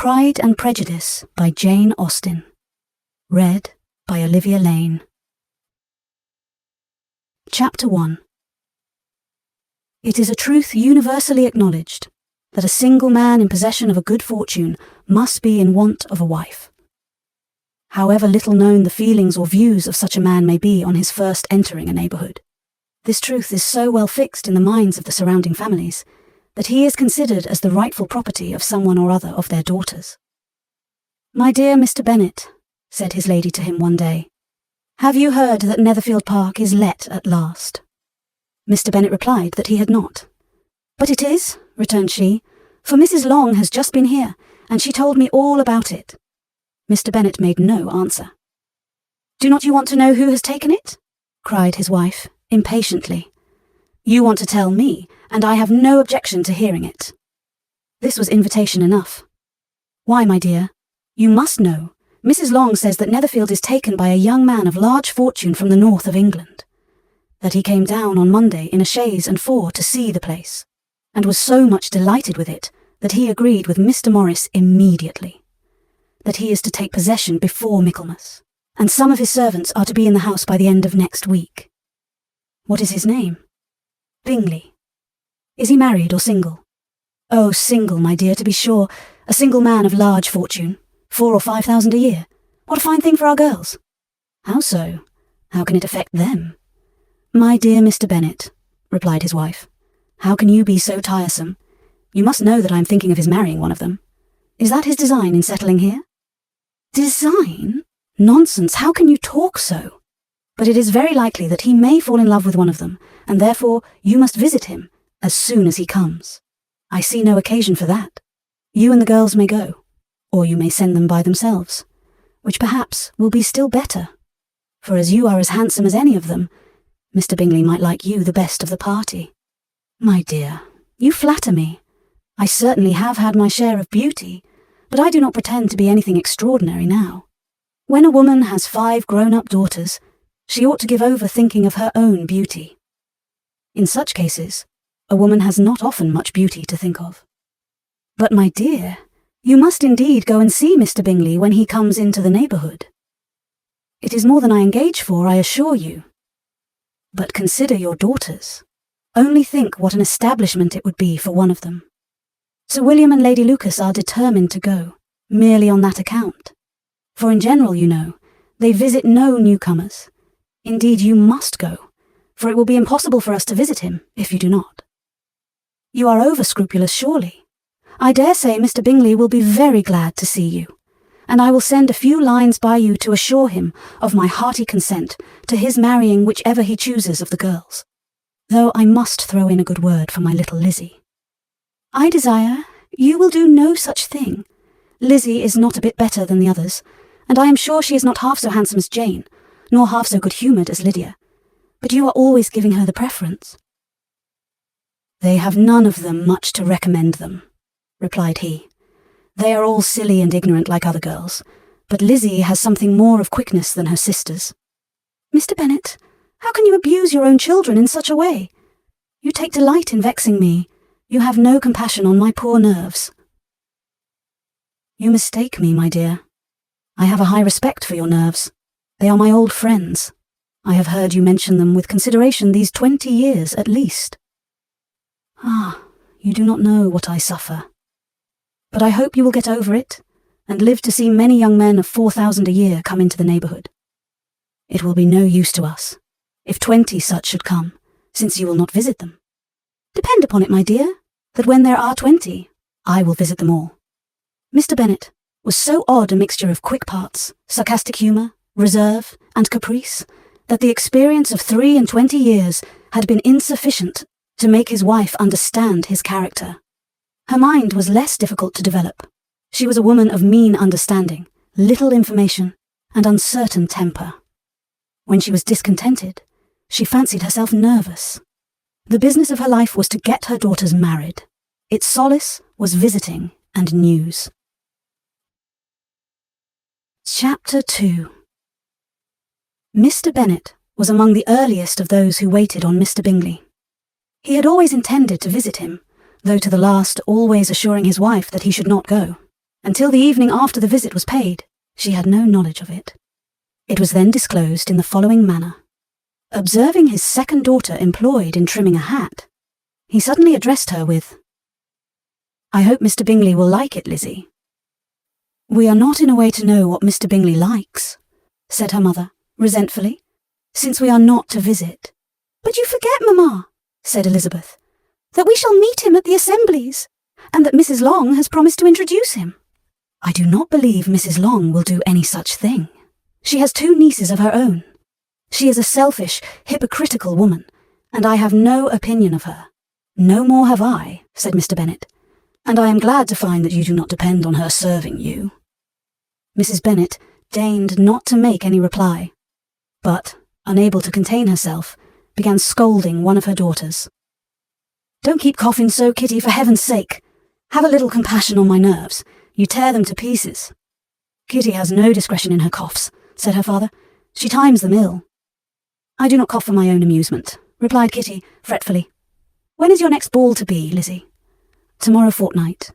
Pride and Prejudice by Jane Austen. Read by Olivia Lane. Chapter 1. It is a truth universally acknowledged that a single man in possession of a good fortune must be in want of a wife. However little known the feelings or views of such a man may be on his first entering a neighbourhood, this truth is so well fixed in the minds of the surrounding families that he is considered as the rightful property of someone or other of their daughters. "My dear Mr. Bennet," said his lady to him one day, "have you heard that Netherfield Park is let at last?" Mr. Bennet replied that he had not. "But it is," returned she, "for Mrs. Long has just been here, and she told me all about it." Mr. Bennet made no answer. "Do not you want to know who has taken it?" cried his wife, impatiently. "You want to tell me, and I have no objection to hearing it." This was invitation enough. "Why, my dear, you must know. Mrs. Long says that Netherfield is taken by a young man of large fortune from the north of England. That he came down on Monday in a chaise and four to see the place, and was so much delighted with it that he agreed with Mr. Morris immediately. That he is to take possession before Michaelmas, and some of his servants are to be in the house by the end of next week." "What is his name?" "Bingley." "Is he married or single?" "Oh, single, my dear, to be sure. A single man of large fortune, 4,000 or 5,000 a year. What a fine thing for our girls." "How so? How can it affect them?" "My dear Mr. Bennet," replied his wife, "how can you be so tiresome? You must know that I am thinking of his marrying one of them. Is that his design in settling here?" "Design? Nonsense, how can you talk so? But it is very likely that he may fall in love with one of them, and therefore you must visit him as soon as he comes. I see no occasion for that. You and the girls may go, or you may send them by themselves, which perhaps will be still better, for as you are as handsome as any of them, Mr. Bingley might like you the best of the party." "My dear, you flatter me. I certainly have had my share of beauty, but I do not pretend to be anything extraordinary now. When a woman has 5 grown-up daughters, she ought to give over thinking of her own beauty. In such cases, a woman has not often much beauty to think of. But, my dear, you must indeed go and see Mr. Bingley when he comes into the neighbourhood. It is more than I engage for, I assure you. But consider your daughters. Only think what an establishment it would be for one of them. Sir William and Lady Lucas are determined to go, merely on that account. For in general, you know, they visit no newcomers. Indeed, you must go, for it will be impossible for us to visit him if you do not. You are over-scrupulous, surely. I dare say Mr. Bingley will be very glad to see you, and I will send a few lines by you to assure him of my hearty consent to his marrying whichever he chooses of the girls, though I must throw in a good word for my little Lizzie. I desire you will do no such thing. Lizzie is not a bit better than the others, and I am sure she is not half so handsome as Jane, nor half so good-humoured as Lydia, but you are always giving her the preference." "They have none of them much to recommend them," replied he. "They are all silly and ignorant like other girls, but Lizzie has something more of quickness than her sisters." "Mr. Bennet, how can you abuse your own children in such a way? You take delight in vexing me. You have no compassion on my poor nerves." "You mistake me, my dear. I have a high respect for your nerves. They are my old friends. I have heard you mention them with consideration these 20 years at least. Ah, you do not know what I suffer. But I hope you will get over it, and live to see many young men of 4,000 a year come into the neighbourhood. It will be no use to us, if 20 such should come, since you will not visit them. Depend upon it, my dear, that when there are 20, I will visit them all." Mr. Bennet was so odd a mixture of quick parts, sarcastic humour, reserve, and caprice, that the experience of 23 years had been insufficient to make his wife understand his character. Her mind was less difficult to develop. She was a woman of mean understanding, little information, and uncertain temper. When she was discontented, she fancied herself nervous. The business of her life was to get her daughters married. Its solace was visiting and news. Chapter 2. Mr. Bennet was among the earliest of those who waited on Mr. Bingley. He had always intended to visit him, though to the last always assuring his wife that he should not go. Until the evening after the visit was paid, she had no knowledge of it. It was then disclosed in the following manner. Observing his second daughter employed in trimming a hat, he suddenly addressed her with, "I hope Mr. Bingley will like it, Lizzie." "We are not in a way to know what Mr. Bingley likes," said her mother, resentfully, "since we are not to visit." "But you forget, Mamma," said Elizabeth, "that we shall meet him at the assemblies, and that Mrs. Long has promised to introduce him." "I do not believe Mrs. Long will do any such thing. She has 2 nieces of her own. She is a selfish, hypocritical woman, and I have no opinion of her." "No more have I," said Mr. Bennet, "and I am glad to find that you do not depend on her serving you." Mrs. Bennet deigned not to make any reply, but, unable to contain herself, began scolding one of her daughters. "Don't keep coughing so, Kitty, for heaven's sake. Have a little compassion on my nerves. You tear them to pieces." "Kitty has no discretion in her coughs," said her father. "She times them ill." "I do not cough for my own amusement," replied Kitty, fretfully. "When is your next ball to be, Lizzie?" "Tomorrow fortnight."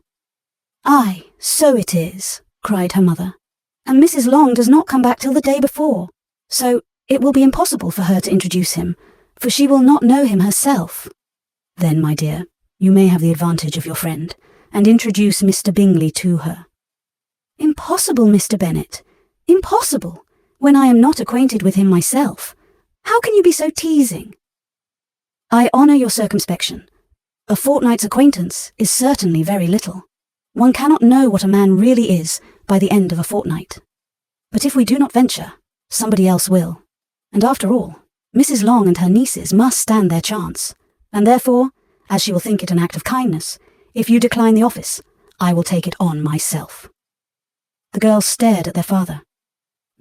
"Aye, so it is," cried her mother. "And Mrs. Long does not come back till the day before, so it will be impossible for her to introduce him, for she will not know him herself." "Then, my dear, you may have the advantage of your friend, and introduce Mr. Bingley to her." "Impossible, Mr. Bennet, impossible, when I am not acquainted with him myself. How can you be so teasing?" "I honour your circumspection. A fortnight's acquaintance is certainly very little. One cannot know what a man really is by the end of a fortnight. But if we do not venture, somebody else will. And after all, Mrs. Long and her nieces must stand their chance, and therefore, as she will think it an act of kindness, if you decline the office, I will take it on myself." The girls stared at their father.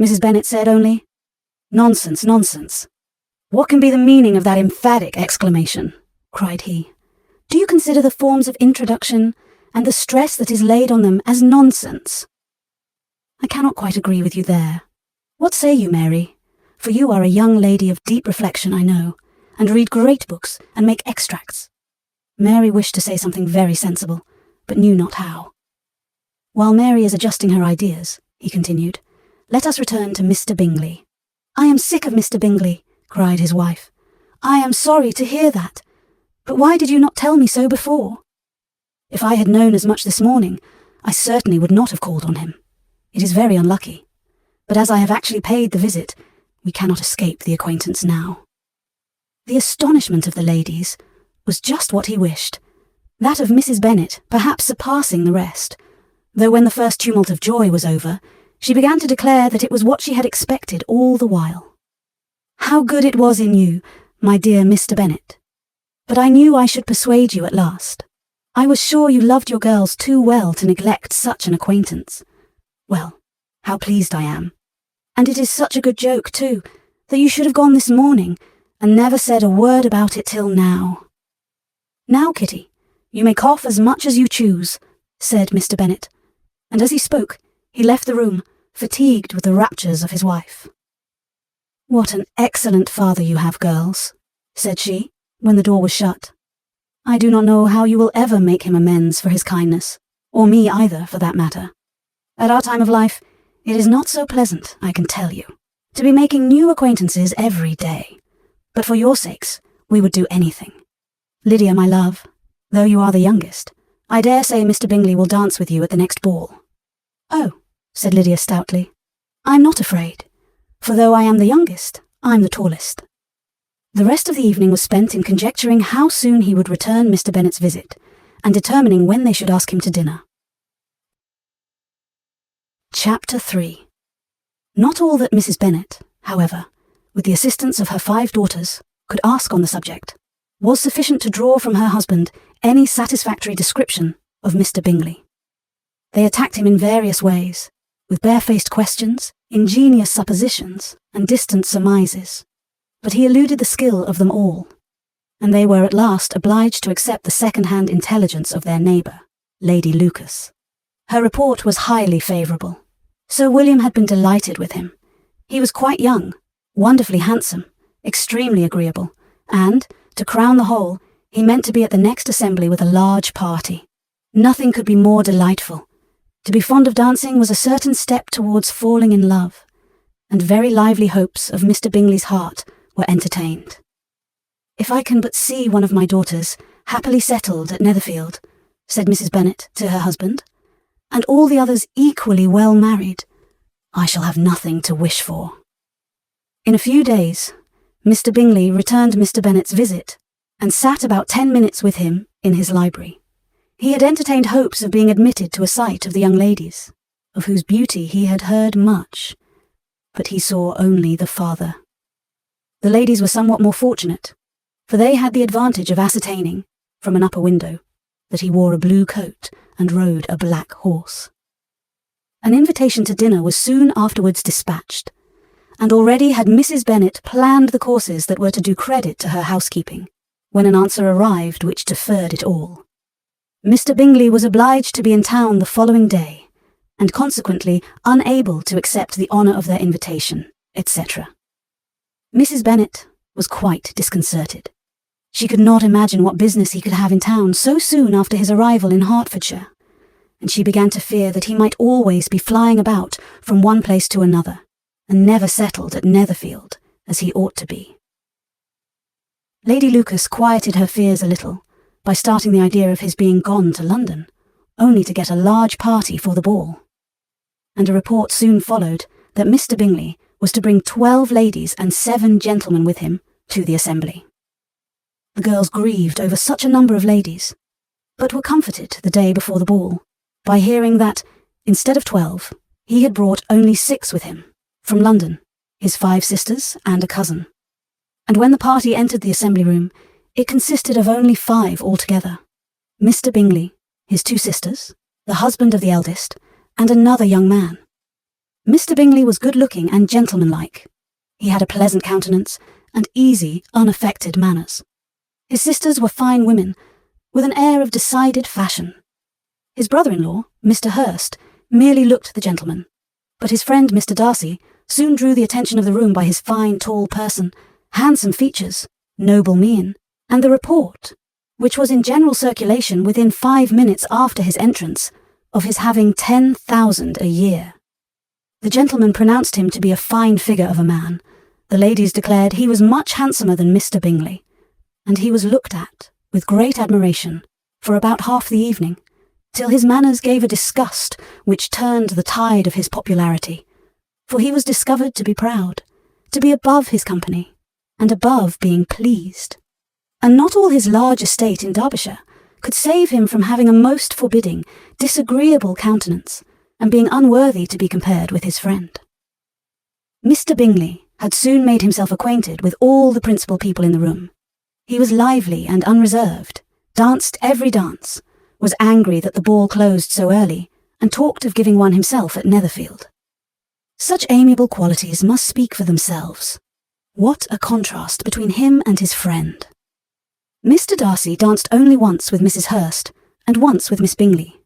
Mrs. Bennet said only, "Nonsense, nonsense. What can be the meaning of that emphatic exclamation?" cried he. "Do you consider the forms of introduction and the stress that is laid on them as nonsense?" "I cannot quite agree with you there. What say you, Mary? For you are a young lady of deep reflection, I know, and read great books and make extracts." Mary wished to say something very sensible, but knew not how. "While Mary is adjusting her ideas," he continued, "let us return to Mr. Bingley." "I am sick of Mr. Bingley," cried his wife. "I am sorry to hear that. But why did you not tell me so before?" "If I had known as much this morning, I certainly would not have called on him. It is very unlucky. But as I have actually paid the visit, we cannot escape the acquaintance now." The astonishment of the ladies was just what he wished, that of Mrs. Bennet perhaps surpassing the rest, though when the first tumult of joy was over, she began to declare that it was what she had expected all the while. "How good it was in you, my dear Mr. Bennet. But I knew I should persuade you at last. I was sure you loved your girls too well to neglect such an acquaintance. Well, how pleased I am. And it is such a good joke, too, that you should have gone this morning and never said a word about it till now." "Now, Kitty, you may cough as much as you choose," said Mr. Bennet, and as he spoke, he left the room, fatigued with the raptures of his wife. "What an excellent father you have, girls," said she, when the door was shut. "I do not know how you will ever make him amends for his kindness, or me either, for that matter. At our time of life, it is not so pleasant, I can tell you, to be making new acquaintances every day. But for your sakes, we would do anything. Lydia, my love, though you are the youngest, I dare say Mr. Bingley will dance with you at the next ball." "Oh," said Lydia stoutly, "I'm not afraid, for though I am the youngest, I'm the tallest." The rest of the evening was spent in conjecturing how soon he would return Mr. Bennet's visit, and determining when they should ask him to dinner. Chapter 3. Not all that Mrs. Bennet, however, with the assistance of her 5 daughters, could ask on the subject, was sufficient to draw from her husband any satisfactory description of Mr. Bingley. They attacked him in various ways, with barefaced questions, ingenious suppositions, and distant surmises, but he eluded the skill of them all, and they were at last obliged to accept the second-hand intelligence of their neighbour, Lady Lucas. Her report was highly favourable. Sir William had been delighted with him. He was quite young, wonderfully handsome, extremely agreeable, and, to crown the whole, he meant to be at the next assembly with a large party. Nothing could be more delightful. To be fond of dancing was a certain step towards falling in love, and very lively hopes of Mr. Bingley's heart were entertained. "If I can but see one of my daughters happily settled at Netherfield," said Mrs. Bennet to her husband, "and all the others equally well married, I shall have nothing to wish for." In a few days, Mr. Bingley returned Mr. Bennet's visit and sat about 10 minutes with him in his library. He had entertained hopes of being admitted to a sight of the young ladies, of whose beauty he had heard much, but he saw only the father. The ladies were somewhat more fortunate, for they had the advantage of ascertaining, from an upper window, that he wore a blue coat and rode a black horse. An invitation to dinner was soon afterwards dispatched, and already had Mrs. Bennet planned the courses that were to do credit to her housekeeping, when an answer arrived which deferred it all. Mr. Bingley was obliged to be in town the following day, and consequently unable to accept the honour of their invitation, etc. Mrs. Bennet was quite disconcerted. She could not imagine what business he could have in town so soon after his arrival in Hertfordshire, and she began to fear that he might always be flying about from one place to another, and never settled at Netherfield, as he ought to be. Lady Lucas quieted her fears a little by starting the idea of his being gone to London, only to get a large party for the ball. And a report soon followed that Mr. Bingley was to bring 12 ladies and 7 gentlemen with him to the assembly. The girls grieved over such a number of ladies, but were comforted the day before the ball by hearing that, instead of 12, he had brought only 6 with him, from London, his 5 sisters and a cousin. And when the party entered the assembly room, it consisted of only 5 altogether: Mr. Bingley, his 2 sisters, the husband of the eldest, and another young man. Mr. Bingley was good-looking and gentlemanlike. He had a pleasant countenance and easy, unaffected manners. His sisters were fine women, with an air of decided fashion. His brother-in-law, Mr. Hurst, merely looked the gentleman, but his friend Mr. Darcy soon drew the attention of the room by his fine, tall person, handsome features, noble mien, and the report, which was in general circulation within 5 minutes after his entrance, of his having 10,000 a year. The gentleman pronounced him to be a fine figure of a man. The ladies declared he was much handsomer than Mr. Bingley, and he was looked at with great admiration for about half the evening, till his manners gave a disgust which turned the tide of his popularity, for he was discovered to be proud, to be above his company, and above being pleased. And not all his large estate in Derbyshire could save him from having a most forbidding, disagreeable countenance, and being unworthy to be compared with his friend. Mr. Bingley had soon made himself acquainted with all the principal people in the room. He was lively and unreserved, danced every dance, was angry that the ball closed so early, and talked of giving one himself at Netherfield. Such amiable qualities must speak for themselves. What a contrast between him and his friend! Mr. Darcy danced only once with Mrs. Hurst, and once with Miss Bingley,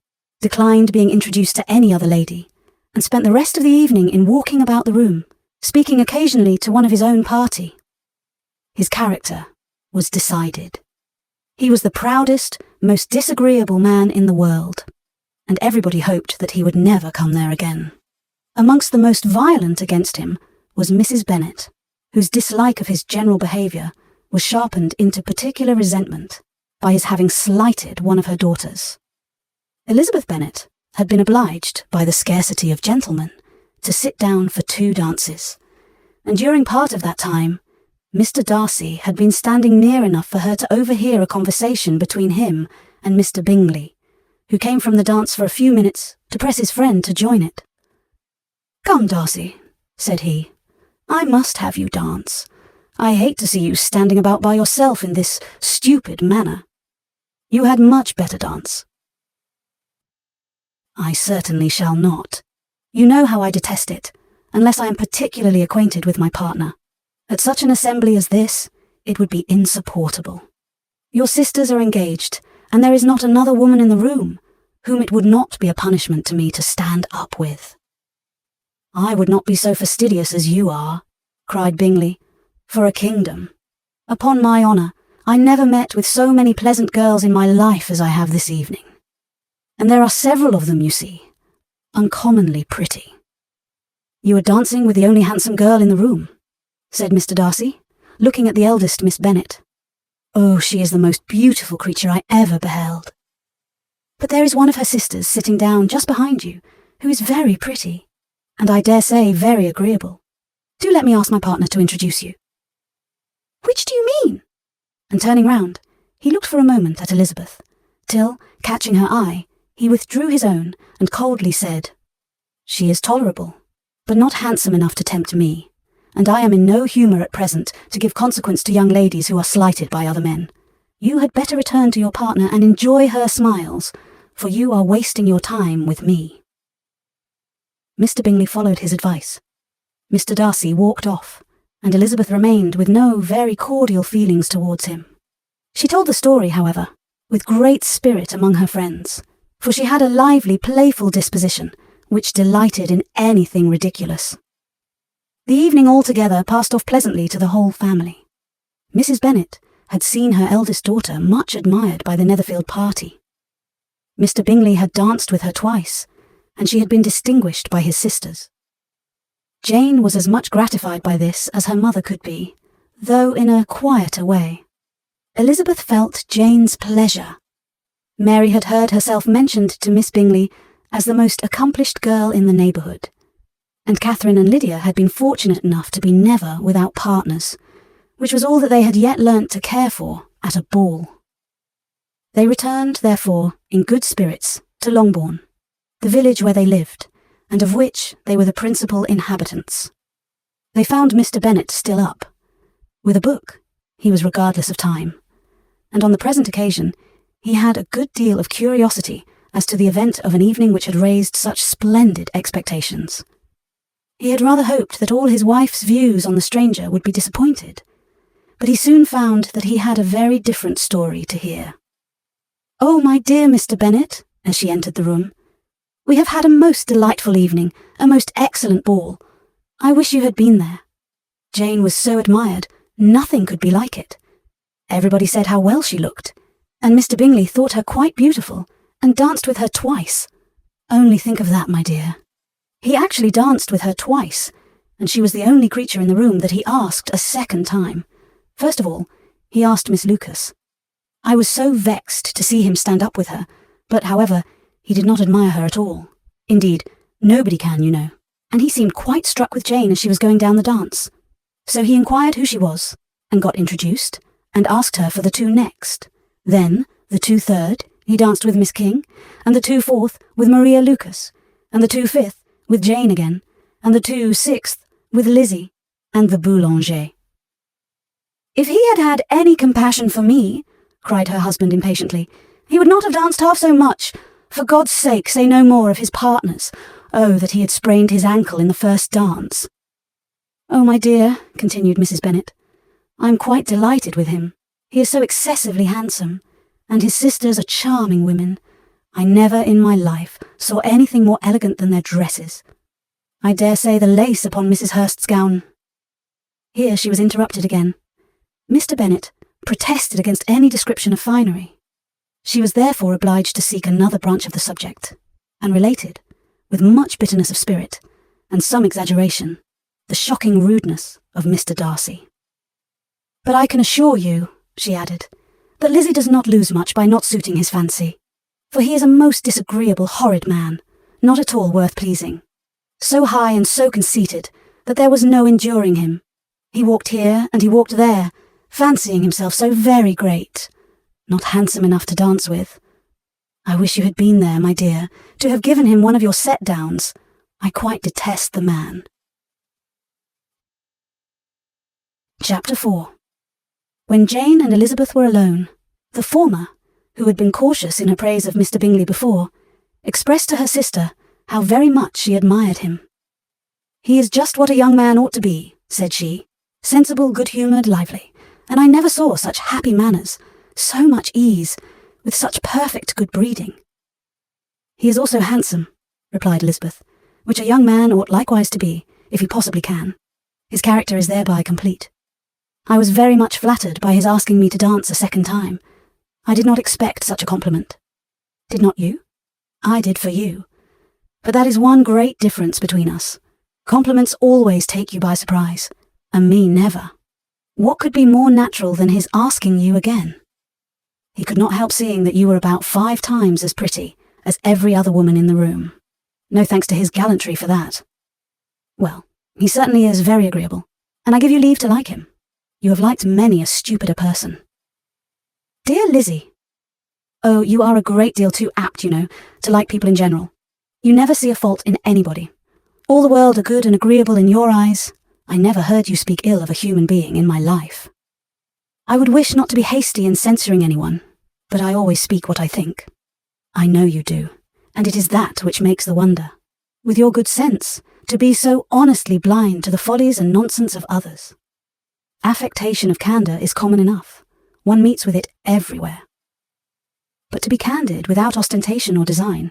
declined being introduced to any other lady, and spent the rest of the evening in walking about the room, speaking occasionally to one of his own party. His character was decided. He was the proudest, most disagreeable man in the world, and everybody hoped that he would never come there again. Amongst the most violent against him was Mrs. Bennet, whose dislike of his general behaviour was sharpened into particular resentment by his having slighted one of her daughters. Elizabeth Bennet had been obliged, by the scarcity of gentlemen, to sit down for 2 dances, and during part of that time, Mr. Darcy had been standing near enough for her to overhear a conversation between him and Mr. Bingley, who came from the dance for a few minutes to press his friend to join it. "Come, Darcy," said he, "I must have you dance. I hate to see you standing about by yourself in this stupid manner. You had much better dance." "I certainly shall not. You know how I detest it, unless I am particularly acquainted with my partner. At such an assembly as this, it would be insupportable. Your sisters are engaged, and there is not another woman in the room whom it would not be a punishment to me to stand up with." "I would not be so fastidious as you are," cried Bingley, "for a kingdom. Upon my honour, I never met with so many pleasant girls in my life as I have this evening. And there are several of them, you see. uncommonly pretty." "You are dancing with the only handsome girl in the room," said Mr. Darcy, looking at the eldest Miss Bennet. "Oh, she is the most beautiful creature I ever beheld. But there is one of her sisters sitting down just behind you, who is very pretty, and I dare say very agreeable. Do let me ask my partner to introduce you." "Which do you mean?" And turning round, he looked for a moment at Elizabeth, till, catching her eye, he withdrew his own and coldly said, "She is tolerable, but not handsome enough to tempt me, and I am in no humour at present to give consequence to young ladies who are slighted by other men. You had better return to your partner and enjoy her smiles, for you are wasting your time with me." Mr. Bingley followed his advice. Mr. Darcy walked off, and Elizabeth remained with no very cordial feelings towards him. She told the story, however, with great spirit among her friends, for she had a lively, playful disposition, which delighted in anything ridiculous. The evening altogether passed off pleasantly to the whole family. Mrs. Bennet had seen her eldest daughter much admired by the Netherfield party. Mr. Bingley had danced with her twice, and she had been distinguished by his sisters. Jane was as much gratified by this as her mother could be, though in a quieter way. Elizabeth felt Jane's pleasure. Mary had heard herself mentioned to Miss Bingley as the most accomplished girl in the neighbourhood, and Catherine and Lydia had been fortunate enough to be never without partners, which was all that they had yet learnt to care for at a ball. They returned, therefore, in good spirits to Longbourn, the village where they lived, and of which they were the principal inhabitants. They found Mr. Bennet still up. With a book, he was regardless of time, and on the present occasion he had a good deal of curiosity as to the event of an evening which had raised such splendid expectations. He had rather hoped that all his wife's views on the stranger would be disappointed, but he soon found that he had a very different story to hear. "Oh, my dear Mr. Bennet," as she entered the room, "we have had a most delightful evening, a most excellent ball. I wish you had been there. Jane was so admired, nothing could be like it. Everybody said how well she looked, and Mr. Bingley thought her quite beautiful, and danced with her twice. Only think of that, my dear. He actually danced with her twice, and she was the only creature in the room that he asked a second time. First of all, he asked Miss Lucas. I was so vexed to see him stand up with her, but, however, he did not admire her at all. Indeed, nobody can, you know, and he seemed quite struck with Jane as she was going down the dance. So he inquired who she was, and got introduced, and asked her for the two next. Then, the two third, he danced with Miss King, and the two fourth with Maria Lucas, and the two fifth with Jane again, and the two sixth with Lizzie, and the boulanger. If he had had any compassion for me, cried her husband impatiently, he would not have danced half so much. For God's sake, say no more of his partners. Oh, that he had sprained his ankle in the first dance. Oh, my dear, continued Mrs. Bennet, I am quite delighted with him. He is so excessively handsome, and his sisters are charming women. I never in my life saw anything more elegant than their dresses. I dare say the lace upon Mrs. Hurst's gown. Here she was interrupted again. Mr. Bennet protested against any description of finery. She was therefore obliged to seek another branch of the subject, and related, with much bitterness of spirit, and some exaggeration, the shocking rudeness of Mr. Darcy. But I can assure you, she added, that Lizzie does not lose much by not suiting his fancy, for he is a most disagreeable, horrid man, not at all worth pleasing, so high and so conceited that there was no enduring him. He walked here and he walked there, fancying himself so very great, not handsome enough to dance with. I wish you had been there, my dear, to have given him one of your set-downs. I quite detest the man. Chapter 4. When Jane and Elizabeth were alone, the former, who had been cautious in her praise of Mr. Bingley before, expressed to her sister how very much she admired him. He is just what a young man ought to be, said she, sensible, good-humoured, lively, and I never saw such happy manners, so much ease, with such perfect good breeding. He is also handsome, replied Elizabeth, which a young man ought likewise to be, if he possibly can. His character is thereby complete. I was very much flattered by his asking me to dance a second time. I did not expect such a compliment. Did not you? I did for you. But that is one great difference between us. Compliments always take you by surprise, and me never. What could be more natural than his asking you again? He could not help seeing that you were about 5 times as pretty as every other woman in the room. No thanks to his gallantry for that. Well, he certainly is very agreeable, and I give you leave to like him. You have liked many a stupider person. Dear Lizzie, oh, you are a great deal too apt, you know, to like people in general. You never see a fault in anybody. All the world are good and agreeable in your eyes. I never heard you speak ill of a human being in my life. I would wish not to be hasty in censoring anyone, but I always speak what I think. I know you do, and it is that which makes the wonder. With your good sense, to be so honestly blind to the follies and nonsense of others. Affectation of candour is common enough. One meets with it everywhere. But to be candid without ostentation or design,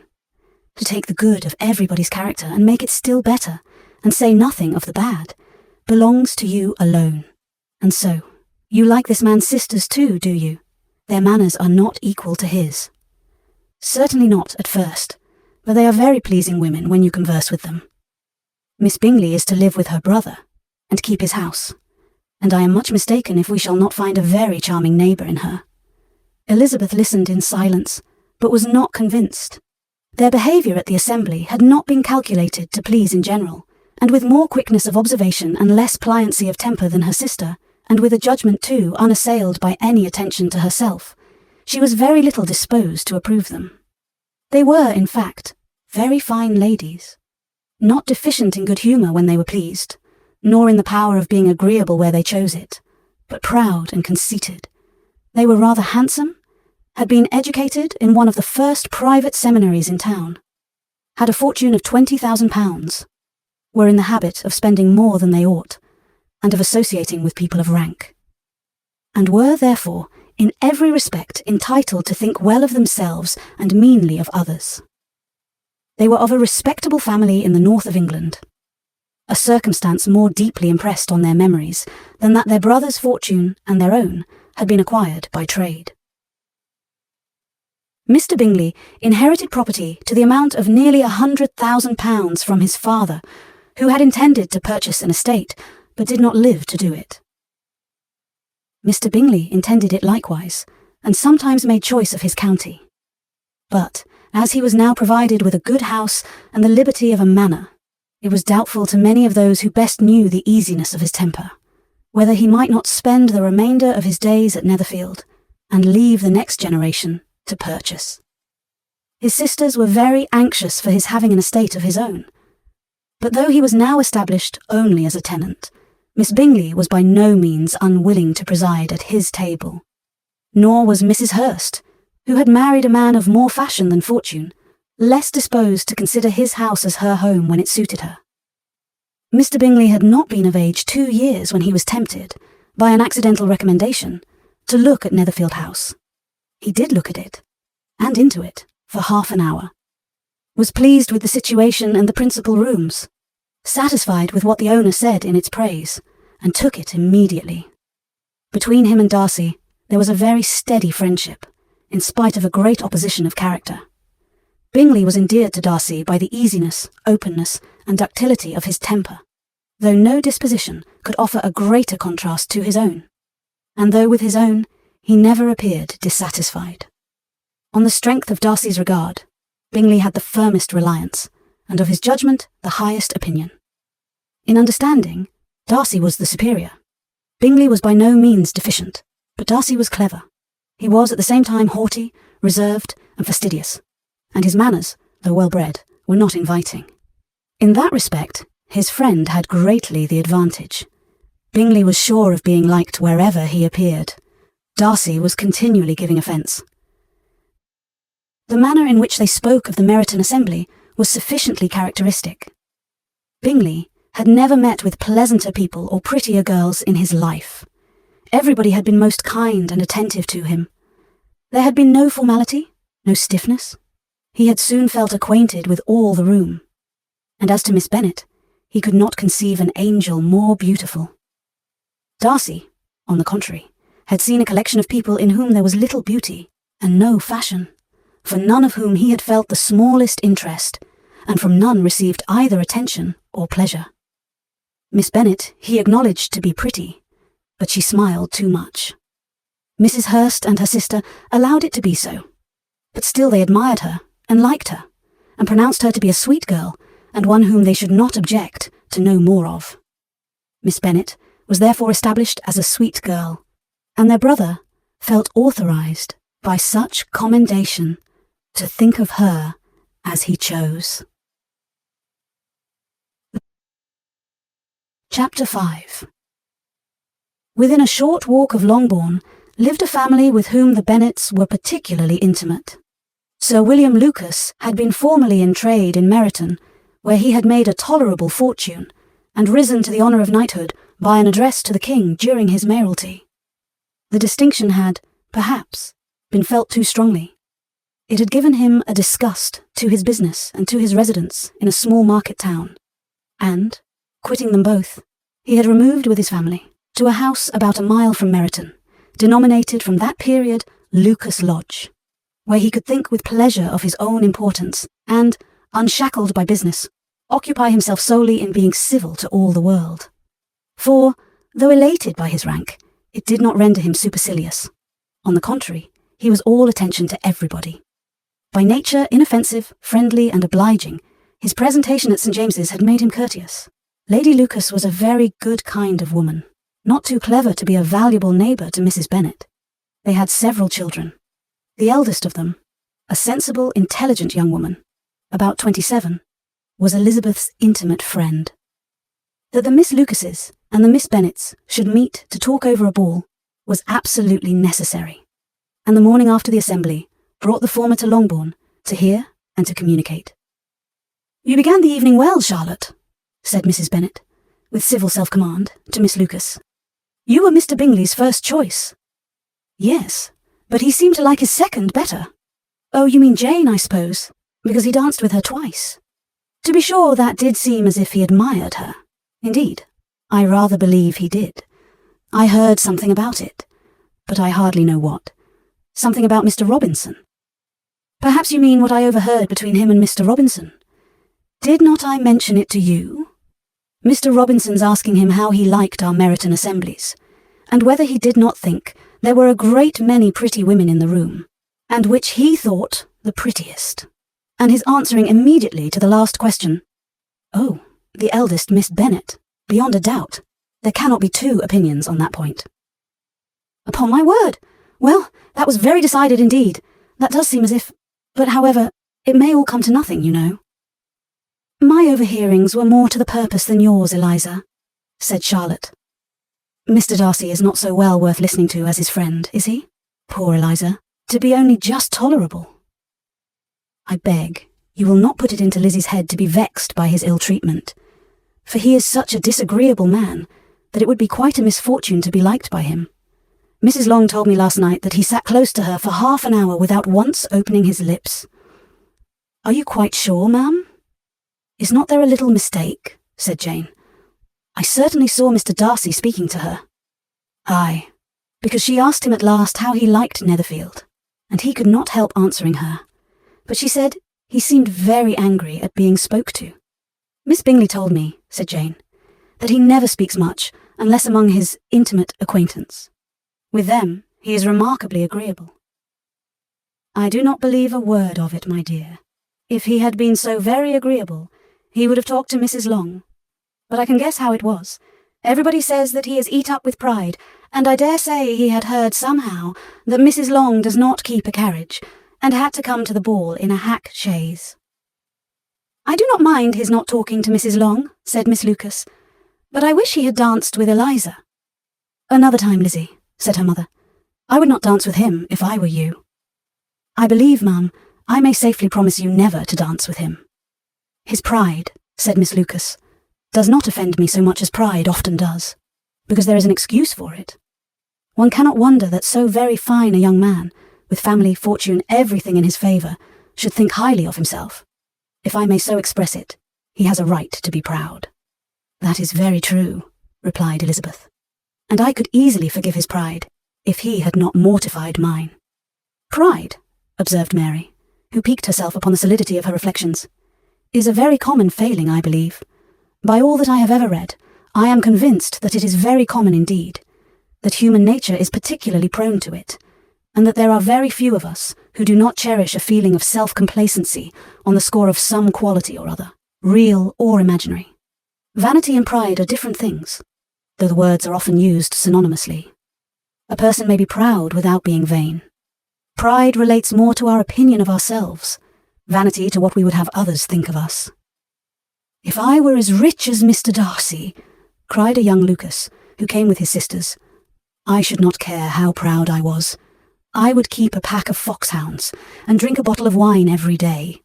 to take the good of everybody's character and make it still better, and say nothing of the bad, belongs to you alone. And so, you like this man's sisters too, do you? Their manners are not equal to his. Certainly not at first, but they are very pleasing women when you converse with them. Miss Bingley is to live with her brother, and keep his house, and I am much mistaken if we shall not find a very charming neighbour in her. Elizabeth listened in silence, but was not convinced. Their behaviour at the assembly had not been calculated to please in general, and with more quickness of observation and less pliancy of temper than her sister, and with a judgment too unassailed by any attention to herself, she was very little disposed to approve them. They were, in fact, very fine ladies, not deficient in good humour when they were pleased, nor in the power of being agreeable where they chose it, but proud and conceited. They were rather handsome, had been educated in one of the first private seminaries in town, had a fortune of £20,000, were in the habit of spending more than they ought, and of associating with people of rank, and were, therefore, in every respect entitled to think well of themselves and meanly of others. They were of a respectable family in the north of England, a circumstance more deeply impressed on their memories than that their brother's fortune and their own had been acquired by trade. Mr. Bingley inherited property to the amount of nearly £100,000 from his father, who had intended to purchase an estate, but did not live to do it. Mr. Bingley intended it likewise, and sometimes made choice of his county. But, as he was now provided with a good house and the liberty of a manor, it was doubtful to many of those who best knew the easiness of his temper, whether he might not spend the remainder of his days at Netherfield, and leave the next generation to purchase. His sisters were very anxious for his having an estate of his own, but though he was now established only as a tenant, Miss Bingley was by no means unwilling to preside at his table. Nor was Mrs. Hurst, who had married a man of more fashion than fortune, less disposed to consider his house as her home when it suited her. Mr. Bingley had not been of age 2 years when he was tempted, by an accidental recommendation, to look at Netherfield House. He did look at it, and into it, for half an hour, was pleased with the situation and the principal rooms, satisfied with what the owner said in its praise, and took it immediately. Between him and Darcy there was a very steady friendship, in spite of a great opposition of character. Bingley was endeared to Darcy by the easiness, openness, and ductility of his temper, though no disposition could offer a greater contrast to his own, and though with his own he never appeared dissatisfied. On the strength of Darcy's regard, Bingley had the firmest reliance, and of his judgment the highest opinion. In understanding, Darcy was the superior. Bingley was by no means deficient, but Darcy was clever. He was at the same time haughty, reserved, and fastidious, and his manners, though well-bred, were not inviting. In that respect, his friend had greatly the advantage. Bingley was sure of being liked wherever he appeared. Darcy was continually giving offence. The manner in which they spoke of the Meryton Assembly was sufficiently characteristic. Bingley had never met with pleasanter people or prettier girls in his life. Everybody had been most kind and attentive to him. There had been no formality, no stiffness. He had soon felt acquainted with all the room. And as to Miss Bennet, he could not conceive an angel more beautiful. Darcy, on the contrary, had seen a collection of people in whom there was little beauty and no fashion, for none of whom he had felt the smallest interest, and from none received either attention or pleasure. Miss Bennet he acknowledged to be pretty, but she smiled too much. Mrs. Hurst and her sister allowed it to be so, but still they admired her and liked her, and pronounced her to be a sweet girl, and one whom they should not object to know more of. Miss Bennet was therefore established as a sweet girl, and their brother felt authorized by such commendation to think of her as he chose. Chapter 5. Within a short walk of Longbourn lived a family with whom the Bennets were particularly intimate. Sir William Lucas had been formerly in trade in Meryton, where he had made a tolerable fortune, and risen to the honour of knighthood by an address to the king during his mayoralty. The distinction had, perhaps, been felt too strongly. It had given him a disgust to his business and to his residence in a small market town, and, quitting them both, he had removed with his family to a house about a mile from Meryton, denominated from that period Lucas Lodge, where he could think with pleasure of his own importance, and, unshackled by business, occupy himself solely in being civil to all the world. For, though elated by his rank, it did not render him supercilious. On the contrary, he was all attention to everybody. By nature inoffensive, friendly, and obliging, his presentation at St. James's had made him courteous. Lady Lucas was a very good kind of woman, not too clever to be a valuable neighbour to Mrs. Bennet. They had several children. The eldest of them, a sensible, intelligent young woman, about 27, was Elizabeth's intimate friend. That the Miss Lucases and the Miss Bennets should meet to talk over a ball was absolutely necessary, and the morning after the assembly brought the former to Longbourn to hear and to communicate. "You began the evening well, Charlotte," said Mrs. Bennet, with civil self-command, to Miss Lucas. "You were Mr. Bingley's first choice." "Yes, but he seemed to like his second better." "Oh, you mean Jane, I suppose, because he danced with her twice." "To be sure, that did seem as if he admired her. Indeed, I rather believe he did. I heard something about it, but I hardly know what. Something about Mr. Robinson." "Perhaps you mean what I overheard between him and Mr. Robinson. Did not I mention it to you? Mr. Robinson's asking him how he liked our Meryton assemblies, and whether he did not think there were a great many pretty women in the room, and which he thought the prettiest, and his answering immediately to the last question, 'Oh, the eldest Miss Bennet, beyond a doubt. There cannot be two opinions on that point.'" "Upon my word! Well, that was very decided indeed. That does seem as if... But however, it may all come to nothing, you know." "My overhearings were more to the purpose than yours, Eliza," said Charlotte. "Mr. Darcy is not so well worth listening to as his friend, is he? Poor Eliza, to be only just tolerable." "I beg you will not put it into Lizzie's head to be vexed by his ill treatment, for he is such a disagreeable man that it would be quite a misfortune to be liked by him. Mrs. Long told me last night that he sat close to her for half an hour without once opening his lips." "Are you quite sure, ma'am?" "Is not there a little mistake?" said Jane. "I certainly saw Mr. Darcy speaking to her." "Aye, because she asked him at last how he liked Netherfield, and he could not help answering her. But she said he seemed very angry at being spoke to." "Miss Bingley told me," said Jane, "that he never speaks much unless among his intimate acquaintance. With them he is remarkably agreeable." "I do not believe a word of it, my dear. If he had been so very agreeable, he would have talked to Mrs. Long. But I can guess how it was. Everybody says that he is eat up with pride, and I dare say he had heard somehow that Mrs. Long does not keep a carriage, and had to come to the ball in a hack chaise." "I do not mind his not talking to Mrs. Long," said Miss Lucas, "but I wish he had danced with Eliza." "Another time, Lizzie," said her mother. "I would not dance with him if I were you." "I believe, ma'am, I may safely promise you never to dance with him." "His pride," said Miss Lucas, "does not offend me so much as pride often does, because there is an excuse for it. One cannot wonder that so very fine a young man, with family, fortune, everything in his favour, should think highly of himself. If I may so express it, he has a right to be proud." "That is very true," replied Elizabeth, "and I could easily forgive his pride, if he had not mortified mine." "Pride," observed Mary, who piqued herself upon the solidity of her reflections, is a very common failing, I believe. By all that I have ever read, I am convinced that it is very common indeed, that human nature is particularly prone to it, and that there are very few of us who do not cherish a feeling of self-complacency on the score of some quality or other, real or imaginary. Vanity and pride are different things, though the words are often used synonymously. A person may be proud without being vain. Pride relates more to our opinion of ourselves, vanity to what we would have others think of us. "If I were as rich as Mr. Darcy," cried a young Lucas, who came with his sisters, "I should not care how proud I was. I would keep a pack of foxhounds and drink a bottle of wine every day."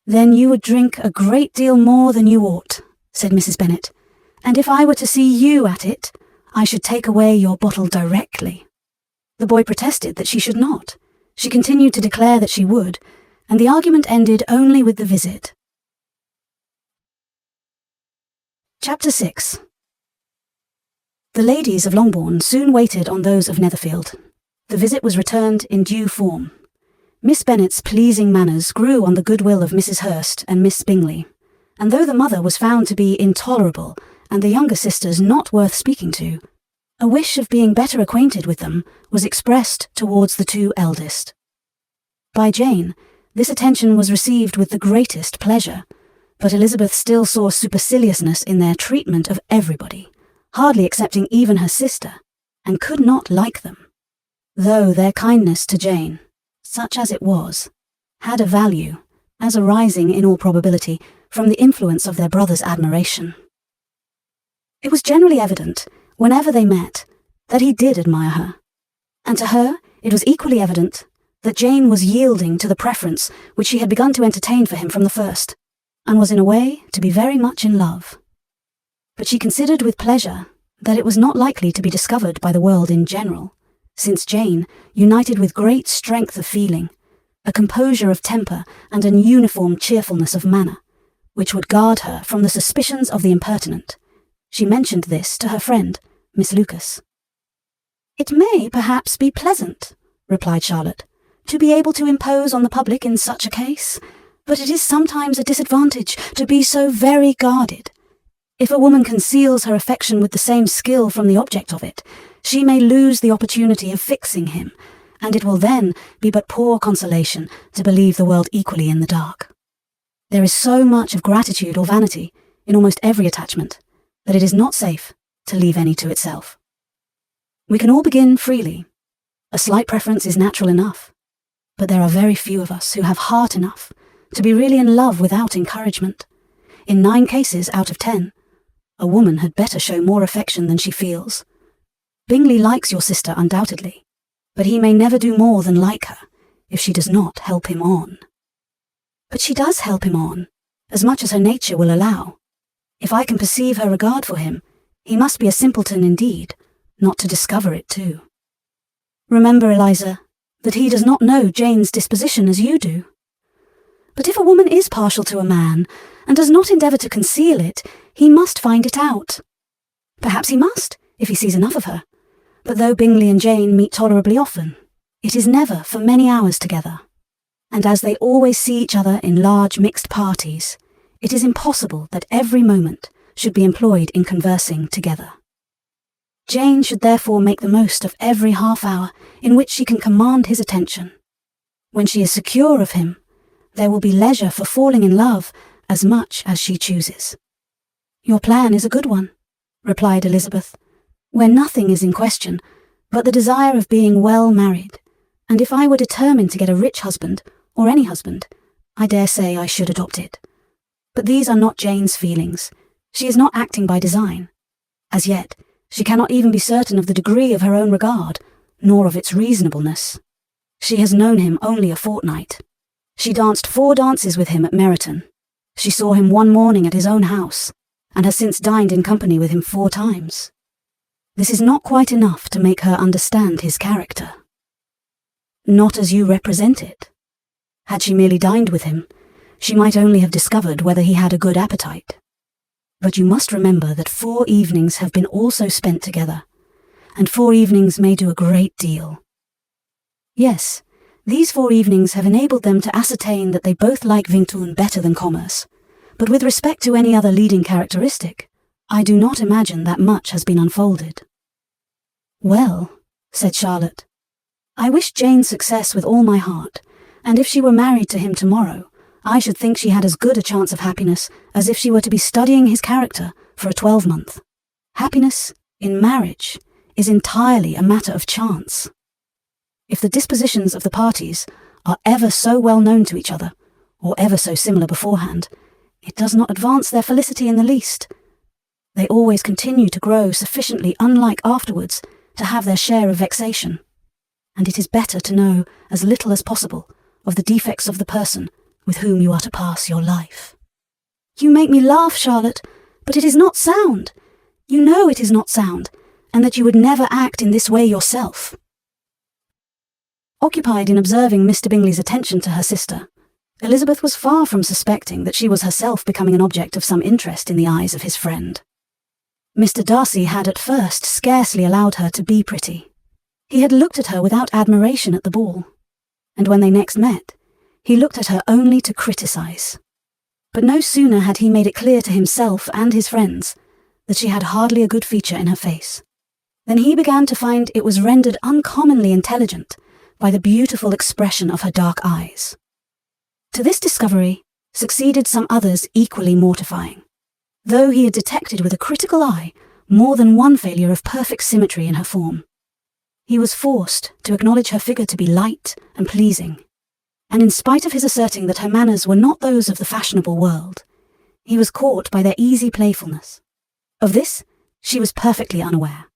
"Then you would drink a great deal more than you ought," said Mrs. Bennet, "and if I were to see you at it, I should take away your bottle directly." The boy protested that she should not. She continued to declare that she would, and the argument ended only with the visit. Chapter 6. The ladies of Longbourn soon waited on those of Netherfield. The visit was returned in due form. Miss Bennet's pleasing manners grew on the goodwill of Mrs. Hurst and Miss Bingley, and though the mother was found to be intolerable and the younger sisters not worth speaking to, a wish of being better acquainted with them was expressed towards the two eldest. By Jane, this attention was received with the greatest pleasure, but Elizabeth still saw superciliousness in their treatment of everybody, hardly excepting even her sister, and could not like them, though their kindness to Jane, such as it was, had a value, as arising in all probability from the influence of their brother's admiration. It was generally evident, whenever they met, that he did admire her, and to her it was equally evident that Jane was yielding to the preference which she had begun to entertain for him from the first, and was in a way to be very much in love. But she considered with pleasure that it was not likely to be discovered by the world in general, since Jane, united with great strength of feeling, a composure of temper and an uniform cheerfulness of manner, which would guard her from the suspicions of the impertinent. She mentioned this to her friend, Miss Lucas. "It may perhaps be pleasant," replied Charlotte, "to be able to impose on the public in such a case, but it is sometimes a disadvantage to be so very guarded. If a woman conceals her affection with the same skill from the object of it, she may lose the opportunity of fixing him, and it will then be but poor consolation to believe the world equally in the dark. There is so much of gratitude or vanity in almost every attachment, that it is not safe to leave any to itself. We can all begin freely. A slight preference is natural enough, but there are very few of us who have heart enough to be really in love without encouragement. In 9 cases out of 10, a woman had better show more affection than she feels. Bingley likes your sister undoubtedly, but he may never do more than like her if she does not help him on. But she does help him on, as much as her nature will allow. If I can perceive her regard for him, he must be a simpleton indeed, not to discover it too. Remember, Eliza, that he does not know Jane's disposition as you do. But if a woman is partial to a man, and does not endeavour to conceal it, he must find it out. Perhaps he must, if he sees enough of her, but though Bingley and Jane meet tolerably often, it is never for many hours together, and as they always see each other in large mixed parties, it is impossible that every moment should be employed in conversing together. Jane should therefore make the most of every half-hour in which she can command his attention. When she is secure of him, there will be leisure for falling in love as much as she chooses. "Your plan is a good one," replied Elizabeth, "where nothing is in question but the desire of being well married, and if I were determined to get a rich husband, or any husband, I dare say I should adopt it. But these are not Jane's feelings. She is not acting by design. As yet, she cannot even be certain of the degree of her own regard, nor of its reasonableness. She has known him only a fortnight. She danced 4 dances with him at Meryton. She saw him one morning at his own house, and has since dined in company with him 4 times. This is not quite enough to make her understand his character. Not as you represent it. Had she merely dined with him, she might only have discovered whether he had a good appetite. But you must remember that 4 evenings have been also spent together, and 4 evenings may do a great deal. Yes, These 4 evenings have enabled them to ascertain that they both like Wingtun better than commerce, but with respect to any other leading characteristic, I do not imagine that much has been unfolded. "Well," said Charlotte, "I wish Jane success with all my heart, and if she were married to him tomorrow, I should think she had as good a chance of happiness as if she were to be studying his character for a 12-month. Happiness in marriage is entirely a matter of chance. If the dispositions of the parties are ever so well known to each other, or ever so similar beforehand, it does not advance their felicity in the least. They always continue to grow sufficiently unlike afterwards to have their share of vexation, and it is better to know as little as possible of the defects of the person with whom you are to pass your life." "You make me laugh, Charlotte, but it is not sound. You know it is not sound, and that you would never act in this way yourself." Occupied in observing Mr. Bingley's attention to her sister, Elizabeth was far from suspecting that she was herself becoming an object of some interest in the eyes of his friend. Mr. Darcy had at first scarcely allowed her to be pretty. He had looked at her without admiration at the ball, and when they next met, he looked at her only to criticise. But no sooner had he made it clear to himself and his friends that she had hardly a good feature in her face, than he began to find it was rendered uncommonly intelligent by the beautiful expression of her dark eyes. To this discovery succeeded some others equally mortifying, though he had detected with a critical eye more than one failure of perfect symmetry in her form. He was forced to acknowledge her figure to be light and pleasing, and in spite of his asserting that her manners were not those of the fashionable world, he was caught by their easy playfulness. Of this she was perfectly unaware.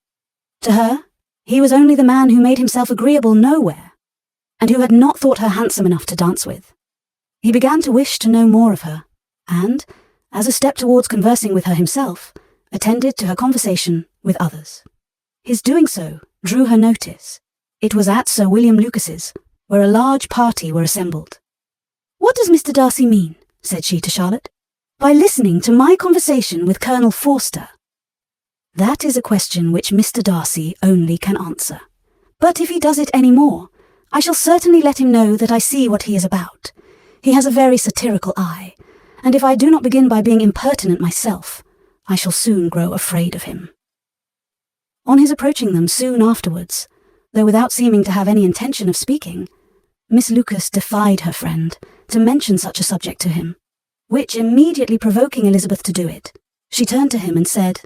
To her, he was only the man who made himself agreeable nowhere, and who had not thought her handsome enough to dance with. He began to wish to know more of her, and, as a step towards conversing with her himself, attended to her conversation with others. His doing so drew her notice. It was at Sir William Lucas's, where a large party were assembled. "What does Mr. Darcy mean," said she to Charlotte, "by listening to my conversation with Colonel Forster?" "That is a question which Mr. Darcy only can answer. But if he does it any more, I shall certainly let him know that I see what he is about. He has a very satirical eye, and if I do not begin by being impertinent myself, I shall soon grow afraid of him." On his approaching them soon afterwards, though without seeming to have any intention of speaking, Miss Lucas defied her friend to mention such a subject to him, which immediately provoking Elizabeth to do it, she turned to him and said,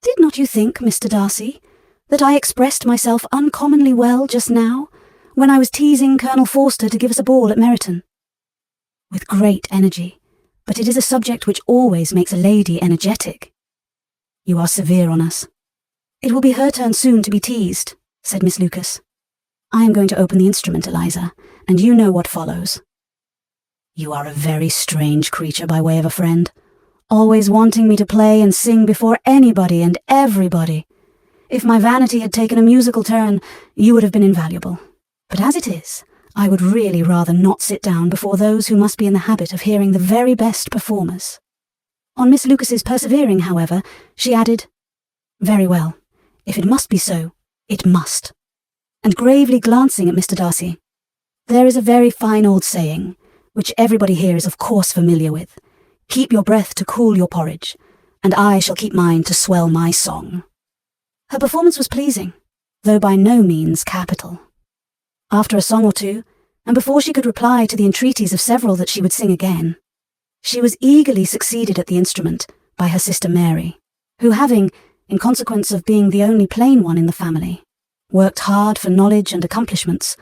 "Did not you think, Mr. Darcy, that I expressed myself uncommonly well just now, when I was teasing Colonel Forster to give us a ball at Meryton?" "With great energy, but it is a subject which always makes a lady energetic." "You are severe on us." "It will be her turn soon to be teased," said Miss Lucas. "I am going to open the instrument, Eliza, and you know what follows." "You are a very strange creature by way of a friend, always wanting me to play and sing before anybody and everybody. If my vanity had taken a musical turn, you would have been invaluable. But as it is, I would really rather not sit down before those who must be in the habit of hearing the very best performers." On Miss Lucas's persevering, however, she added, "Very well, if it must be so, it must." And gravely glancing at Mr. Darcy, "There is a very fine old saying, which everybody here is of course familiar with, 'Keep your breath to cool your porridge,' and I shall keep mine to swell my song." Her performance was pleasing, though by no means capital. After a song or two, and before she could reply to the entreaties of several that she would sing again, she was eagerly succeeded at the instrument by her sister Mary, who having, in consequence of being the only plain one in the family, worked hard for knowledge and accomplishments,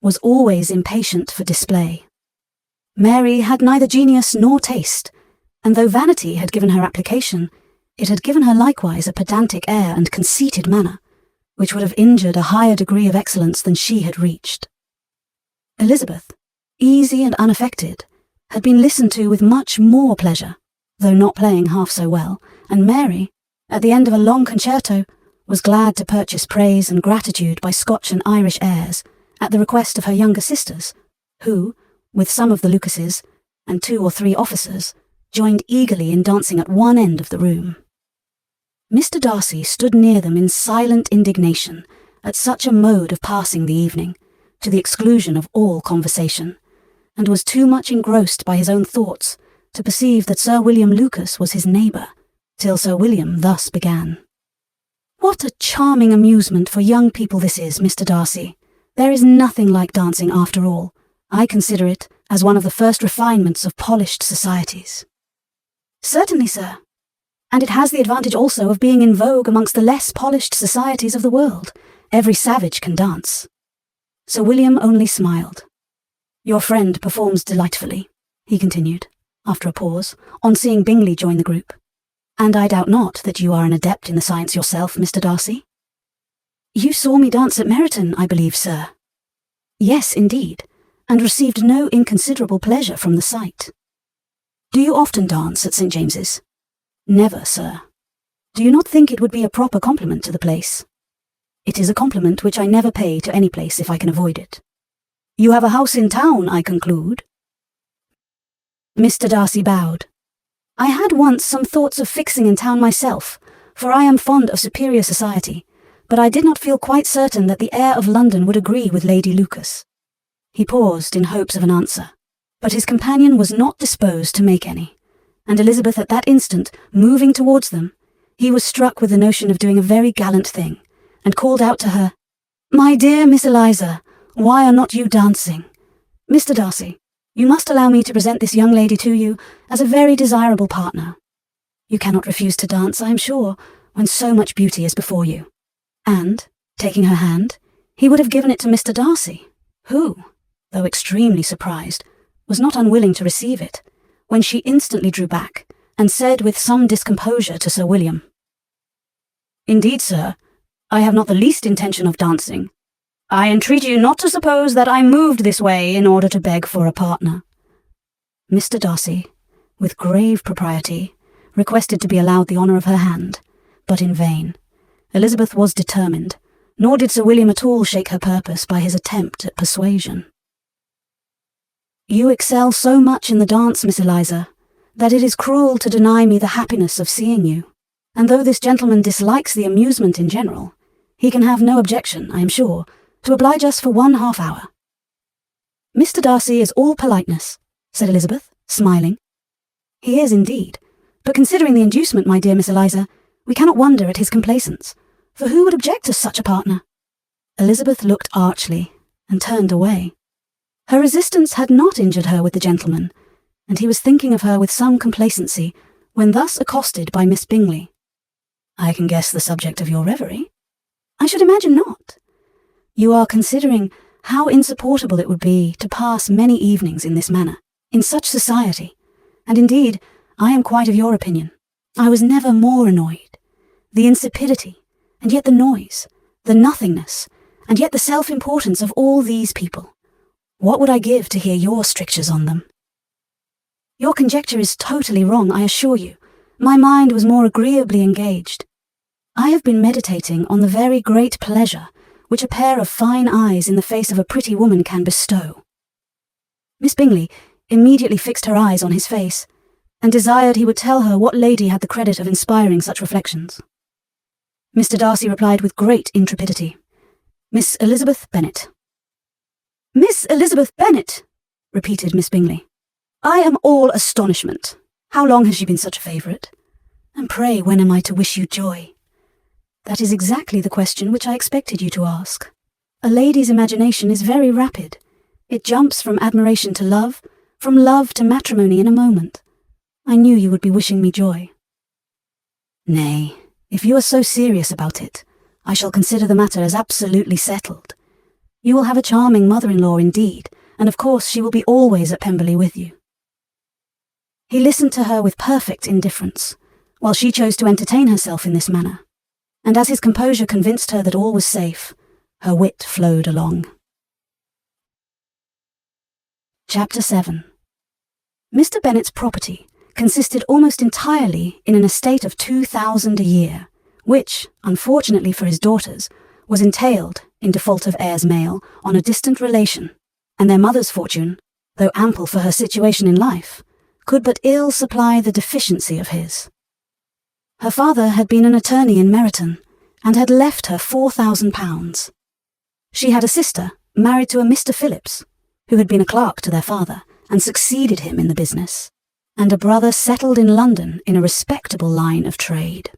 was always impatient for display. Mary had neither genius nor taste, and though vanity had given her application, it had given her likewise a pedantic air and conceited manner, which would have injured a higher degree of excellence than she had reached. Elizabeth, easy and unaffected, had been listened to with much more pleasure, though not playing half so well, and Mary, at the end of a long concerto, was glad to purchase praise and gratitude by Scotch and Irish airs, at the request of her younger sisters, who, with some of the Lucases, and 2 or 3 officers, joined eagerly in dancing at one end of the room. Mr. Darcy stood near them in silent indignation at such a mode of passing the evening, to the exclusion of all conversation, and was too much engrossed by his own thoughts to perceive that Sir William Lucas was his neighbour, till Sir William thus began. "What a charming amusement for young people this is, Mr. Darcy. There is nothing like dancing after all. I consider it as one of the first refinements of polished societies." "Certainly, sir. And it has the advantage also of being in vogue amongst the less polished societies of the world. Every savage can dance." Sir William only smiled. "Your friend performs delightfully," he continued, after a pause, on seeing Bingley join the group. "And I doubt not that you are an adept in the science yourself, Mr. Darcy." "You saw me dance at Meryton, I believe, sir." "Yes, indeed, and received no inconsiderable pleasure from the sight." "Do you often dance at St. James's?" "Never, sir." "Do you not think it would be a proper compliment to the place?" "It is a compliment which I never pay to any place if I can avoid it." "You have a house in town, I conclude?" Mr. Darcy bowed. "I had once some thoughts of fixing in town myself, for I am fond of superior society, but I did not feel quite certain that the air of London would agree with Lady Lucas." He paused in hopes of an answer, but his companion was not disposed to make any, and Elizabeth at that instant, moving towards them, he was struck with the notion of doing a very gallant thing, and called out to her, "My dear Miss Eliza, why are not you dancing? Mr. Darcy, you must allow me to present this young lady to you as a very desirable partner. You cannot refuse to dance, I am sure, when so much beauty is before you." And, taking her hand, he would have given it to Mr. Darcy, who, though extremely surprised, was not unwilling to receive it, when she instantly drew back, and said with some discomposure to Sir William, "Indeed, sir, I have not the least intention of dancing. I entreat you not to suppose that I moved this way in order to beg for a partner." Mr. Darcy, with grave propriety, requested to be allowed the honour of her hand, but in vain. Elizabeth was determined, nor did Sir William at all shake her purpose by his attempt at persuasion. "You excel so much in the dance, Miss Eliza, that it is cruel to deny me the happiness of seeing you, and though this gentleman dislikes the amusement in general, he can have no objection, I am sure, to oblige us for 1/2 hour." "Mr. Darcy is all politeness," said Elizabeth, smiling. "He is indeed, but considering the inducement, my dear Miss Eliza, we cannot wonder at his complaisance, for who would object to such a partner?" Elizabeth looked archly, and turned away. Her resistance had not injured her with the gentleman, and he was thinking of her with some complacency, when thus accosted by Miss Bingley. "I can guess the subject of your reverie." "I should imagine not. You are considering how insupportable it would be to pass many evenings in this manner, in such society, and indeed, I am quite of your opinion. I was never more annoyed. The insipidity, and yet the noise, the nothingness, and yet the self-importance of all these people. What would I give to hear your strictures on them?" "Your conjecture is totally wrong, I assure you. My mind was more agreeably engaged. I have been meditating on the very great pleasure which a pair of fine eyes in the face of a pretty woman can bestow." Miss Bingley immediately fixed her eyes on his face, and desired he would tell her what lady had the credit of inspiring such reflections. Mr. Darcy replied with great intrepidity, "Miss Elizabeth Bennet." "Miss Elizabeth Bennet!" repeated Miss Bingley. "I am all astonishment. How long has she been such a favourite? And pray, when am I to wish you joy?" "That is exactly the question which I expected you to ask. A lady's imagination is very rapid. It jumps from admiration to love, from love to matrimony in a moment. I knew you would be wishing me joy." "Nay, if you are so serious about it, I shall consider the matter as absolutely settled. You will have a charming mother-in-law indeed, and of course she will be always at Pemberley with you." He listened to her with perfect indifference, while she chose to entertain herself in this manner, and as his composure convinced her that all was safe, her wit flowed along. Chapter 7. Mr. Bennet's property consisted almost entirely in an estate of 2,000 a year, which, unfortunately for his daughters, was entailed, in default of heirs male, on a distant relation, and their mother's fortune, though ample for her situation in life, could but ill supply the deficiency of his. Her father had been an attorney in Meryton, and had left her £4,000. She had a sister, married to a Mr. Phillips, who had been a clerk to their father and succeeded him in the business, and a brother settled in London in a respectable line of trade.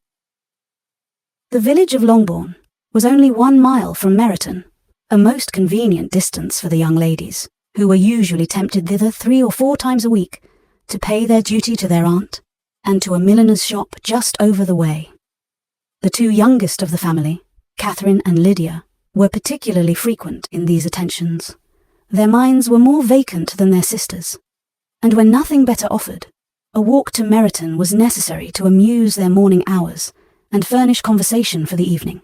The village of Longbourn was only 1 mile from Meryton, a most convenient distance for the young ladies, who were usually tempted thither 3 or 4 times a week to pay their duty to their aunt and to a milliner's shop just over the way. The 2 youngest of the family, Catherine and Lydia, were particularly frequent in these attentions. Their minds were more vacant than their sisters', and when nothing better offered, a walk to Meryton was necessary to amuse their morning hours and furnish conversation for the evening.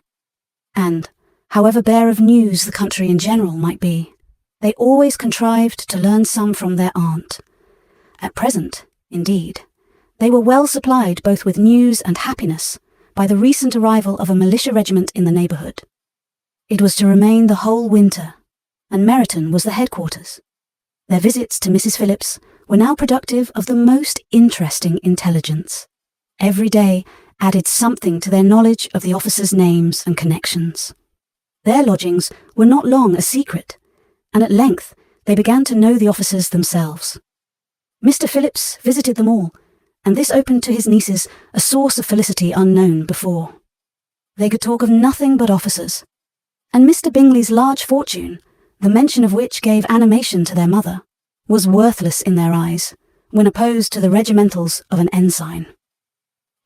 And, however bare of news the country in general might be, they always contrived to learn some from their aunt. At present, indeed, they were well supplied both with news and happiness by the recent arrival of a militia regiment in the neighbourhood. It was to remain the whole winter, and Meryton was the headquarters. Their visits to Mrs. Phillips were now productive of the most interesting intelligence. Every day added something to their knowledge of the officers' names and connections. Their lodgings were not long a secret, and at length they began to know the officers themselves. Mr. Phillips visited them all, and this opened to his nieces a source of felicity unknown before. They could talk of nothing but officers, and Mr. Bingley's large fortune, the mention of which gave animation to their mother, was worthless in their eyes when opposed to the regimentals of an ensign.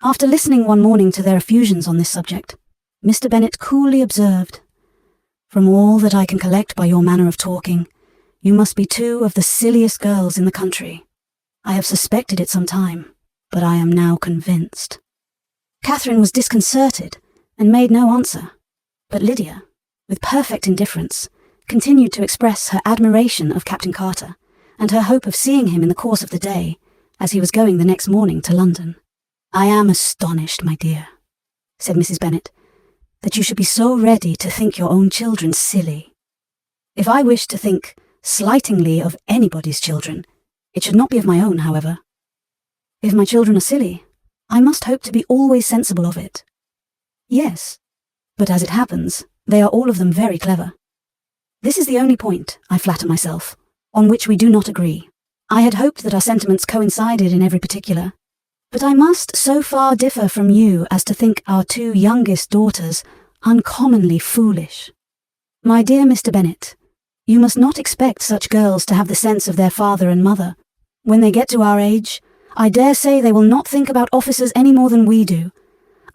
After listening one morning to their effusions on this subject, Mr. Bennet coolly observed, "From all that I can collect by your manner of talking, you must be 2 of the silliest girls in the country. I have suspected it some time, but I am now convinced." Catherine was disconcerted and made no answer, but Lydia, with perfect indifference, continued to express her admiration of Captain Carter and her hope of seeing him in the course of the day, as he was going the next morning to London. "I am astonished, my dear," said Mrs. Bennet, "that you should be so ready to think your own children silly. If I wish to think slightingly of anybody's children, it should not be of my own, however. If my children are silly, I must hope to be always sensible of it. Yes, but as it happens, they are all of them very clever. This is the only point, I flatter myself, on which we do not agree. I had hoped that our sentiments coincided in every particular, but I must so far differ from you as to think our 2 youngest daughters uncommonly foolish. My dear Mr. Bennet, you must not expect such girls to have the sense of their father and mother. When they get to our age, I dare say they will not think about officers any more than we do.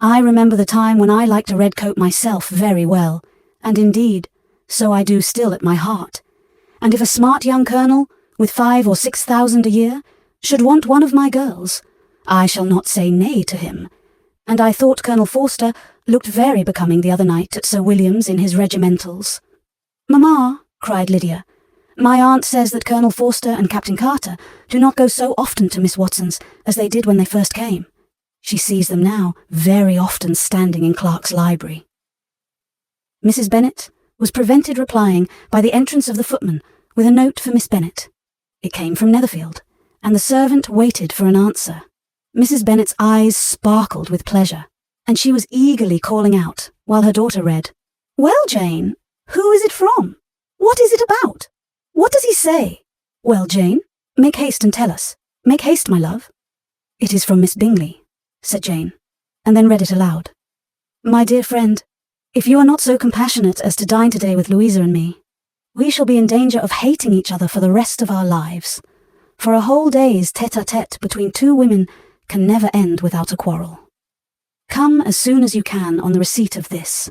I remember the time when I liked a red coat myself very well, and indeed, so I do still at my heart. And if a smart young colonel, with 5,000 or 6,000 a year, should want one of my girls, I shall not say nay to him. And I thought Colonel Forster looked very becoming the other night at Sir William's in his regimentals." "Mamma," cried Lydia, "my aunt says that Colonel Forster and Captain Carter do not go so often to Miss Watson's as they did when they first came. She sees them now very often standing in Clark's library." Mrs. Bennet was prevented replying by the entrance of the footman with a note for Miss Bennet. It came from Netherfield, and the servant waited for an answer. Mrs. Bennet's eyes sparkled with pleasure, and she was eagerly calling out, while her daughter read, "Well, Jane, who is it from? What is it about? What does he say? Well, Jane, make haste and tell us. Make haste, my love." "It is from Miss Bingley," said Jane, and then read it aloud. "My dear friend, if you are not so compassionate as to dine today with Louisa and me, we shall be in danger of hating each other for the rest of our lives, for a whole day's tete-a-tete between 2 women can never end without a quarrel. Come as soon as you can on the receipt of this.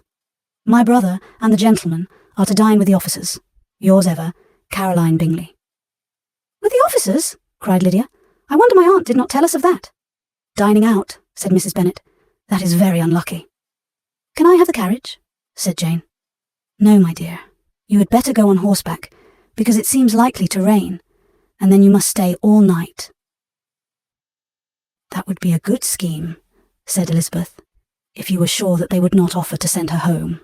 My brother and the gentleman are to dine with the officers. Yours ever, Caroline Bingley." "With the officers?" cried Lydia. "I wonder my aunt did not tell us of that." "Dining out," said Mrs. Bennet. "That is very unlucky." "Can I have the carriage?" said Jane. "No, my dear. You had better go on horseback, because it seems likely to rain, and then you must stay all night." "That would be a good scheme," said Elizabeth, "if you were sure that they would not offer to send her home."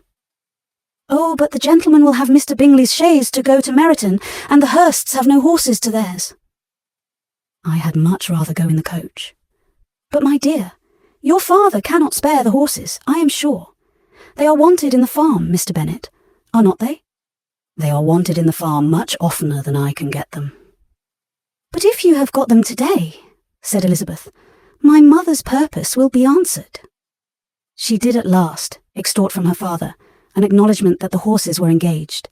"Oh, but the gentleman will have Mr. Bingley's chaise to go to Meryton, and the Hursts have no horses to theirs." "I had much rather go in the coach." "But, my dear, your father cannot spare the horses, I am sure. They are wanted in the farm, Mr. Bennet, are not they?" They are wanted in the farm much oftener than I can get them." "But if you have got them today," said Elizabeth, "my mother's purpose will be answered." She did at last extort from her father an acknowledgement that the horses were engaged.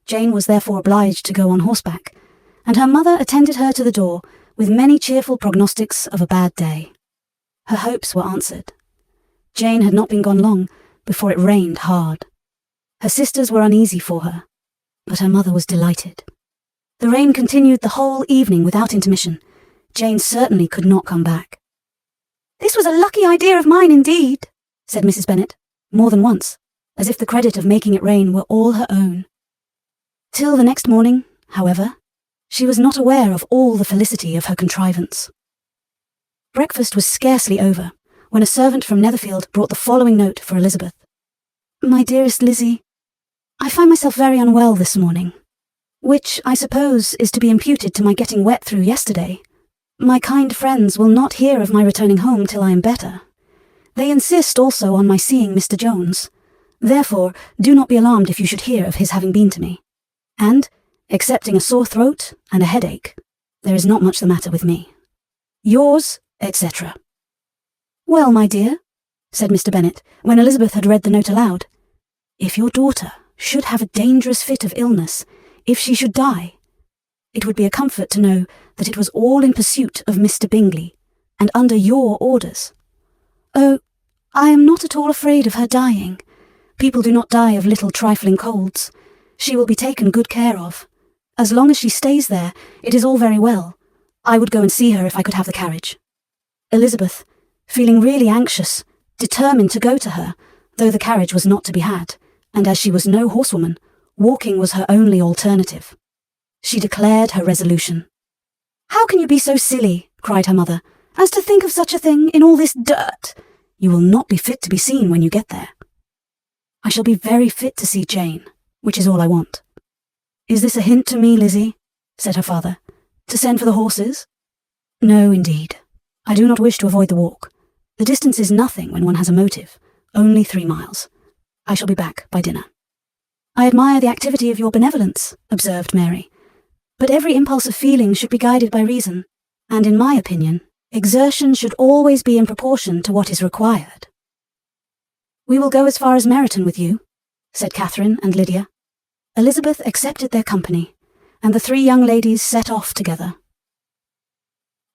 Jane was therefore obliged to go on horseback, and her mother attended her to the door with many cheerful prognostics of a bad day. Her hopes were answered. Jane had not been gone long before it rained hard. Her sisters were uneasy for her, but her mother was delighted. The rain continued the whole evening without intermission. Jane certainly could not come back. "This was a lucky idea of mine indeed," said Mrs. Bennet, more than once, as if the credit of making it rain were all her own. Till the next morning, however, she was not aware of all the felicity of her contrivance. Breakfast was scarcely over when a servant from Netherfield brought the following note for Elizabeth. "My dearest Lizzie, I find myself very unwell this morning, which I suppose is to be imputed to my getting wet through yesterday. My kind friends will not hear of my returning home till I am better. They insist also on my seeing Mr. Jones. Therefore, do not be alarmed if you should hear of his having been to me. And, excepting a sore throat and a headache, there is not much the matter with me. Yours, etc." "Well, my dear," said Mr. Bennet, when Elizabeth had read the note aloud, "if your daughter should have a dangerous fit of illness, if she should die, it would be a comfort to know that it was all in pursuit of Mr. Bingley, and under your orders. Oh, I am not at all afraid of her dying. People do not die of little trifling colds. She will be taken good care of. As long as she stays there, it is all very well. I would go and see her if I could have the carriage." Elizabeth, feeling really anxious, determined to go to her, though the carriage was not to be had, and as she was no horsewoman, walking was her only alternative. She declared her resolution. "How can you be so silly," cried her mother, "as to think of such a thing in all this dirt? You will not be fit to be seen when you get there." "I shall be very fit to see Jane, which is all I want." "Is this a hint to me, Lizzie?" said her father. "To send for the horses?" "No, indeed. I do not wish to avoid the walk. The distance is nothing when one has a motive, only 3 miles. I shall be back by dinner." "I admire the activity of your benevolence," observed Mary, "but every impulse of feeling should be guided by reason, and in my opinion, exertion should always be in proportion to what is required." "We will go as far as Meryton with you," said Catherine and Lydia. Elizabeth accepted their company, and the 3 young ladies set off together.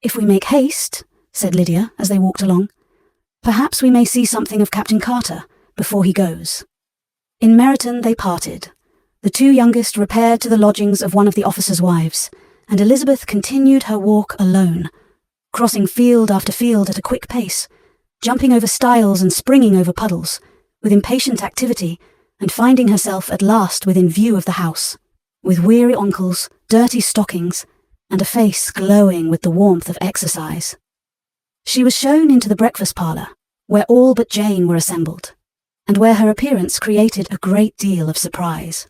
"If we make haste," said Lydia as they walked along, "perhaps we may see something of Captain Carter before he goes." In Meryton they parted. The 2 youngest repaired to the lodgings of one of the officers' wives, and Elizabeth continued her walk alone, crossing field after field at a quick pace, jumping over stiles and springing over puddles, with impatient activity, and finding herself at last within view of the house, with weary ankles, dirty stockings, and a face glowing with the warmth of exercise. She was shown into the breakfast parlour, where all but Jane were assembled, and where her appearance created a great deal of surprise.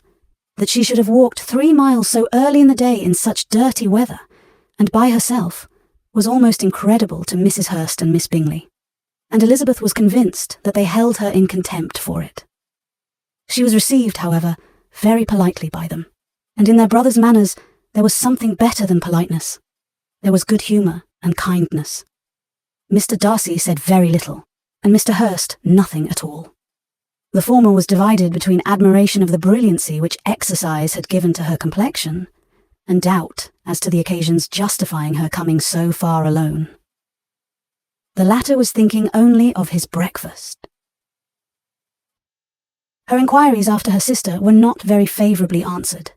That she should have walked 3 miles so early in the day in such dirty weather, and by herself, was almost incredible to Mrs. Hurst and Miss Bingley, and Elizabeth was convinced that they held her in contempt for it. She was received, however, very politely by them, and in their brother's manners there was something better than politeness. There was good humour and kindness. Mr. Darcy said very little, and Mr. Hurst nothing at all. The former was divided between admiration of the brilliancy which exercise had given to her complexion, and doubt as to the occasions justifying her coming so far alone. The latter was thinking only of his breakfast. Her inquiries after her sister were not very favourably answered.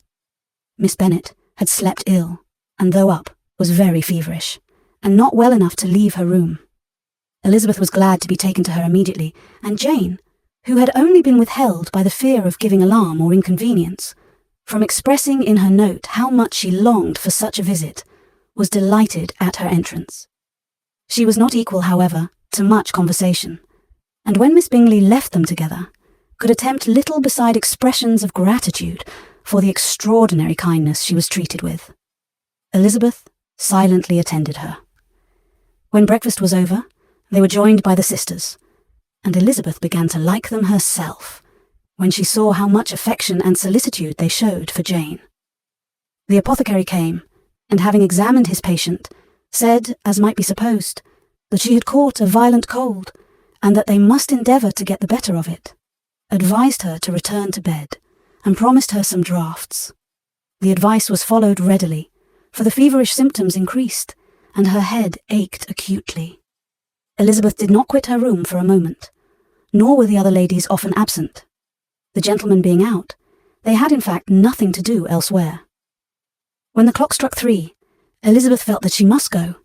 Miss Bennet had slept ill, and though up, was very feverish, and not well enough to leave her room. Elizabeth was glad to be taken to her immediately, and Jane, who had only been withheld by the fear of giving alarm or inconvenience, from expressing in her note how much she longed for such a visit, was delighted at her entrance. She was not equal, however, to much conversation, and when Miss Bingley left them together, could attempt little beside expressions of gratitude for the extraordinary kindness she was treated with. Elizabeth silently attended her. When breakfast was over, they were joined by the sisters, and Elizabeth began to like them herself, when she saw how much affection and solicitude they showed for Jane. The apothecary came, and having examined his patient, said, as might be supposed, that she had caught a violent cold, and that they must endeavour to get the better of it, advised her to return to bed, and promised her some draughts. The advice was followed readily, for the feverish symptoms increased, and her head ached acutely. Elizabeth did not quit her room for a moment, nor were the other ladies often absent. The gentlemen being out, they had in fact nothing to do elsewhere. When the clock struck 3, Elizabeth felt that she must go,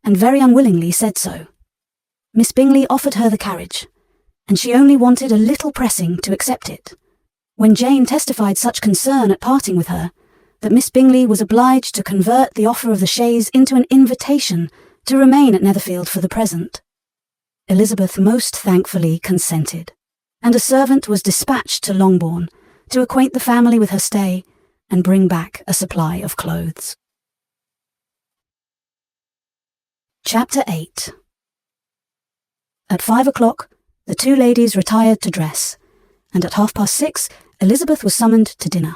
and very unwillingly said so. Miss Bingley offered her the carriage, and she only wanted a little pressing to accept it, when Jane testified such concern at parting with her, that Miss Bingley was obliged to convert the offer of the chaise into an invitation to remain at Netherfield for the present. Elizabeth most thankfully consented, and a servant was dispatched to Longbourn to acquaint the family with her stay and bring back a supply of clothes. Chapter 8. At 5 o'clock, the two ladies retired to dress, and at 6:30, Elizabeth was summoned to dinner.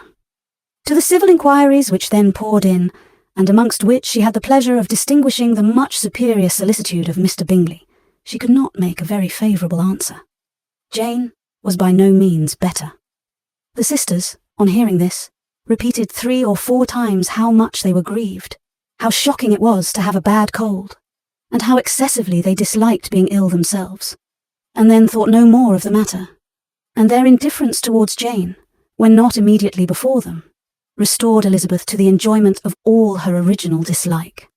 To the civil inquiries which then poured in, and amongst which she had the pleasure of distinguishing the much superior solicitude of Mr. Bingley, she could not make a very favourable answer. Jane was by no means better. The sisters, on hearing this, repeated 3 or 4 times how much they were grieved, how shocking it was to have a bad cold, and how excessively they disliked being ill themselves, and then thought no more of the matter, and their indifference towards Jane, when not immediately before them, restored Elizabeth to the enjoyment of all her original dislike.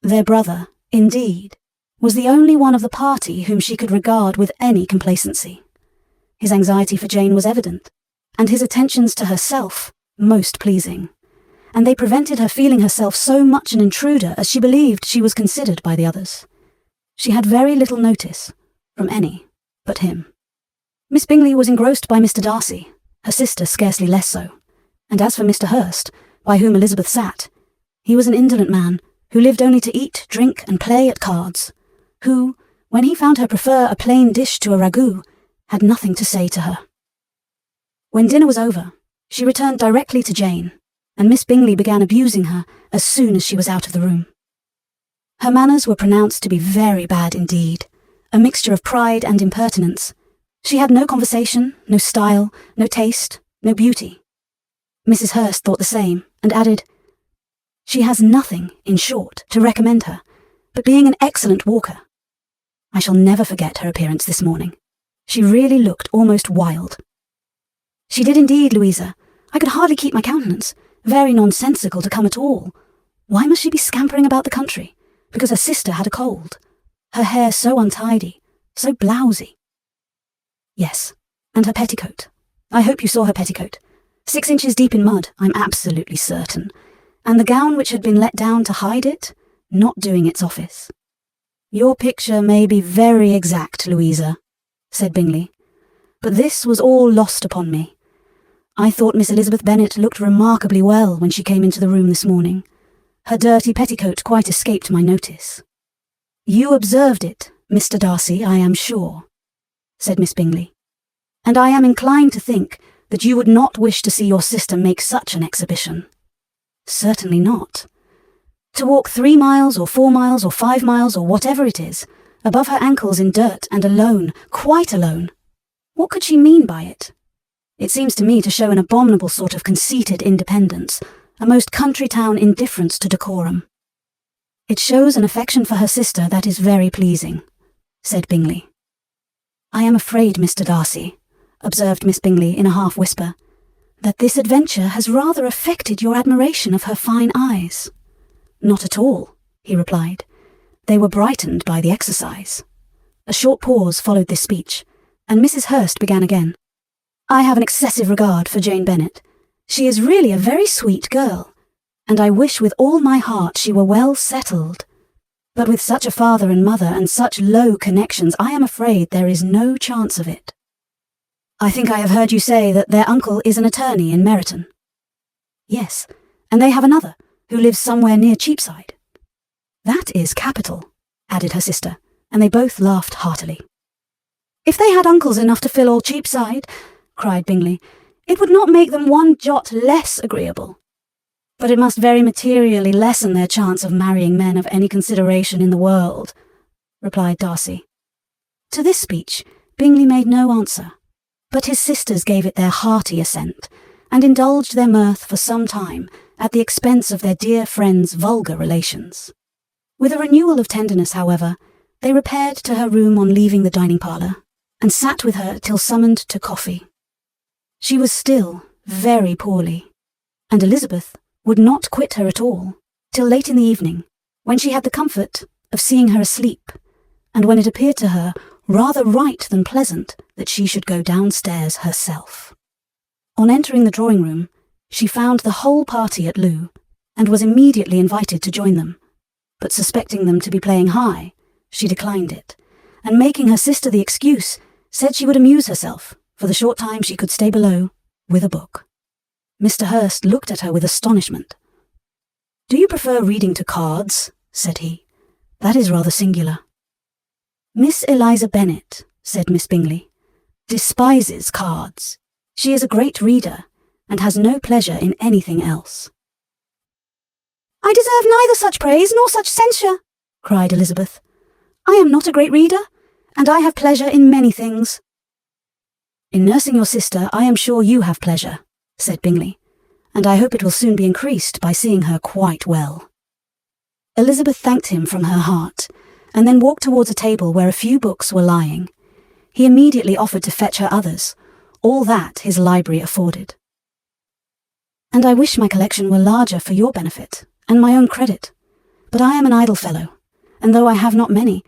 Their brother, indeed, was the only one of the party whom she could regard with any complacency. His anxiety for Jane was evident, and his attentions to herself most pleasing, and they prevented her feeling herself so much an intruder as she believed she was considered by the others. She had very little notice from any but him. Miss Bingley was engrossed by Mr. Darcy, her sister scarcely less so, and as for Mr. Hurst, by whom Elizabeth sat, he was an indolent man who lived only to eat, drink, and play at cards, who, when he found her prefer a plain dish to a ragout, had nothing to say to her. When dinner was over, she returned directly to Jane, and Miss Bingley began abusing her as soon as she was out of the room. Her manners were pronounced to be very bad indeed, a mixture of pride and impertinence. She had no conversation, no style, no taste, no beauty. Mrs. Hurst thought the same, and added, "She has nothing, in short, to recommend her, but being an excellent walker. I shall never forget her appearance this morning. She really looked almost wild." "She did indeed, Louisa. I could hardly keep my countenance. Very nonsensical to come at all. Why must she be scampering about the country? Because her sister had a cold. Her hair so untidy, so blousy." "Yes, and her petticoat. I hope you saw her petticoat. 6 inches deep in mud, I'm absolutely certain. And the gown which had been let down to hide it, not doing its office." "Your picture may be very exact, Louisa," said Bingley, "but this was all lost upon me. I thought Miss Elizabeth Bennet looked remarkably well when she came into the room this morning. Her dirty petticoat quite escaped my notice." "You observed it, Mr. Darcy, I am sure," said Miss Bingley, "and I am inclined to think that you would not wish to see your sister make such an exhibition." "Certainly not. To walk 3 miles or 4 miles or 5 miles or whatever it is, above her ankles in dirt and alone, quite alone. What could she mean by it? It seems to me to show an abominable sort of conceited independence, a most country town indifference to decorum." "It shows an affection for her sister that is very pleasing," said Bingley. "I am afraid, Mr. Darcy," observed Miss Bingley in a half-whisper, "that this adventure has rather affected your admiration of her fine eyes." "Not at all," he replied. "They were brightened by the exercise." A short pause followed this speech, and Mrs. Hurst began again. "I have an excessive regard for Jane Bennet. She is really a very sweet girl, and I wish with all my heart she were well settled. But with such a father and mother and such low connections, I am afraid there is no chance of it." "I think I have heard you say that their uncle is an attorney in Meryton." "Yes, and they have another, who lives somewhere near Cheapside." "That is capital," added her sister, and they both laughed heartily. "If they had uncles enough to fill all Cheapside, cried Bingley. "It would not make them one jot less agreeable." "But it must very materially lessen their chance of marrying men of any consideration in the world," replied Darcy. To this speech, Bingley made no answer, but his sisters gave it their hearty assent, and indulged their mirth for some time at the expense of their dear friend's vulgar relations. With a renewal of tenderness, however, they repaired to her room on leaving the dining parlour, and sat with her till summoned to coffee. She was still very poorly, and Elizabeth would not quit her at all till late in the evening, when she had the comfort of seeing her asleep, and when it appeared to her rather right than pleasant that she should go downstairs herself. On entering the drawing-room, she found the whole party at LIII, and was immediately invited to join them, but suspecting them to be playing high, she declined it, and making her sister the excuse, said she would amuse herself, for the short time she could stay below, with a book. Mr. Hurst looked at her with astonishment. "Do you prefer reading to cards?" said he. "That is rather singular." "Miss Eliza Bennet," said Miss Bingley, "despises cards. She is a great reader, and has no pleasure in anything else." "I deserve neither such praise nor such censure," cried Elizabeth. "I am not a great reader, and I have pleasure in many things." "In nursing your sister, I am sure you have pleasure," said Bingley, "and I hope it will soon be increased by seeing her quite well." Elizabeth thanked him from her heart, and then walked towards a table where a few books were lying. He immediately offered to fetch her others, all that his library afforded. "And I wish my collection were larger for your benefit, and my own credit. But I am an idle fellow, and though I have not many,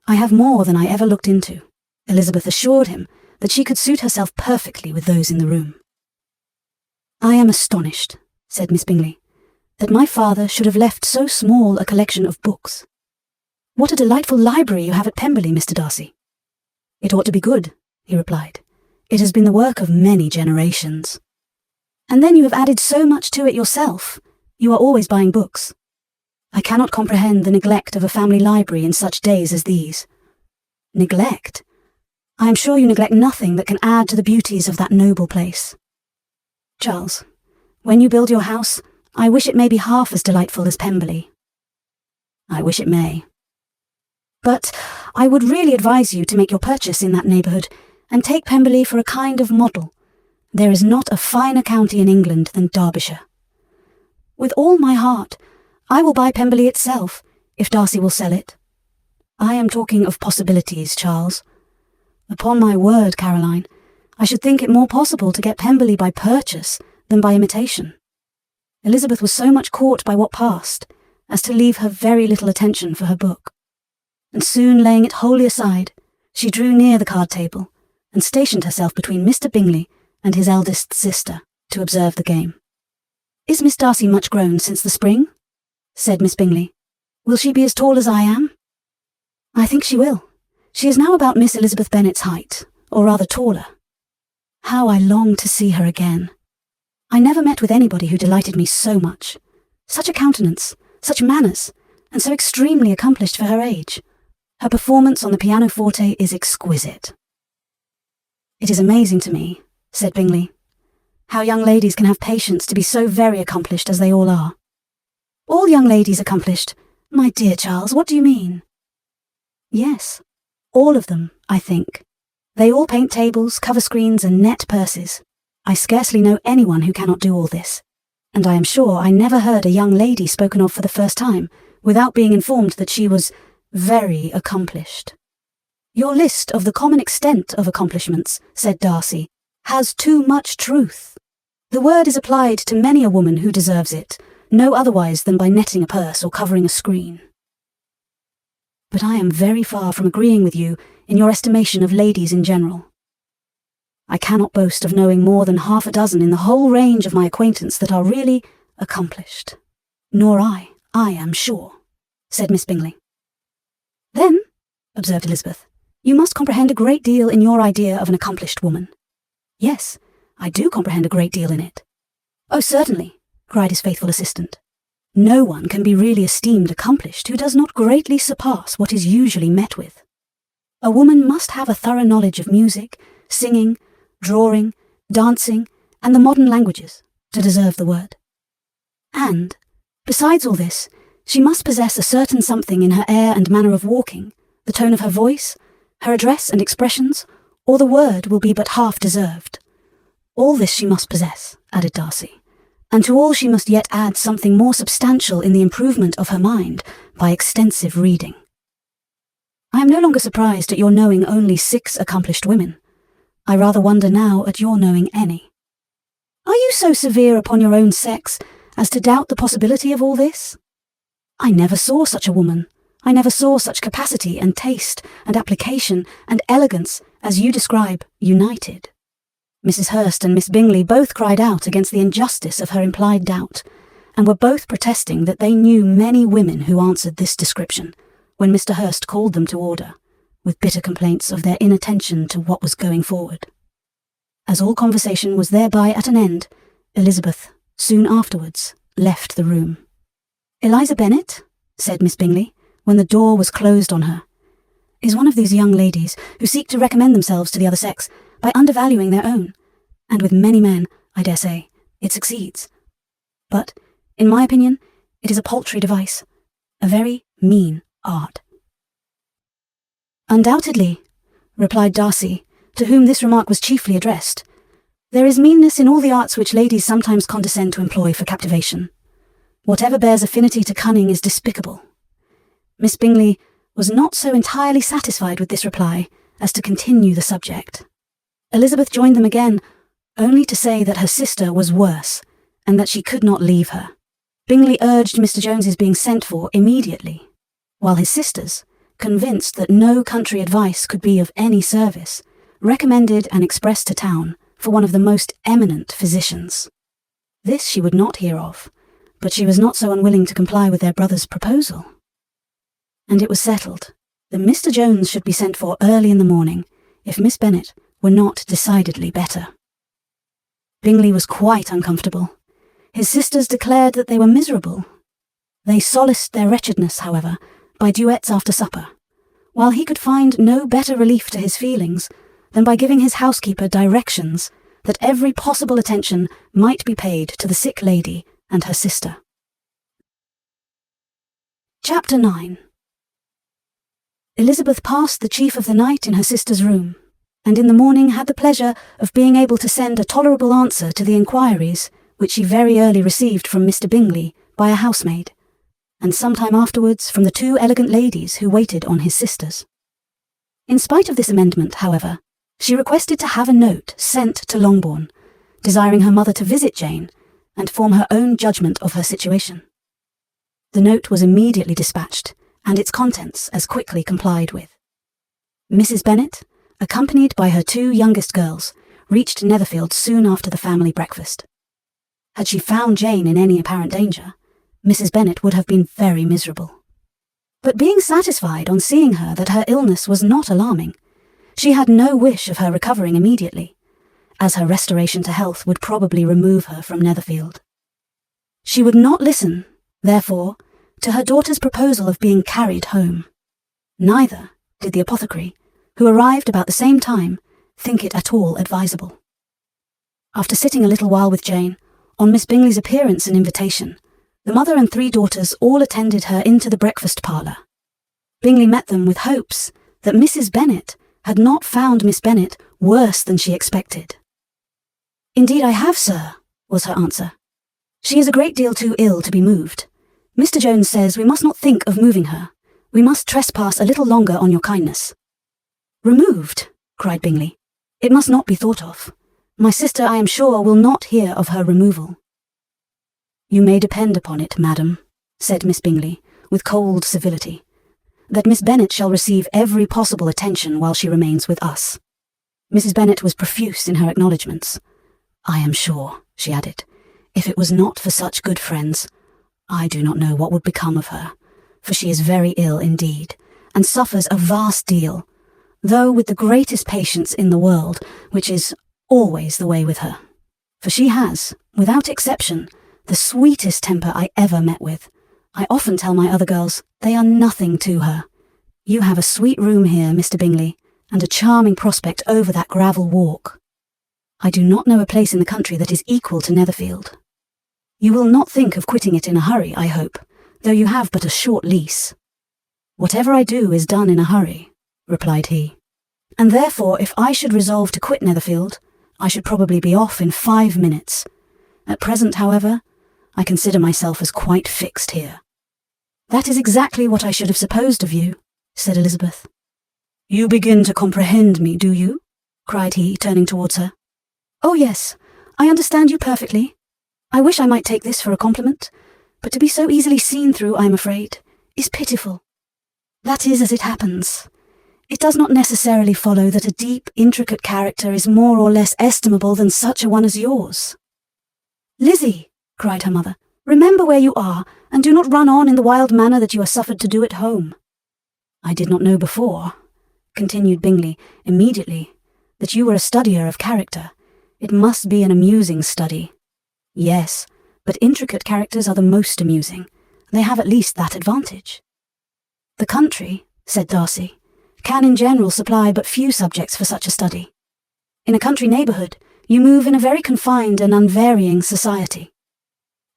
I have more than I ever looked into." Elizabeth assured him that she could suit herself perfectly with those in the room. "I am astonished," said Miss Bingley, "that my father should have left so small a collection of books. What a delightful library you have at Pemberley, Mr. Darcy." "It ought to be good," he replied. "It has been the work of many generations." "And then you have added so much to it yourself. You are always buying books. I cannot comprehend the neglect of a family library in such days as these." "Neglect? I am sure you neglect nothing that can add to the beauties of that noble place. Charles, when you build your house, I wish it may be half as delightful as Pemberley." "I wish it may. But I would really advise you to make your purchase in that neighbourhood, and take Pemberley for a kind of model. There is not a finer county in England than Derbyshire." "With all my heart, I will buy Pemberley itself, if Darcy will sell it." "I am talking of possibilities, Charles." "Upon my word, Caroline, I should think it more possible to get Pemberley by purchase than by imitation." Elizabeth was so much caught by what passed as to leave her very little attention for her book, and soon laying it wholly aside, she drew near the card table and stationed herself between Mr. Bingley and his eldest sister to observe the game. "Is Miss Darcy much grown since the spring?" said Miss Bingley. "Will she be as tall as I am?" "I think she will. She is now about Miss Elizabeth Bennet's height, or rather taller. How I long to see her again. I never met with anybody who delighted me so much. Such a countenance, such manners, and so extremely accomplished for her age. Her performance on the pianoforte is exquisite." "It is amazing to me," said Bingley, "how young ladies can have patience to be so very accomplished as they all are." "All young ladies accomplished? My dear Charles, what do you mean?" "Yes, all of them, I think. They all paint tables, cover screens, and net purses. I scarcely know anyone who cannot do all this, and I am sure I never heard a young lady spoken of for the first time without being informed that she was very accomplished." "Your list of the common extent of accomplishments," said Darcy, "has too much truth. The word is applied to many a woman who deserves it, no otherwise than by netting a purse or covering a screen." "But I am very far from agreeing with you in your estimation of ladies in general. I cannot boast of knowing more than half a dozen in the whole range of my acquaintance that are really accomplished." "Nor I am sure," said Miss Bingley. "Then," observed Elizabeth, "you must comprehend a great deal in your idea of an accomplished woman." "Yes, I do comprehend a great deal in it." "Oh, certainly," cried his faithful assistant. "No one can be really esteemed accomplished who does not greatly surpass what is usually met with. A woman must have a thorough knowledge of music, singing, drawing, dancing, and the modern languages to deserve the word. And, besides all this, she must possess a certain something in her air and manner of walking, the tone of her voice, her address and expressions, or the word will be but half deserved. All this she must possess, added Darcy, and to all she must yet add something more substantial in the improvement of her mind by extensive reading. I am no longer surprised at your knowing only 6 accomplished women. I rather wonder now at your knowing any. Are you so severe upon your own sex as to doubt the possibility of all this? I never saw such a woman. I never saw such capacity and taste and application and elegance as you describe united. Mrs. Hurst and Miss Bingley both cried out against the injustice of her implied doubt, and were both protesting that they knew many women who answered this description, when Mr. Hurst called them to order, with bitter complaints of their inattention to what was going forward. As all conversation was thereby at an end, Elizabeth, soon afterwards, left the room. "Eliza Bennet," said Miss Bingley, when the door was closed on her, "is one of these young ladies who seek to recommend themselves to the other sex by undervaluing their own, and with many men, I dare say, it succeeds. But, in my opinion, it is a paltry device, a very mean art." "Undoubtedly," replied Darcy, to whom this remark was chiefly addressed. "There is meanness in all the arts which ladies sometimes condescend to employ for captivation. Whatever bears affinity to cunning is despicable." Miss Bingley was not so entirely satisfied with this reply as to continue the subject. Elizabeth joined them again, only to say that her sister was worse, and that she could not leave her. Bingley urged Mr. Jones's being sent for immediately, while his sisters, convinced that no country advice could be of any service, recommended and expressed to town for one of the most eminent physicians. This she would not hear of, but she was not so unwilling to comply with their brother's proposal. And it was settled that Mr. Jones should be sent for early in the morning, if Miss Bennet were not decidedly better. Bingley was quite uncomfortable. His sisters declared that they were miserable. They solaced their wretchedness, however, by duets after supper, while he could find no better relief to his feelings than by giving his housekeeper directions that every possible attention might be paid to the sick lady and her sister. Chapter 9. Elizabeth passed the chief of the night in her sister's room, and in the morning had the pleasure of being able to send a tolerable answer to the inquiries which she very early received from Mr. Bingley by a housemaid, and some time afterwards from the 2 elegant ladies who waited on his sisters. In spite of this amendment, however, she requested to have a note sent to Longbourn, desiring her mother to visit Jane and form her own judgment of her situation. The note was immediately dispatched, and its contents as quickly complied with. Mrs. Bennet, accompanied by her 2 youngest girls, reached Netherfield soon after the family breakfast. Had she found Jane in any apparent danger, Mrs. Bennet would have been very miserable. But being satisfied on seeing her that her illness was not alarming, she had no wish of her recovering immediately, as her restoration to health would probably remove her from Netherfield. She would not listen, therefore, to her daughter's proposal of being carried home. Neither did the apothecary, who arrived about the same time, think it at all advisable. After sitting a little while with Jane, on Miss Bingley's appearance and invitation, the mother and 3 daughters all attended her into the breakfast parlour. Bingley met them with hopes that Mrs. Bennet had not found Miss Bennet worse than she expected. "Indeed I have, sir," was her answer. "She is a great deal too ill to be moved. Mr. Jones says we must not think of moving her. We must trespass a little longer on your kindness." "Removed?" cried Bingley. "It must not be thought of. My sister, I am sure, will not hear of her removal." "You may depend upon it, madam," said Miss Bingley, with cold civility, "that Miss Bennet shall receive every possible attention while she remains with us." Mrs. Bennet was profuse in her acknowledgments. "I am sure," she added, "if it was not for such good friends, I do not know what would become of her, for she is very ill indeed, and suffers a vast deal, though with the greatest patience in the world, which is always the way with her. For she has, without exception, the sweetest temper I ever met with. I often tell my other girls they are nothing to her. You have a sweet room here, Mr. Bingley, and a charming prospect over that gravel walk." I do not know a place in the country that is equal to Netherfield. You will not think of quitting it in a hurry, I hope, though you have but a short lease." "Whatever I do is done in a hurry," replied he, "and therefore if I should resolve to quit Netherfield, I should probably be off in 5 minutes. At present, however, I consider myself as quite fixed here." "That is exactly what I should have supposed of you," said Elizabeth. "You begin to comprehend me, do you?" cried he, turning towards her. "Oh yes, I understand you perfectly. I wish I might take this for a compliment, but to be so easily seen through, I am afraid, is pitiful. That is as it happens. It does not necessarily follow that a deep, intricate character is more or less estimable than such a one as yours." "Lizzie," cried her mother, "remember where you are, and do not run on in the wild manner that you are suffered to do at home." "I did not know before," continued Bingley immediately, "that you were a studier of character. It must be an amusing study." "Yes, but intricate characters are the most amusing. They have at least that advantage." "The country," said Darcy, "can in general supply but few subjects for such a study. In a country neighbourhood, you move in a very confined and unvarying society.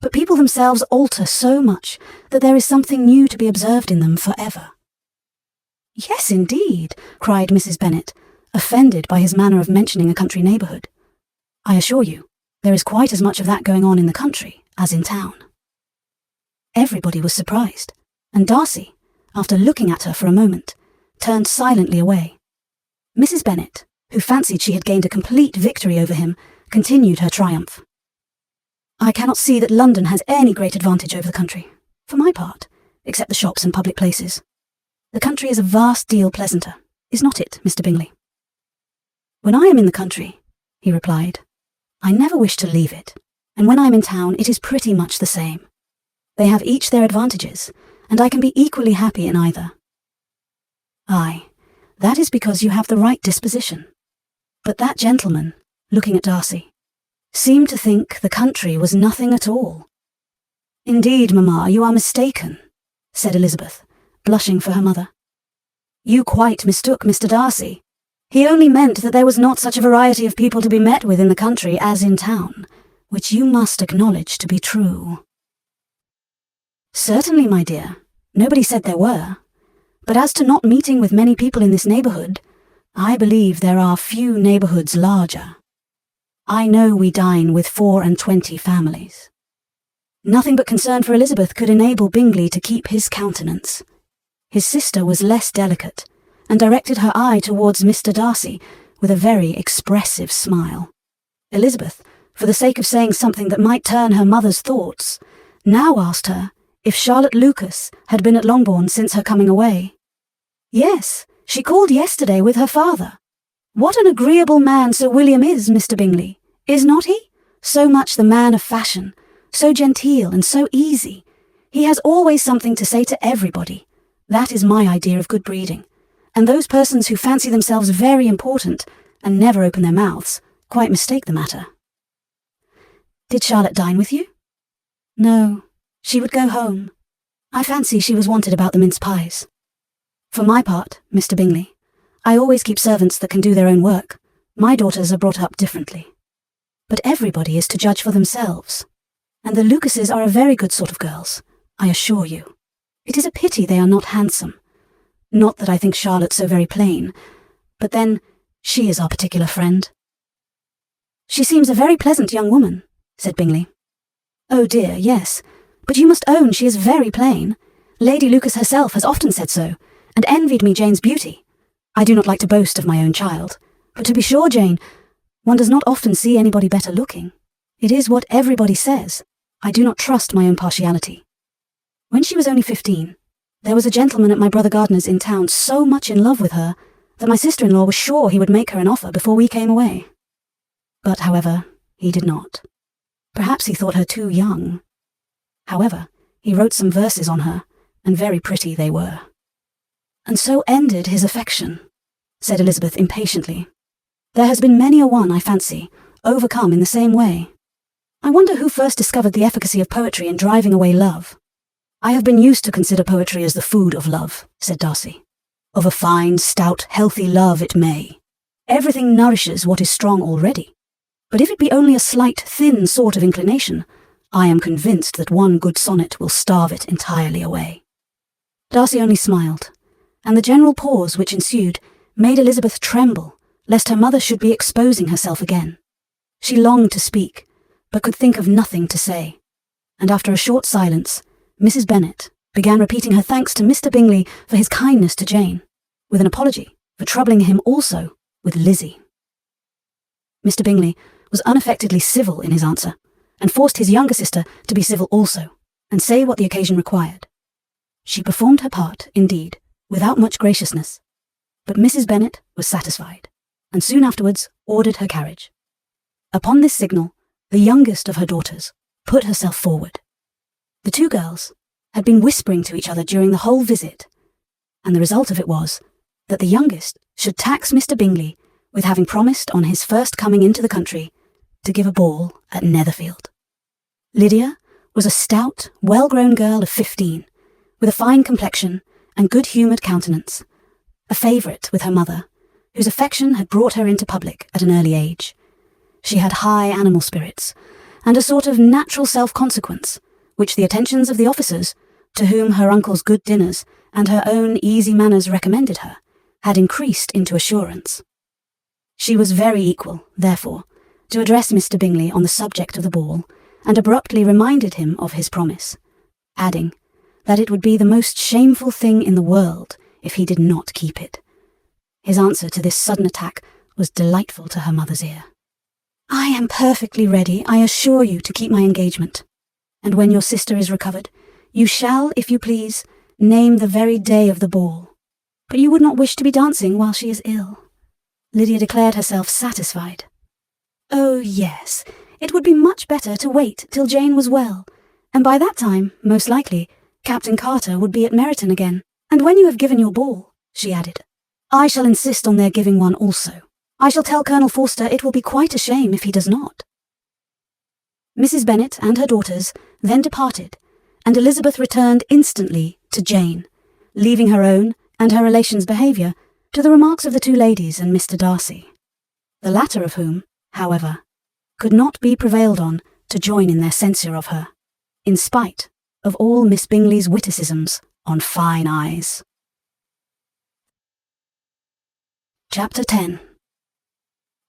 But people themselves alter so much that there is something new to be observed in them forever." "Yes, indeed," cried Mrs. Bennet, offended by his manner of mentioning a country neighbourhood. "I assure you, there is quite as much of that going on in the country as in town." Everybody was surprised, and Darcy, after looking at her for a moment, turned silently away. Mrs. Bennet, who fancied she had gained a complete victory over him, continued her triumph. "I cannot see that London has any great advantage over the country, for my part, except the shops and public places. The country is a vast deal pleasanter, is not it, Mr. Bingley?" "When I am in the country," he replied, "I never wish to leave it, and when I am in town it is pretty much the same. They have each their advantages, and I can be equally happy in either." "Aye, that is because you have the right disposition." But that gentleman, looking at Darcy, seemed to think the country was nothing at all. "Indeed, mamma, you are mistaken," said Elizabeth, blushing for her mother. "You quite mistook Mr. Darcy. He only meant that there was not such a variety of people to be met with in the country as in town, which you must acknowledge to be true." "Certainly, my dear, nobody said there were. But as to not meeting with many people in this neighbourhood, I believe there are few neighbourhoods larger. I know we dine with 24 families." Nothing but concern for Elizabeth could enable Bingley to keep his countenance. His sister was less delicate, and directed her eye towards Mr. Darcy with a very expressive smile. Elizabeth, for the sake of saying something that might turn her mother's thoughts, now asked her if Charlotte Lucas had been at Longbourn since her coming away. "Yes, she called yesterday with her father. What an agreeable man Sir William is, Mr. Bingley, is not he? So much the man of fashion, so genteel and so easy. He has always something to say to everybody. That is my idea of good breeding. And those persons who fancy themselves very important and never open their mouths quite mistake the matter." "Did Charlotte dine with you?" "No, she would go home. I fancy she was wanted about the mince pies. For my part, Mr. Bingley, I always keep servants that can do their own work. My daughters are brought up differently. But everybody is to judge for themselves. And the Lucases are a very good sort of girls, I assure you. It is a pity they are not handsome. Not that I think Charlotte so very plain, but then she is our particular friend." "She seems a very pleasant young woman," said Bingley. "Oh dear, yes, but you must own she is very plain. Lady Lucas herself has often said so, and envied me Jane's beauty. I do not like to boast of my own child, but to be sure, Jane, one does not often see anybody better looking. It is what everybody says. I do not trust my own partiality. When she was only 15, there was a gentleman at my brother Gardner's in town so much in love with her that my sister-in-law was sure he would make her an offer before we came away. But, however, he did not. Perhaps he thought her too young. However, he wrote some verses on her, and very pretty they were." "And so ended his affection," said Elizabeth impatiently. "There has been many a one, I fancy, overcome in the same way. I wonder who first discovered the efficacy of poetry in driving away love." "I have been used to consider poetry as the food of love," said Darcy. "Of a fine, stout, healthy love it may. Everything nourishes what is strong already. But if it be only a slight, thin sort of inclination, I am convinced that one good sonnet will starve it entirely away." Darcy only smiled, and the general pause which ensued made Elizabeth tremble lest her mother should be exposing herself again. She longed to speak, but could think of nothing to say, and after a short silence, Mrs. Bennet began repeating her thanks to Mr. Bingley for his kindness to Jane, with an apology for troubling him also with Lizzie. Mr. Bingley was unaffectedly civil in his answer, and forced his younger sister to be civil also, and say what the occasion required. She performed her part, indeed, without much graciousness, but Mrs. Bennet was satisfied, and soon afterwards ordered her carriage. Upon this signal, the youngest of her daughters put herself forward. The two girls had been whispering to each other during the whole visit, and the result of it was that the youngest should tax Mr. Bingley with having promised on his first coming into the country to give a ball at Netherfield. Lydia was a stout, well-grown girl of 15, with a fine complexion and good-humoured countenance, a favourite with her mother, whose affection had brought her into public at an early age. She had high animal spirits, and a sort of natural self-consequence, which the attentions of the officers, to whom her uncle's good dinners and her own easy manners recommended her, had increased into assurance. She was very equal, therefore, to address Mr. Bingley on the subject of the ball, and abruptly reminded him of his promise, adding that it would be the most shameful thing in the world if he did not keep it. His answer to this sudden attack was delightful to her mother's ear. "I am perfectly ready, I assure you, to keep my engagement, and when your sister is recovered, you shall, if you please, name the very day of the ball. But you would not wish to be dancing while she is ill." Lydia declared herself satisfied. "Oh, yes, it would be much better to wait till Jane was well, and by that time, most likely, Captain Carter would be at Meryton again. And when you have given your ball," she added, "I shall insist on their giving one also. I shall tell Colonel Forster it will be quite a shame if he does not." Mrs. Bennet and her daughters then departed, and Elizabeth returned instantly to Jane, leaving her own and her relations' behaviour to the remarks of the two ladies and Mr. Darcy, the latter of whom, however, could not be prevailed on to join in their censure of her, in spite of all Miss Bingley's witticisms on fine eyes. Chapter 10.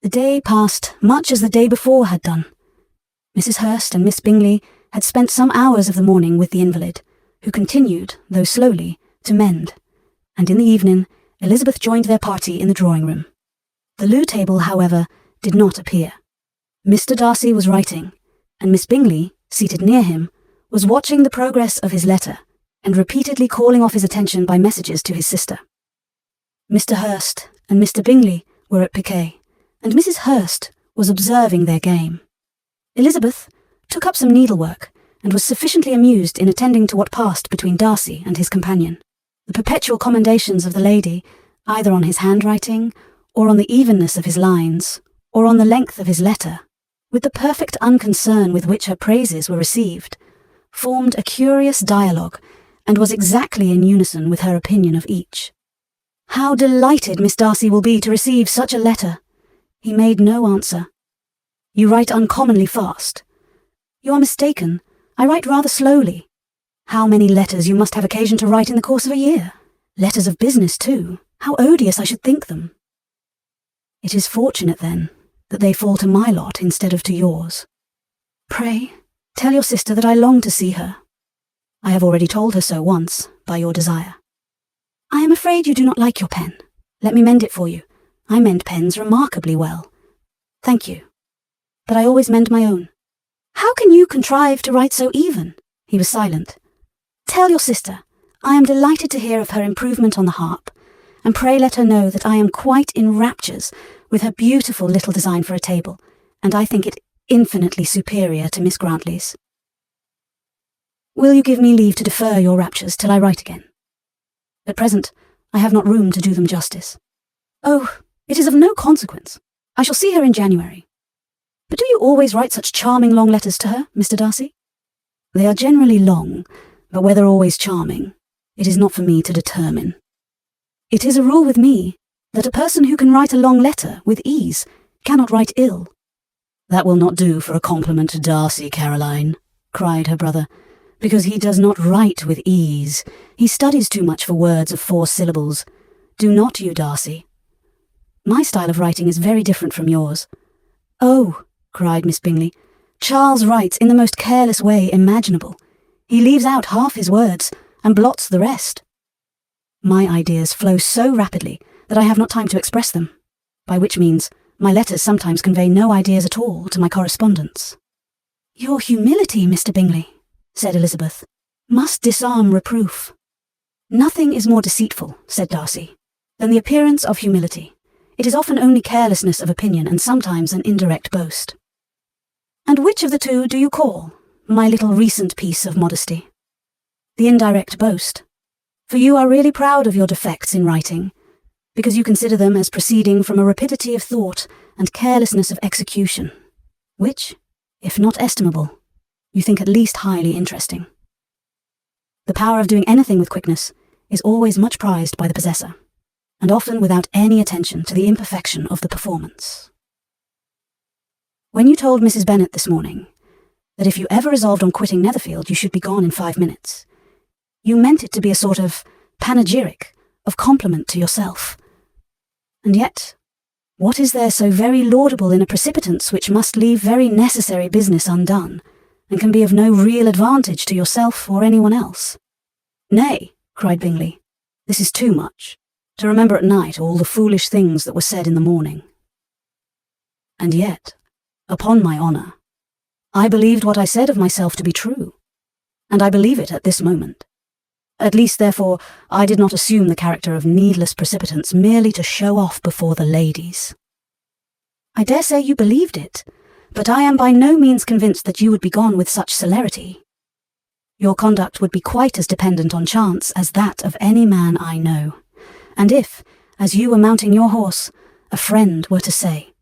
The day passed much as the day before had done. Mrs. Hurst and Miss Bingley had spent some hours of the morning with the invalid, who continued, though slowly, to mend, and in the evening Elizabeth joined their party in the drawing-room. The loo table, however, did not appear. Mr. Darcy was writing, and Miss Bingley, seated near him, was watching the progress of his letter, and repeatedly calling off his attention by messages to his sister. Mr. Hurst and Mr. Bingley were at piquet, and Mrs. Hurst was observing their game. Elizabeth took up some needlework, and was sufficiently amused in attending to what passed between Darcy and his companion. The perpetual commendations of the lady, either on his handwriting, or on the evenness of his lines, or on the length of his letter, with the perfect unconcern with which her praises were received, formed a curious dialogue, and was exactly in unison with her opinion of each. "How delighted Miss Darcy will be to receive such a letter!" He made no answer. "You write uncommonly fast." "You are mistaken. I write rather slowly." "How many letters you must have occasion to write in the course of a year! Letters of business, too. How odious I should think them." "It is fortunate, then, that they fall to my lot instead of to yours. Pray, tell your sister that I long to see her. I have already told her so once, by your desire. I am afraid you do not like your pen. Let me mend it for you. I mend pens remarkably well." "Thank you. But I always mend my own." "How can you contrive to write so even?" He was silent. "Tell your sister I am delighted to hear of her improvement on the harp, and pray let her know that I am quite in raptures with her beautiful little design for a table, and I think it infinitely superior to Miss Grantley's." "Will you give me leave to defer your raptures till I write again? At present, I have not room to do them justice." "Oh, it is of no consequence. I shall see her in January. But do you always write such charming long letters to her, Mr. Darcy?" "They are generally long, but whether always charming, it is not for me to determine. It is a rule with me that a person who can write a long letter with ease cannot write ill. "That will not do for a compliment to Darcy, Caroline," cried her brother, "because he does not write with ease. He studies too much for words of 4 syllables. Do not you, Darcy?" "My style of writing is very different from yours." "Oh," cried Miss Bingley, "Charles writes in the most careless way imaginable. He leaves out half his words and blots the rest. My ideas flow so rapidly that I have not time to express them, by which means my letters sometimes convey no ideas at all to my correspondents." "Your humility, Mr. Bingley," said Elizabeth, "must disarm reproof." "Nothing is more deceitful," said Darcy, "than the appearance of humility. It is often only carelessness of opinion and sometimes an indirect boast." "And which of the two do you call my little recent piece of modesty?" "The indirect boast. For you are really proud of your defects in writing, because you consider them as proceeding from a rapidity of thought and carelessness of execution, which, if not estimable, you think at least highly interesting. The power of doing anything with quickness is always much prized by the possessor, and often without any attention to the imperfection of the performance. When you told Mrs. Bennet this morning that if you ever resolved on quitting Netherfield you should be gone in 5 minutes, you meant it to be a sort of panegyric of compliment to yourself. And yet, what is there so very laudable in a precipitance which must leave very necessary business undone, and can be of no real advantage to yourself or anyone else?" "Nay," cried Bingley, "this is too much, to remember at night all the foolish things that were said in the morning. And yet, upon my honour, I believed what I said of myself to be true, and I believe it at this moment. At least, therefore, I did not assume the character of needless precipitance merely to show off before the ladies." "I dare say you believed it, but I am by no means convinced that you would be gone with such celerity. Your conduct would be quite as dependent on chance as that of any man I know, and if, as you were mounting your horse, a friend were to say,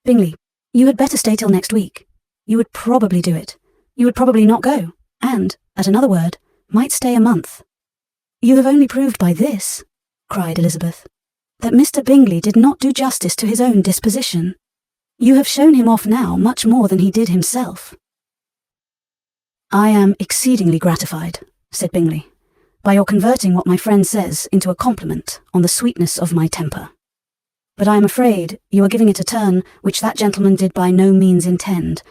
'Bingley, you had better stay till next week,' you would probably do it. You would probably not go, and, at another word, might stay a month." "You have only proved by this," cried Elizabeth, "that Mr. Bingley did not do justice to his own disposition. You have shown him off now much more than he did himself." "I am exceedingly gratified," said Bingley, "by your converting what my friend says into a compliment on the sweetness of my temper. But I am afraid you are giving it a turn which that gentleman did by no means intend,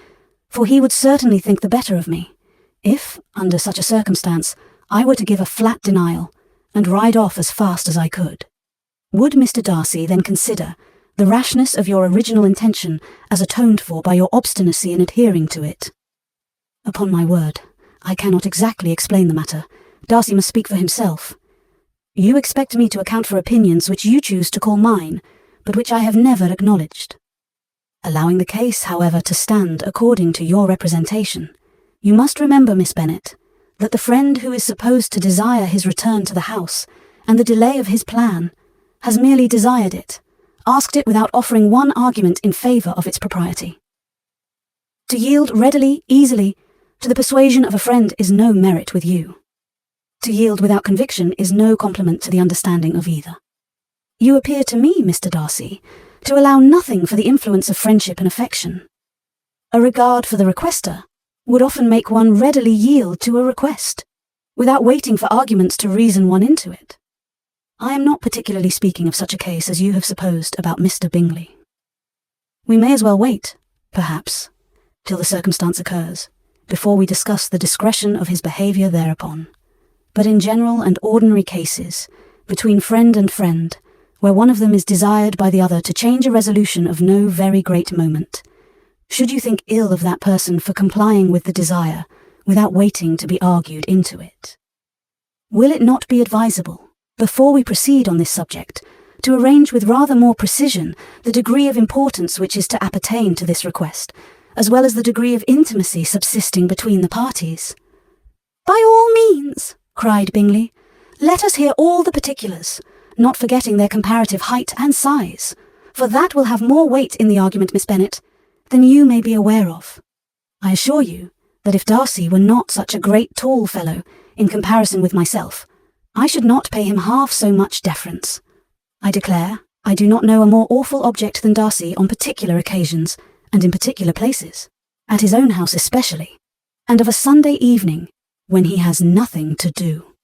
for he would certainly think the better of me, if, under such a circumstance, I were to give a flat denial, and ride off as fast as I could. Would Mr. Darcy then consider the rashness of your original intention as atoned for by your obstinacy in adhering to it?" "Upon my word, I cannot exactly explain the matter. Darcy must speak for himself. You expect me to account for opinions which you choose to call mine, but which I have never acknowledged. Allowing the case, however, to stand according to your representation, you must remember, Miss Bennet, that the friend who is supposed to desire his return to the house, and the delay of his plan, has merely desired it, asked it without offering one argument in favour of its propriety. To yield readily, easily, to the persuasion of a friend is no merit with you. To yield without conviction is no compliment to the understanding of either. You appear to me, Mr. Darcy, to allow nothing for the influence of friendship and affection. A regard for the requester would often make one readily yield to a request, without waiting for arguments to reason one into it. I am not particularly speaking of such a case as you have supposed about Mr. Bingley. We may as well wait, perhaps, till the circumstance occurs, before we discuss the discretion of his behaviour thereupon. But in general and ordinary cases, between friend and friend, where one of them is desired by the other to change a resolution of no very great moment, should you think ill of that person for complying with the desire, without waiting to be argued into it? Will it not be advisable, before we proceed on this subject, to arrange with rather more precision the degree of importance which is to appertain to this request, as well as the degree of intimacy subsisting between the parties? "By all means," cried Bingley, "let us hear all the particulars, not forgetting their comparative height and size, for that will have more weight in the argument, Miss Bennet, than you may be aware of. I assure you that if Darcy were not such a great tall fellow in comparison with myself, I should not pay him half so much deference. I declare I do not know a more awful object than Darcy on particular occasions, and in particular places, at his own house especially, and of a Sunday evening when he has nothing to do.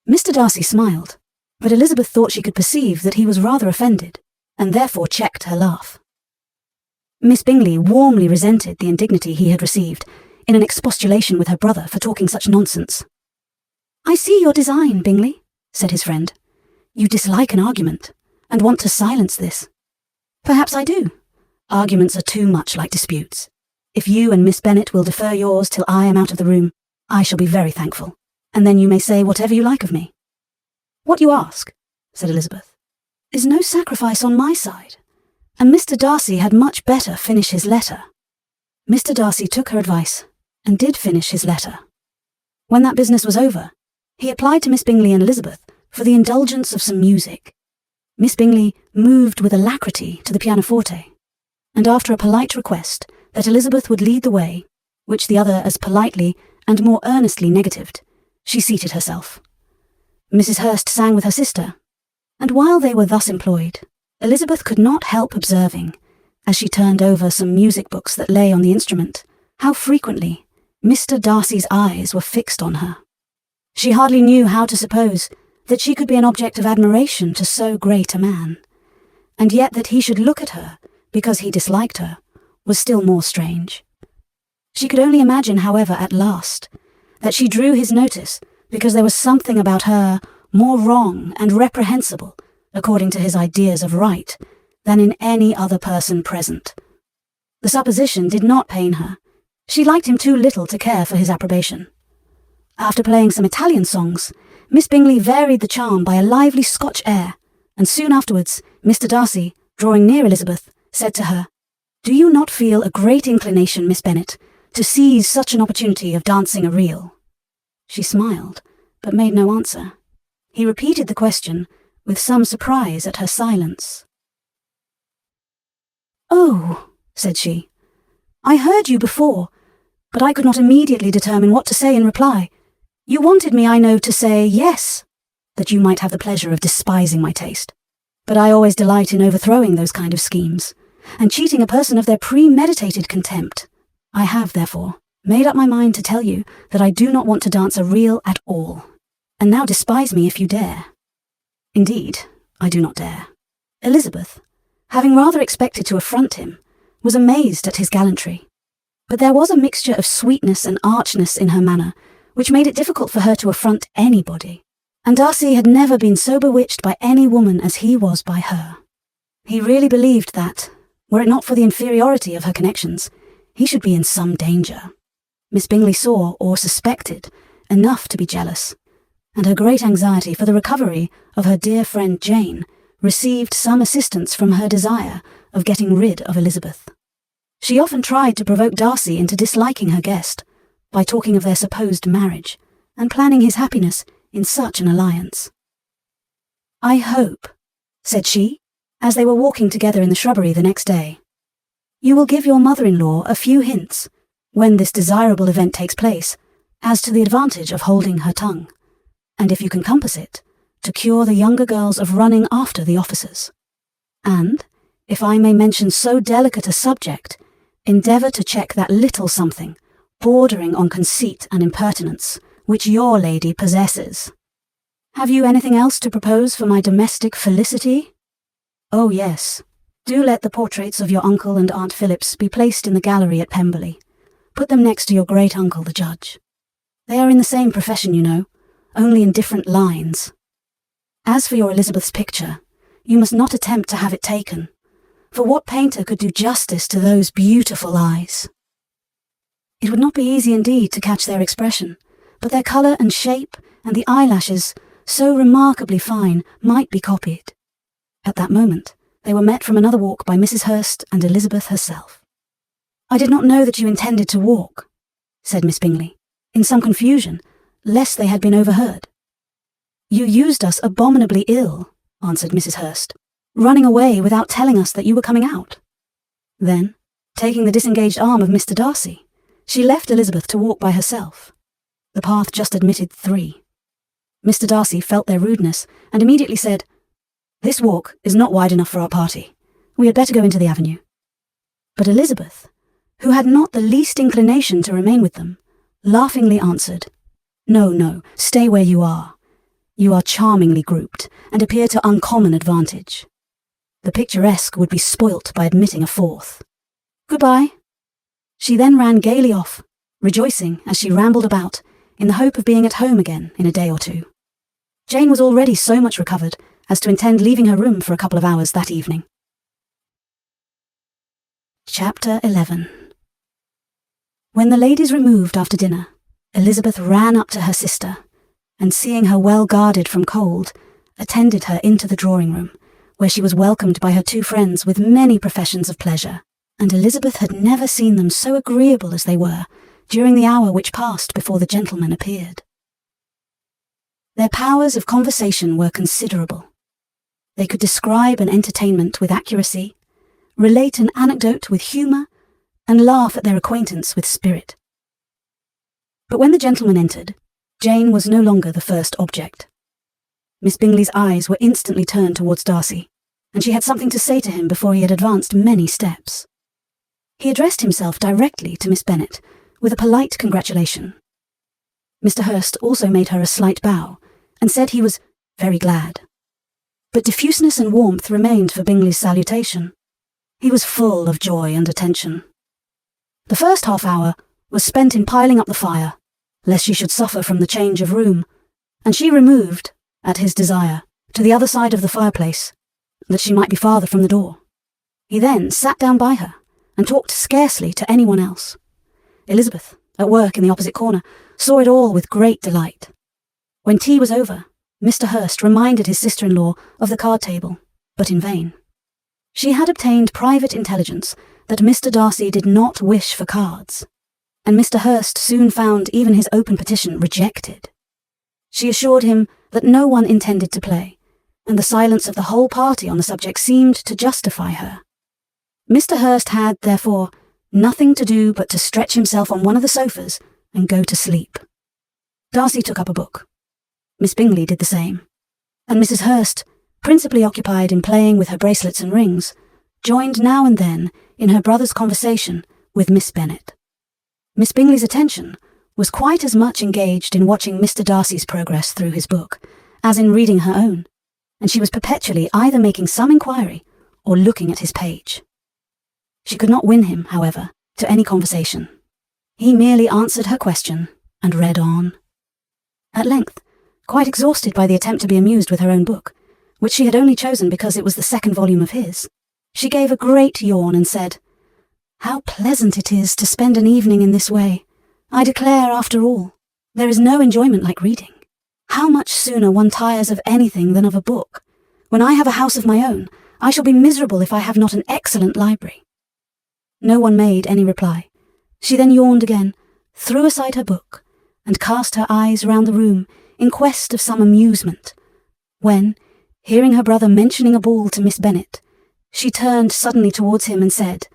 Mr. Darcy smiled, but Elizabeth thought she could perceive that he was rather offended, and therefore checked her laugh. Miss Bingley warmly resented the indignity he had received in an expostulation with her brother for talking such nonsense. "I see your design, Bingley," said his friend. "You dislike an argument, and want to silence this." "Perhaps I do. Arguments are too much like disputes. If you and Miss Bennet will defer yours till I am out of the room, I shall be very thankful, and then you may say whatever you like of me." "What you ask," said Elizabeth, "is no sacrifice on my side, and Mr. Darcy had much better finish his letter." Mr. Darcy took her advice, and did finish his letter. When that business was over, he applied to Miss Bingley and Elizabeth for the indulgence of some music. Miss Bingley moved with alacrity to the pianoforte, and after a polite request that Elizabeth would lead the way, which the other as politely and more earnestly negatived, she seated herself. Mrs. Hurst sang with her sister, and while they were thus employed, Elizabeth could not help observing, as she turned over some music books that lay on the instrument, how frequently Mr. Darcy's eyes were fixed on her. She hardly knew how to suppose that she could be an object of admiration to so great a man, and yet that he should look at her because he disliked her was still more strange. She could only imagine, however, at last, that she drew his notice because there was something about her more wrong and reprehensible, according to his ideas of right, than in any other person present. The supposition did not pain her. She liked him too little to care for his approbation. After playing some Italian songs, Miss Bingley varied the charm by a lively Scotch air, and soon afterwards Mr. Darcy, drawing near Elizabeth, said to her, "Do you not feel a great inclination, Miss Bennet, to seize such an opportunity of dancing a reel?" She smiled, but made no answer. He repeated the question, with some surprise at her silence. "Oh," said she, "I heard you before, but I could not immediately determine what to say in reply. You wanted me, I know, to say yes, that you might have the pleasure of despising my taste. But I always delight in overthrowing those kind of schemes, and cheating a person of their premeditated contempt. I have, therefore, made up my mind to tell you that I do not want to dance a reel at all, and now despise me if you dare." Indeed, I do not dare. Elizabeth, having rather expected to affront him, was amazed at his gallantry, but there was a mixture of sweetness and archness in her manner which made it difficult for her to affront anybody, and Darcy had never been so bewitched by any woman as he was by her. He really believed that, were it not for the inferiority of her connections, he should be in some danger. Miss Bingley saw, or suspected, enough to be jealous, and her great anxiety for the recovery of her dear friend Jane received some assistance from her desire of getting rid of Elizabeth. She often tried to provoke Darcy into disliking her guest by talking of their supposed marriage and planning his happiness in such an alliance. "I hope," said she, as they were walking together in the shrubbery the next day, "you will give your mother-in-law a few hints, when this desirable event takes place, as to the advantage of holding her tongue, and if you can compass it, to cure the younger girls of running after the officers. And, if I may mention so delicate a subject, endeavour to check that little something, bordering on conceit and impertinence, which your lady possesses. Have you anything else to propose for my domestic felicity? Oh yes, do let the portraits of your uncle and Aunt Phillips be placed in the gallery at Pemberley. Put them next to your great-uncle the judge. They are in the same profession, you know, only in different lines. As for your Elizabeth's picture, you must not attempt to have it taken, for what painter could do justice to those beautiful eyes? It would not be easy indeed to catch their expression, but their colour and shape and the eyelashes, so remarkably fine, might be copied. At that moment, they were met from another walk by Mrs. Hurst and Elizabeth herself. "I did not know that you intended to walk," said Miss Bingley, in some confusion, lest they had been overheard. "You used us abominably ill," answered Mrs. Hurst, "running away without telling us that you were coming out." Then, taking the disengaged arm of Mr. Darcy, she left Elizabeth to walk by herself. The path just admitted 3. Mr. Darcy felt their rudeness and immediately said, "This walk is not wide enough for our party. We had better go into the avenue." But Elizabeth, who had not the least inclination to remain with them, laughingly answered, "No, no, stay where you are. You are charmingly grouped, and appear to uncommon advantage. The picturesque would be spoilt by admitting a fourth. Goodbye." She then ran gaily off, rejoicing as she rambled about, in the hope of being at home again in a day or two. Jane was already so much recovered as to intend leaving her room for a couple of hours that evening. Chapter 11. When the ladies removed after dinner, Elizabeth ran up to her sister, and seeing her well guarded from cold, attended her into the drawing-room, where she was welcomed by her two friends with many professions of pleasure, and Elizabeth had never seen them so agreeable as they were during the hour which passed before the gentlemen appeared. Their powers of conversation were considerable. They could describe an entertainment with accuracy, relate an anecdote with humour, and laugh at their acquaintance with spirit. But when the gentlemen entered, Jane was no longer the first object. Miss Bingley's eyes were instantly turned towards Darcy, and she had something to say to him before he had advanced many steps. He addressed himself directly to Miss Bennet, with a polite congratulation. Mr. Hurst also made her a slight bow, and said he was very glad. But diffuseness and warmth remained for Bingley's salutation. He was full of joy and attention. The first half-hour was spent in piling up the fire, lest she should suffer from the change of room, and she removed, at his desire, to the other side of the fireplace, that she might be farther from the door. He then sat down by her, and talked scarcely to anyone else. Elizabeth, at work in the opposite corner, saw it all with great delight. When tea was over, Mr. Hurst reminded his sister-in-law of the card-table, but in vain. She had obtained private intelligence that Mr. Darcy did not wish for cards, and Mr. Hurst soon found even his open petition rejected. She assured him that no one intended to play, and the silence of the whole party on the subject seemed to justify her. Mr. Hurst had, therefore, nothing to do but to stretch himself on one of the sofas and go to sleep. Darcy took up a book. Miss Bingley did the same, and Mrs. Hurst, principally occupied in playing with her bracelets and rings, joined now and then in her brother's conversation with Miss Bennet. Miss Bingley's attention was quite as much engaged in watching Mr. Darcy's progress through his book as in reading her own, and she was perpetually either making some inquiry or looking at his page. She could not win him, however, to any conversation. He merely answered her question and read on. At length, quite exhausted by the attempt to be amused with her own book, which she had only chosen because it was the second volume of his, she gave a great yawn and said, "How pleasant it is to spend an evening in this way. I declare, after all, there is no enjoyment like reading. How much sooner one tires of anything than of a book. When I have a house of my own, I shall be miserable if I have not an excellent library." No one made any reply. She then yawned again, threw aside her book, and cast her eyes round the room in quest of some amusement, when, hearing her brother mentioning a ball to Miss Bennet, she turned suddenly towards him and said,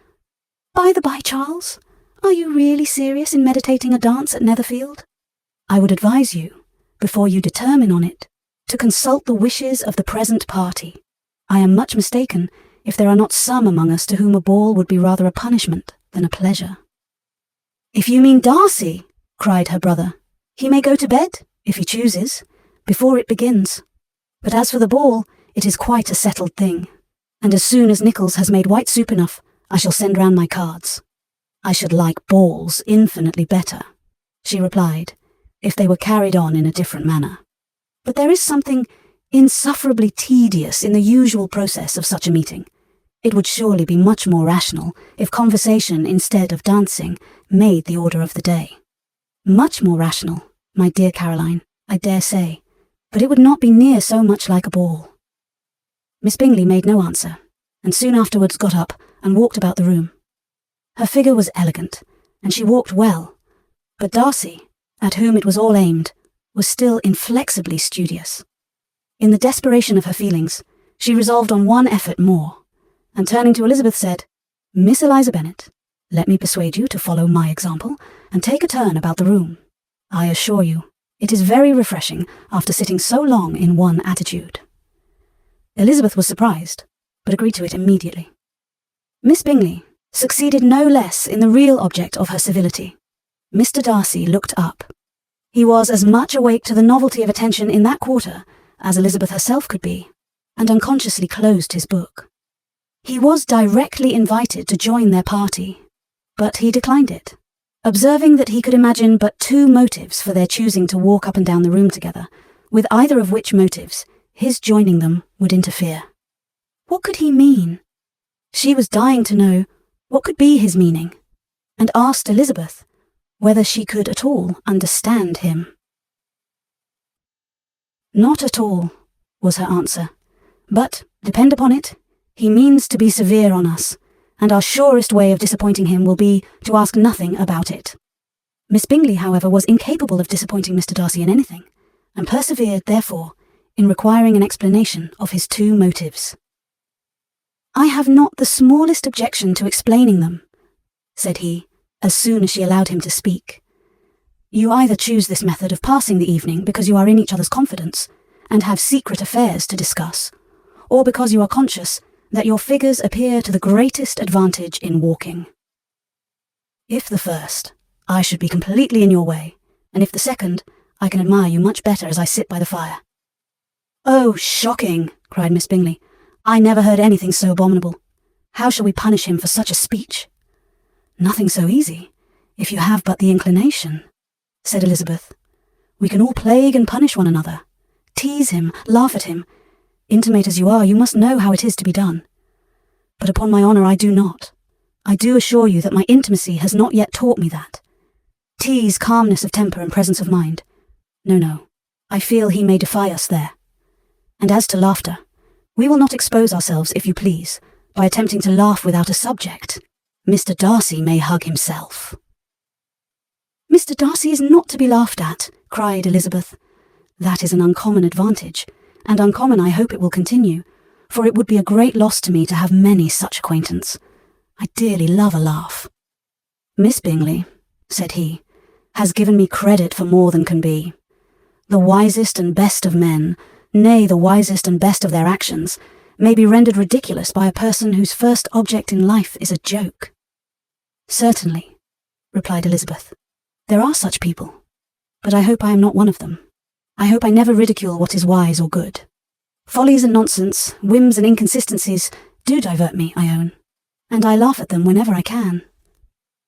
"By the by, Charles, are you really serious in meditating a dance at Netherfield? I would advise you, before you determine on it, to consult the wishes of the present party. I am much mistaken if there are not some among us to whom a ball would be rather a punishment than a pleasure." "If you mean Darcy," cried her brother, "he may go to bed, if he chooses, before it begins. But as for the ball, it is quite a settled thing, and as soon as Nichols has made white soup enough, I shall send round my cards. I should like balls infinitely better," she replied, "if they were carried on in a different manner. But there is something insufferably tedious in the usual process of such a meeting. It would surely be much more rational if conversation instead of dancing made the order of the day. Much more rational, my dear Caroline, I dare say, but it would not be near so much like a ball." Miss Bingley made no answer, and soon afterwards got up and walked about the room. Her figure was elegant, and she walked well, but Darcy, at whom it was all aimed, was still inflexibly studious. In the desperation of her feelings, she resolved on one effort more, and turning to Elizabeth said, "Miss Eliza Bennet, let me persuade you to follow my example and take a turn about the room. I assure you, it is very refreshing after sitting so long in one attitude." Elizabeth was surprised, but agreed to it immediately. Miss Bingley, succeeded no less in the real object of her civility. Mr. Darcy looked up. He was as much awake to the novelty of attention in that quarter as Elizabeth herself could be, and unconsciously closed his book. He was directly invited to join their party, but he declined it, observing that he could imagine but two motives for their choosing to walk up and down the room together, with either of which motives his joining them would interfere. What could he mean? She was dying to know what could be his meaning, and asked Elizabeth whether she could at all understand him. "Not at all," was her answer, "but, depend upon it, he means to be severe on us, and our surest way of disappointing him will be to ask nothing about it." Miss Bingley, however, was incapable of disappointing Mr. Darcy in anything, and persevered, therefore, in requiring an explanation of his two motives. "I have not the smallest objection to explaining them," said he, as soon as she allowed him to speak. "You either choose this method of passing the evening because you are in each other's confidence, and have secret affairs to discuss, or because you are conscious that your figures appear to the greatest advantage in walking. If the first, I should be completely in your way, and if the second, I can admire you much better as I sit by the fire." "Oh, shocking!" cried Miss Bingley. "I never heard anything so abominable. How shall we punish him for such a speech?" "Nothing so easy, if you have but the inclination," said Elizabeth. "We can all plague and punish one another, tease him, laugh at him. Intimate as you are, you must know how it is to be done. But upon my honour I do not. I do assure you that my intimacy has not yet taught me that. Tease calmness of temper and presence of mind. No, I feel he may defy us there. And as to laughter, we will not expose ourselves, if you please, by attempting to laugh without a subject. Mr. Darcy may hug himself." "Mr. Darcy is not to be laughed at," cried Elizabeth. "That is an uncommon advantage, and uncommon I hope it will continue, for it would be a great loss to me to have many such acquaintance. I dearly love a laugh." "Miss Bingley," said he, "has given me credit for more than can be. The wisest and best of men, nay, the wisest and best of their actions, may be rendered ridiculous by a person whose first object in life is a joke." "Certainly," replied Elizabeth. "There are such people, but I hope I am not one of them. I hope I never ridicule what is wise or good. Follies and nonsense, whims and inconsistencies do divert me, I own, and I laugh at them whenever I can.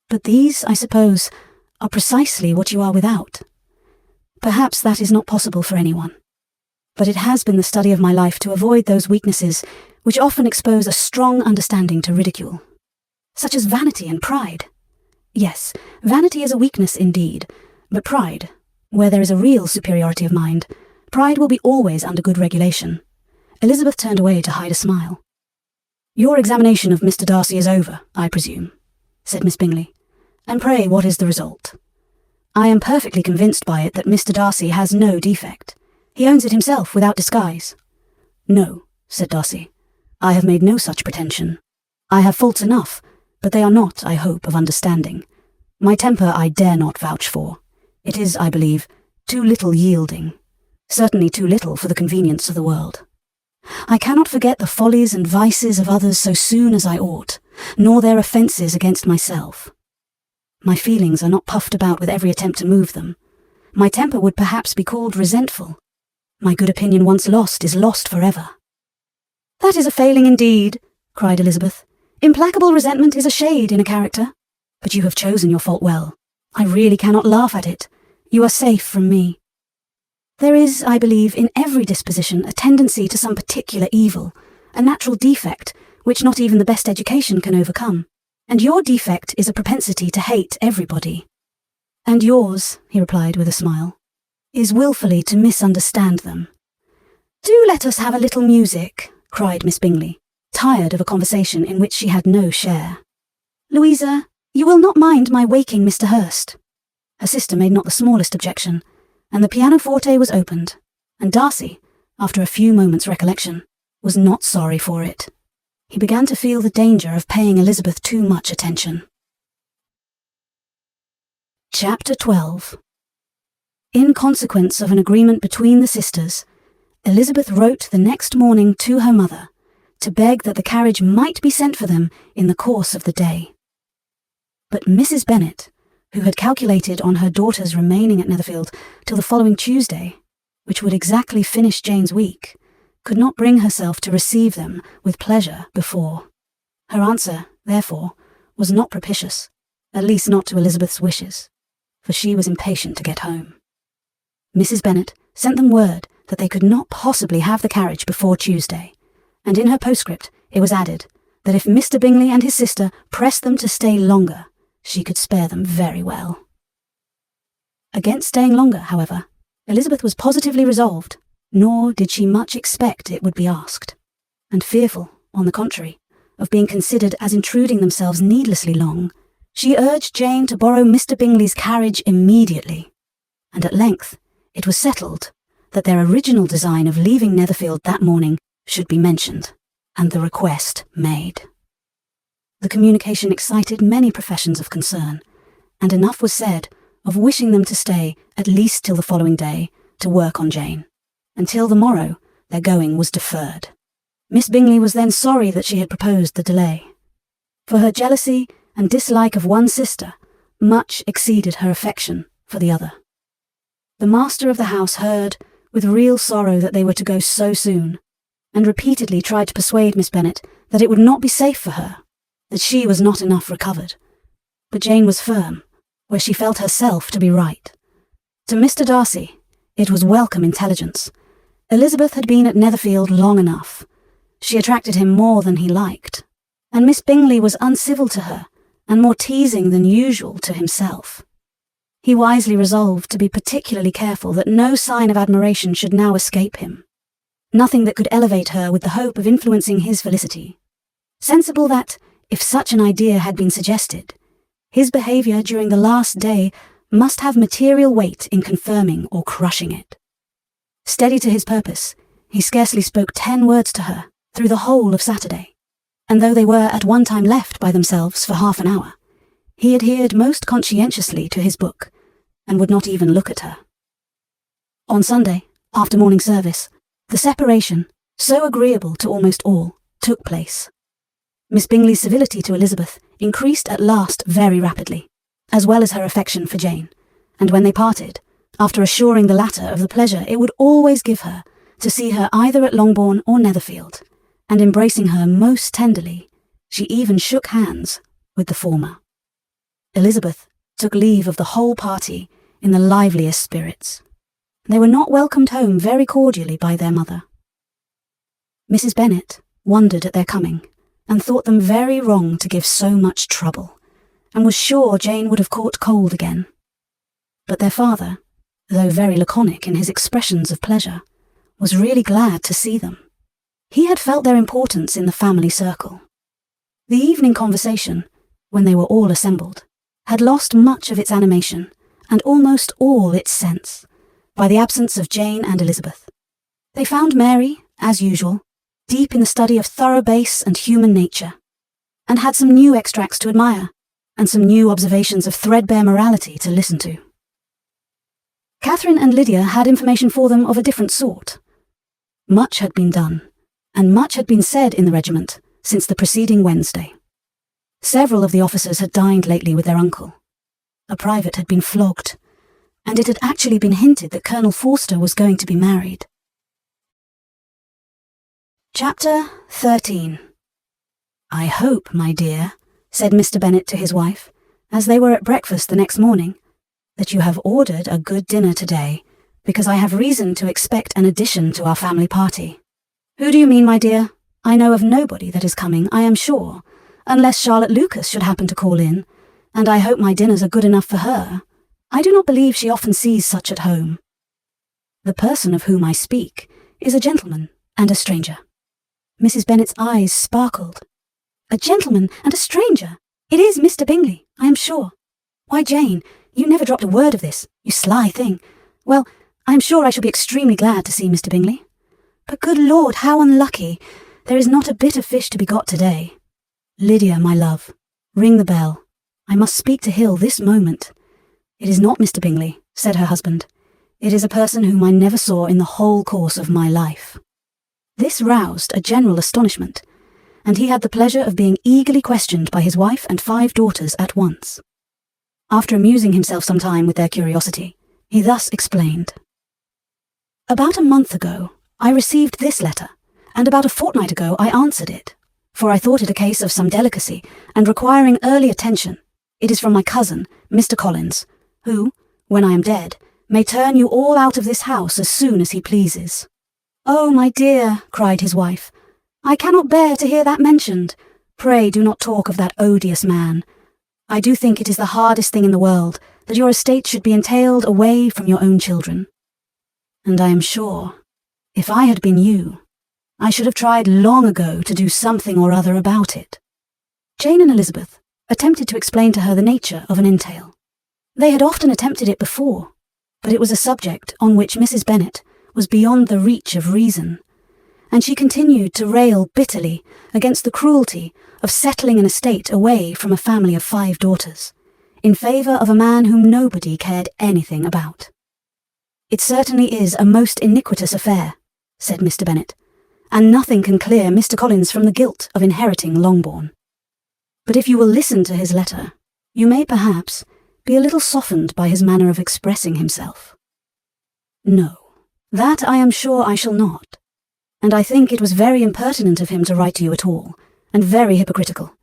But these, I suppose, are precisely what you are without. Perhaps that is not possible for anyone, but it has been the study of my life to avoid those weaknesses which often expose a strong understanding to ridicule, such as vanity and pride. Yes, vanity is a weakness indeed, but pride, where there is a real superiority of mind, pride will be always under good regulation." Elizabeth turned away to hide a smile. "Your examination of Mr. Darcy is over, I presume," said Miss Bingley. "And pray, what is the result?" "I am perfectly convinced by it that Mr. Darcy has no defect. He owns it himself without disguise." "No," said Darcy, "I have made no such pretension. I have faults enough, but they are not, I hope, of understanding. My temper I dare not vouch for. It is, I believe, too little yielding, certainly too little for the convenience of the world. I cannot forget the follies and vices of others so soon as I ought, nor their offences against myself. My feelings are not puffed about with every attempt to move them. My temper would perhaps be called resentful. My good opinion once lost is lost forever." "That is a failing indeed," cried Elizabeth. "Implacable resentment is a shade in a character. But you have chosen your fault well. I really cannot laugh at it. You are safe from me. There is, I believe, in every disposition a tendency to some particular evil, a natural defect which not even the best education can overcome. And your defect is a propensity to hate everybody. And yours," he replied with a smile, "is wilfully to misunderstand them." "Do let us have a little music," cried Miss Bingley, tired of a conversation in which she had no share. "Louisa, you will not mind my waking Mr. Hurst." Her sister made not the smallest objection, and the pianoforte was opened, and Darcy, after a few moments' recollection, was not sorry for it. He began to feel the danger of paying Elizabeth too much attention. Chapter 12. In consequence of an agreement between the sisters, Elizabeth wrote the next morning to her mother to beg that the carriage might be sent for them in the course of the day. But Mrs. Bennet, who had calculated on her daughters remaining at Netherfield till the following Tuesday, which would exactly finish Jane's week, could not bring herself to receive them with pleasure before. Her answer, therefore, was not propitious, at least not to Elizabeth's wishes, for she was impatient to get home. Mrs. Bennet sent them word that they could not possibly have the carriage before Tuesday, and in her postscript it was added that if Mr. Bingley and his sister pressed them to stay longer, she could spare them very well. Against staying longer, however, Elizabeth was positively resolved, nor did she much expect it would be asked, and fearful, on the contrary, of being considered as intruding themselves needlessly long, she urged Jane to borrow Mr. Bingley's carriage immediately, and at length it was settled that their original design of leaving Netherfield that morning should be mentioned, and the request made. The communication excited many professions of concern, and enough was said of wishing them to stay at least till the following day to work on Jane. Until the morrow, their going was deferred. Miss Bingley was then sorry that she had proposed the delay, for her jealousy and dislike of one sister much exceeded her affection for the other. The master of the house heard with real sorrow that they were to go so soon, and repeatedly tried to persuade Miss Bennet that it would not be safe for her, that she was not enough recovered. But Jane was firm, where she felt herself to be right. To Mr. Darcy, it was welcome intelligence. Elizabeth had been at Netherfield long enough. She attracted him more than he liked, and Miss Bingley was uncivil to her, and more teasing than usual to himself. He wisely resolved to be particularly careful that no sign of admiration should now escape him, nothing that could elevate her with the hope of influencing his felicity. Sensible that, if such an idea had been suggested, his behaviour during the last day must have material weight in confirming or crushing it. Steady to his purpose, he scarcely spoke 10 words to her through the whole of Saturday, and though they were at one time left by themselves for half an hour, he adhered most conscientiously to his book, and would not even look at her. On Sunday, after morning service, the separation, so agreeable to almost all, took place. Miss Bingley's civility to Elizabeth increased at last very rapidly, as well as her affection for Jane, and when they parted, after assuring the latter of the pleasure it would always give her to see her either at Longbourn or Netherfield, and embracing her most tenderly, she even shook hands with the former. Elizabeth took leave of the whole party in the liveliest spirits. They were not welcomed home very cordially by their mother. Mrs. Bennet wondered at their coming, and thought them very wrong to give so much trouble, and was sure Jane would have caught cold again. But their father, though very laconic in his expressions of pleasure, was really glad to see them. He had felt their importance in the family circle. The evening conversation, when they were all assembled, had lost much of its animation, and almost all its sense, by the absence of Jane and Elizabeth. They found Mary, as usual, deep in the study of thorough base and human nature, and had some new extracts to admire, and some new observations of threadbare morality to listen to. Catherine and Lydia had information for them of a different sort. Much had been done, and much had been said in the regiment since the preceding Wednesday. Several of the officers had dined lately with their uncle. A private had been flogged, and it had actually been hinted that Colonel Forster was going to be married. Chapter 13. "I hope, my dear," said Mr. Bennet to his wife, as they were at breakfast the next morning, "that you have ordered a good dinner today, because I have reason to expect an addition to our family party." "Who do you mean, my dear? I know of nobody that is coming, I am sure, unless Charlotte Lucas should happen to call in, and I hope my dinners are good enough for her. I do not believe she often sees such at home." "The person of whom I speak is a gentleman and a stranger." Mrs. Bennet's eyes sparkled. "A gentleman and a stranger? It is Mr. Bingley, I am sure. Why, Jane, you never dropped a word of this, you sly thing. Well, I am sure I shall be extremely glad to see Mr. Bingley. But good Lord, how unlucky! There is not a bit of fish to be got today. Lydia, my love, ring the bell. I must speak to Hill this moment." "It is not Mr. Bingley," said her husband. "It is a person whom I never saw in the whole course of my life." This roused a general astonishment, and he had the pleasure of being eagerly questioned by his wife and 5 daughters at once. After amusing himself some time with their curiosity, he thus explained. About a month ago, I received this letter, and about a fortnight ago I answered it, for I thought it a case of some delicacy, and requiring early attention. It is from my cousin, Mr. Collins, who, when I am dead, may turn you all out of this house as soon as he pleases. Oh, my dear, cried his wife, I cannot bear to hear that mentioned. Pray do not talk of that odious man. I do think it is the hardest thing in the world that your estate should be entailed away from your own children. And I am sure, if I had been you, I should have tried long ago to do something or other about it. Jane and Elizabeth attempted to explain to her the nature of an entail. They had often attempted it before, but it was a subject on which Mrs. Bennet was beyond the reach of reason, and she continued to rail bitterly against the cruelty of settling an estate away from a family of 5 daughters, in favour of a man whom nobody cared anything about. It certainly is a most iniquitous affair, said Mr. Bennet, and nothing can clear Mr. Collins from the guilt of inheriting Longbourn. But if you will listen to his letter, you may perhaps be a little softened by his manner of expressing himself. No, that I am sure I shall not, and I think it was very impertinent of him to write to you at all, and very hypocritical.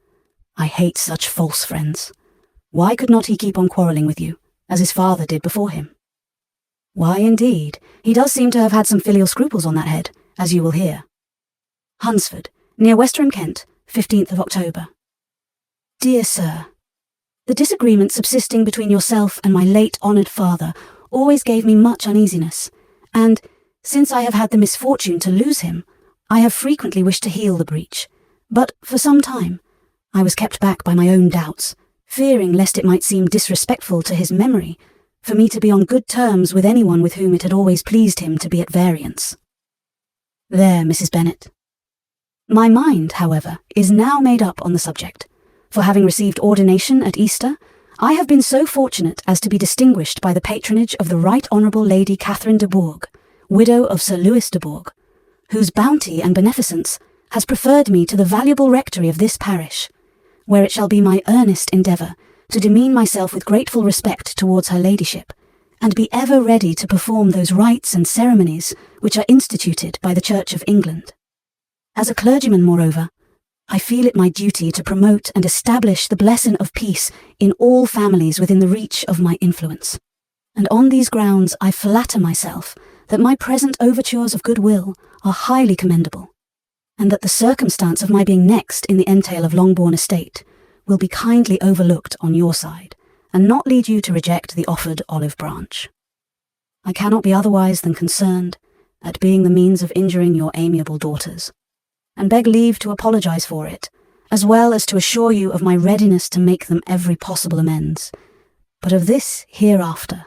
I hate such false friends. Why could not he keep on quarrelling with you, as his father did before him? Why, indeed, he does seem to have had some filial scruples on that head, as you will hear. Hunsford, near Westerham, Kent, 15th of October. Dear Sir, the disagreement subsisting between yourself and my late honoured father always gave me much uneasiness, and, since I have had the misfortune to lose him, I have frequently wished to heal the breach, but for some time I was kept back by my own doubts, fearing lest it might seem disrespectful to his memory for me to be on good terms with anyone with whom it had always pleased him to be at variance. There, Mrs. Bennet. My mind, however, is now made up on the subject, for having received ordination at Easter, I have been so fortunate as to be distinguished by the patronage of the Right Honourable Lady Catherine de Bourgh, widow of Sir Lewis de Bourgh, whose bounty and beneficence has preferred me to the valuable rectory of this parish, where it shall be my earnest endeavour to demean myself with grateful respect towards her ladyship, and be ever ready to perform those rites and ceremonies which are instituted by the Church of England. As a clergyman, moreover, I feel it my duty to promote and establish the blessing of peace in all families within the reach of my influence, and on these grounds I flatter myself that my present overtures of goodwill are highly commendable, and that the circumstance of my being next in the entail of Longbourn estate will be kindly overlooked on your side, and not lead you to reject the offered olive branch. I cannot be otherwise than concerned at being the means of injuring your amiable daughters, and beg leave to apologise for it, as well as to assure you of my readiness to make them every possible amends, but of this hereafter.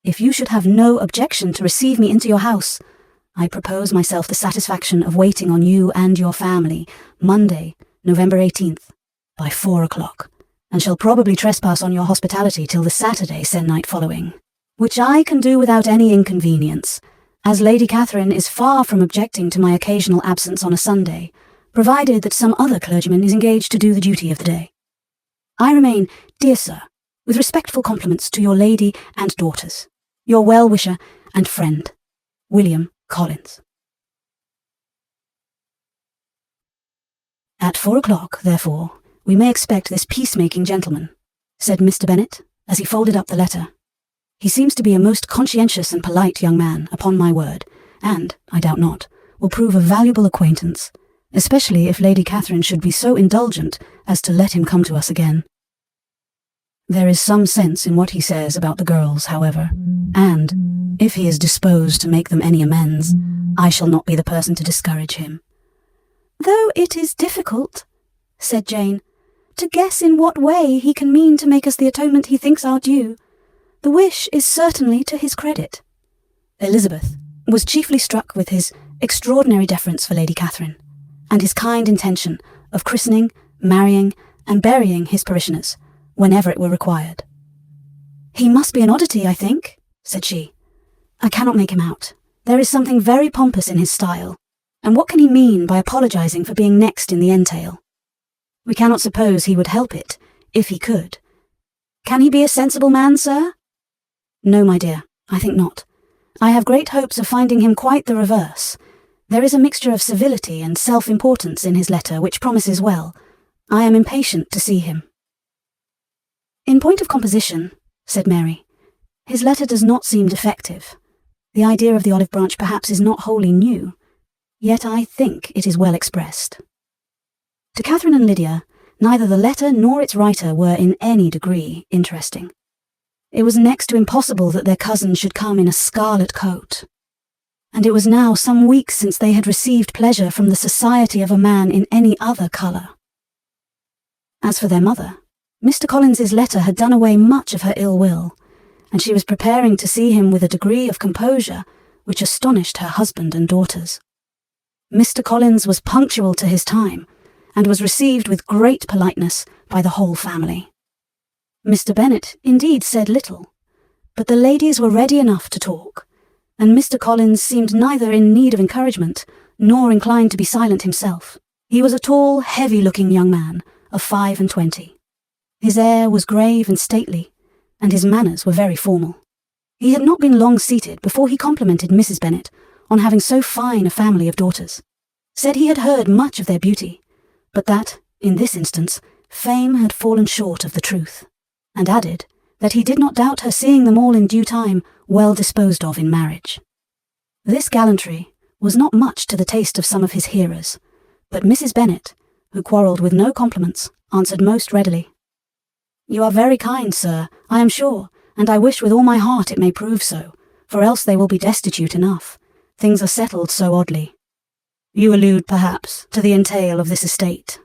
If you should have no objection to receive me into your house, I propose myself the satisfaction of waiting on you and your family Monday, November 18th, by 4 o'clock, and shall probably trespass on your hospitality till the Saturday se'nnight following, which I can do without any inconvenience, as Lady Catherine is far from objecting to my occasional absence on a Sunday, provided that some other clergyman is engaged to do the duty of the day. I remain, dear sir, with respectful compliments to your lady and daughters, your well-wisher and friend, William Collins. At 4 o'clock, therefore, we may expect this peacemaking gentleman, said Mr. Bennet, as he folded up the letter. He seems to be a most conscientious and polite young man, upon my word, and, I doubt not, will prove a valuable acquaintance, especially if Lady Catherine should be so indulgent as to let him come to us again. There is some sense in what he says about the girls, however, and, if he is disposed to make them any amends, I shall not be the person to discourage him. Though it is difficult, said Jane, to guess in what way he can mean to make us the atonement he thinks our due. The wish is certainly to his credit. Elizabeth was chiefly struck with his extraordinary deference for Lady Catherine, and his kind intention of christening, marrying, and burying his parishioners, whenever it were required. He must be an oddity, I think, said she. I cannot make him out. There is something very pompous in his style, And what can he mean by apologising for being next in the entail? We cannot suppose he would help it, if he could. Can he be a sensible man, sir? No, my dear, I think not. I have great hopes of finding him quite the reverse. There is a mixture of civility and self-importance in his letter which promises well. I am impatient to see him. In point of composition, said Mary, his letter does not seem defective. The idea of the olive branch perhaps is not wholly new, yet I think it is well expressed. To Catherine and Lydia, neither the letter nor its writer were in any degree interesting. It was next to impossible that their cousin should come in a scarlet coat, and it was now some weeks since they had received pleasure from the society of a man in any other colour. As for their mother, Mr. Collins's letter had done away much of her ill will, and she was preparing to see him with a degree of composure which astonished her husband and daughters. Mr. Collins was punctual to his time, and was received with great politeness by the whole family. Mr. Bennet indeed said little, but the ladies were ready enough to talk, and Mr. Collins seemed neither in need of encouragement nor inclined to be silent himself. He was a tall, heavy-looking young man of 25. His air was grave and stately, and his manners were very formal. He had not been long seated before he complimented Mrs. Bennet on having so fine a family of daughters, said he had heard much of their beauty, but that, in this instance, fame had fallen short of the truth, and added that he did not doubt her seeing them all in due time well disposed of in marriage. This gallantry was not much to the taste of some of his hearers, but Mrs. Bennet, who quarrelled with no compliments, answered most readily. You are very kind, sir, I am sure, and I wish with all my heart it may prove so, for else they will be destitute enough. Things are settled so oddly. You allude, perhaps, to the entail of this estate.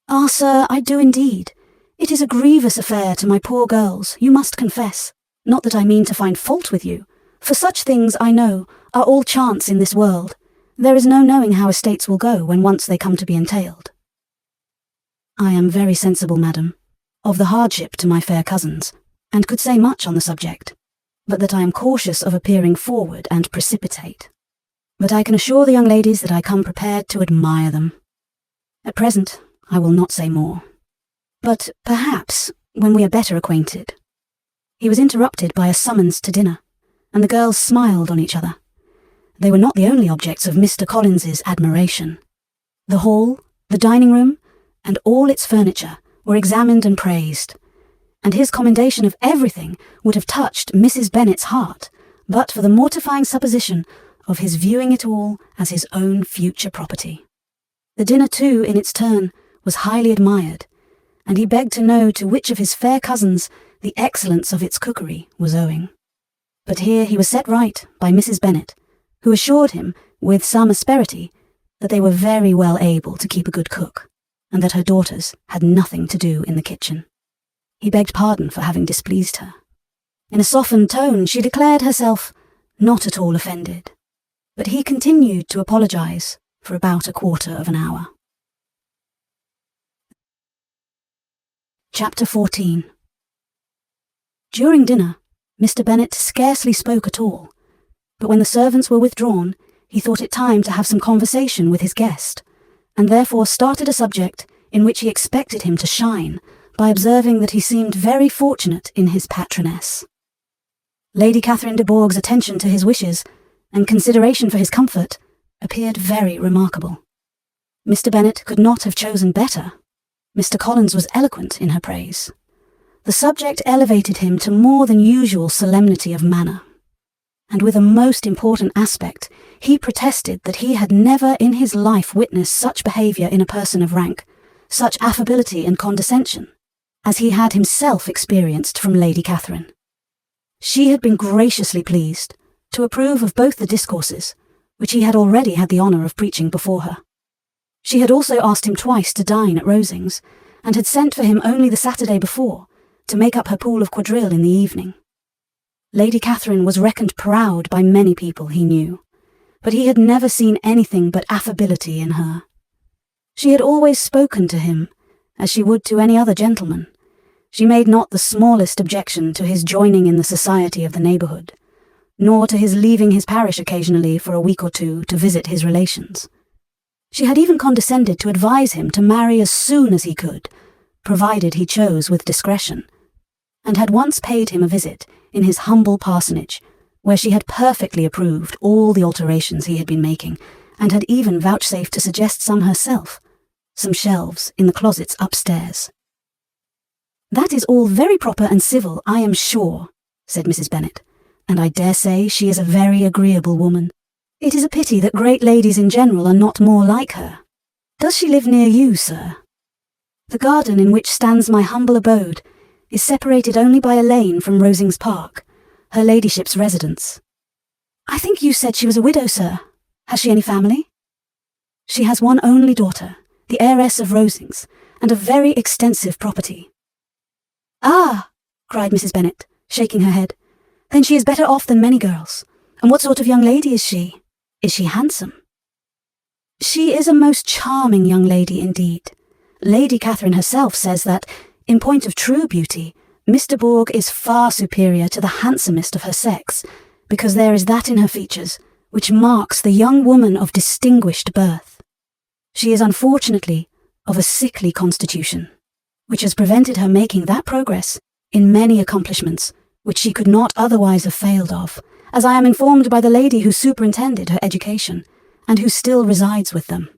Ah, sir, I do indeed. It is a grievous affair to my poor girls, you must confess. Not that I mean to find fault with you, for such things, I know, are all chance in this world. There is no knowing how estates will go when once they come to be entailed. I am very sensible, madam, of the hardship to my fair cousins, and could say much on the subject, but that I am cautious of appearing forward and precipitate. But I can assure the young ladies that I come prepared to admire them. At present, I will not say more. But perhaps, when we are better acquainted. He was interrupted by a summons to dinner, and the girls smiled on each other. They were not the only objects of Mr. Collins's admiration. The hall, the dining room, and all its furniture were examined and praised, and his commendation of everything would have touched Mrs. Bennet's heart, but for the mortifying supposition of his viewing it all as his own future property. The dinner, too, in its turn, was highly admired, and he begged to know to which of his fair cousins the excellence of its cookery was owing. But here he was set right by Mrs. Bennet, who assured him, with some asperity, that they were very well able to keep a good cook, and that her daughters had nothing to do in the kitchen. He begged pardon for having displeased her. In a softened tone she declared herself not at all offended, but he continued to apologise for about a quarter of an hour. Chapter 14. During dinner, Mr. Bennet scarcely spoke at all, but when the servants were withdrawn, he thought it time to have some conversation with his guest, and therefore started a subject in which he expected him to shine by observing that he seemed very fortunate in his patroness. Lady Catherine de Bourgh's attention to his wishes and consideration for his comfort appeared very remarkable. Mr. Bennet could not have chosen better. Mr. Collins was eloquent in her praise. The subject elevated him to more than usual solemnity of manner, and with a most important aspect, he protested that he had never in his life witnessed such behaviour in a person of rank, such affability and condescension, as he had himself experienced from Lady Catherine. She had been graciously pleased to approve of both the discourses, which he had already had the honour of preaching before her. She had also asked him twice to dine at Rosings, and had sent for him only the Saturday before, to make up her pool of quadrille in the evening. Lady Catherine was reckoned proud by many people he knew, but he had never seen anything but affability in her. She had always spoken to him as she would to any other gentleman. She made not the smallest objection to his joining in the society of the neighbourhood, nor to his leaving his parish occasionally for a week or two to visit his relations. She had even condescended to advise him to marry as soon as he could, provided he chose with discretion, and had once paid him a visit in his humble parsonage, where she had perfectly approved all the alterations he had been making, and had even vouchsafed to suggest some herself, some shelves in the closets upstairs. "That is all very proper and civil, I am sure," said Mrs. Bennet, "and I dare say she is a very agreeable woman. It is a pity that great ladies in general are not more like her. Does she live near you, sir? The garden in which stands my humble abode is separated only by a lane from Rosings Park, her ladyship's residence. I think you said she was a widow, sir. Has she any family?" "She has one only daughter, the heiress of Rosings, and a very extensive property." "Ah!" cried Mrs. Bennet, shaking her head. "Then she is better off than many girls. And what sort of young lady is she? Is she handsome?" "She is a most charming young lady indeed. Lady Catherine herself says that, in point of true beauty, Miss de Bourgh is far superior to the handsomest of her sex, because there is that in her features which marks the young woman of distinguished birth. She is unfortunately of a sickly constitution, which has prevented her making that progress in many accomplishments which she could not otherwise have failed of, as I am informed by the lady who superintended her education, and who still resides with them.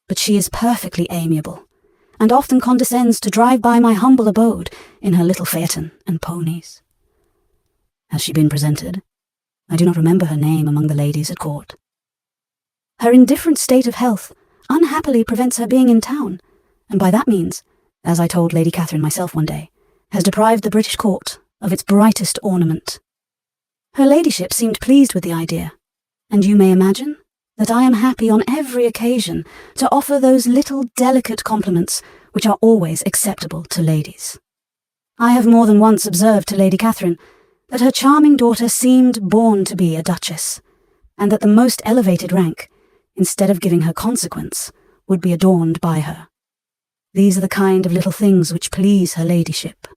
But she is perfectly amiable, and often condescends to drive by my humble abode in her little phaeton and ponies." "Has she been presented? I do not remember her name among the ladies at court." "Her indifferent state of health unhappily prevents her being in town, and by that means, as I told Lady Catherine myself one day, has deprived the British court of its brightest ornament. Her ladyship seemed pleased with the idea, and you may imagine that I am happy on every occasion to offer those little delicate compliments which are always acceptable to ladies. I have more than once observed to Lady Catherine that her charming daughter seemed born to be a duchess, and that the most elevated rank, instead of giving her consequence, would be adorned by her. These are the kind of little things which please her ladyship,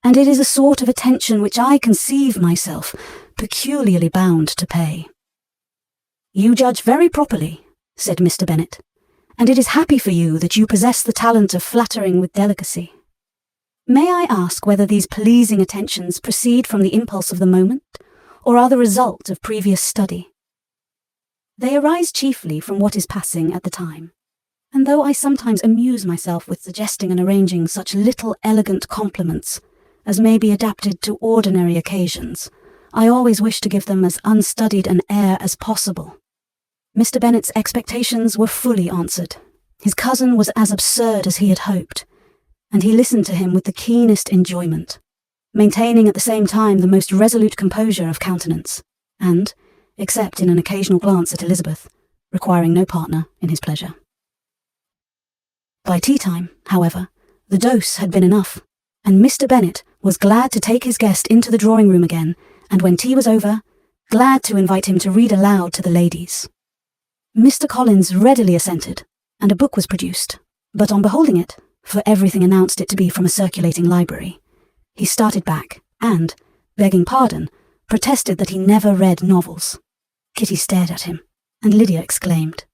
and it is a sort of attention which I conceive myself peculiarly bound to pay." "You judge very properly," said Mr. Bennet, "and it is happy for you that you possess the talent of flattering with delicacy. May I ask whether these pleasing attentions proceed from the impulse of the moment, or are the result of previous study?" "They arise chiefly from what is passing at the time, and though I sometimes amuse myself with suggesting and arranging such little elegant compliments as may be adapted to ordinary occasions, I always wish to give them as unstudied an air as possible." Mr. Bennet's expectations were fully answered. His cousin was as absurd as he had hoped, and he listened to him with the keenest enjoyment, maintaining at the same time the most resolute composure of countenance, and, except in an occasional glance at Elizabeth, requiring no partner in his pleasure. By tea-time, however, the dose had been enough, and Mr. Bennet was glad to take his guest into the drawing-room again, and when tea was over, glad to invite him to read aloud to the ladies. Mr. Collins readily assented, and a book was produced, but on beholding it, for everything announced it to be from a circulating library, he started back, and, begging pardon, protested that he never read novels. Kitty stared at him, and Lydia exclaimed.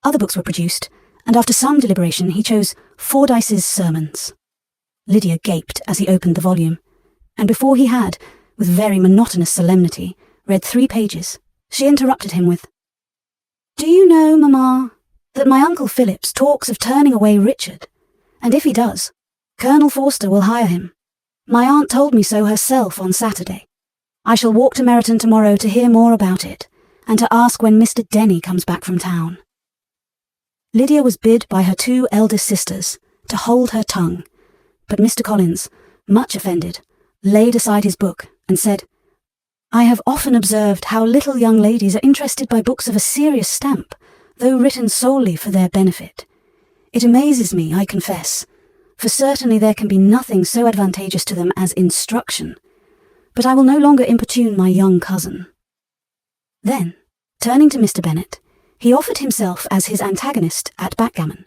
Other books were produced, and after some deliberation he chose Fordyce's Sermons. Lydia gaped as he opened the volume, and before he had, with very monotonous solemnity, read 3 pages, she interrupted him with, "Do you know, Mamma, that my Uncle Phillips talks of turning away Richard, and if he does, Colonel Forster will hire him. My aunt told me so herself on Saturday. I shall walk to Meryton tomorrow to hear more about it, and to ask when Mr. Denny comes back from town." Lydia was bid by her 2 eldest sisters to hold her tongue, but Mr. Collins, much offended, laid aside his book and said, "I have often observed how little young ladies are interested by books of a serious stamp, though written solely for their benefit. It amazes me, I confess, for certainly there can be nothing so advantageous to them as instruction, but I will no longer importune my young cousin." Then, turning to Mr. Bennet, he offered himself as his antagonist at backgammon.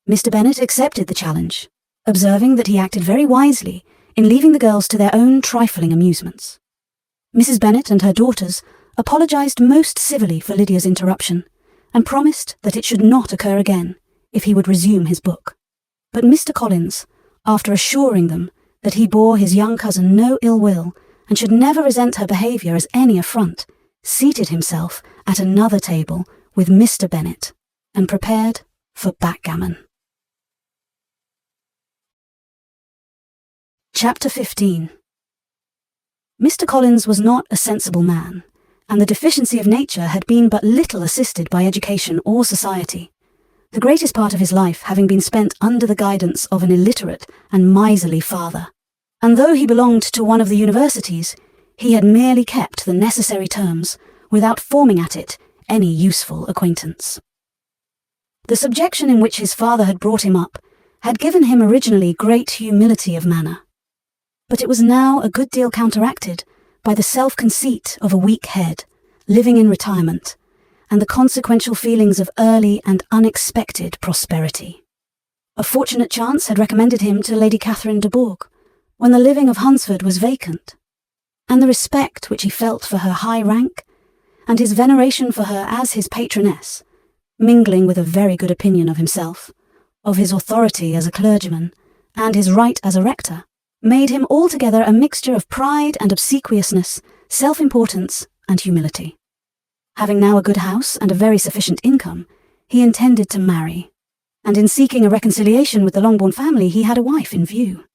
Mr. Bennet accepted the challenge, observing that he acted very wisely in leaving the girls to their own trifling amusements. Mrs. Bennet and her daughters apologised most civilly for Lydia's interruption, and promised that it should not occur again if he would resume his book. But Mr. Collins, after assuring them that he bore his young cousin no ill will and should never resent her behaviour as any affront, seated himself at another table with Mr. Bennet and prepared for backgammon. Chapter 15. Mr. Collins was not a sensible man, and the deficiency of nature had been but little assisted by education or society, the greatest part of his life having been spent under the guidance of an illiterate and miserly father. And though he belonged to one of the universities, he had merely kept the necessary terms without forming at it any useful acquaintance. The subjection in which his father had brought him up had given him originally great humility of manner, but it was now a good deal counteracted by the self-conceit of a weak head, living in retirement, and the consequential feelings of early and unexpected prosperity. A fortunate chance had recommended him to Lady Catherine de Bourgh, when the living of Hunsford was vacant, and the respect which he felt for her high rank, and his veneration for her as his patroness, mingling with a very good opinion of himself, of his authority as a clergyman, and his right as a rector, made him altogether a mixture of pride and obsequiousness, self-importance and humility. Having now a good house and a very sufficient income, he intended to marry, and in seeking a reconciliation with the Longbourn family he had a wife in view,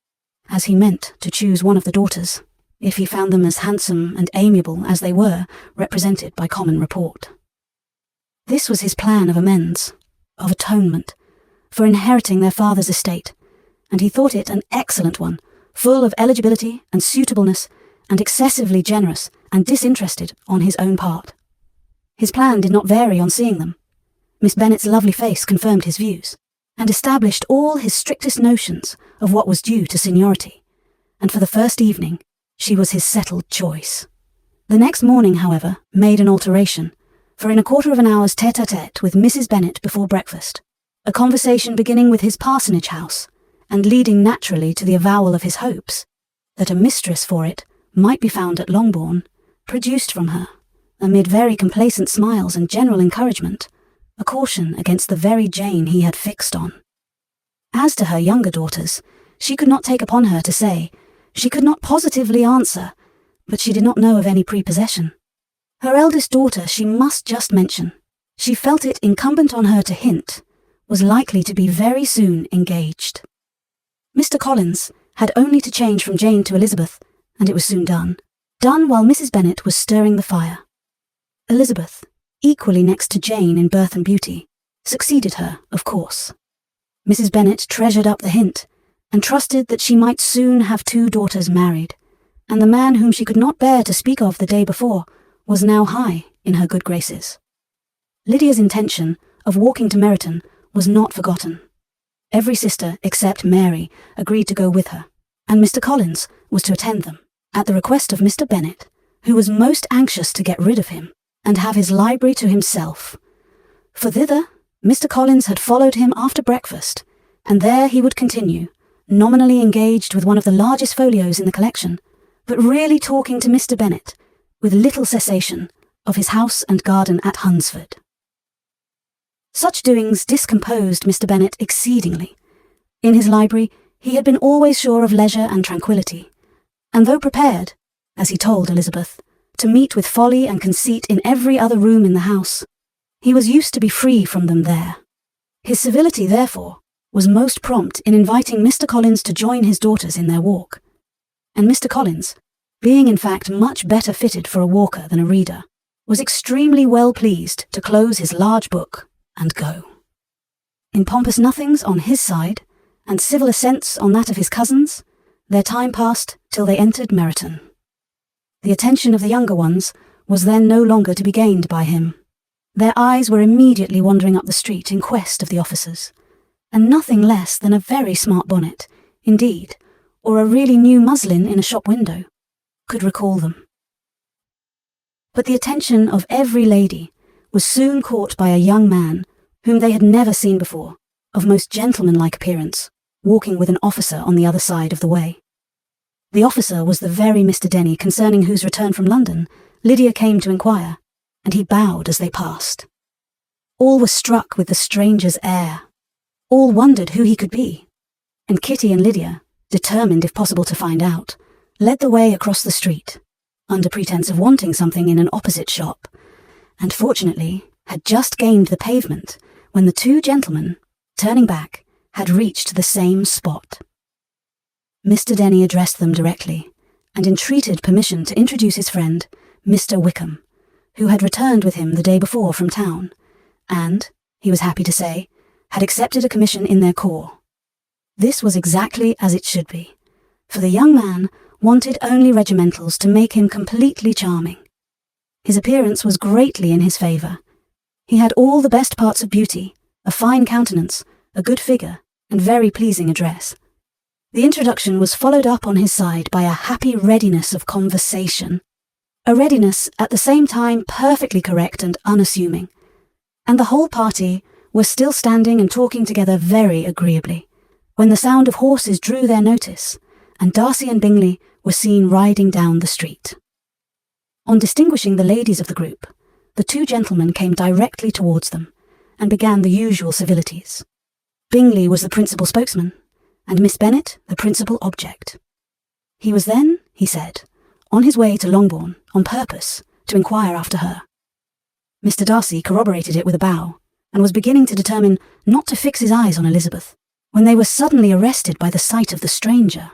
as he meant to choose one of the daughters, if he found them as handsome and amiable as they were represented by common report. This was his plan of amends, of atonement, for inheriting their father's estate, and he thought it an excellent one, full of eligibility and suitableness, and excessively generous and disinterested on his own part. His plan did not vary on seeing them. Miss Bennet's lovely face confirmed his views, and established all his strictest notions of what was due to seniority, and for the first evening she was his settled choice. The next morning, however, made an alteration, for in a quarter of an hour's tête-à-tête with Mrs. Bennet before breakfast, a conversation beginning with his parsonage house, and leading naturally to the avowal of his hopes, that a mistress for it might be found at Longbourn, produced from her, amid very complacent smiles and general encouragement, a caution against the very Jane he had fixed on. As to her younger daughters, she could not take upon her to say, she could not positively answer, but she did not know of any prepossession. Her eldest daughter she must just mention. She felt it incumbent on her to hint, was likely to be very soon engaged. Mr. Collins had only to change from Jane to Elizabeth, and it was soon done while Mrs. Bennet was stirring the fire. Elizabeth, equally next to Jane in birth and beauty, succeeded her, of course. Mrs. Bennet treasured up the hint, and trusted that she might soon have 2 daughters married, and the man whom she could not bear to speak of the day before was now high in her good graces. Lydia's intention of walking to Meryton was not forgotten. Every sister except Mary agreed to go with her, and Mr. Collins was to attend them, at the request of Mr. Bennet, who was most anxious to get rid of him and have his library to himself. For thither Mr. Collins had followed him after breakfast, and there he would continue, nominally engaged with one of the largest folios in the collection, but really talking to Mr. Bennet, with little cessation, of his house and garden at Hunsford. Such doings discomposed Mr. Bennet exceedingly. In his library he had been always sure of leisure and tranquillity, and though prepared, as he told Elizabeth, to meet with folly and conceit in every other room in the house, he was used to be free from them there. His civility, therefore, was most prompt in inviting Mr. Collins to join his daughters in their walk, and Mr. Collins, being in fact much better fitted for a walker than a reader, was extremely well pleased to close his large book and go. In pompous nothings on his side, and civil assents on that of his cousins, their time passed till they entered Meryton. The attention of the younger ones was then no longer to be gained by him. Their eyes were immediately wandering up the street in quest of the officers, and nothing less than a very smart bonnet, indeed, or a really new muslin in a shop window, could recall them. But the attention of every lady was soon caught by a young man whom they had never seen before, of most gentlemanlike appearance, walking with an officer on the other side of the way. The officer was the very Mr. Denny concerning whose return from London Lydia came to inquire, and he bowed as they passed. All were struck with the stranger's air. All wondered who he could be, and Kitty and Lydia, determined if possible to find out, led the way across the street, under pretense of wanting something in an opposite shop, and fortunately had just gained the pavement when the two gentlemen, turning back, had reached the same spot. Mr. Denny addressed them directly, and entreated permission to introduce his friend, Mr. Wickham, who had returned with him the day before from town, and, he was happy to say, had accepted a commission in their corps. This was exactly as it should be, for the young man wanted only regimentals to make him completely charming. His appearance was greatly in his favour. He had all the best parts of beauty, a fine countenance, a good figure, and very pleasing address. The introduction was followed up on his side by a happy readiness of conversation, a readiness at the same time perfectly correct and unassuming, and the whole party were still standing and talking together very agreeably, when the sound of horses drew their notice, and Darcy and Bingley were seen riding down the street. On distinguishing the ladies of the group, the two gentlemen came directly towards them, and began the usual civilities. Bingley was the principal spokesman, and Miss Bennet the principal object. He was then, he said, on his way to Longbourn on purpose to inquire after her. Mr. Darcy corroborated it with a bow, and was beginning to determine not to fix his eyes on Elizabeth, when they were suddenly arrested by the sight of the stranger,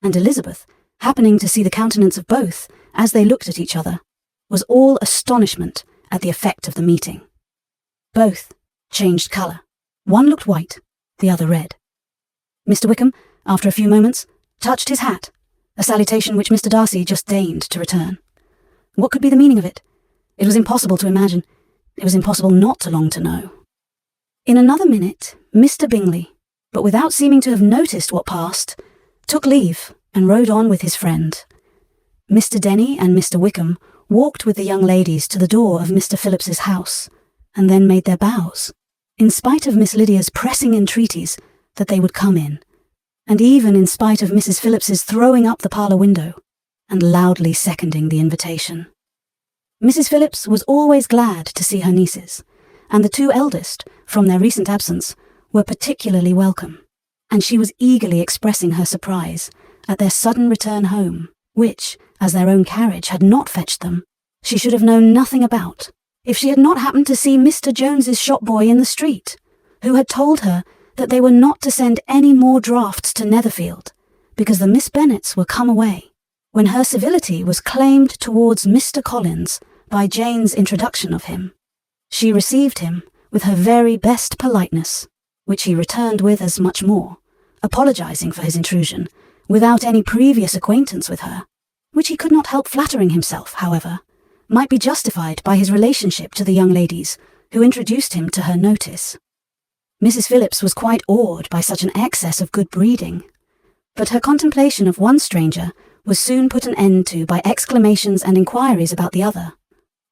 and Elizabeth, happening to see the countenance of both as they looked at each other, was all astonishment at the effect of the meeting. Both changed colour. One looked white, the other red. Mr. Wickham, after a few moments, touched his hat, a salutation which Mr. Darcy just deigned to return. What could be the meaning of it? It was impossible to imagine. It was impossible not to long to know. In another minute, Mr. Bingley, but without seeming to have noticed what passed, took leave and rode on with his friend. Mr. Denny and Mr. Wickham walked with the young ladies to the door of Mr. Phillips's house, and then made their bows, in spite of Miss Lydia's pressing entreaties that they would come in, and even in spite of Mrs. Phillips's throwing up the parlour window and loudly seconding the invitation. Mrs. Phillips was always glad to see her nieces, and the two eldest, from their recent absence, were particularly welcome, and she was eagerly expressing her surprise at their sudden return home, which, as their own carriage had not fetched them, she should have known nothing about, if she had not happened to see Mr. Jones's shop-boy in the street, who had told her that they were not to send any more drafts to Netherfield, because the Miss Bennets were come away, when her civility was claimed towards Mr. Collins by Jane's introduction of him. She received him with her very best politeness, which he returned with as much more, apologising for his intrusion, without any previous acquaintance with her, which he could not help flattering himself, however, might be justified by his relationship to the young ladies who introduced him to her notice. Mrs. Phillips was quite awed by such an excess of good breeding, but her contemplation of one stranger was soon put an end to by exclamations and inquiries about the other,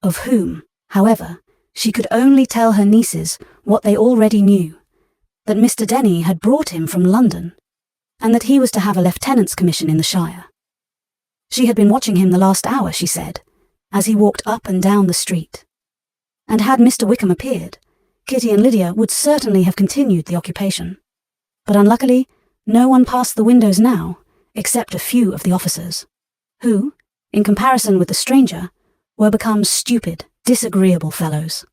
of whom, however, she could only tell her nieces what they already knew, that Mr. Denny had brought him from London, and that he was to have a lieutenant's commission in the shire. She had been watching him the last hour, she said, as he walked up and down the street, and had Mr. Wickham appeared, Kitty and Lydia would certainly have continued the occupation. But unluckily, no one passed the windows now, except a few of the officers, who, in comparison with the stranger, were become stupid, disagreeable fellows.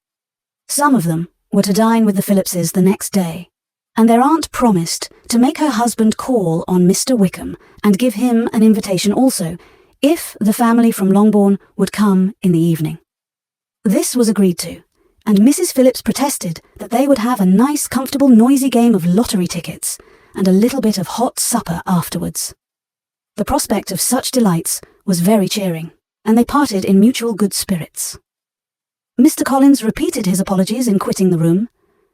Some of them were to dine with the Phillipses the next day, and their aunt promised to make her husband call on Mr. Wickham and give him an invitation also, if the family from Longbourn would come in the evening. This was agreed to, and Mrs. Phillips protested that they would have a nice, comfortable, noisy game of lottery tickets and a little bit of hot supper afterwards. The prospect of such delights was very cheering, and they parted in mutual good spirits. Mr. Collins repeated his apologies in quitting the room,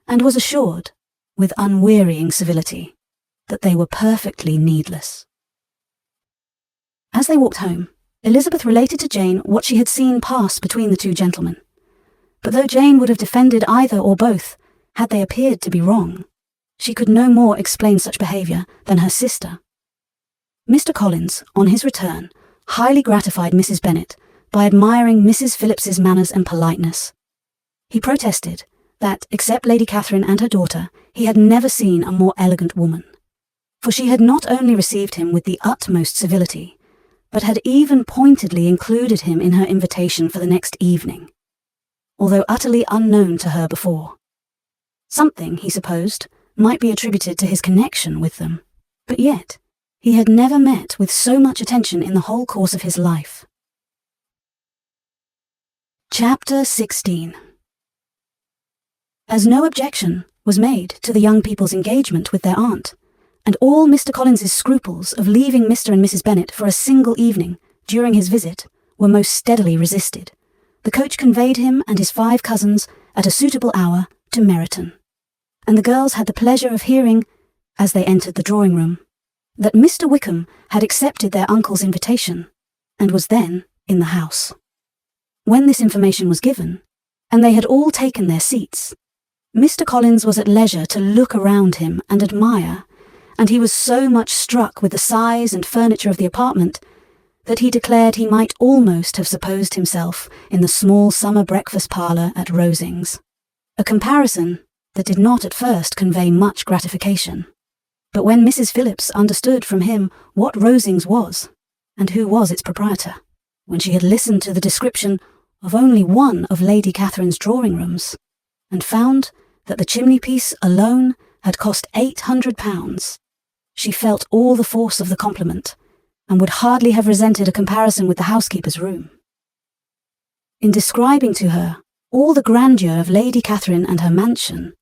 and was assured, with unwearying civility, that they were perfectly needless. As they walked home, Elizabeth related to Jane what she had seen pass between the two gentlemen, but though Jane would have defended either or both, had they appeared to be wrong, she could no more explain such behaviour than her sister. Mr. Collins, on his return, highly gratified Mrs. Bennet by admiring Mrs. Phillips's manners and politeness. He protested that, except Lady Catherine and her daughter, he had never seen a more elegant woman, for she had not only received him with the utmost civility, but had even pointedly included him in her invitation for the next evening, although utterly unknown to her before. Something, he supposed, might be attributed to his connection with them, but yet he had never met with so much attention in the whole course of his life. Chapter 16. As no objection was made to the young people's engagement with their aunt, and all Mr. Collins's scruples of leaving Mr. and Mrs. Bennet for a single evening during his visit were most steadily resisted, the coach conveyed him and his 5 cousins at a suitable hour to Meryton, and the girls had the pleasure of hearing, as they entered the drawing-room, that Mr. Wickham had accepted their uncle's invitation, and was then in the house. When this information was given, and they had all taken their seats, Mr. Collins was at leisure to look around him and admire, and he was so much struck with the size and furniture of the apartment that he declared he might almost have supposed himself in the small summer breakfast parlour at Rosings, a comparison that did not at first convey much gratification. But when Mrs. Phillips understood from him what Rosings was, and who was its proprietor, when she had listened to the description of only one of Lady Catherine's drawing-rooms, and found that the chimney-piece alone had cost £800, she felt all the force of the compliment, and would hardly have resented a comparison with the housekeeper's room. In describing to her all the grandeur of Lady Catherine and her mansion,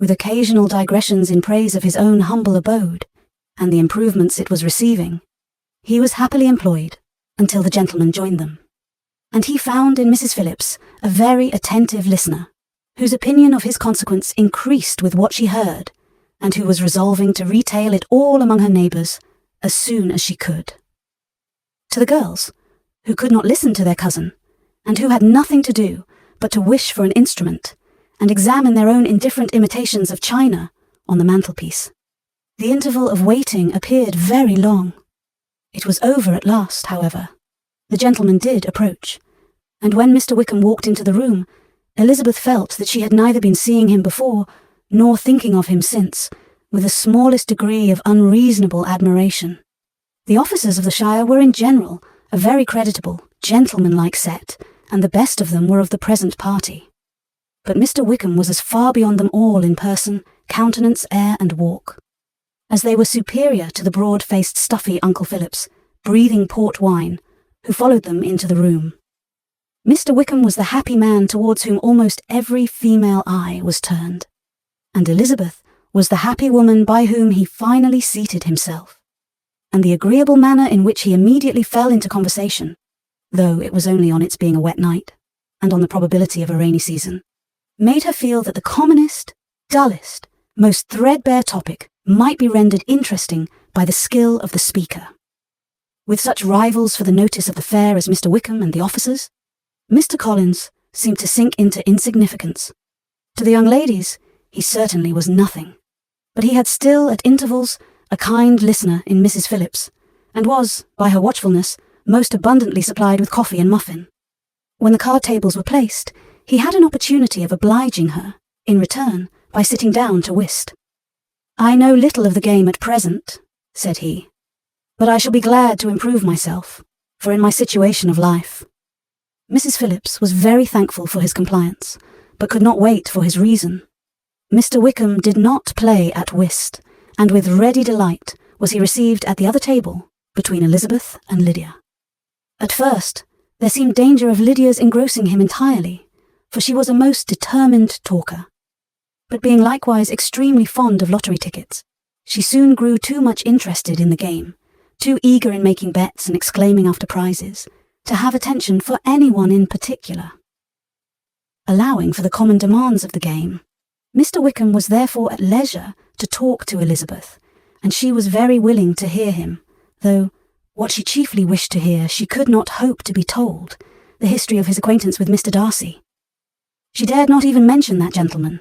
with occasional digressions in praise of his own humble abode, and the improvements it was receiving, he was happily employed until the gentlemen joined them, and he found in Mrs. Phillips a very attentive listener, whose opinion of his consequence increased with what she heard, and who was resolving to retail it all among her neighbours as soon as she could. To the girls, who could not listen to their cousin, and who had nothing to do but to wish for an instrument, and examine their own indifferent imitations of china on the mantelpiece, the interval of waiting appeared very long. It was over at last, however. The gentleman did approach, and when Mr. Wickham walked into the room, Elizabeth felt that she had neither been seeing him before, nor thinking of him since, with the smallest degree of unreasonable admiration. The officers of the shire were in general a very creditable, gentlemanlike set, and the best of them were of the present party. But Mr. Wickham was as far beyond them all in person, countenance, air, and walk, as they were superior to the broad-faced, stuffy Uncle Phillips, breathing port wine, who followed them into the room. Mr. Wickham was the happy man towards whom almost every female eye was turned, and Elizabeth was the happy woman by whom he finally seated himself, and the agreeable manner in which he immediately fell into conversation, though it was only on its being a wet night, and on the probability of a rainy season, made her feel that the commonest, dullest, most threadbare topic might be rendered interesting by the skill of the speaker. With such rivals for the notice of the fair as Mr. Wickham and the officers, Mr. Collins seemed to sink into insignificance. To the young ladies, he certainly was nothing, but he had still, at intervals, a kind listener in Mrs. Phillips, and was, by her watchfulness, most abundantly supplied with coffee and muffin. When the card tables were placed, he had an opportunity of obliging her, in return, by sitting down to whist. "I know little of the game at present," said he, "but I shall be glad to improve myself, for in my situation of life." Mrs. Phillips was very thankful for his compliance, but could not wait for his reason. Mr. Wickham did not play at whist, and with ready delight was he received at the other table between Elizabeth and Lydia. At first, there seemed danger of Lydia's engrossing him entirely, for she was a most determined talker. But being likewise extremely fond of lottery tickets, she soon grew too much interested in the game, too eager in making bets and exclaiming after prizes, to have attention for anyone in particular. Allowing for the common demands of the game, Mr. Wickham was therefore at leisure to talk to Elizabeth, and she was very willing to hear him, though what she chiefly wished to hear she could not hope to be told, the history of his acquaintance with Mr. Darcy. She dared not even mention that gentleman.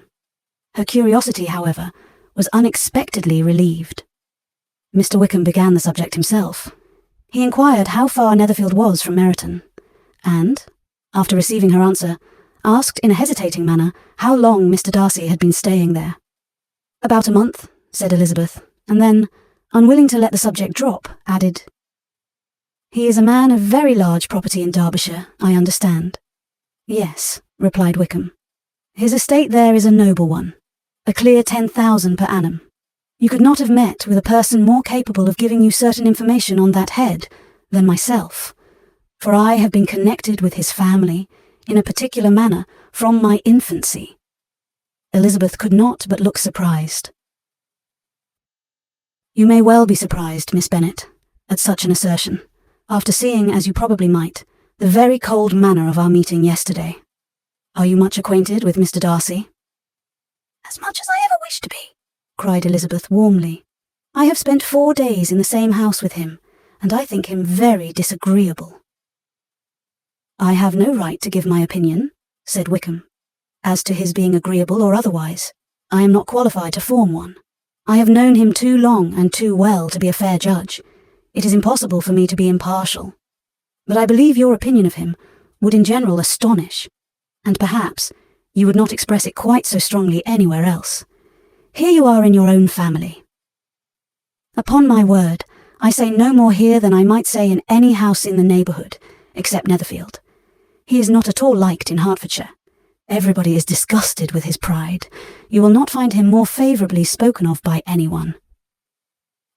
Her curiosity, however, was unexpectedly relieved. Mr. Wickham began the subject himself. He inquired how far Netherfield was from Meryton, and, after receiving her answer, asked in a hesitating manner how long Mr. Darcy had been staying there. "About a month," said Elizabeth, and then, unwilling to let the subject drop, added, "He is a man of very large property in Derbyshire, I understand." "Yes," replied Wickham. "His estate there is a noble one, a clear 10,000 per annum. You could not have met with a person more capable of giving you certain information on that head than myself, for I have been connected with his family in a particular manner from my infancy." Elizabeth could not but look surprised. "You may well be surprised, Miss Bennet, at such an assertion, after seeing, as you probably might, the very cold manner of our meeting yesterday. Are you much acquainted with Mr. Darcy?" "As much as I ever wished to be," cried Elizabeth warmly. "I have spent 4 days in the same house with him, and I think him very disagreeable." "I have no right to give my opinion," said Wickham. "As to his being agreeable or otherwise, I am not qualified to form one. I have known him too long and too well to be a fair judge. It is impossible for me to be impartial. But I believe your opinion of him would in general astonish, and perhaps you would not express it quite so strongly anywhere else. Here you are in your own family. Upon my word, I say no more here than I might say in any house in the neighbourhood, except Netherfield. He is not at all liked in Hertfordshire. Everybody is disgusted with his pride. You will not find him more favourably spoken of by anyone."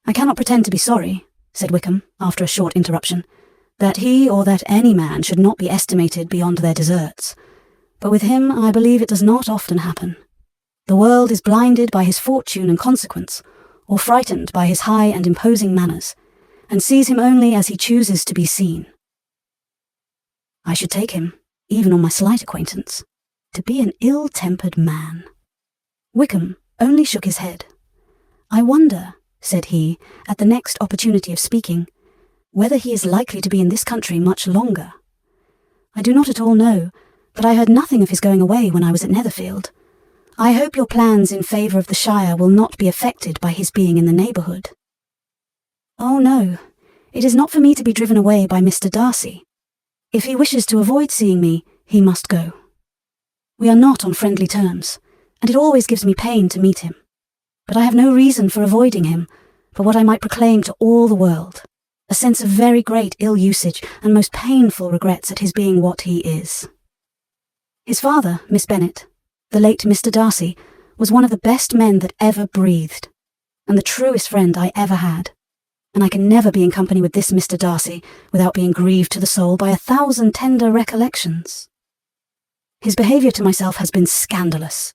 "I cannot pretend to be sorry," said Wickham, after a short interruption, "that he or that any man should not be estimated beyond their deserts. But with him I believe it does not often happen. The world is blinded by his fortune and consequence, or frightened by his high and imposing manners, and sees him only as he chooses to be seen. I should take him, even on my slight acquaintance, to be an ill-tempered man." Wickham only shook his head. "I wonder," said he, at the next opportunity of speaking, "whether he is likely to be in this country much longer. I do not at all know, but I heard nothing of his going away when I was at Netherfield. I hope your plans in favour of the Shire will not be affected by his being in the neighbourhood." "Oh no, it is not for me to be driven away by Mr. Darcy. If he wishes to avoid seeing me, he must go. We are not on friendly terms, and it always gives me pain to meet him. But I have no reason for avoiding him, but what I might proclaim to all the world, a sense of very great ill-usage and most painful regrets at his being what he is. His father, Miss Bennet, the late Mr. Darcy, was one of the best men that ever breathed, and the truest friend I ever had, and I can never be in company with this Mr. Darcy without being grieved to the soul by 1,000 tender recollections. His behaviour to myself has been scandalous,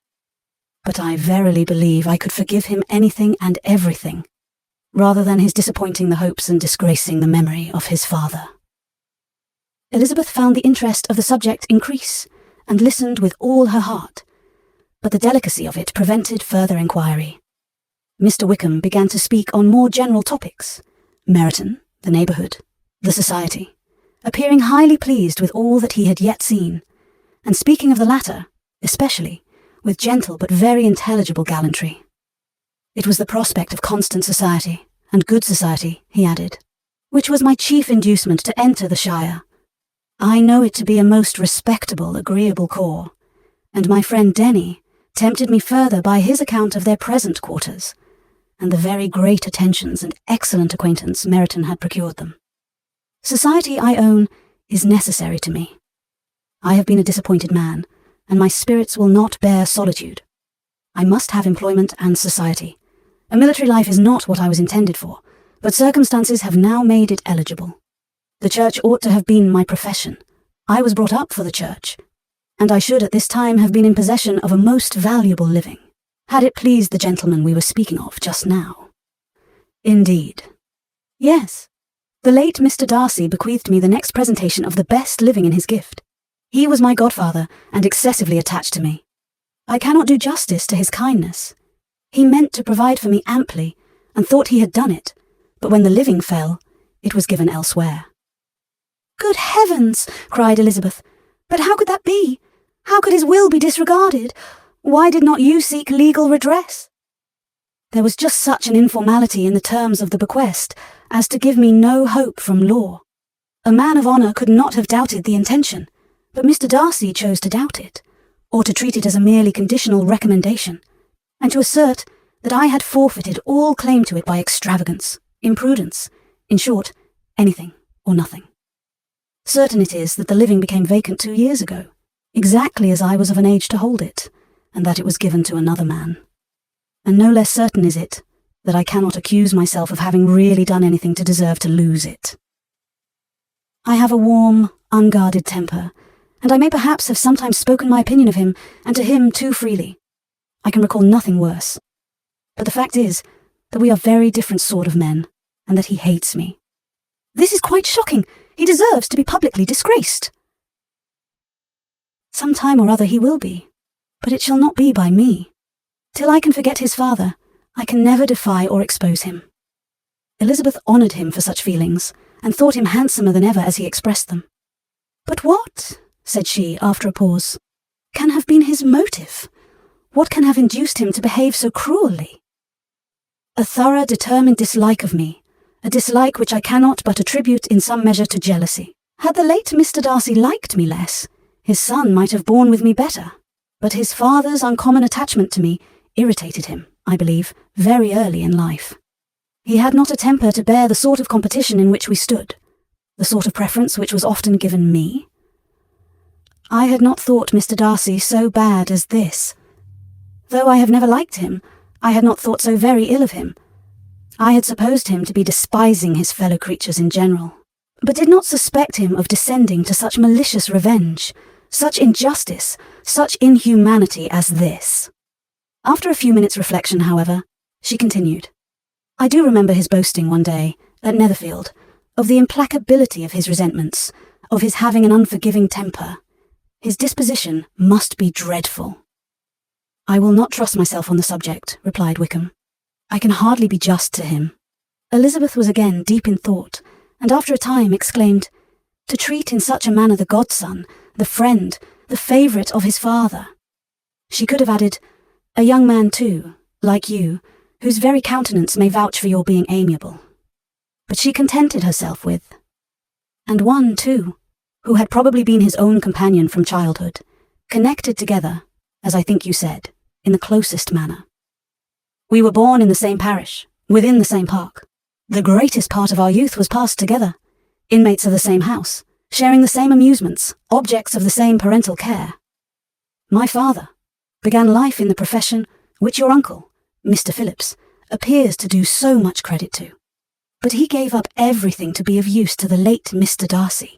but I verily believe I could forgive him anything and everything, rather than his disappointing the hopes and disgracing the memory of his father." Elizabeth found the interest of the subject increase, and listened with all her heart, but the delicacy of it prevented further inquiry. Mr. Wickham began to speak on more general topics, Meryton, the neighbourhood, the society, appearing highly pleased with all that he had yet seen, and speaking of the latter, especially, with gentle but very intelligible gallantry. "It was the prospect of constant society, and good society," he added, "which was my chief inducement to enter the Shire. I know it to be a most respectable, agreeable corps, and my friend Denny tempted me further by his account of their present quarters, and the very great attentions and excellent acquaintance Meryton had procured them. Society, I own, is necessary to me. I have been a disappointed man, and my spirits will not bear solitude. I must have employment and society. A military life is not what I was intended for, but circumstances have now made it eligible. The church ought to have been my profession. I was brought up for the church, and I should at this time have been in possession of a most valuable living, had it pleased the gentleman we were speaking of just now." "Indeed." "Yes. The late Mr. Darcy bequeathed me the next presentation of the best living in his gift. He was my godfather, and excessively attached to me. I cannot do justice to his kindness. He meant to provide for me amply, and thought he had done it, but when the living fell, it was given elsewhere." "Good heavens!" cried Elizabeth. "But how could that be? How could his will be disregarded? Why did not you seek legal redress?" There was just such an informality in the terms of the bequest as to give me no hope from law. A man of honour could not have doubted the intention, but Mr. Darcy chose to doubt it, or to treat it as a merely conditional recommendation, and to assert that I had forfeited all claim to it by extravagance, imprudence, in short, anything or nothing. Certain it is that the living became vacant 2 years ago, exactly as I was of an age to hold it, and that it was given to another man. And no less certain is it that I cannot accuse myself of having really done anything to deserve to lose it. I have a warm, unguarded temper, and I may perhaps have sometimes spoken my opinion of him, and to him too freely. I can recall nothing worse. But the fact is that we are very different sort of men, and that he hates me. This is quite shocking. He deserves to be publicly disgraced. Some time or other he will be, but it shall not be by me. Till I can forget his father, I can never defy or expose him. Elizabeth honoured him for such feelings, and thought him handsomer than ever as he expressed them. But what, said she after a pause, can have been his motive? What can have induced him to behave so cruelly? A thorough, determined dislike of me, a dislike which I cannot but attribute in some measure to jealousy. Had the late Mr. Darcy liked me less, his son might have borne with me better, but his father's uncommon attachment to me irritated him, I believe, very early in life. He had not a temper to bear the sort of competition in which we stood, the sort of preference which was often given me. I had not thought Mr. Darcy so bad as this. Though I have never liked him, I had not thought so very ill of him. I had supposed him to be despising his fellow creatures in general, but did not suspect him of descending to such malicious revenge, such injustice, such inhumanity as this. After a few minutes' reflection, however, she continued, I do remember his boasting one day, at Netherfield, of the implacability of his resentments, of his having an unforgiving temper. His disposition must be dreadful. I will not trust myself on the subject, replied Wickham. I can hardly be just to him. Elizabeth was again deep in thought, and after a time exclaimed, to treat in such a manner the godson, the friend, the favourite of his father. She could have added, a young man too, like you, whose very countenance may vouch for your being amiable. But she contented herself with, and one too, who had probably been his own companion from childhood, connected together, as I think you said, in the closest manner. We were born in the same parish, within the same park. The greatest part of our youth was passed together, inmates of the same house, sharing the same amusements, objects of the same parental care. My father began life in the profession which your uncle, Mr. Phillips, appears to do so much credit to. But he gave up everything to be of use to the late Mr. Darcy,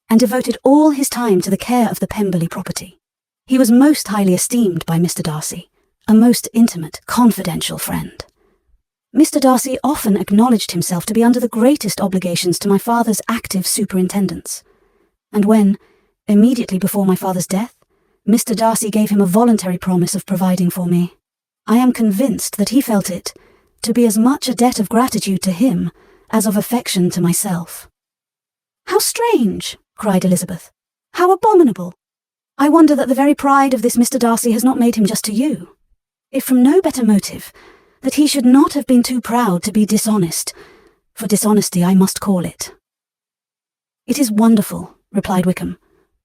and devoted all his time to the care of the Pemberley property. He was most highly esteemed by Mr. Darcy, a most intimate, confidential friend. Mr. Darcy often acknowledged himself to be under the greatest obligations to my father's active superintendence, and when, immediately before my father's death, Mr. Darcy gave him a voluntary promise of providing for me, I am convinced that he felt it to be as much a debt of gratitude to him as of affection to myself. How strange, cried Elizabeth. How abominable. I wonder that the very pride of this Mr. Darcy has not made him just to you. If from no better motive, that he should not have been too proud to be dishonest, for dishonesty I must call it. It is wonderful, replied Wickham,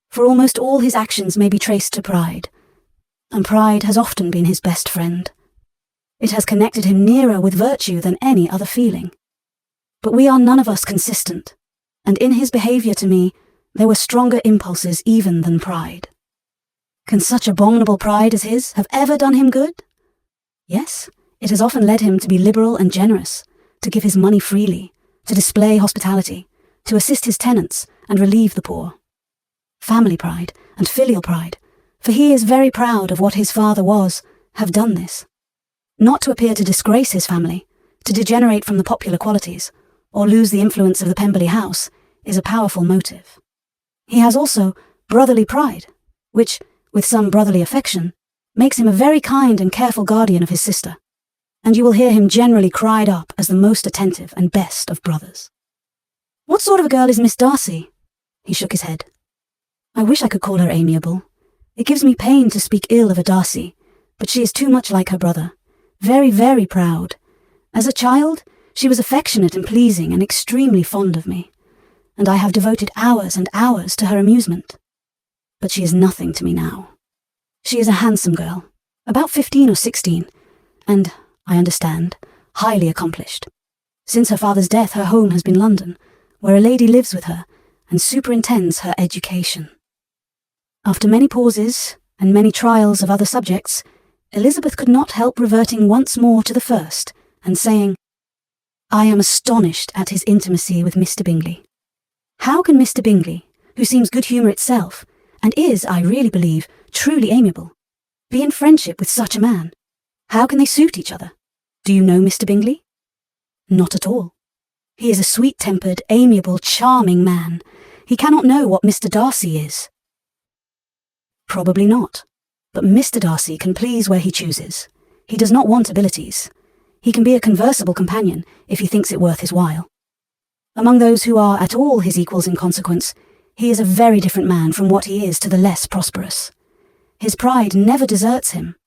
for almost all his actions may be traced to pride, and pride has often been his best friend. It has connected him nearer with virtue than any other feeling. But we are none of us consistent, and in his behaviour to me there were stronger impulses even than pride. Can such abominable pride as his have ever done him good? Yes, it has often led him to be liberal and generous, to give his money freely, to display hospitality, to assist his tenants and relieve the poor. Family pride and filial pride, for he is very proud of what his father was, have done this. Not to appear to disgrace his family, to degenerate from the popular qualities, or lose the influence of the Pemberley house, is a powerful motive. He has also brotherly pride, which, with some brotherly affection, makes him a very kind and careful guardian of his sister, and you will hear him generally cried up as the most attentive and best of brothers. What sort of a girl is Miss Darcy? He shook his head. I wish I could call her amiable. It gives me pain to speak ill of a Darcy, but she is too much like her brother, Very, very proud. As a child, she was affectionate and pleasing and extremely fond of me, and I have devoted hours and hours to her amusement. But she is nothing to me now. She is a handsome girl, about 15 or 16, and, I understand, highly accomplished. Since her father's death, her home has been London, where a lady lives with her and superintends her education. After many pauses and many trials of other subjects, Elizabeth could not help reverting once more to the first and saying, "I am astonished at his intimacy with Mr. Bingley. How can Mr. Bingley, who seems good humour itself, and is, I really believe, truly amiable, be in friendship with such a man? How can they suit each other? Do you know Mr. Bingley?" "Not at all. He is a sweet-tempered, amiable, charming man. He cannot know what Mr. Darcy is." "Probably not. But Mr. Darcy can please where he chooses. He does not want abilities. He can be a conversable companion if he thinks it worth his while. Among those who are at all his equals in consequence, he is a very different man from what he is to the less prosperous. His pride never deserts him,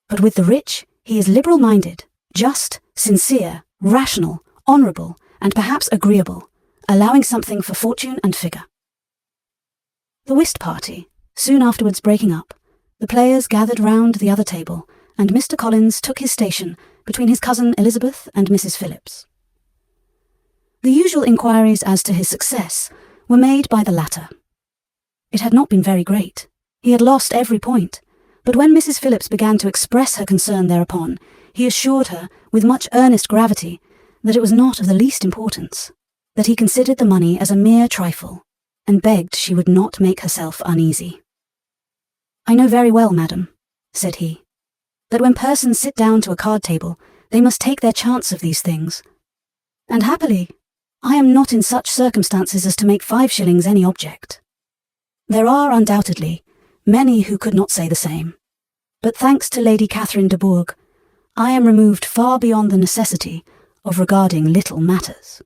but with the rich he is liberal-minded, just, sincere, rational, honourable, and perhaps agreeable, allowing something for fortune and figure." The whist party, soon afterwards breaking up, the players gathered round the other table, and Mr. Collins took his station between his cousin Elizabeth and Mrs. Phillips. The usual inquiries as to his success were made by the latter. It had not been very great. He had lost every point, but when Mrs. Phillips began to express her concern thereupon, he assured her, with much earnest gravity, that it was not of the least importance, that he considered the money as a mere trifle, and begged she would not make herself uneasy. "I know very well, madam," said he, "that when persons sit down to a card-table, they must take their chance of these things. And happily, I am not in such circumstances as to make 5 shillings any object. There are, undoubtedly, many who could not say the same. But thanks to Lady Catherine de Bourgh, I am removed far beyond the necessity of regarding little matters."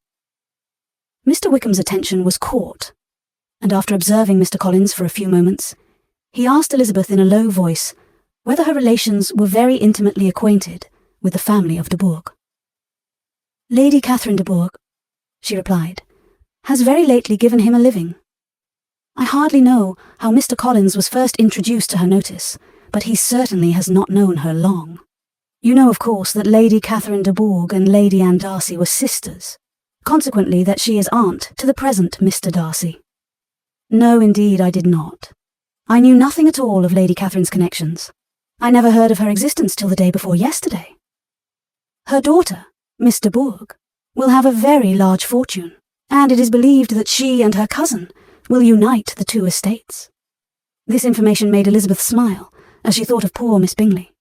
Mr. Wickham's attention was caught, and after observing Mr. Collins for a few moments, he asked Elizabeth in a low voice whether her relations were very intimately acquainted with the family of de Bourgh. "Lady Catherine de Bourgh," she replied, "has very lately given him a living. I hardly know how Mr. Collins was first introduced to her notice, but he certainly has not known her long. You know, of course, that Lady Catherine de Bourgh and Lady Anne Darcy were sisters, consequently that she is aunt to the present Mr. Darcy." "No, indeed, I did not. I knew nothing at all of Lady Catherine's connections. I never heard of her existence till the day before yesterday. Her daughter, Miss de Bourgh, will have a very large fortune, and it is believed that she and her cousin will unite the 2 estates." This information made Elizabeth smile, as she thought of poor Miss Bingley.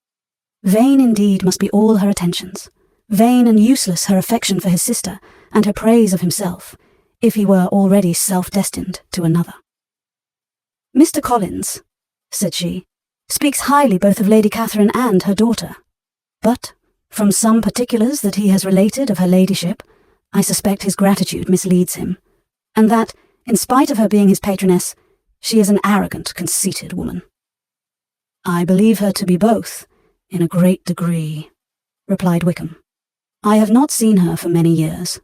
Vain indeed must be all her attentions, vain and useless her affection for his sister, and her praise of himself, if he were already self-destined to another. "Mr. Collins," said she, "speaks highly both of Lady Catherine and her daughter, but, from some particulars that he has related of her ladyship, I suspect his gratitude misleads him, and that, in spite of her being his patroness, she is an arrogant, conceited woman." "I believe her to be both, in a great degree," replied Wickham. "I have not seen her for many years,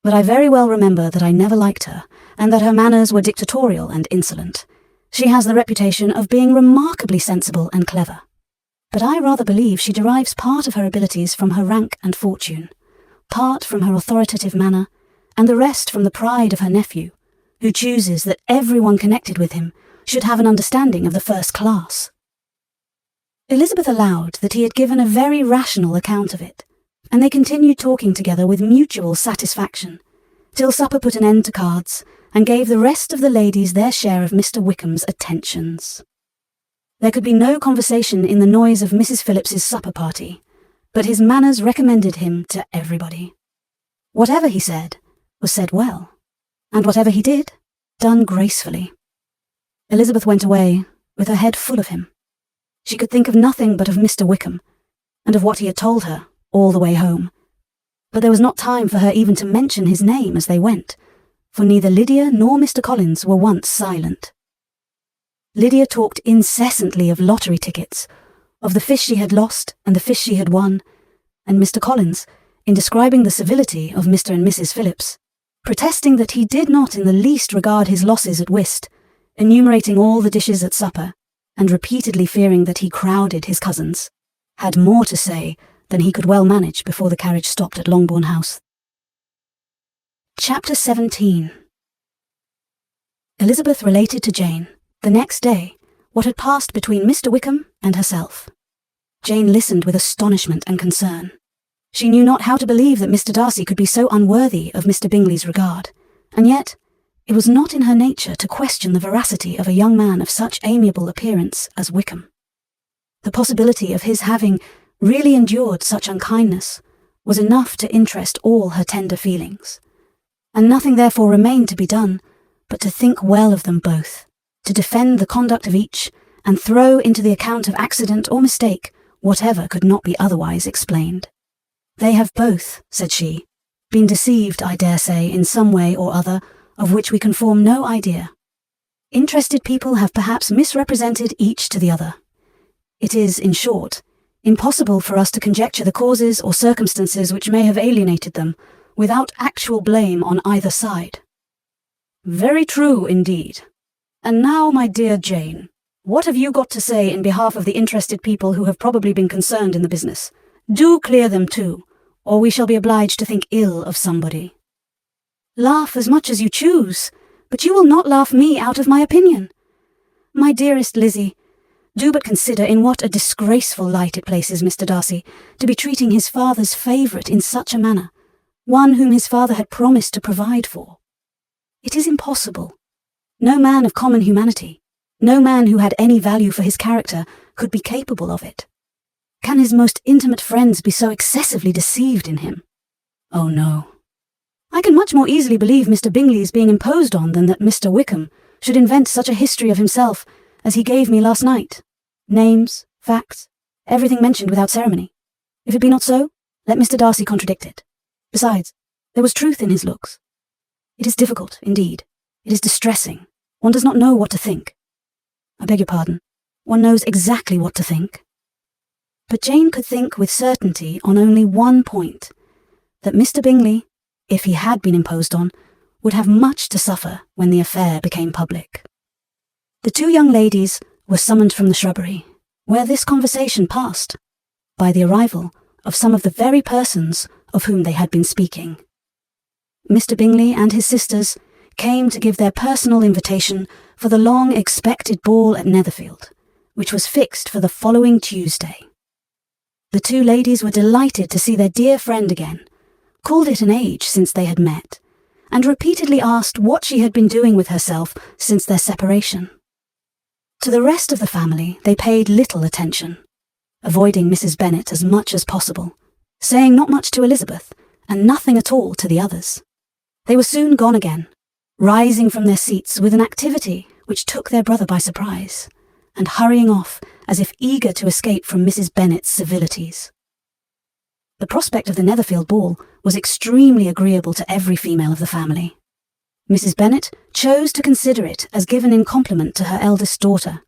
but I very well remember that I never liked her, and that her manners were dictatorial and insolent. She has the reputation of being remarkably sensible and clever, but I rather believe she derives part of her abilities from her rank and fortune, part from her authoritative manner, and the rest from the pride of her nephew, who chooses that everyone connected with him should have an understanding of the first class." Elizabeth allowed that he had given a very rational account of it, and they continued talking together with mutual satisfaction, till supper put an end to cards, and gave the rest of the ladies their share of Mr. Wickham's attentions. There could be no conversation in the noise of Mrs. Phillips's supper party, but his manners recommended him to everybody. Whatever he said was said well, and whatever he did, done gracefully. Elizabeth went away with her head full of him. She could think of nothing but of Mr. Wickham, and of what he had told her all the way home, but there was not time for her even to mention his name as they went, for neither Lydia nor Mr. Collins were once silent. Lydia talked incessantly of lottery tickets, of the fish she had lost and the fish she had won, and Mr. Collins, in describing the civility of Mr. and Mrs. Phillips, protesting that he did not in the least regard his losses at whist, enumerating all the dishes at supper, and repeatedly fearing that he crowded his cousins, had more to say than he could well manage before the carriage stopped at Longbourn House. Chapter 17. Elizabeth related to Jane, the next day, what had passed between Mr. Wickham and herself. Jane listened with astonishment and concern. She knew not how to believe that Mr. Darcy could be so unworthy of Mr. Bingley's regard, and yet it was not in her nature to question the veracity of a young man of such amiable appearance as Wickham. The possibility of his having really endured such unkindness was enough to interest all her tender feelings, and nothing therefore remained to be done but to think well of them both, to defend the conduct of each, and throw into the account of accident or mistake whatever could not be otherwise explained. They have both, said she, been deceived, I dare say, in some way or other, of which we can form no idea. Interested people have perhaps misrepresented each to the other. It is, in short, impossible for us to conjecture the causes or circumstances which may have alienated them, without actual blame on either side. Very true, indeed. And now, my dear Jane, what have you got to say in behalf of the interested people who have probably been concerned in the business? Do clear them too, or we shall be obliged to think ill of somebody. Laugh as much as you choose, but you will not laugh me out of my opinion. My dearest Lizzie, do but consider in what a disgraceful light it places Mr. Darcy to be treating his father's favourite in such a manner, one whom his father had promised to provide for. It is impossible. No man of common humanity, no man who had any value for his character, could be capable of it. Can his most intimate friends be so excessively deceived in him? Oh no. I can much more easily believe Mr. Bingley's being imposed on than that Mr. Wickham should invent such a history of himself as he gave me last night. Names, facts, everything mentioned without ceremony. If it be not so, let Mr. Darcy contradict it. Besides, there was truth in his looks. It is difficult, indeed. It is distressing. One does not know what to think. I beg your pardon. One knows exactly what to think. But Jane could think with certainty on only one point, that Mr. Bingley, if he had been imposed on, would have much to suffer when the affair became public. The two young ladies were summoned from the shrubbery, where this conversation passed, by the arrival of some of the very persons of whom they had been speaking. Mr. Bingley and his sisters came to give their personal invitation for the long-expected ball at Netherfield, which was fixed for the following Tuesday. The two ladies were delighted to see their dear friend again, called it an age since they had met, and repeatedly asked what she had been doing with herself since their separation. To the rest of the family they paid little attention, avoiding Mrs. Bennet as much as possible, saying not much to Elizabeth, and nothing at all to the others. They were soon gone again, rising from their seats with an activity which took their brother by surprise, and hurrying off as if eager to escape from Mrs. Bennet's civilities. The prospect of the Netherfield ball was extremely agreeable to every female of the family. Mrs. Bennet chose to consider it as given in compliment to her eldest daughter,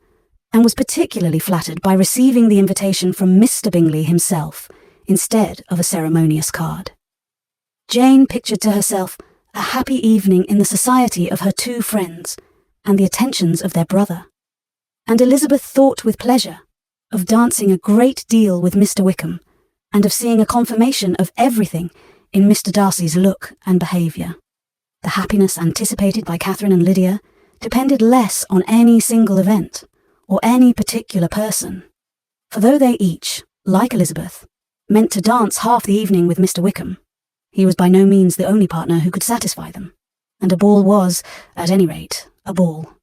and was particularly flattered by receiving the invitation from Mr. Bingley himself, instead of a ceremonious card. Jane pictured to herself a happy evening in the society of her two friends, and the attentions of their brother. And Elizabeth thought with pleasure of dancing a great deal with Mr. Wickham, and of seeing a confirmation of everything in Mr. Darcy's look and behaviour. The happiness anticipated by Catherine and Lydia depended less on any single event, or any particular person, for though they each, like Elizabeth, meant to dance half the evening with Mr. Wickham, he was by no means the only partner who could satisfy them, and a ball was, at any rate, a ball.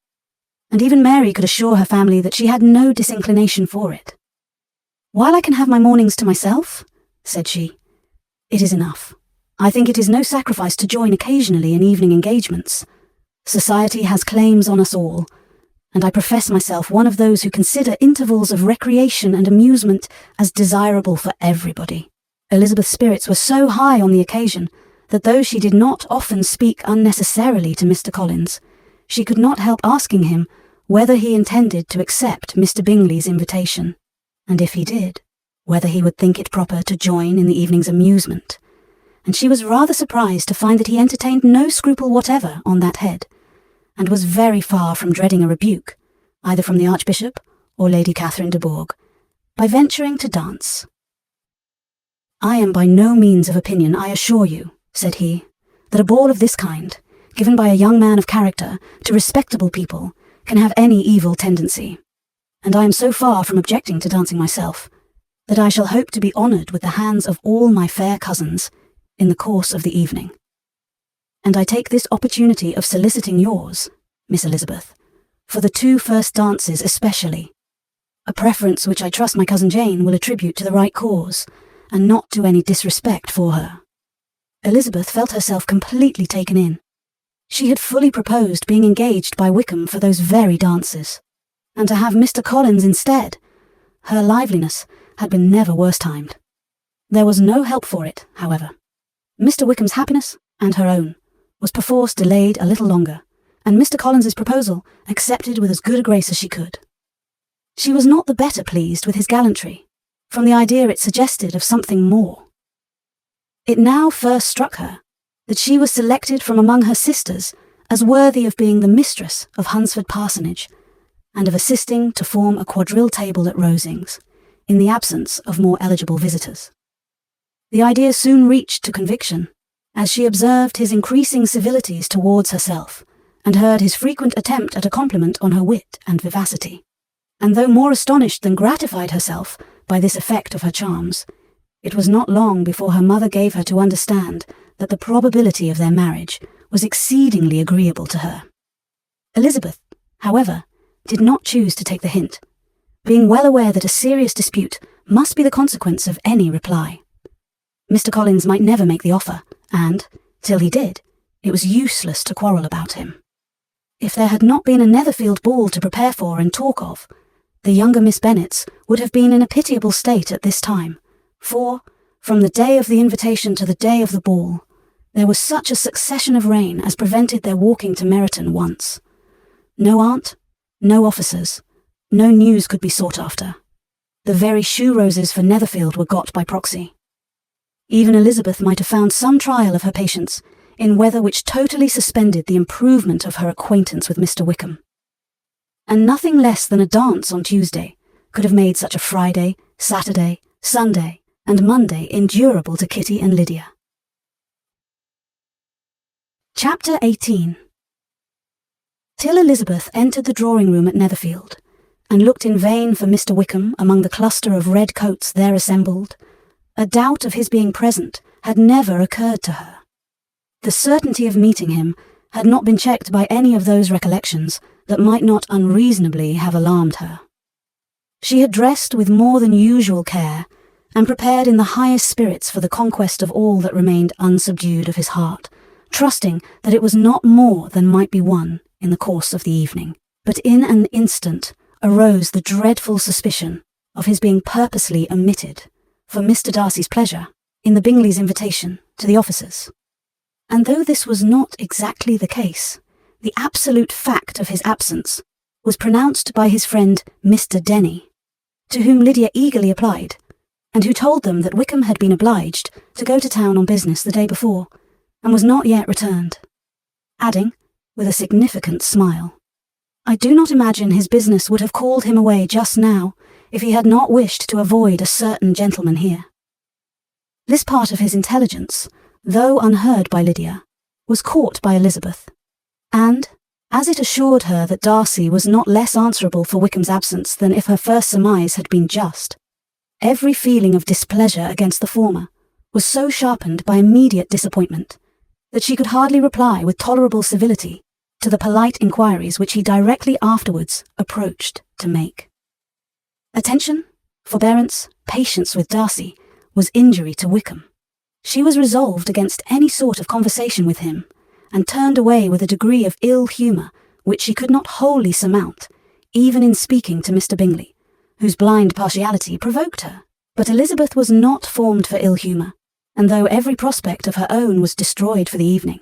And even Mary could assure her family that she had no disinclination for it. "While I can have my mornings to myself," said she, "it is enough. I think it is no sacrifice to join occasionally in evening engagements. Society has claims on us all, and I profess myself one of those who consider intervals of recreation and amusement as desirable for everybody." Elizabeth's spirits were so high on the occasion that though she did not often speak unnecessarily to Mr. Collins, she could not help asking him whether he intended to accept Mr. Bingley's invitation, and if he did, whether he would think it proper to join in the evening's amusement, and she was rather surprised to find that he entertained no scruple whatever on that head, and was very far from dreading a rebuke, either from the Archbishop or Lady Catherine de Bourgh, by venturing to dance. "I am by no means of opinion, I assure you," said he, "that a ball of this kind, given by a young man of character to respectable people, can have any evil tendency, and I am so far from objecting to dancing myself, that I shall hope to be honoured with the hands of all my fair cousins in the course of the evening. And I take this opportunity of soliciting yours, Miss Elizabeth, for the 2 first dances especially, a preference which I trust my cousin Jane will attribute to the right cause, and not to any disrespect for her." Elizabeth felt herself completely taken in. She had fully proposed being engaged by Wickham for those very dances, and to have Mr. Collins instead, her liveliness had been never worse timed. There was no help for it, however. Mr. Wickham's happiness, and her own, was perforce delayed a little longer, and Mr. Collins's proposal accepted with as good a grace as she could. She was not the better pleased with his gallantry, from the idea it suggested of something more. It now first struck her that she was selected from among her sisters as worthy of being the mistress of Hunsford Parsonage, and of assisting to form a quadrille table at Rosings, in the absence of more eligible visitors. The idea soon reached to conviction, as she observed his increasing civilities towards herself, and heard his frequent attempt at a compliment on her wit and vivacity. And though more astonished than gratified herself by this effect of her charms, it was not long before her mother gave her to understand that the probability of their marriage was exceedingly agreeable to her. Elizabeth, however, did not choose to take the hint, being well aware that a serious dispute must be the consequence of any reply. Mr. Collins might never make the offer, and, till he did, it was useless to quarrel about him. If there had not been a Netherfield ball to prepare for and talk of, the younger Miss Bennets would have been in a pitiable state at this time, for, from the day of the invitation to the day of the ball, there was such a succession of rain as prevented their walking to Meryton once. No aunt, no officers, no news could be sought after. The very shoe roses for Netherfield were got by proxy. Even Elizabeth might have found some trial of her patience in weather which totally suspended the improvement of her acquaintance with Mr. Wickham. And nothing less than a dance on Tuesday could have made such a Friday, Saturday, Sunday, and Monday endurable to Kitty and Lydia. Chapter 18. Till Elizabeth entered the drawing-room at Netherfield, and looked in vain for Mr. Wickham among the cluster of red coats there assembled, a doubt of his being present had never occurred to her. The certainty of meeting him had not been checked by any of those recollections that might not unreasonably have alarmed her. She had dressed with more than usual care, and prepared in the highest spirits for the conquest of all that remained unsubdued of his heart, trusting that it was not more than might be won in the course of the evening. But in an instant arose the dreadful suspicion of his being purposely omitted, for Mr. Darcy's pleasure, in the Bingleys' invitation to the officers. And though this was not exactly the case, the absolute fact of his absence was pronounced by his friend Mr. Denny, to whom Lydia eagerly applied, and who told them that Wickham had been obliged to go to town on business the day before, and was not yet returned, adding, with a significant smile, "I do not imagine his business would have called him away just now if he had not wished to avoid a certain gentleman here." This part of his intelligence, though unheard by Lydia, was caught by Elizabeth, and, as it assured her that Darcy was not less answerable for Wickham's absence than if her first surmise had been just, every feeling of displeasure against the former was so sharpened by immediate disappointment that she could hardly reply with tolerable civility to the polite inquiries which he directly afterwards approached to make. Attention, forbearance, patience with Darcy was injury to Wickham. She was resolved against any sort of conversation with him, and turned away with a degree of ill humour which she could not wholly surmount, even in speaking to Mr. Bingley, whose blind partiality provoked her. But Elizabeth was not formed for ill humour, and though every prospect of her own was destroyed for the evening,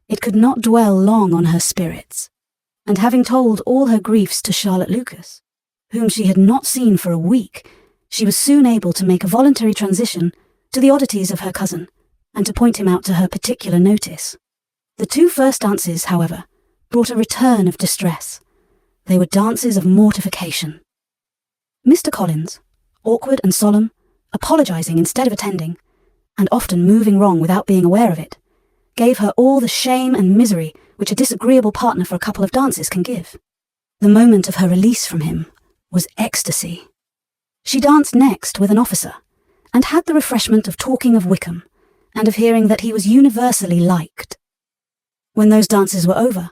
it could not dwell long on her spirits, and having told all her griefs to Charlotte Lucas, whom she had not seen for a week, she was soon able to make a voluntary transition to the oddities of her cousin, and to point him out to her particular notice. The two first dances, however, brought a return of distress. They were dances of mortification. Mr. Collins, awkward and solemn, apologizing instead of attending, and often moving wrong without being aware of it, gave her all the shame and misery which a disagreeable partner for a couple of dances can give. The moment of her release from him was ecstasy. She danced next with an officer, and had the refreshment of talking of Wickham, and of hearing that he was universally liked. When those dances were over,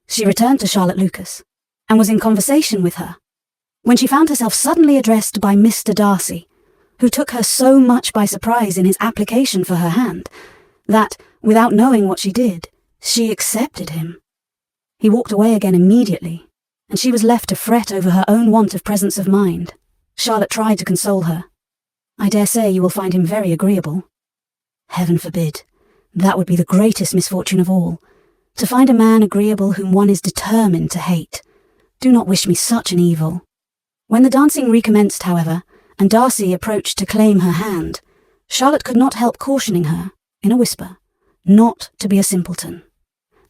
she returned to Charlotte Lucas, and was in conversation with her, when she found herself suddenly addressed by Mr. Darcy, who took her so much by surprise in his application for her hand, that, without knowing what she did, she accepted him. He walked away again immediately, and she was left to fret over her own want of presence of mind. Charlotte tried to console her. "I dare say you will find him very agreeable." "Heaven forbid. That would be the greatest misfortune of all, to find a man agreeable whom one is determined to hate. Do not wish me such an evil." When the dancing recommenced, however, and Darcy approached to claim her hand, Charlotte could not help cautioning her, in a whisper, not to be a simpleton,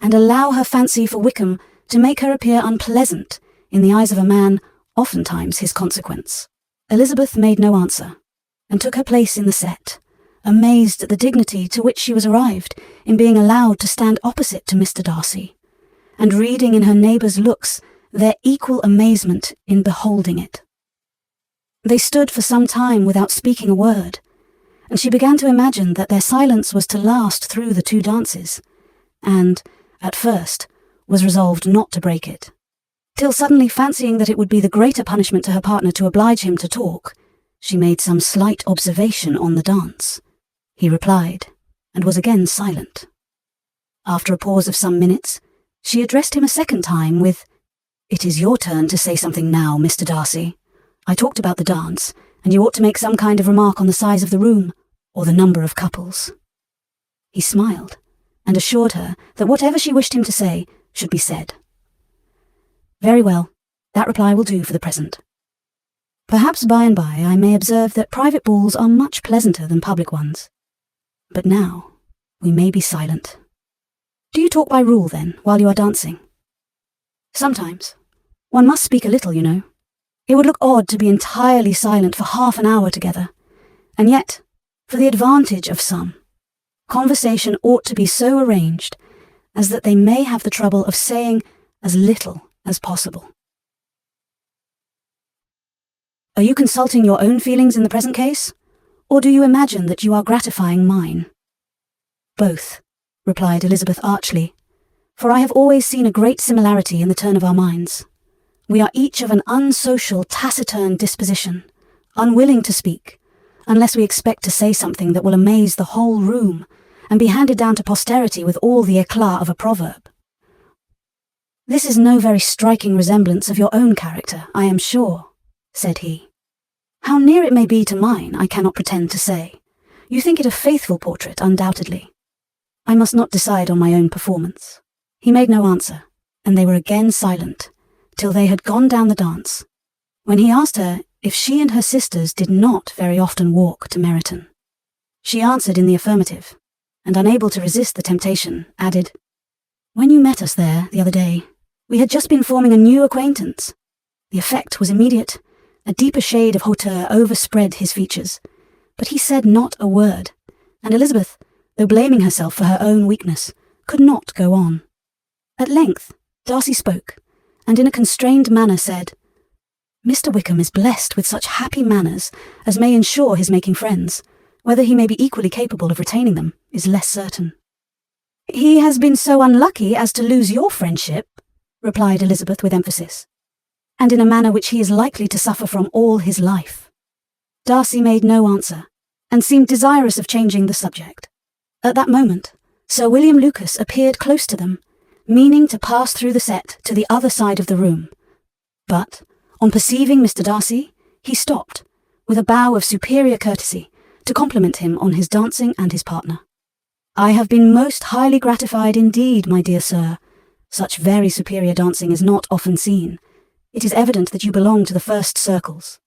and allow her fancy for Wickham to make her appear unpleasant in the eyes of a man oftentimes his consequence. Elizabeth made no answer, and took her place in the set, amazed at the dignity to which she was arrived in being allowed to stand opposite to Mr. Darcy, and reading in her neighbours' looks their equal amazement in beholding it. They stood for some time without speaking a word, and she began to imagine that their silence was to last through the two dances, and, at first, was resolved not to break it, till suddenly fancying that it would be the greater punishment to her partner to oblige him to talk, she made some slight observation on the dance. He replied, and was again silent. After a pause of some minutes, she addressed him a second time with, "It is your turn to say something now, Mr. Darcy. I talked about the dance, and you ought to make some kind of remark on the size of the room, or the number of couples." He smiled, and assured her that whatever she wished him to say should be said. "Very well, that reply will do for the present. Perhaps by and by I may observe that private balls are much pleasanter than public ones. But now we may be silent. Do you talk by rule, then, while you are dancing?" "Sometimes. One must speak a little, you know. It would look odd to be entirely silent for half an hour together, and yet, for the advantage of some, conversation ought to be so arranged as that they may have the trouble of saying as little as possible." "Are you consulting your own feelings in the present case, or do you imagine that you are gratifying mine?" "Both," replied Elizabeth archly, "for I have always seen a great similarity in the turn of our minds. We are each of an unsocial, taciturn disposition, unwilling to speak, unless we expect to say something that will amaze the whole room, and be handed down to posterity with all the éclat of a proverb. This is no very striking resemblance of your own character, I am sure," said he. "How near it may be to mine, I cannot pretend to say. You think it a faithful portrait, undoubtedly. I must not decide on my own performance." He made no answer, and they were again silent, till they had gone down the dance, when he asked her if she and her sisters did not very often walk to Meryton. She answered in the affirmative, and unable to resist the temptation, added, "When you met us there the other day, we had just been forming a new acquaintance. The effect was immediate. A deeper shade of hauteur overspread his features, but he said not a word, and Elizabeth, though blaming herself for her own weakness, could not go on. At length, Darcy spoke, and in a constrained manner said, "Mr. Wickham is blessed with such happy manners as may ensure his making friends. Whether he may be equally capable of retaining them is less certain." "He has been so unlucky as to lose your friendship," replied Elizabeth with emphasis, "and in a manner which he is likely to suffer from all his life." Darcy made no answer, and seemed desirous of changing the subject. At that moment, Sir William Lucas appeared close to them, meaning to pass through the set to the other side of the room. But, on perceiving Mr. Darcy, he stopped, with a bow of superior courtesy, to compliment him on his dancing and his partner. "I have been most highly gratified indeed, my dear sir. Such very superior dancing is not often seen. It is evident that you belong to the first circles."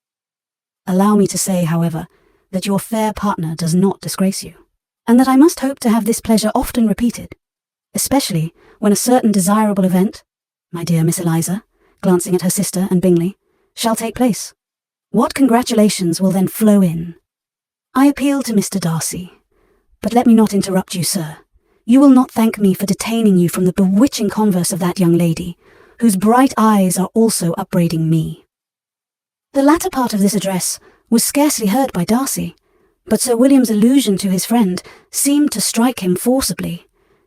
Allow me to say, however, that your fair partner does not disgrace you, and that I must hope to have this pleasure often repeated, especially when a certain desirable event, my dear Miss Eliza, glancing at her sister and Bingley, shall take place. What congratulations will then flow in! I appeal to Mr. Darcy, but let me not interrupt you, sir. You will not thank me for detaining you from the bewitching converse of that young lady, whose bright eyes are also upbraiding me. The latter part of this address was scarcely heard by Darcy, but Sir William's allusion to his friend seemed to strike him forcibly,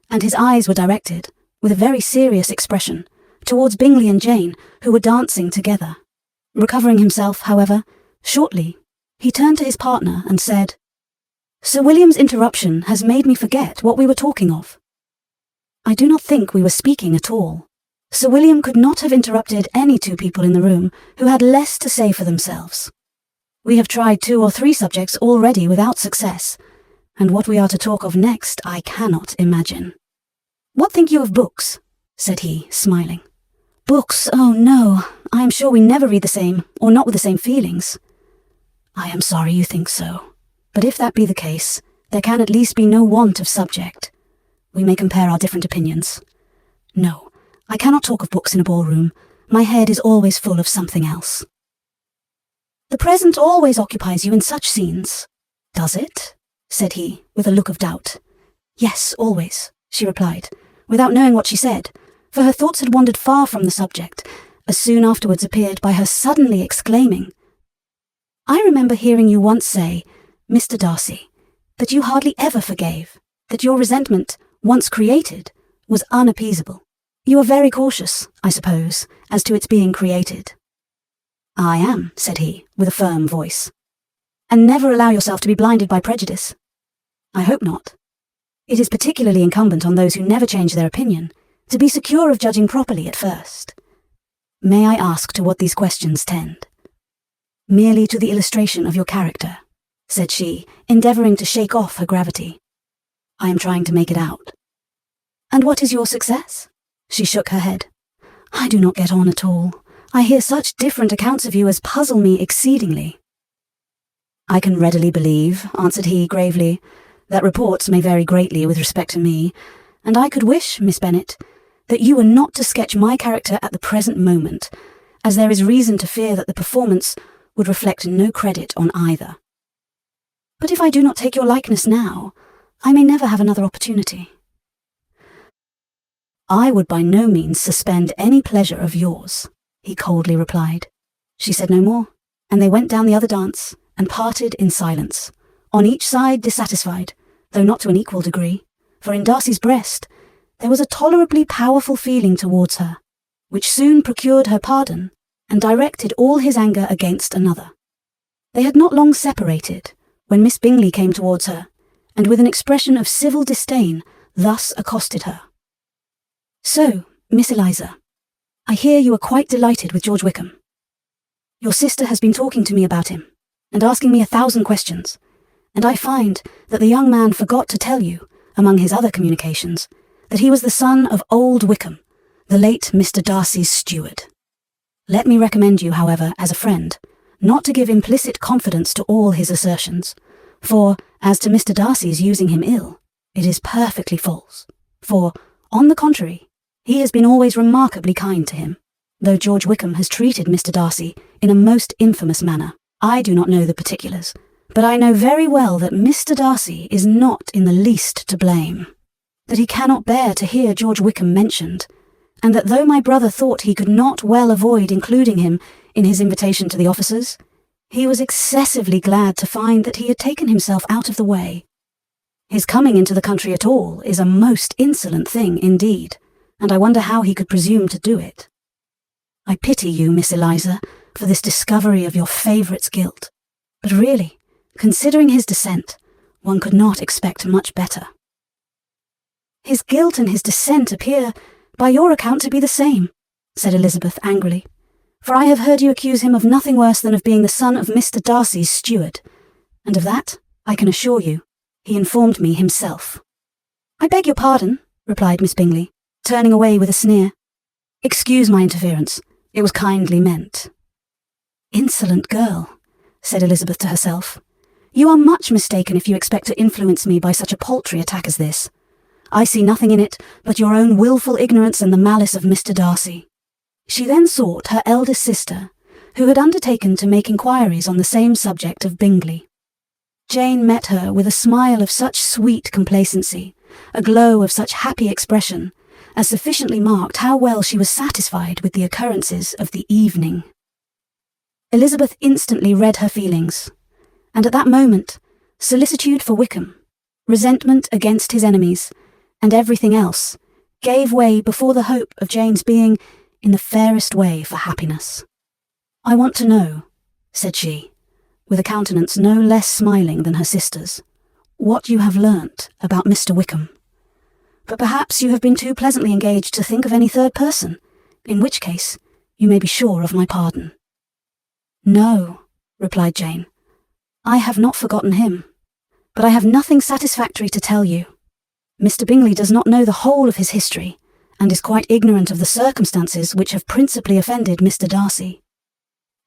and his eyes were directed, with a very serious expression, towards Bingley and Jane, who were dancing together. Recovering himself, however, shortly, he turned to his partner and said, "Sir William's interruption has made me forget what we were talking of." I do not think we were speaking at all. Sir William could not have interrupted any two people in the room who had less to say for themselves. We have tried 2 or 3 subjects already without success, and what we are to talk of next I cannot imagine. "What think you of books?" said he, smiling. "Books, oh no, I am sure we never read the same, or not with the same feelings." "I am sorry you think so, but if that be the case, there can at least be no want of subject. We may compare our different opinions. No, I cannot talk of books in a ballroom. My head is always full of something else." "The present always occupies you in such scenes." "Does it?" said he, with a look of doubt. "Yes, always," she replied, without knowing what she said, for her thoughts had wandered far from the subject, as soon afterwards appeared by her suddenly exclaiming, "I remember hearing you once say, Mr. Darcy, that you hardly ever forgave, that your resentment, once created, was unappeasable. You are very cautious, I suppose, as to its being created." "I am," said he, with a firm voice. "And never allow yourself to be blinded by prejudice?" "I hope not. It is particularly incumbent on those who never change their opinion to be secure of judging properly at first. May I ask to what these questions tend?" "Merely to the illustration of your character," said she, endeavouring to shake off her gravity. "I am trying to make it out." "And what is your success?" She shook her head. "I do not get on at all. I hear such different accounts of you as puzzle me exceedingly." "I can readily believe," answered he gravely, "that reports may vary greatly with respect to me, and I could wish, Miss Bennet, that you were not to sketch my character at the present moment, as there is reason to fear that the performance would reflect no credit on either. But if I do not take your likeness now, I may never have another opportunity." "I would by no means suspend any pleasure of yours," he coldly replied. She said no more, and they went down the other dance, and parted in silence, on each side dissatisfied, though not to an equal degree, for in Darcy's breast there was a tolerably powerful feeling towards her, which soon procured her pardon, and directed all his anger against another. They had not long separated, when Miss Bingley came towards her, and with an expression of civil disdain thus accosted her. "So, Miss Eliza, I hear you are quite delighted with George Wickham. Your sister has been talking to me about him, and asking me 1,000 questions, and I find that the young man forgot to tell you, among his other communications, that he was the son of old Wickham, the late Mr. Darcy's steward. Let me recommend you, however, as a friend, not to give implicit confidence to all his assertions, for, as to Mr. Darcy's using him ill, it is perfectly false, for, on the contrary, he has been always remarkably kind to him, though George Wickham has treated Mr. Darcy in a most infamous manner. I do not know the particulars, but I know very well that Mr. Darcy is not in the least to blame, that he cannot bear to hear George Wickham mentioned, and that though my brother thought he could not well avoid including him in his invitation to the officers, he was excessively glad to find that he had taken himself out of the way. His coming into the country at all is a most insolent thing indeed, and I wonder how he could presume to do it. I pity you, Miss Eliza, for this discovery of your favourite's guilt, but really, considering his descent, one could not expect much better." "His guilt and his descent appear, by your account, to be the same," said Elizabeth angrily, "for I have heard you accuse him of nothing worse than of being the son of Mr. Darcy's steward, and of that, I can assure you, he informed me himself." "I beg your pardon," replied Miss Bingley, turning away with a sneer. "Excuse my interference. It was kindly meant." "Insolent girl. said Elizabeth to herself. "You are much mistaken if you expect to influence me by such a paltry attack as this. I see nothing in it but your own wilful ignorance and the malice of Mr. Darcy." She then sought her eldest sister, who had undertaken to make inquiries on the same subject of Bingley. Jane met her with a smile of such sweet complacency, a glow of such happy expression, as sufficiently marked how well she was satisfied with the occurrences of the evening. Elizabeth instantly read her feelings, and at that moment, solicitude for Wickham, resentment against his enemies, and everything else, gave way before the hope of Jane's being in the fairest way for happiness. "I want to know," said she, with a countenance no less smiling than her sister's, "what you have learnt about Mr. Wickham. But perhaps you have been too pleasantly engaged to think of any third person, in which case you may be sure of my pardon." "No," replied Jane, "I have not forgotten him, but I have nothing satisfactory to tell you. Mr. Bingley does not know the whole of his history, and is quite ignorant of the circumstances which have principally offended Mr. Darcy.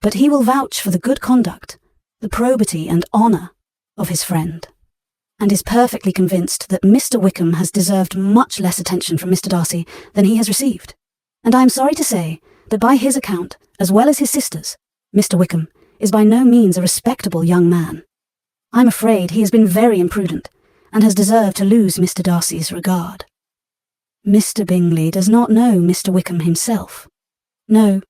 But he will vouch for the good conduct, the probity and honour of his friend, and is perfectly convinced that Mr. Wickham has deserved much less attention from Mr. Darcy than he has received, and I am sorry to say that by his account, as well as his sister's, Mr. Wickham is by no means a respectable young man. I'm afraid he has been very imprudent, and has deserved to lose Mr. Darcy's regard. Mr. Bingley does not know Mr. Wickham himself. No,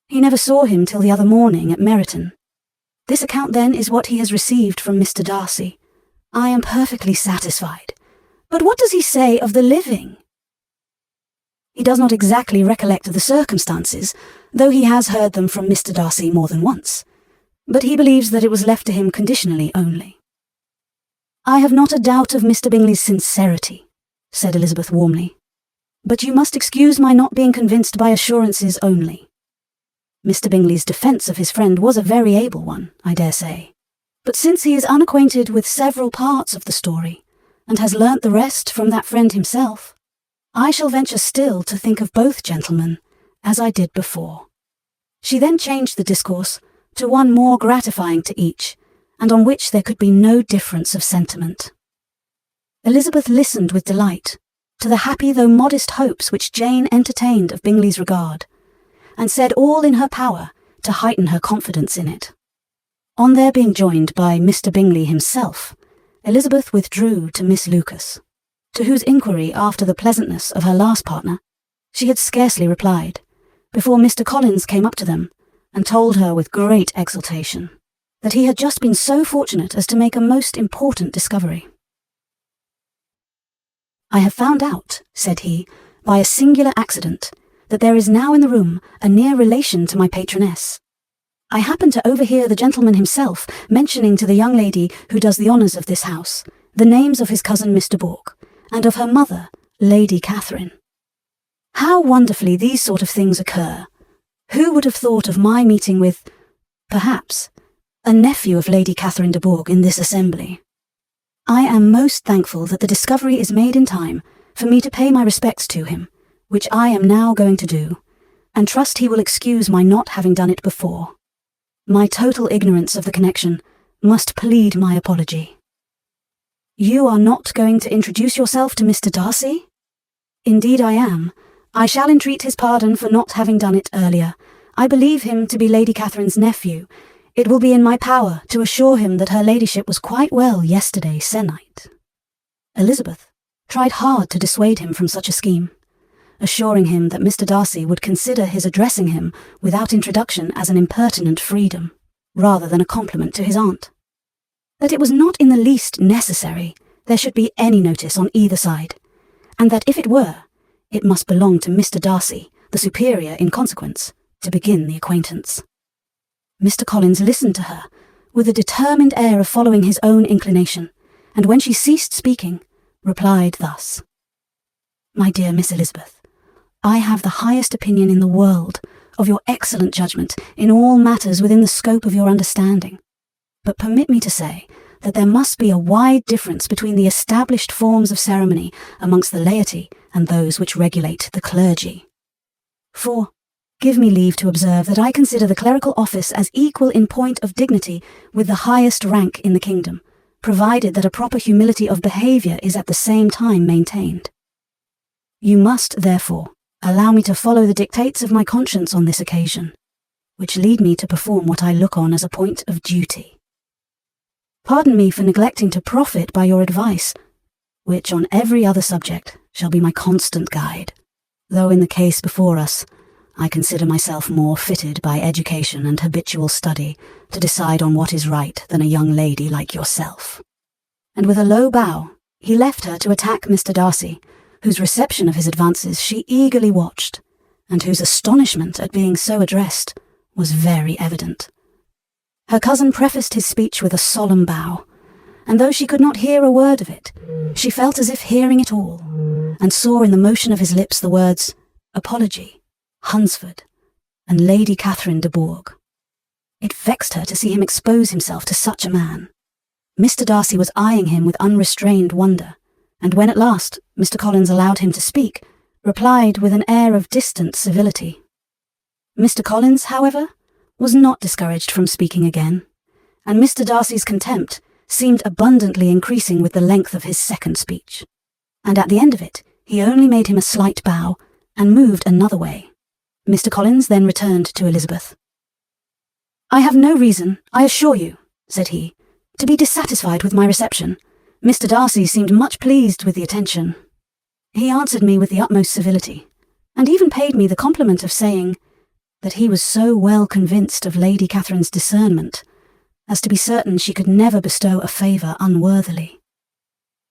he never saw him till the other morning at Meryton. This account, then, is what he has received from Mr. Darcy. I am perfectly satisfied. But what does he say of the living? He does not exactly recollect the circumstances, though he has heard them from Mr. Darcy more than once, but he believes that it was left to him conditionally only." "I have not a doubt of Mr. Bingley's sincerity," said Elizabeth warmly, "but you must excuse my not being convinced by assurances only. Mr. Bingley's defence of his friend was a very able one, I dare say, but since he is unacquainted with several parts of the story, and has learnt the rest from that friend himself, I shall venture still to think of both gentlemen as I did before." She then changed the discourse to one more gratifying to each, and on which there could be no difference of sentiment. Elizabeth listened with delight to the happy though modest hopes which Jane entertained of Bingley's regard, and said all in her power to heighten her confidence in it. On their being joined by Mr. Bingley himself, Elizabeth withdrew to Miss Lucas, to whose inquiry after the pleasantness of her last partner she had scarcely replied, before Mr. Collins came up to them and told her with great exultation that he had just been so fortunate as to make a most important discovery. "I have found out," said he, "by a singular accident, that there is now in the room a near relation to my patroness. I happened to overhear the gentleman himself mentioning to the young lady who does the honours of this house the names of his cousin Mr. Bourke, and of her mother, Lady Catherine. How wonderfully these sort of things occur! Who would have thought of my meeting with, perhaps, a nephew of Lady Catherine de Bourgh in this assembly? I am most thankful that the discovery is made in time for me to pay my respects to him, which I am now going to do, and trust he will excuse my not having done it before. My total ignorance of the connection must plead my apology." "You are not going to introduce yourself to Mr. Darcy?" "Indeed I am. I shall entreat his pardon for not having done it earlier. I believe him to be Lady Catherine's nephew. It will be in my power to assure him that her ladyship was quite well yesterday se'nnight." Elizabeth tried hard to dissuade him from such a scheme, assuring him that Mr. Darcy would consider his addressing him without introduction as an impertinent freedom, rather than a compliment to his aunt. That it was not in the least necessary there should be any notice on either side, and that if it were, it must belong to Mr. Darcy, the superior in consequence, to begin the acquaintance. Mr. Collins listened to her with a determined air of following his own inclination, and when she ceased speaking, replied thus: "My dear Miss Elizabeth, I have the highest opinion in the world of your excellent judgment in all matters within the scope of your understanding, but permit me to say that there must be a wide difference between the established forms of ceremony amongst the laity and those which regulate the clergy. For, give me leave to observe that I consider the clerical office as equal in point of dignity with the highest rank in the kingdom, provided that a proper humility of behaviour is at the same time maintained. You must, therefore, allow me to follow the dictates of my conscience on this occasion, which lead me to perform what I look on as a point of duty. Pardon me for neglecting to profit by your advice, which on every other subject shall be my constant guide, though in the case before us, I consider myself more fitted by education and habitual study to decide on what is right than a young lady like yourself. And with a low bow, he left her to attack Mr. Darcy, whose reception of his advances she eagerly watched, and whose astonishment at being so addressed was very evident. Her cousin prefaced his speech with a solemn bow, and though she could not hear a word of it, she felt as if hearing it all, and saw in the motion of his lips the words apology, Hunsford, and Lady Catherine de Bourgh. It vexed her to see him expose himself to such a man. Mr. Darcy was eyeing him with unrestrained wonder, and when at last Mr. Collins allowed him to speak, replied with an air of distant civility. Mr. Collins, however, was not discouraged from speaking again, and Mr. Darcy's contempt seemed abundantly increasing with the length of his second speech, and at the end of it he only made him a slight bow and moved another way. Mr. Collins then returned to Elizabeth. "I have no reason, I assure you," said he, "to be dissatisfied with my reception. Mr. Darcy seemed much pleased with the attention. He answered me with the utmost civility, and even paid me the compliment of saying that he was so well convinced of Lady Catherine's discernment as to be certain she could never bestow a favour unworthily.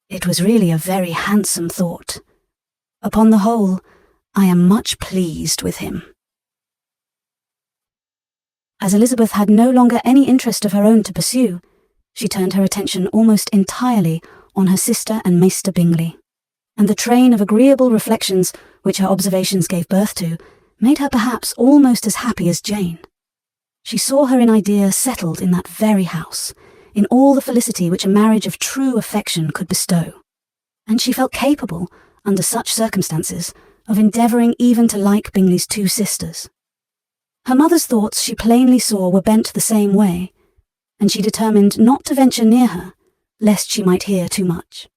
It was really a very handsome thought. Upon the whole, I am much pleased with him." As Elizabeth had no longer any interest of her own to pursue, she turned her attention almost entirely on her sister and Mr. Bingley, and the train of agreeable reflections which her observations gave birth to made her perhaps almost as happy as Jane. She saw her in idea settled in that very house, in all the felicity which a marriage of true affection could bestow, and she felt capable, under such circumstances, of endeavouring even to like Bingley's two sisters. Her mother's thoughts she plainly saw were bent the same way, and she determined not to venture near her, lest she might hear too much.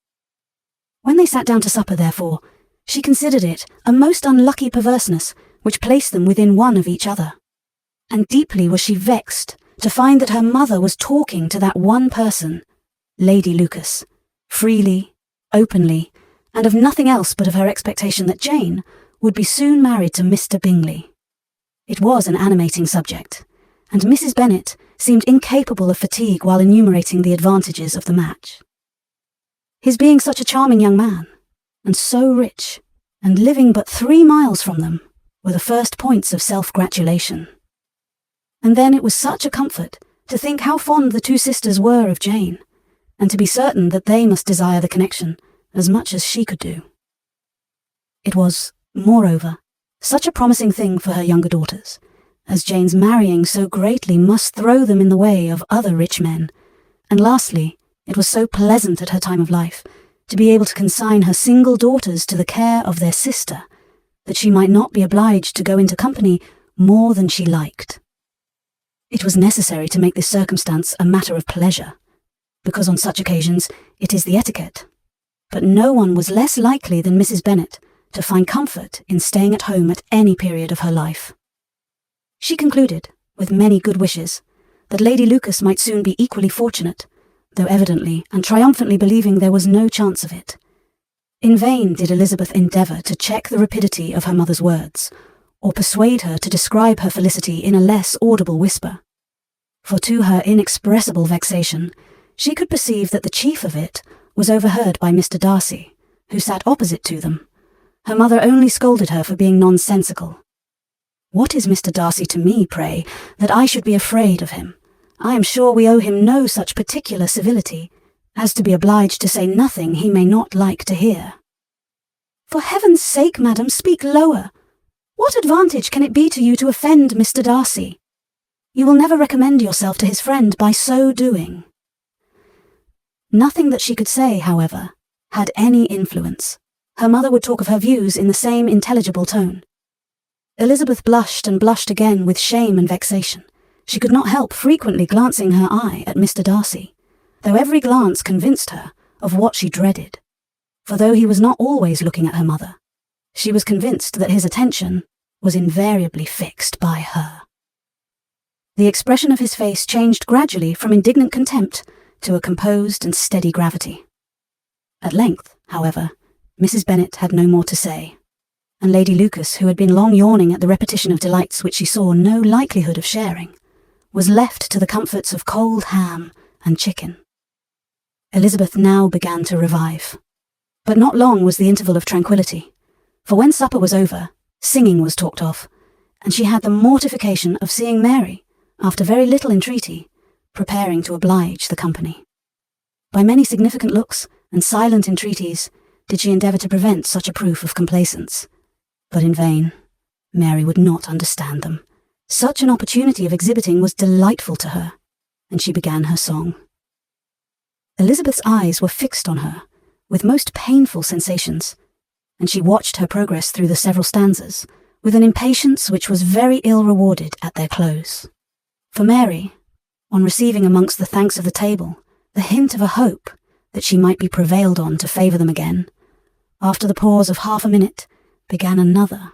When they sat down to supper, therefore, she considered it a most unlucky perverseness which placed them within one of each other, and deeply was she vexed to find that her mother was talking to that one person, Lady Lucas, freely, openly, and of nothing else but of her expectation that Jane would be soon married to Mr. Bingley. It was an animating subject, and Mrs. Bennet seemed incapable of fatigue while enumerating the advantages of the match. His being such a charming young man, and so rich, and living but 3 miles from them, were the first points of self-gratulation. And then it was such a comfort to think how fond the two sisters were of Jane, and to be certain that they must desire the connection as much as she could do. It was, moreover, such a promising thing for her younger daughters, as Jane's marrying so greatly must throw them in the way of other rich men, and lastly, it was so pleasant at her time of life to be able to consign her single daughters to the care of their sister, that she might not be obliged to go into company more than she liked. It was necessary to make this circumstance a matter of pleasure, because on such occasions it is the etiquette, but no one was less likely than Mrs. Bennet to find comfort in staying at home at any period of her life. She concluded, with many good wishes, that Lady Lucas might soon be equally fortunate, though evidently and triumphantly believing there was no chance of it. In vain did Elizabeth endeavour to check the rapidity of her mother's words, or persuade her to describe her felicity in a less audible whisper. For to her inexpressible vexation, she could perceive that the chief of it was overheard by Mr. Darcy, who sat opposite to them. Her mother only scolded her for being nonsensical. "What is Mr. Darcy to me, pray, that I should be afraid of him? I am sure we owe him no such particular civility as to be obliged to say nothing he may not like to hear." "For heaven's sake, madam, speak lower. What advantage can it be to you to offend Mr. Darcy? You will never recommend yourself to his friend by so doing." Nothing that she could say, however, had any influence. Her mother would talk of her views in the same intelligible tone. Elizabeth blushed and blushed again with shame and vexation. She could not help frequently glancing her eye at Mr. Darcy, though every glance convinced her of what she dreaded. For though he was not always looking at her mother, she was convinced that his attention was invariably fixed by her. The expression of his face changed gradually from indignant contempt to a composed and steady gravity. At length, however, Mrs. Bennet had no more to say, and Lady Lucas, who had been long yawning at the repetition of delights which she saw no likelihood of sharing, was left to the comforts of cold ham and chicken. Elizabeth now began to revive. But not long was the interval of tranquillity, for when supper was over, singing was talked of, and she had the mortification of seeing Mary, after very little entreaty, preparing to oblige the company. By many significant looks and silent entreaties did she endeavour to prevent such a proof of complaisance, but in vain. Mary would not understand them. Such an opportunity of exhibiting was delightful to her, and she began her song. Elizabeth's eyes were fixed on her, with most painful sensations, and she watched her progress through the several stanzas, with an impatience which was very ill rewarded at their close. For Mary, on receiving amongst the thanks of the table the hint of a hope that she might be prevailed on to favour them again, after the pause of half a minute, began another.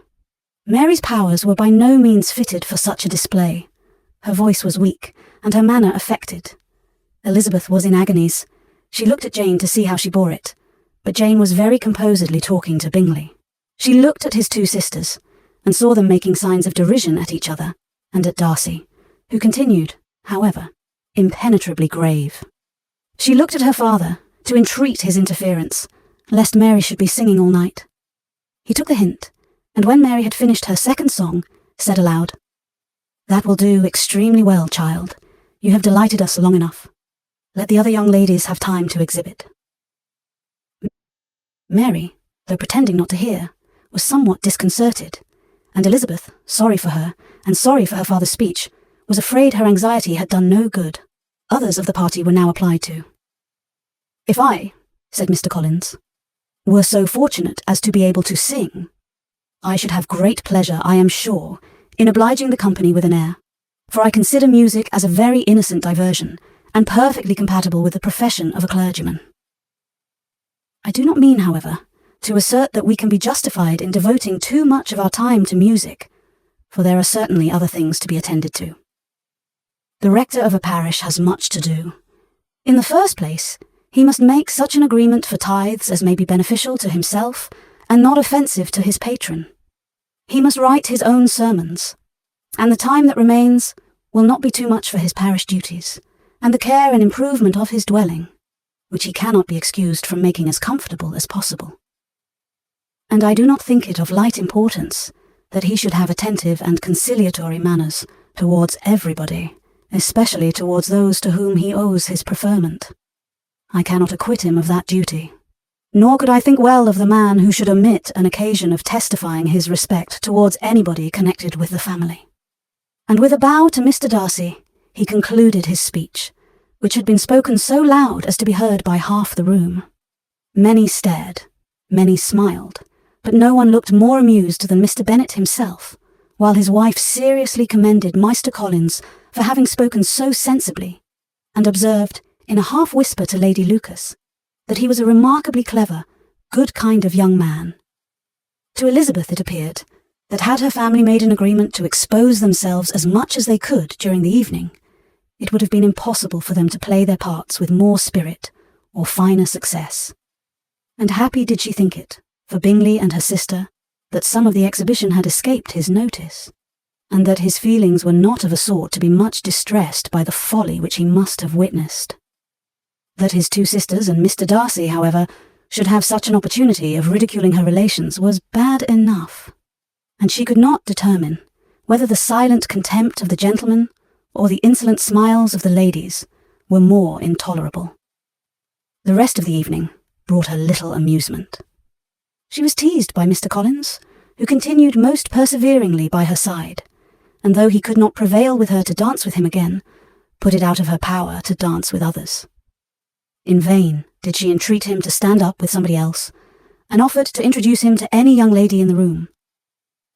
Mary's powers were by no means fitted for such a display. Her voice was weak, and her manner affected. Elizabeth was in agonies. She looked at Jane to see how she bore it, but Jane was very composedly talking to Bingley. She looked at his two sisters, and saw them making signs of derision at each other, and at Darcy, who continued, however, impenetrably grave. She looked at her father, to entreat his interference, lest Mary should be singing all night. He took the hint, and when Mary had finished her second song, said aloud, "That will do extremely well, child. You have delighted us long enough. Let the other young ladies have time to exhibit." Mary, though pretending not to hear, was somewhat disconcerted, and Elizabeth, sorry for her, and sorry for her father's speech, was afraid her anxiety had done no good. Others of the party were now applied to. "If I," said Mr. Collins, "were so fortunate as to be able to sing, I should have great pleasure, I am sure, in obliging the company with an air, for I consider music as a very innocent diversion, and perfectly compatible with the profession of a clergyman. I do not mean, however, to assert that we can be justified in devoting too much of our time to music, for there are certainly other things to be attended to. The rector of a parish has much to do. In the first place, he must make such an agreement for tithes as may be beneficial to himself and not offensive to his patron. He must write his own sermons, and the time that remains will not be too much for his parish duties, and the care and improvement of his dwelling, which he cannot be excused from making as comfortable as possible. And I do not think it of light importance that he should have attentive and conciliatory manners towards everybody, especially towards those to whom he owes his preferment. I cannot acquit him of that duty, nor could I think well of the man who should omit an occasion of testifying his respect towards anybody connected with the family." And with a bow to Mr. Darcy, he concluded his speech, which had been spoken so loud as to be heard by half the room. Many stared, many smiled, but no one looked more amused than Mr. Bennet himself, while his wife seriously commended Mr. Collins for having spoken so sensibly, and observed, in a half-whisper to Lady Lucas, that he was a remarkably clever, good kind of young man. To Elizabeth it appeared that had her family made an agreement to expose themselves as much as they could during the evening, it would have been impossible for them to play their parts with more spirit or finer success. And happy did she think it, for Bingley and her sister, that some of the exhibition had escaped his notice, and that his feelings were not of a sort to be much distressed by the folly which he must have witnessed. That his two sisters and Mr. Darcy, however, should have such an opportunity of ridiculing her relations was bad enough, and she could not determine whether the silent contempt of the gentlemen or the insolent smiles of the ladies were more intolerable. The rest of the evening brought her little amusement. She was teased by Mr. Collins, who continued most perseveringly by her side, and though he could not prevail with her to dance with him again, put it out of her power to dance with others. In vain did she entreat him to stand up with somebody else, and offered to introduce him to any young lady in the room.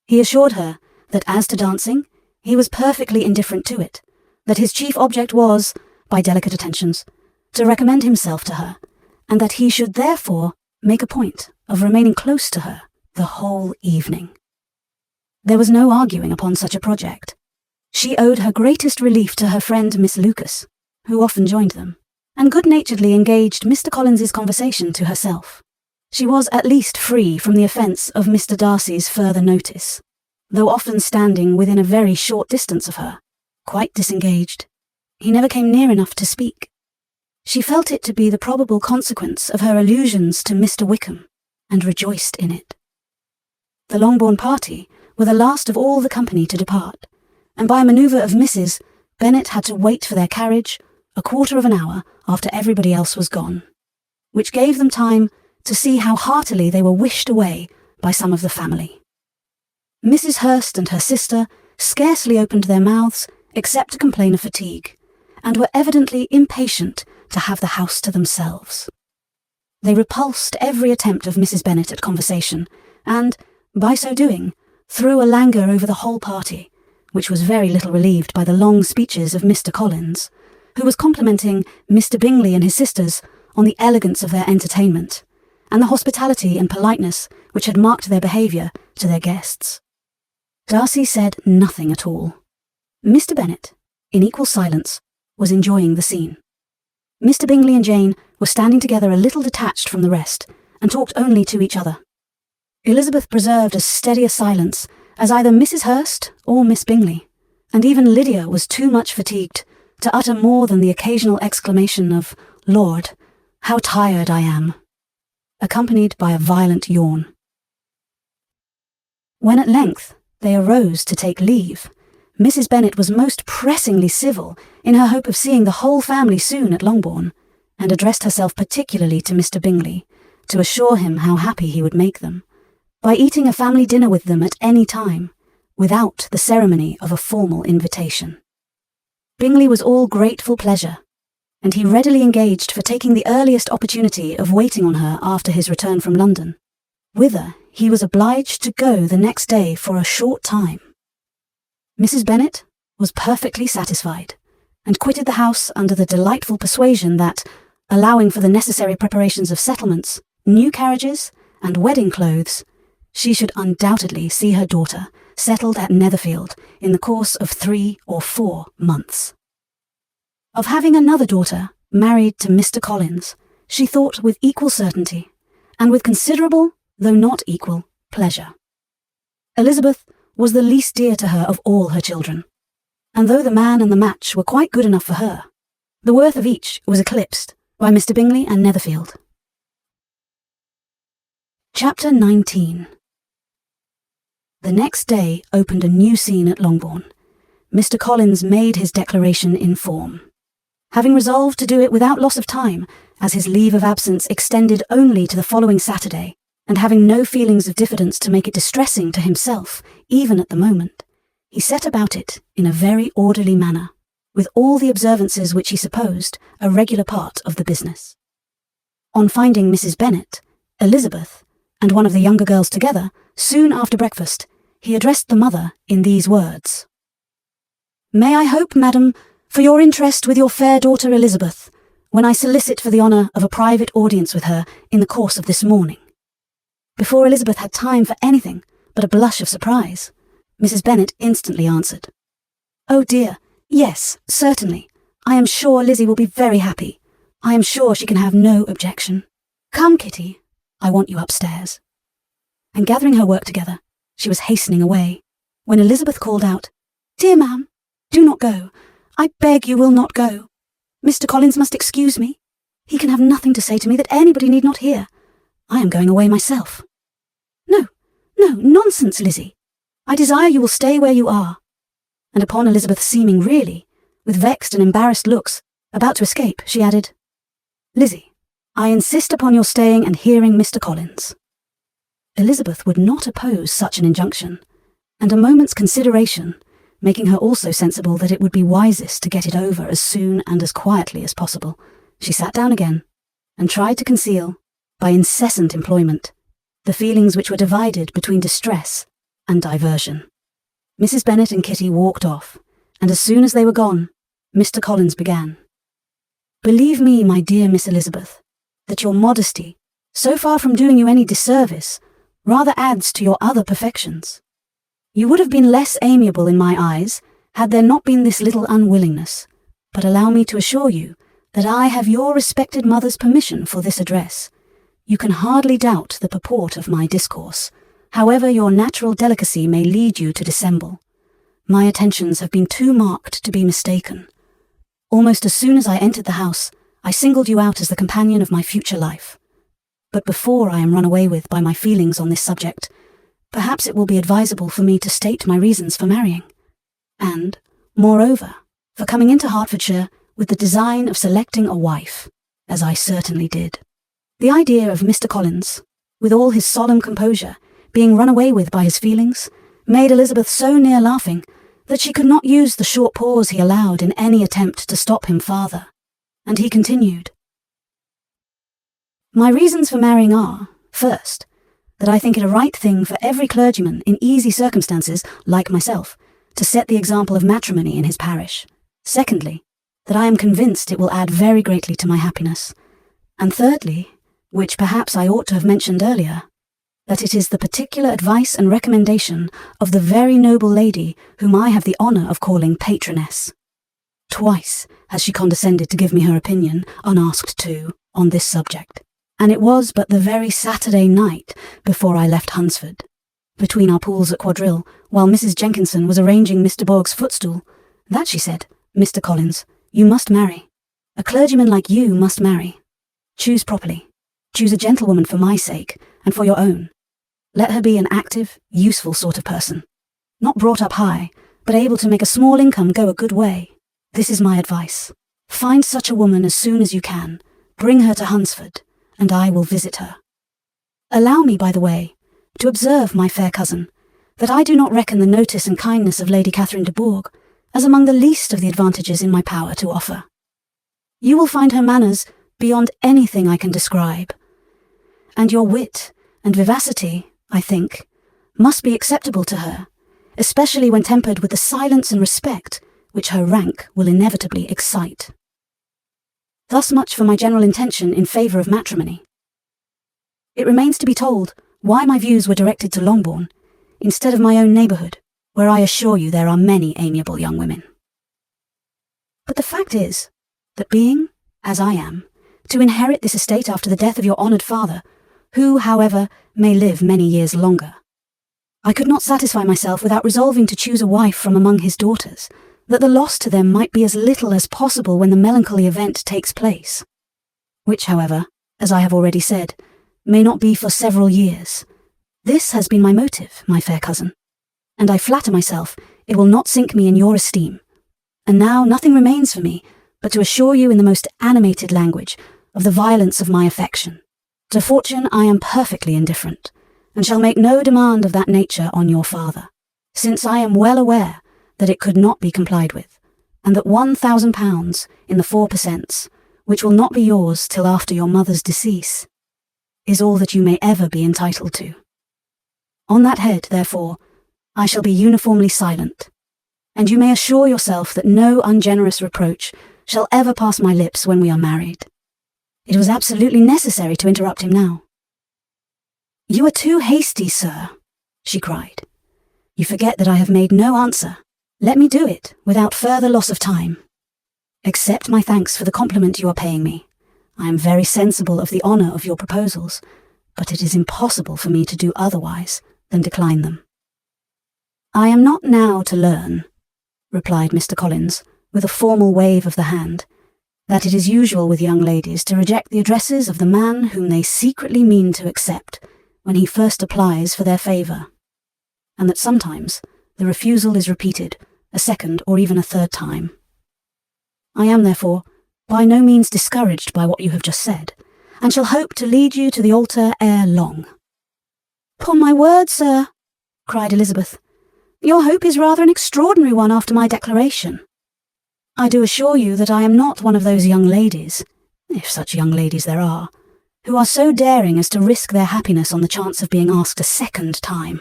He assured her that as to dancing, he was perfectly indifferent to it, that his chief object was, by delicate attentions, to recommend himself to her, and that he should therefore make a point of remaining close to her the whole evening. There was no arguing upon such a project. She owed her greatest relief to her friend Miss Lucas, who often joined them, and good-naturedly engaged Mr. Collins's conversation to herself. She was at least free from the offence of Mr. Darcy's further notice, though often standing within a very short distance of her, quite disengaged. He never came near enough to speak. She felt it to be the probable consequence of her allusions to Mr. Wickham, and rejoiced in it. The Longbourn party were the last of all the company to depart, and by a manoeuvre of Mrs. Bennet had to wait for their carriage a quarter of an hour after everybody else was gone, which gave them time to see how heartily they were wished away by some of the family. Mrs. Hurst and her sister scarcely opened their mouths except to complain of fatigue, and were evidently impatient to have the house to themselves. They repulsed every attempt of Mrs. Bennet at conversation, and, by so doing, threw a languor over the whole party, which was very little relieved by the long speeches of Mr. Collins, who was complimenting Mr. Bingley and his sisters on the elegance of their entertainment, and the hospitality and politeness which had marked their behaviour to their guests. Darcy said nothing at all. Mr. Bennet, in equal silence, was enjoying the scene. Mr. Bingley and Jane were standing together a little detached from the rest, and talked only to each other. Elizabeth preserved as steady a silence as either Mrs. Hurst or Miss Bingley, and even Lydia was too much fatigued to utter more than the occasional exclamation of, "Lord, how tired I am," accompanied by a violent yawn. When at length they arose to take leave, Mrs. Bennet was most pressingly civil in her hope of seeing the whole family soon at Longbourn, and addressed herself particularly to Mr. Bingley, to assure him how happy he would make them, by eating a family dinner with them at any time, without the ceremony of a formal invitation. Bingley was all grateful pleasure, and he readily engaged for taking the earliest opportunity of waiting on her after his return from London, whither he was obliged to go the next day for a short time. Mrs. Bennet was perfectly satisfied, and quitted the house under the delightful persuasion that, allowing for the necessary preparations of settlements, new carriages, and wedding clothes, she should undoubtedly see her daughter settled at Netherfield in the course of 3 or 4 months. Of having another daughter married to Mr. Collins, she thought with equal certainty, and with considerable, though not equal, pleasure. Elizabeth was the least dear to her of all her children, and though the man and the match were quite good enough for her, the worth of each was eclipsed by Mr. Bingley and Netherfield. Chapter 19. The next day opened a new scene at Longbourn. Mr. Collins made his declaration in form, having resolved to do it without loss of time, as his leave of absence extended only to the following Saturday, and having no feelings of diffidence to make it distressing to himself, even at the moment, he set about it in a very orderly manner, with all the observances which he supposed a regular part of the business. On finding Mrs. Bennet, Elizabeth, and one of the younger girls together, soon after breakfast, he addressed the mother in these words: "May I hope, madam, for your interest with your fair daughter Elizabeth, when I solicit for the honour of a private audience with her in the course of this morning?" Before Elizabeth had time for anything but a blush of surprise, Mrs. Bennet instantly answered, "Oh dear, yes, certainly. I am sure Lizzie will be very happy. I am sure she can have no objection. Come, Kitty, I want you upstairs." And gathering her work together, she was hastening away, when Elizabeth called out, "Dear ma'am, do not go. I beg you will not go. Mr. Collins must excuse me. He can have nothing to say to me that anybody need not hear. I am going away myself." "No, nonsense, Lizzie. I desire you will stay where you are." And upon Elizabeth seeming really, with vexed and embarrassed looks, about to escape, she added, "Lizzie, I insist upon your staying and hearing Mr. Collins." Elizabeth would not oppose such an injunction, and a moment's consideration, making her also sensible that it would be wisest to get it over as soon and as quietly as possible, she sat down again, and tried to conceal, by incessant employment, the feelings which were divided between distress and diversion. Mrs. Bennet and Kitty walked off, and as soon as they were gone, Mr. Collins began. Believe me, my dear Miss Elizabeth, that your modesty, so far from doing you any disservice, rather adds to your other perfections. You would have been less amiable in my eyes had there not been this little unwillingness, but allow me to assure you that I have your respected mother's permission for this address. You can hardly doubt the purport of my discourse, however your natural delicacy may lead you to dissemble. My attentions have been too marked to be mistaken. Almost as soon as I entered the house, I singled you out as the companion of my future life. But before I am run away with by my feelings on this subject, perhaps it will be advisable for me to state my reasons for marrying, and, moreover, for coming into Hertfordshire with the design of selecting a wife, as I certainly did. The idea of Mr. Collins, with all his solemn composure, being run away with by his feelings, made Elizabeth so near laughing that she could not use the short pause he allowed in any attempt to stop him farther, and he continued. My reasons for marrying are, first, that I think it a right thing for every clergyman in easy circumstances, like myself, to set the example of matrimony in his parish. Secondly, that I am convinced it will add very greatly to my happiness. And thirdly, which perhaps I ought to have mentioned earlier, that it is the particular advice and recommendation of the very noble lady whom I have the honour of calling patroness. Twice has she condescended to give me her opinion, unasked too, on this subject, and it was but the very Saturday night before I left Hunsford, between our pools at quadrille, while Mrs. Jenkinson was arranging Mr. Boggs' footstool, that she said, Mr. Collins, you must marry. A clergyman like you must marry. Choose properly. Choose a gentlewoman for my sake, and for your own. Let her be an active, useful sort of person. Not brought up high, but able to make a small income go a good way. This is my advice. Find such a woman as soon as you can. Bring her to Hunsford, and I will visit her. Allow me, by the way, to observe, my fair cousin, that I do not reckon the notice and kindness of Lady Catherine de Bourgh as among the least of the advantages in my power to offer. You will find her manners beyond anything I can describe, and your wit and vivacity, I think, must be acceptable to her, especially when tempered with the silence and respect which her rank will inevitably excite. Thus much for my general intention in favour of matrimony. It remains to be told why my views were directed to Longbourn, instead of my own neighbourhood, where I assure you there are many amiable young women. But the fact is, that being, as I am, to inherit this estate after the death of your honoured father, who, however, may live many years longer, I could not satisfy myself without resolving to choose a wife from among his daughters, that the loss to them might be as little as possible when the melancholy event takes place, which, however, as I have already said, may not be for several years. This has been my motive, my fair cousin, and I flatter myself it will not sink me in your esteem. And now nothing remains for me but to assure you in the most animated language of the violence of my affection. To fortune I am perfectly indifferent, and shall make no demand of that nature on your father, since I am well aware that it could not be complied with, and that £1,000 in the 4 per cents, which will not be yours till after your mother's decease, is all that you may ever be entitled to. On that head, therefore, I shall be uniformly silent, and you may assure yourself that no ungenerous reproach shall ever pass my lips when we are married. It was absolutely necessary to interrupt him now. You are too hasty, sir, she cried. You forget that I have made no answer. Let me do it without further loss of time. Accept my thanks for the compliment you are paying me. I am very sensible of the honour of your proposals, but it is impossible for me to do otherwise than decline them. I am not now to learn, replied Mr. Collins, with a formal wave of the hand, that it is usual with young ladies to reject the addresses of the man whom they secretly mean to accept when he first applies for their favour, and that sometimes the refusal is repeated a second or even a third time. I am, therefore, by no means discouraged by what you have just said, and shall hope to lead you to the altar ere long. Upon my word, sir, cried Elizabeth, your hope is rather an extraordinary one after my declaration. I do assure you that I am not one of those young ladies, if such young ladies there are, who are so daring as to risk their happiness on the chance of being asked a second time.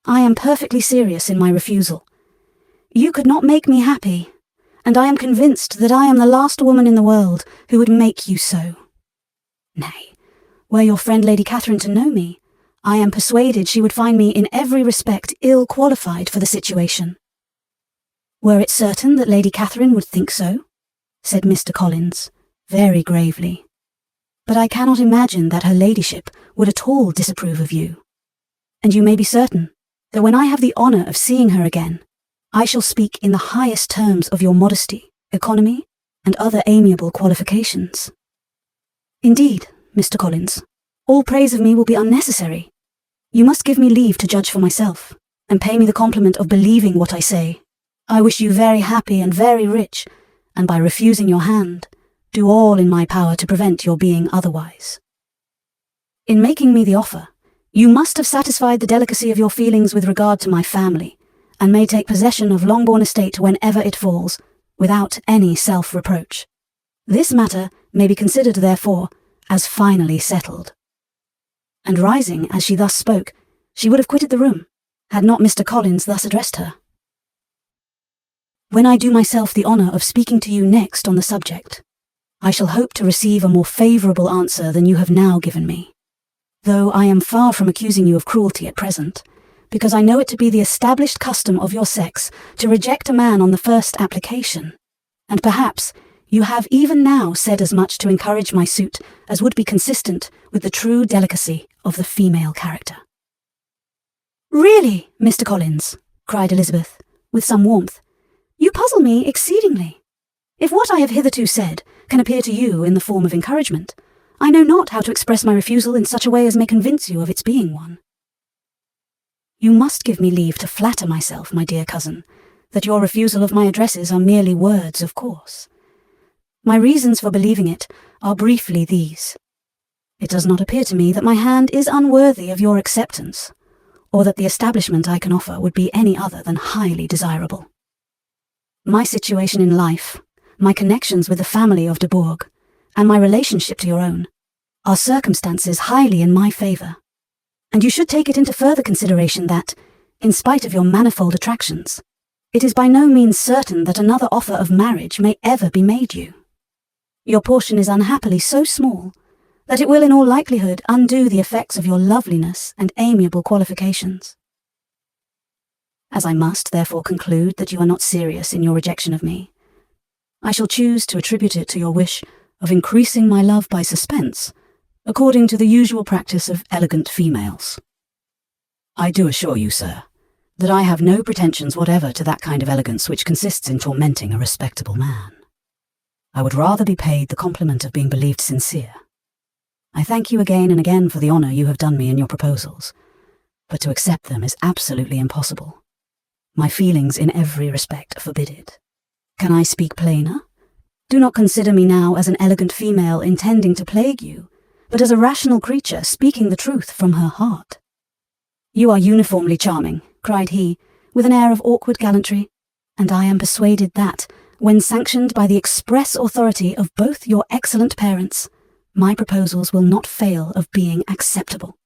I am perfectly serious in my refusal. You could not make me happy, and I am convinced that I am the last woman in the world who would make you so. Nay, were your friend Lady Catherine to know me, I am persuaded she would find me in every respect ill qualified for the situation. Were it certain that Lady Catherine would think so, said Mr. Collins, very gravely, but I cannot imagine that her ladyship would at all disapprove of you. And you may be certain that when I have the honour of seeing her again, I shall speak in the highest terms of your modesty, economy, and other amiable qualifications. Indeed, Mr. Collins, all praise of me will be unnecessary. You must give me leave to judge for myself, and pay me the compliment of believing what I say. I wish you very happy and very rich, and by refusing your hand, do all in my power to prevent your being otherwise. In making me the offer, you must have satisfied the delicacy of your feelings with regard to my family, and may take possession of Longbourn estate whenever it falls, without any self-reproach. This matter may be considered, therefore, as finally settled. And rising as she thus spoke, she would have quitted the room, had not Mr. Collins thus addressed her. When I do myself the honour of speaking to you next on the subject, I shall hope to receive a more favourable answer than you have now given me, though I am far from accusing you of cruelty at present, because I know it to be the established custom of your sex to reject a man on the first application, and perhaps you have even now said as much to encourage my suit as would be consistent with the true delicacy of the female character. Really, Mr. Collins, cried Elizabeth, with some warmth, you puzzle me exceedingly. If what I have hitherto said can appear to you in the form of encouragement, I know not how to express my refusal in such a way as may convince you of its being one. You must give me leave to flatter myself, my dear cousin, that your refusal of my addresses are merely words of course. My reasons for believing it are briefly these. It does not appear to me that my hand is unworthy of your acceptance, or that the establishment I can offer would be any other than highly desirable. My situation in life, my connections with the family of de Bourgh, and my relationship to your own, are circumstances highly in my favour, and you should take it into further consideration that, in spite of your manifold attractions, it is by no means certain that another offer of marriage may ever be made you. Your portion is unhappily so small that it will in all likelihood undo the effects of your loveliness and amiable qualifications. As I must therefore conclude that you are not serious in your rejection of me, I shall choose to attribute it to your wish of increasing my love by suspense, according to the usual practice of elegant females. I do assure you, sir, that I have no pretensions whatever to that kind of elegance which consists in tormenting a respectable man. I would rather be paid the compliment of being believed sincere. I thank you again and again for the honour you have done me in your proposals, but to accept them is absolutely impossible. My feelings in every respect forbid it. Can I speak plainer? Do not consider me now as an elegant female intending to plague you, but as a rational creature speaking the truth from her heart. You are uniformly charming, cried he, with an air of awkward gallantry, and I am persuaded that, when sanctioned by the express authority of both your excellent parents, my proposals will not fail of being acceptable.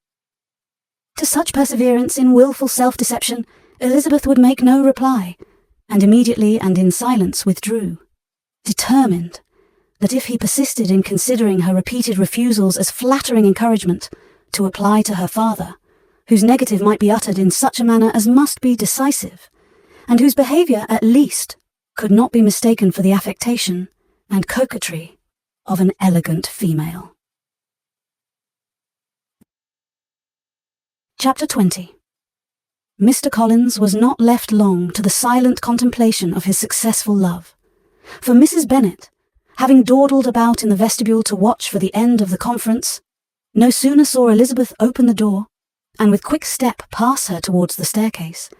To such perseverance in wilful self-deception, Elizabeth would make no reply, and immediately and in silence withdrew, determined that if he persisted in considering her repeated refusals as flattering encouragement, to apply to her father, whose negative might be uttered in such a manner as must be decisive, and whose behaviour at least could not be mistaken for the affectation and coquetry of an elegant female. Chapter 20. Mr. Collins was not left long to the silent contemplation of his successful love, for Mrs. Bennet, having dawdled about in the vestibule to watch for the end of the conference, no sooner saw Elizabeth open the door, and with quick step pass her towards the staircase,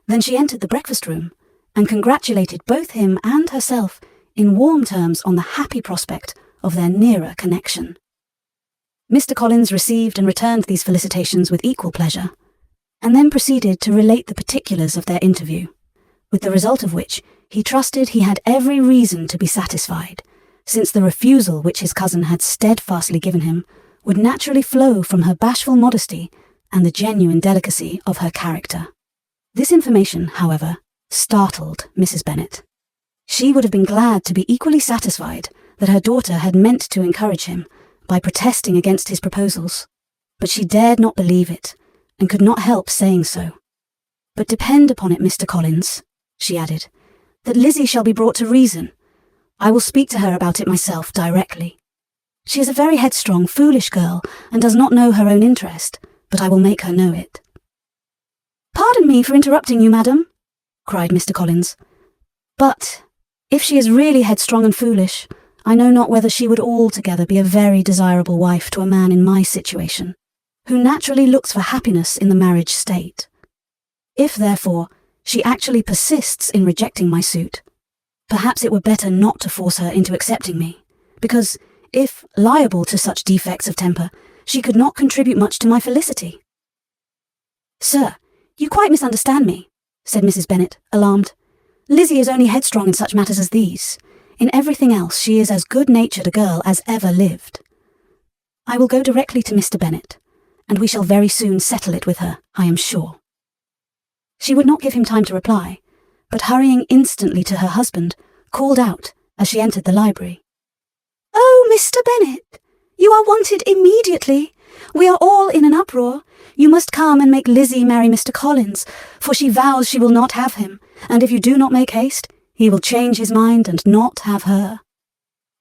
than she entered the breakfast-room, and congratulated both him and herself in warm terms on the happy prospect of their nearer connection. Mr. Collins received and returned these felicitations with equal pleasure, and then proceeded to relate the particulars of their interview, with the result of which he trusted he had every reason to be satisfied, since the refusal which his cousin had steadfastly given him would naturally flow from her bashful modesty and the genuine delicacy of her character. This information, however, startled Mrs. Bennet. She would have been glad to be equally satisfied that her daughter had meant to encourage him by protesting against his proposals, but she dared not believe it, and could not help saying so. "But depend upon it, Mr. Collins," she added, "that Lizzie shall be brought to reason. I will speak to her about it myself directly. She is a very headstrong, foolish girl, and does not know her own interest, but I will make her know it." "Pardon me for interrupting you, madam," cried Mr. Collins, "but if she is really headstrong and foolish, I know not whether she would altogether be a very desirable wife to a man in my situation, who naturally looks for happiness in the marriage state. If, therefore, she actually persists in rejecting my suit, perhaps it were better not to force her into accepting me, because, if liable to such defects of temper, she could not contribute much to my felicity." "Sir, you quite misunderstand me," said Mrs. Bennet, alarmed. "Lizzie is only headstrong in such matters as these. In everything else she is as good-natured a girl as ever lived. I will go directly to Mr. Bennet, and we shall very soon settle it with her, I am sure." She would not give him time to reply, but hurrying instantly to her husband, called out as she entered the library, "Oh, Mr. Bennet, you are wanted immediately. We are all in an uproar. You must come and make Lizzie marry Mr. Collins, for she vows she will not have him, and if you do not make haste, he will change his mind and not have her."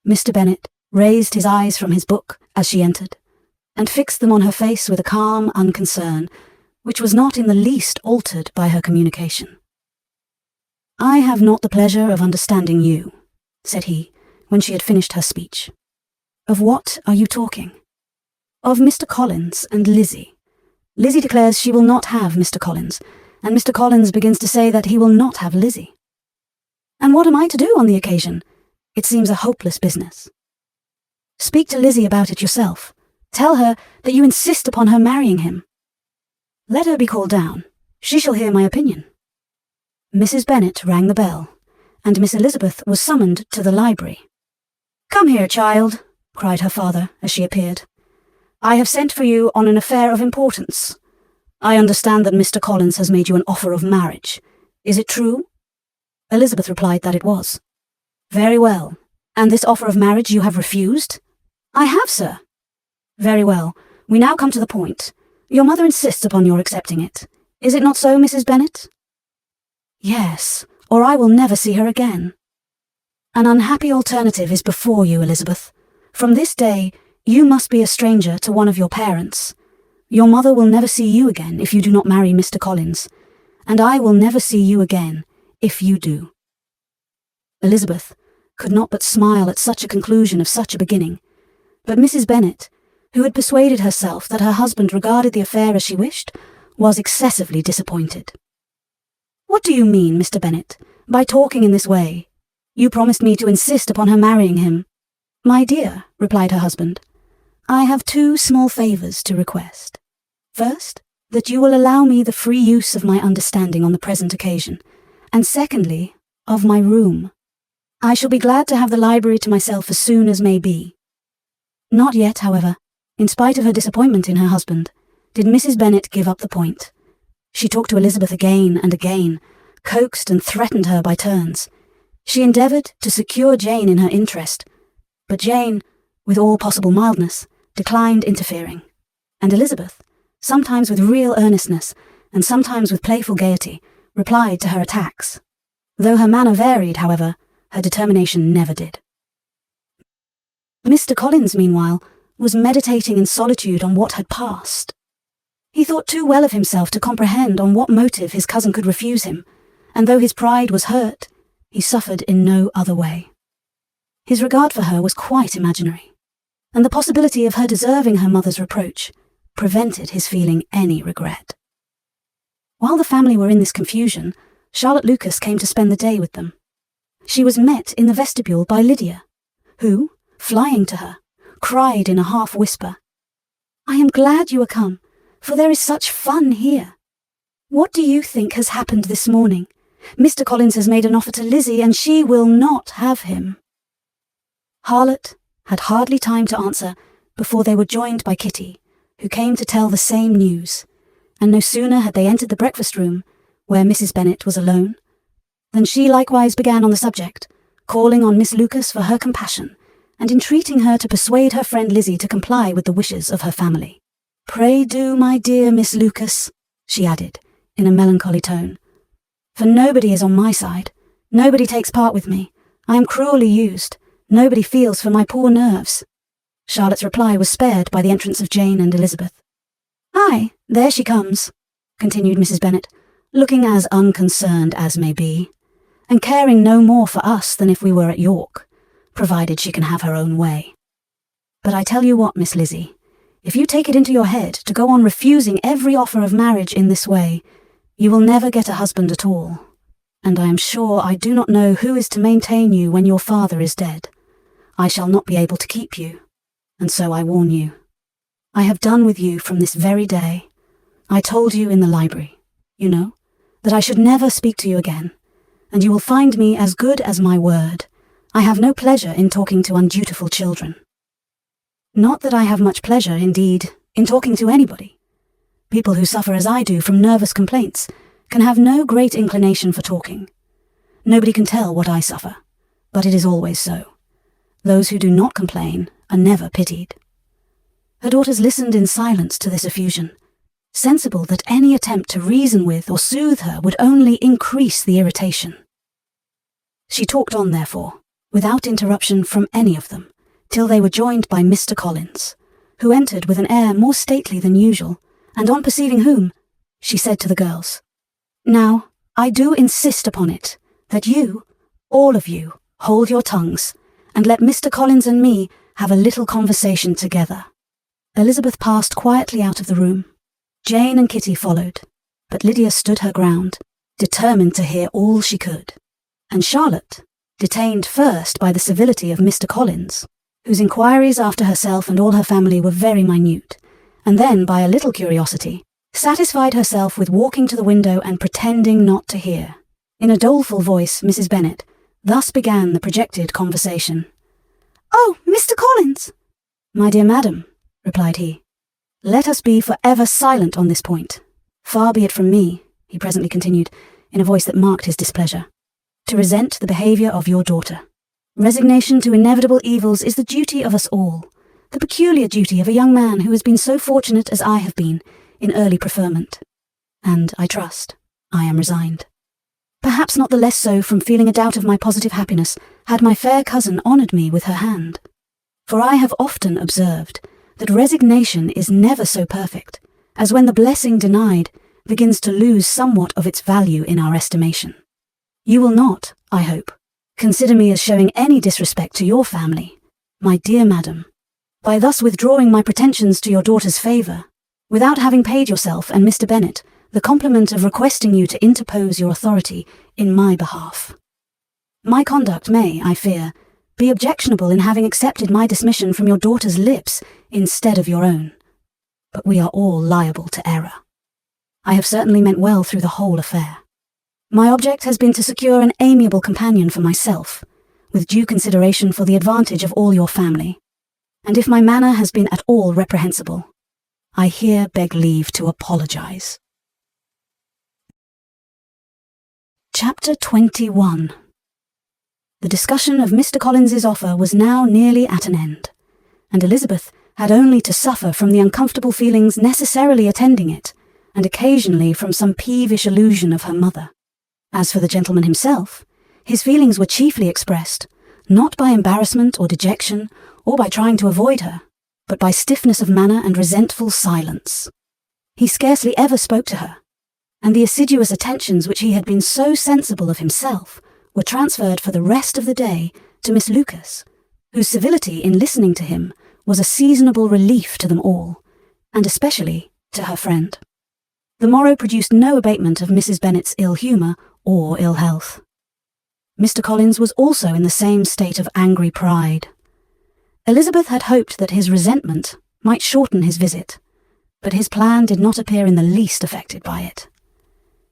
Mr. Bennet raised his eyes from his book as she entered, and fixed them on her face with a calm unconcern, which was not in the least altered by her communication. "I have not the pleasure of understanding you," said he, when she had finished her speech. "Of what are you talking?" "Of Mr. Collins and Lizzie. Lizzie declares she will not have Mr. Collins, and Mr. Collins begins to say that he will not have Lizzie. And what am I to do on the occasion? It seems a hopeless business." "Speak to Lizzie about it yourself. Tell her that you insist upon her marrying him." "Let her be called down. She shall hear my opinion." Mrs. Bennet rang the bell, and Miss Elizabeth was summoned to the library. "Come here, child," cried her father as she appeared. "I have sent for you on an affair of importance. I understand that Mr. Collins has made you an offer of marriage. Is it true?" Elizabeth replied that it was. "Very well. And this offer of marriage you have refused?" "I have, sir." "Very well. We now come to the point. Your mother insists upon your accepting it. Is it not so, Mrs. Bennet?" "Yes, or I will never see her again." "An unhappy alternative is before you, Elizabeth. From this day, you must be a stranger to one of your parents. Your mother will never see you again if you do not marry Mr. Collins, and I will never see you again if you do." Elizabeth could not but smile at such a conclusion of such a beginning, but Mrs. Bennet, who had persuaded herself that her husband regarded the affair as she wished, was excessively disappointed. "What do you mean, Mr. Bennet, by talking in this way? You promised me to insist upon her marrying him." "My dear," replied her husband, "I have two small favours to request. First, that you will allow me the free use of my understanding on the present occasion, and secondly, of my room. I shall be glad to have the library to myself as soon as may be." Not yet, however, in spite of her disappointment in her husband, did Mrs. Bennet give up the point. She talked to Elizabeth again and again, coaxed and threatened her by turns. She endeavoured to secure Jane in her interest, but Jane, with all possible mildness, declined interfering, and Elizabeth, sometimes with real earnestness, and sometimes with playful gaiety, replied to her attacks. Though her manner varied, however, her determination never did. Mr. Collins, meanwhile, was meditating in solitude on what had passed. He thought too well of himself to comprehend on what motive his cousin could refuse him, and though his pride was hurt, he suffered in no other way. His regard for her was quite imaginary, and the possibility of her deserving her mother's reproach prevented his feeling any regret. While the family were in this confusion, Charlotte Lucas came to spend the day with them. She was met in the vestibule by Lydia, who, flying to her, cried in a half-whisper, "I am glad you are come, for there is such fun here. What do you think has happened this morning? Mr. Collins has made an offer to Lizzie, and she will not have him." Harlot had hardly time to answer before they were joined by Kitty, who came to tell the same news, and no sooner had they entered the breakfast room where Mrs. Bennet was alone. Then she likewise began on the subject, calling on Miss Lucas for her compassion, and entreating her to persuade her friend Lizzie to comply with the wishes of her family. "Pray do, my dear Miss Lucas," she added, in a melancholy tone, "for nobody is on my side. Nobody takes part with me. I am cruelly used. Nobody feels for my poor nerves." Charlotte's reply was spared by the entrance of Jane and Elizabeth. "Aye, there she comes," continued Mrs. Bennet, looking as unconcerned as may be, and caring no more for us than if we were at York, provided she can have her own way. "But I tell you what, Miss Lizzie, if you take it into your head to go on refusing every offer of marriage in this way, you will never get a husband at all, and I am sure I do not know who is to maintain you when your father is dead. I shall not be able to keep you, and so I warn you. I have done with you from this very day. I told you in the library, you know, that I should never speak to you again, and you will find me as good as my word. I have no pleasure in talking to undutiful children. Not that I have much pleasure, indeed, in talking to anybody. People who suffer as I do from nervous complaints can have no great inclination for talking. Nobody can tell what I suffer, but it is always so. Those who do not complain are never pitied." Her daughters listened in silence to this effusion, sensible that any attempt to reason with or soothe her would only increase the irritation. She talked on, therefore, without interruption from any of them, till they were joined by Mr. Collins, who entered with an air more stately than usual, and on perceiving whom, she said to the girls, "Now, I do insist upon it, that you, all of you, hold your tongues, and let Mr. Collins and me have a little conversation together." Elizabeth passed quietly out of the room. Jane and Kitty followed, but Lydia stood her ground, determined to hear all she could, and Charlotte, detained first by the civility of Mr. Collins, whose inquiries after herself and all her family were very minute, and then by a little curiosity, satisfied herself with walking to the window and pretending not to hear. In a doleful voice, Mrs. Bennet thus began the projected conversation. "Oh, Mr. Collins!" "My dear madam," replied he, "let us be for ever silent on this point. Far be it from me," he presently continued, in a voice that marked his displeasure, "to resent the behaviour of your daughter. Resignation to inevitable evils is the duty of us all, the peculiar duty of a young man who has been so fortunate as I have been in early preferment. And, I trust, I am resigned. Perhaps not the less so from feeling a doubt of my positive happiness had my fair cousin honoured me with her hand. For I have often observed that resignation is never so perfect as when the blessing denied begins to lose somewhat of its value in our estimation. You will not, I hope, consider me as showing any disrespect to your family, my dear madam, by thus withdrawing my pretensions to your daughter's favour, without having paid yourself and Mr. Bennet the compliment of requesting you to interpose your authority in my behalf. My conduct may, I fear, be objectionable in having accepted my dismission from your daughter's lips instead of your own, but we are all liable to error. I have certainly meant well through the whole affair. My object has been to secure an amiable companion for myself, with due consideration for the advantage of all your family, and if my manner has been at all reprehensible, I here beg leave to apologise. Chapter 21. The discussion of Mr. Collins's offer was now nearly at an end, and Elizabeth had only to suffer from the uncomfortable feelings necessarily attending it, and occasionally from some peevish allusion of her mother. As for the gentleman himself, his feelings were chiefly expressed, not by embarrassment or dejection, or by trying to avoid her, but by stiffness of manner and resentful silence. He scarcely ever spoke to her, and the assiduous attentions which he had been so sensible of himself were transferred for the rest of the day to Miss Lucas, whose civility in listening to him was a seasonable relief to them all, and especially to her friend. The morrow produced no abatement of Mrs. Bennet's ill humour or ill health. Mr. Collins was also in the same state of angry pride. Elizabeth had hoped that his resentment might shorten his visit, but his plan did not appear in the least affected by it.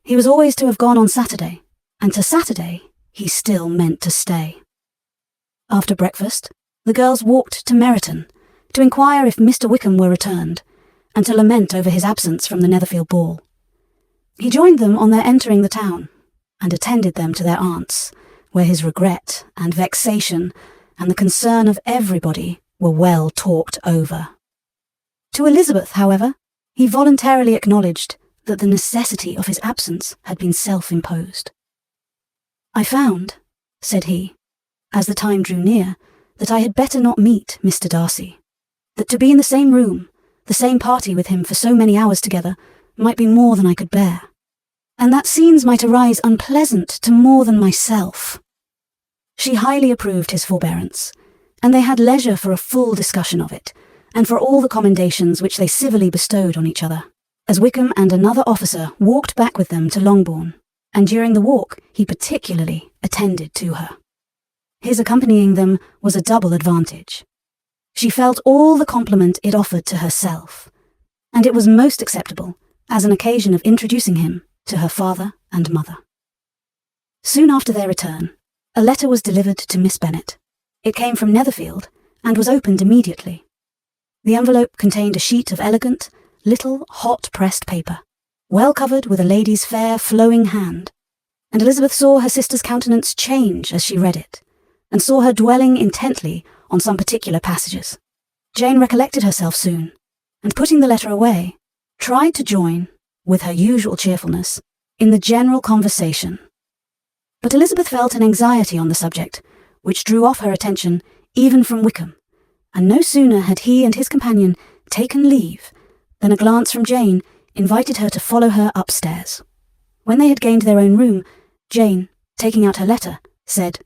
He was always to have gone on Saturday, and to Saturday he still meant to stay. After breakfast, the girls walked to Meryton to inquire if Mr. Wickham were returned, and to lament over his absence from the Netherfield ball. He joined them on their entering the town, and attended them to their aunt's, where his regret and vexation and the concern of everybody were well talked over. To Elizabeth, however, he voluntarily acknowledged that the necessity of his absence had been self-imposed. "I found," said he, as the time drew near, "that I had better not meet Mr. Darcy, that to be in the same room, the same party with him for so many hours together, might be more than I could bear, and that scenes might arise unpleasant to more than myself." She highly approved his forbearance, and they had leisure for a full discussion of it, and for all the commendations which they civilly bestowed on each other, as Wickham and another officer walked back with them to Longbourn, and during the walk he particularly attended to her. His accompanying them was a double advantage. She felt all the compliment it offered to herself, and it was most acceptable as an occasion of introducing him to her father and mother. Soon after their return, a letter was delivered to Miss Bennet. It came from Netherfield, and was opened immediately. The envelope contained a sheet of elegant, little, hot-pressed paper, well covered with a lady's fair, flowing hand, and Elizabeth saw her sister's countenance change as she read it, and saw her dwelling intently on some particular passages. Jane recollected herself soon, and putting the letter away, tried to join, with her usual cheerfulness, in the general conversation. But Elizabeth felt an anxiety on the subject, which drew off her attention even from Wickham, and no sooner had he and his companion taken leave than a glance from Jane invited her to follow her upstairs. When they had gained their own room, Jane, taking out her letter, said,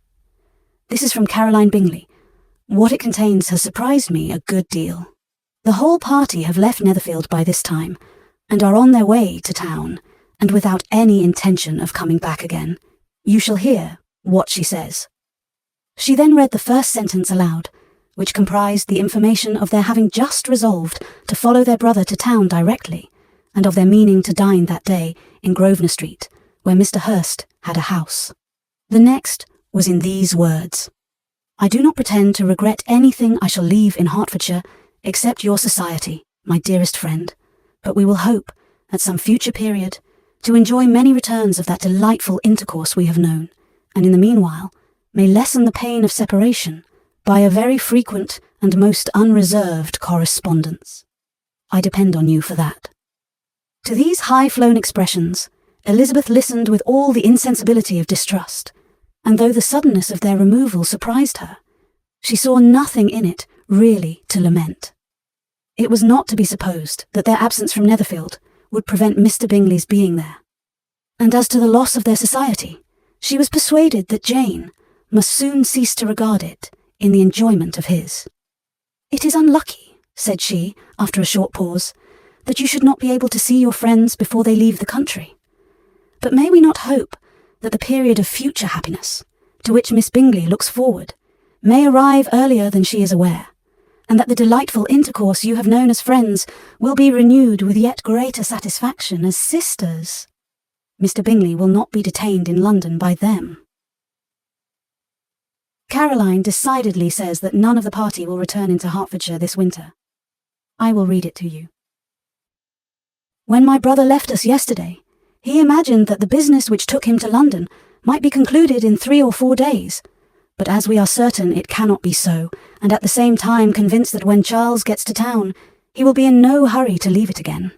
"This is from Caroline Bingley. What it contains has surprised me a good deal. The whole party have left Netherfield by this time, and are on their way to town, and without any intention of coming back again. You shall hear what she says." She then read the first sentence aloud, which comprised the information of their having just resolved to follow their brother to town directly, and of their meaning to dine that day in Grosvenor Street, where Mr. Hurst had a house. The next was in these words: "I do not pretend to regret anything I shall leave in Hertfordshire, except your society, my dearest friend, but we will hope, at some future period, to enjoy many returns of that delightful intercourse we have known, and in the meanwhile may lessen the pain of separation by a very frequent and most unreserved correspondence. I depend on you for that." To these high-flown expressions, Elizabeth listened with all the insensibility of distrust, and though the suddenness of their removal surprised her, she saw nothing in it really to lament. It was not to be supposed that their absence from Netherfield would prevent Mr. Bingley's being there, and as to the loss of their society, she was persuaded that Jane must soon cease to regard it in the enjoyment of his. "It is unlucky," said she, after a short pause, "that you should not be able to see your friends before they leave the country. But may we not hope that the period of future happiness, to which Miss Bingley looks forward, may arrive earlier than she is aware, and that the delightful intercourse you have known as friends will be renewed with yet greater satisfaction as sisters? Mr. Bingley will not be detained in London by them." Caroline decidedly says that none of the party will return into Hertfordshire this winter. I will read it to you. "When my brother left us yesterday, he imagined that the business which took him to London might be concluded in 3 or 4 days, but as we are certain it cannot be so, and at the same time convinced that when Charles gets to town, he will be in no hurry to leave it again,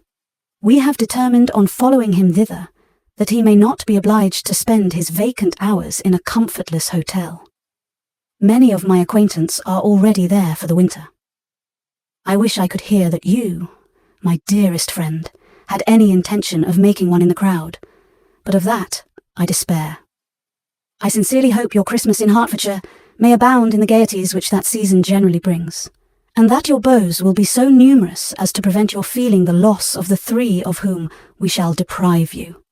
we have determined on following him thither, that he may not be obliged to spend his vacant hours in a comfortless hotel. Many of my acquaintance are already there for the winter. I wish I could hear that you, my dearest friend, had any intention of making one in the crowd, but of that I despair. I sincerely hope your Christmas in Hertfordshire may abound in the gaieties which that season generally brings, and that your beaux will be so numerous as to prevent your feeling the loss of the 3 of whom we shall deprive you.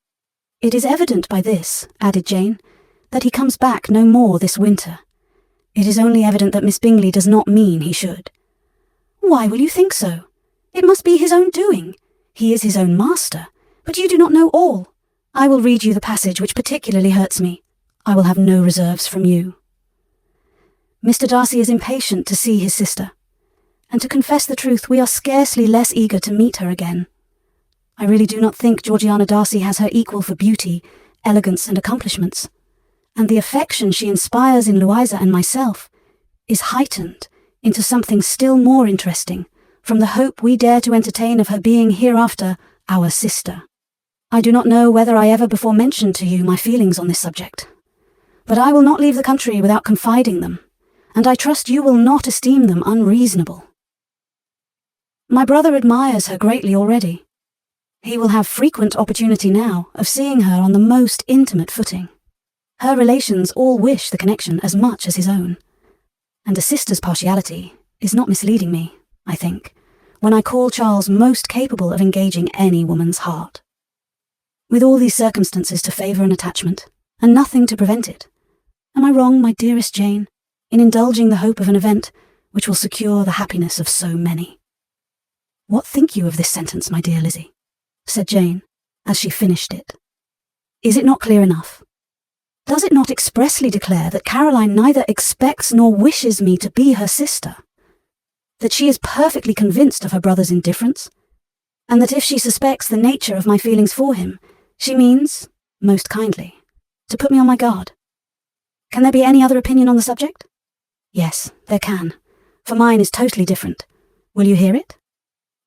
It is evident by this," added Jane, "that he comes back no more this winter. It is only evident that Miss Bingley does not mean he should." "Why will you think so? It must be his own doing. He is his own master, but you do not know all. I will read you the passage which particularly hurts me. I will have no reserves from you. Mr. Darcy is impatient to see his sister, and to confess the truth, we are scarcely less eager to meet her again. I really do not think Georgiana Darcy has her equal for beauty, elegance, and accomplishments, and the affection she inspires in Louisa and myself is heightened into something still more interesting from the hope we dare to entertain of her being hereafter our sister. I do not know whether I ever before mentioned to you my feelings on this subject, but I will not leave the country without confiding them, and I trust you will not esteem them unreasonable. My brother admires her greatly already. He will have frequent opportunity now of seeing her on the most intimate footing. Her relations all wish the connection as much as his own, and a sister's partiality is not misleading me, I think, when I call Charles most capable of engaging any woman's heart. With all these circumstances to favour an attachment, and nothing to prevent it, am I wrong, my dearest Jane, in indulging the hope of an event which will secure the happiness of so many? What think you of this sentence, my dear Lizzie? Said Jane, as she finished it. Is it not clear enough? Does it not expressly declare that Caroline neither expects nor wishes me to be her sister? That she is perfectly convinced of her brother's indifference, and that if she suspects the nature of my feelings for him, she means, most kindly, to put me on my guard? Can there be any other opinion on the subject? Yes, there can, for mine is totally different. Will you hear it?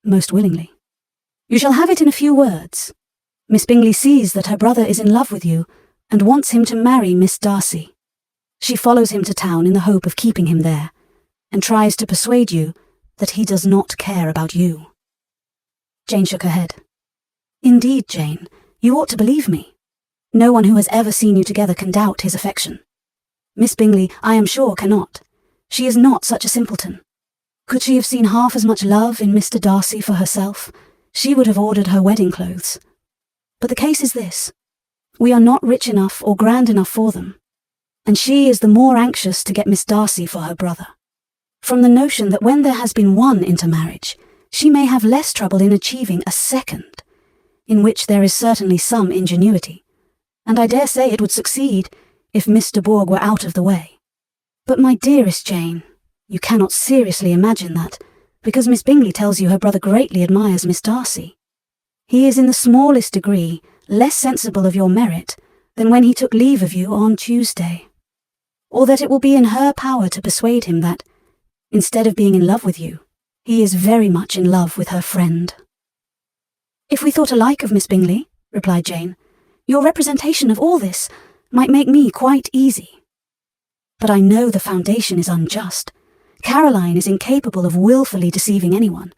Most willingly. You shall have it in a few words. Miss Bingley sees that her brother is in love with you, and wants him to marry Miss Darcy. She follows him to town in the hope of keeping him there, and tries to persuade you that he does not care about you. Jane shook her head. Indeed, Jane, you ought to believe me. No one who has ever seen you together can doubt his affection. Miss Bingley, I am sure, cannot. She is not such a simpleton. Could she have seen half as much love in Mr. Darcy for herself, she would have ordered her wedding clothes. But the case is this. We are not rich enough or grand enough for them, and she is the more anxious to get Miss Darcy for her brother, from the notion that when there has been one intermarriage, she may have less trouble in achieving a second, in which there is certainly some ingenuity, and I dare say it would succeed if Miss de Bourgh were out of the way. But my dearest Jane, you cannot seriously imagine that, because Miss Bingley tells you her brother greatly admires Miss Darcy, he is in the smallest degree less sensible of your merit than when he took leave of you on Tuesday, or that it will be in her power to persuade him that, instead of being in love with you, he is very much in love with her friend. If we thought alike of Miss Bingley, replied Jane, your representation of all this might make me quite easy. But I know the foundation is unjust. Caroline is incapable of wilfully deceiving anyone,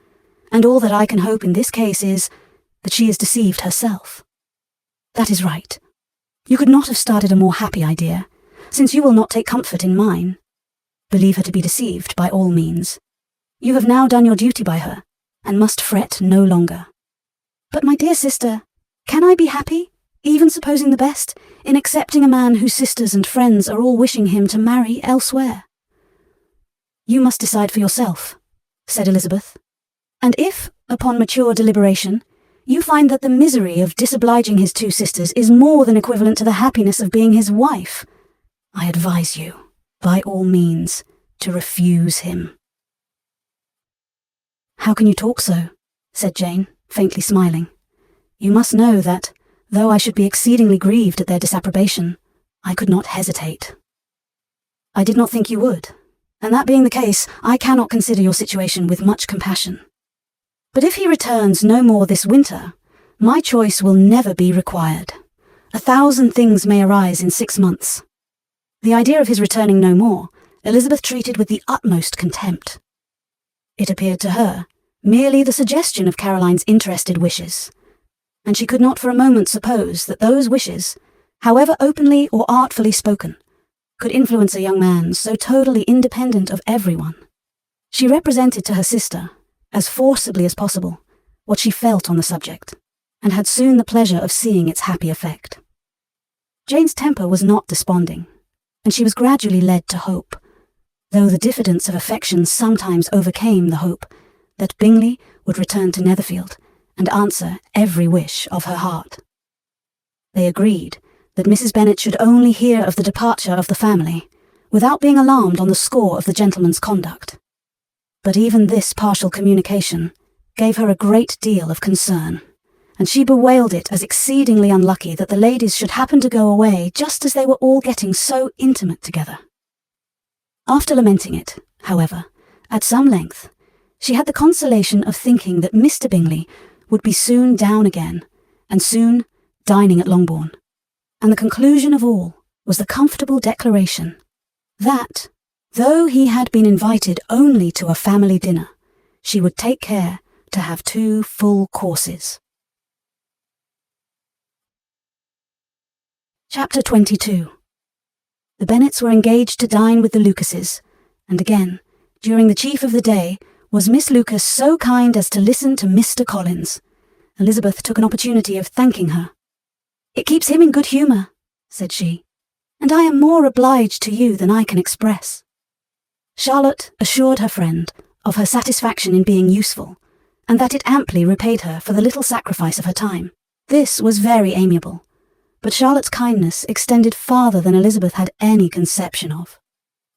and all that I can hope in this case is that she is deceived herself. That is right. You could not have started a more happy idea, since you will not take comfort in mine. Believe her to be deceived by all means. You have now done your duty by her, and must fret no longer. But my dear sister, can I be happy, even supposing the best, in accepting a man whose sisters and friends are all wishing him to marry elsewhere? You must decide for yourself, said Elizabeth, and if, upon mature deliberation, you find that the misery of disobliging his two sisters is more than equivalent to the happiness of being his wife, I advise you, by all means, to refuse him. How can you talk so? Said Jane, faintly smiling. You must know that, though I should be exceedingly grieved at their disapprobation, I could not hesitate. I did not think you would, and that being the case, I cannot consider your situation with much compassion. But if he returns no more this winter, my choice will never be required. 1,000 things may arise in 6 months. The idea of his returning no more, Elizabeth treated with the utmost contempt. It appeared to her merely the suggestion of Caroline's interested wishes, and she could not for a moment suppose that those wishes, however openly or artfully spoken, could influence a young man so totally independent of everyone. She represented to her sister, as forcibly as possible, what she felt on the subject, and had soon the pleasure of seeing its happy effect. Jane's temper was not desponding, and she was gradually led to hope, though the diffidence of affection sometimes overcame the hope, that Bingley would return to Netherfield and answer every wish of her heart. They agreed that Mrs. Bennet should only hear of the departure of the family, without being alarmed on the score of the gentleman's conduct. But even this partial communication gave her a great deal of concern, and she bewailed it as exceedingly unlucky that the ladies should happen to go away just as they were all getting so intimate together. After lamenting it, however, at some length, she had the consolation of thinking that Mr. Bingley would be soon down again, and soon dining at Longbourn, and the conclusion of all was the comfortable declaration that, though he had been invited only to a family dinner, she would take care to have 2 full courses. Chapter 22. The Bennets were engaged to dine with the Lucases, and again, during the chief of the day, was Miss Lucas so kind as to listen to Mr. Collins. Elizabeth took an opportunity of thanking her. "It keeps him in good humour," said she, "and I am more obliged to you than I can express." Charlotte assured her friend of her satisfaction in being useful, and that it amply repaid her for the little sacrifice of her time. This was very amiable, but Charlotte's kindness extended farther than Elizabeth had any conception of.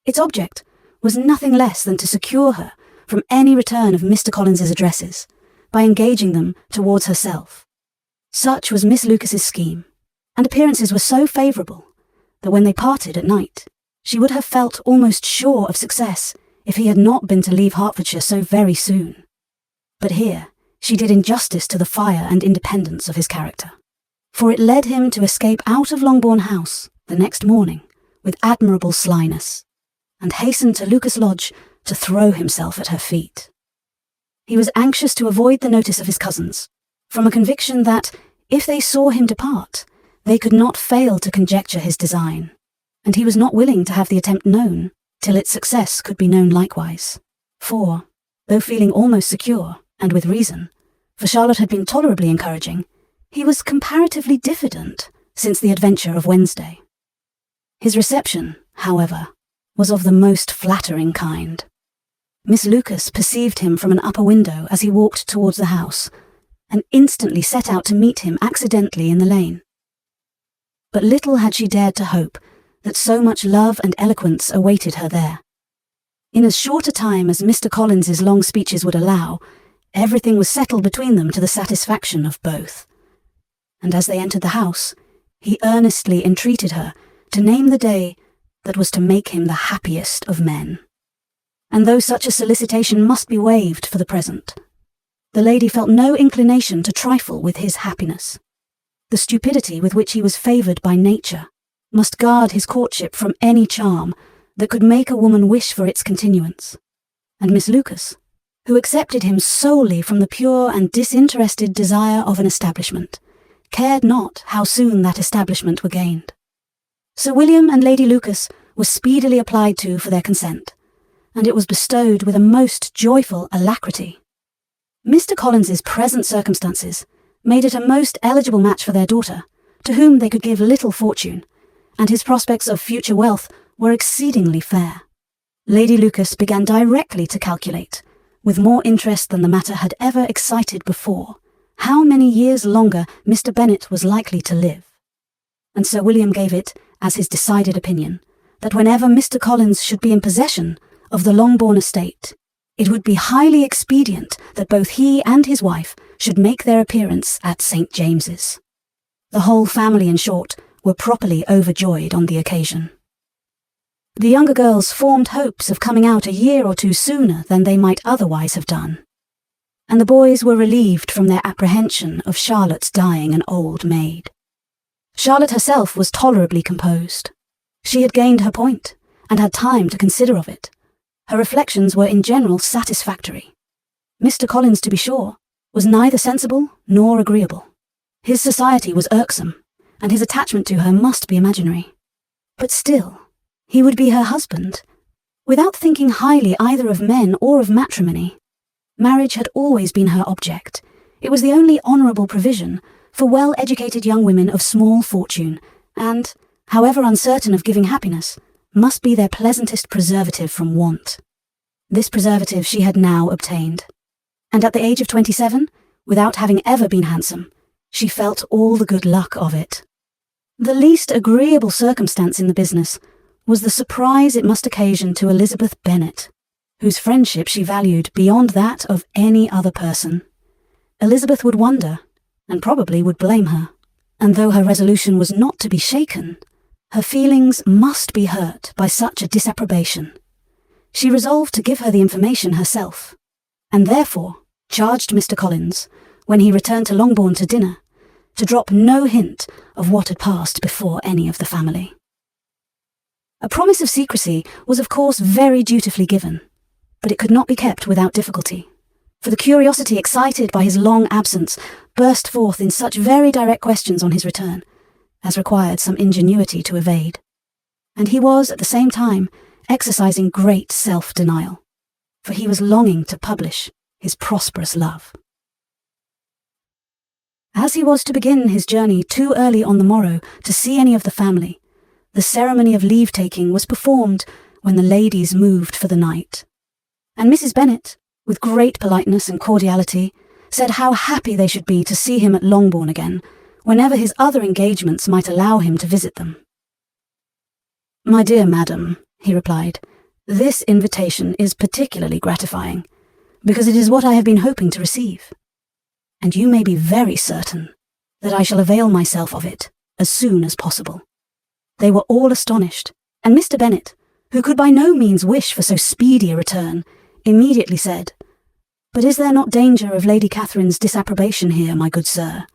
Its object was nothing less than to secure her from any return of Mr. Collins's addresses, by engaging them towards herself. Such was Miss Lucas's scheme, and appearances were so favourable that when they parted at night, she would have felt almost sure of success if he had not been to leave Hertfordshire so very soon. But here she did injustice to the fire and independence of his character, for it led him to escape out of Longbourn House the next morning with admirable slyness, and hasten to Lucas Lodge to throw himself at her feet. He was anxious to avoid the notice of his cousins, from a conviction that, if they saw him depart, they could not fail to conjecture his design, and he was not willing to have the attempt known till its success could be known likewise. For, though feeling almost secure, and with reason, for Charlotte had been tolerably encouraging, he was comparatively diffident since the adventure of Wednesday. His reception, however, was of the most flattering kind. Miss Lucas perceived him from an upper window as he walked towards the house, and instantly set out to meet him accidentally in the lane. But little had she dared to hope that so much love and eloquence awaited her there. In as short a time as Mr. Collins's long speeches would allow, everything was settled between them to the satisfaction of both. And as they entered the house, he earnestly entreated her to name the day that was to make him the happiest of men. And though such a solicitation must be waived for the present, the lady felt no inclination to trifle with his happiness. The stupidity with which he was favoured by nature must guard his courtship from any charm that could make a woman wish for its continuance, and Miss Lucas, who accepted him solely from the pure and disinterested desire of an establishment, cared not how soon that establishment were gained. Sir William and Lady Lucas were speedily applied to for their consent, and it was bestowed with a most joyful alacrity. Mr. Collins's present circumstances made it a most eligible match for their daughter, to whom they could give little fortune, and his prospects of future wealth were exceedingly fair. Lady Lucas began directly to calculate, with more interest than the matter had ever excited before, how many years longer Mr. Bennet was likely to live. And Sir William gave it as his decided opinion that whenever Mr. Collins should be in possession of the Longbourn estate, it would be highly expedient that both he and his wife should make their appearance at St. James's. The whole family, in short, were properly overjoyed on the occasion. The younger girls formed hopes of coming out a year or two sooner than they might otherwise have done, and the boys were relieved from their apprehension of Charlotte's dying an old maid. Charlotte herself was tolerably composed. She had gained her point, and had time to consider of it. Her reflections were in general satisfactory. Mr. Collins, to be sure, was neither sensible nor agreeable. His society was irksome, and his attachment to her must be imaginary. But still, he would be her husband, without thinking highly either of men or of matrimony. Marriage had always been her object. It was the only honourable provision for well-educated young women of small fortune, and, however uncertain of giving happiness, must be their pleasantest preservative from want. This preservative she had now obtained, and at the age of 27, without having ever been handsome, she felt all the good luck of it. The least agreeable circumstance in the business was the surprise it must occasion to Elizabeth Bennet, whose friendship she valued beyond that of any other person. Elizabeth would wonder, and probably would blame her. And though her resolution was not to be shaken, her feelings must be hurt by such a disapprobation. She resolved to give her the information herself, and therefore charged Mr. Collins, when he returned to Longbourn to dinner, to drop no hint of what had passed before any of the family. A promise of secrecy was of course very dutifully given, but it could not be kept without difficulty, for the curiosity excited by his long absence burst forth in such very direct questions on his return, as required some ingenuity to evade, and he was at the same time exercising great self-denial, for he was longing to publish his prosperous love. As he was to begin his journey too early on the morrow to see any of the family, the ceremony of leave-taking was performed when the ladies moved for the night, and Mrs. Bennet, with great politeness and cordiality, said how happy they should be to see him at Longbourn again, whenever his other engagements might allow him to visit them. "My dear madam," he replied, "this invitation is particularly gratifying, because it is what I have been hoping to receive, and you may be very certain that I shall avail myself of it as soon as possible." They were all astonished, and Mr. Bennet, who could by no means wish for so speedy a return, immediately said, "But is there not danger of Lady Catherine's disapprobation here, my good sir?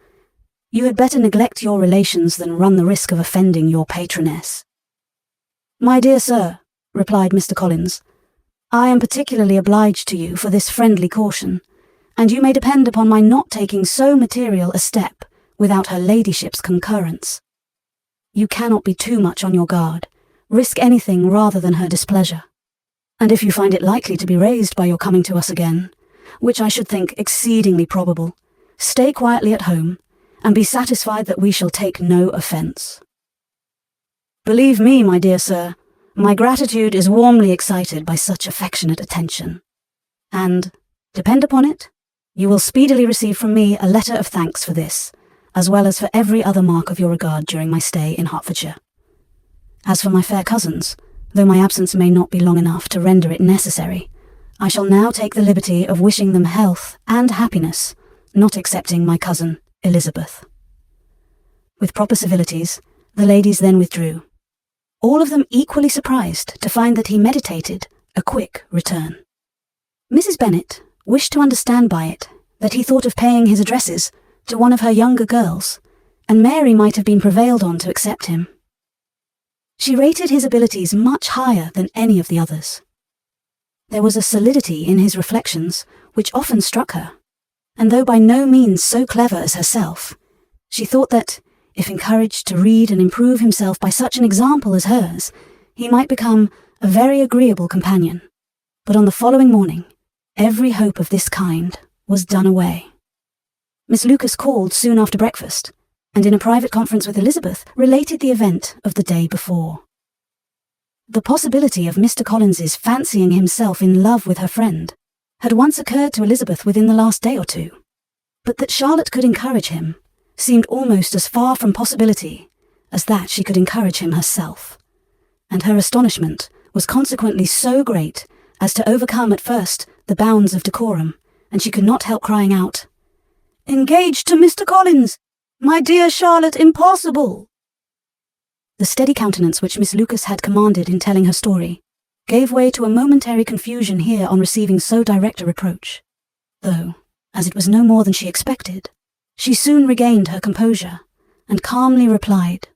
You had better neglect your relations than run the risk of offending your patroness." "My dear sir," replied Mr. Collins, "I am particularly obliged to you for this friendly caution, and you may depend upon my not taking so material a step without her ladyship's concurrence. You cannot be too much on your guard, risk anything rather than her displeasure, and if you find it likely to be raised by your coming to us again, which I should think exceedingly probable, stay quietly at home, and be satisfied that we shall take no offence. Believe me, my dear sir, my gratitude is warmly excited by such affectionate attention, and, depend upon it, you will speedily receive from me a letter of thanks for this, as well as for every other mark of your regard during my stay in Hertfordshire. As for my fair cousins, though my absence may not be long enough to render it necessary, I shall now take the liberty of wishing them health and happiness, not excepting my cousin Elizabeth." With proper civilities, the ladies then withdrew, all of them equally surprised to find that he meditated a quick return. Mrs. Bennet wished to understand by it that he thought of paying his addresses to one of her younger girls, and Mary might have been prevailed on to accept him. She rated his abilities much higher than any of the others. There was a solidity in his reflections which often struck her, and though by no means so clever as herself, she thought that, if encouraged to read and improve himself by such an example as hers, he might become a very agreeable companion. But on the following morning, every hope of this kind was done away. Miss Lucas called soon after breakfast, and in a private conference with Elizabeth related the event of the day before. The possibility of Mr. Collins's fancying himself in love with her friend had once occurred to Elizabeth within the last day or two, but that Charlotte could encourage him seemed almost as far from possibility as that she could encourage him herself, and her astonishment was consequently so great as to overcome at first the bounds of decorum, and she could not help crying out, "Engaged to Mr. Collins! My dear Charlotte, impossible!" The steady countenance which Miss Lucas had commanded in telling her story gave way to a momentary confusion here on receiving so direct a reproach, though, as it was no more than she expected, she soon regained her composure, and calmly replied,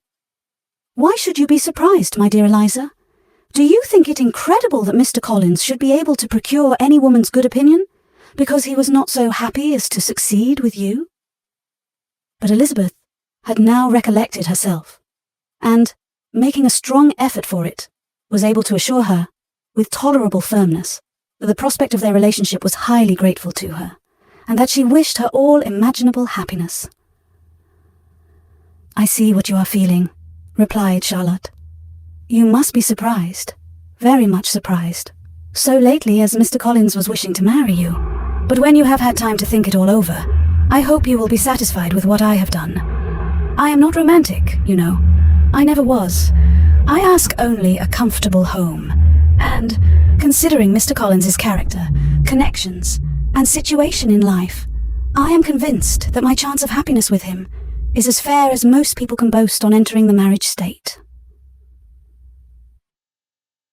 "Why should you be surprised, my dear Eliza? Do you think it incredible that Mr. Collins should be able to procure any woman's good opinion, because he was not so happy as to succeed with you?" But Elizabeth had now recollected herself, and, making a strong effort for it, was able to assure her, with tolerable firmness, that the prospect of their relationship was highly grateful to her, and that she wished her all imaginable happiness. "I see what you are feeling," replied Charlotte. "You must be surprised, very much surprised, so lately as Mr. Collins was wishing to marry you. But when you have had time to think it all over, I hope you will be satisfied with what I have done. I am not romantic, you know. I never was. I ask only a comfortable home, and, considering Mr. Collins's character, connections, and situation in life, I am convinced that my chance of happiness with him is as fair as most people can boast on entering the marriage state."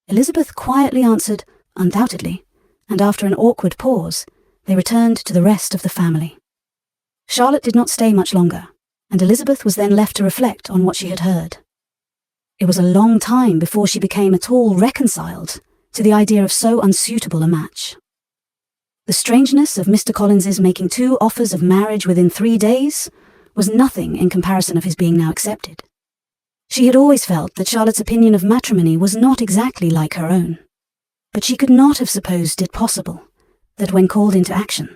Elizabeth quietly answered, "Undoubtedly," and after an awkward pause, they returned to the rest of the family. Charlotte did not stay much longer, and Elizabeth was then left to reflect on what she had heard. It was a long time before she became at all reconciled to the idea of so unsuitable a match. The strangeness of Mr. Collins's making 2 offers of marriage within 3 days was nothing in comparison of his being now accepted. She had always felt that Charlotte's opinion of matrimony was not exactly like her own, but she could not have supposed it possible that when called into action,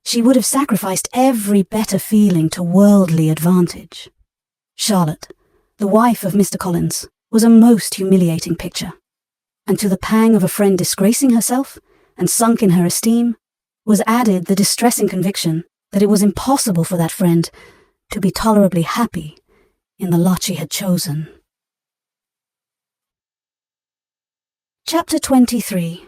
she would have sacrificed every better feeling to worldly advantage. Charlotte, the wife of Mr. Collins, was a most humiliating picture, and to the pang of a friend disgracing herself and sunk in her esteem was added the distressing conviction that it was impossible for that friend to be tolerably happy in the lot she had chosen. Chapter 23.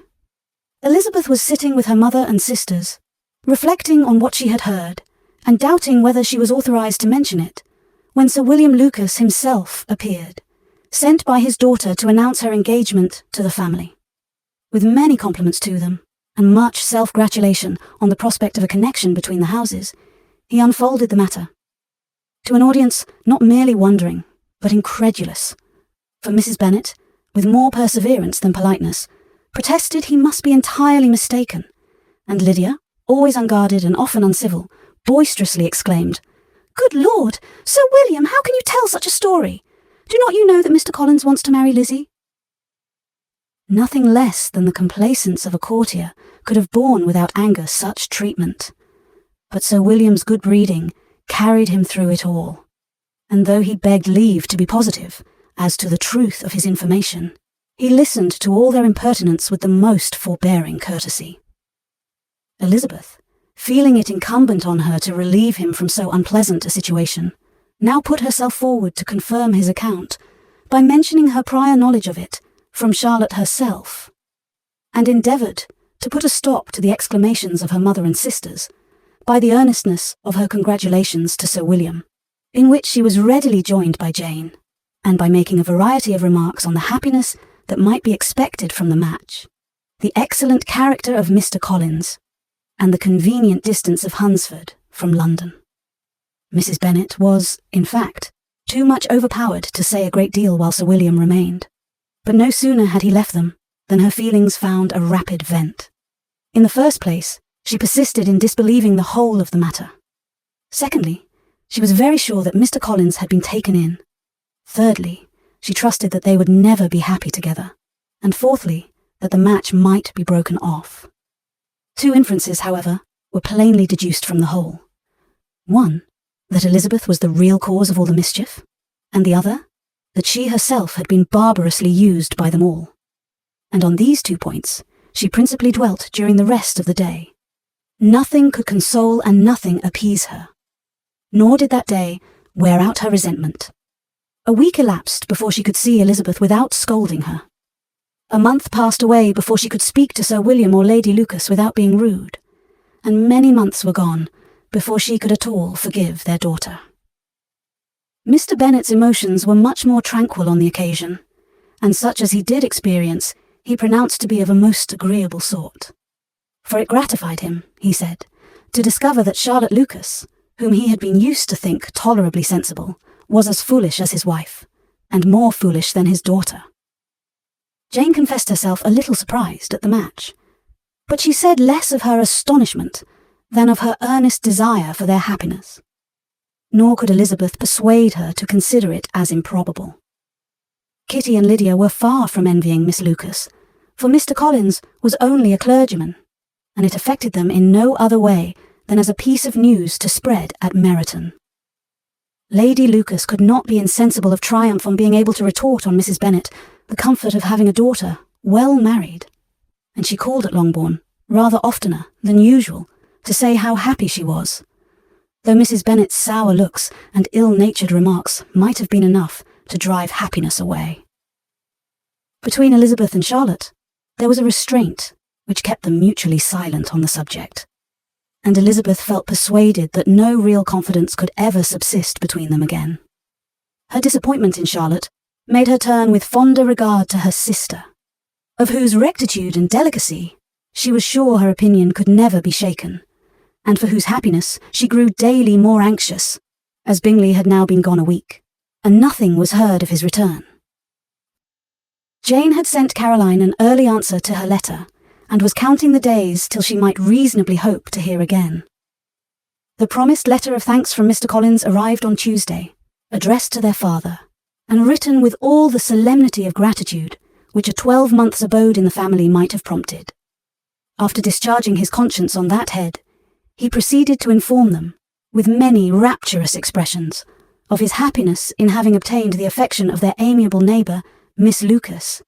Elizabeth was sitting with her mother and sisters, reflecting on what she had heard, and doubting whether she was authorized to mention it, when Sir William Lucas himself appeared, sent by his daughter to announce her engagement to the family. With many compliments to them, and much self-gratulation on the prospect of a connection between the houses, he unfolded the matter. To an audience not merely wondering, but incredulous, for Mrs. Bennet, with more perseverance than politeness, protested he must be entirely mistaken, and Lydia, always unguarded and often uncivil, boisterously exclaimed, "Good Lord, Sir William, how can you tell such a story? Do not you know that Mr. Collins wants to marry Lizzie?" Nothing less than the complacence of a courtier could have borne without anger such treatment. But Sir William's good breeding carried him through it all, and though he begged leave to be positive as to the truth of his information, he listened to all their impertinence with the most forbearing courtesy. Elizabeth, feeling it incumbent on her to relieve him from so unpleasant a situation, now put herself forward to confirm his account by mentioning her prior knowledge of it from Charlotte herself, and endeavoured to put a stop to the exclamations of her mother and sisters by the earnestness of her congratulations to Sir William, in which she was readily joined by Jane, and by making a variety of remarks on the happiness that might be expected from the match, the excellent character of Mr. Collins, and the convenient distance of Hunsford from London. Mrs. Bennet was, in fact, too much overpowered to say a great deal while Sir William remained, but no sooner had he left them than her feelings found a rapid vent. In the first place, she persisted in disbelieving the whole of the matter. Secondly, she was very sure that Mr. Collins had been taken in. Thirdly, she trusted that they would never be happy together. And fourthly, that the match might be broken off. 2 inferences, however, were plainly deduced from the whole. One, that Elizabeth was the real cause of all the mischief, and the other, that she herself had been barbarously used by them all. And on these 2 points, she principally dwelt during the rest of the day. Nothing could console and nothing appease her. Nor did that day wear out her resentment. A week elapsed before she could see Elizabeth without scolding her. A month passed away before she could speak to Sir William or Lady Lucas without being rude, and many months were gone before she could at all forgive their daughter. Mr. Bennet's emotions were much more tranquil on the occasion, and such as he did experience, he pronounced to be of a most agreeable sort. For it gratified him, he said, to discover that Charlotte Lucas, whom he had been used to think tolerably sensible, was as foolish as his wife, and more foolish than his daughter. Jane confessed herself a little surprised at the match, but she said less of her astonishment than of her earnest desire for their happiness. Nor could Elizabeth persuade her to consider it as improbable. Kitty and Lydia were far from envying Miss Lucas, for Mr. Collins was only a clergyman, and it affected them in no other way than as a piece of news to spread at Meryton. Lady Lucas could not be insensible of triumph on being able to retort on Mrs. Bennet the comfort of having a daughter well married, and she called at Longbourn rather oftener than usual to say how happy she was, though Mrs. Bennet's sour looks and ill-natured remarks might have been enough to drive happiness away. Between Elizabeth and Charlotte, there was a restraint which kept them mutually silent on the subject. and Elizabeth felt persuaded that no real confidence could ever subsist between them again. Her disappointment in Charlotte made her turn with fonder regard to her sister, of whose rectitude and delicacy she was sure her opinion could never be shaken, and for whose happiness she grew daily more anxious, as Bingley had now been gone a week, and nothing was heard of his return. Jane had sent Caroline an early answer to her letter, and was counting the days till she might reasonably hope to hear again. The promised letter of thanks from Mr. Collins arrived on Tuesday, addressed to their father, and written with all the solemnity of gratitude which a 12 months' abode in the family might have prompted. After discharging his conscience on that head, he proceeded to inform them, with many rapturous expressions, of his happiness in having obtained the affection of their amiable neighbour, Miss Lucas,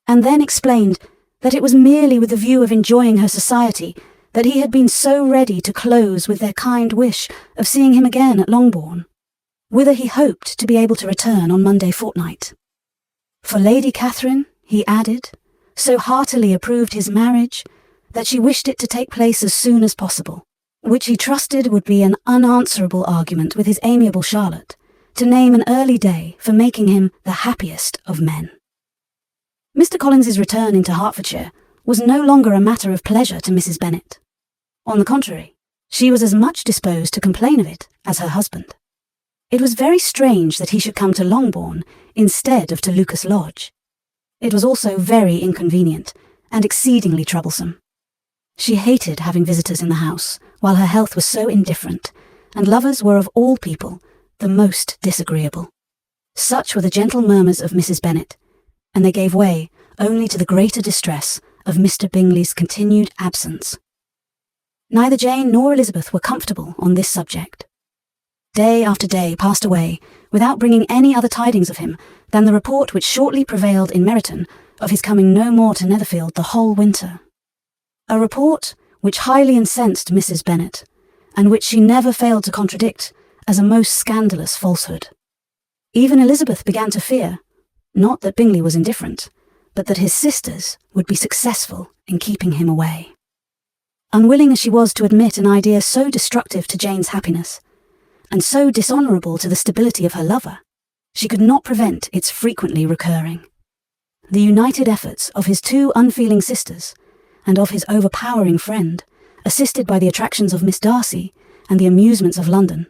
and then explained that it was merely with the view of enjoying her society that he had been so ready to close with their kind wish of seeing him again at Longbourn, whither he hoped to be able to return on Monday fortnight. For Lady Catherine, he added, so heartily approved his marriage that she wished it to take place as soon as possible, which he trusted would be an unanswerable argument with his amiable Charlotte, to name an early day for making him the happiest of men. Mr. Collins's return into Hertfordshire was no longer a matter of pleasure to Mrs. Bennet. On the contrary, she was as much disposed to complain of it as her husband. It was very strange that he should come to Longbourn instead of to Lucas Lodge. It was also very inconvenient and exceedingly troublesome. She hated having visitors in the house, while her health was so indifferent, and lovers were of all people the most disagreeable. Such were the gentle murmurs of Mrs. Bennet, and they gave way only to the greater distress of Mr. Bingley's continued absence. Neither Jane nor Elizabeth were comfortable on this subject. Day after day passed away without bringing any other tidings of him than the report which shortly prevailed in Meryton of his coming no more to Netherfield the whole winter. A report which highly incensed Mrs. Bennet, and which she never failed to contradict as a most scandalous falsehood. Even Elizabeth began to fear, not that Bingley was indifferent, but that his sisters would be successful in keeping him away. Unwilling as she was to admit an idea so destructive to Jane's happiness, and so dishonourable to the stability of her lover, she could not prevent its frequently recurring. The united efforts of his two unfeeling sisters, and of his overpowering friend, assisted by the attractions of Miss Darcy and the amusements of London,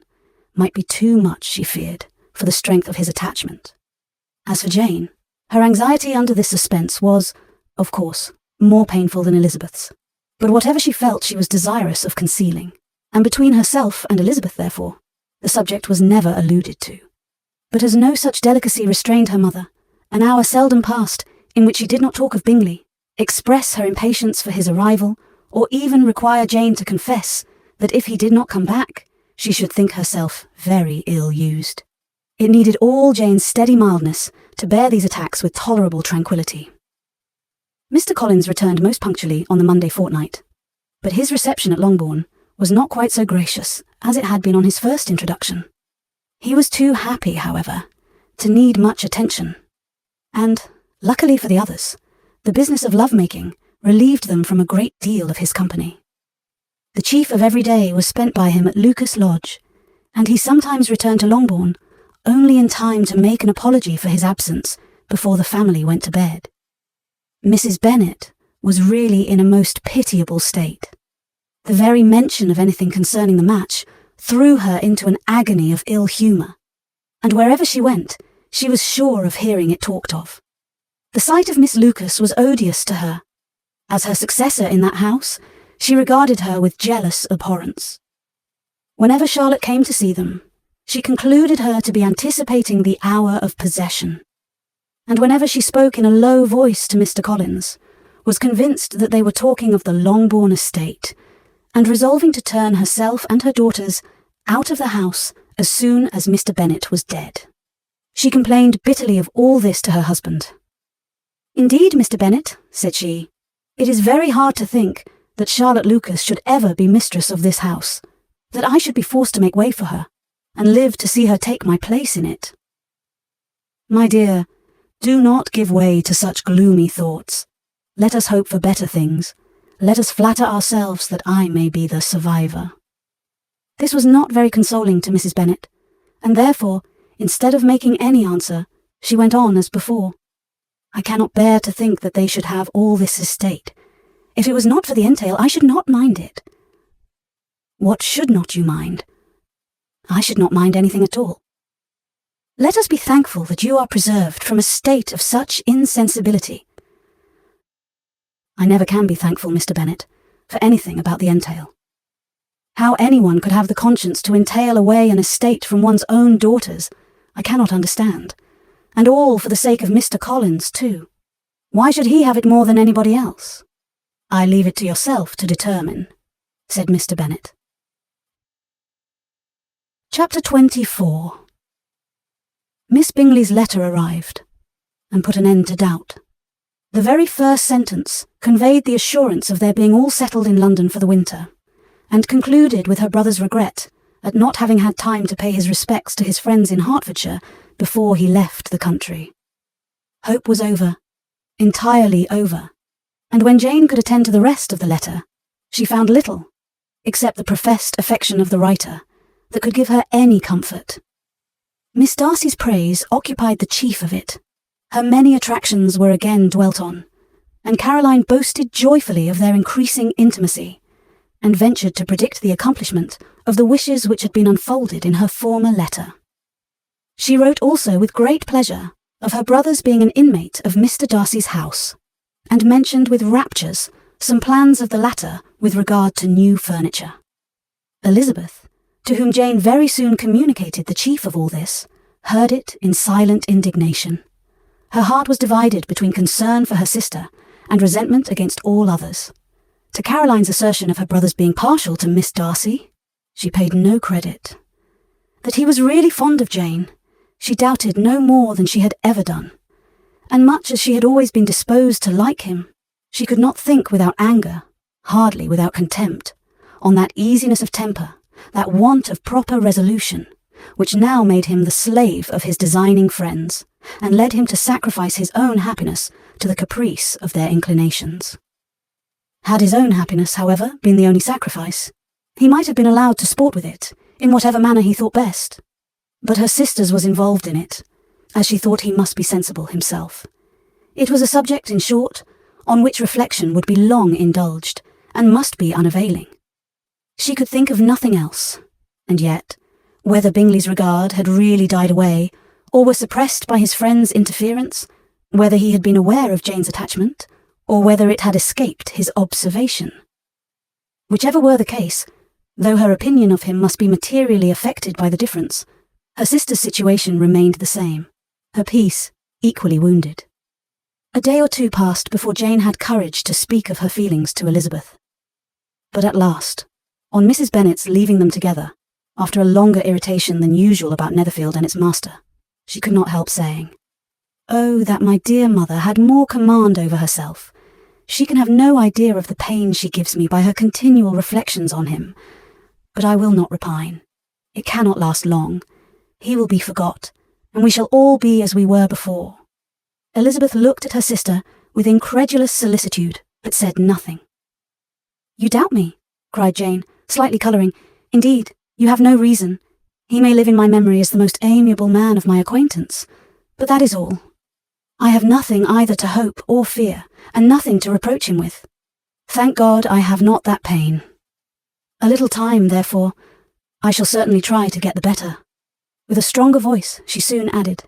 might be too much, she feared, for the strength of his attachment. As for Jane, her anxiety under this suspense was, of course, more painful than Elizabeth's, but whatever she felt she was desirous of concealing, and between herself and Elizabeth, therefore, the subject was never alluded to. But as no such delicacy restrained her mother, an hour seldom passed in which she did not talk of Bingley, express her impatience for his arrival, or even require Jane to confess that if he did not come back, she should think herself very ill-used. It needed all Jane's steady mildness to bear these attacks with tolerable tranquillity. Mr. Collins returned most punctually on the Monday fortnight, but his reception at Longbourn was not quite so gracious as it had been on his first introduction. He was too happy, however, to need much attention, and, luckily for the others, the business of love-making relieved them from a great deal of his company. The chief of every day was spent by him at Lucas Lodge, and he sometimes returned to Longbourn only in time to make an apology for his absence before the family went to bed. Mrs. Bennet was really in a most pitiable state. The very mention of anything concerning the match threw her into an agony of ill humour, and wherever she went, she was sure of hearing it talked of. The sight of Miss Lucas was odious to her. As her successor in that house, she regarded her with jealous abhorrence. Whenever Charlotte came to see them, she concluded her to be anticipating the hour of possession, and whenever she spoke in a low voice to Mr. Collins, was convinced that they were talking of the Longbourn estate, and resolving to turn herself and her daughters out of the house as soon as Mr. Bennet was dead. She complained bitterly of all this to her husband. "Indeed, Mr. Bennet," said she, "it is very hard to think that Charlotte Lucas should ever be mistress of this house, that I should be forced to make way for her, and live to see her take my place in it." "My dear, do not give way to such gloomy thoughts. Let us hope for better things, let us flatter ourselves that I may be the survivor." This was not very consoling to Mrs. Bennet, and therefore, instead of making any answer, she went on as before. "I cannot bear to think that they should have all this estate. If it was not for the entail, I should not mind it." "What should not you mind?" "I should not mind anything at all." "Let us be thankful that you are preserved from a state of such insensibility." "I never can be thankful, Mr. Bennet, for anything about the entail. How anyone could have the conscience to entail away an estate from one's own daughters, I cannot understand. And all for the sake of Mr. Collins, too. Why should he have it more than anybody else?" "I leave it to yourself to determine," said Mr. Bennet. Chapter 24. Miss Bingley's letter arrived, and put an end to doubt. The very first sentence conveyed the assurance of their being all settled in London for the winter, and concluded with her brother's regret at not having had time to pay his respects to his friends in Hertfordshire before he left the country. Hope was over, entirely over, and when Jane could attend to the rest of the letter, she found little, except the professed affection of the writer, that could give her any comfort. Miss Darcy's praise occupied the chief of it. Her many attractions were again dwelt on, and Caroline boasted joyfully of their increasing intimacy, and ventured to predict the accomplishment of the wishes which had been unfolded in her former letter. She wrote also with great pleasure of her brother's being an inmate of Mr. Darcy's house, and mentioned with raptures some plans of the latter with regard to new furniture. Elizabeth, to whom Jane very soon communicated the chief of all this, heard it in silent indignation. Her heart was divided between concern for her sister and resentment against all others. To Caroline's assertion of her brother's being partial to Miss Darcy, she paid no credit. That he was really fond of Jane, she doubted no more than she had ever done, and much as she had always been disposed to like him, she could not think without anger, hardly without contempt, on that easiness of temper, that want of proper resolution, which now made him the slave of his designing friends, and led him to sacrifice his own happiness to the caprice of their inclinations. Had his own happiness, however, been the only sacrifice, he might have been allowed to sport with it, in whatever manner he thought best. But her sister's was involved in it, as she thought he must be sensible himself. It was a subject, in short, on which reflection would be long indulged, and must be unavailing. She could think of nothing else, and yet, whether Bingley's regard had really died away, or were suppressed by his friend's interference, whether he had been aware of Jane's attachment, or whether it had escaped his observation. Whichever were the case, though her opinion of him must be materially affected by the difference, her sister's situation remained the same, her peace equally wounded. A day or two passed before Jane had courage to speak of her feelings to Elizabeth. But at last, on Mrs. Bennet's leaving them together, after a longer irritation than usual about Netherfield and its master, she could not help saying, "Oh, that my dear mother had more command over herself. She can have no idea of the pain she gives me by her continual reflections on him. But I will not repine. It cannot last long. He will be forgot, and we shall all be as we were before." Elizabeth looked at her sister with incredulous solicitude, but said nothing. "You doubt me," cried Jane, slightly colouring. "Indeed, you have no reason. He may live in my memory as the most amiable man of my acquaintance, but that is all. I have nothing either to hope or fear, and nothing to reproach him with. Thank God I have not that pain. A little time, therefore, I shall certainly try to get the better." With a stronger voice, she soon added,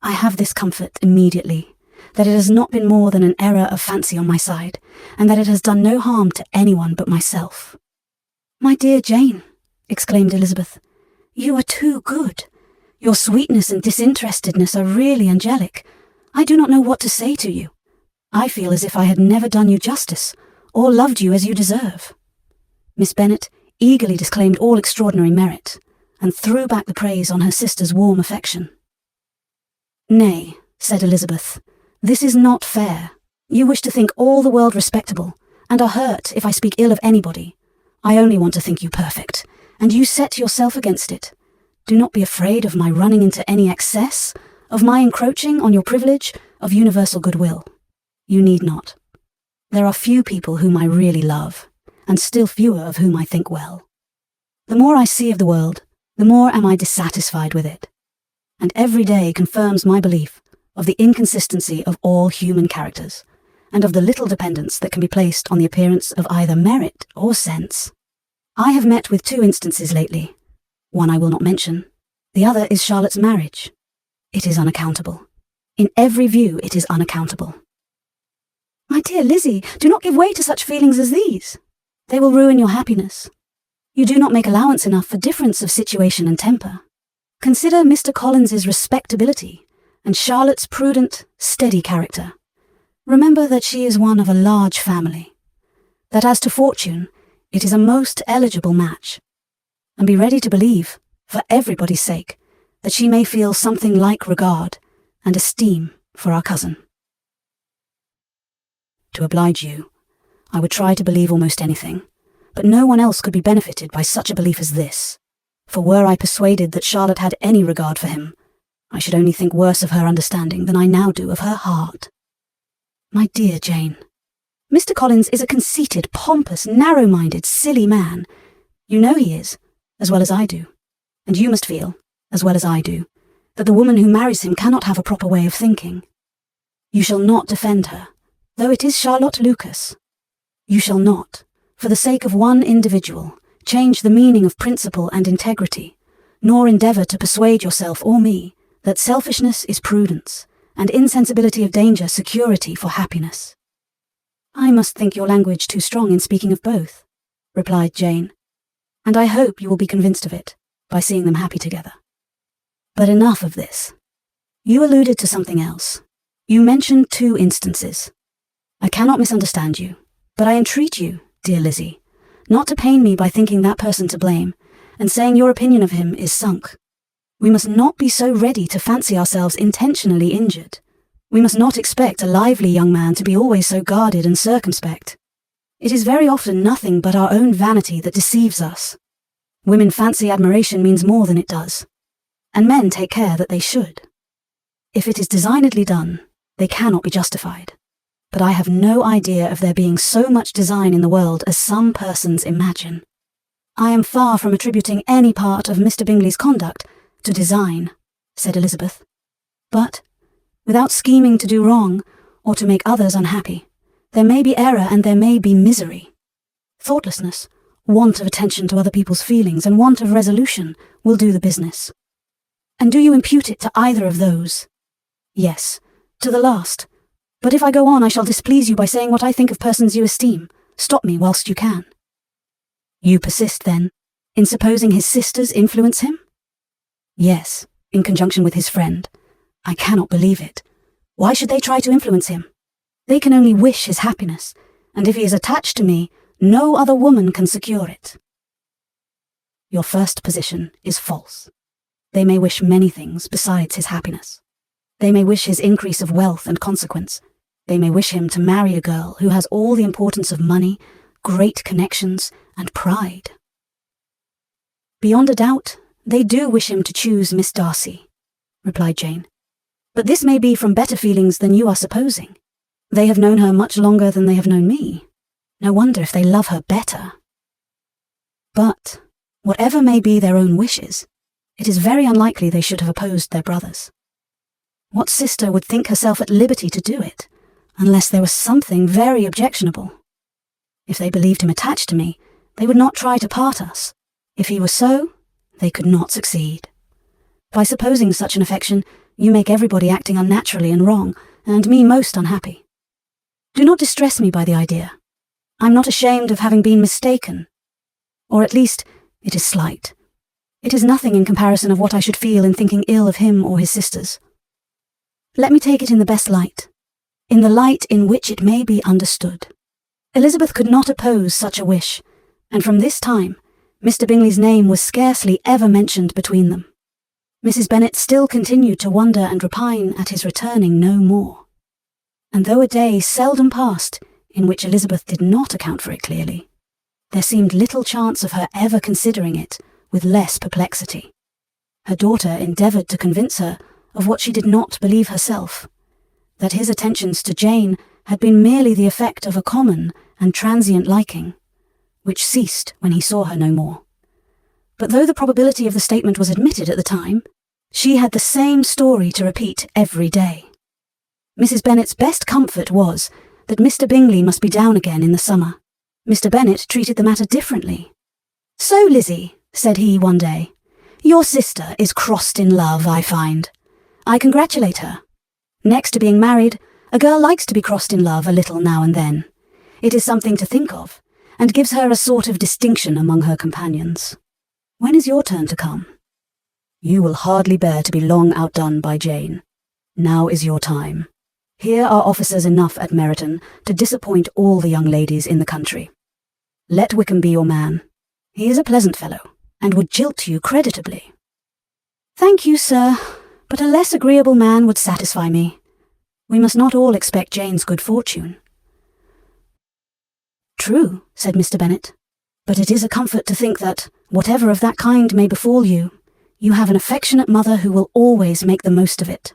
"I have this comfort immediately, that it has not been more than an error of fancy on my side, and that it has done no harm to anyone but myself." "My dear Jane," exclaimed Elizabeth, "you are too good. Your sweetness and disinterestedness are really angelic. I do not know what to say to you. I feel as if I had never done you justice, or loved you as you deserve." Miss Bennet eagerly disclaimed all extraordinary merit, and threw back the praise on her sister's warm affection. "Nay," said Elizabeth, "this is not fair. You wish to think all the world respectable, and are hurt if I speak ill of anybody. I only want to think you perfect, and you set yourself against it. Do not be afraid of my running into any excess, of my encroaching on your privilege of universal goodwill. You need not." There are few people whom I really love, and still fewer of whom I think well. The more I see of the world, the more am I dissatisfied with it, and every day confirms my belief of the inconsistency of all human characters, and of the little dependence that can be placed on the appearance of either merit or sense. I have met with 2 instances lately. One I will not mention. The other is Charlotte's marriage. It is unaccountable. In every view it is unaccountable. My dear Lizzie, do not give way to such feelings as these. They will ruin your happiness. You do not make allowance enough for difference of situation and temper. Consider Mr. Collins's respectability and Charlotte's prudent, steady character. Remember that she is one of a large family, that as to fortune, it is a most eligible match, and be ready to believe, for everybody's sake, that she may feel something like regard and esteem for our cousin. To oblige you, I would try to believe almost anything, but no one else could be benefited by such a belief as this, for were I persuaded that Charlotte had any regard for him, I should only think worse of her understanding than I now do of her heart. My dear Jane, Mr. Collins is a conceited, pompous, narrow-minded, silly man. You know he is, as well as I do, and you must feel, as well as I do, that the woman who marries him cannot have a proper way of thinking. You shall not defend her, though it is Charlotte Lucas. You shall not, for the sake of one individual, change the meaning of principle and integrity, nor endeavour to persuade yourself or me that selfishness is prudence, and insensibility of danger security for happiness. I must think your language too strong in speaking of both, replied Jane, and I hope you will be convinced of it by seeing them happy together. But enough of this. You alluded to something else. You mentioned 2 instances. I cannot misunderstand you, but I entreat you, dear Lizzie, not to pain me by thinking that person to blame, and saying your opinion of him is sunk. We must not be so ready to fancy ourselves intentionally injured. We must not expect a lively young man to be always so guarded and circumspect. It is very often nothing but our own vanity that deceives us. Women fancy admiration means more than it does, and men take care that they should. If it is designedly done, they cannot be justified. But I have no idea of there being so much design in the world as some persons imagine. I am far from attributing any part of Mr. Bingley's conduct to design, said Elizabeth. But, without scheming to do wrong, or to make others unhappy, there may be error and there may be misery. Thoughtlessness, want of attention to other people's feelings, and want of resolution will do the business. And do you impute it to either of those? Yes, to the last. But if I go on, I shall displease you by saying what I think of persons you esteem. Stop me whilst you can. You persist, then, in supposing his sisters influence him? Yes, in conjunction with his friend. I cannot believe it. Why should they try to influence him? They can only wish his happiness, and if he is attached to me, no other woman can secure it. Your first position is false. They may wish many things besides his happiness. They may wish his increase of wealth and consequence. They may wish him to marry a girl who has all the importance of money, great connections, and pride. Beyond a doubt, they do wish him to choose Miss Darcy, replied Jane. But this may be from better feelings than you are supposing. They have known her much longer than they have known me. No wonder if they love her better. But, whatever may be their own wishes, it is very unlikely they should have opposed their brothers. What sister would think herself at liberty to do it, unless there was something very objectionable? If they believed him attached to me, they would not try to part us. If he were so, they could not succeed. By supposing such an affection, you make everybody acting unnaturally and wrong, and me most unhappy. Do not distress me by the idea. I'm not ashamed of having been mistaken. Or at least, it is slight. It is nothing in comparison of what I should feel in thinking ill of him or his sisters. Let me take it in the best light, in the light in which it may be understood. Elizabeth could not oppose such a wish, and from this time, Mr. Bingley's name was scarcely ever mentioned between them. Mrs. Bennet still continued to wonder and repine at his returning no more. And though a day seldom passed in which Elizabeth did not account for it clearly, there seemed little chance of her ever considering it with less perplexity. Her daughter endeavoured to convince her of what she did not believe herself, that his attentions to Jane had been merely the effect of a common and transient liking, which ceased when he saw her no more. But though the probability of the statement was admitted at the time, she had the same story to repeat every day. Mrs. Bennet's best comfort was that Mr. Bingley must be down again in the summer. Mr. Bennet treated the matter differently. "So, Lizzie," said he one day, "your sister is crossed in love, I find. I congratulate her. Next to being married, a girl likes to be crossed in love a little now and then. It is something to think of, and gives her a sort of distinction among her companions. When is your turn to come? You will hardly bear to be long outdone by Jane. Now is your time. Here are officers enough at Meryton to disappoint all the young ladies in the country. Let Wickham be your man. He is a pleasant fellow, and would jilt you creditably." "Thank you, sir, but a less agreeable man would satisfy me. We must not all expect Jane's good fortune." "True," said Mr. Bennet, "but it is a comfort to think that, whatever of that kind may befall you, you have an affectionate mother who will always make the most of it."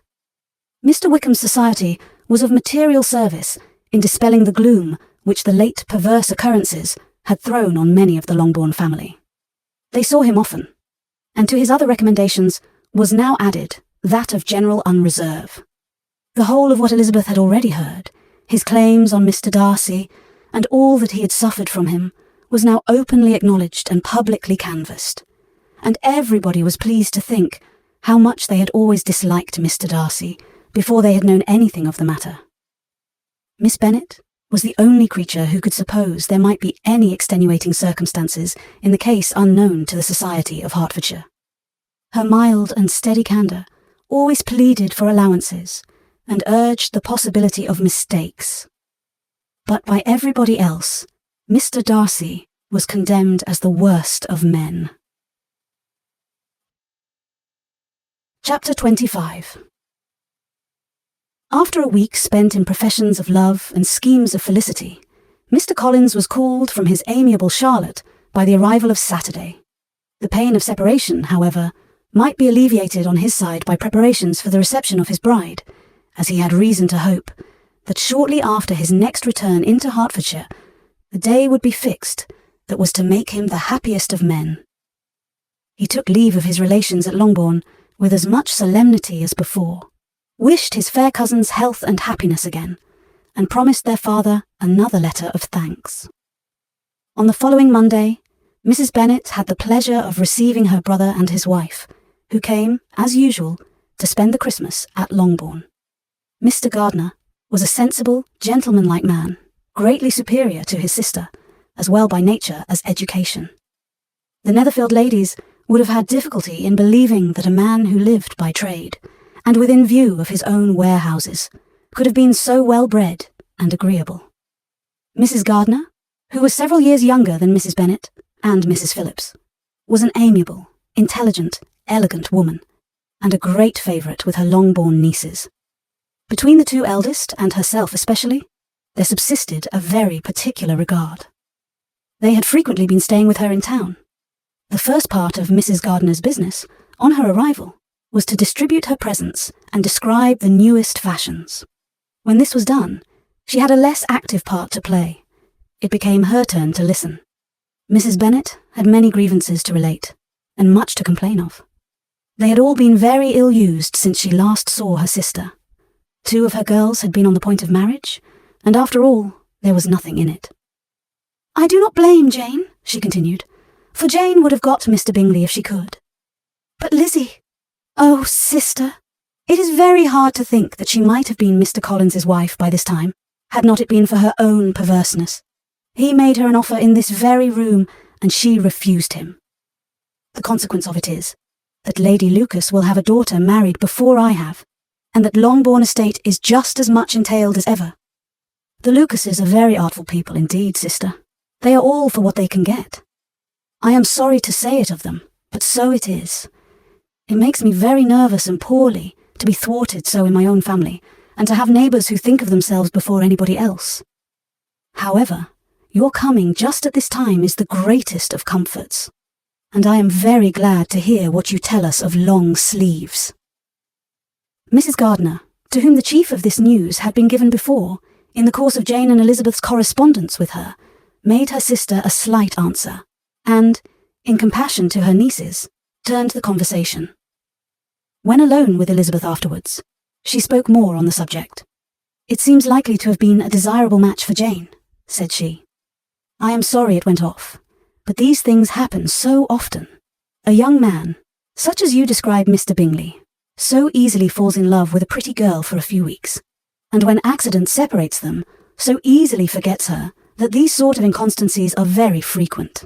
Mr. Wickham's society was of material service in dispelling the gloom which the late perverse occurrences had thrown on many of the Longbourn family. They saw him often, and to his other recommendations was now added that of general unreserve. The whole of what Elizabeth had already heard, his claims on Mr. Darcy, and all that he had suffered from him, was now openly acknowledged and publicly canvassed, and everybody was pleased to think how much they had always disliked Mr. Darcy before they had known anything of the matter. Miss Bennet was the only creature who could suppose there might be any extenuating circumstances in the case unknown to the society of Hertfordshire. Her mild and steady candour always pleaded for allowances and urged the possibility of mistakes. But by everybody else, Mr. Darcy was condemned as the worst of men. Chapter 25. After a week spent in professions of love and schemes of felicity, Mr. Collins was called from his amiable Charlotte by the arrival of Saturday. The pain of separation, however, might be alleviated on his side by preparations for the reception of his bride, as he had reason to hope that shortly after his next return into Hertfordshire, the day would be fixed that was to make him the happiest of men. He took leave of his relations at Longbourn with as much solemnity as before, wished his fair cousins health and happiness again, and promised their father another letter of thanks. On the following Monday, Mrs. Bennet had the pleasure of receiving her brother and his wife, who came, as usual, to spend the Christmas at Longbourn. Mr. Gardiner was a sensible, gentlemanlike man, greatly superior to his sister, as well by nature as education. The Netherfield ladies would have had difficulty in believing that a man who lived by trade, and within view of his own warehouses, could have been so well bred and agreeable. Mrs. Gardiner, who was several years younger than Mrs. Bennet and Mrs. Phillips, was an amiable, intelligent, elegant woman, and a great favourite with her Longbourn nieces. Between the two eldest, and herself especially, there subsisted a very particular regard. They had frequently been staying with her in town. The first part of Mrs. Gardiner's business, on her arrival, was to distribute her presents and describe the newest fashions. When this was done, she had a less active part to play. It became her turn to listen. Mrs. Bennet had many grievances to relate, and much to complain of. They had all been very ill-used since she last saw her sister. 2 of her girls had been on the point of marriage, and after all, there was nothing in it. "I do not blame Jane," she continued, "for Jane would have got Mr. Bingley if she could. But Lizzie, oh, sister, it is very hard to think that she might have been Mr. Collins's wife by this time, had not it been for her own perverseness. He made her an offer in this very room, and she refused him. The consequence of it is that Lady Lucas will have a daughter married before I have, and that Longbourn estate is just as much entailed as ever. The Lucases are very artful people indeed, sister. They are all for what they can get. I am sorry to say it of them, but so it is. It makes me very nervous and poorly to be thwarted so in my own family, and to have neighbours who think of themselves before anybody else. However, your coming just at this time is the greatest of comforts, and I am very glad to hear what you tell us of long sleeves." Mrs. Gardiner, to whom the chief of this news had been given before, in the course of Jane and Elizabeth's correspondence with her, made her sister a slight answer, and, in compassion to her nieces, turned the conversation. When alone with Elizabeth afterwards, she spoke more on the subject. "It seems likely to have been a desirable match for Jane," said she. "I am sorry it went off, but these things happen so often. A young man, such as you describe Mr. Bingley, so easily falls in love with a pretty girl for a few weeks, and when accident separates them, so easily forgets her that these sort of inconstancies are very frequent."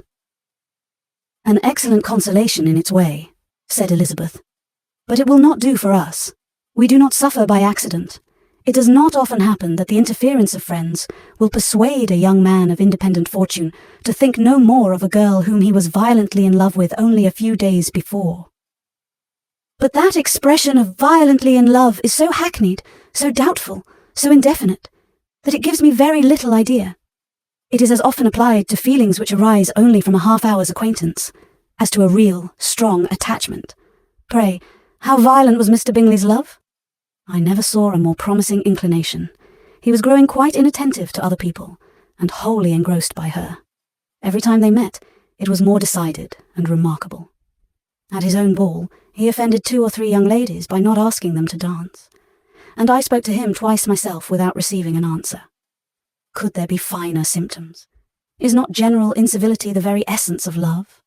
"An excellent consolation in its way," said Elizabeth. "But it will not do for us. We do not suffer by accident. It does not often happen that the interference of friends will persuade a young man of independent fortune to think no more of a girl whom he was violently in love with only a few days before." "But that expression of violently in love is so hackneyed, so doubtful, so indefinite, that it gives me very little idea. It is as often applied to feelings which arise only from a half-hour's acquaintance, as to a real, strong attachment. Pray, how violent was Mr. Bingley's love?" "I never saw a more promising inclination. He was growing quite inattentive to other people, and wholly engrossed by her. Every time they met, it was more decided and remarkable. At his own ball, he offended 2 or 3 young ladies by not asking them to dance, and I spoke to him twice myself without receiving an answer. Could there be finer symptoms? Is not general incivility the very essence of love?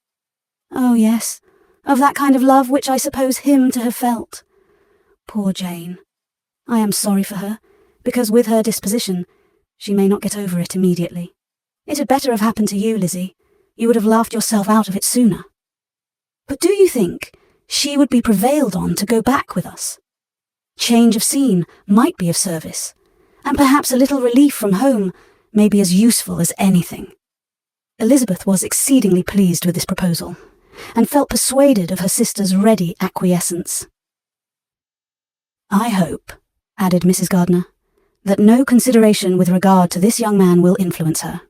Oh yes, of that kind of love which I suppose him to have felt. Poor Jane. I am sorry for her, because with her disposition, she may not get over it immediately. It had better have happened to you, Lizzie. You would have laughed yourself out of it sooner. But do you think she would be prevailed on to go back with us? Change of scene might be of service, and perhaps a little relief from home may be as useful as anything." Elizabeth was exceedingly pleased with this proposal, and felt persuaded of her sister's ready acquiescence. "I hope," added Mrs. Gardiner, "that no consideration with regard to this young man will influence her.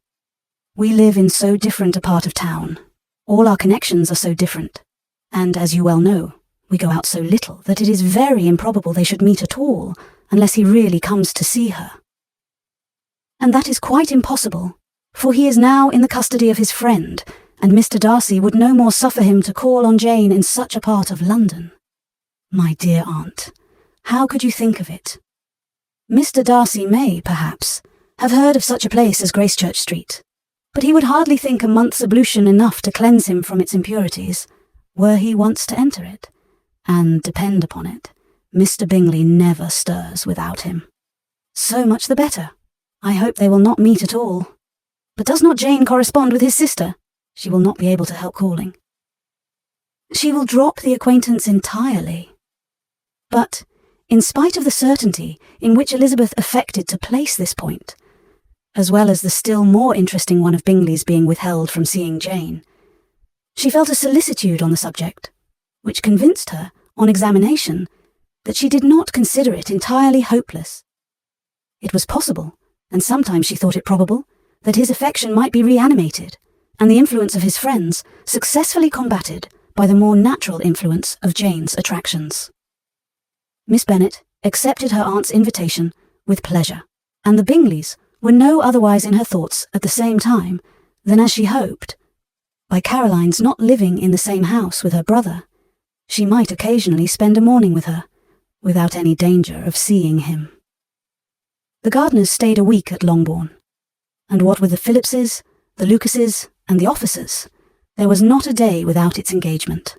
We live in so different a part of town, all our connections are so different, and as you well know, we go out so little that it is very improbable they should meet at all, unless he really comes to see her. And that is quite impossible, for he is now in the custody of his friend, and Mr. Darcy would no more suffer him to call on Jane in such a part of London. My dear aunt, how could you think of it? Mr. Darcy may, perhaps, have heard of such a place as Gracechurch Street, but he would hardly think a month's ablution enough to cleanse him from its impurities, were he once to enter it, and depend upon it, Mr. Bingley never stirs without him. So much the better. I hope they will not meet at all. But does not Jane correspond with his sister? She will not be able to help calling. She will drop the acquaintance entirely. But, in spite of the certainty in which Elizabeth affected to place this point, as well as the still more interesting one of Bingley's being withheld from seeing Jane, she felt a solicitude on the subject, which convinced her, on examination, that she did not consider it entirely hopeless. It was possible, and sometimes she thought it probable, that his affection might be reanimated, and the influence of his friends successfully combated by the more natural influence of Jane's attractions. Miss Bennet accepted her aunt's invitation with pleasure, and the Bingleys were no otherwise in her thoughts at the same time than as she hoped. By Caroline's not living in the same house with her brother, she might occasionally spend a morning with her, without any danger of seeing him. The Gardiners stayed a week at Longbourn, and what with the Phillipses, the Lucases, and the officers, there was not a day without its engagement.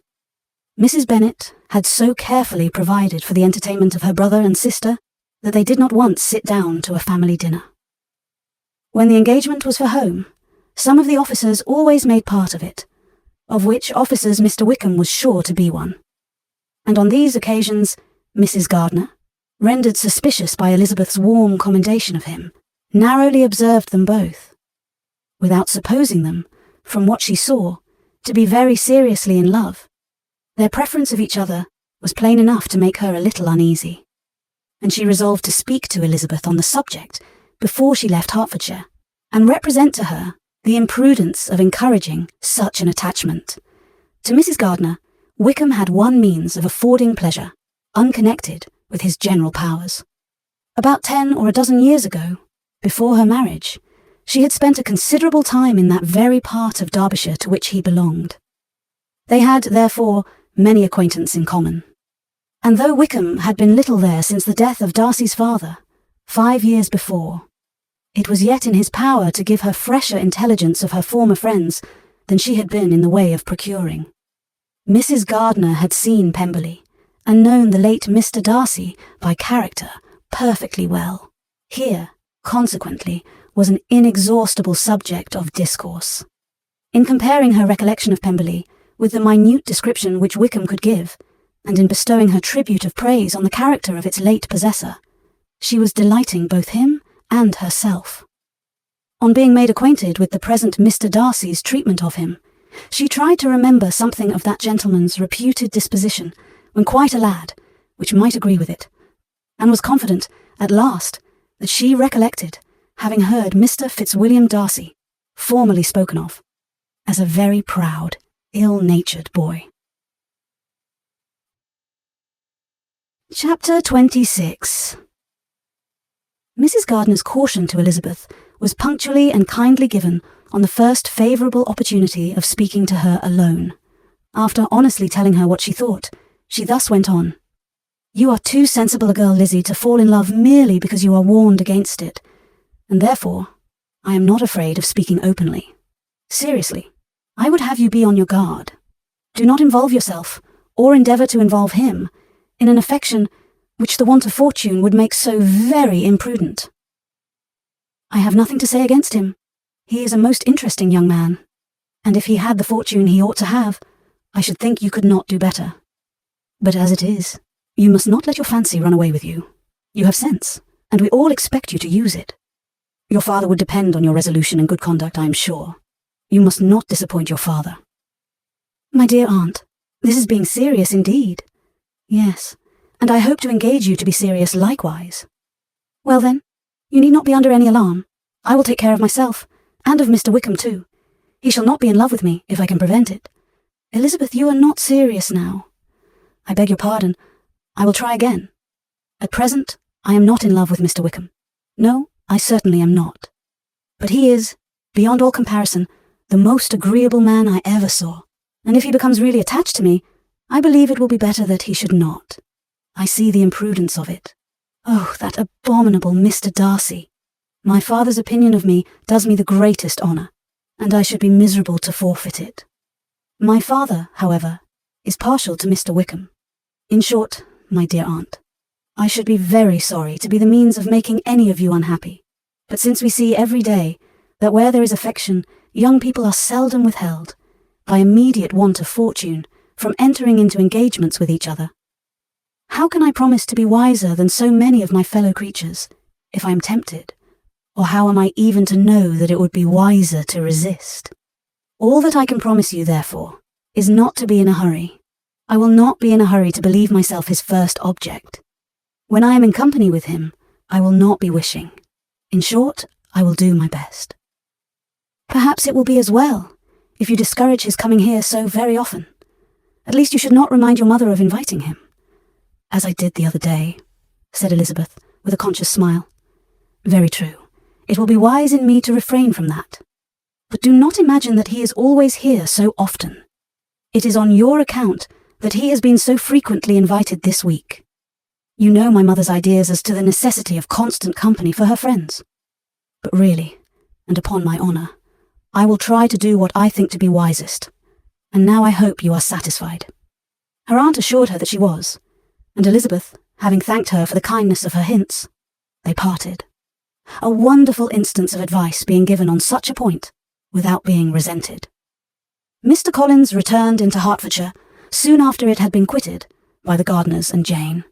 Mrs. Bennet had so carefully provided for the entertainment of her brother and sister that they did not once sit down to a family dinner. When the engagement was for home, some of the officers always made part of it, of which officers Mr. Wickham was sure to be one. And on these occasions, Mrs. Gardiner, rendered suspicious by Elizabeth's warm commendation of him, narrowly observed them both, without supposing them, from what she saw, to be very seriously in love. Their preference of each other was plain enough to make her a little uneasy, and she resolved to speak to Elizabeth on the subject before she left Hertfordshire, and represent to her the imprudence of encouraging such an attachment. To Mrs. Gardiner, Wickham had one means of affording pleasure, unconnected with his general powers. About 10 or a dozen years ago, Before her marriage, she had spent a considerable time in that very part of Derbyshire to which he belonged. They had, therefore, many acquaintance in common. And though Wickham had been little there since the death of Darcy's father, 5 years before, it was yet in his power to give her fresher intelligence of her former friends than she had been in the way of procuring. Mrs. Gardiner had seen Pemberley, and known the late Mr. Darcy by character perfectly well. Here, consequently, was an inexhaustible subject of discourse. In comparing her recollection of Pemberley with the minute description which Wickham could give, and in bestowing her tribute of praise on the character of its late possessor, she was delighting both him and herself. On being made acquainted with the present Mr. Darcy's treatment of him, she tried to remember something of that gentleman's reputed disposition when quite a lad, which might agree with it, and was confident, at last, that she recollected having heard Mr. Fitzwilliam Darcy, formerly spoken of, as a very proud, ill-natured boy. Chapter 26. Mrs. Gardiner's caution to Elizabeth was punctually and kindly given on the first favourable opportunity of speaking to her alone. After honestly telling her what she thought, she thus went on. "You are too sensible a girl, Lizzie, to fall in love merely because you are warned against it, and therefore I am not afraid of speaking openly. Seriously, I would have you be on your guard. Do not involve yourself, or endeavour to involve him, in an affection which the want of fortune would make so very imprudent. I have nothing to say against him. He is a most interesting young man, and if he had the fortune he ought to have, I should think you could not do better. But as it is, you must not let your fancy run away with you. You have sense, and we all expect you to use it. Your father would depend on your resolution and good conduct, I am sure. You must not disappoint your father." "My dear aunt, this is being serious indeed." "Yes, and I hope to engage you to be serious likewise." "Well then, you need not be under any alarm. I will take care of myself, and of Mr. Wickham too. He shall not be in love with me, if I can prevent it. Elizabeth, you are not serious now." "I beg your pardon. I will try again. At present, I am not in love with Mr. Wickham. No, I certainly am not. But he is, beyond all comparison, the most agreeable man I ever saw, and if he becomes really attached to me, I believe it will be better that he should not. I see the imprudence of it. Oh, that abominable Mr. Darcy! My father's opinion of me does me the greatest honour, and I should be miserable to forfeit it. My father, however, is partial to Mr. Wickham. In short, my dear aunt, I should be very sorry to be the means of making any of you unhappy, but since we see every day that where there is affection, young people are seldom withheld, by immediate want of fortune, from entering into engagements with each other, how can I promise to be wiser than so many of my fellow creatures, if I am tempted, or how am I even to know that it would be wiser to resist? All that I can promise you, therefore, is not to be in a hurry. I will not be in a hurry to believe myself his first object. When I am in company with him, I will not be wishing. In short, I will do my best. Perhaps it will be as well, if you discourage his coming here so very often. At least you should not remind your mother of inviting him." "As I did the other day," said Elizabeth, with a conscious smile. "Very true. It will be wise in me to refrain from that. But do not imagine that he is always here so often. It is on your account that he has been so frequently invited this week. You know my mother's ideas as to the necessity of constant company for her friends. But really, and upon my honour, I will try to do what I think to be wisest, and now I hope you are satisfied." Her aunt assured her that she was, and Elizabeth, having thanked her for the kindness of her hints, they parted. A wonderful instance of advice being given on such a point, without being resented. Mr. Collins returned into Hertfordshire soon after it had been quitted by the Gardiners and Jane.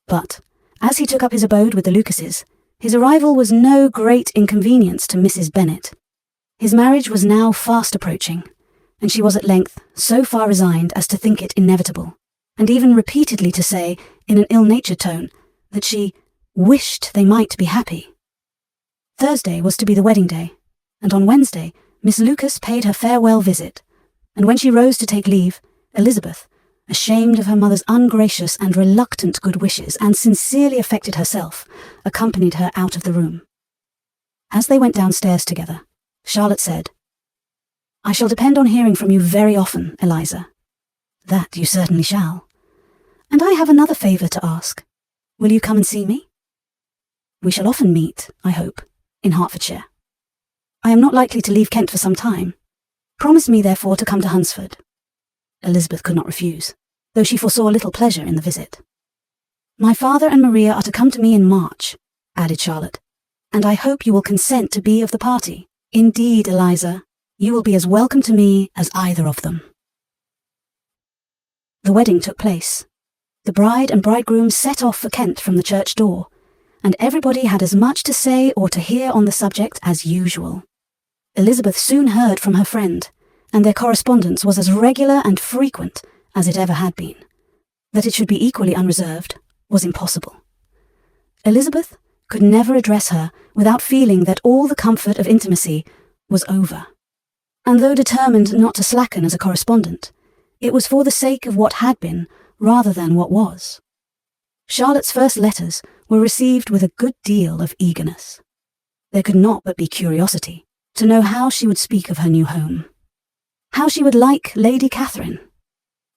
But, as he took up his abode with the Lucases, his arrival was no great inconvenience to Mrs. Bennet. His marriage was now fast approaching, and she was at length so far resigned as to think it inevitable, and even repeatedly to say, in an ill-natured tone, that she wished they might be happy. Thursday was to be the wedding day, and on Wednesday Miss Lucas paid her farewell visit, and when she rose to take leave, Elizabeth, ashamed of her mother's ungracious and reluctant good wishes, and sincerely affected herself, accompanied her out of the room. As they went downstairs together, Charlotte said, "I shall depend on hearing from you very often, Eliza." "That you certainly shall. And I have another favour to ask. Will you come and see me? We shall often meet, I hope, in Hertfordshire. I am not likely to leave Kent for some time. Promise me, therefore, to come to Hunsford." Elizabeth could not refuse, though she foresaw little pleasure in the visit. "My father and Maria are to come to me in March," added Charlotte, "and I hope you will consent to be of the party. Indeed, Eliza, you will be as welcome to me as either of them." The wedding took place. The bride and bridegroom set off for Kent from the church door, and everybody had as much to say or to hear on the subject as usual. Elizabeth soon heard from her friend, and their correspondence was as regular and frequent as it ever had been. That it should be equally unreserved was impossible. Elizabeth could never address her without feeling that all the comfort of intimacy was over. And though determined not to slacken as a correspondent, it was for the sake of what had been rather than what was. Charlotte's first letters were received with a good deal of eagerness. There could not but be curiosity to know how she would speak of her new home, how she would like Lady Catherine,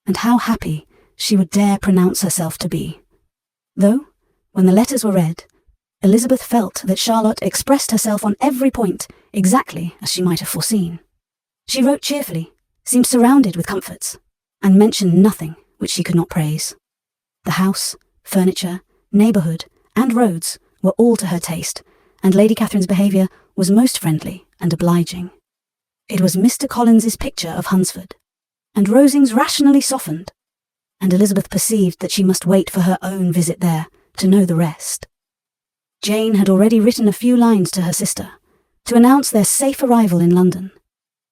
and how happy she would dare pronounce herself to be. Though, when the letters were read, Elizabeth felt that Charlotte expressed herself on every point exactly as she might have foreseen. She wrote cheerfully, seemed surrounded with comforts, and mentioned nothing which she could not praise. The house, furniture, neighbourhood, and roads were all to her taste, and Lady Catherine's behaviour was most friendly and obliging. It was Mr. Collins's picture of Hunsford, and Rosings rationally softened, and Elizabeth perceived that she must wait for her own visit there to know the rest. Jane had already written a few lines to her sister to announce their safe arrival in London,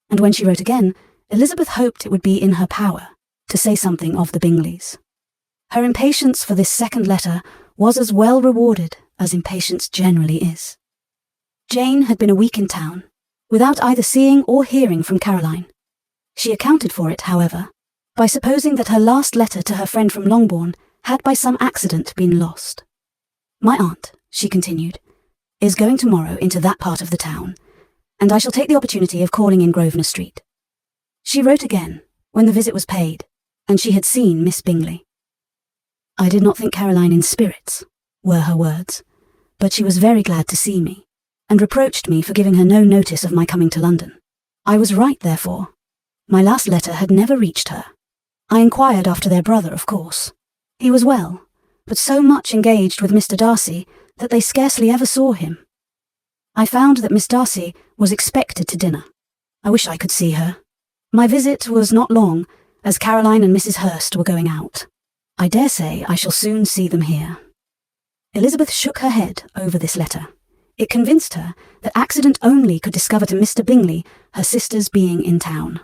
and when she wrote again, Elizabeth hoped it would be in her power to say something of the Bingleys. Her impatience for this second letter was as well rewarded as impatience generally is. Jane had been a week in town, without either seeing or hearing from Caroline. She accounted for it, however, by supposing that her last letter to her friend from Longbourn had by some accident been lost. "My aunt," she continued, "is going tomorrow into that part of the town, and I shall take the opportunity of calling in Grosvenor Street." She wrote again, when the visit was paid, and she had seen Miss Bingley. "I did not think Caroline in spirits," were her words, "but she was very glad to see me, and reproached me for giving her no notice of my coming to London. I was right, therefore. My last letter had never reached her. I inquired after their brother, of course. He was well, but so much engaged with Mr. Darcy that they scarcely ever saw him. I found that Miss Darcy was expected to dinner. I wish I could see her. My visit was not long, as Caroline and Mrs. Hurst were going out. I dare say I shall soon see them here." Elizabeth shook her head over this letter. It convinced her that accident only could discover to Mr. Bingley her sister's being in town.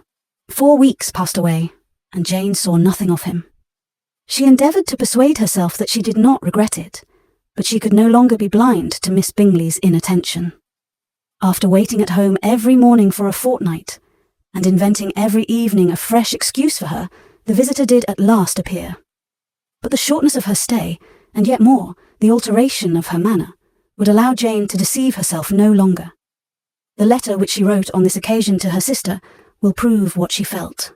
4 weeks passed away, and Jane saw nothing of him. She endeavoured to persuade herself that she did not regret it, but she could no longer be blind to Miss Bingley's inattention. After waiting at home every morning for a fortnight, and inventing every evening a fresh excuse for her, the visitor did at last appear. But the shortness of her stay, and yet more, the alteration of her manner, would allow Jane to deceive herself no longer. The letter which she wrote on this occasion to her sister will prove what she felt.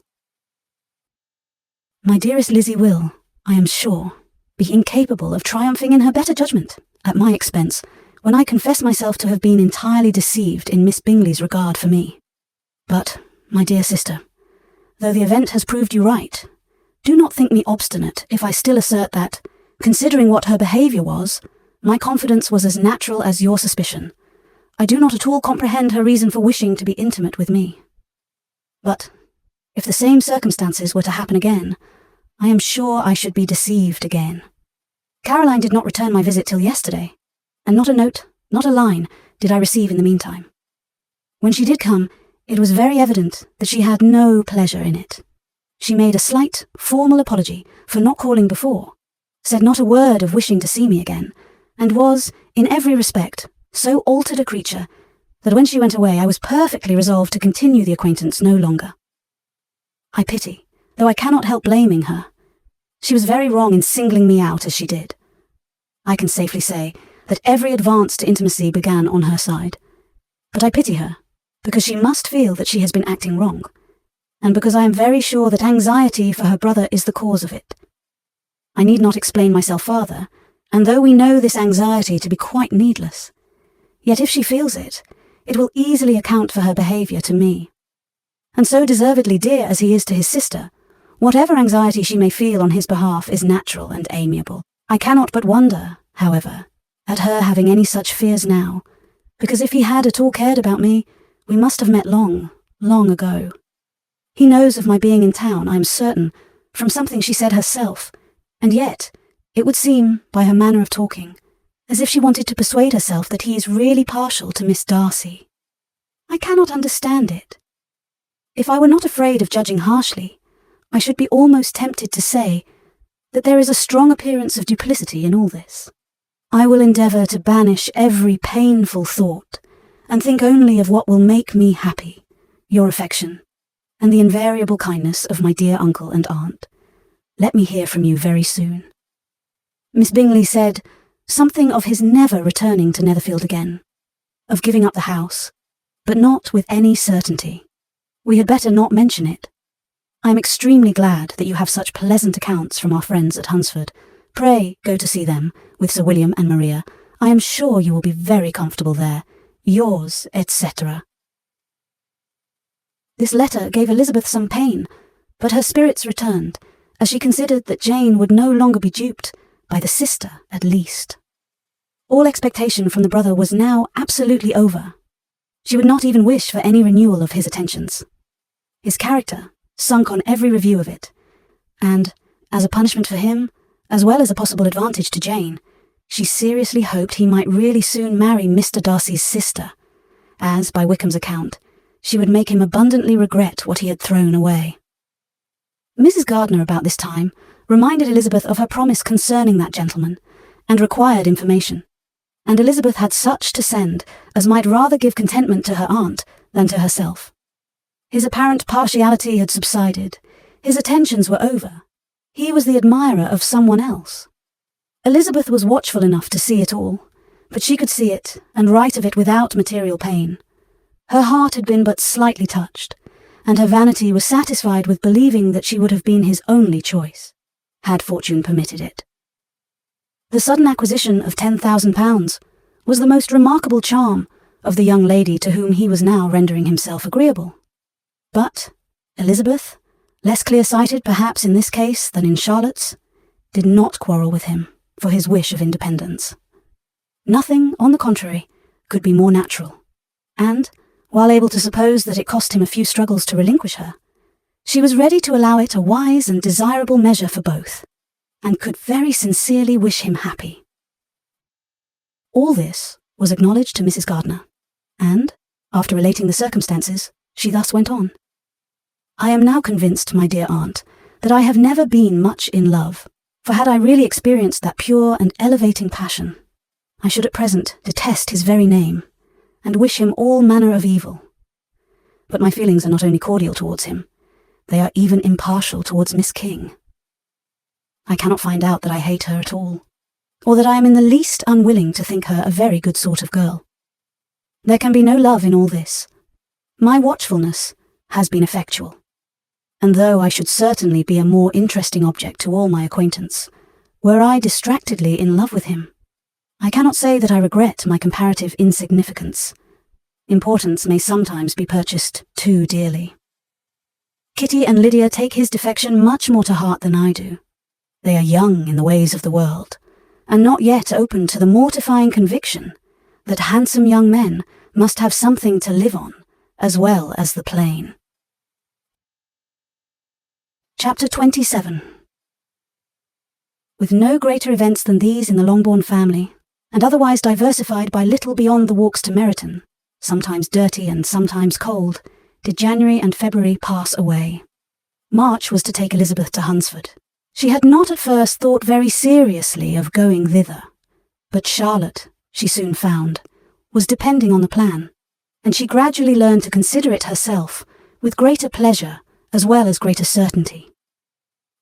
"My dearest Lizzie will, I am sure, be incapable of triumphing in her better judgment, at my expense, when I confess myself to have been entirely deceived in Miss Bingley's regard for me. But, my dear sister, though the event has proved you right, do not think me obstinate if I still assert that, considering what her behaviour was, my confidence was as natural as your suspicion. I do not at all comprehend her reason for wishing to be intimate with me. But, if the same circumstances were to happen again, I am sure I should be deceived again. Caroline did not return my visit till yesterday, and not a note, not a line, did I receive in the meantime. When she did come, it was very evident that she had no pleasure in it. She made a slight, formal apology for not calling before, said not a word of wishing to see me again, and was, in every respect, so altered a creature that when she went away I was perfectly resolved to continue the acquaintance no longer. I pity, though I cannot help blaming her. She was very wrong in singling me out as she did. I can safely say that every advance to intimacy began on her side, But I pity her, because she must feel that she has been acting wrong, and because I am very sure that anxiety for her brother is the cause of it. I need not explain myself farther, and though we know this anxiety to be quite needless, yet if she feels it, it will easily account for her behaviour to me. And so deservedly dear as he is to his sister, whatever anxiety she may feel on his behalf is natural and amiable. I cannot but wonder, however, at her having any such fears now, because if he had at all cared about me, we must have met long, long ago. He knows of my being in town, I am certain, from something she said herself, and yet, it would seem, by her manner of talking, as if she wanted to persuade herself that he is really partial to Miss Darcy. I cannot understand it. If I were not afraid of judging harshly, I should be almost tempted to say that there is a strong appearance of duplicity in all this. I will endeavour to banish every painful thought, and think only of what will make me happy, your affection, and the invariable kindness of my dear uncle and aunt. Let me hear from you very soon. Miss Bingley said something of his never returning to Netherfield again, of giving up the house, but not with any certainty. We had better not mention it. I am extremely glad that you have such pleasant accounts from our friends at Hunsford. Pray go to see them, with Sir William and Maria. I am sure you will be very comfortable there. Yours, etc. This letter gave Elizabeth some pain, but her spirits returned, as she considered that Jane would no longer be duped, by the sister at least. All expectation from the brother was now absolutely over. She would not even wish for any renewal of his attentions. His character sunk on every review of it, and, as a punishment for him, as well as a possible advantage to Jane, she seriously hoped he might really soon marry Mr. Darcy's sister, as, by Wickham's account, she would make him abundantly regret what he had thrown away. Mrs. Gardiner, about this time, reminded Elizabeth of her promise concerning that gentleman, and required information, and Elizabeth had such to send as might rather give contentment to her aunt than to herself. His apparent partiality had subsided, his attentions were over, he was the admirer of someone else. Elizabeth was watchful enough to see it all, but she could see it and write of it without material pain. Her heart had been but slightly touched, and her vanity was satisfied with believing that she would have been his only choice, had fortune permitted it. The sudden acquisition of £10,000 was the most remarkable charm of the young lady to whom he was now rendering himself agreeable. But Elizabeth, less clear-sighted perhaps in this case than in Charlotte's, did not quarrel with him for his wish of independence. Nothing, on the contrary, could be more natural, and, while able to suppose that it cost him a few struggles to relinquish her, she was ready to allow it a wise and desirable measure for both, and could very sincerely wish him happy. All this was acknowledged to Mrs. Gardiner, and, after relating the circumstances, she thus went on. I am now convinced, my dear aunt, that I have never been much in love, for had I really experienced that pure and elevating passion, I should at present detest his very name, and wish him all manner of evil. But my feelings are not only cordial towards him, they are even impartial towards Miss King. I cannot find out that I hate her at all, or that I am in the least unwilling to think her a very good sort of girl. There can be no love in all this. My watchfulness has been effectual, and though I should certainly be a more interesting object to all my acquaintance, were I distractedly in love with him, I cannot say that I regret my comparative insignificance. Importance may sometimes be purchased too dearly. Kitty and Lydia take his defection much more to heart than I do. They are young in the ways of the world, and not yet open to the mortifying conviction that handsome young men must have something to live on, as well as the plain. Chapter 27. With no greater events than these in the Longbourn family, and otherwise diversified by little beyond the walks to Meryton, sometimes dirty and sometimes cold, did January and February pass away. March was to take Elizabeth to Hunsford. She had not at first thought very seriously of going thither, but Charlotte, she soon found, was depending on the plan, and she gradually learned to consider it herself with greater pleasure as well as greater certainty.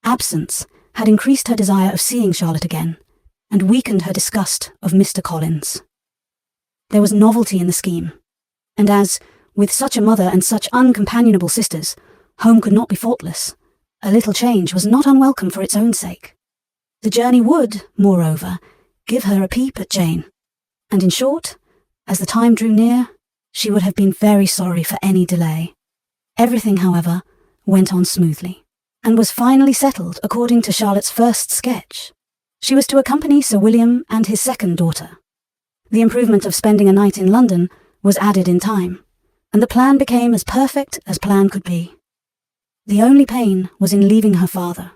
Absence had increased her desire of seeing Charlotte again, and weakened her disgust of Mr. Collins. There was novelty in the scheme, And as, with such a mother and such uncompanionable sisters, home could not be faultless, a little change was not unwelcome for its own sake. The journey would, moreover, give her a peep at Jane, and in short, as the time drew near, she would have been very sorry for any delay. Everything, however, went on smoothly, and was finally settled according to Charlotte's first sketch. She was to accompany Sir William and his second daughter. The improvement of spending a night in London was added in time, and the plan became as perfect as plan could be. The only pain was in leaving her father,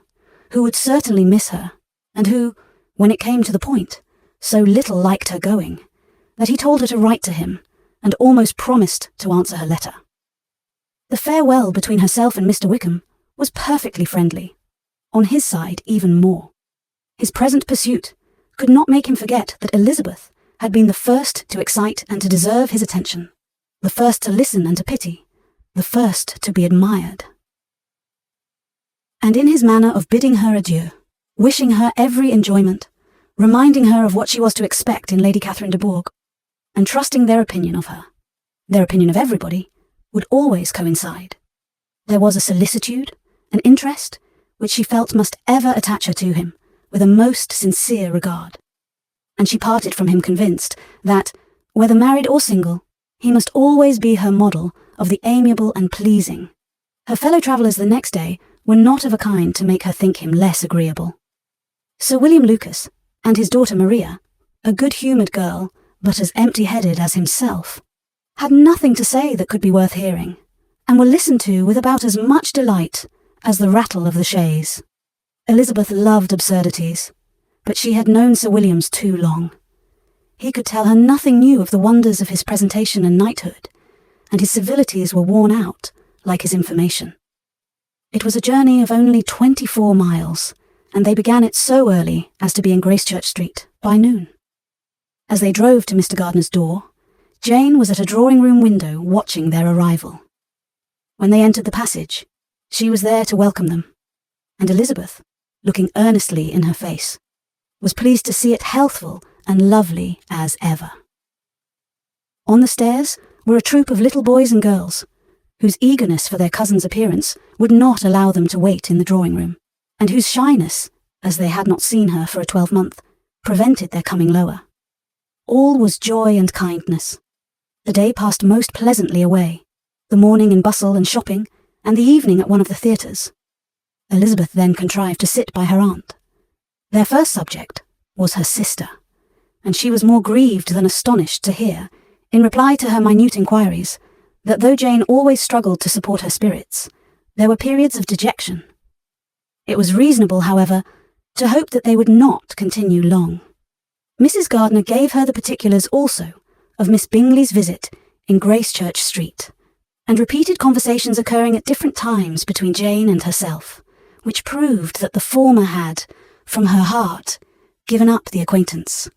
who would certainly miss her, and who, when it came to the point, so little liked her going, that he told her to write to him, and almost promised to answer her letter. The farewell between herself and Mr. Wickham was perfectly friendly, on his side even more. His present pursuit could not make him forget that Elizabeth had been the first to excite and to deserve his attention, the first to listen and to pity, the first to be admired. And in his manner of bidding her adieu, wishing her every enjoyment, reminding her of what she was to expect in Lady Catherine de Bourgh, and trusting their opinion of her, their opinion of everybody, would always coincide. There was a solicitude, an interest, which she felt must ever attach her to him, with a most sincere regard. And she parted from him convinced that, whether married or single, he must always be her model of the amiable and pleasing. Her fellow travellers the next day were not of a kind to make her think him less agreeable. Sir William Lucas and his daughter Maria, a good-humoured girl, but as empty-headed as himself, had nothing to say that could be worth hearing, and were listened to with about as much delight as the rattle of the chaise. Elizabeth loved absurdities, but she had known Sir William's too long. He could tell her nothing new of the wonders of his presentation and knighthood, and his civilities were worn out, like his information. It was a journey of only 24 miles, and they began it so early as to be in Gracechurch Street by noon. As they drove to Mr. Gardiner's door, Jane was at a drawing-room window watching their arrival. When they entered the passage, she was there to welcome them, and Elizabeth, looking earnestly in her face, was pleased to see it healthful and lovely as ever. On the stairs were a troop of little boys and girls, whose eagerness for their cousin's appearance would not allow them to wait in the drawing-room, and whose shyness, as they had not seen her for a 12-month, prevented their coming lower. All was joy and kindness. The day passed most pleasantly away, the morning in bustle and shopping, and the evening at one of the theatres. Elizabeth then contrived to sit by her aunt. Their first subject was her sister, and she was more grieved than astonished to hear, in reply to her minute inquiries, that though Jane always struggled to support her spirits, there were periods of dejection. It was reasonable, however, to hope that they would not continue long. Mrs. Gardiner gave her the particulars also of Miss Bingley's visit in Gracechurch Street, and repeated conversations occurring at different times between Jane and herself, which proved that the former had, from her heart, given up the acquaintance.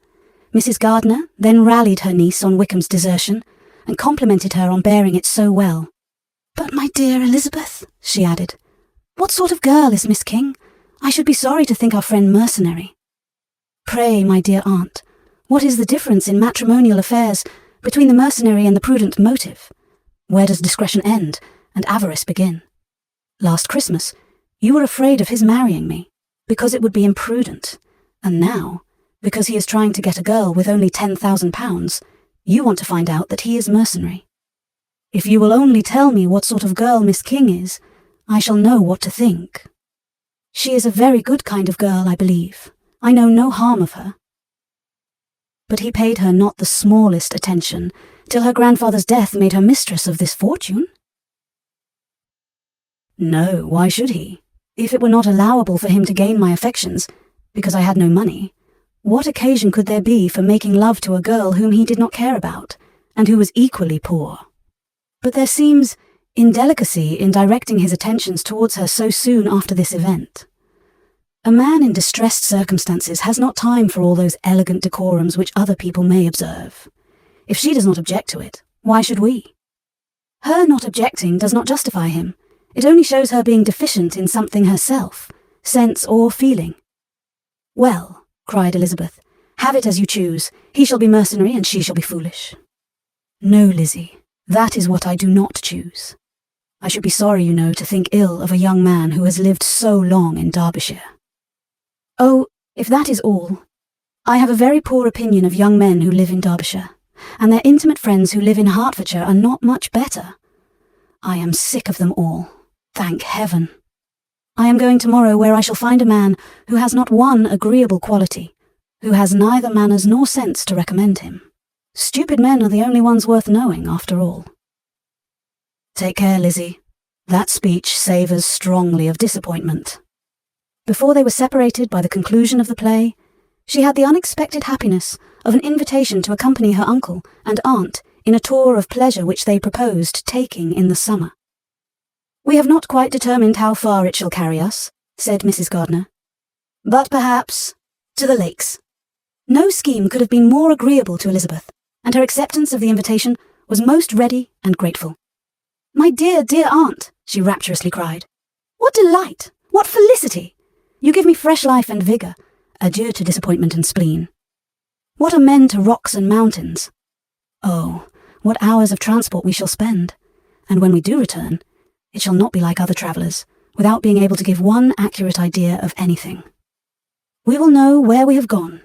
Mrs. Gardiner then rallied her niece on Wickham's desertion, and complimented her on bearing it so well. "But, my dear Elizabeth," she added, "what sort of girl is Miss King? I should be sorry to think our friend mercenary." "Pray, my dear aunt, what is the difference in matrimonial affairs between the mercenary and the prudent motive? Where does discretion end and avarice begin? Last Christmas, you were afraid of his marrying me, because it would be imprudent, and now, because he is trying to get a girl with only £10,000, you want to find out that he is mercenary. If you will only tell me what sort of girl Miss King is, I shall know what to think. She is a very good kind of girl, I believe. I know no harm of her." But he paid her not the smallest attention till her grandfather's death made her mistress of this fortune. "No, why should he? If it were not allowable for him to gain my affections, because I had no money, what occasion could there be for making love to a girl whom he did not care about, and who was equally poor? But there seems indelicacy in directing his attentions towards her so soon after this event. A man in distressed circumstances has not time for all those elegant decorums which other people may observe. If she does not object to it, why should we? Her not objecting does not justify him. It only shows her being deficient in something herself, sense or feeling." "Well," cried Elizabeth, "have it as you choose. He shall be mercenary and she shall be foolish." "No, Lizzie, That is what I do not choose. I should be sorry, you know, to think ill of a young man who has lived so long in Derbyshire. Oh, if that is all, I have a very poor opinion of young men who live in Derbyshire, and their intimate friends who live in Hertfordshire are not much better. I am sick of them all, thank heaven. I am going tomorrow where I shall find a man who has not one agreeable quality, who has neither manners nor sense to recommend him. Stupid men are the only ones worth knowing, after all. Take care, Lizzie. That speech savours strongly of disappointment. Before they were separated by the conclusion of the play, she had the unexpected happiness of an invitation to accompany her uncle and aunt in a tour of pleasure which they proposed taking in the summer. "We have not quite determined how far it shall carry us," said Mrs. Gardiner, "but perhaps to the lakes." No scheme could have been more agreeable to Elizabeth, and her acceptance of the invitation was most ready and grateful. "My dear, dear aunt," she rapturously cried, "what delight! What felicity! You give me fresh life and vigour. Adieu to disappointment and spleen. What are men to rocks and mountains? Oh, what hours of transport we shall spend, and when we do return, it shall not be like other travellers, without being able to give one accurate idea of anything. We will know where we have gone.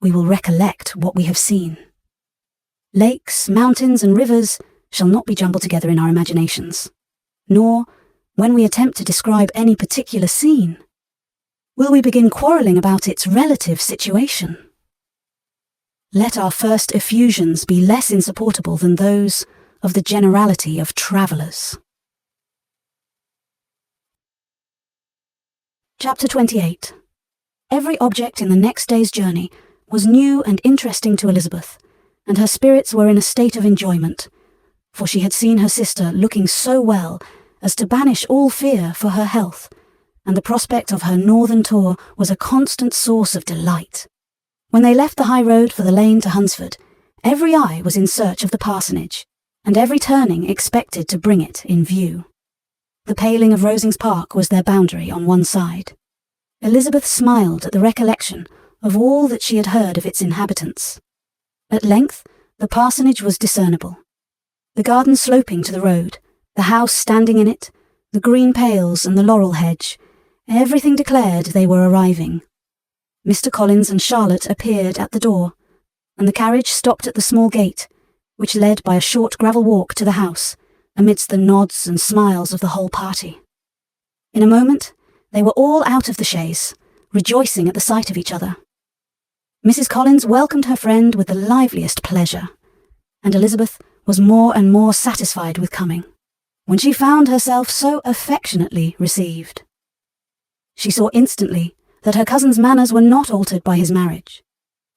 We will recollect what we have seen. Lakes, mountains, and rivers shall not be jumbled together in our imaginations, nor, when we attempt to describe any particular scene, will we begin quarrelling about its relative situation. Let our first effusions be less insupportable than those of the generality of travellers. Chapter 28. Every object in the next day's journey was new and interesting to Elizabeth, and her spirits were in a state of enjoyment, for she had seen her sister looking so well as to banish all fear for her health, and the prospect of her northern tour was a constant source of delight. When they left the high road for the lane to Hunsford, every eye was in search of the parsonage, and every turning expected to bring it in view. The paling of Rosings Park was their boundary on one side. Elizabeth smiled at the recollection of all that she had heard of its inhabitants. At length, the parsonage was discernible. The garden sloping to the road, the house standing in it, the green pales and the laurel hedge, everything declared they were arriving. Mr. Collins and Charlotte appeared at the door, and the carriage stopped at the small gate, which led by a short gravel walk to the house, amidst the nods and smiles of the whole party. In a moment, they were all out of the chaise, rejoicing at the sight of each other. Mrs. Collins welcomed her friend with the liveliest pleasure, and Elizabeth was more and more satisfied with coming, when she found herself so affectionately received. She saw instantly that her cousin's manners were not altered by his marriage.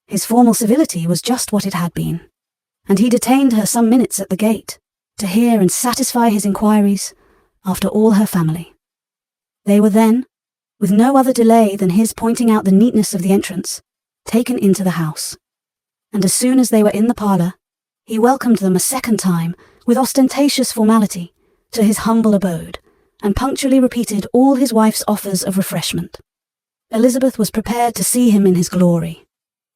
His formal civility was just what it had been, and he detained her some minutes at the gate to hear and satisfy his inquiries after all her family. They were then, with no other delay than his pointing out the neatness of the entrance, taken into the house, and as soon as they were in the parlour, he welcomed them a second time with ostentatious formality to his humble abode, and punctually repeated all his wife's offers of refreshment. Elizabeth was prepared to see him in his glory,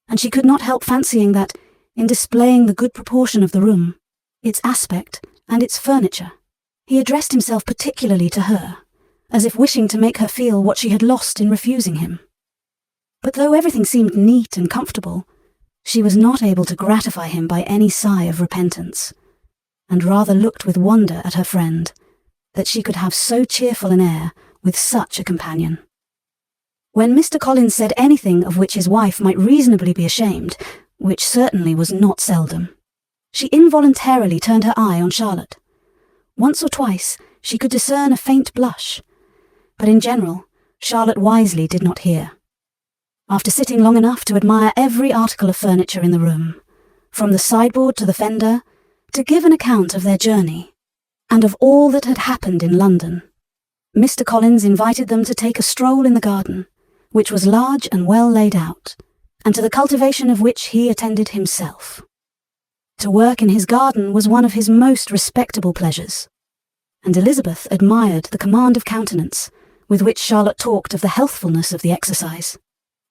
and she could not help fancying that, in displaying the good proportion of the room, its aspect, and its furniture, he addressed himself particularly to her, as if wishing to make her feel what she had lost in refusing him. But though everything seemed neat and comfortable, she was not able to gratify him by any sigh of repentance, and rather looked with wonder at her friend, that she could have so cheerful an air with such a companion. When Mr. Collins said anything of which his wife might reasonably be ashamed, which certainly was not seldom, she involuntarily turned her eye on Charlotte. Once or twice she could discern a faint blush, but in general Charlotte wisely did not hear. After sitting long enough to admire every article of furniture in the room, from the sideboard to the fender, to give an account of their journey, and of all that had happened in London, Mr. Collins invited them to take a stroll in the garden, which was large and well laid out, and to the cultivation of which he attended himself. To work in his garden was one of his most respectable pleasures, and Elizabeth admired the command of countenance with which Charlotte talked of the healthfulness of the exercise,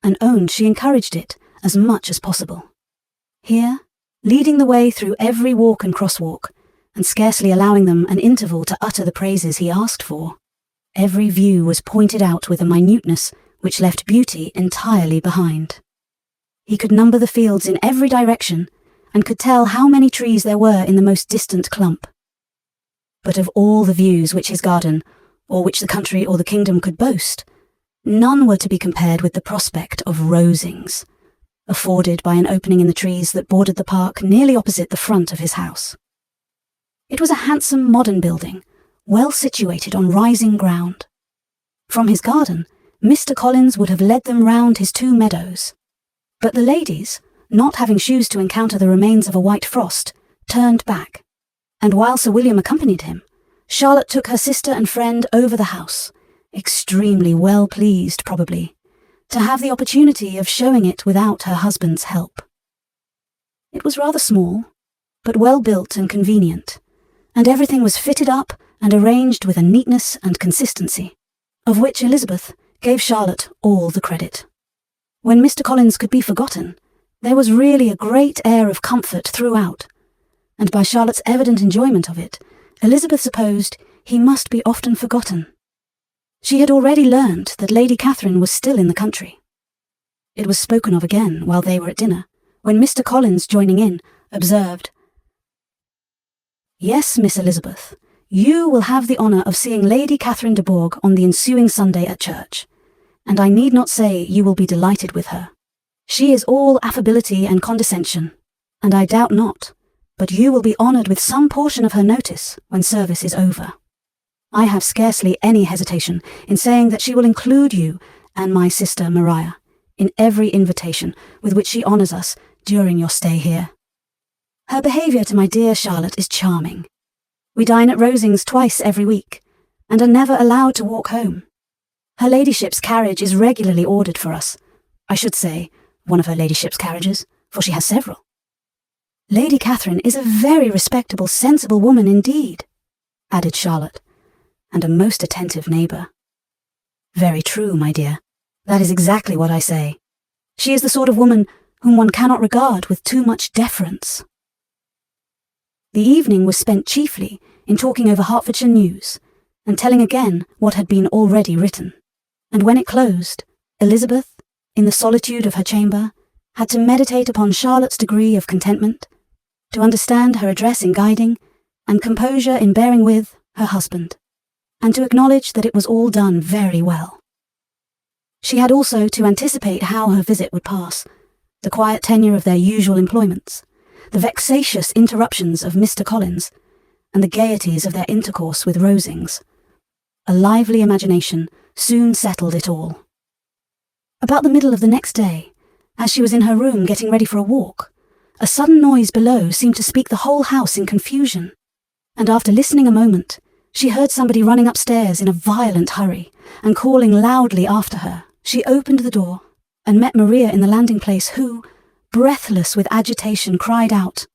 and owned she encouraged it as much as possible. Here, leading the way through every walk and crosswalk, and scarcely allowing them an interval to utter the praises he asked for. Every view was pointed out with a minuteness which left beauty entirely behind. He could number the fields in every direction, and could tell how many trees there were in the most distant clump. But of all the views which his garden, or which the country or the kingdom could boast, none were to be compared with the prospect of Rosings, afforded by an opening in the trees that bordered the park nearly opposite the front of his house. It was a handsome modern building, well situated on rising ground. From his garden, Mr. Collins would have led them round his 2 meadows. But the ladies, not having shoes to encounter the remains of a white frost, turned back, and while Sir William accompanied him, Charlotte took her sister and friend over the house, extremely well pleased, probably, to have the opportunity of showing it without her husband's help. It was rather small, but well built and convenient, and everything was fitted up and arranged with a neatness and consistency, of which Elizabeth gave Charlotte all the credit. When Mr. Collins could be forgotten, there was really a great air of comfort throughout, and by Charlotte's evident enjoyment of it, Elizabeth supposed he must be often forgotten. She had already learned that Lady Catherine was still in the country. It was spoken of again while they were at dinner, when Mr. Collins, joining in, observed, "Yes, Miss Elizabeth, you will have the honour of seeing Lady Catherine de Bourgh on the ensuing Sunday at church, and I need not say you will be delighted with her. She is all affability and condescension, and I doubt not, but you will be honoured with some portion of her notice when service is over. I have scarcely any hesitation in saying that she will include you and my sister Maria in every invitation with which she honours us during your stay here. Her behaviour to my dear Charlotte is charming. We dine at Rosings twice every week, and are never allowed to walk home. Her ladyship's carriage is regularly ordered for us. I should say, one of her ladyship's carriages, for she has several. Lady Catherine is a very respectable, sensible woman indeed," added Charlotte, "and a most attentive neighbour." "Very true, my dear. That is exactly what I say. She is the sort of woman whom one cannot regard with too much deference." The evening was spent chiefly in talking over Hertfordshire news, and telling again what had been already written, and when it closed, Elizabeth, in the solitude of her chamber, had to meditate upon Charlotte's degree of contentment, to understand her address in guiding, and composure in bearing with, her husband, and to acknowledge that it was all done very well. She had also to anticipate how her visit would pass, the quiet tenure of their usual employments, the vexatious interruptions of Mr. Collins, and the gaieties of their intercourse with Rosings. A lively imagination soon settled it all. About the middle of the next day, as she was in her room getting ready for a walk, a sudden noise below seemed to speak the whole house in confusion, and after listening a moment, she heard somebody running upstairs in a violent hurry, and calling loudly after her. She opened the door, and met Maria in the landing place, who, breathless with agitation, cried out,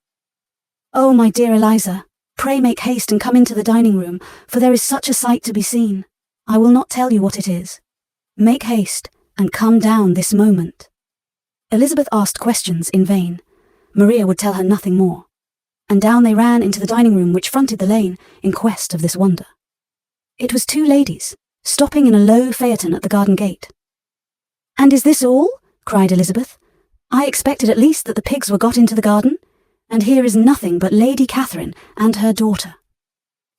"Oh, my dear Eliza, pray make haste and come into the dining room, for there is such a sight to be seen. I will not tell you what it is. Make haste, and come down this moment." Elizabeth asked questions in vain. Maria would tell her nothing more, and down they ran into the dining room which fronted the lane in quest of this wonder. It was 2 ladies, stopping in a low phaeton at the garden gate. "And is this all?" cried Elizabeth. "I expected at least that the pigs were got into the garden, and here is nothing but Lady Catherine and her daughter."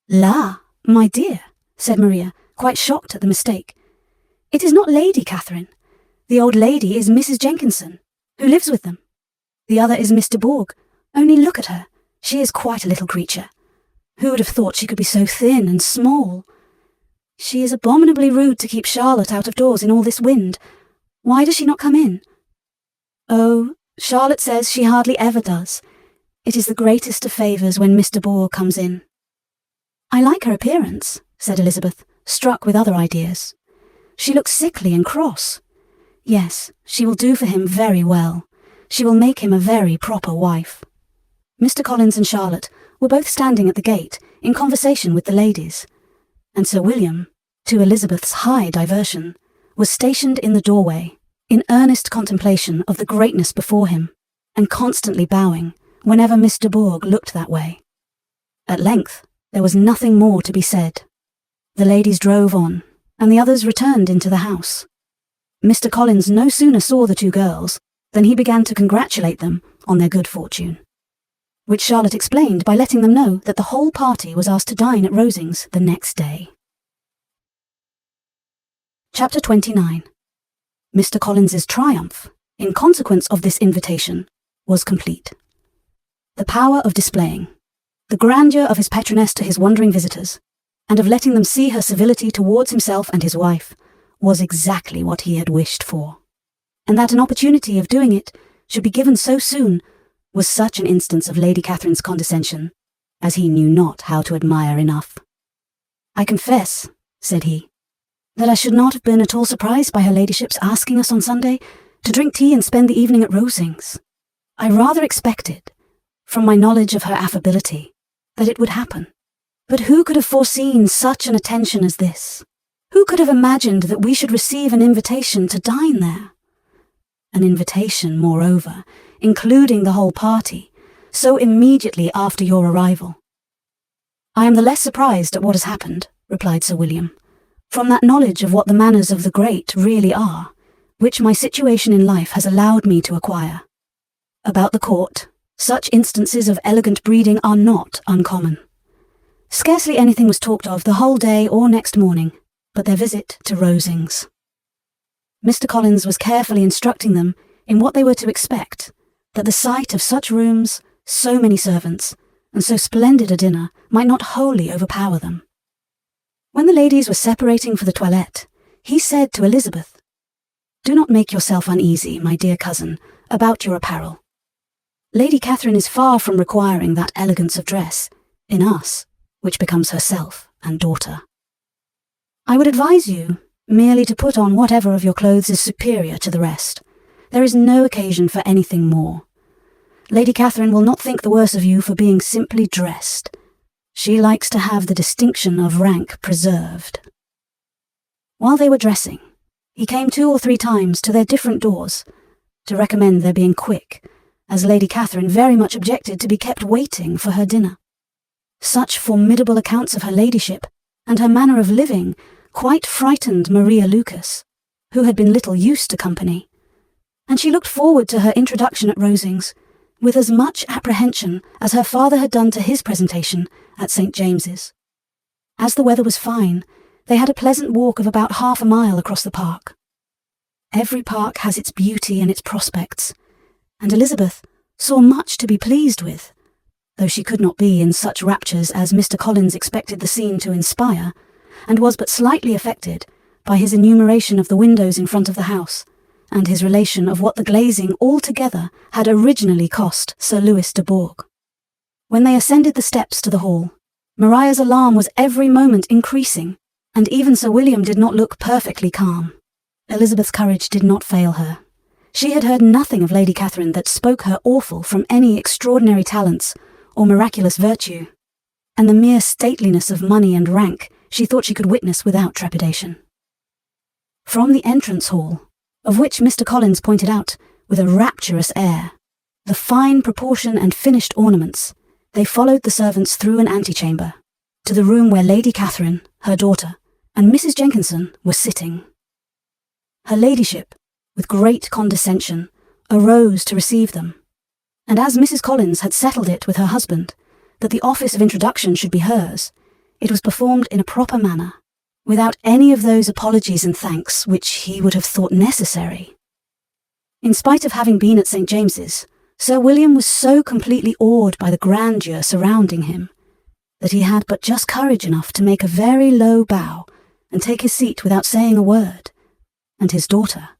"La, my dear," said Maria, quite shocked at the mistake. "It is not Lady Catherine. The old lady is Mrs. Jenkinson, who lives with them. The other is Miss de Bourgh. Only look at her. She is quite a little creature. Who would have thought she could be so thin and small? She is abominably rude to keep Charlotte out of doors in all this wind. Why does she not come in?" "Oh, Charlotte says she hardly ever does. It is the greatest of favours when Miss de Bourgh comes in." "I like her appearance," said Elizabeth, struck with other ideas. "She looks sickly and cross. Yes, she will do for him very well. She will make him a very proper wife." Mr. Collins and Charlotte were both standing at the gate in conversation with the ladies, and Sir William, to Elizabeth's high diversion, was stationed in the doorway, in earnest contemplation of the greatness before him, and constantly bowing whenever Miss de Bourgh looked that way. At length, there was nothing more to be said. The ladies drove on, and the others returned into the house. Mr. Collins no sooner saw the two girls than he began to congratulate them on their good fortune, which Charlotte explained by letting them know that the whole party was asked to dine at Rosings the next day. Chapter 29. Mr. Collins's triumph, in consequence of this invitation, was complete. The power of displaying, the grandeur of his patroness to his wondering visitors, and of letting them see her civility towards himself and his wife, was exactly what he had wished for. And that an opportunity of doing it should be given so soon was such an instance of Lady Catherine's condescension as he knew not how to admire enough. "I confess," said he, "that I should not have been at all surprised by her ladyship's asking us on Sunday to drink tea and spend the evening at Rosings. I rather expected, from my knowledge of her affability, that it would happen. But who could have foreseen such an attention as this? Who could have imagined that we should receive an invitation to dine there? An invitation, moreover, including the whole party, so immediately after your arrival." "I am the less surprised at what has happened," replied Sir William, "from that knowledge of what the manners of the great really are, which my situation in life has allowed me to acquire. About the court, such instances of elegant breeding are not uncommon. Scarcely anything was talked of the whole day or next morning but their visit to Rosings." Mr. Collins was carefully instructing them in what they were to expect, that the sight of such rooms, so many servants, and so splendid a dinner might not wholly overpower them. When the ladies were separating for the toilette, he said to Elizabeth, "Do not make yourself uneasy, my dear cousin, about your apparel. Lady Catherine is far from requiring that elegance of dress, in us, which becomes herself and daughter. I would advise you merely to put on whatever of your clothes is superior to the rest. There is no occasion for anything more. Lady Catherine will not think the worse of you for being simply dressed. She likes to have the distinction of rank preserved." While they were dressing, he came 2 or 3 times to their different doors to recommend their being quick, as Lady Catherine very much objected to be kept waiting for her dinner. Such formidable accounts of her ladyship and her manner of living quite frightened Maria Lucas, who had been little used to company, and she looked forward to her introduction at Rosings with as much apprehension as her father had done to his presentation at St. James's. As the weather was fine, they had a pleasant walk of about half a mile across the park. Every park has its beauty and its prospects, and Elizabeth saw much to be pleased with, though she could not be in such raptures as Mr. Collins expected the scene to inspire, and was but slightly affected by his enumeration of the windows in front of the house, and his relation of what the glazing altogether had originally cost Sir Louis de Bourgh. When they ascended the steps to the hall, Maria's alarm was every moment increasing, and even Sir William did not look perfectly calm. Elizabeth's courage did not fail her. She had heard nothing of Lady Catherine that spoke her awful from any extraordinary talents or miraculous virtue, and the mere stateliness of money and rank she thought she could witness without trepidation. From the entrance hall, of which Mr. Collins pointed out, with a rapturous air, the fine proportion and finished ornaments, they followed the servants through an antechamber, to the room where Lady Catherine, her daughter, and Mrs. Jenkinson were sitting. Her ladyship, with great condescension, arose to receive them, and as Mrs. Collins had settled it with her husband, that the office of introduction should be hers, it was performed in a proper manner, without any of those apologies and thanks which he would have thought necessary. In spite of having been at St. James's, Sir William was so completely awed by the grandeur surrounding him, that he had but just courage enough to make a very low bow and take his seat without saying a word, and his daughter,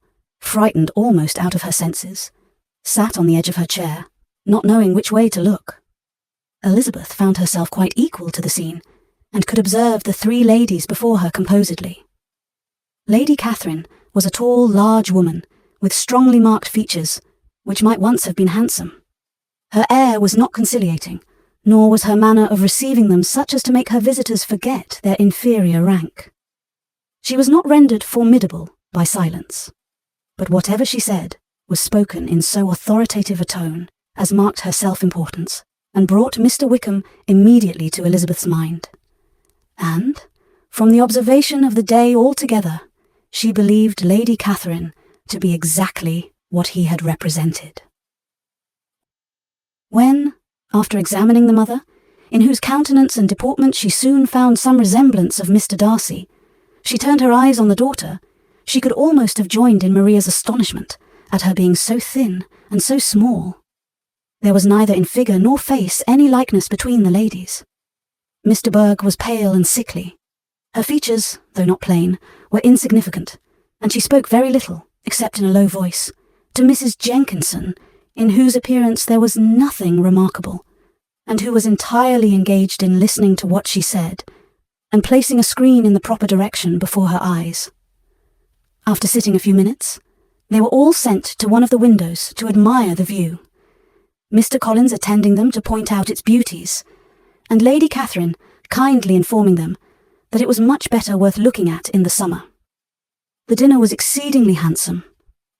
frightened almost out of her senses, sat on the edge of her chair, not knowing which way to look. Elizabeth found herself quite equal to the scene, and could observe the 3 ladies before her composedly. Lady Catherine was a tall, large woman, with strongly marked features, which might once have been handsome. Her air was not conciliating, nor was her manner of receiving them such as to make her visitors forget their inferior rank. She was not rendered formidable by silence, but whatever she said was spoken in so authoritative a tone as marked her self-importance and brought Mr. Wickham immediately to Elizabeth's mind. And, from the observation of the day altogether, she believed Lady Catherine to be exactly what he had represented. When, after examining the mother, in whose countenance and deportment she soon found some resemblance of Mr. Darcy, she turned her eyes on the daughter, she could almost have joined in Maria's astonishment at her being so thin and so small. There was neither in figure nor face any likeness between the ladies. Mr. Berg was pale and sickly. Her features, though not plain, were insignificant, and she spoke very little, except in a low voice, to Mrs. Jenkinson, in whose appearance there was nothing remarkable, and who was entirely engaged in listening to what she said, and placing a screen in the proper direction before her eyes. After sitting a few minutes, they were all sent to one of the windows to admire the view, Mr. Collins attending them to point out its beauties, and Lady Catherine kindly informing them that it was much better worth looking at in the summer. The dinner was exceedingly handsome,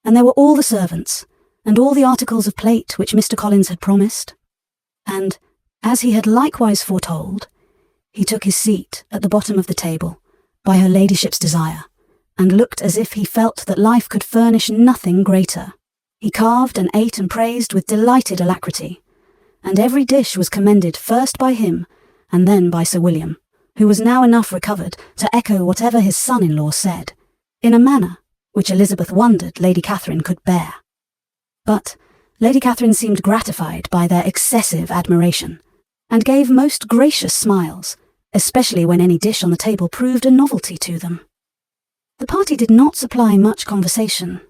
and there were all the servants, and all the articles of plate which Mr. Collins had promised, and, as he had likewise foretold, he took his seat at the bottom of the table, by her ladyship's desire, and looked as if he felt that life could furnish nothing greater. He carved and ate and praised with delighted alacrity, and every dish was commended first by him, and then by Sir William, who was now enough recovered to echo whatever his son-in-law said, in a manner which Elizabeth wondered Lady Catherine could bear. But Lady Catherine seemed gratified by their excessive admiration, and gave most gracious smiles, especially when any dish on the table proved a novelty to them. The party did not supply much conversation.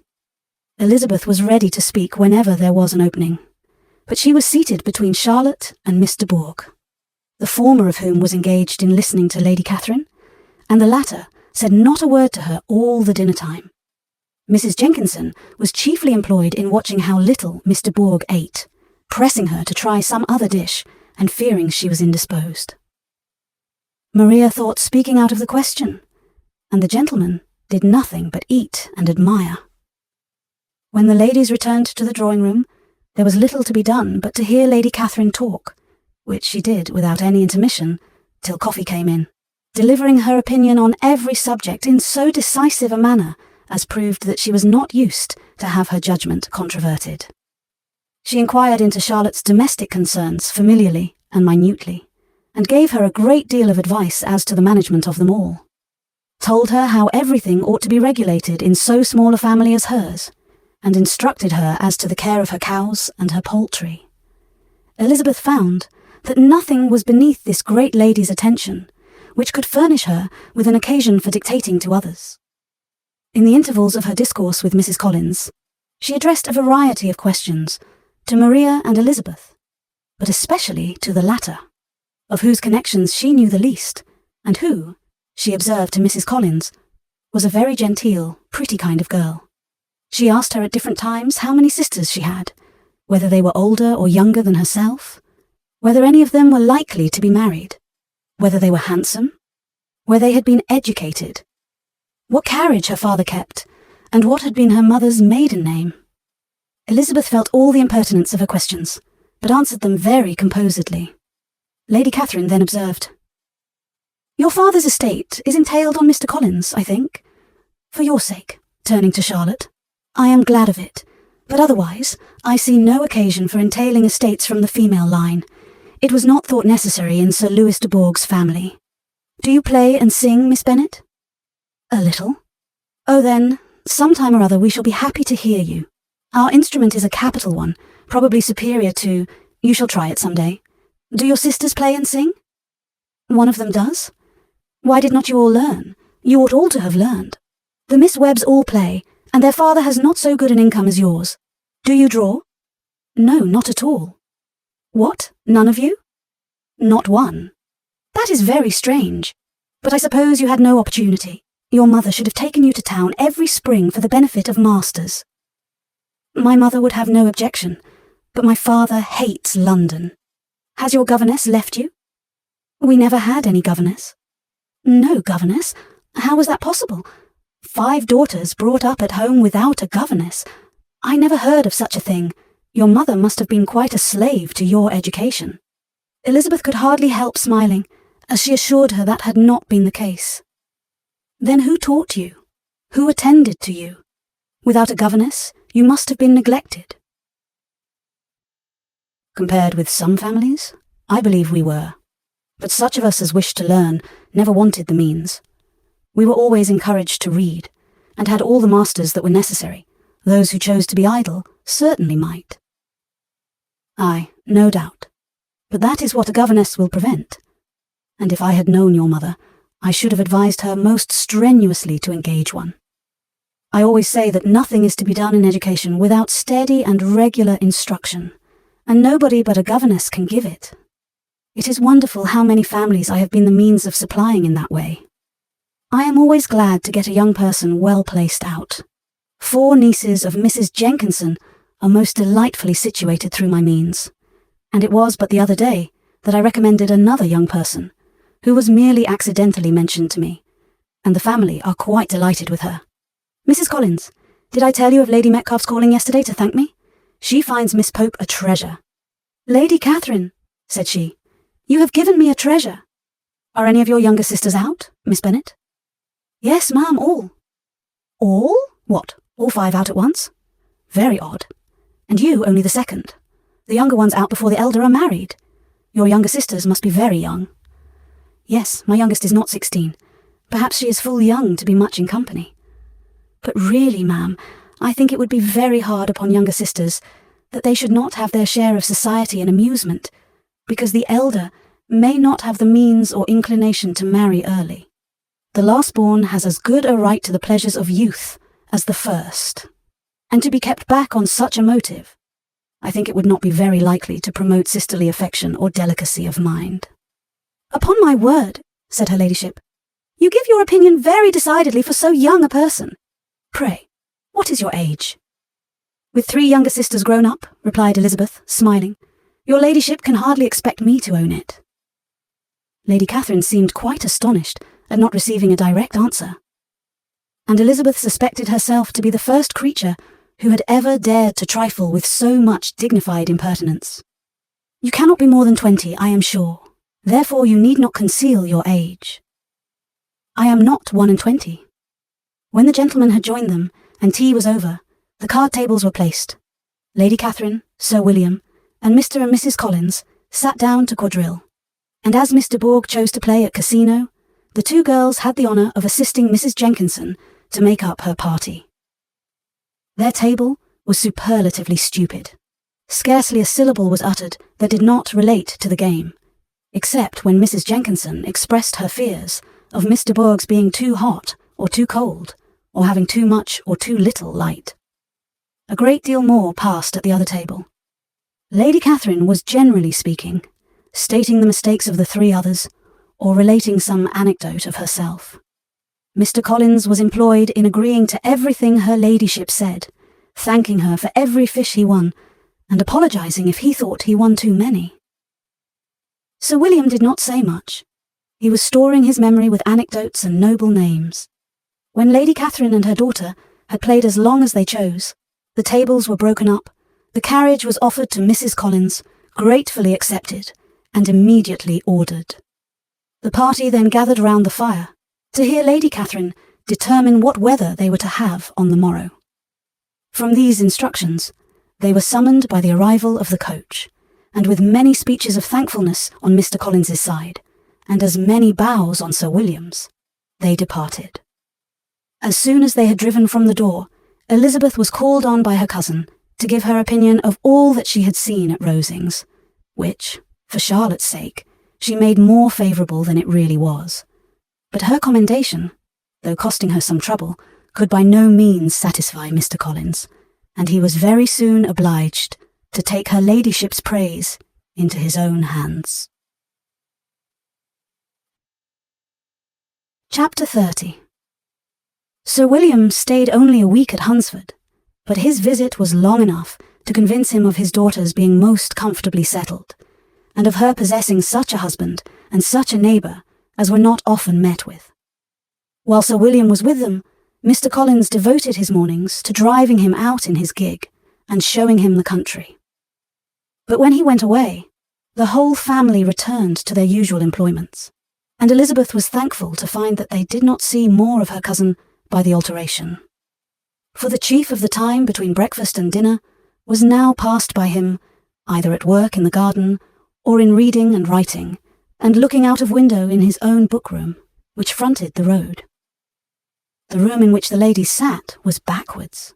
Elizabeth was ready to speak whenever there was an opening, but she was seated between Charlotte and Miss de Bourgh, the former of whom was engaged in listening to Lady Catherine, and the latter said not a word to her all the dinner time. Mrs. Jenkinson was chiefly employed in watching how little Miss de Bourgh ate, pressing her to try some other dish, and fearing she was indisposed. Maria thought speaking out of the question, and the gentlemen did nothing but eat and admire. When the ladies returned to the drawing-room, there was little to be done but to hear Lady Catherine talk, which she did without any intermission, till coffee came in, delivering her opinion on every subject in so decisive a manner as proved that she was not used to have her judgment controverted. She inquired into Charlotte's domestic concerns familiarly and minutely, and gave her a great deal of advice as to the management of them all, told her how everything ought to be regulated in so small a family as hers, and instructed her as to the care of her cows and her poultry. Elizabeth found that nothing was beneath this great lady's attention which could furnish her with an occasion for dictating to others. In the intervals of her discourse with Mrs. Collins, she addressed a variety of questions to Maria and Elizabeth, but especially to the latter, of whose connections she knew the least, and who, she observed to Mrs. Collins, was a very genteel, pretty kind of girl. She asked her at different times how many sisters she had, whether they were older or younger than herself, whether any of them were likely to be married, whether they were handsome, where they had been educated, what carriage her father kept, and what had been her mother's maiden name. Elizabeth felt all the impertinence of her questions, but answered them very composedly. Lady Catherine then observed, "Your father's estate is entailed on Mr. Collins, I think. For your sake," turning to Charlotte, "I am glad of it, but otherwise I see no occasion for entailing estates from the female line. It was not thought necessary in Sir Louis de Bourgh's family. Do you play and sing, Miss Bennet?" "A little." "Oh then, some time or other we shall be happy to hear you. Our instrument is a capital one, probably superior to— you shall try it some day. Do your sisters play and sing?" "One of them does." "Why did not you all learn? You ought all to have learned. The Miss Webbs all play, and their father has not so good an income as yours. Do you draw?" "No, not at all." "What, none of you?" "Not one." "That is very strange. But I suppose you had no opportunity. Your mother should have taken you to town every spring for the benefit of masters." "My mother would have no objection, but my father hates London." "Has your governess left you?" "We never had any governess." "No governess? How was that possible? 5 daughters brought up at home without a governess. I never heard of such a thing. Your mother must have been quite a slave to your education." Elizabeth could hardly help smiling, as she assured her that had not been the case. Then who taught you? Who attended to you? Without a governess, you must have been neglected. Compared with some families, I believe we were. But such of us as wished to learn never wanted the means. We were always encouraged to read, and had all the masters that were necessary. Those who chose to be idle certainly might. Aye, no doubt. But that is what a governess will prevent. And if I had known your mother, I should have advised her most strenuously to engage one. I always say that nothing is to be done in education without steady and regular instruction, and nobody but a governess can give it. It is wonderful how many families I have been the means of supplying in that way. I am always glad to get a young person well placed out. 4 nieces of Mrs. Jenkinson are most delightfully situated through my means, and it was but the other day that I recommended another young person, who was merely accidentally mentioned to me, and the family are quite delighted with her. Mrs. Collins, did I tell you of Lady Metcalfe's calling yesterday to thank me? She finds Miss Pope a treasure. Lady Catherine, said she, you have given me a treasure. Are any of your younger sisters out, Miss Bennet? Yes, ma'am, all. All? What, all 5 out at once? Very odd. And you only the second. The younger ones out before the elder are married. Your younger sisters must be very young. Yes, my youngest is not 16. Perhaps she is full young to be much in company. But really, ma'am, I think it would be very hard upon younger sisters that they should not have their share of society and amusement, because the elder may not have the means or inclination to marry early. The last-born has as good a right to the pleasures of youth as the first, and to be kept back on such a motive, I think it would not be very likely to promote sisterly affection or delicacy of mind. Upon my word, said her ladyship, you give your opinion very decidedly for so young a person. Pray, what is your age? With 3 younger sisters grown up, replied Elizabeth, smiling, your ladyship can hardly expect me to own it. Lady Catherine seemed quite astonished at not receiving a direct answer, and Elizabeth suspected herself to be the first creature who had ever dared to trifle with so much dignified impertinence. You cannot be more than 20, I am sure. Therefore you need not conceal your age. I am not 21. When the gentlemen had joined them, and tea was over, the card tables were placed. Lady Catherine, Sir William, and Mr. and Mrs. Collins sat down to quadrille, and as Miss de Bourgh chose to play at casino, the 2 girls had the honour of assisting Mrs. Jenkinson to make up her party. Their table was superlatively stupid. Scarcely a syllable was uttered that did not relate to the game, except when Mrs. Jenkinson expressed her fears of Miss de Bourgh's being too hot or too cold, or having too much or too little light. A great deal more passed at the other table. Lady Catherine was generally speaking, stating the mistakes of the 3 others, or relating some anecdote of herself. Mr. Collins was employed in agreeing to everything her ladyship said, thanking her for every fish he won, and apologising if he thought he won too many. Sir William did not say much. He was storing his memory with anecdotes and noble names. When Lady Catherine and her daughter had played as long as they chose, the tables were broken up, the carriage was offered to Mrs. Collins, gratefully accepted, and immediately ordered. The party then gathered round the fire to hear Lady Catherine determine what weather they were to have on the morrow. From these instructions, they were summoned by the arrival of the coach, and with many speeches of thankfulness on Mr. Collins's side, and as many bows on Sir William's, they departed. As soon as they had driven from the door, Elizabeth was called on by her cousin to give her opinion of all that she had seen at Rosings, which, for Charlotte's sake, she made more favourable than it really was. But her commendation, though costing her some trouble, could by no means satisfy Mr. Collins, and he was very soon obliged to take her ladyship's praise into his own hands. Chapter 30. Sir William stayed only a week at Hunsford, but his visit was long enough to convince him of his daughter's being most comfortably settled, and of her possessing such a husband and such a neighbour as were not often met with. While Sir William was with them, Mr. Collins devoted his mornings to driving him out in his gig and showing him the country. But when he went away, The whole family returned to their usual employments, and Elizabeth was thankful to find that they did not see more of her cousin by the alteration. For the chief of the time between breakfast and dinner was now passed by him either at work in the garden or in reading and writing, and looking out of window in his own book-room, which fronted the road. The room in which the ladies sat was backwards.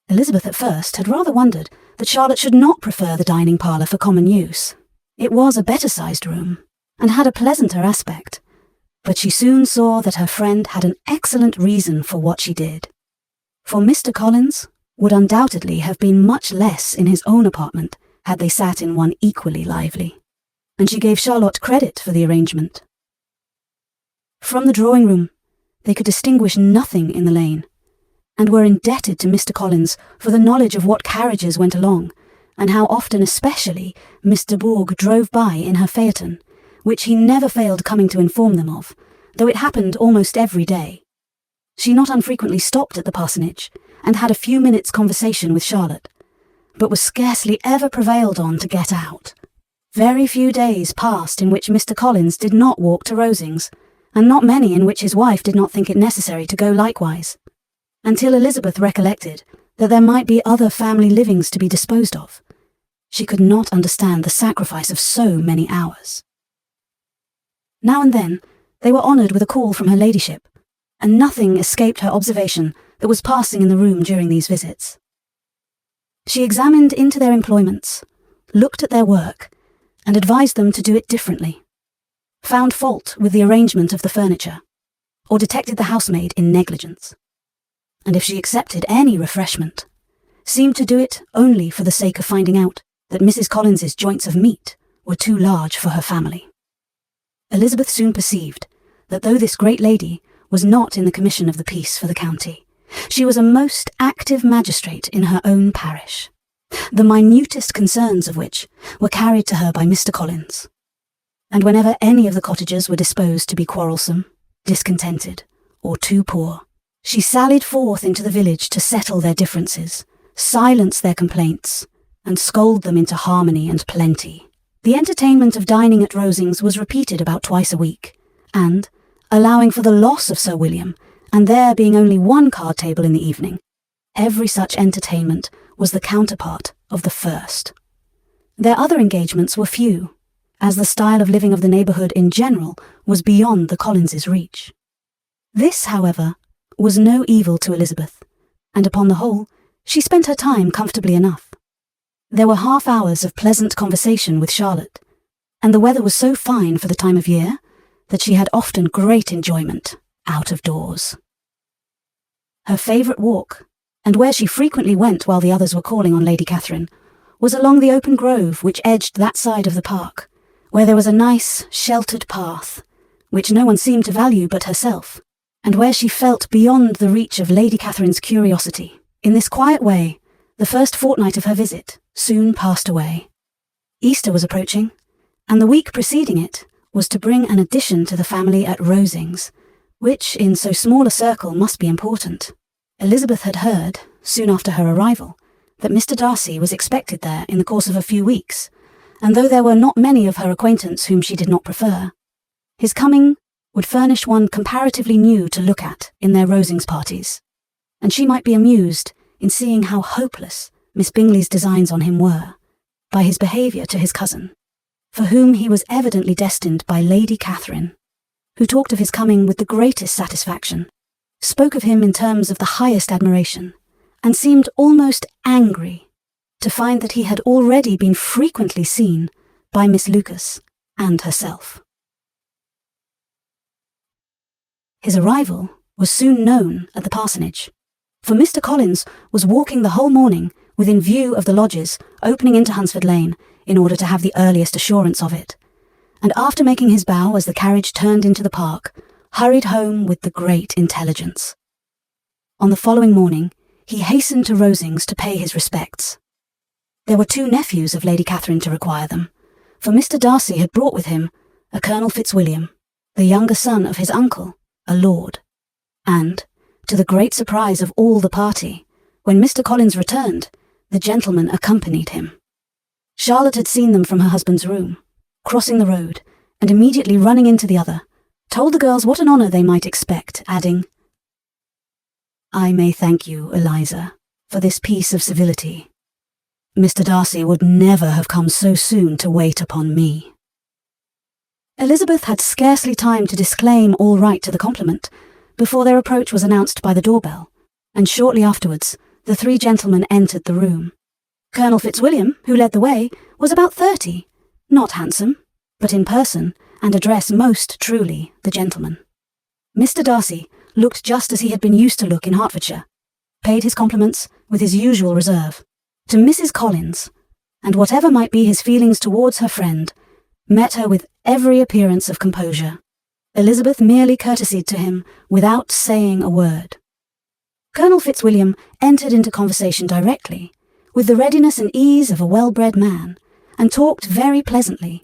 Elizabeth at first had rather wondered that Charlotte should not prefer the dining parlour for common use. It was a better-sized room, and had a pleasanter aspect, but she soon saw that her friend had an excellent reason for what she did. For Mr. Collins would undoubtedly have been much less in his own apartment had they sat in one equally lively, and she gave Charlotte credit for the arrangement. From the drawing-room, they could distinguish nothing in the lane, and were indebted to Mr. Collins for the knowledge of what carriages went along, and how often especially Miss de Bourgh drove by in her phaeton, which he never failed coming to inform them of, though it happened almost every day. She not unfrequently stopped at the parsonage, and had a few minutes' conversation with Charlotte, but was scarcely ever prevailed on to get out. Very few days passed in which Mr. Collins did not walk to Rosings, and not many in which his wife did not think it necessary to go likewise, until Elizabeth recollected that there might be other family livings to be disposed of. She could not understand the sacrifice of so many hours. Now and then they were honoured with a call from her ladyship, and nothing escaped her observation that was passing in the room during these visits. She examined into their employments, looked at their work, and advised them to do it differently, found fault with the arrangement of the furniture, or detected the housemaid in negligence, and if she accepted any refreshment, seemed to do it only for the sake of finding out that Mrs. Collins's joints of meat were too large for her family. Elizabeth soon perceived that though this great lady was not in the commission of the peace for the county, she was a most active magistrate in her own parish, the minutest concerns of which were carried to her by Mr. Collins. And whenever any of the cottagers were disposed to be quarrelsome, discontented, or too poor, she sallied forth into the village to settle their differences, silence their complaints, and scold them into harmony and plenty. The entertainment of dining at Rosings was repeated about twice a week, and, allowing for the loss of Sir William, and there being only one card table in the evening, every such entertainment was the counterpart of the first. Their other engagements were few, as the style of living of the neighbourhood in general was beyond the Collinses' reach. This, however, was no evil to Elizabeth, and upon the whole, she spent her time comfortably enough. There were half hours of pleasant conversation with Charlotte, and the weather was so fine for the time of year that she had often great enjoyment out of doors. Her favourite walk, and where she frequently went while the others were calling on Lady Catherine, was along the open grove which edged that side of the park, where there was a nice, sheltered path, which no one seemed to value but herself, and where she felt beyond the reach of Lady Catherine's curiosity. In this quiet way, the first fortnight of her visit soon passed away. Easter was approaching, and the week preceding it was to bring an addition to the family at Rosings, which in so small a circle must be important. Elizabeth had heard, soon after her arrival, that Mr. Darcy was expected there in the course of a few weeks, and though there were not many of her acquaintance whom she did not prefer, his coming would furnish one comparatively new to look at in their Rosings parties, and she might be amused in seeing how hopeless Miss Bingley's designs on him were, by his behaviour to his cousin, for whom he was evidently destined by Lady Catherine, who talked of his coming with the greatest satisfaction, spoke of him in terms of the highest admiration, and seemed almost angry to find that he had already been frequently seen by Miss Lucas and herself. His arrival was soon known at the parsonage, for Mr. Collins was walking the whole morning within view of the lodges opening into Hunsford Lane in order to have the earliest assurance of it, and after making his bow as the carriage turned into the park, hurried home with the great intelligence. On the following morning, he hastened to Rosings to pay his respects. There were 2 nephews of Lady Catherine to require them, for Mr. Darcy had brought with him a Colonel Fitzwilliam, the younger son of his uncle, a lord, and, to the great surprise of all the party, when Mr. Collins returned, the gentleman accompanied him. Charlotte had seen them from her husband's room, crossing the road, and immediately running into the other, told the girls what an honour they might expect, adding, "I may thank you, Eliza, for this piece of civility. Mr. Darcy would never have come so soon to wait upon me." Elizabeth had scarcely time to disclaim all right to the compliment before their approach was announced by the doorbell, and shortly afterwards the three gentlemen entered the room. Colonel Fitzwilliam, who led the way, was about 30, not handsome, but in person and address most truly the gentleman. Mr. Darcy looked just as he had been used to look in Hertfordshire, paid his compliments with his usual reserve to Mrs. Collins, and whatever might be his feelings towards her friend, met her with every appearance of composure. Elizabeth merely courtesied to him without saying a word. Colonel Fitzwilliam entered into conversation directly, with the readiness and ease of a well-bred man, and talked very pleasantly,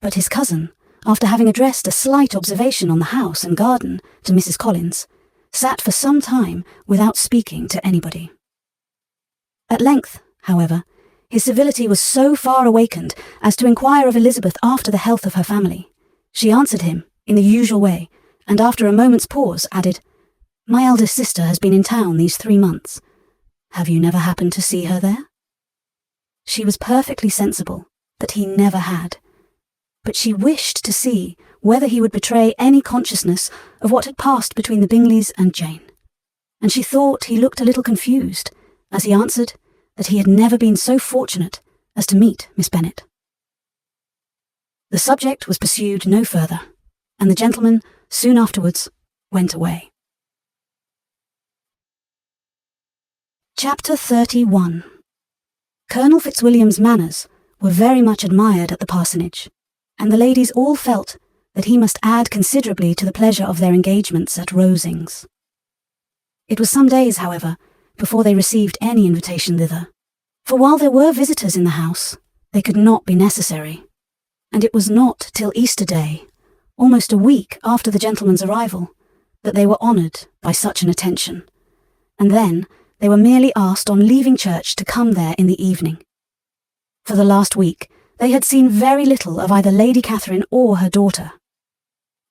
but his cousin, after having addressed a slight observation on the house and garden to Mrs. Collins, sat for some time without speaking to anybody. At length, however, his civility was so far awakened as to inquire of Elizabeth after the health of her family. She answered him in the usual way, and after a moment's pause added, "My eldest sister has been in town these 3 months. Have you never happened to see her there?" She was perfectly sensible that he never had, but she wished to see whether he would betray any consciousness of what had passed between the Bingleys and Jane, and she thought he looked a little confused as he answered that he had never been so fortunate as to meet Miss Bennet. The subject was pursued no further, and the gentleman soon afterwards went away. Chapter 31. Colonel Fitzwilliam's manners were very much admired at the parsonage, and the ladies all felt that he must add considerably to the pleasure of their engagements at Rosings. It was some days, however, before they received any invitation thither, for while there were visitors in the house, they could not be necessary, and it was not till Easter Day, almost a week after the gentleman's arrival, that they were honoured by such an attention, and then they were merely asked on leaving church to come there in the evening. For the last week, they had seen very little of either Lady Catherine or her daughter.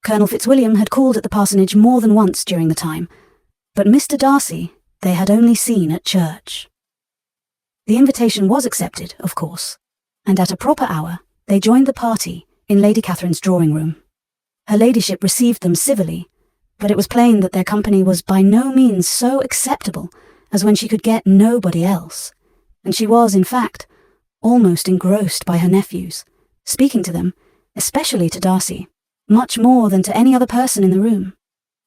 Colonel Fitzwilliam had called at the parsonage more than once during the time, but Mr. Darcy they had only seen at church. The invitation was accepted, of course, and at a proper hour they joined the party in Lady Catherine's drawing-room. Her ladyship received them civilly, but it was plain that their company was by no means so acceptable as when she could get nobody else, and she was, in fact, almost engrossed by her nephews, speaking to them, especially to Darcy, much more than to any other person in the room.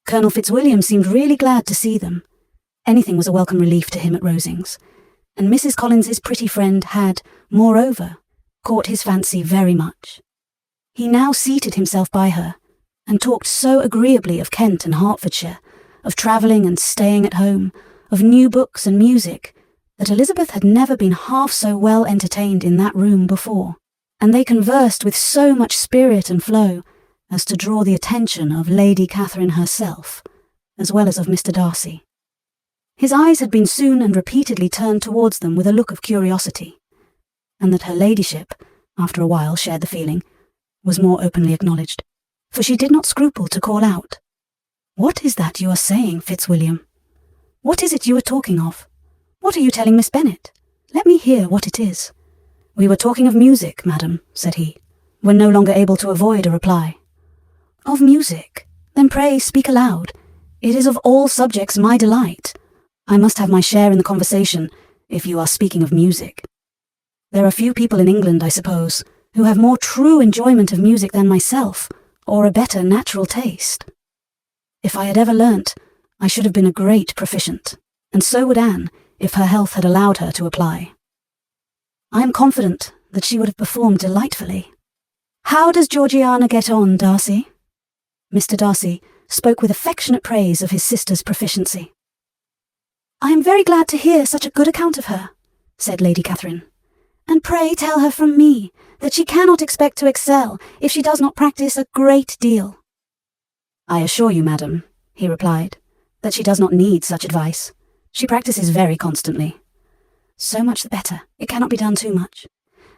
Colonel Fitzwilliam seemed really glad to see them. Anything was a welcome relief to him at Rosings, and Mrs. Collins's pretty friend had, moreover, caught his fancy very much. He now seated himself by her, and talked so agreeably of Kent and Hertfordshire, of travelling and staying at home, of new books and music, that Elizabeth had never been half so well entertained in that room before, and they conversed with so much spirit and flow as to draw the attention of Lady Catherine herself, as well as of Mr. Darcy. His eyes had been soon and repeatedly turned towards them with a look of curiosity, and that her ladyship, after a while, shared the feeling, was more openly acknowledged, for she did not scruple to call out, "What is that you are saying, Fitzwilliam? What is it you are talking of? What are you telling Miss Bennet? Let me hear what it is." "We were talking of music, madam," said he, when no longer able to avoid a reply. "Of music? Then pray speak aloud. It is of all subjects my delight. I must have my share in the conversation, if you are speaking of music. There are few people in England, I suppose, who have more true enjoyment of music than myself, or a better natural taste. If I had ever learnt, I should have been a great proficient, and so would Anne, if her health had allowed her to apply. I am confident that she would have performed delightfully. How does Georgiana get on, Darcy?" Mr. Darcy spoke with affectionate praise of his sister's proficiency. "I am very glad to hear such a good account of her," said Lady Catherine, "and pray tell her from me that she cannot expect to excel if she does not practice a great deal." "I assure you, madam," he replied, "that she does not need such advice. She practices very constantly." "So much the better. It cannot be done too much.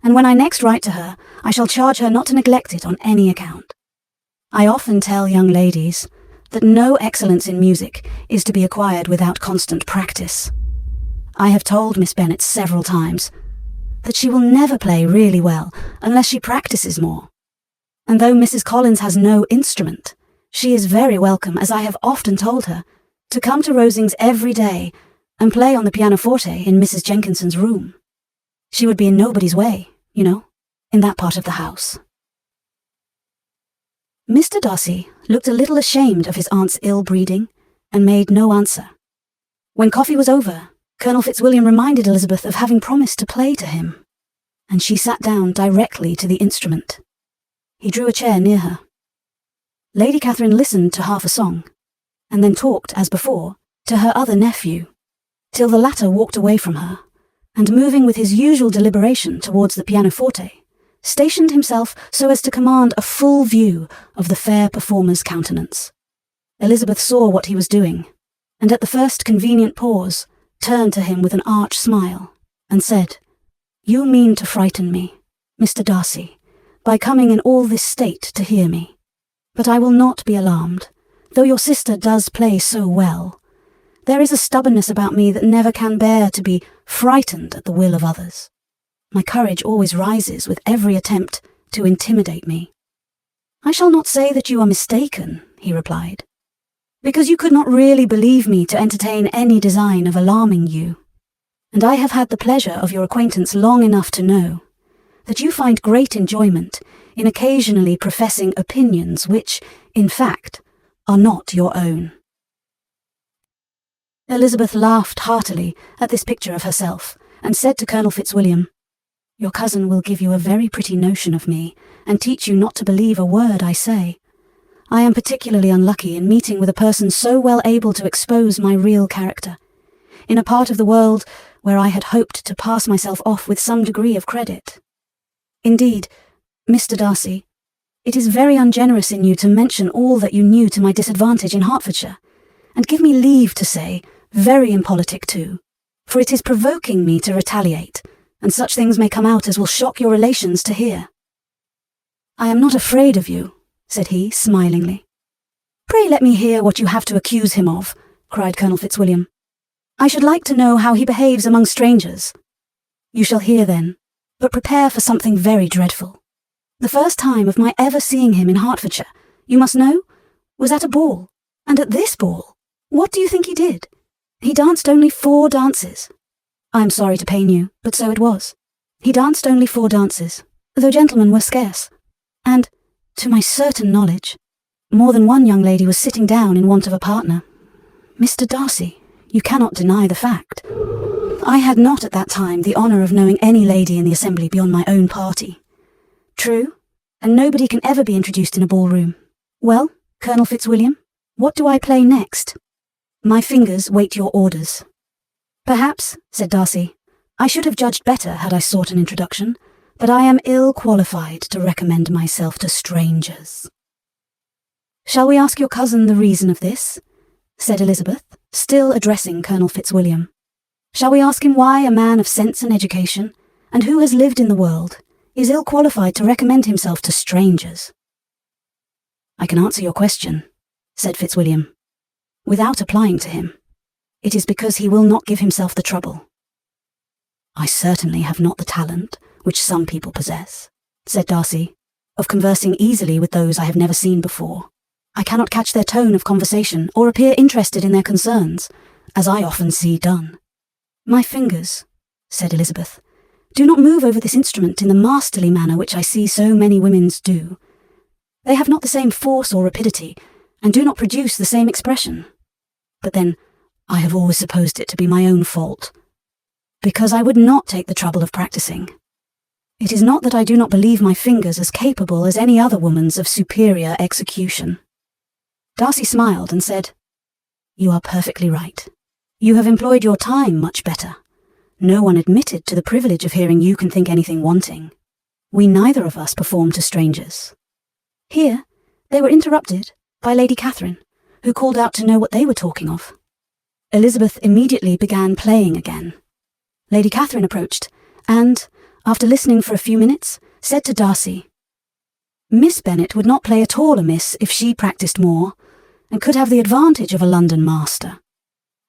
and when I next write to her, I shall charge her not to neglect it on any account. I often tell young ladies that no excellence in music is to be acquired without constant practice. I have told Miss Bennet several times that she will never play really well unless she practices more. And though Mrs. Collins has no instrument, she is very welcome, as I have often told her, to come to Rosings every day and play on the pianoforte in Mrs. Jenkinson's room. She would be in nobody's way, you know, in that part of the house. Mr. Darcy looked a little ashamed of his aunt's ill-breeding and made no answer. When coffee was over, Colonel Fitzwilliam reminded Elizabeth of having promised to play to him, and she sat down directly to the instrument. He drew a chair near her. Lady Catherine listened to half a song, and then talked, as before, to her other nephew, till the latter walked away from her, and moving with his usual deliberation towards the pianoforte, stationed himself so as to command a full view of the fair performer's countenance. Elizabeth saw what he was doing, and at the first convenient pause, turned to him with an arch smile, and said, "You mean to frighten me, Mr. Darcy, by coming in all this state to hear me. But I will not be alarmed, though your sister does play so well. There is a stubbornness about me that never can bear to be frightened at the will of others. My courage always rises with every attempt to intimidate me." "I shall not say that you are mistaken," he replied, "because you could not really believe me to entertain any design of alarming you, and I have had the pleasure of your acquaintance long enough to know that you find great enjoyment in occasionally professing opinions which, in fact, are not your own." Elizabeth laughed heartily at this picture of herself, and said to Colonel Fitzwilliam, "Your cousin will give you a very pretty notion of me, and teach you not to believe a word I say. I am particularly unlucky in meeting with a person so well able to expose my real character, in a part of the world where I had hoped to pass myself off with some degree of credit. Indeed, Mr. Darcy, it is very ungenerous in you to mention all that you knew to my disadvantage in Hertfordshire, and give me leave to say, very impolitic too, for it is provoking me to retaliate, and such things may come out as will shock your relations to hear." "I am not afraid of you," said he, smilingly. "Pray let me hear what you have to accuse him of," cried Colonel Fitzwilliam. "I should like to know how he behaves among strangers." "You shall hear then, but prepare for something very dreadful. The first time of my ever seeing him in Hertfordshire, you must know, was at a ball, and at this ball, what do you think he did? He danced only 4 dances. I am sorry to pain you, but so it was. He danced only 4 dances, though gentlemen were scarce, and, to my certain knowledge, more than one young lady was sitting down in want of a partner. Mr. Darcy, you cannot deny the fact. I had not at that time the honour of knowing any lady in the assembly beyond my own party. True, and nobody can ever be introduced in a ballroom. Well, Colonel Fitzwilliam, what do I play next? My fingers wait your orders." "Perhaps," said Darcy, "I should have judged better had I sought an introduction, but I am ill qualified to recommend myself to strangers." "Shall we ask your cousin the reason of this?" said Elizabeth, still addressing Colonel Fitzwilliam. "Shall we ask him why a man of sense and education, and who has lived in the world, is ill qualified to recommend himself to strangers?" "I can answer your question," said Fitzwilliam, "without applying to him. It is because he will not give himself the trouble." "I certainly have not the talent, which some people possess," said Darcy, "of conversing easily with those I have never seen before. I cannot catch their tone of conversation or appear interested in their concerns, as I often see done." "My fingers," said Elizabeth, "do not move over this instrument in the masterly manner which I see so many women's do. They have not the same force or rapidity, and do not produce the same expression. But then, I have always supposed it to be my own fault, because I would not take the trouble of practicing. It is not that I do not believe my fingers as capable as any other woman's of superior execution." Darcy smiled and said, "You are perfectly right. You have employed your time much better. No one admitted to the privilege of hearing you can think anything wanting. We neither of us perform to strangers." Here they were interrupted by Lady Catherine, who called out to know what they were talking of. Elizabeth immediately began playing again. Lady Catherine approached, and, after listening for a few minutes, said to Darcy, "Miss Bennet would not play at all amiss if she practised more, and could have the advantage of a London master.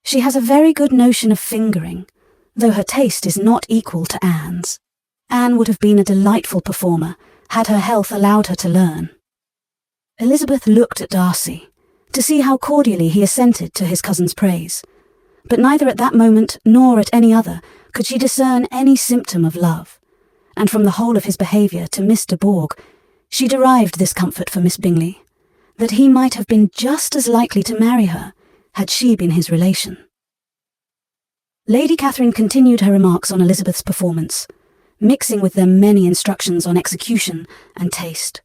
She has a very good notion of fingering, though her taste is not equal to Anne's. Anne would have been a delightful performer, had her health allowed her to learn." Elizabeth looked at Darcy, to see how cordially he assented to his cousin's praise, but neither at that moment nor at any other could she discern any symptom of love, and from the whole of his behaviour to Miss de Bourgh, she derived this comfort for Miss Bingley, that he might have been just as likely to marry her had she been his relation. Lady Catherine continued her remarks on Elizabeth's performance, mixing with them many instructions on execution and taste.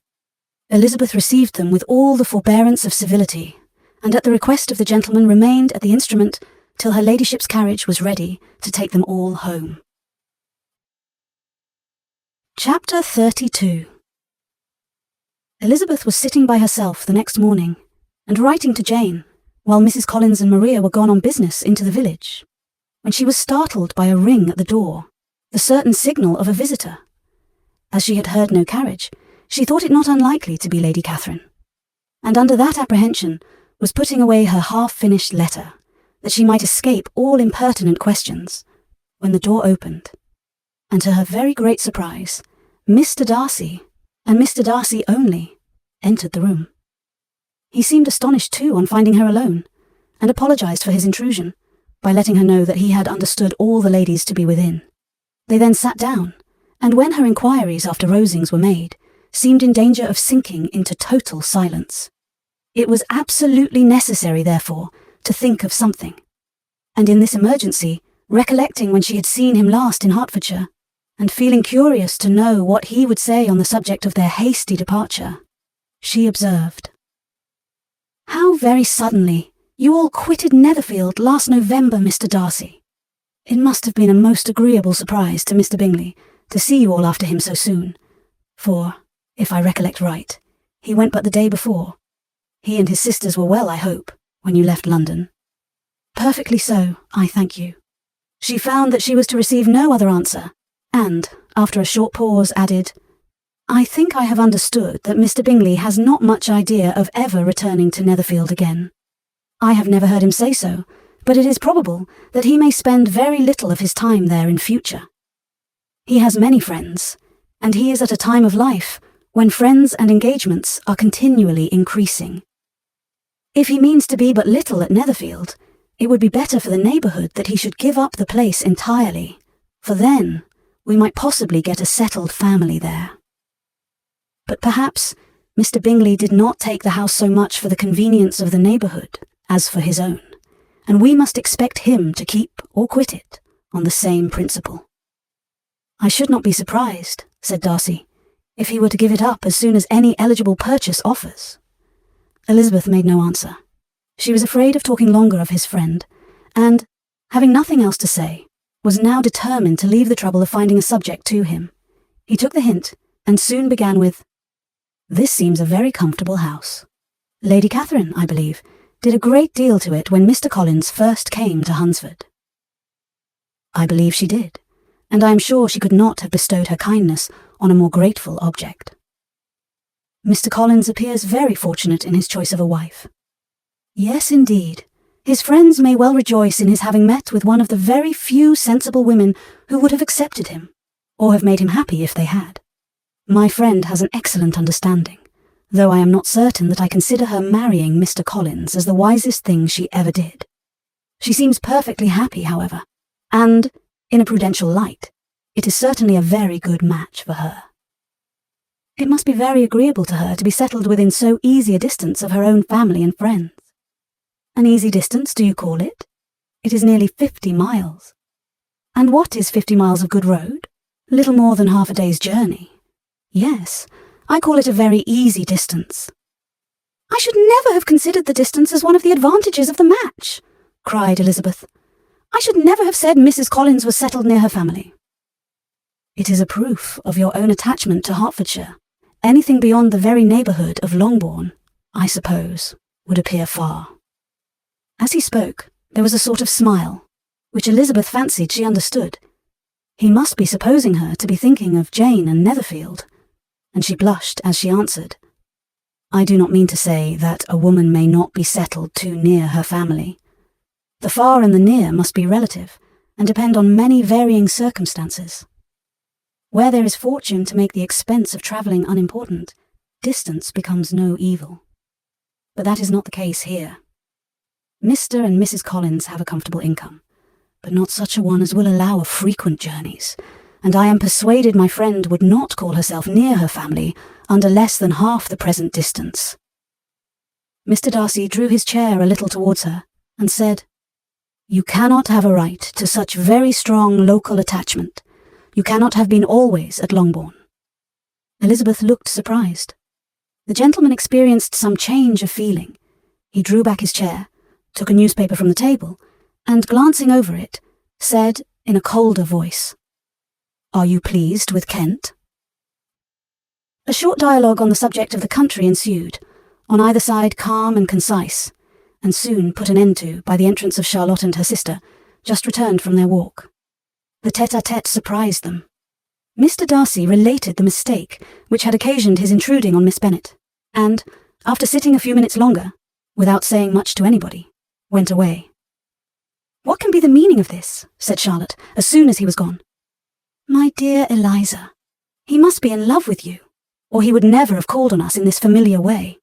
Elizabeth received them with all the forbearance of civility, and at the request of the gentleman remained at the instrument till her ladyship's carriage was ready to take them all home. Chapter 32. Elizabeth was sitting by herself the next morning, and writing to Jane, while Mrs. Collins and Maria were gone on business into the village, when she was startled by a ring at the door, the certain signal of a visitor. As she had heard no carriage, she thought it not unlikely to be Lady Catherine, and under that apprehension was putting away her half-finished letter, that she might escape all impertinent questions, when the door opened, and to her very great surprise, Mr. Darcy, and Mr. Darcy only, entered the room. He seemed astonished too on finding her alone, and apologised for his intrusion, by letting her know that he had understood all the ladies to be within. They then sat down, and when her inquiries after Rosings were made, seemed in danger of sinking into total silence. It was absolutely necessary, therefore, to think of something, and in this emergency, recollecting when she had seen him last in Hertfordshire, and feeling curious to know what he would say on the subject of their hasty departure, she observed, "How very suddenly you all quitted Netherfield last November, Mr. Darcy. It must have been a most agreeable surprise to Mr. Bingley to see you all after him so soon, for, if I recollect right, he went but the day before. He and his sisters were well, I hope, when you left London." "Perfectly so, I thank you." She found that she was to receive no other answer, and, after a short pause, added, "I think I have understood that Mr. Bingley has not much idea of ever returning to Netherfield again. I have never heard him say so, but it is probable that he may spend very little of his time there in future. He has many friends, and he is at a time of life when friends and engagements are continually increasing. If he means to be but little at Netherfield, it would be better for the neighbourhood that he should give up the place entirely, for then we might possibly get a settled family there. But perhaps Mr. Bingley did not take the house so much for the convenience of the neighbourhood as for his own, and we must expect him to keep or quit it on the same principle." "I should not be surprised," said Darcy, "if he were to give it up as soon as any eligible purchase offers." Elizabeth made no answer. She was afraid of talking longer of his friend, and, having nothing else to say, was now determined to leave the trouble of finding a subject to him. He took the hint, and soon began with, "This seems a very comfortable house. Lady Catherine, I believe, did a great deal to it when Mr. Collins first came to Hunsford." "I believe she did, and I am sure she could not have bestowed her kindness on a more grateful object. Mr. Collins appears very fortunate in his choice of a wife." "Yes, indeed. His friends may well rejoice in his having met with one of the very few sensible women who would have accepted him, or have made him happy if they had. My friend has an excellent understanding, though I am not certain that I consider her marrying Mr. Collins as the wisest thing she ever did. She seems perfectly happy, however, and, in a prudential light, it is certainly a very good match for her. It must be very agreeable to her to be settled within so easy a distance of her own family and friends. An easy distance, do you call it? It is nearly 50 miles. And what is 50 miles of good road? Little more than half a day's journey. Yes, I call it a very easy distance." "I should never have considered the distance as one of the advantages of the match," cried Elizabeth. "I should never have said Mrs. Collins was settled near her family." "It is a proof of your own attachment to Hertfordshire. Anything beyond the very neighbourhood of Longbourn, I suppose, would appear far." As he spoke, there was a sort of smile, which Elizabeth fancied she understood, He must be supposing her to be thinking of Jane and Netherfield, and she blushed as she answered, "I do not mean to say that a woman may not be settled too near her family. The far and the near must be relative, and depend on many varying circumstances. Where there is fortune to make the expense of travelling unimportant, distance becomes no evil. But that is not the case here. Mr. and Mrs. Collins have a comfortable income, but not such a one as will allow of frequent journeys, and I am persuaded my friend would not call herself near her family under less than half the present distance." Mr. Darcy drew his chair a little towards her, and said, "You cannot have a right to such very strong local attachment. You cannot have been always at Longbourn." Elizabeth looked surprised. The gentleman experienced some change of feeling. He drew back his chair, took a newspaper from the table, and glancing over it, said in a colder voice, "Are you pleased with Kent?" A short dialogue on the subject of the country ensued, on either side calm and concise, and soon put an end to by the entrance of Charlotte and her sister, just returned from their walk. The tête-à-tête surprised them. Mr. Darcy related the mistake which had occasioned his intruding on Miss Bennet, and, after sitting a few minutes longer, without saying much to anybody, went away. "What can be the meaning of this?" said Charlotte, as soon as he was gone. "My dear Eliza, he must be in love with you, or he would never have called on us in this familiar way."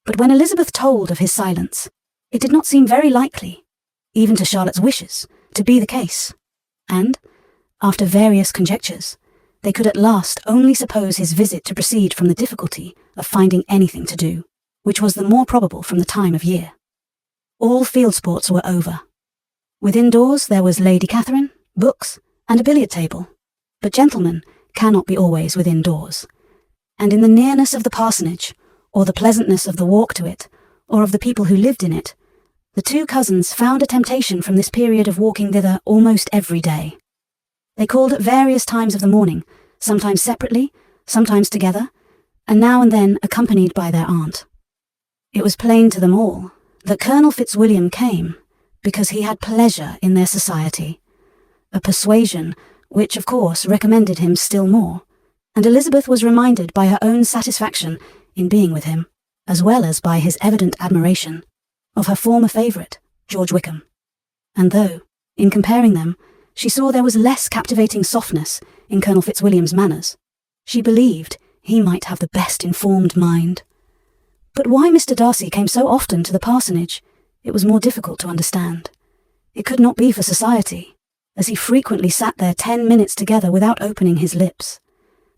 But when Elizabeth told of his silence, it did not seem very likely, even to Charlotte's wishes, to be the case, and, after various conjectures, they could at last only suppose his visit to proceed from the difficulty of finding anything to do, which was the more probable from the time of year. All field sports were over. Within doors there was Lady Catherine, books, and a billiard table, but gentlemen cannot be always within doors, and in the nearness of the parsonage, or the pleasantness of the walk to it, or of the people who lived in it, the two cousins found a temptation from this period of walking thither almost every day. They called at various times of the morning, sometimes separately, sometimes together, and now and then accompanied by their aunt. It was plain to them all that Colonel Fitzwilliam came because he had pleasure in their society, a persuasion which of course recommended him still more, and Elizabeth was reminded by her own satisfaction in being with him, as well as by his evident admiration, of her former favourite, George Wickham. And though, in comparing them, she saw there was less captivating softness in Colonel Fitzwilliam's manners, she believed he might have the best informed mind. But why Mr. Darcy came so often to the parsonage, it was more difficult to understand. It could not be for society, as he frequently sat there 10 minutes together without opening his lips,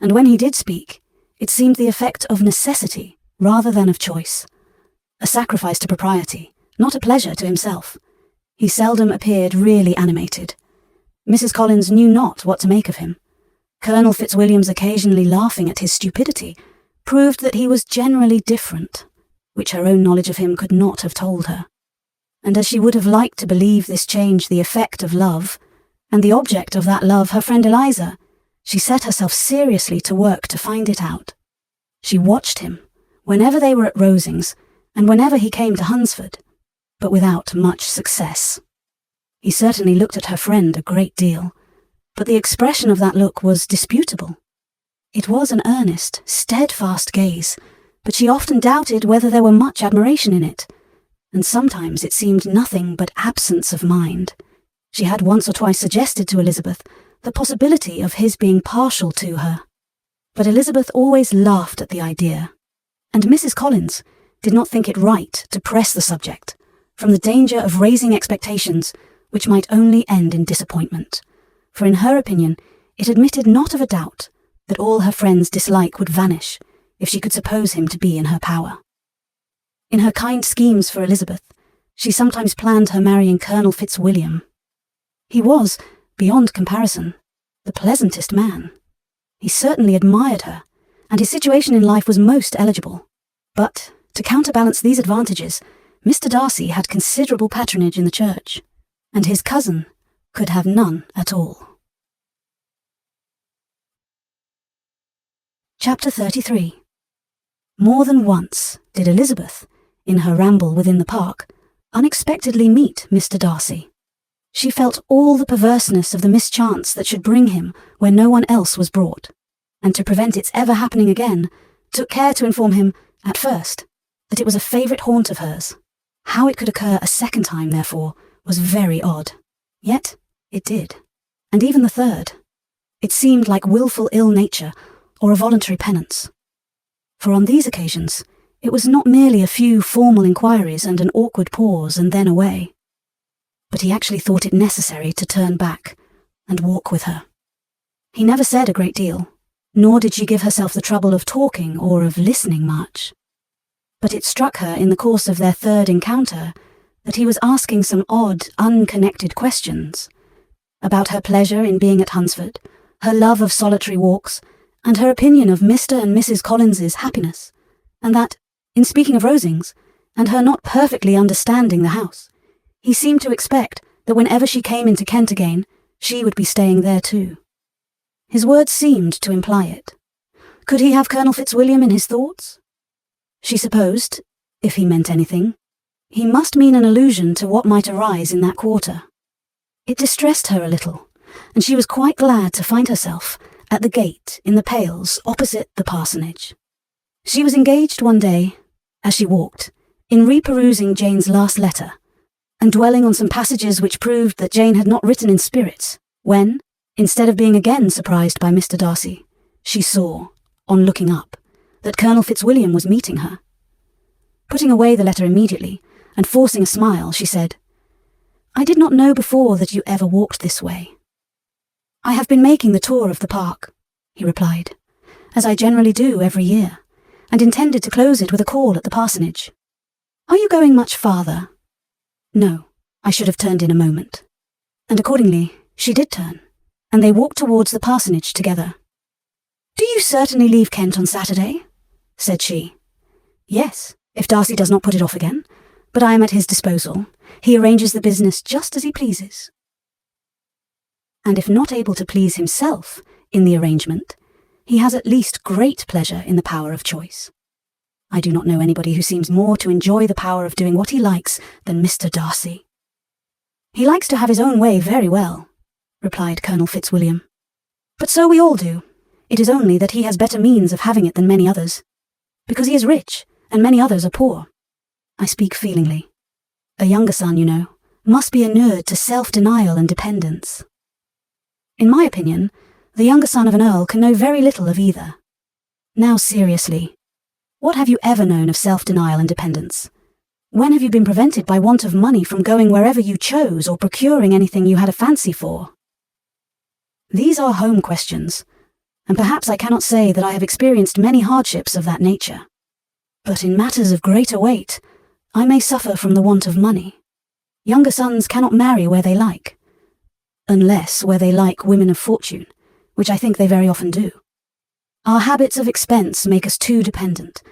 and when he did speak, it seemed the effect of necessity rather than of choice, a sacrifice to propriety, not a pleasure to himself. He seldom appeared really animated. Mrs. Collins knew not what to make of him. Colonel Fitzwilliam's occasionally laughing at his stupidity proved that he was generally different, which her own knowledge of him could not have told her. And as she would have liked to believe this change the effect of love, and the object of that love her friend Eliza, she set herself seriously to work to find it out. She watched him, whenever they were at Rosings, and whenever he came to Hunsford, but without much success. He certainly looked at her friend a great deal, but the expression of that look was disputable. It was an earnest, steadfast gaze, but she often doubted whether there were much admiration in it, and sometimes it seemed nothing but absence of mind. She had once or twice suggested to Elizabeth the possibility of his being partial to her, but Elizabeth always laughed at the idea, and Mrs. Collins did not think it right to press the subject, from the danger of raising expectations which might only end in disappointment, for in her opinion it admitted not of a doubt that all her friend's dislike would vanish if she could suppose him to be in her power. In her kind schemes for Elizabeth, she sometimes planned her marrying Colonel Fitzwilliam. He was, beyond comparison, the pleasantest man. He certainly admired her, and his situation in life was most eligible. But, to counterbalance these advantages, Mr. Darcy had considerable patronage in the church, and his cousin could have none at all. Chapter 33. More than once did Elizabeth, in her ramble within the park, unexpectedly meet Mr. Darcy. She felt all the perverseness of the mischance that should bring him where no one else was brought, and to prevent its ever happening again, took care to inform him, at first, that it was a favourite haunt of hers. How it could occur a second time, therefore, was very odd. Yet it did, and even the third. It seemed like wilful ill nature or a voluntary penance. For on these occasions, it was not merely a few formal inquiries and an awkward pause and then away, but he actually thought it necessary to turn back and walk with her. He never said a great deal, nor did she give herself the trouble of talking or of listening much. But it struck her in the course of their third encounter that he was asking some odd, unconnected questions about her pleasure in being at Hunsford, her love of solitary walks, and her opinion of Mr. and Mrs. Collins's happiness, and that, in speaking of Rosings, and her not perfectly understanding the house, he seemed to expect that whenever she came into Kent again, she would be staying there too. His words seemed to imply it. Could he have Colonel Fitzwilliam in his thoughts? She supposed, if he meant anything, he must mean an allusion to what might arise in that quarter. It distressed her a little, and she was quite glad to find herself at the gate in the Pales opposite the parsonage. She was engaged one day, as she walked, in reperusing Jane's last letter, and dwelling on some passages which proved that Jane had not written in spirits, when, instead of being again surprised by Mr. Darcy, she saw, on looking up, that Colonel Fitzwilliam was meeting her. Putting away the letter immediately, and forcing a smile, she said, "I did not know before that you ever walked this way." "I have been making the tour of the park," he replied, "as I generally do every year, and intended to close it with a call at the parsonage. Are you going much farther?" "No, I should have turned in a moment." And accordingly, she did turn, and they walked towards the parsonage together. "Do you certainly leave Kent on Saturday?" said she. "Yes, if Darcy does not put it off again, but I am at his disposal. He arranges the business just as he pleases." And if not able to please himself in the arrangement, he has at least great pleasure in the power of choice. I do not know anybody who seems more to enjoy the power of doing what he likes than Mr. Darcy. "He likes to have his own way very well," replied Colonel Fitzwilliam. "But so we all do. It is only that he has better means of having it than many others, because he is rich, and many others are poor. I speak feelingly. A younger son, you know, must be inured to self-denial and dependence. In my opinion, the younger son of an earl can know very little of either. Now seriously, what have you ever known of self-denial and dependence? When have you been prevented by want of money from going wherever you chose or procuring anything you had a fancy for? These are home questions, and perhaps I cannot say that I have experienced many hardships of that nature. But in matters of greater weight, I may suffer from the want of money. Younger sons cannot marry where they like, unless where they like women of fortune, which I think they very often do. Our habits of expense make us too dependent,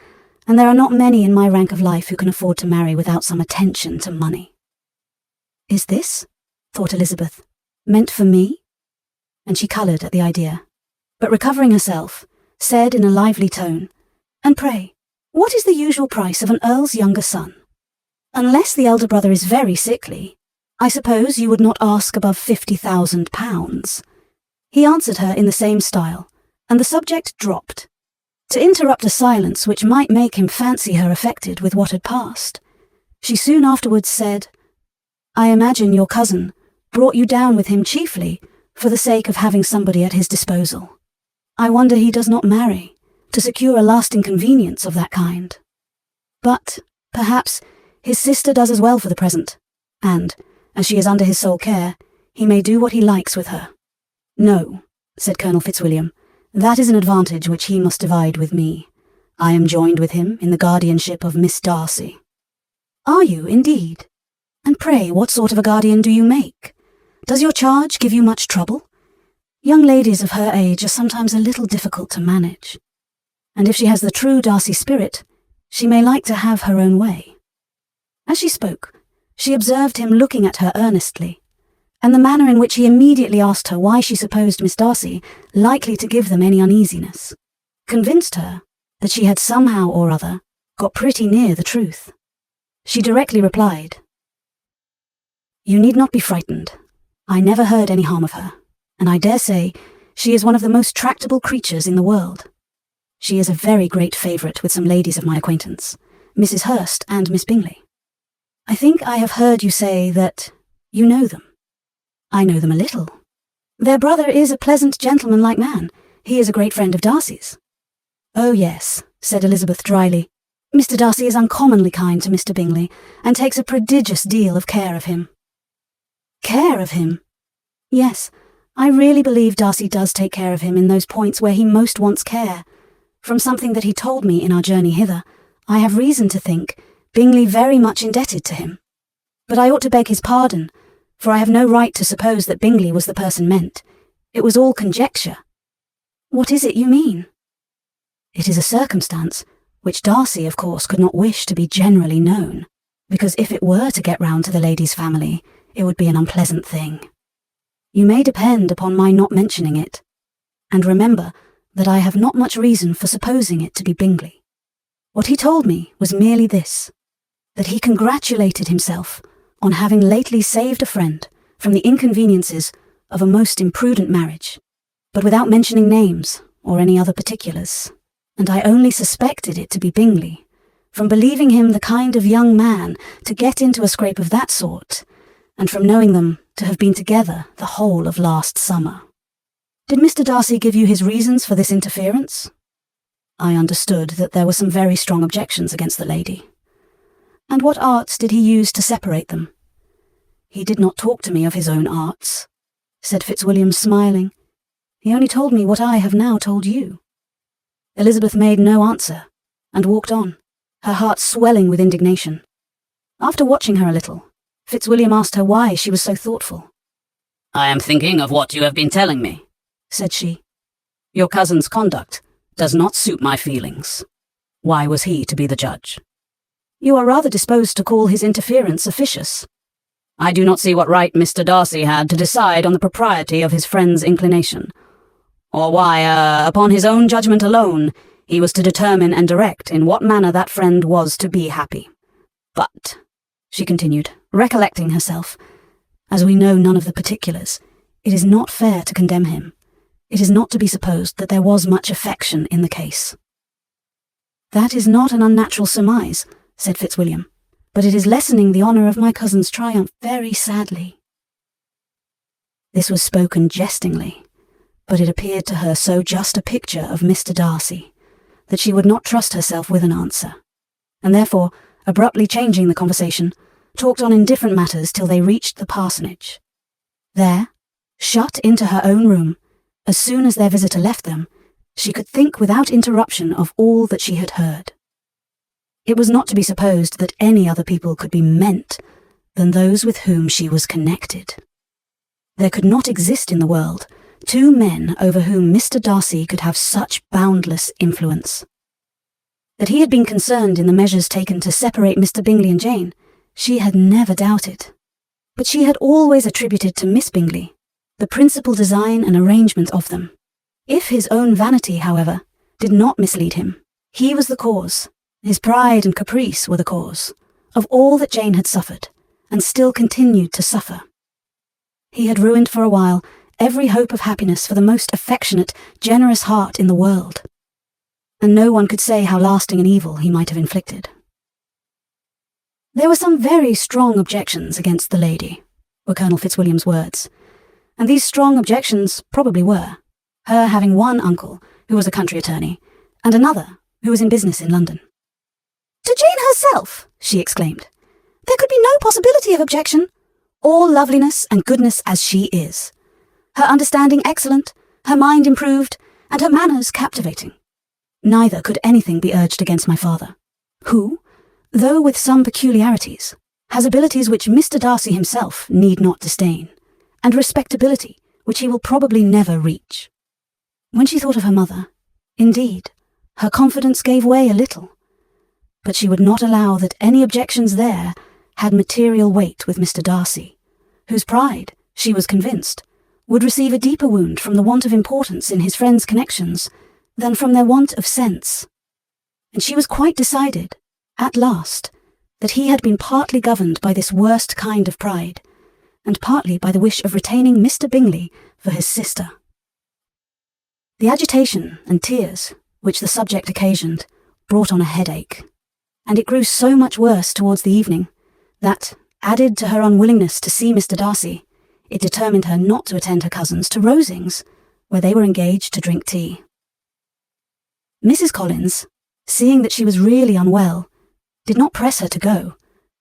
and there are not many in my rank of life who can afford to marry without some attention to money." "Is this," thought Elizabeth, "meant for me?" And she coloured at the idea, but recovering herself, said in a lively tone, "And pray, what is the usual price of an earl's younger son? Unless the elder brother is very sickly, I suppose you would not ask above £50,000. He answered her in the same style, and the subject dropped, to interrupt a silence which might make him fancy her affected with what had passed. She soon afterwards said, "I imagine your cousin brought you down with him chiefly for the sake of having somebody at his disposal. I wonder he does not marry, to secure a lasting convenience of that kind. But, perhaps, his sister does as well for the present, and, as she is under his sole care, he may do what he likes with her." "No," said Colonel Fitzwilliam, "that is an advantage which he must divide with me. I am joined with him in the guardianship of Miss Darcy." "Are you, indeed? And pray, what sort of a guardian do you make? Does your charge give you much trouble? Young ladies of her age are sometimes a little difficult to manage, and if she has the true Darcy spirit, she may like to have her own way." As she spoke, she observed him looking at her earnestly, and the manner in which he immediately asked her why she supposed Miss Darcy likely to give them any uneasiness, convinced her that she had somehow or other got pretty near the truth. She directly replied, "You need not be frightened. I never heard any harm of her, and I dare say she is one of the most tractable creatures in the world. She is a very great favourite with some ladies of my acquaintance, Mrs. Hurst and Miss Bingley. I think I have heard you say that you know them. I know them a little. Their brother is a pleasant gentleman-like man. He is a great friend of Darcy's. Oh yes, said Elizabeth dryly. Mr. Darcy is uncommonly kind to Mr. Bingley, and takes a prodigious deal of care of him. Care of him? Yes, I really believe Darcy does take care of him in those points where he most wants care. From something that he told me in our journey hither, I have reason to think Bingley very much indebted to him. But I ought to beg his pardon, for I have no right to suppose that Bingley was the person meant. It was all conjecture. What is it you mean? It is a circumstance which Darcy, of course, could not wish to be generally known, because if it were to get round to the lady's family, it would be an unpleasant thing. You may depend upon my not mentioning it, and remember that I have not much reason for supposing it to be Bingley. What he told me was merely this, that he congratulated himself on having lately saved a friend from the inconveniences of a most imprudent marriage, but without mentioning names or any other particulars, and I only suspected it to be Bingley, from believing him the kind of young man to get into a scrape of that sort, and from knowing them to have been together the whole of last summer. Did Mr. Darcy give you his reasons for this interference? I understood that there were some very strong objections against the lady. And what arts did he use to separate them? He did not talk to me of his own arts, said Fitzwilliam, smiling. He only told me what I have now told you. Elizabeth made no answer, and walked on, her heart swelling with indignation. After watching her a little, Fitzwilliam asked her why she was so thoughtful. I am thinking of what you have been telling me, said she. Your cousin's conduct does not suit my feelings. Why was he to be the judge? You are rather disposed to call his interference officious. I do not see what right Mr. Darcy had to decide on the propriety of his friend's inclination, or why, upon his own judgment alone, he was to determine and direct in what manner that friend was to be happy. But, she continued, recollecting herself, as we know none of the particulars, it is not fair to condemn him. It is not to be supposed that there was much affection in the case. That is not an unnatural surmise, said Fitzwilliam, but it is lessening the honour of my cousin's triumph very sadly. This was spoken jestingly, but it appeared to her so just a picture of Mr. Darcy that she would not trust herself with an answer, and therefore, abruptly changing the conversation, talked on indifferent matters till they reached the parsonage. There, shut into her own room, as soon as their visitor left them, she could think without interruption of all that she had heard. It was not to be supposed that any other people could be meant than those with whom she was connected. There could not exist in the world two men over whom Mr. Darcy could have such boundless influence. That he had been concerned in the measures taken to separate Mr. Bingley and Jane, she had never doubted. But she had always attributed to Miss Bingley the principal design and arrangement of them. If his own vanity, however, did not mislead him, he was the cause, his pride and caprice were the cause, of all that Jane had suffered, and still continued to suffer. He had ruined for a while every hope of happiness for the most affectionate, generous heart in the world, and no one could say how lasting an evil he might have inflicted. There were some very strong objections against the lady, were Colonel Fitzwilliam's words, and these strong objections probably were her having one uncle who was a country attorney, and another who was in business in London. To Jane herself, she exclaimed, there could be no possibility of objection, all loveliness and goodness as she is. Her understanding excellent, her mind improved, and her manners captivating. Neither could anything be urged against my father, who, though with some peculiarities, has abilities which Mr. Darcy himself need not disdain, and respectability which he will probably never reach. When she thought of her mother, indeed, her confidence gave way a little, but she would not allow that any objections there had material weight with Mr. Darcy, whose pride, she was convinced, would receive a deeper wound from the want of importance in his friends' connections than from their want of sense. And she was quite decided, at last, that he had been partly governed by this worst kind of pride, and partly by the wish of retaining Mr. Bingley for his sister. The agitation and tears which the subject occasioned brought on a headache, and it grew so much worse towards the evening that, added to her unwillingness to see Mr. Darcy, it determined her not to attend her cousins to Rosings, where they were engaged to drink tea. Mrs. Collins, seeing that she was really unwell, did not press her to go,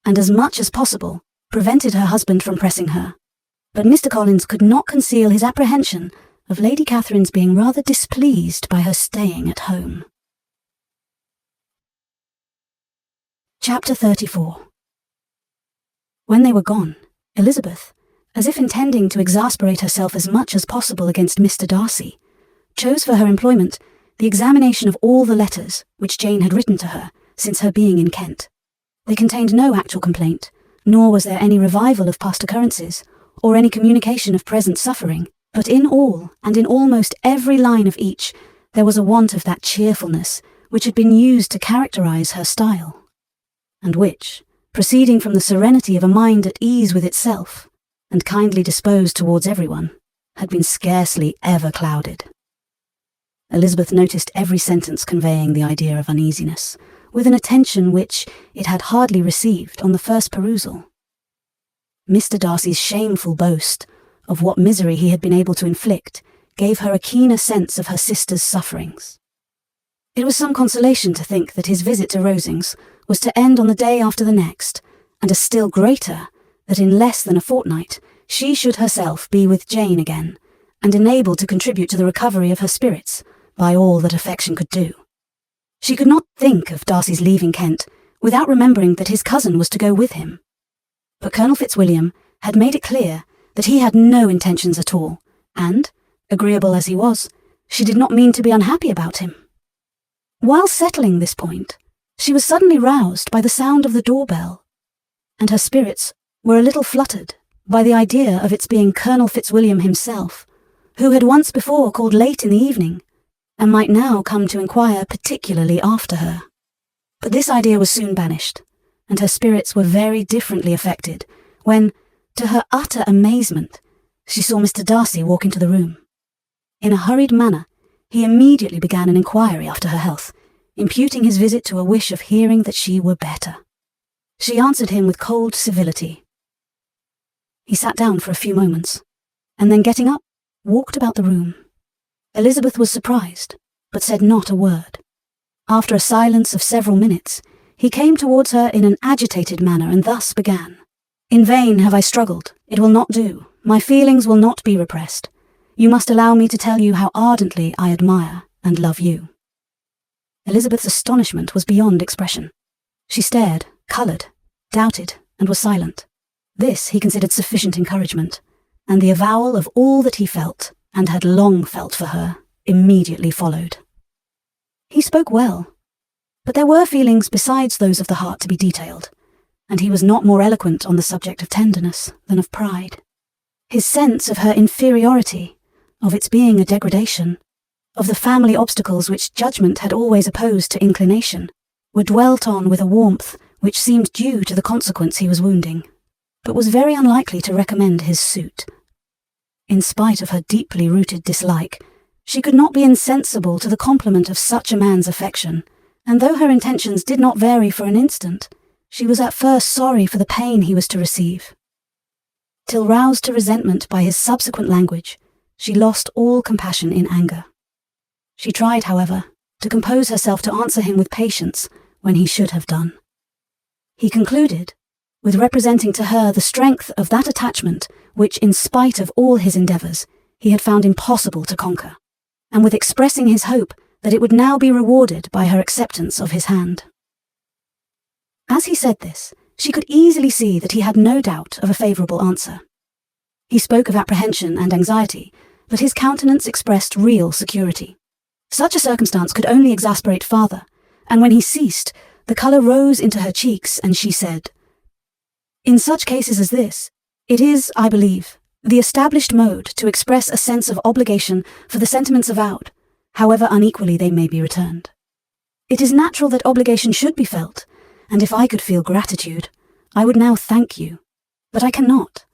and as much as possible prevented her husband from pressing her. But Mr. Collins could not conceal his apprehension of Lady Catherine's being rather displeased by her staying at home. Chapter 34. When they were gone, Elizabeth, as if intending to exasperate herself as much as possible against Mr. Darcy, chose for her employment the examination of all the letters which Jane had written to her since her being in Kent. They contained no actual complaint, nor was there any revival of past occurrences, or any communication of present suffering, but in all, and in almost every line of each, there was a want of that cheerfulness which had been used to characterize her style, and which, proceeding from the serenity of a mind at ease with itself, and kindly disposed towards everyone, had been scarcely ever clouded. Elizabeth noticed every sentence conveying the idea of uneasiness, with an attention which it had hardly received on the first perusal. Mr. Darcy's shameful boast of what misery he had been able to inflict gave her a keener sense of her sister's sufferings. It was some consolation to think that his visit to Rosings was to end on the day after the next, and a still greater that in less than a fortnight she should herself be with Jane again, and enabled to contribute to the recovery of her spirits by all that affection could do. She could not think of Darcy's leaving Kent without remembering that his cousin was to go with him. But Colonel Fitzwilliam had made it clear that he had no intentions at all, and, agreeable as he was, she did not mean to be unhappy about him. While settling this point, she was suddenly roused by the sound of the doorbell, and her spirits were a little fluttered by the idea of its being Colonel Fitzwilliam himself, who had once before called late in the evening, and might now come to inquire particularly after her. But this idea was soon banished, and her spirits were very differently affected when, to her utter amazement, she saw Mr. Darcy walk into the room. In a hurried manner, he immediately began an inquiry after her health, imputing his visit to a wish of hearing that she were better. She answered him with cold civility. He sat down for a few moments, and then getting up, walked about the room. Elizabeth was surprised, but said not a word. After a silence of several minutes, he came towards her in an agitated manner and thus began. "In vain have I struggled. It will not do. My feelings will not be repressed. You must allow me to tell you how ardently I admire and love you." Elizabeth's astonishment was beyond expression. She stared, coloured, doubted, and was silent. This he considered sufficient encouragement, and the avowal of all that he felt, and had long felt for her, immediately followed. He spoke well, but there were feelings besides those of the heart to be detailed, and he was not more eloquent on the subject of tenderness than of pride. His sense of her inferiority, of its being a degradation, of the family obstacles which judgment had always opposed to inclination, were dwelt on with a warmth which seemed due to the consequence he was wounding, but was very unlikely to recommend his suit. In spite of her deeply rooted dislike, she could not be insensible to the compliment of such a man's affection, and though her intentions did not vary for an instant, she was at first sorry for the pain he was to receive. Till roused to resentment by his subsequent language, she lost all compassion in anger. She tried, however, to compose herself to answer him with patience when he should have done. He concluded with representing to her the strength of that attachment which, in spite of all his endeavours, he had found impossible to conquer, and with expressing his hope that it would now be rewarded by her acceptance of his hand. As he said this, she could easily see that he had no doubt of a favourable answer. He spoke of apprehension and anxiety, but his countenance expressed real security. Such a circumstance could only exasperate farther, and when he ceased, the colour rose into her cheeks, and she said, "In such cases as this, it is, I believe, the established mode to express a sense of obligation for the sentiments avowed, however unequally they may be returned. It is natural that obligation should be felt, and if I could feel gratitude, I would now thank you. But I cannot.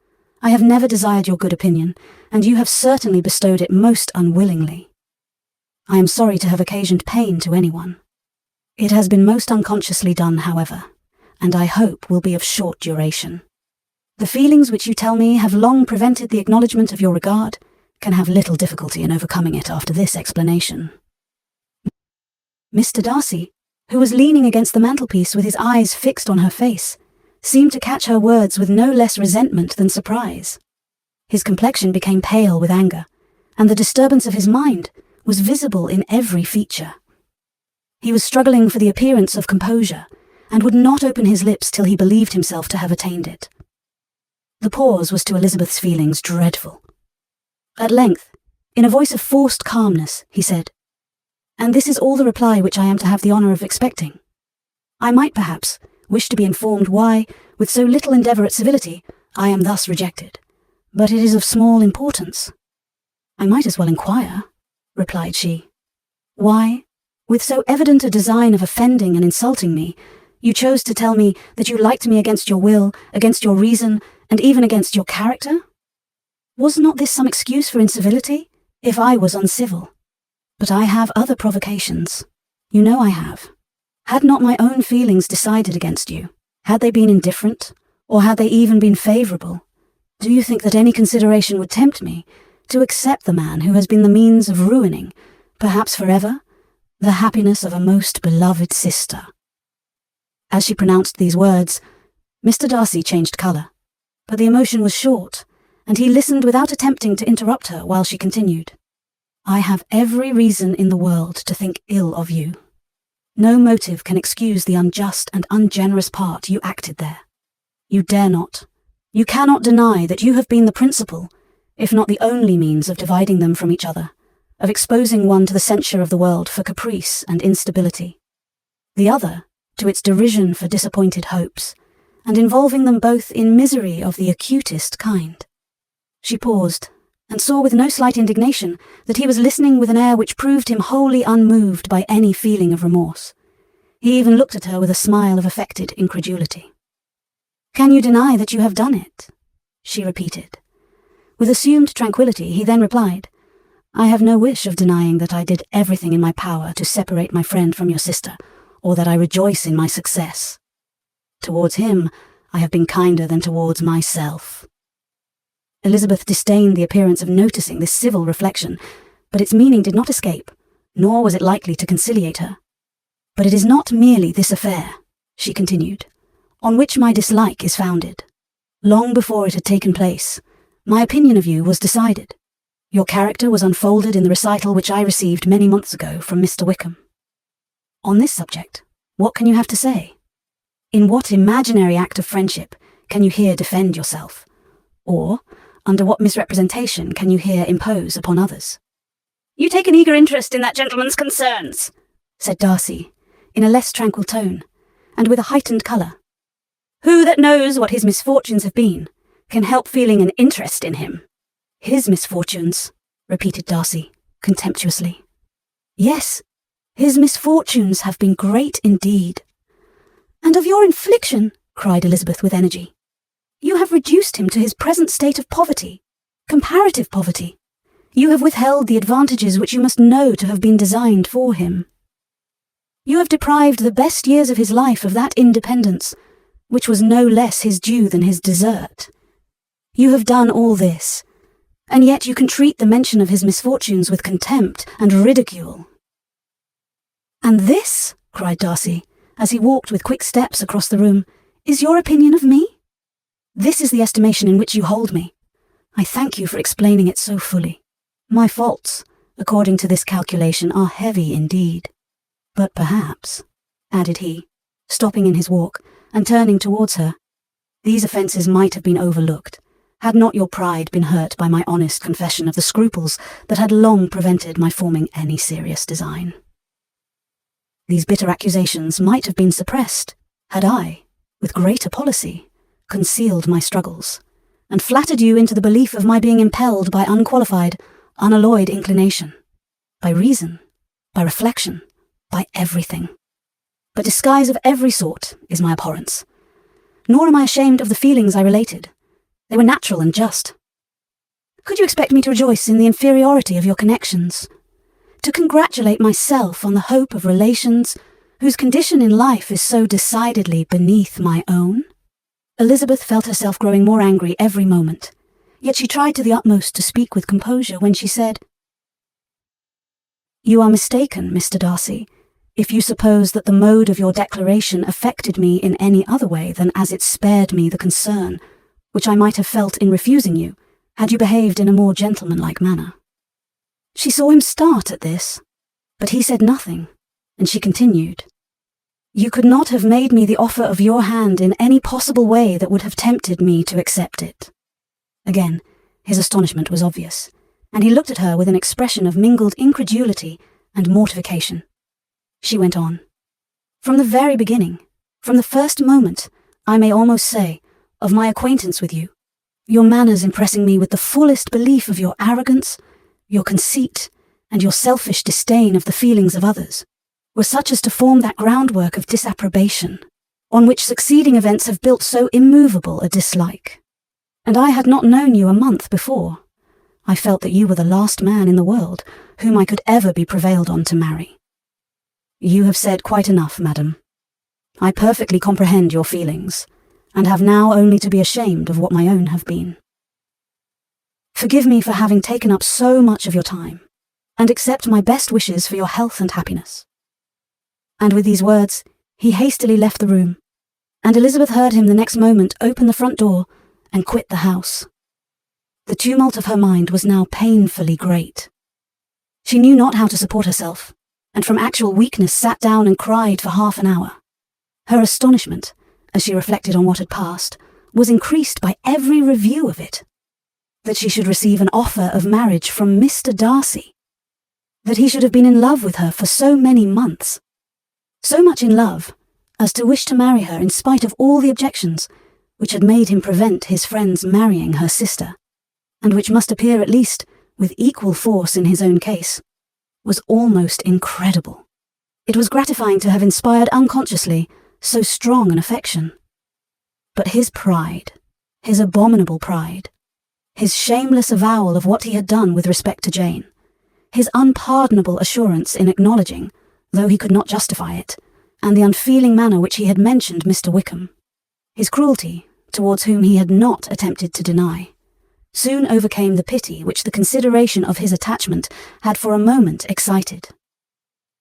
I have never desired your good opinion, and you have certainly bestowed it most unwillingly. I am sorry to have occasioned pain to anyone. It has been most unconsciously done, however, and I hope will be of short duration. The feelings which you tell me have long prevented the acknowledgement of your regard can have little difficulty in overcoming it after this explanation. Mr. Darcy, who was leaning against the mantelpiece with his eyes fixed on her face, seemed to catch her words with no less resentment than surprise. His complexion became pale with anger, and the disturbance of his mind was visible in every feature. He was struggling for the appearance of composure, and would not open his lips till he believed himself to have attained it. The pause was to Elizabeth's feelings dreadful. At length, in a voice of forced calmness, he said, "And this is all the reply which I am to have the honour of expecting. I might, perhaps, wish to be informed why, with so little endeavour at civility, I am thus rejected, but it is of small importance." "I might as well inquire," replied she, "why, with so evident a design of offending and insulting me, you chose to tell me that you liked me against your will, against your reason, and even against your character? Was not this some excuse for incivility, if I was uncivil? But I have other provocations. You know I have. Had not my own feelings decided against you? Had they been indifferent, or had they even been favourable? Do you think that any consideration would tempt me to accept the man who has been the means of ruining, perhaps forever, the happiness of a most beloved sister?" As she pronounced these words, Mr. Darcy changed colour, but the emotion was short, and he listened without attempting to interrupt her while she continued. "I have every reason in the world to think ill of you. No motive can excuse the unjust and ungenerous part you acted there. You dare not, you cannot deny that you have been the principal, if not the only means of dividing them from each other, of exposing one to the censure of the world for caprice and instability, the other to its derision for disappointed hopes, and involving them both in misery of the acutest kind." She paused, and saw with no slight indignation that he was listening with an air which proved him wholly unmoved by any feeling of remorse. He even looked at her with a smile of affected incredulity. "Can you deny that you have done it?" she repeated. With assumed tranquillity, he then replied, "I have no wish of denying that I did everything in my power to separate my friend from your sister, or that I rejoice in my success. Towards him, I have been kinder than towards myself." Elizabeth disdained the appearance of noticing this civil reflection, but its meaning did not escape, nor was it likely to conciliate her. "But it is not merely this affair," she continued, "on which my dislike is founded. Long before it had taken place, my opinion of you was decided. Your character was unfolded in the recital which I received many months ago from Mr. Wickham. On this subject, what can you have to say? In what imaginary act of friendship can you here defend yourself? Or, under what misrepresentation can you here impose upon others?" "You take an eager interest in that gentleman's concerns," said Darcy, in a less tranquil tone, and with a heightened colour. "Who that knows what his misfortunes have been can help feeling an interest in him?" "His misfortunes," repeated Darcy, contemptuously. "Yes, his misfortunes have been great indeed." "And of your infliction," cried Elizabeth with energy. "You have reduced him to his present state of poverty, comparative poverty. You have withheld the advantages which you must know to have been designed for him. You have deprived the best years of his life of that independence, which was no less his due than his desert. You have done all this, and yet you can treat the mention of his misfortunes with contempt and ridicule." "And this," cried Darcy, as he walked with quick steps across the room, "is your opinion of me? This is the estimation in which you hold me. I thank you for explaining it so fully. My faults, according to this calculation, are heavy indeed. But perhaps," added he, stopping in his walk and turning towards her, "these offences might have been overlooked, had not your pride been hurt by my honest confession of the scruples that had long prevented my forming any serious design. These bitter accusations might have been suppressed, had I, with greater policy, concealed my struggles, and flattered you into the belief of my being impelled by unqualified, unalloyed inclination, by reason, by reflection, by everything. But disguise of every sort is my abhorrence. Nor am I ashamed of the feelings I related, They were natural and just. Could you expect me to rejoice in the inferiority of your connections? To congratulate myself on the hope of relations whose condition in life is so decidedly beneath my own? Elizabeth felt herself growing more angry every moment, yet she tried to the utmost to speak with composure when she said, "You are mistaken, Mr. Darcy, if you suppose that the mode of your declaration affected me in any other way than as it spared me the concern which I might have felt in refusing you, had you behaved in a more gentlemanlike manner." She saw him start at this, but he said nothing, and she continued, "You could not have made me the offer of your hand in any possible way that would have tempted me to accept it." Again, his astonishment was obvious, and he looked at her with an expression of mingled incredulity and mortification. She went on, "From the very beginning, from the first moment, I may almost say, of my acquaintance with you, your manners impressing me with the fullest belief of your arrogance, your conceit, and your selfish disdain of the feelings of others, were such as to form that groundwork of disapprobation, on which succeeding events have built so immovable a dislike. And I had not known you a month before. I felt that you were the last man in the world whom I could ever be prevailed on to marry. You have said quite enough, madam. I perfectly comprehend your feelings, and have now only to be ashamed of what my own have been. Forgive me for having taken up so much of your time, and accept my best wishes for your health and happiness." And with these words, he hastily left the room, and Elizabeth heard him the next moment open the front door and quit the house. The tumult of her mind was now painfully great. She knew not how to support herself, and from actual weakness sat down and cried for half an hour. Her astonishment, as she reflected on what had passed, was increased by every review of it. That she should receive an offer of marriage from Mr. Darcy. That he should have been in love with her for so many months. So much in love as to wish to marry her in spite of all the objections which had made him prevent his friends marrying her sister, and which must appear at least with equal force in his own case, was almost incredible. It was gratifying to have inspired unconsciously so strong an affection. But his pride, his abominable pride, his shameless avowal of what he had done with respect to Jane, his unpardonable assurance in acknowledging, though he could not justify it, and the unfeeling manner which he had mentioned Mr. Wickham, his cruelty, towards whom he had not attempted to deny, soon overcame the pity which the consideration of his attachment had for a moment excited.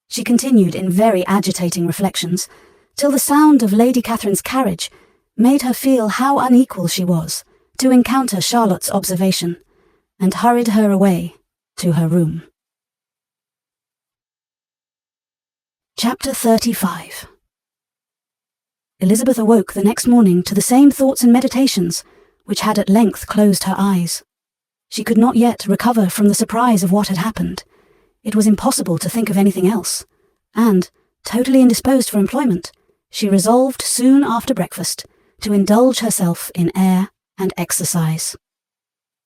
She continued in very agitating reflections, till the sound of Lady Catherine's carriage made her feel how unequal she was to encounter Charlotte's observation, and hurried her away to her room. Chapter 35. Elizabeth awoke the next morning to the same thoughts and meditations which had at length closed her eyes. She could not yet recover from the surprise of what had happened. It was impossible to think of anything else, and, totally indisposed for employment, she resolved soon after breakfast to indulge herself in air and exercise.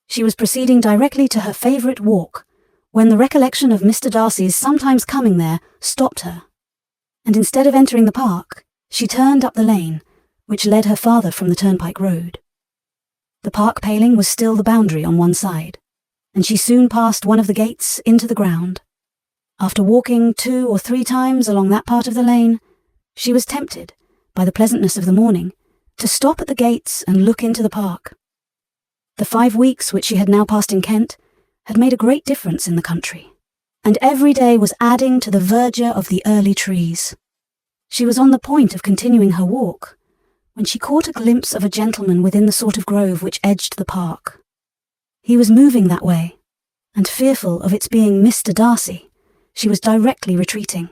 She was proceeding directly to her favourite walk, when the recollection of Mr. Darcy's sometimes coming there stopped her, and instead of entering the park, she turned up the lane which led her farther from the turnpike road. The park paling was still the boundary on one side, and she soon passed one of the gates into the ground. After walking 2 or 3 times along that part of the lane, she was tempted, by the pleasantness of the morning, to stop at the gates and look into the park. The 5 weeks which she had now passed in Kent had made a great difference in the country, and every day was adding to the verdure of the early trees. She was on the point of continuing her walk, when she caught a glimpse of a gentleman within the sort of grove which edged the park. He was moving that way, and fearful of its being Mr. Darcy, she was directly retreating.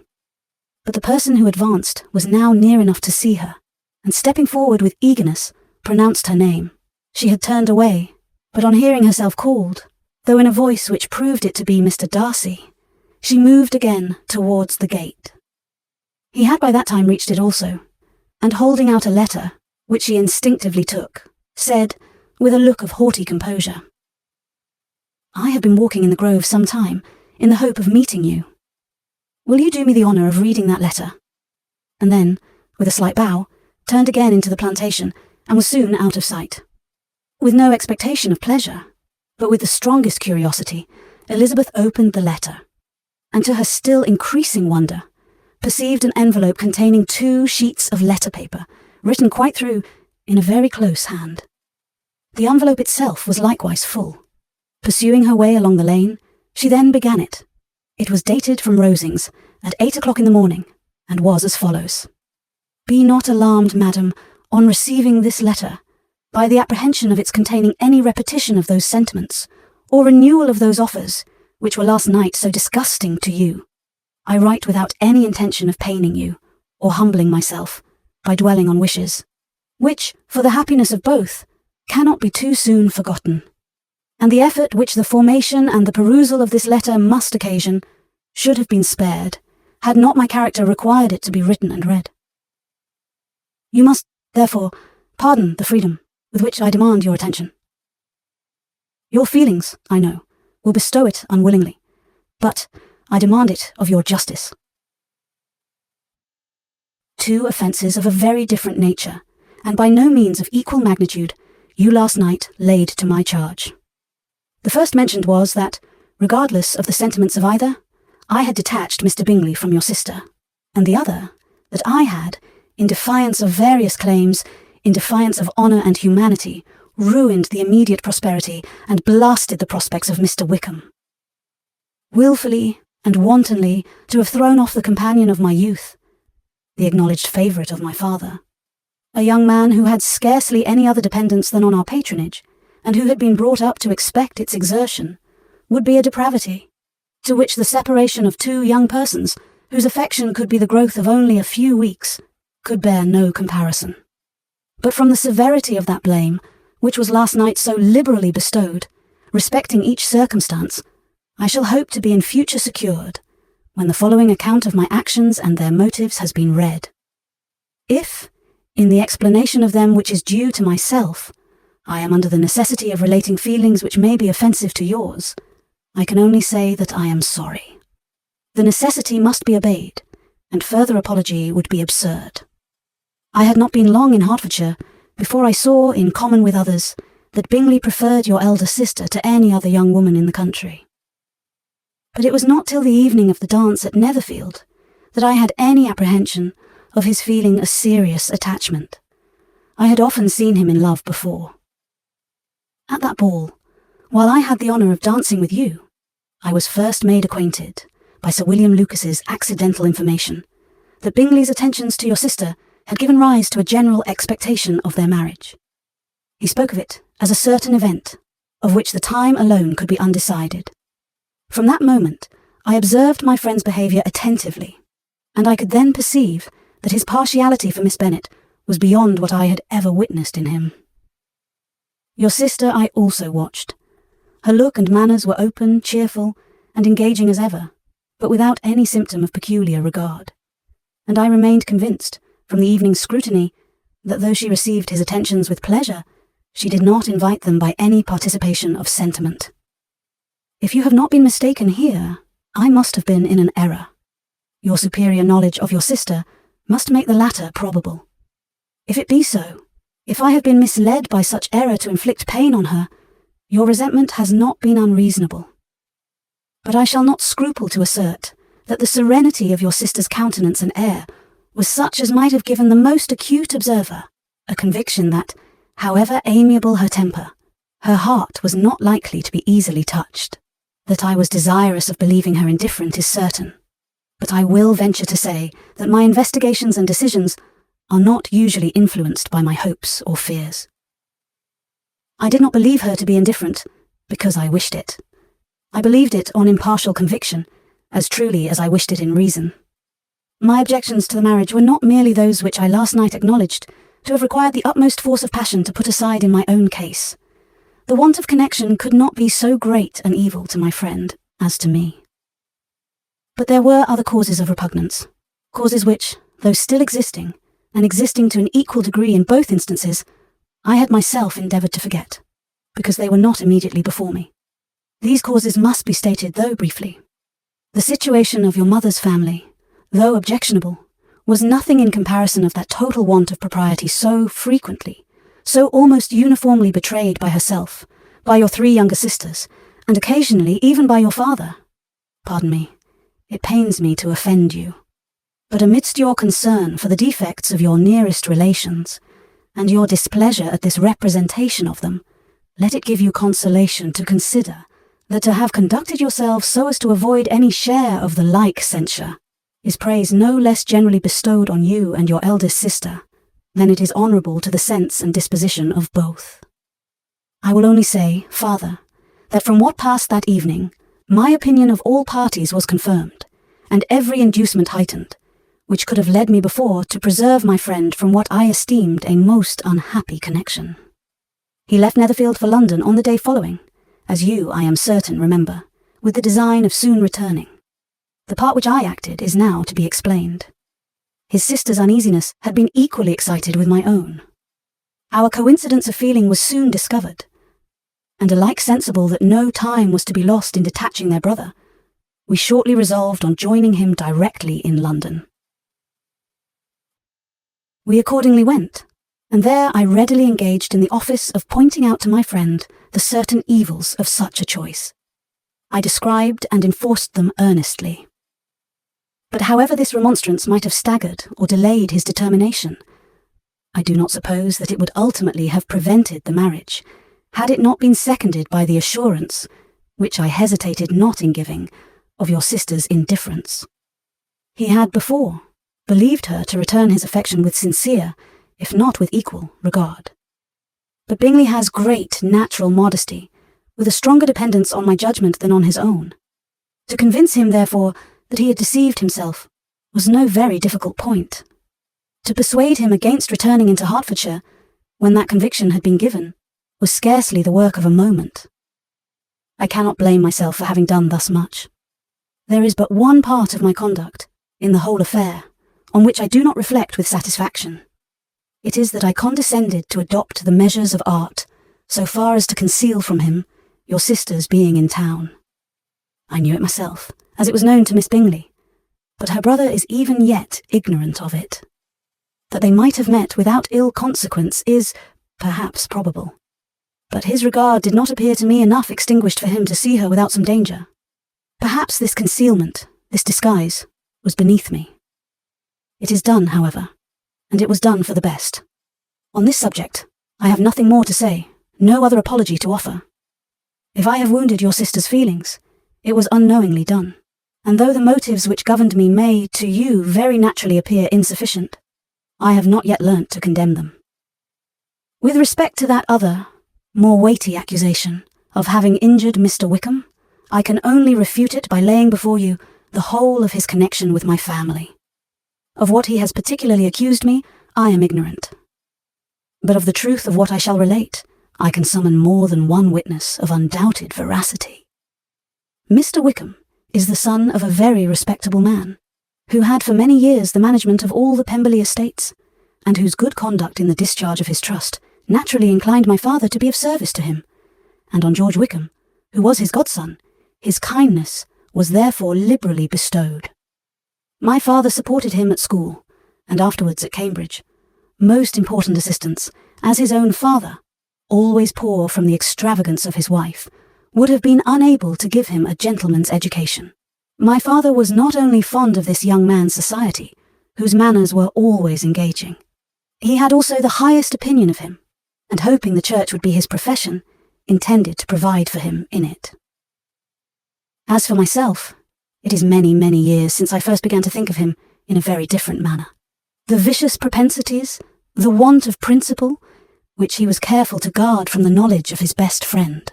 But the person who advanced was now near enough to see her, and stepping forward with eagerness, pronounced her name. She had turned away, but on hearing herself called, though in a voice which proved it to be Mr. Darcy, she moved again towards the gate. He had by that time reached it also, and holding out a letter, which she instinctively took, said, with a look of haughty composure, "I have been walking in the grove some time, in the hope of meeting you. Will you do me the honour of reading that letter?" And then, with a slight bow, turned again into the plantation, and was soon out of sight. With no expectation of pleasure, but with the strongest curiosity, Elizabeth opened the letter, and to her still increasing wonder, perceived an envelope containing 2 sheets of letter paper, written quite through in a very close hand. The envelope itself was likewise full. Pursuing her way along the lane, she then began it. It was dated from Rosings at 8 o'clock in the morning, and was as follows. Be not alarmed, madam, on receiving this letter, by the apprehension of its containing any repetition of those sentiments, or renewal of those offers, which were last night so disgusting to you. I write without any intention of paining you, or humbling myself, by dwelling on wishes, which, for the happiness of both, cannot be too soon forgotten. And the effort which the formation and the perusal of this letter must occasion, should have been spared, had not my character required it to be written and read. You must, therefore, pardon the freedom with which I demand your attention. Your feelings, I know, will bestow it unwillingly, but I demand it of your justice. 2 offences of a very different nature, and by no means of equal magnitude, you last night laid to my charge. The first mentioned was that, regardless of the sentiments of either, I had detached Mr. Bingley from your sister, and the other, that I had, in defiance of various claims, in defiance of honour and humanity, ruined the immediate prosperity and blasted the prospects of Mr. Wickham. Wilfully and wantonly to have thrown off the companion of my youth, the acknowledged favourite of my father, a young man who had scarcely any other dependence than on our patronage, and who had been brought up to expect its exertion, would be a depravity, to which the separation of 2 young persons, whose affection could be the growth of only a few weeks, could bear no comparison. But from the severity of that blame, which was last night so liberally bestowed, respecting each circumstance, I shall hope to be in future secured, when the following account of my actions and their motives has been read. If, in the explanation of them which is due to myself, I am under the necessity of relating feelings which may be offensive to yours, I can only say that I am sorry. The necessity must be obeyed, and further apology would be absurd. I had not been long in Hertfordshire before I saw, in common with others, that Bingley preferred your elder sister to any other young woman in the country. But it was not till the evening of the dance at Netherfield that I had any apprehension of his feeling a serious attachment. I had often seen him in love before. At that ball, while I had the honour of dancing with you, I was first made acquainted, by Sir William Lucas's accidental information, that Bingley's attentions to your sister had given rise to a general expectation of their marriage. He spoke of it as a certain event, of which the time alone could be undecided. From that moment, I observed my friend's behaviour attentively, and I could then perceive that his partiality for Miss Bennet was beyond what I had ever witnessed in him. Your sister I also watched. Her look and manners were open, cheerful, and engaging as ever, but without any symptom of peculiar regard, and I remained convinced, from the evening's scrutiny, that though she received his attentions with pleasure, she did not invite them by any participation of sentiment. If you have not been mistaken here, I must have been in an error. Your superior knowledge of your sister must make the latter probable. If it be so, if I have been misled by such error to inflict pain on her, your resentment has not been unreasonable. But I shall not scruple to assert that the serenity of your sister's countenance and air was such as might have given the most acute observer a conviction that, however amiable her temper, her heart was not likely to be easily touched. That I was desirous of believing her indifferent is certain, but I will venture to say that my investigations and decisions are not usually influenced by my hopes or fears. I did not believe her to be indifferent because I wished it. I believed it on impartial conviction, as truly as I wished it in reason. My objections to the marriage were not merely those which I last night acknowledged to have required the utmost force of passion to put aside in my own case. The want of connection could not be so great an evil to my friend as to me. But there were other causes of repugnance, causes which, though still existing, and existing to an equal degree in both instances, I had myself endeavoured to forget, because they were not immediately before me. These causes must be stated, though briefly. The situation of your mother's family, though objectionable, was nothing in comparison of that total want of propriety so frequently, so almost uniformly betrayed by herself, by your 3 younger sisters, and occasionally even by your father. Pardon me, it pains me to offend you. But amidst your concern for the defects of your nearest relations, and your displeasure at this representation of them, let it give you consolation to consider that to have conducted yourselves so as to avoid any share of the like censure is praise no less generally bestowed on you and your eldest sister than it is honourable to the sense and disposition of both. I will only say, Father, that from what passed that evening, my opinion of all parties was confirmed, and every inducement heightened, which could have led me before to preserve my friend from what I esteemed a most unhappy connection. He left Netherfield for London on the day following, as you, I am certain, remember, with the design of soon returning. The part which I acted is now to be explained. His sister's uneasiness had been equally excited with my own. Our coincidence of feeling was soon discovered, and alike sensible that no time was to be lost in detaching their brother, we shortly resolved on joining him directly in London. We accordingly went, and there I readily engaged in the office of pointing out to my friend the certain evils of such a choice. I described and enforced them earnestly. But however this remonstrance might have staggered or delayed his determination, I do not suppose that it would ultimately have prevented the marriage, had it not been seconded by the assurance, which I hesitated not in giving, of your sister's indifference. He had before believed her to return his affection with sincere, if not with equal, regard. But Bingley has great natural modesty, with a stronger dependence on my judgment than on his own. To convince him, therefore, that he had deceived himself was no very difficult point. To persuade him against returning into Hertfordshire, when that conviction had been given, was scarcely the work of a moment. I cannot blame myself for having done thus much. There is but one part of my conduct, in the whole affair, on which I do not reflect with satisfaction. It is that I condescended to adopt the measures of art, so far as to conceal from him your sister's being in town. I knew it myself, as it was known to Miss Bingley, but her brother is even yet ignorant of it. That they might have met without ill consequence is, perhaps, probable. But his regard did not appear to me enough extinguished for him to see her without some danger. Perhaps this concealment, this disguise, was beneath me. It is done, however, and it was done for the best. On this subject, I have nothing more to say, no other apology to offer. If I have wounded your sister's feelings, it was unknowingly done, and though the motives which governed me may, to you, very naturally appear insufficient, I have not yet learnt to condemn them. With respect to that other, more weighty accusation of having injured Mr. Wickham, I can only refute it by laying before you the whole of his connection with my family. Of what he has particularly accused me, I am ignorant. But of the truth of what I shall relate, I can summon more than one witness of undoubted veracity. Mr. Wickham is the son of a very respectable man, who had for many years the management of all the Pemberley estates, and whose good conduct in the discharge of his trust naturally inclined my father to be of service to him, and on George Wickham, who was his godson, his kindness was therefore liberally bestowed. My father supported him at school, and afterwards at Cambridge, most important assistance, as his own father, always poor from the extravagance of his wife, would have been unable to give him a gentleman's education. My father was not only fond of this young man's society, whose manners were always engaging. He had also the highest opinion of him, and hoping the church would be his profession, intended to provide for him in it. As for myself, it is many, many years since I first began to think of him in a very different manner. The vicious propensities, the want of principle, which he was careful to guard from the knowledge of his best friend,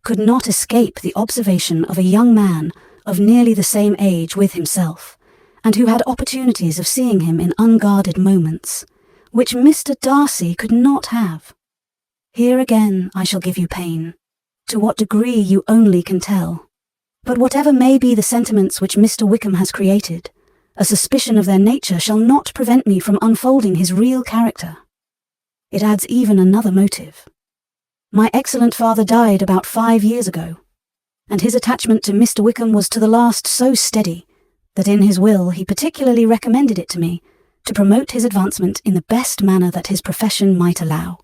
could not escape the observation of a young man of nearly the same age with himself, and who had opportunities of seeing him in unguarded moments, which Mr. Darcy could not have. Here again I shall give you pain, to what degree you only can tell. But whatever may be the sentiments which Mr. Wickham has created, a suspicion of their nature shall not prevent me from unfolding his real character. It adds even another motive. My excellent father died about 5 years ago, and his attachment to Mr. Wickham was to the last so steady that in his will he particularly recommended it to me to promote his advancement in the best manner that his profession might allow.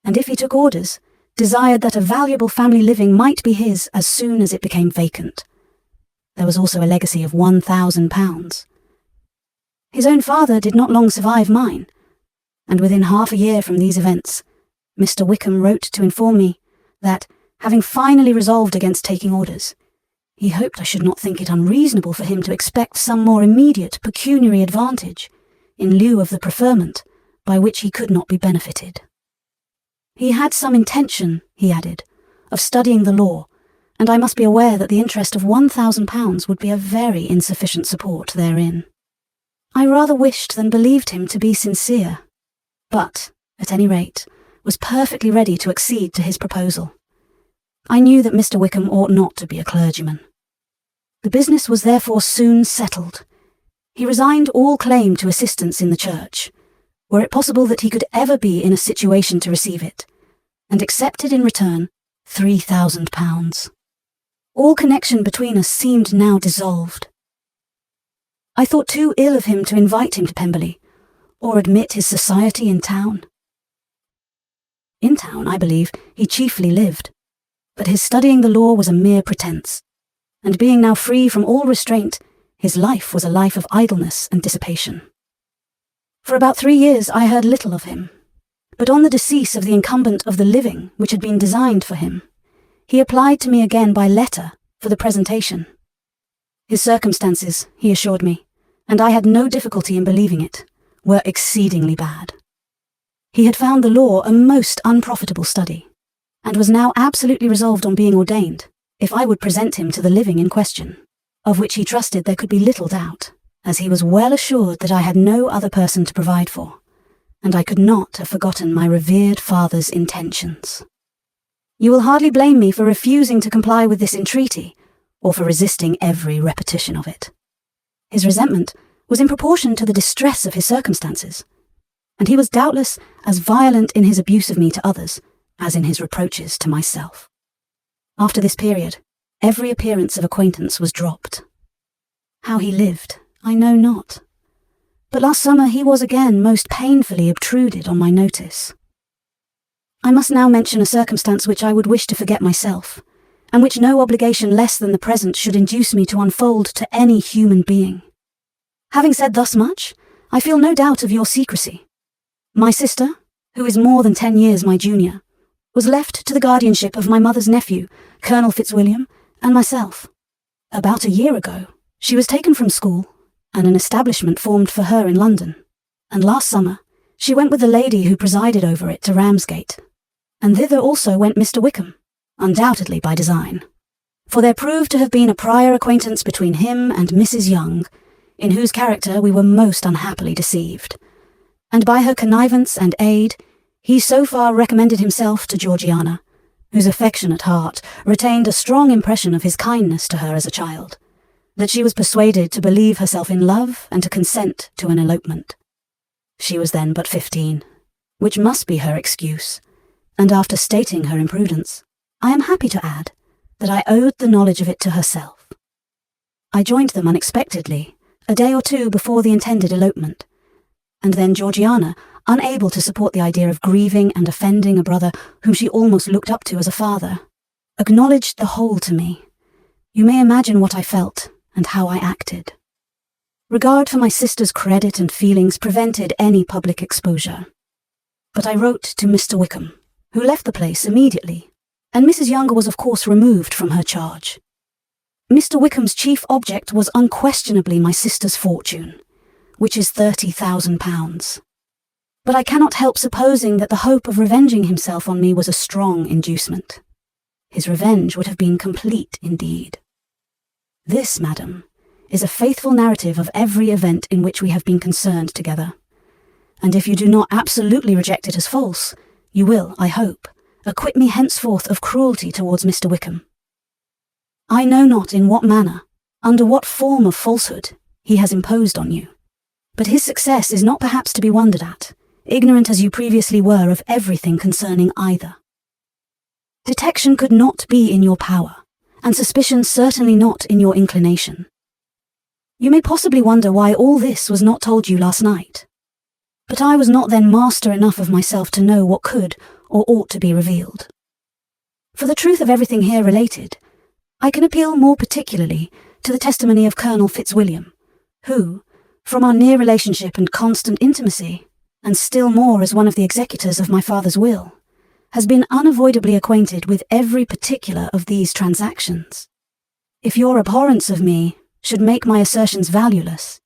and if he took orders, desired that a valuable family living might be his as soon as it became vacant. There was also a legacy of £1,000. His own father did not long survive mine, and within half a year from these events, Mr. Wickham wrote to inform me that, having finally resolved against taking orders, he hoped I should not think it unreasonable for him to expect some more immediate pecuniary advantage in lieu of the preferment by which he could not be benefited. He had some intention, he added, of studying the law, and I must be aware that the interest of £1,000 would be a very insufficient support therein. I rather wished than believed him to be sincere, but, at any rate, was perfectly ready to accede to his proposal. I knew that Mr. Wickham ought not to be a clergyman. The business was therefore soon settled. He resigned all claim to assistance in the church, were it possible that he could ever be in a situation to receive it, and accepted in return £3,000. All connection between us seemed now dissolved. I thought too ill of him to invite him to Pemberley, or admit his society in town. In town, I believe, he chiefly lived, but his studying the law was a mere pretence, and being now free from all restraint, his life was a life of idleness and dissipation. For about 3 years I heard little of him, but on the decease of the incumbent of the living which had been designed for him, he applied to me again by letter for the presentation. His circumstances, he assured me, and I had no difficulty in believing it, were exceedingly bad. He had found the law a most unprofitable study, and was now absolutely resolved on being ordained, if I would present him to the living in question, of which he trusted there could be little doubt, as he was well assured that I had no other person to provide for, and I could not have forgotten my revered father's intentions. You will hardly blame me for refusing to comply with this entreaty, or for resisting every repetition of it. His resentment was in proportion to the distress of his circumstances, and he was doubtless as violent in his abuse of me to others as in his reproaches to myself. After this period, every appearance of acquaintance was dropped. How he lived, I know not, but last summer he was again most painfully obtruded on my notice. I must now mention a circumstance which I would wish to forget myself, and which no obligation less than the present should induce me to unfold to any human being. Having said thus much, I feel no doubt of your secrecy. My sister, who is more than 10 years my junior, was left to the guardianship of my mother's nephew, Colonel Fitzwilliam, and myself. About a year ago, she was taken from school, and an establishment formed for her in London, and last summer she went with the lady who presided over it to Ramsgate, and thither also went Mr. Wickham, undoubtedly by design, for there proved to have been a prior acquaintance between him and Mrs. Young, in whose character we were most unhappily deceived, and by her connivance and aid he so far recommended himself to Georgiana, whose affectionate heart retained a strong impression of his kindness to her as a child, that she was persuaded to believe herself in love and to consent to an elopement. She was then but 15, which must be her excuse, and after stating her imprudence, I am happy to add that I owed the knowledge of it to herself. I joined them unexpectedly, a day or two before the intended elopement, and then Georgiana, unable to support the idea of grieving and offending a brother whom she almost looked up to as a father, acknowledged the whole to me. You may imagine what I felt and how I acted. Regard for my sister's credit and feelings prevented any public exposure. But I wrote to Mr. Wickham, who left the place immediately, and Mrs. Younger was of course removed from her charge. Mr. Wickham's chief object was unquestionably my sister's fortune, which is £30,000. But I cannot help supposing that the hope of revenging himself on me was a strong inducement. His revenge would have been complete indeed. This, madam, is a faithful narrative of every event in which we have been concerned together, and if you do not absolutely reject it as false, you will, I hope, acquit me henceforth of cruelty towards Mr. Wickham. I know not in what manner, under what form of falsehood, he has imposed on you, but his success is not perhaps to be wondered at, ignorant as you previously were of everything concerning either. Detection could not be in your power, and suspicion certainly not in your inclination. You may possibly wonder why all this was not told you last night, but I was not then master enough of myself to know what could, or ought to be revealed. For the truth of everything here related, I can appeal more particularly to the testimony of Colonel Fitzwilliam, who, from our near relationship and constant intimacy, and still more as one of the executors of my father's will, has been unavoidably acquainted with every particular of these transactions. If your abhorrence of me should make my assertions valueless,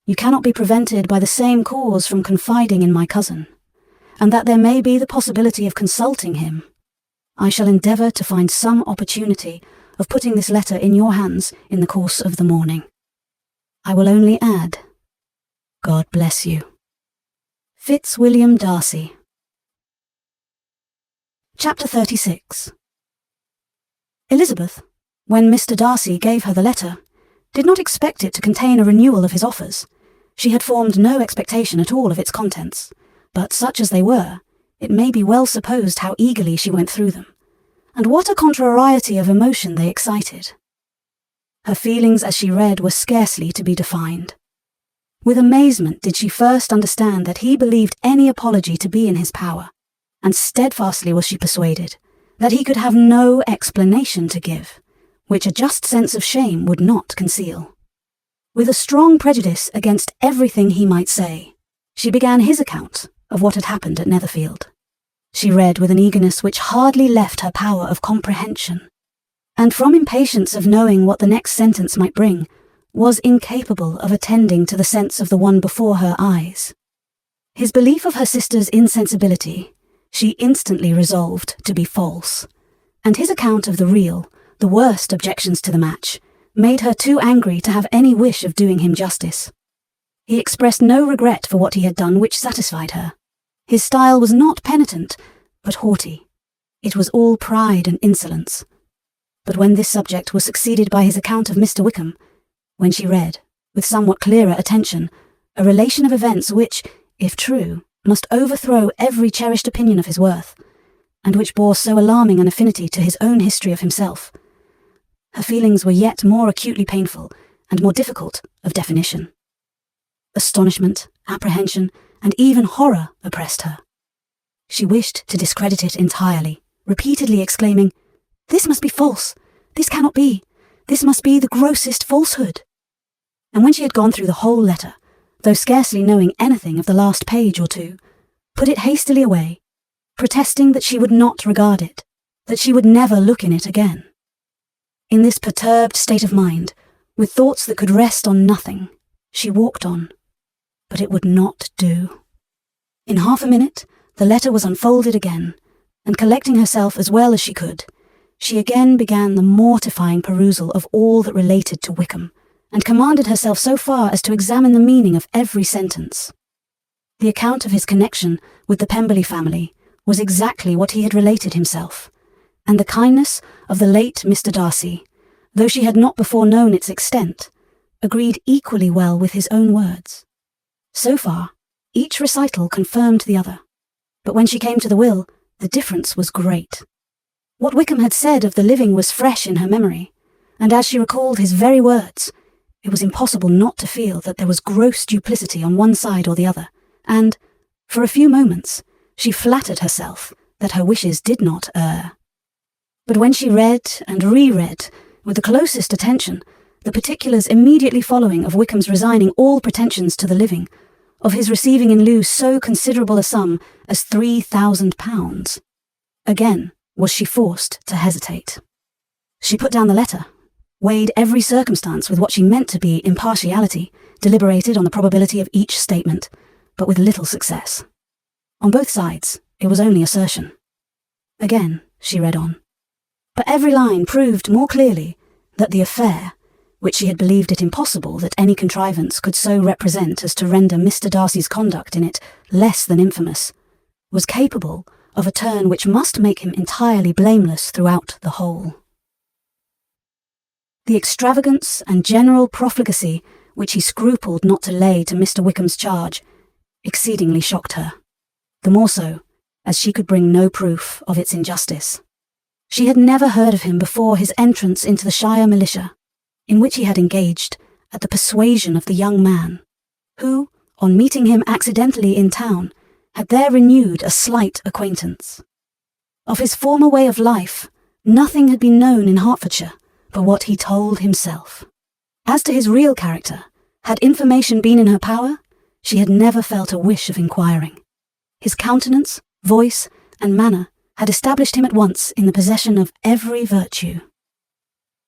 you cannot be prevented by the same cause from confiding in my cousin, and that there may be the possibility of consulting him. I shall endeavour to find some opportunity of putting this letter in your hands in the course of the morning. I will only add, God bless you. Fitzwilliam Darcy. Chapter 36. Elizabeth, when Mr. Darcy gave her the letter, did not expect it to contain a renewal of his offers. She had formed no expectation at all of its contents, but such as they were, it may be well supposed how eagerly she went through them, and what a contrariety of emotion they excited. Her feelings as she read were scarcely to be defined. With amazement did she first understand that he believed any apology to be in his power, and steadfastly was she persuaded that he could have no explanation to give, which a just sense of shame would not conceal. With a strong prejudice against everything he might say, she began his account of what had happened at Netherfield. She read with an eagerness which hardly left her power of comprehension, and from impatience of knowing what the next sentence might bring, was incapable of attending to the sense of the one before her eyes. His belief of her sister's insensibility she instantly resolved to be false, and his account of the real, the worst objections to the match, made her too angry to have any wish of doing him justice. He expressed no regret for what he had done which satisfied her. His style was not penitent, but haughty. It was all pride and insolence. But when this subject was succeeded by his account of Mr. Wickham, when she read, with somewhat clearer attention, a relation of events which, if true, must overthrow every cherished opinion of his worth, and which bore so alarming an affinity to his own history of himself, her feelings were yet more acutely painful and more difficult of definition. Astonishment, apprehension, and even horror oppressed her. She wished to discredit it entirely, repeatedly exclaiming, "This must be false! This cannot be! This must be the grossest falsehood!" And when she had gone through the whole letter, though scarcely knowing anything of the last page or two, put it hastily away, protesting that she would not regard it, that she would never look in it again. In this perturbed state of mind, with thoughts that could rest on nothing, she walked on, but it would not do. In half a minute, the letter was unfolded again, and collecting herself as well as she could, she again began the mortifying perusal of all that related to Wickham, and commanded herself so far as to examine the meaning of every sentence. The account of his connection with the Pemberley family was exactly what he had related himself, and the kindness of the late Mr. Darcy, though she had not before known its extent, agreed equally well with his own words. So far, each recital confirmed the other, but when she came to the will, the difference was great. What Wickham had said of the living was fresh in her memory, and as she recalled his very words, it was impossible not to feel that there was gross duplicity on one side or the other, and, for a few moments, she flattered herself that her wishes did not err. But when she read and reread, with the closest attention, the particulars immediately following of Wickham's resigning all pretensions to the living, of his receiving in lieu so considerable a sum as £3,000, again was she forced to hesitate. She put down the letter, weighed every circumstance with what she meant to be impartiality, deliberated on the probability of each statement, but with little success. On both sides, it was only assertion. Again, she read on. But every line proved more clearly that the affair, which she had believed it impossible that any contrivance could so represent as to render Mr. Darcy's conduct in it less than infamous, was capable of a turn which must make him entirely blameless throughout the whole. The extravagance and general profligacy which he scrupled not to lay to Mr. Wickham's charge exceedingly shocked her, the more so as she could bring no proof of its injustice. She had never heard of him before his entrance into the Shire militia, in which he had engaged at the persuasion of the young man, who, on meeting him accidentally in town, had there renewed a slight acquaintance. Of his former way of life, nothing had been known in Hertfordshire but what he told himself. As to his real character, had information been in her power, she had never felt a wish of inquiring. His countenance, voice, and manner had established him at once in the possession of every virtue.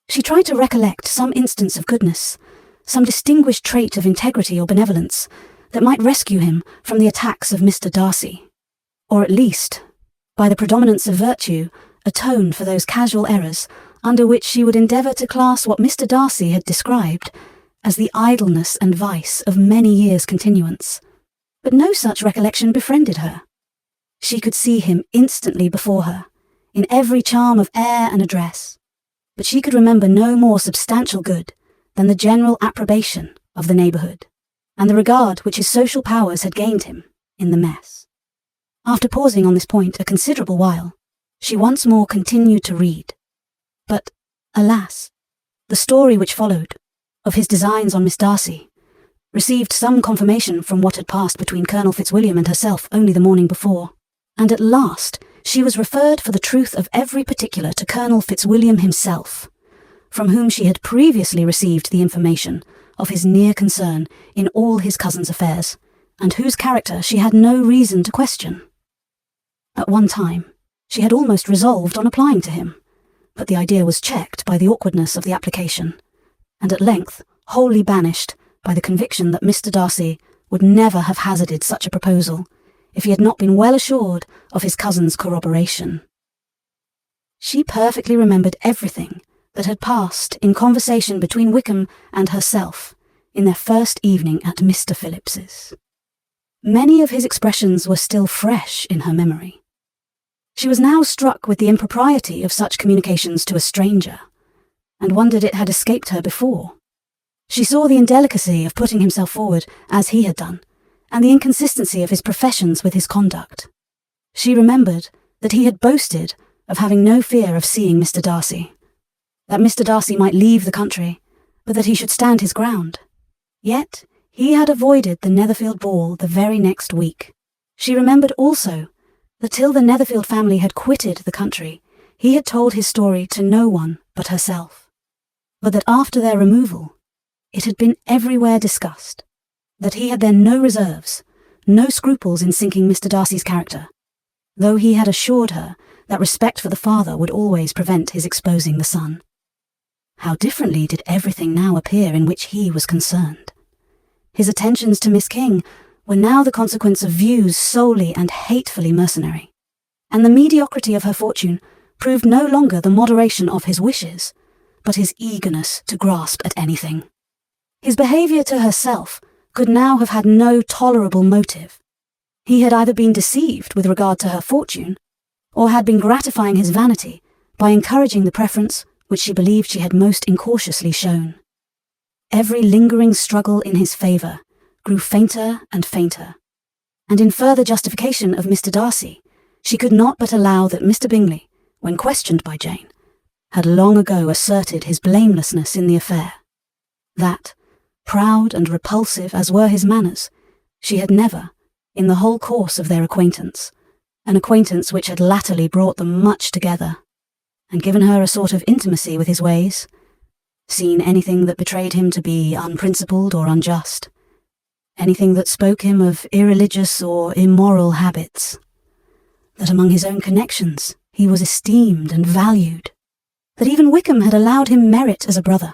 She tried to recollect some instance of goodness, some distinguished trait of integrity or benevolence that might rescue him from the attacks of Mr. Darcy, or at least, by the predominance of virtue, atone for those casual errors under which she would endeavour to class what Mr. Darcy had described as the idleness and vice of many years' continuance. But no such recollection befriended her. She could see him instantly before her, in every charm of air and address, but she could remember no more substantial good than the general approbation of the neighbourhood, and the regard which his social powers had gained him in the mess. After pausing on this point a considerable while, she once more continued to read. But, alas, the story which followed, of his designs on Miss Darcy, received some confirmation from what had passed between Colonel Fitzwilliam and herself only the morning before, and at last she was referred for the truth of every particular to Colonel Fitzwilliam himself, from whom she had previously received the information of his near concern in all his cousin's affairs, and whose character she had no reason to question. At one time, she had almost resolved on applying to him, but the idea was checked by the awkwardness of the application, and at length wholly banished by the conviction that Mr. Darcy would never have hazarded such a proposal if he had not been well assured of his cousin's corroboration. She perfectly remembered everything that had passed in conversation between Wickham and herself in their first evening at Mr. Phillips's. Many of his expressions were still fresh in her memory. She was now struck with the impropriety of such communications to a stranger, and wondered it had escaped her before. She saw the indelicacy of putting himself forward as he had done, and the inconsistency of his professions with his conduct. She remembered that he had boasted of having no fear of seeing Mr. Darcy, that Mr. Darcy might leave the country, but that he should stand his ground. Yet he had avoided the Netherfield ball the very next week. She remembered also that till the Netherfield family had quitted the country, he had told his story to no one but herself, but that after their removal, it had been everywhere discussed, that he had then no reserves, no scruples in sinking Mr. Darcy's character, though he had assured her that respect for the father would always prevent his exposing the son. How differently did everything now appear in which he was concerned. His attentions to Miss King were now the consequence of views solely and hatefully mercenary, and the mediocrity of her fortune proved no longer the moderation of his wishes, but his eagerness to grasp at anything. His behaviour to herself could now have had no tolerable motive. He had either been deceived with regard to her fortune, or had been gratifying his vanity by encouraging the preference which she believed she had most incautiously shown. Every lingering struggle in his favour grew fainter and fainter, and in further justification of Mr. Darcy, she could not but allow that Mr. Bingley, when questioned by Jane, had long ago asserted his blamelessness in the affair, that, proud and repulsive as were his manners, she had never, in the whole course of their acquaintance, an acquaintance which had latterly brought them much together, and given her a sort of intimacy with his ways, seen anything that betrayed him to be unprincipled or unjust, anything that spoke him of irreligious or immoral habits, that among his own connections he was esteemed and valued, that even Wickham had allowed him merit as a brother,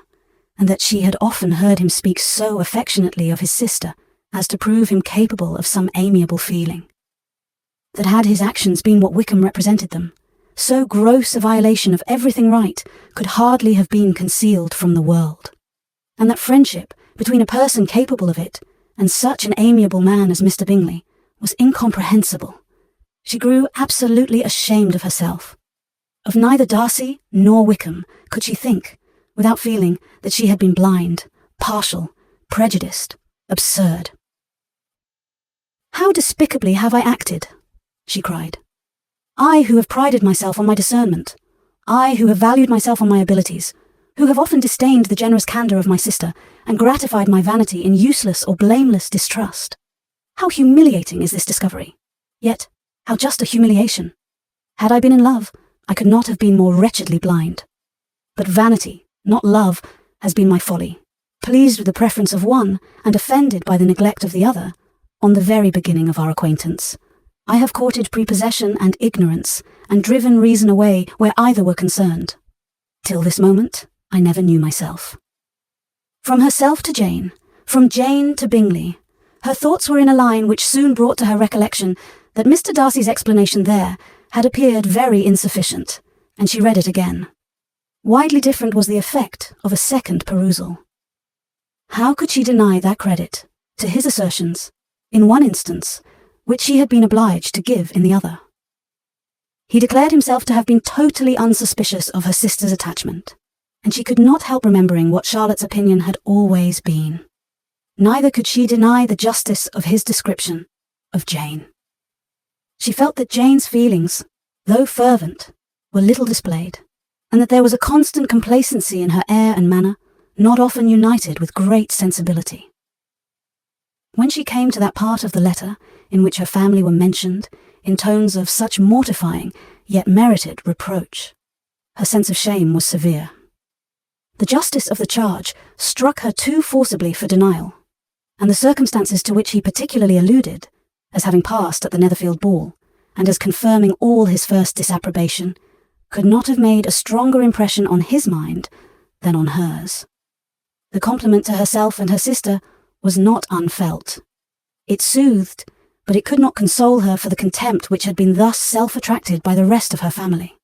and that she had often heard him speak so affectionately of his sister as to prove him capable of some amiable feeling, that had his actions been what Wickham represented them, so gross a violation of everything right could hardly have been concealed from the world, and that friendship between a person capable of it and such an amiable man as Mr. Bingley was incomprehensible. She grew absolutely ashamed of herself. Of neither Darcy nor Wickham could she think, without feeling that she had been blind, partial, prejudiced, absurd. "How despicably have I acted?" she cried. "I who have prided myself on my discernment, I who have valued myself on my abilities, who have often disdained the generous candour of my sister, and gratified my vanity in useless or blameless distrust. How humiliating is this discovery! Yet, how just a humiliation! Had I been in love, I could not have been more wretchedly blind. But vanity, not love, has been my folly, pleased with the preference of one and offended by the neglect of the other. On the very beginning of our acquaintance, I have courted prepossession and ignorance, and driven reason away where either were concerned. Till this moment, I never knew myself. From herself to Jane, from Jane to Bingley, her thoughts were in a line which soon brought to her recollection that Mr. Darcy's explanation there had appeared very insufficient, and she read it again. Widely different was the effect of a second perusal. How could she deny that credit to his assertions, in one instance, which she had been obliged to give in the other? He declared himself to have been totally unsuspicious of her sister's attachment, and she could not help remembering what Charlotte's opinion had always been. Neither could she deny the justice of his description of Jane. She felt that Jane's feelings, though fervent, were little displayed, and that there was a constant complacency in her air and manner, not often united with great sensibility. When she came to that part of the letter in which her family were mentioned in tones of such mortifying yet merited reproach, her sense of shame was severe. The justice of the charge struck her too forcibly for denial, and the circumstances to which he particularly alluded, as having passed at the Netherfield ball, and as confirming all his first disapprobation, could not have made a stronger impression on his mind than on hers. The compliment to herself and her sister was not unfelt. It soothed, but it could not console her for the contempt which had been thus self-attracted by the rest of her family.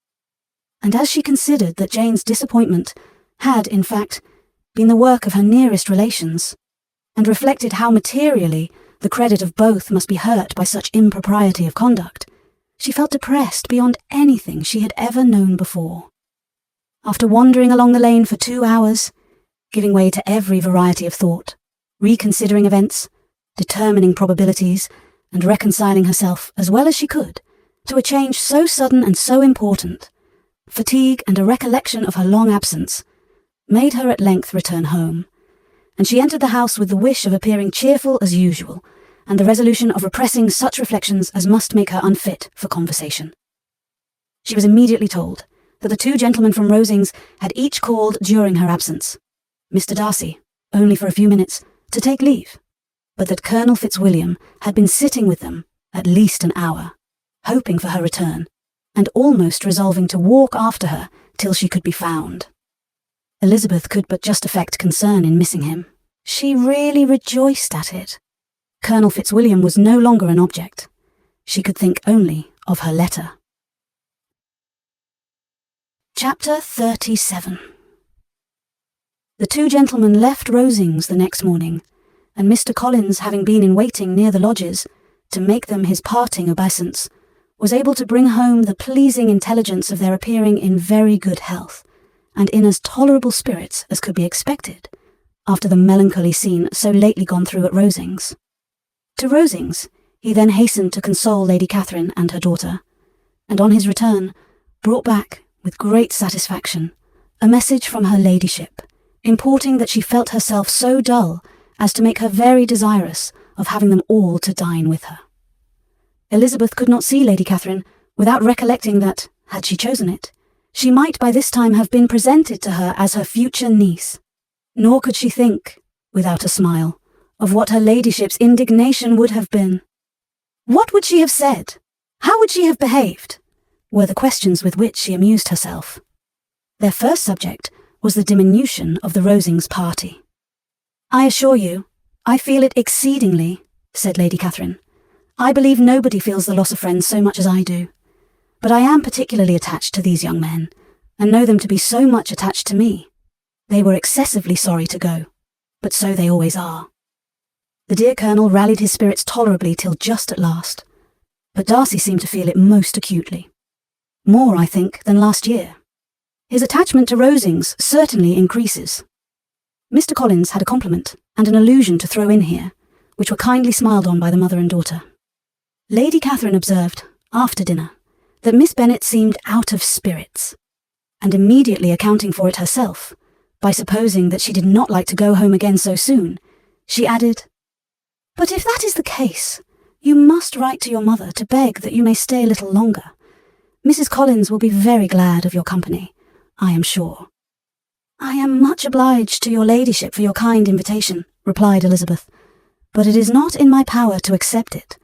And as she considered that Jane's disappointment had, in fact, been the work of her nearest relations, and reflected how materially the credit of both must be hurt by such impropriety of conduct, she felt depressed beyond anything she had ever known before. After wandering along the lane for 2 hours, giving way to every variety of thought, reconsidering events, determining probabilities, and reconciling herself as well as she could to a change so sudden and so important, fatigue and a recollection of her long absence made her at length return home, and she entered the house with the wish of appearing cheerful as usual, and the resolution of repressing such reflections as must make her unfit for conversation. She was immediately told that the 2 gentlemen from Rosings had each called during her absence, Mr. Darcy, only for a few minutes, to take leave, but that Colonel Fitzwilliam had been sitting with them at least an hour, hoping for her return, and almost resolving to walk after her till she could be found. Elizabeth could but just affect concern in missing him. She really rejoiced at it. Colonel Fitzwilliam was no longer an object. She could think only of her letter. Chapter 37. The 2 gentlemen left Rosings the next morning, and Mr. Collins, having been in waiting near the lodges to make them his parting obeisance, was able to bring home the pleasing intelligence of their appearing in very good health, and in as tolerable spirits as could be expected, after the melancholy scene so lately gone through at Rosings. To Rosings he then hastened to console Lady Catherine and her daughter, and on his return brought back, with great satisfaction, a message from her ladyship, importing that she felt herself so dull as to make her very desirous of having them all to dine with her. Elizabeth could not see Lady Catherine without recollecting that, had she chosen it, she might by this time have been presented to her as her future niece, nor could she think, without a smile, of what her ladyship's indignation would have been. What would she have said? How would she have behaved? Were the questions with which she amused herself. Their first subject was the diminution of the Rosings party. "I assure you, I feel it exceedingly," said Lady Catherine. "I believe nobody feels the loss of friends so much as I do. But I am particularly attached to these young men, and know them to be so much attached to me. They were excessively sorry to go, but so they always are." The dear Colonel rallied his spirits tolerably till just at last, but Darcy seemed to feel it most acutely. More, I think, than last year. His attachment to Rosings certainly increases. Mr. Collins had a compliment and an allusion to throw in here, which were kindly smiled on by the mother and daughter. Lady Catherine observed, after dinner, that Miss Bennet seemed out of spirits, and immediately accounting for it herself, by supposing that she did not like to go home again so soon, she added, "But if that is the case, you must write to your mother to beg that you may stay a little longer. Mrs. Collins will be very glad of your company, I am sure." "I am much obliged to your ladyship for your kind invitation," replied Elizabeth, "but it is not in my power to accept it.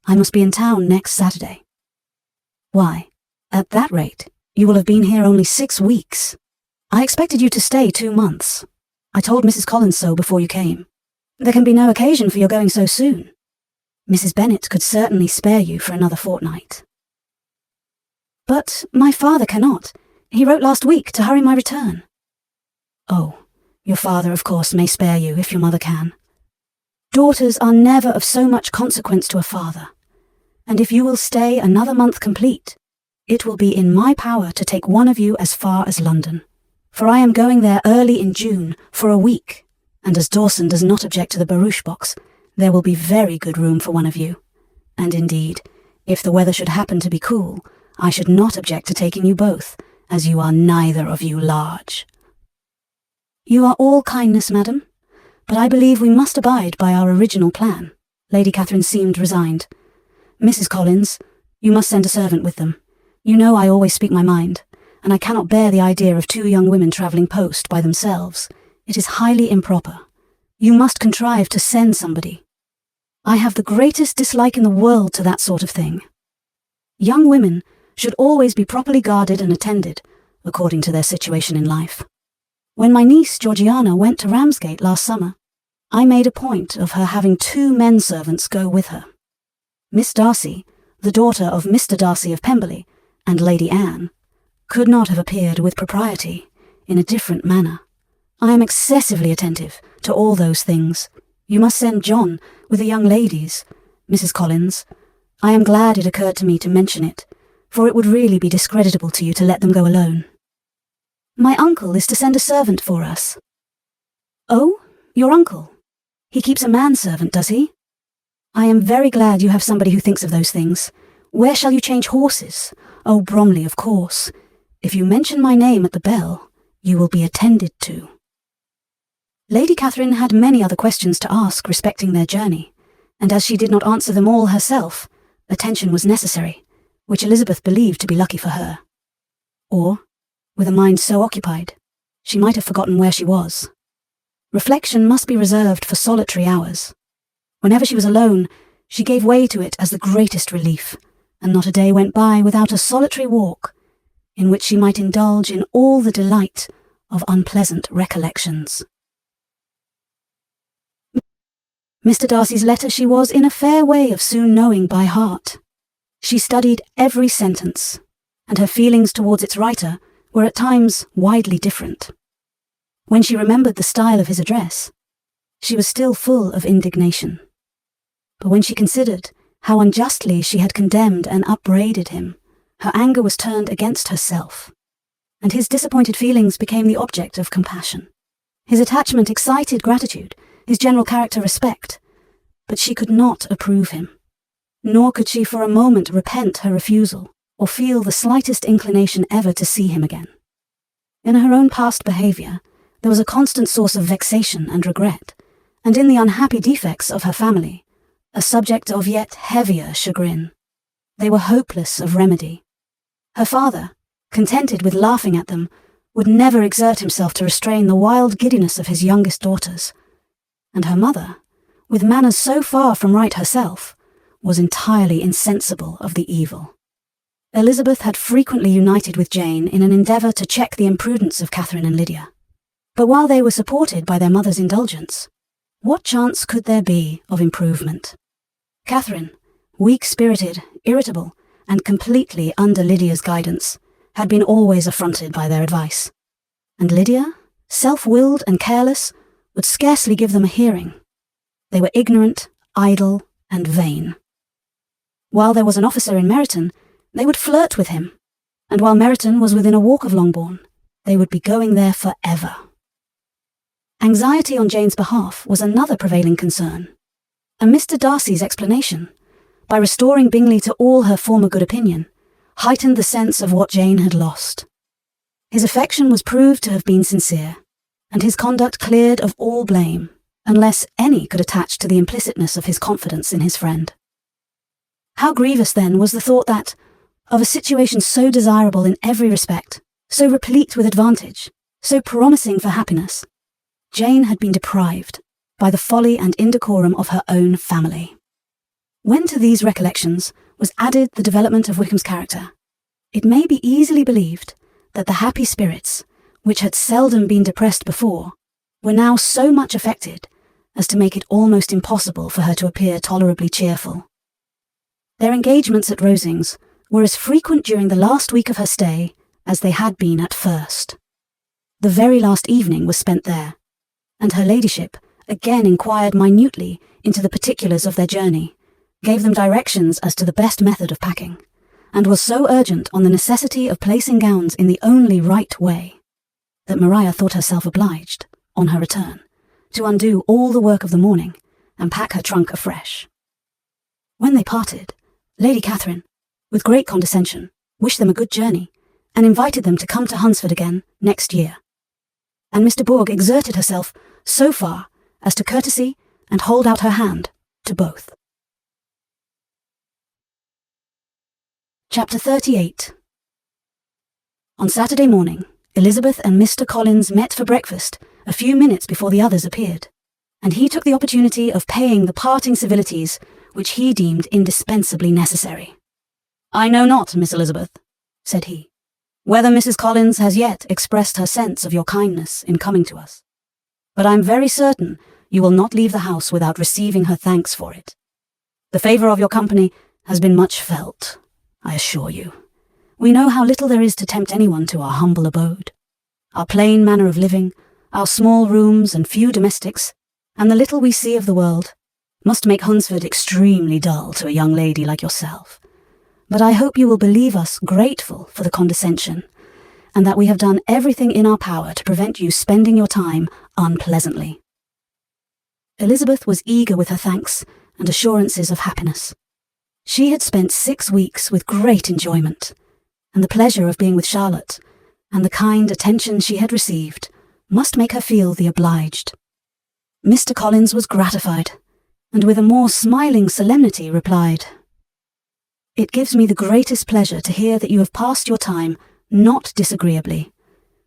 I must be in town next Saturday." "Why, at that rate, you will have been here only 6 weeks. I expected you to stay 2 months. I told Mrs. Collins so before you came. There can be no occasion for your going so soon. Mrs. Bennet could certainly spare you for another fortnight." "But my father cannot. He wrote last week to hurry my return." "Oh, your father of course may spare you if your mother can. Daughters are never of so much consequence to a father, and if you will stay another month complete, it will be in my power to take one of you as far as London, for I am going there early in June for a week, and as Dawson does not object to the barouche box, there will be very good room for one of you, and indeed, if the weather should happen to be cool, I should not object to taking you both, as you are neither of you large." "You are all kindness, madam, but I believe we must abide by our original plan." Lady Catherine seemed resigned. "Mrs. Collins, you must send a servant with them. You know I always speak my mind, and I cannot bear the idea of 2 young women travelling post by themselves. It is highly improper. You must contrive to send somebody. I have the greatest dislike in the world to that sort of thing. Young women should always be properly guarded and attended, according to their situation in life. When my niece Georgiana went to Ramsgate last summer, I made a point of her having 2 men servants go with her. Miss Darcy, the daughter of Mr. Darcy of Pemberley, and Lady Anne, could not have appeared with propriety in a different manner. I am excessively attentive to all those things. You must send John with the young ladies, Mrs. Collins. I am glad it occurred to me to mention it, for it would really be discreditable to you to let them go alone. My uncle is to send a servant for us." "Oh, your uncle? He keeps a manservant, does he? I am very glad you have somebody who thinks of those things. Where shall you change horses? Oh, Bromley, of course. If you mention my name at the bell, you will be attended to." Lady Catherine had many other questions to ask respecting their journey, and as she did not answer them all herself, attention was necessary, which Elizabeth believed to be lucky for her. Or, with a mind so occupied, she might have forgotten where she was. Reflection must be reserved for solitary hours. Whenever she was alone, she gave way to it as the greatest relief, and not a day went by without a solitary walk, in which she might indulge in all the delight of unpleasant recollections. Mr. Darcy's letter she was in a fair way of soon knowing by heart. She studied every sentence, and her feelings towards its writer were at times widely different. When she remembered the style of his address, she was still full of indignation. But when she considered how unjustly she had condemned and upbraided him, her anger was turned against herself, and his disappointed feelings became the object of compassion. His attachment excited gratitude, his general character respect, but she could not approve him, nor could she for a moment repent her refusal, or feel the slightest inclination ever to see him again. In her own past behaviour, there was a constant source of vexation and regret, and in the unhappy defects of her family, a subject of yet heavier chagrin. They were hopeless of remedy. Her father, contented with laughing at them, would never exert himself to restrain the wild giddiness of his youngest daughters, and her mother, with manners so far from right herself, was entirely insensible of the evil. Elizabeth had frequently united with Jane in an endeavour to check the imprudence of Catherine and Lydia. But while they were supported by their mother's indulgence, what chance could there be of improvement? Catherine, weak-spirited, irritable, and completely under Lydia's guidance, had been always affronted by their advice, and Lydia, self-willed and careless, would scarcely give them a hearing. They were ignorant, idle, and vain. While there was an officer in Meryton, they would flirt with him, and while Meryton was within a walk of Longbourn, they would be going there forever. Anxiety on Jane's behalf was another prevailing concern, and Mr. Darcy's explanation, by restoring Bingley to all her former good opinion, heightened the sense of what Jane had lost. His affection was proved to have been sincere, and his conduct cleared of all blame, unless any could attach to the implicitness of his confidence in his friend. How grievous then was the thought that, of a situation so desirable in every respect, so replete with advantage, so promising for happiness, Jane had been deprived by the folly and indecorum of her own family. When to these recollections was added the development of Wickham's character, it may be easily believed that the happy spirits, which had seldom been depressed before, were now so much affected as to make it almost impossible for her to appear tolerably cheerful. Their engagements at Rosings were as frequent during the last week of her stay as they had been at first. The very last evening was spent there, and her ladyship again inquired minutely into the particulars of their journey, gave them directions as to the best method of packing, and was so urgent on the necessity of placing gowns in the only right way, that Maria thought herself obliged, on her return, to undo all the work of the morning and pack her trunk afresh. When they parted, Lady Catherine, with great condescension, wished them a good journey and invited them to come to Hunsford again next year. And Mr. Bourg exerted herself so far as to courtesy and hold out her hand to both. Chapter 38. On Saturday morning, Elizabeth and Mr. Collins met for breakfast a few minutes before the others appeared, and he took the opportunity of paying the parting civilities which he deemed indispensably necessary. "I know not, Miss Elizabeth," said he, "whether Mrs. Collins has yet expressed her sense of your kindness in coming to us, but I am very certain you will not leave the house without receiving her thanks for it. The favour of your company has been much felt, I assure you. We know how little there is to tempt anyone to our humble abode. Our plain manner of living, our small rooms and few domestics, and the little we see of the world, must make Hunsford extremely dull to a young lady like yourself. But I hope you will believe us grateful for the condescension, and that we have done everything in our power to prevent you spending your time unpleasantly." Elizabeth was eager with her thanks and assurances of happiness. She had spent 6 weeks with great enjoyment, and the pleasure of being with Charlotte, and the kind attention she had received, must make her feel the obliged. Mr. Collins was gratified, and with a more smiling solemnity replied, "It gives me the greatest pleasure to hear that you have passed your time not disagreeably.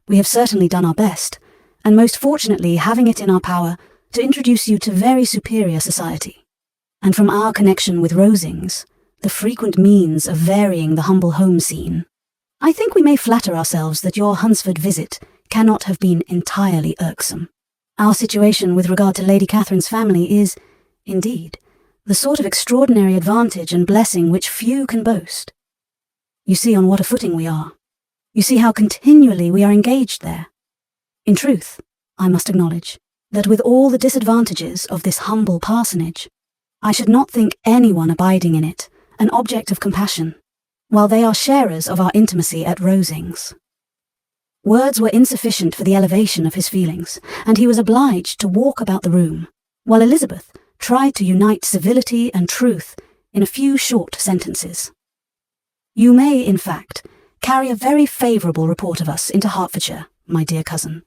We have certainly done our best, and most fortunately having it in our power to introduce you to very superior society, and from our connection with Rosings, the frequent means of varying the humble home scene, I think we may flatter ourselves that your Hunsford visit cannot have been entirely irksome. Our situation with regard to Lady Catherine's family is, indeed, the sort of extraordinary advantage and blessing which few can boast. You see on what a footing we are. You see how continually we are engaged there. In truth, I must acknowledge that with all the disadvantages of this humble parsonage, I should not think anyone abiding in it an object of compassion, while they are sharers of our intimacy at Rosings." Words were insufficient for the elevation of his feelings, and he was obliged to walk about the room, while Elizabeth tried to unite civility and truth in a few short sentences. "You may, in fact, carry a very favourable report of us into Hertfordshire, my dear cousin.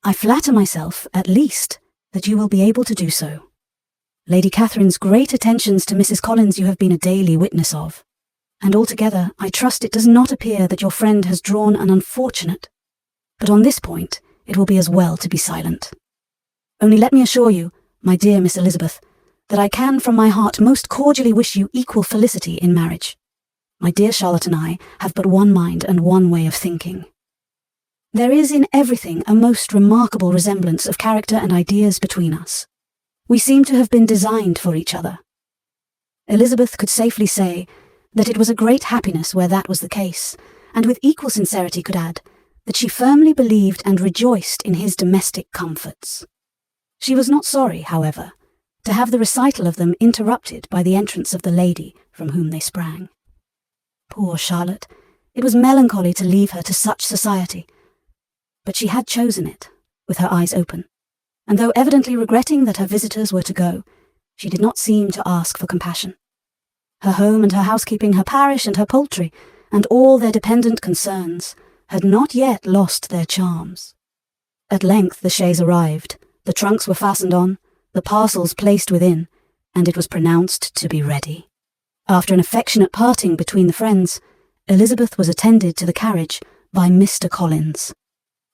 I flatter myself, at least, that you will be able to do so. Lady Catherine's great attentions to Mrs. Collins you have been a daily witness of, and altogether I trust it does not appear that your friend has drawn an unfortunate, but on this point it will be as well to be silent. Only let me assure you, my dear Miss Elizabeth, that I can from my heart most cordially wish you equal felicity in marriage. My dear Charlotte and I have but one mind and one way of thinking. There is in everything a most remarkable resemblance of character and ideas between us. We seem to have been designed for each other. Elizabeth could safely say that it was a great happiness where that was the case, and with equal sincerity could add that she firmly believed and rejoiced in his domestic comforts. She was not sorry, however, to have the recital of them interrupted by the entrance of the lady from whom they sprang. Poor Charlotte, it was melancholy to leave her to such society, but she had chosen it, with her eyes open, and though evidently regretting that her visitors were to go, she did not seem to ask for compassion. Her home and her housekeeping, her parish and her poultry, and all their dependent concerns, had not yet lost their charms. At length the chaise arrived, the trunks were fastened on, the parcels placed within, and it was pronounced to be ready. After an affectionate parting between the friends, Elizabeth was attended to the carriage by Mr. Collins,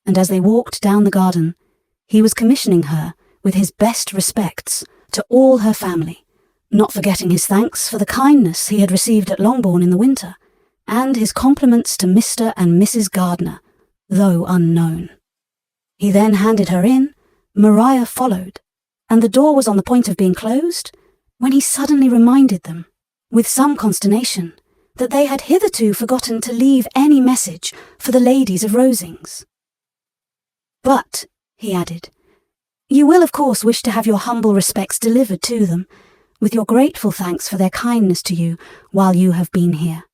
and as they walked down the garden, he was commissioning her with his best respects to all her family, not forgetting his thanks for the kindness he had received at Longbourn in the winter, and his compliments to Mr. and Mrs. Gardiner, though unknown. He then handed her in, Maria followed, and the door was on the point of being closed, when he suddenly reminded them, with some consternation, that they had hitherto forgotten to leave any message for the ladies of Rosings. "But," he added, "you will of course wish to have your humble respects delivered to them, with your grateful thanks for their kindness to you while you have been here."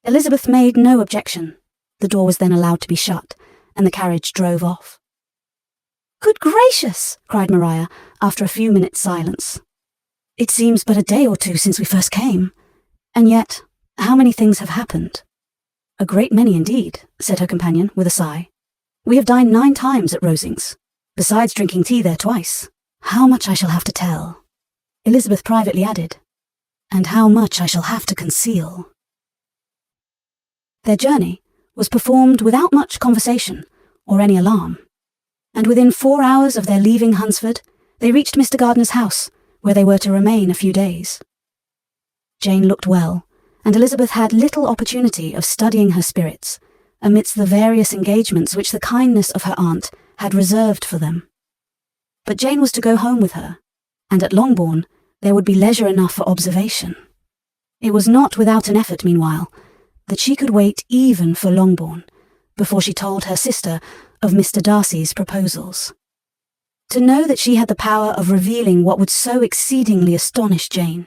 Elizabeth made no objection. The door was then allowed to be shut, and the carriage drove off. "Good gracious!" cried Maria, after a few minutes' silence. "It seems but a day or two since we first came, and yet how many things have happened." "A great many indeed," said her companion with a sigh. "We have dined 9 times at Rosings, besides drinking tea there twice. How much I shall have to tell," Elizabeth privately added, "and how much I shall have to conceal." Their journey was performed without much conversation or any alarm, and within 4 hours of their leaving Hunsford, they reached Mr. Gardiner's house, where they were to remain a few days. Jane looked well, and Elizabeth had little opportunity of studying her spirits, amidst the various engagements which the kindness of her aunt had reserved for them. But Jane was to go home with her, and at Longbourn there would be leisure enough for observation. It was not without an effort, meanwhile, that she could wait even for Longbourn, before she told her sister of Mr. Darcy's proposals. To know that she had the power of revealing what would so exceedingly astonish Jane,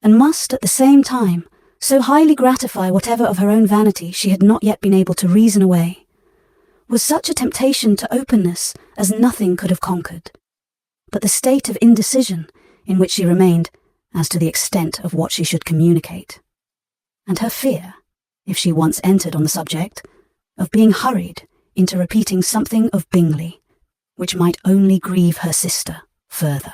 and must at the same time so highly gratify whatever of her own vanity she had not yet been able to reason away, was such a temptation to openness as nothing could have conquered. But the state of indecision in which she remained as to the extent of what she should communicate, and her fear, if she once entered on the subject, of being hurried into repeating something of Bingley, which might only grieve her sister further.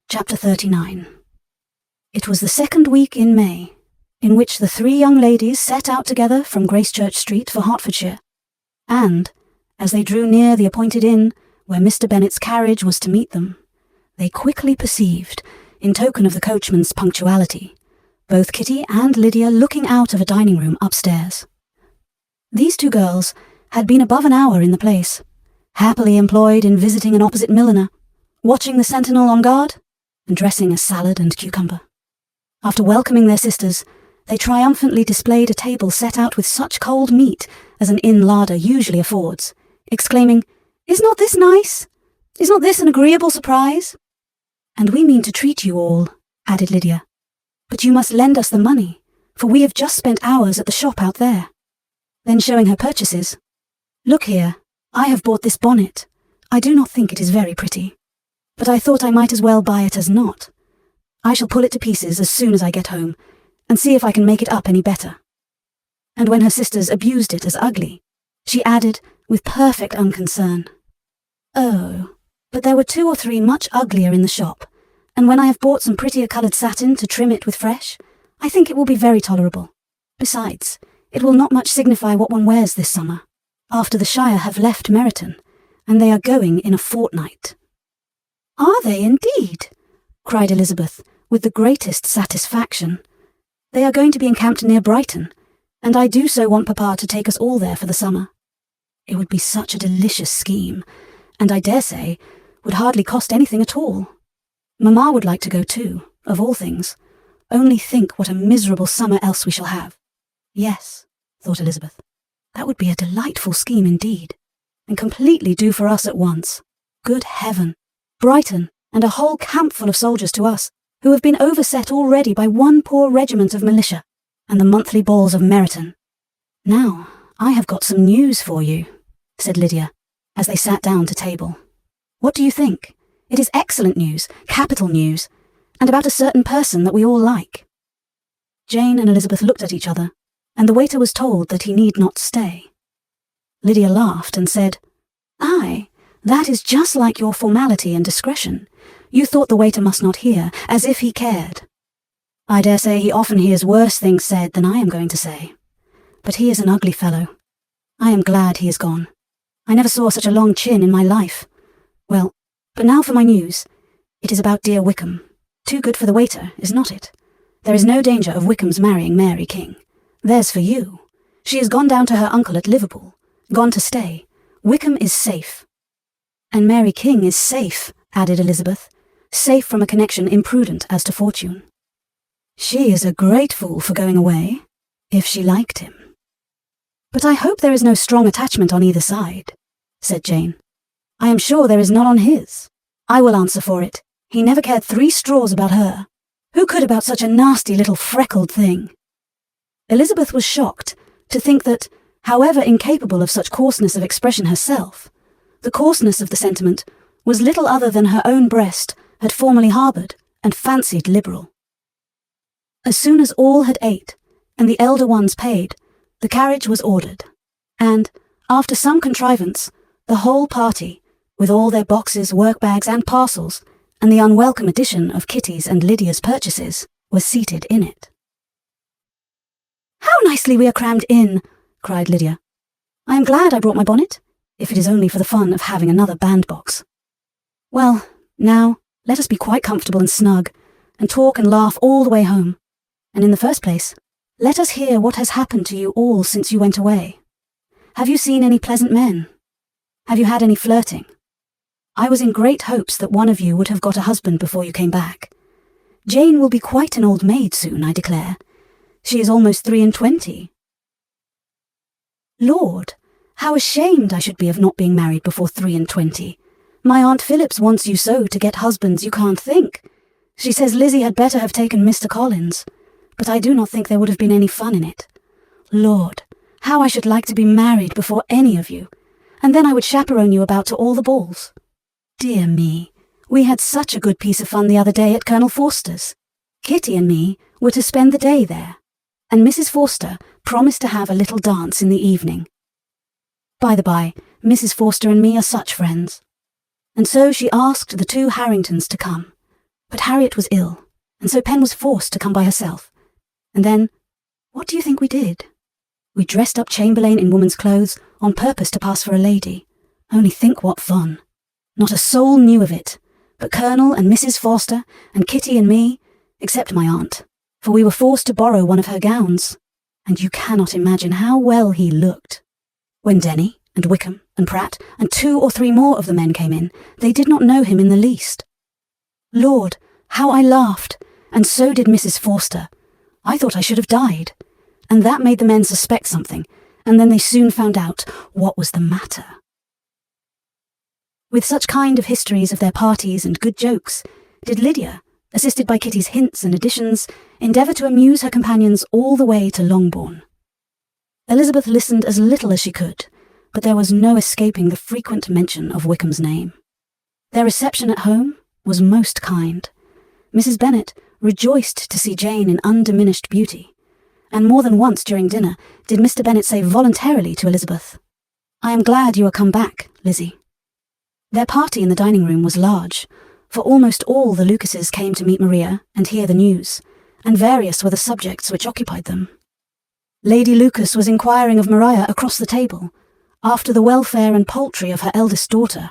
Chapter 39. It was the 2nd week in May, in which the 3 young ladies set out together from Gracechurch Street for Hertfordshire, and, as they drew near the appointed inn where Mr. Bennet's carriage was to meet them, they quickly perceived, in token of the coachman's punctuality, both Kitty and Lydia looking out of a dining-room upstairs. These 2 girls had been above an hour in the place, happily employed in visiting an opposite milliner, watching the sentinel on guard, and dressing a salad and cucumber. After welcoming their sisters, they triumphantly displayed a table set out with such cold meat as an inn larder usually affords, exclaiming, "Is not this nice? Is not this an agreeable surprise?" "And we mean to treat you all," added Lydia. "But you must lend us the money, for we have just spent hours at the shop out there." Then showing her purchases, "Look here, I have bought this bonnet. I do not think it is very pretty, but I thought I might as well buy it as not. I shall pull it to pieces as soon as I get home, and see if I can make it up any better." And when her sisters abused it as ugly, she added, with perfect unconcern, "Oh, but there were 2 or 3 much uglier in the shop, and when I have bought some prettier coloured satin to trim it with fresh, I think it will be very tolerable. Besides, it will not much signify what one wears this summer, after the Shire have left Meryton, and they are going in a fortnight." "Are they indeed?" cried Elizabeth, with the greatest satisfaction. "They are going to be encamped near Brighton, and I do so want Papa to take us all there for the summer. It would be such a delicious scheme, and I dare say would hardly cost anything at all. Mamma would like to go too, of all things. Only think what a miserable summer else we shall have." "Yes," thought Elizabeth, "that would be a delightful scheme indeed, and completely do for us at once. Good heaven! Brighton, and a whole camp full of soldiers to us, who have been overset already by one poor regiment of militia, and the monthly balls of Meryton. Now, I have got some news for you," said Lydia, as they sat down to table. "What do you think? It is excellent news, capital news, and about a certain person that we all like." Jane and Elizabeth looked at each other, and the waiter was told that he need not stay. Lydia laughed and said, "Aye, that is just like your formality and discretion. You thought the waiter must not hear, as if he cared." I dare say he often hears worse things said than I am going to say. But he is an ugly fellow. I am glad he is gone. I never saw such a long chin in my life. Well, but now for my news. It is about dear Wickham. Too good for the waiter, is not it? There is no danger of Wickham's marrying Mary King. There's for you. She has gone down to her uncle at Liverpool. Gone to stay. Wickham is safe. And Mary King is safe, added Elizabeth. Safe from a connection imprudent as to fortune. She is a great fool for going away, if she liked him. But I hope there is no strong attachment on either side, said Jane. I am sure there is not on his. I will answer for it. He never cared 3 straws about her. Who could about such a nasty little freckled thing? Elizabeth was shocked to think that, however incapable of such coarseness of expression herself, the coarseness of the sentiment was little other than her own breast had formerly harboured and fancied liberal. As soon as all had ate, and the elder ones paid, the carriage was ordered, and, after some contrivance, the whole party, with all their boxes, work-bags, and parcels, and the unwelcome addition of Kitty's and Lydia's purchases, were seated in it. "How nicely we are crammed in!" cried Lydia. "I am glad I brought my bonnet, if it is only for the fun of having another bandbox. Well, now, let us be quite comfortable and snug, and talk and laugh all the way home. And in the first place, let us hear what has happened to you all since you went away. Have you seen any pleasant men? Have you had any flirting? I was in great hopes that one of you would have got a husband before you came back. Jane will be quite an old maid soon, I declare. She is almost 23. Lord, how ashamed I should be of not being married before 23. My Aunt Phillips wants you so to get husbands you can't think. She says Lizzie had better have taken Mr. Collins, but I do not think there would have been any fun in it. Lord, how I should like to be married before any of you, and then I would chaperone you about to all the balls. Dear me, we had such a good piece of fun the other day at Colonel Forster's. Kitty and me were to spend the day there, and Mrs. Forster promised to have a little dance in the evening. By the by, Mrs. Forster and me are such friends. And so she asked the 2 Harringtons to come, but Harriet was ill, and so Pen was forced to come by herself. And then, what do you think we did? We dressed up Chamberlain in woman's clothes on purpose to pass for a lady. Only think what fun. Not a soul knew of it, but Colonel and Mrs. Forster and Kitty and me, except my aunt, for we were forced to borrow one of her gowns, and you cannot imagine how well he looked. When Denny and Wickham and Pratt and 2 or 3 more of the men came in, they did not know him in the least. Lord, how I laughed, and so did Mrs. Forster. I thought I should have died, and that made the men suspect something, and then they soon found out what was the matter. With such kind of histories of their parties and good jokes, did Lydia, assisted by Kitty's hints and additions, endeavour to amuse her companions all the way to Longbourn. Elizabeth listened as little as she could, but there was no escaping the frequent mention of Wickham's name. Their reception at home was most kind. Mrs. Bennet rejoiced to see Jane in undiminished beauty, and more than once during dinner did Mr. Bennet say voluntarily to Elizabeth, "I am glad you are come back, Lizzie." Their party in the dining room was large, for almost all the Lucases came to meet Maria and hear the news, and various were the subjects which occupied them. Lady Lucas was inquiring of Maria across the table, after the welfare and poultry of her eldest daughter.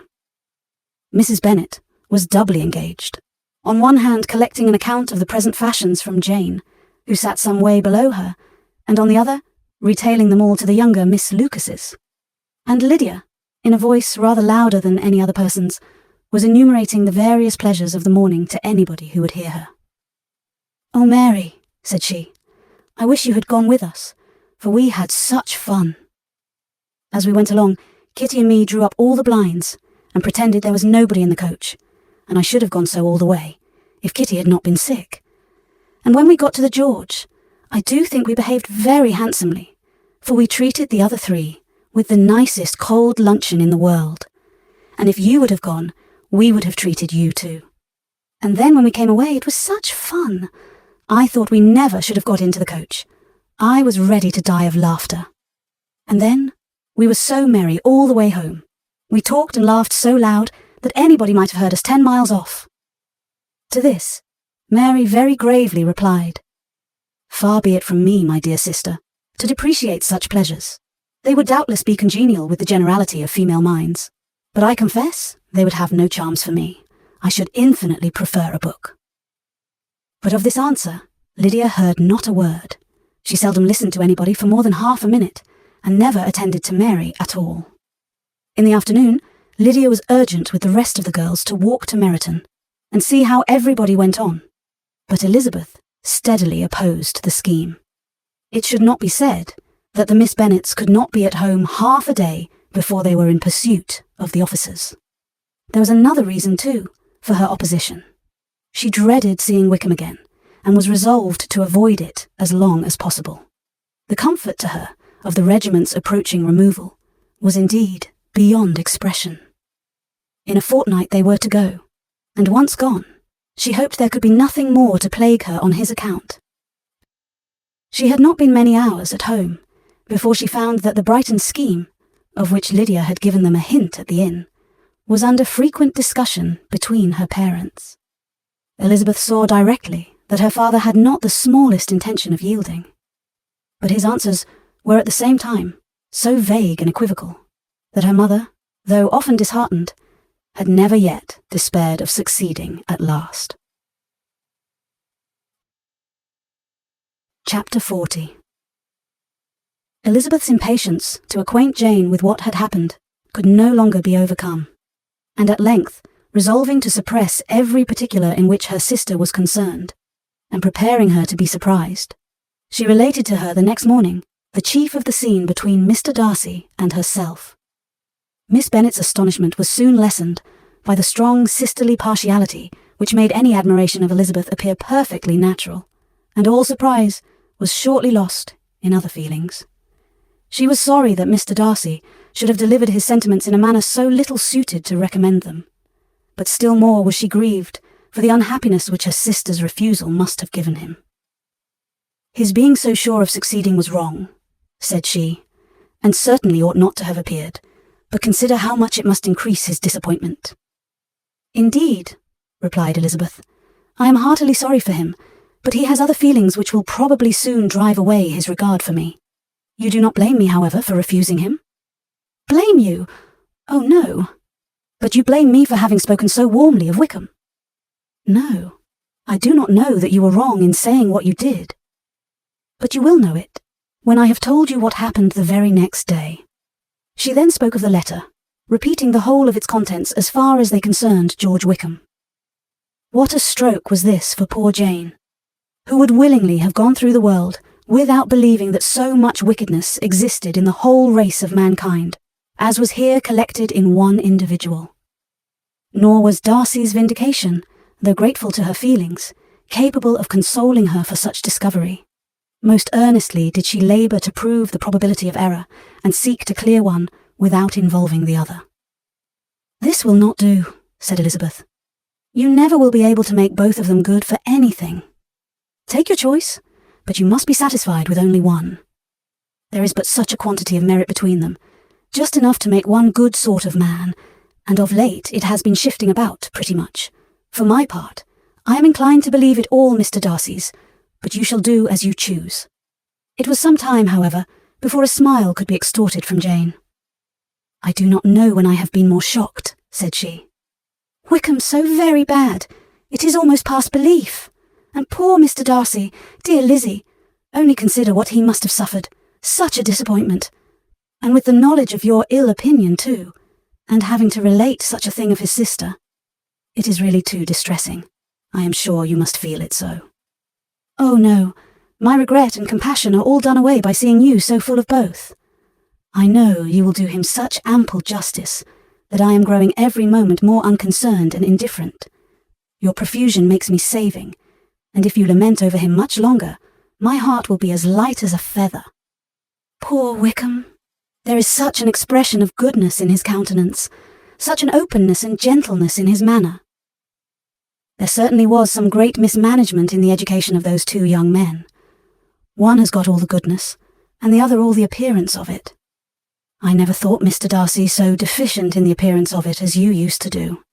Mrs. Bennet was doubly engaged, on one hand collecting an account of the present fashions from Jane, who sat some way below her, and on the other, retailing them all to the younger Miss Lucases. And Lydia, in a voice rather louder than any other person's, was enumerating the various pleasures of the morning to anybody who would hear her. "Oh, Mary," said she, "I wish you had gone with us, for we had such fun." As we went along, Kitty and me drew up all the blinds and pretended there was nobody in the coach, and I should have gone so all the way, if Kitty had not been sick. And when we got to the George, I do think we behaved very handsomely, for we treated the other 3 with the nicest cold luncheon in the world. And if you would have gone, we would have treated you too. And then when we came away, it was such fun. I thought we never should have got into the coach. I was ready to die of laughter. And then we were so merry all the way home. We talked and laughed so loud that anybody might have heard us 10 miles off. To this, Mary very gravely replied, Far be it from me, my dear sister, to depreciate such pleasures. They would doubtless be congenial with the generality of female minds, but I confess they would have no charms for me. I should infinitely prefer a book. But of this answer, Lydia heard not a word. She seldom listened to anybody for more than half a minute, and never attended to Mary at all. In the afternoon, Lydia was urgent with the rest of the girls to walk to Meryton, and see how everybody went on. But Elizabeth steadily opposed the scheme. It should not be said that the Miss Bennets could not be at home half a day before they were in pursuit of the officers. There was another reason, too, for her opposition. She dreaded seeing Wickham again, and was resolved to avoid it as long as possible. The comfort to her of the regiment's approaching removal was indeed beyond expression. In a fortnight they were to go, and once gone, she hoped there could be nothing more to plague her on his account. She had not been many hours at home before she found that the Brighton scheme, of which Lydia had given them a hint at the inn, was under frequent discussion between her parents. Elizabeth saw directly that her father had not the smallest intention of yielding, but his answers were at the same time so vague and equivocal that her mother, though often disheartened, had never yet despaired of succeeding at last. Chapter 40. Elizabeth's impatience to acquaint Jane with what had happened could no longer be overcome, and at length, resolving to suppress every particular in which her sister was concerned, and preparing her to be surprised, she related to her the next morning the chief of the scene between Mr. Darcy and herself. Miss Bennet's astonishment was soon lessened by the strong sisterly partiality which made any admiration of Elizabeth appear perfectly natural, and all surprise was shortly lost in other feelings. She was sorry that Mr. Darcy should have delivered his sentiments in a manner so little suited to recommend them, but still more was she grieved for the unhappiness which her sister's refusal must have given him. "His being so sure of succeeding was wrong," said she, "and certainly ought not to have appeared, but consider how much it must increase his disappointment." "Indeed," replied Elizabeth, "I am heartily sorry for him, but he has other feelings which will probably soon drive away his regard for me. You do not blame me, however, for refusing him?" "Blame you? Oh, no. But you blame me for having spoken so warmly of Wickham." "No, I do not know that you were wrong in saying what you did. But you will know it when I have told you what happened the very next day." She then spoke of the letter, repeating the whole of its contents as far as they concerned George Wickham. What a stroke was this for poor Jane, who would willingly have gone through the world without believing that so much wickedness existed in the whole race of mankind, as was here collected in one individual. Nor was Darcy's vindication, though grateful to her feelings, capable of consoling her for such discovery. Most earnestly did she labour to prove the probability of error, and seek to clear one without involving the other. "This will not do," said Elizabeth. "You never will be able to make both of them good for anything. Take your choice, but you must be satisfied with only one. There is but such a quantity of merit between them, just enough to make one good sort of man, and of late it has been shifting about pretty much. For my part, I am inclined to believe it all Mr. Darcy's, but you shall do as you choose." It was some time, however, before a smile could be extorted from Jane. "I do not know when I have been more shocked," said she. "Wickham so very bad, it is almost past belief. And poor Mr. Darcy, dear Lizzie, only consider what he must have suffered. Such a disappointment. And with the knowledge of your ill opinion too, and having to relate such a thing of his sister. It is really too distressing. I am sure you must feel it so." "Oh no, my regret and compassion are all done away by seeing you so full of both. I know you will do him such ample justice that I am growing every moment more unconcerned and indifferent. Your profusion makes me saving, and if you lament over him much longer, my heart will be as light as a feather. Poor Wickham! There is such an expression of goodness in his countenance, such an openness and gentleness in his manner. There certainly was some great mismanagement in the education of those two young men. One has got all the goodness, and the other all the appearance of it. I never thought Mr. Darcy so deficient in the appearance of it as you used to do.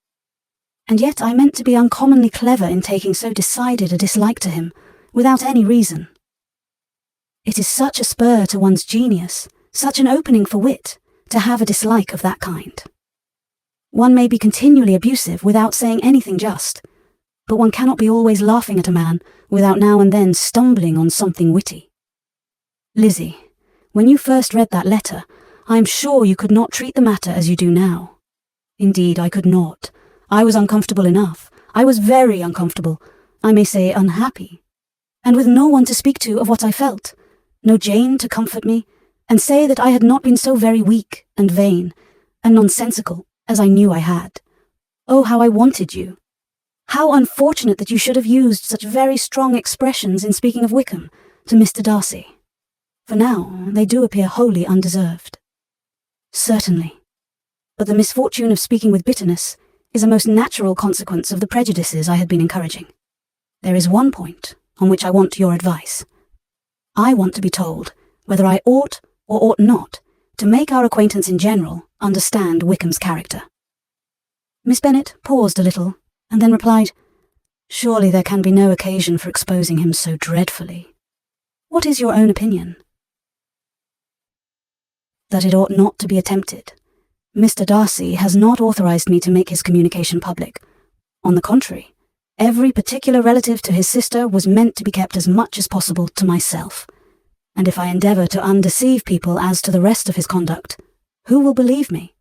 And yet I meant to be uncommonly clever in taking so decided a dislike to him, without any reason. It is such a spur to one's genius, such an opening for wit, to have a dislike of that kind. One may be continually abusive without saying anything just, but one cannot be always laughing at a man without now and then stumbling on something witty. Lizzie, when you first read that letter, I am sure you could not treat the matter as you do now. Indeed, I could not. I was uncomfortable enough. I was very uncomfortable, I may say unhappy, and with no one to speak to of what I felt, no Jane to comfort me, and say that I had not been so very weak and vain and nonsensical as I knew I had. Oh, how I wanted you! How unfortunate that you should have used such very strong expressions in speaking of Wickham to Mr. Darcy, for now they do appear wholly undeserved. Certainly, but the misfortune of speaking with bitterness is a most natural consequence of the prejudices I had been encouraging. There is one point on which I want your advice. I want to be told whether I ought or ought not to make our acquaintance in general understand Wickham's character. Miss Bennet paused a little, and then replied, "Surely there can be no occasion for exposing him so dreadfully. What is your own opinion?" "That it ought not to be attempted. Mr. Darcy has not authorized me to make his communication public. On the contrary, every particular relative to his sister was meant to be kept as much as possible to myself. And if I endeavour to undeceive people as to the rest of his conduct, who will believe me?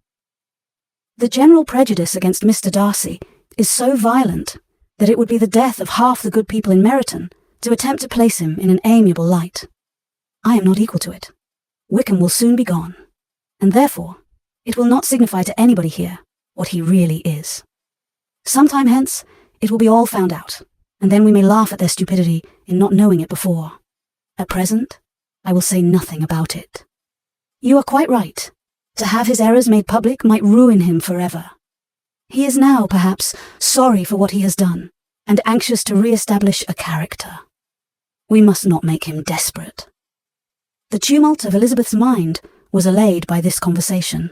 The general prejudice against Mr. Darcy is so violent that it would be the death of half the good people in Meryton to attempt to place him in an amiable light. I am not equal to it. Wickham will soon be gone, and therefore it will not signify to anybody here what he really is. Some time hence it will be all found out, and then we may laugh at their stupidity in not knowing it before. At present, I will say nothing about it. You are quite right. To have his errors made public might ruin him forever. He is now, perhaps, sorry for what he has done, and anxious to re-establish a character. We must not make him desperate." The tumult of Elizabeth's mind was allayed by this conversation.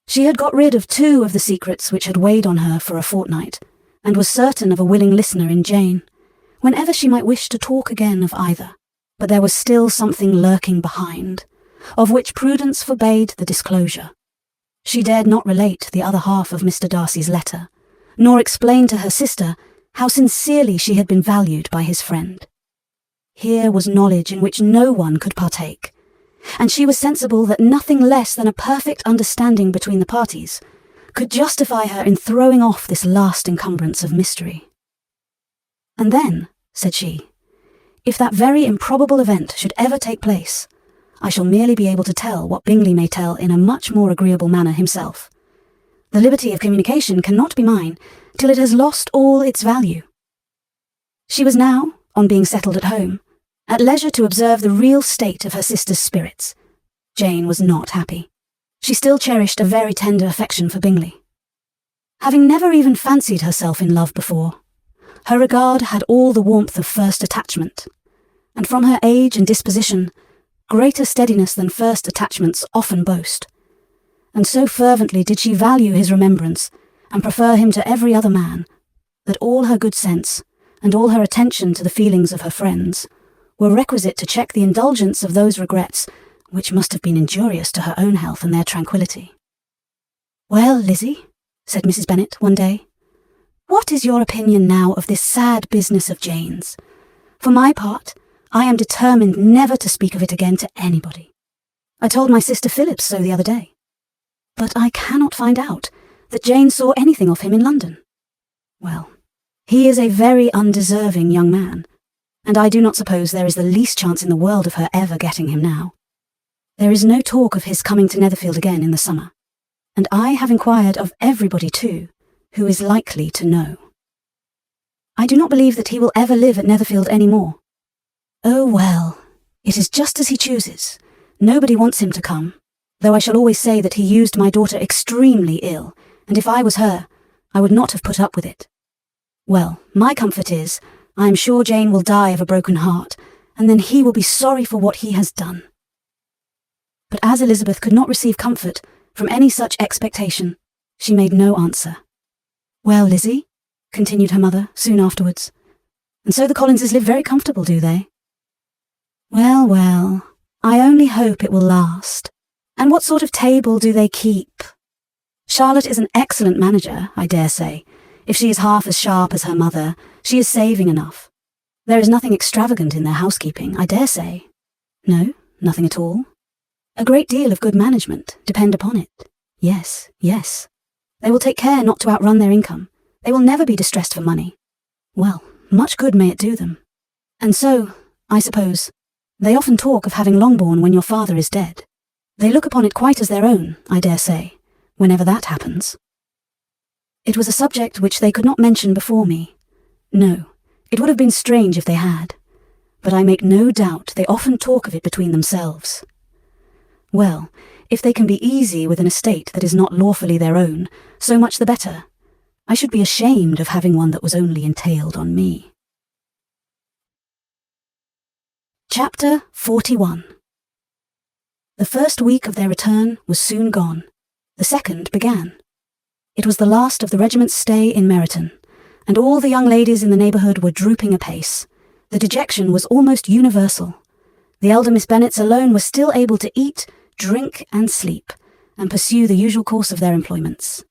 She had got rid of 2 of the secrets which had weighed on her for a fortnight, and was certain of a willing listener in Jane, whenever she might wish to talk again of either. But there was still something lurking behind, of which prudence forbade the disclosure. She dared not relate the other half of Mr. Darcy's letter, nor explain to her sister how sincerely she had been valued by his friend. Here was knowledge in which no one could partake, and she was sensible that nothing less than a perfect understanding between the parties could justify her in throwing off this last encumbrance of mystery. "And then," said she, "if that very improbable event should ever take place, I shall merely be able to tell what Bingley may tell in a much more agreeable manner himself. The liberty of communication cannot be mine till it has lost all its value." She was now, on being settled at home, at leisure to observe the real state of her sister's spirits. Jane was not happy. She still cherished a very tender affection for Bingley. Having never even fancied herself in love before, her regard had all the warmth of first attachment, and from her age and disposition, greater steadiness than first attachments often boast. And so fervently did she value his remembrance, and prefer him to every other man, that all her good sense, and all her attention to the feelings of her friends, were requisite to check the indulgence of those regrets which must have been injurious to her own health and their tranquillity. "Well, Lizzie," said Mrs. Bennet one day, "what is your opinion now of this sad business of Jane's? For my part, I am determined never to speak of it again to anybody. I told my sister Phillips so the other day. But I cannot find out that Jane saw anything of him in London. Well, he is a very undeserving young man, and I do not suppose there is the least chance in the world of her ever getting him now. There is no talk of his coming to Netherfield again in the summer, and I have inquired of everybody too who is likely to know. I do not believe that he will ever live at Netherfield any more. Oh well, it is just as he chooses. Nobody wants him to come, though I shall always say that he used my daughter extremely ill, and if I was her, I would not have put up with it. Well, my comfort is, I am sure Jane will die of a broken heart, and then he will be sorry for what he has done." But as Elizabeth could not receive comfort from any such expectation, she made no answer. "Well, Lizzie," continued her mother soon afterwards, "and so the Collinses live very comfortable, do they?" Well, well, I only hope it will last. And what sort of table do they keep? Charlotte is an excellent manager, I dare say. If she is half as sharp as her mother, she is saving enough. There is nothing extravagant in their housekeeping, I dare say. No, nothing at all. A great deal of good management, depend upon it. Yes, yes. They will take care not to outrun their income. They will never be distressed for money. Well, much good may it do them. And so, I suppose, they often talk of having Longbourn when your father is dead. They look upon it quite as their own, I dare say, whenever that happens. It was a subject which they could not mention before me. No, it would have been strange if they had. But I make no doubt they often talk of it between themselves. Well, if they can be easy with an estate that is not lawfully their own, so much the better. I should be ashamed of having one that was only entailed on me. Chapter 41. The first week of their return was soon gone. The second began. It was the last of the regiment's stay in Meryton, and all the young ladies in the neighbourhood were drooping apace. The dejection was almost universal. The elder Miss Bennets alone were still able to eat, drink, and sleep, and pursue the usual course of their employments.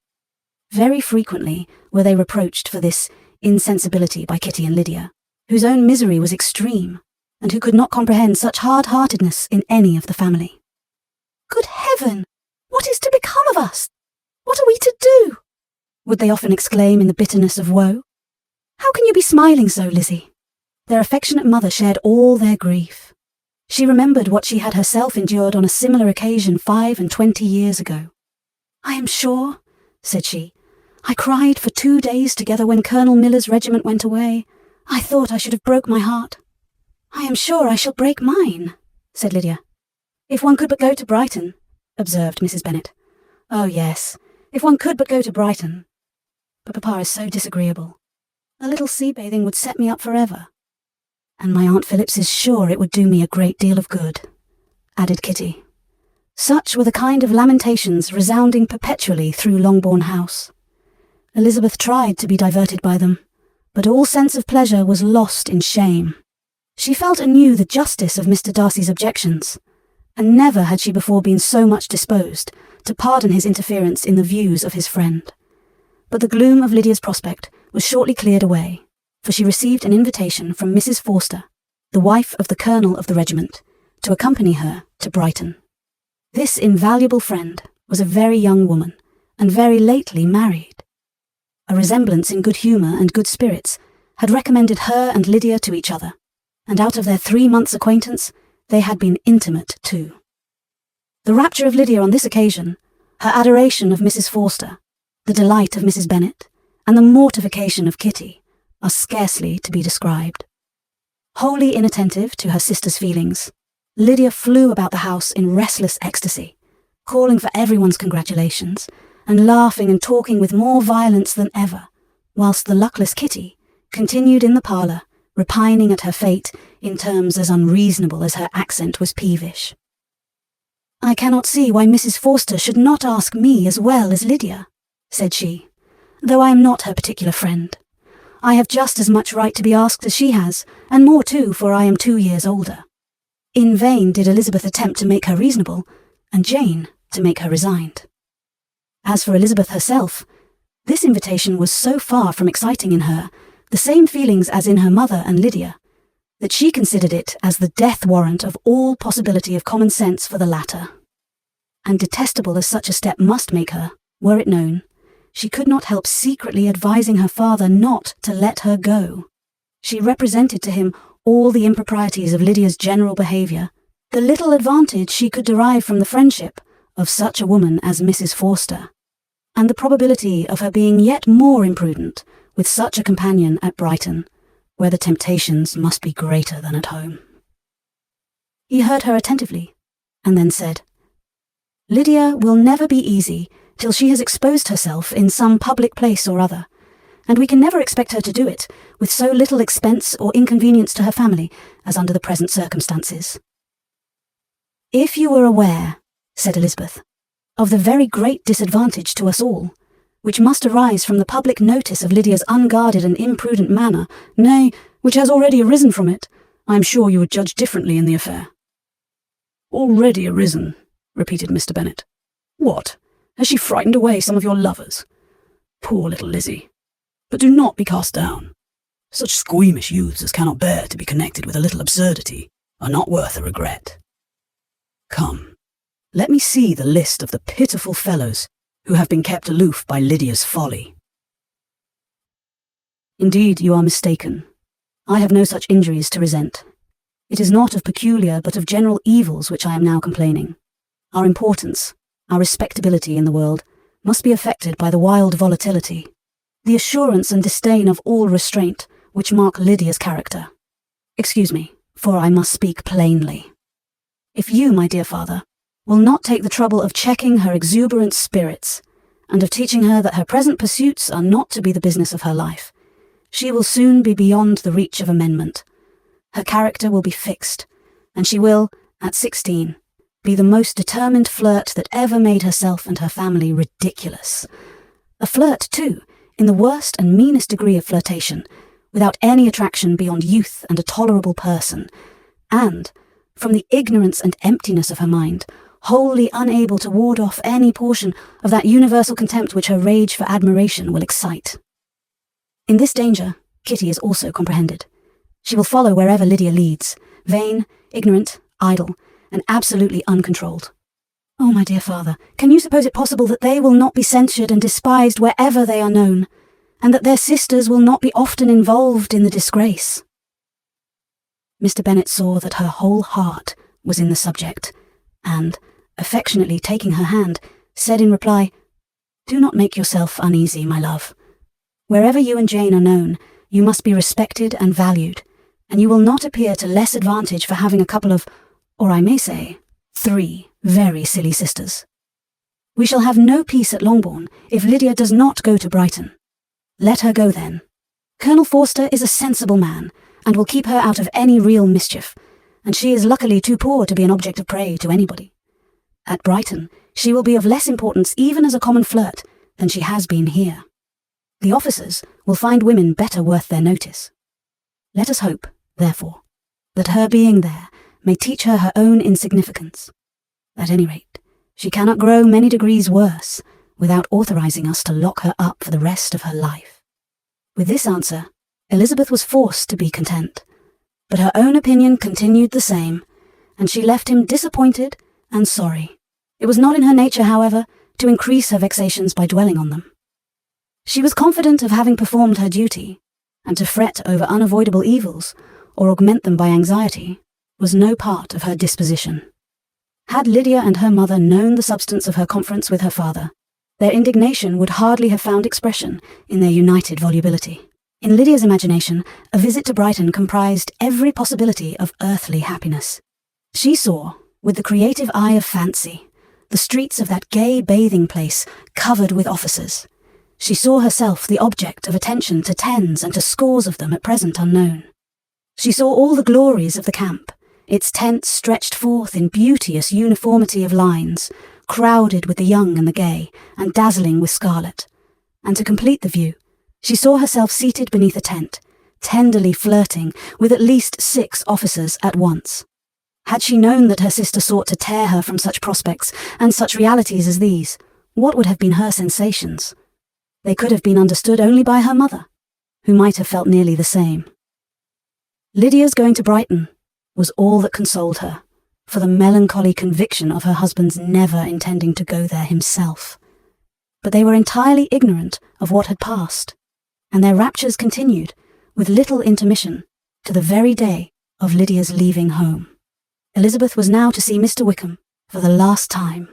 Very frequently were they reproached for this insensibility by Kitty and Lydia, whose own misery was extreme, and who could not comprehend such hard-heartedness in any of the family. "Good heaven! What is to become of us? What are we to do?" would they often exclaim in the bitterness of woe. "How can you be smiling so, Lizzie?" Their affectionate mother shared all their grief. She remembered what she had herself endured on a similar occasion 25 years ago. "I am sure," said she, "I cried for 2 days together when Colonel Miller's regiment went away. I thought I should have broke my heart." "I am sure I shall break mine," said Lydia. "If one could but go to Brighton," observed Mrs. Bennet. "Oh yes, if one could but go to Brighton. But Papa is so disagreeable. A little sea bathing would set me up forever. And my Aunt Phillips is sure it would do me a great deal of good," added Kitty. Such were the kind of lamentations resounding perpetually through Longbourn House. Elizabeth tried to be diverted by them, but all sense of pleasure was lost in shame. She felt anew the justice of Mr. Darcy's objections, and never had she before been so much disposed to pardon his interference in the views of his friend. But the gloom of Lydia's prospect was shortly cleared away, for she received an invitation from Mrs. Forster, the wife of the colonel of the regiment, to accompany her to Brighton. This invaluable friend was a very young woman, and very lately married. A resemblance in good humour and good spirits had recommended her and Lydia to each other, and out of their 3 months' acquaintance, they had been intimate too. The rapture of Lydia on this occasion, her adoration of Mrs. Forster, the delight of Mrs. Bennet, and the mortification of Kitty are scarcely to be described. Wholly inattentive to her sister's feelings, Lydia flew about the house in restless ecstasy, calling for everyone's congratulations, and laughing and talking with more violence than ever, whilst the luckless Kitty continued in the parlour, repining at her fate in terms as unreasonable as her accent was peevish. "I cannot see why Mrs. Forster should not ask me as well as Lydia," said she, "though I am not her particular friend. I have just as much right to be asked as she has, and more too, for I am 2 years older." In vain did Elizabeth attempt to make her reasonable, and Jane to make her resigned. As for Elizabeth herself, this invitation was so far from exciting in her the same feelings as in her mother and Lydia, that she considered it as the death warrant of all possibility of common sense for the latter. And detestable as such a step must make her, were it known, she could not help secretly advising her father not to let her go. She represented to him all the improprieties of Lydia's general behaviour, the little advantage she could derive from the friendship of such a woman as Mrs. Forster, and the probability of her being yet more imprudent with such a companion at Brighton, where the temptations must be greater than at home. He heard her attentively, and then said, "Lydia will never be easy till she has exposed herself in some public place or other, and we can never expect her to do it with so little expense or inconvenience to her family as under the present circumstances." "If you were aware," said Elizabeth, "of the very great disadvantage to us all, which must arise from the public notice of Lydia's unguarded and imprudent manner, nay, which has already arisen from it, I am sure you would judge differently in the affair." "Already arisen," repeated Mr. Bennet. "What? Has she frightened away some of your lovers? Poor little Lizzie. But do not be cast down. Such squeamish youths as cannot bear to be connected with a little absurdity are not worth a regret. Come, let me see the list of the pitiful fellows who have been kept aloof by Lydia's folly." "Indeed, you are mistaken. I have no such injuries to resent. It is not of peculiar but of general evils which I am now complaining. Our importance, our respectability in the world, must be affected by the wild volatility, the assurance and disdain of all restraint which mark Lydia's character. Excuse me, for I must speak plainly. If you, my dear father, will not take the trouble of checking her exuberant spirits, and of teaching her that her present pursuits are not to be the business of her life, she will soon be beyond the reach of amendment. Her character will be fixed, and she will, at 16, be the most determined flirt that ever made herself and her family ridiculous. A flirt, too, in the worst and meanest degree of flirtation, without any attraction beyond youth and a tolerable person, and, from the ignorance and emptiness of her mind, wholly unable to ward off any portion of that universal contempt which her rage for admiration will excite. In this danger, Kitty is also comprehended. She will follow wherever Lydia leads, vain, ignorant, idle, and absolutely uncontrolled. Oh, my dear father, can you suppose it possible that they will not be censured and despised wherever they are known, and that their sisters will not be often involved in the disgrace?" Mr. Bennet saw that her whole heart was in the subject, and, affectionately taking her hand, said in reply, "Do not make yourself uneasy, my love. Wherever you and Jane are known, you must be respected and valued, and you will not appear to less advantage for having a couple of, or I may say, 3 very silly sisters. We shall have no peace at Longbourn if Lydia does not go to Brighton. Let her go then. Colonel Forster is a sensible man, and will keep her out of any real mischief, and she is luckily too poor to be an object of prey to anybody. At Brighton, she will be of less importance even as a common flirt than she has been here. The officers will find women better worth their notice. Let us hope, therefore, that her being there may teach her her own insignificance. At any rate, she cannot grow many degrees worse without authorizing us to lock her up for the rest of her life." With this answer, Elizabeth was forced to be content, but her own opinion continued the same, and she left him disappointed and sorry. It was not in her nature, however, to increase her vexations by dwelling on them. She was confident of having performed her duty, and to fret over unavoidable evils, or augment them by anxiety, was no part of her disposition. Had Lydia and her mother known the substance of her conference with her father, their indignation would hardly have found expression in their united volubility. In Lydia's imagination, a visit to Brighton comprised every possibility of earthly happiness. She saw, with the creative eye of fancy, the streets of that gay bathing place covered with officers. She saw herself the object of attention to tens and to scores of them at present unknown. She saw all the glories of the camp, its tents stretched forth in beauteous uniformity of lines, crowded with the young and the gay, and dazzling with scarlet. And to complete the view, she saw herself seated beneath a tent, tenderly flirting with at least 6 officers at once. Had she known that her sister sought to tear her from such prospects and such realities as these, what would have been her sensations? They could have been understood only by her mother, who might have felt nearly the same. Lydia's going to Brighton was all that consoled her, for the melancholy conviction of her husband's never intending to go there himself. But they were entirely ignorant of what had passed, and their raptures continued, with little intermission, to the very day of Lydia's leaving home. Elizabeth was now to see Mr. Wickham for the last time.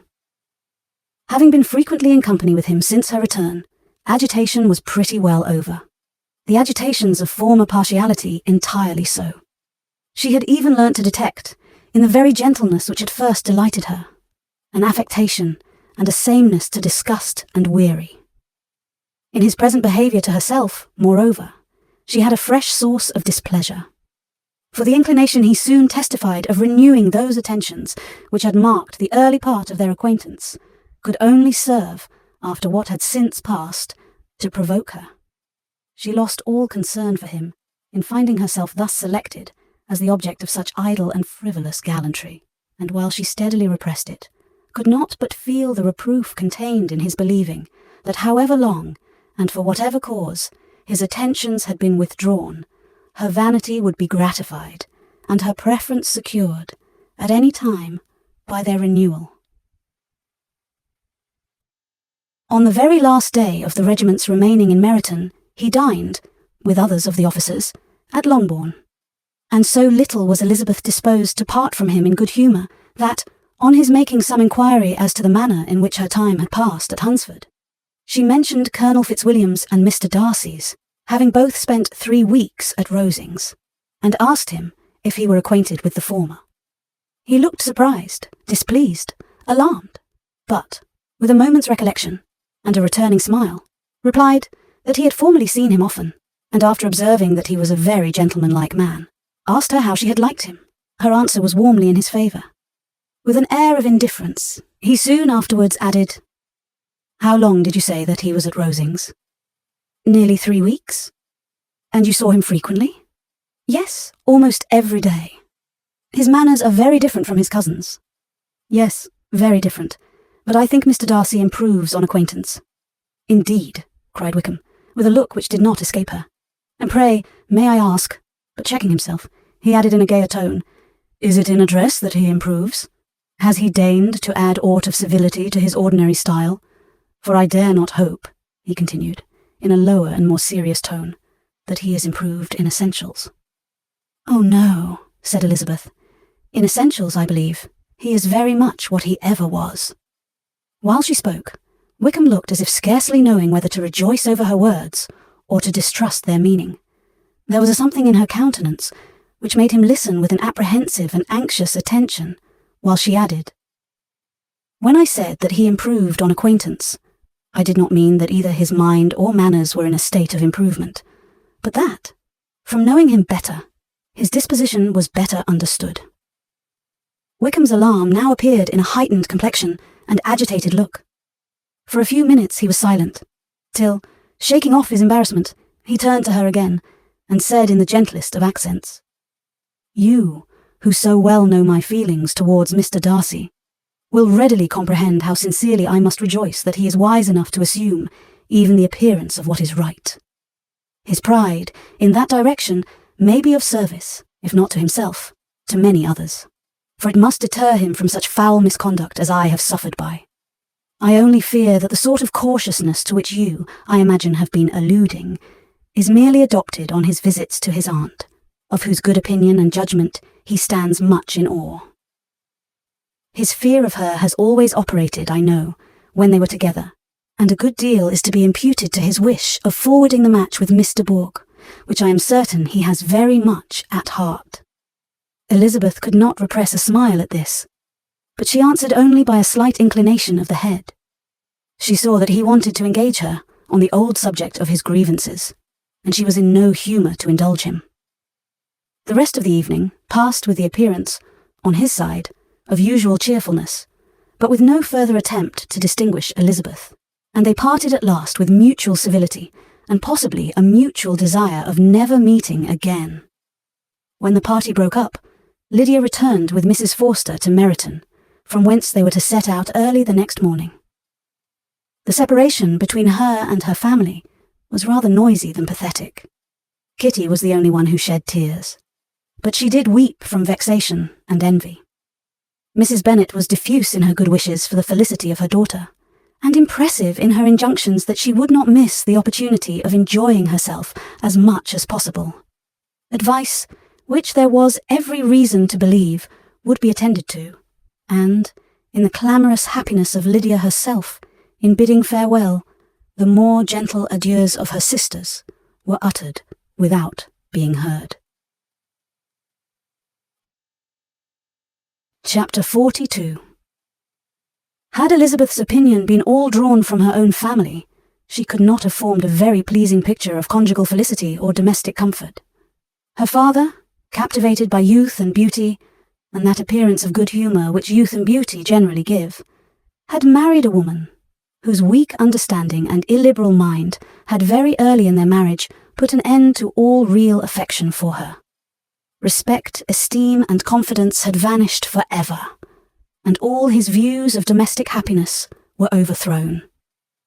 Having been frequently in company with him since her return, agitation was pretty well over. The agitations of former partiality entirely so. She had even learnt to detect, in the very gentleness which at first delighted her, an affectation and a sameness to disgust and weary. In his present behaviour to herself, moreover, she had a fresh source of displeasure. For the inclination he soon testified of renewing those attentions which had marked the early part of their acquaintance could only serve, after what had since passed, to provoke her. She lost all concern for him in finding herself thus selected as the object of such idle and frivolous gallantry, and while she steadily repressed it, could not but feel the reproof contained in his believing that however long, and for whatever cause, his attentions had been withdrawn, her vanity would be gratified, and her preference secured, at any time, by their renewal. On the very last day of the regiment's remaining in Meryton, he dined, with others of the officers, at Longbourn, and so little was Elizabeth disposed to part from him in good humour, that, on his making some inquiry as to the manner in which her time had passed at Hunsford, she mentioned Colonel Fitzwilliam's and Mr. Darcy's, having both spent 3 weeks at Rosings, and asked him if he were acquainted with the former. He looked surprised, displeased, alarmed, but, with a moment's recollection, and a returning smile, replied that he had formerly seen him often, and after observing that he was a very gentlemanlike man, asked her how she had liked him. Her answer was warmly in his favour. With an air of indifference, he soon afterwards added, "How long did you say that he was at Rosings?" "Nearly 3 weeks." "And you saw him frequently?" "Yes, almost every day." "His manners are very different from his cousin's." "Yes, very different, but I think Mr. Darcy improves on acquaintance." "Indeed," cried Wickham, with a look which did not escape her. "And pray, may I ask," but checking himself, he added in a gayer tone, "is it in address that he improves? Has he deigned to add aught of civility to his ordinary style? For I dare not hope," he continued, in a lower and more serious tone, "that he is improved in essentials." "Oh no," said Elizabeth. "In essentials, I believe, he is very much what he ever was." While she spoke, Wickham looked as if scarcely knowing whether to rejoice over her words or to distrust their meaning. There was a something in her countenance which made him listen with an apprehensive and anxious attention, while she added, "When I said that he improved on acquaintance, I did not mean that either his mind or manners were in a state of improvement, but that, from knowing him better, his disposition was better understood." Wickham's alarm now appeared in a heightened complexion and agitated look. For a few minutes he was silent, till, shaking off his embarrassment, he turned to her again, and said in the gentlest of accents, "You, who so well know my feelings towards Mr. Darcy, will readily comprehend how sincerely I must rejoice that he is wise enough to assume even the appearance of what is right. His pride, in that direction, may be of service, if not to himself, to many others, for it must deter him from such foul misconduct as I have suffered by. I only fear that the sort of cautiousness to which you, I imagine, have been alluding, is merely adopted on his visits to his aunt, of whose good opinion and judgment he stands much in awe. His fear of her has always operated, I know, when they were together, and a good deal is to be imputed to his wish of forwarding the match with Mr. Bourke, which I am certain he has very much at heart." Elizabeth could not repress a smile at this, but she answered only by a slight inclination of the head. She saw that he wanted to engage her on the old subject of his grievances, and she was in no humour to indulge him. The rest of the evening passed with the appearance, on his side, of usual cheerfulness, but with no further attempt to distinguish Elizabeth, and they parted at last with mutual civility, and possibly a mutual desire of never meeting again. When the party broke up, Lydia returned with Mrs. Forster to Meryton, from whence they were to set out early the next morning. The separation between her and her family was rather noisy than pathetic. Kitty was the only one who shed tears, but she did weep from vexation and envy. Mrs. Bennet was diffuse in her good wishes for the felicity of her daughter, and impressive in her injunctions that she would not miss the opportunity of enjoying herself as much as possible. Advice which there was every reason to believe would be attended to, and, in the clamorous happiness of Lydia herself, in bidding farewell, the more gentle adieus of her sisters were uttered without being heard. Chapter 42. Had Elizabeth's opinion been all drawn from her own family, she could not have formed a very pleasing picture of conjugal felicity or domestic comfort. Her father, captivated by youth and beauty, and that appearance of good humour which youth and beauty generally give, had married a woman whose weak understanding and illiberal mind had very early in their marriage put an end to all real affection for her. respect, esteem, and confidence had vanished forever, and all his views of domestic happiness were overthrown.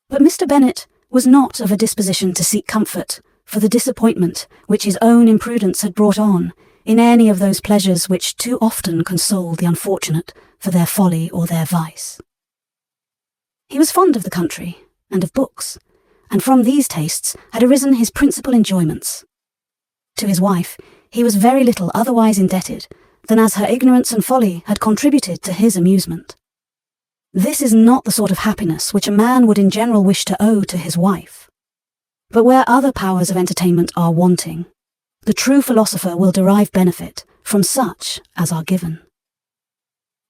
But Mr. Bennet was not of a disposition to seek comfort for the disappointment which his own imprudence had brought on in any of those pleasures which too often console the unfortunate for their folly or their vice. He was fond of the country and of books, and from these tastes had arisen his principal enjoyments. To his wife he was very little otherwise indebted than as her ignorance and folly had contributed to his amusement. This is not the sort of happiness which a man would in general wish to owe to his wife. But where other powers of entertainment are wanting, the true philosopher will derive benefit from such as are given.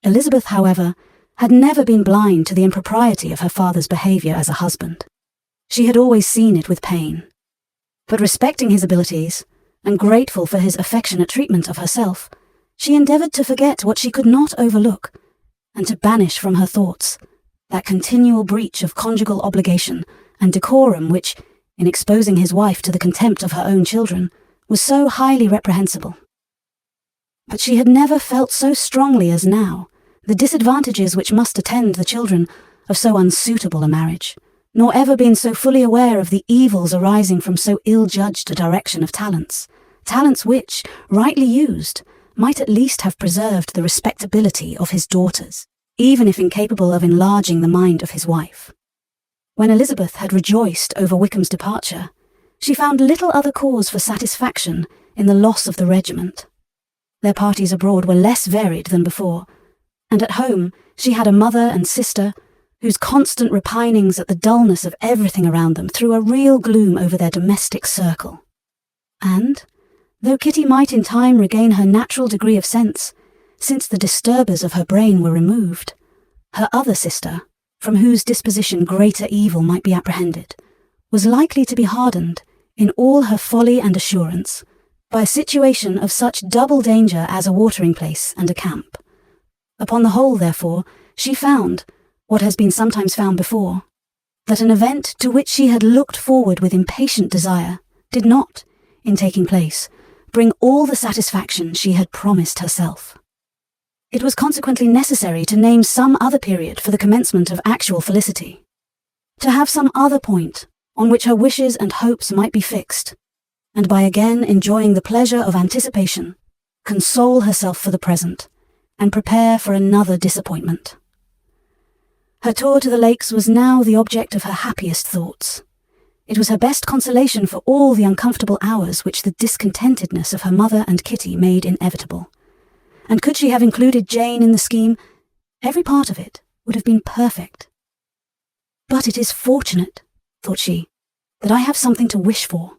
Elizabeth, however, had never been blind to the impropriety of her father's behaviour as a husband. She had always seen it with pain. But respecting his abilities, and grateful for his affectionate treatment of herself, she endeavoured to forget what she could not overlook, and to banish from her thoughts that continual breach of conjugal obligation and decorum which, in exposing his wife to the contempt of her own children, was so highly reprehensible. But she had never felt so strongly as now the disadvantages which must attend the children of so unsuitable a marriage, nor ever been so fully aware of the evils arising from so ill-judged a direction of talents which, rightly used, might at least have preserved the respectability of his daughters, even if incapable of enlarging the mind of his wife. When Elizabeth had rejoiced over Wickham's departure, she found little other cause for satisfaction in the loss of the regiment. Their parties abroad were less varied than before, and at home she had a mother and sister whose constant repinings at the dullness of everything around them threw a real gloom over their domestic circle. And, though Kitty might in time regain her natural degree of sense, since the disturbers of her brain were removed, her other sister, from whose disposition greater evil might be apprehended, was likely to be hardened, in all her folly and assurance, by a situation of such double danger as a watering place and a camp. Upon the whole, therefore, she found, what has been sometimes found before, that an event to which she had looked forward with impatient desire did not, in taking place, bring all the satisfaction she had promised herself. It was consequently necessary to name some other period for the commencement of actual felicity, to have some other point on which her wishes and hopes might be fixed, and by again enjoying the pleasure of anticipation, console herself for the present, and prepare for another disappointment. Her tour to the lakes was now the object of her happiest thoughts. It was her best consolation for all the uncomfortable hours which the discontentedness of her mother and Kitty made inevitable. And could she have included Jane in the scheme, every part of it would have been perfect. But it is fortunate, thought she, that I have something to wish for.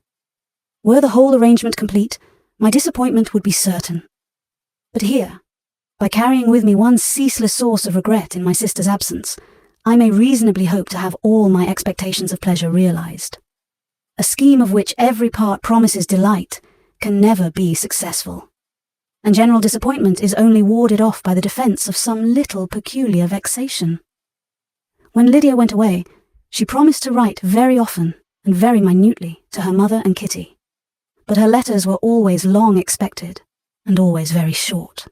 Were the whole arrangement complete, my disappointment would be certain. But here, by carrying with me one ceaseless source of regret in my sister's absence, I may reasonably hope to have all my expectations of pleasure realized. A scheme of which every part promises delight can never be successful, and general disappointment is only warded off by the defence of some little peculiar vexation. When Lydia went away, she promised to write very often and very minutely to her mother and Kitty, but her letters were always long expected and always very short.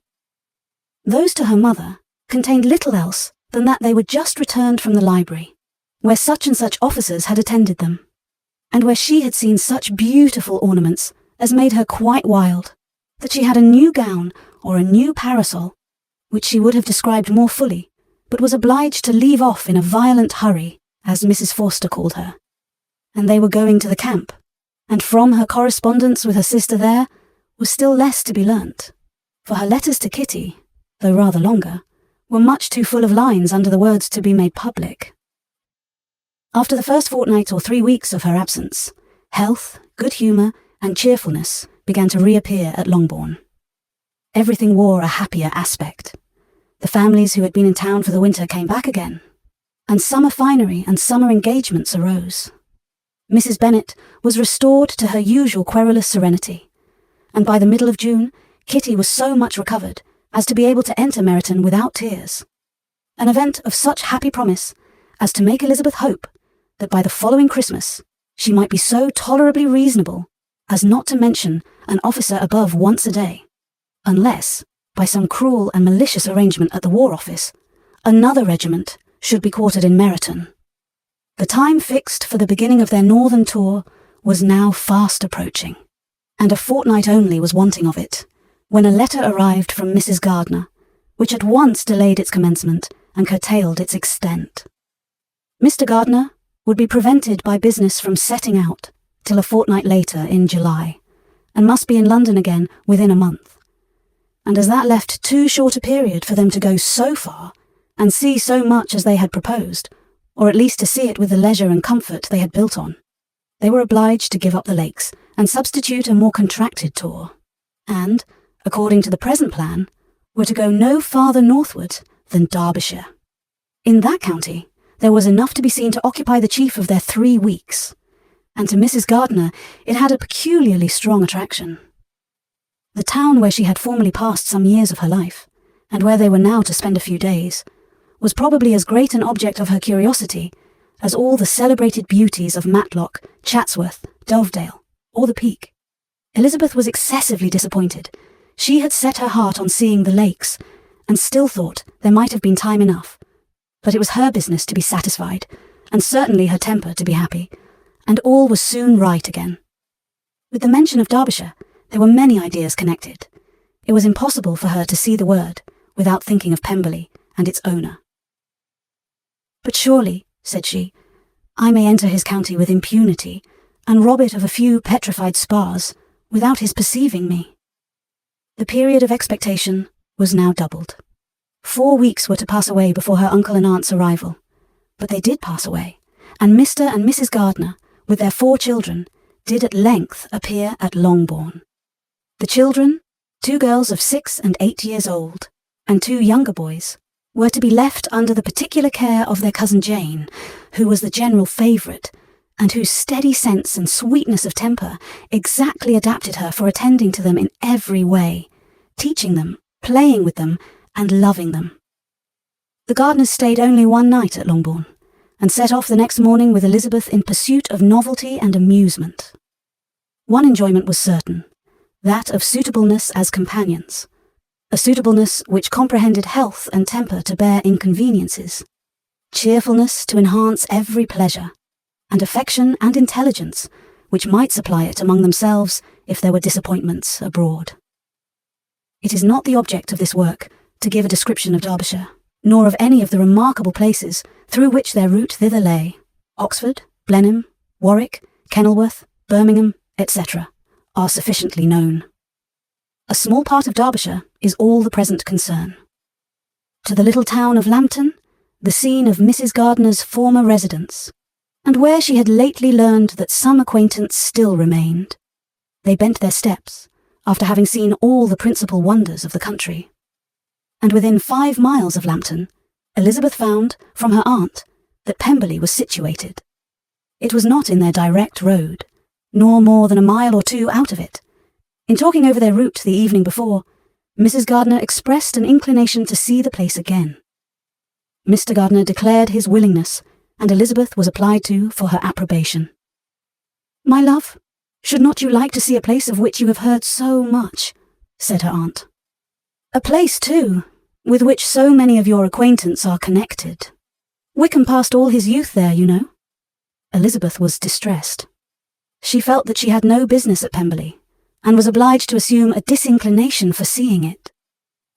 Those to her mother contained little else than that they were just returned from the library, where such and such officers had attended them, and where she had seen such beautiful ornaments as made her quite wild, that she had a new gown or a new parasol, which she would have described more fully, but was obliged to leave off in a violent hurry, as Mrs. Forster called her. And they were going to the camp, and from her correspondence with her sister there was still less to be learnt, for her letters to Kitty, though rather longer, were much too full of lines under the words to be made public. After the first fortnight or 3 weeks of her absence, health, good humour, and cheerfulness began to reappear at Longbourn. Everything wore a happier aspect. The families who had been in town for the winter came back again, and summer finery and summer engagements arose. Mrs. Bennet was restored to her usual querulous serenity, and by the middle of June, Kitty was so much recovered as to be able to enter Meryton without tears, an event of such happy promise as to make Elizabeth hope that by the following Christmas she might be so tolerably reasonable as not to mention an officer above once a day, unless, by some cruel and malicious arrangement at the War Office, another regiment should be quartered in Meryton. The time fixed for the beginning of their northern tour was now fast approaching, and a fortnight only was wanting of it, when a letter arrived from Mrs. Gardiner, which at once delayed its commencement and curtailed its extent. Mr. Gardiner would be prevented by business from setting out till a fortnight later in July, and must be in London again within a month. And as that left too short a period for them to go so far and see so much as they had proposed, or at least to see it with the leisure and comfort they had built on, they were obliged to give up the lakes and substitute a more contracted tour, and, according to the present plan, were to go no farther northward than Derbyshire. In that county, there was enough to be seen to occupy the chief of their 3 weeks, and to Mrs. Gardiner it had a peculiarly strong attraction. The town where she had formerly passed some years of her life, and where they were now to spend a few days, was probably as great an object of her curiosity as all the celebrated beauties of Matlock, Chatsworth, Dovedale, or the Peak. Elizabeth was excessively disappointed. She had set her heart on seeing the lakes, and still thought there might have been time enough, but it was her business to be satisfied, and certainly her temper to be happy, and all was soon right again. With the mention of Derbyshire, there were many ideas connected. It was impossible for her to see the word without thinking of Pemberley and its owner. "But surely," said she, "I may enter his county with impunity, and rob it of a few petrified spars, without his perceiving me." The period of expectation was now doubled. 4 weeks were to pass away before her uncle and aunt's arrival, but they did pass away, and Mr. and Mrs. Gardiner, with their 4 children, did at length appear at Longbourn. The children, 2 girls of 6 and 8 years old, and 2 younger boys, were to be left under the particular care of their cousin Jane, who was the general favourite, and whose steady sense and sweetness of temper exactly adapted her for attending to them in every way, teaching them, playing with them, and loving them. The Gardiners stayed only 1 night at Longbourn, and set off the next morning with Elizabeth in pursuit of novelty and amusement. One enjoyment was certain, that of suitableness as companions, a suitableness which comprehended health and temper to bear inconveniences, cheerfulness to enhance every pleasure, and affection and intelligence which might supply it among themselves if there were disappointments abroad. It is not the object of this work to give a description of Derbyshire, nor of any of the remarkable places through which their route thither lay. Oxford, Blenheim, Warwick, Kenilworth, Birmingham, etc., are sufficiently known. A small part of Derbyshire is all the present concern. To the little town of Lambton, the scene of Mrs. Gardiner's former residence, and where she had lately learned that some acquaintance still remained, they bent their steps, after having seen all the principal wonders of the country. And within 5 miles of Lambton, Elizabeth found, from her aunt, that Pemberley was situated. It was not in their direct road, nor more than a mile or 2 out of it. In talking over their route the evening before, Mrs. Gardiner expressed an inclination to see the place again. Mr. Gardiner declared his willingness, and Elizabeth was applied to for her approbation. "My love, should not you like to see a place of which you have heard so much?" said her aunt. "A place, too, with which so many of your acquaintance are connected. Wickham passed all his youth there, you know." Elizabeth was distressed. She felt that she had no business at Pemberley, and was obliged to assume a disinclination for seeing it.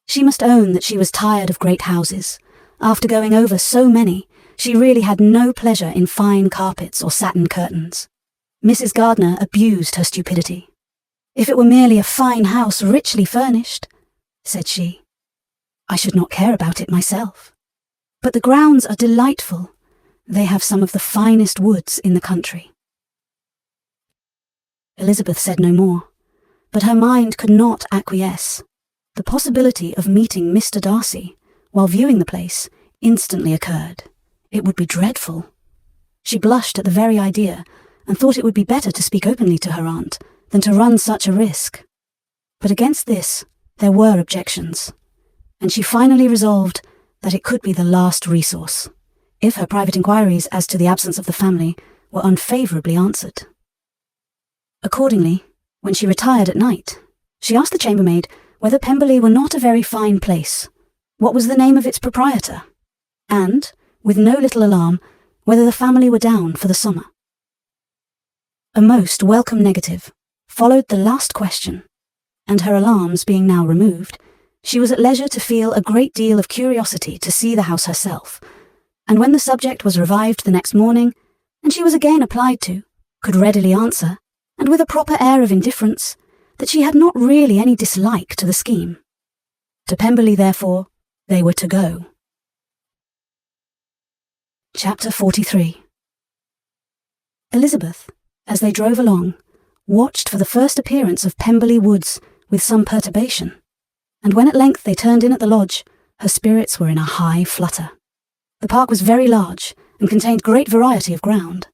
She must own that she was tired of great houses. After going over so many, she really had no pleasure in fine carpets or satin curtains. Mrs. Gardiner abused her stupidity. "If it were merely a fine house richly furnished," said she, "I should not care about it myself. But the grounds are delightful. They have some of the finest woods in the country." Elizabeth said no more, but her mind could not acquiesce. The possibility of meeting Mr. Darcy, while viewing the place, instantly occurred. It would be dreadful. She blushed at the very idea, and thought it would be better to speak openly to her aunt than to run such a risk. But against this there were objections, and she finally resolved that it could be the last resource, if her private inquiries as to the absence of the family were unfavourably answered. Accordingly, when she retired at night, she asked the chambermaid whether Pemberley were not a very fine place, what was the name of its proprietor, and, with no little alarm, whether the family were down for the summer. A most welcome negative followed the last question, and her alarms being now removed, she was at leisure to feel a great deal of curiosity to see the house herself, and when the subject was revived the next morning, and she was again applied to, could readily answer, and with a proper air of indifference, that she had not really any dislike to the scheme. To Pemberley, therefore, they were to go. Chapter 43. Elizabeth, as they drove along, watched for the first appearance of Pemberley Woods with some perturbation, and when at length they turned in at the lodge, her spirits were in a high flutter. The park was very large and contained great variety of ground.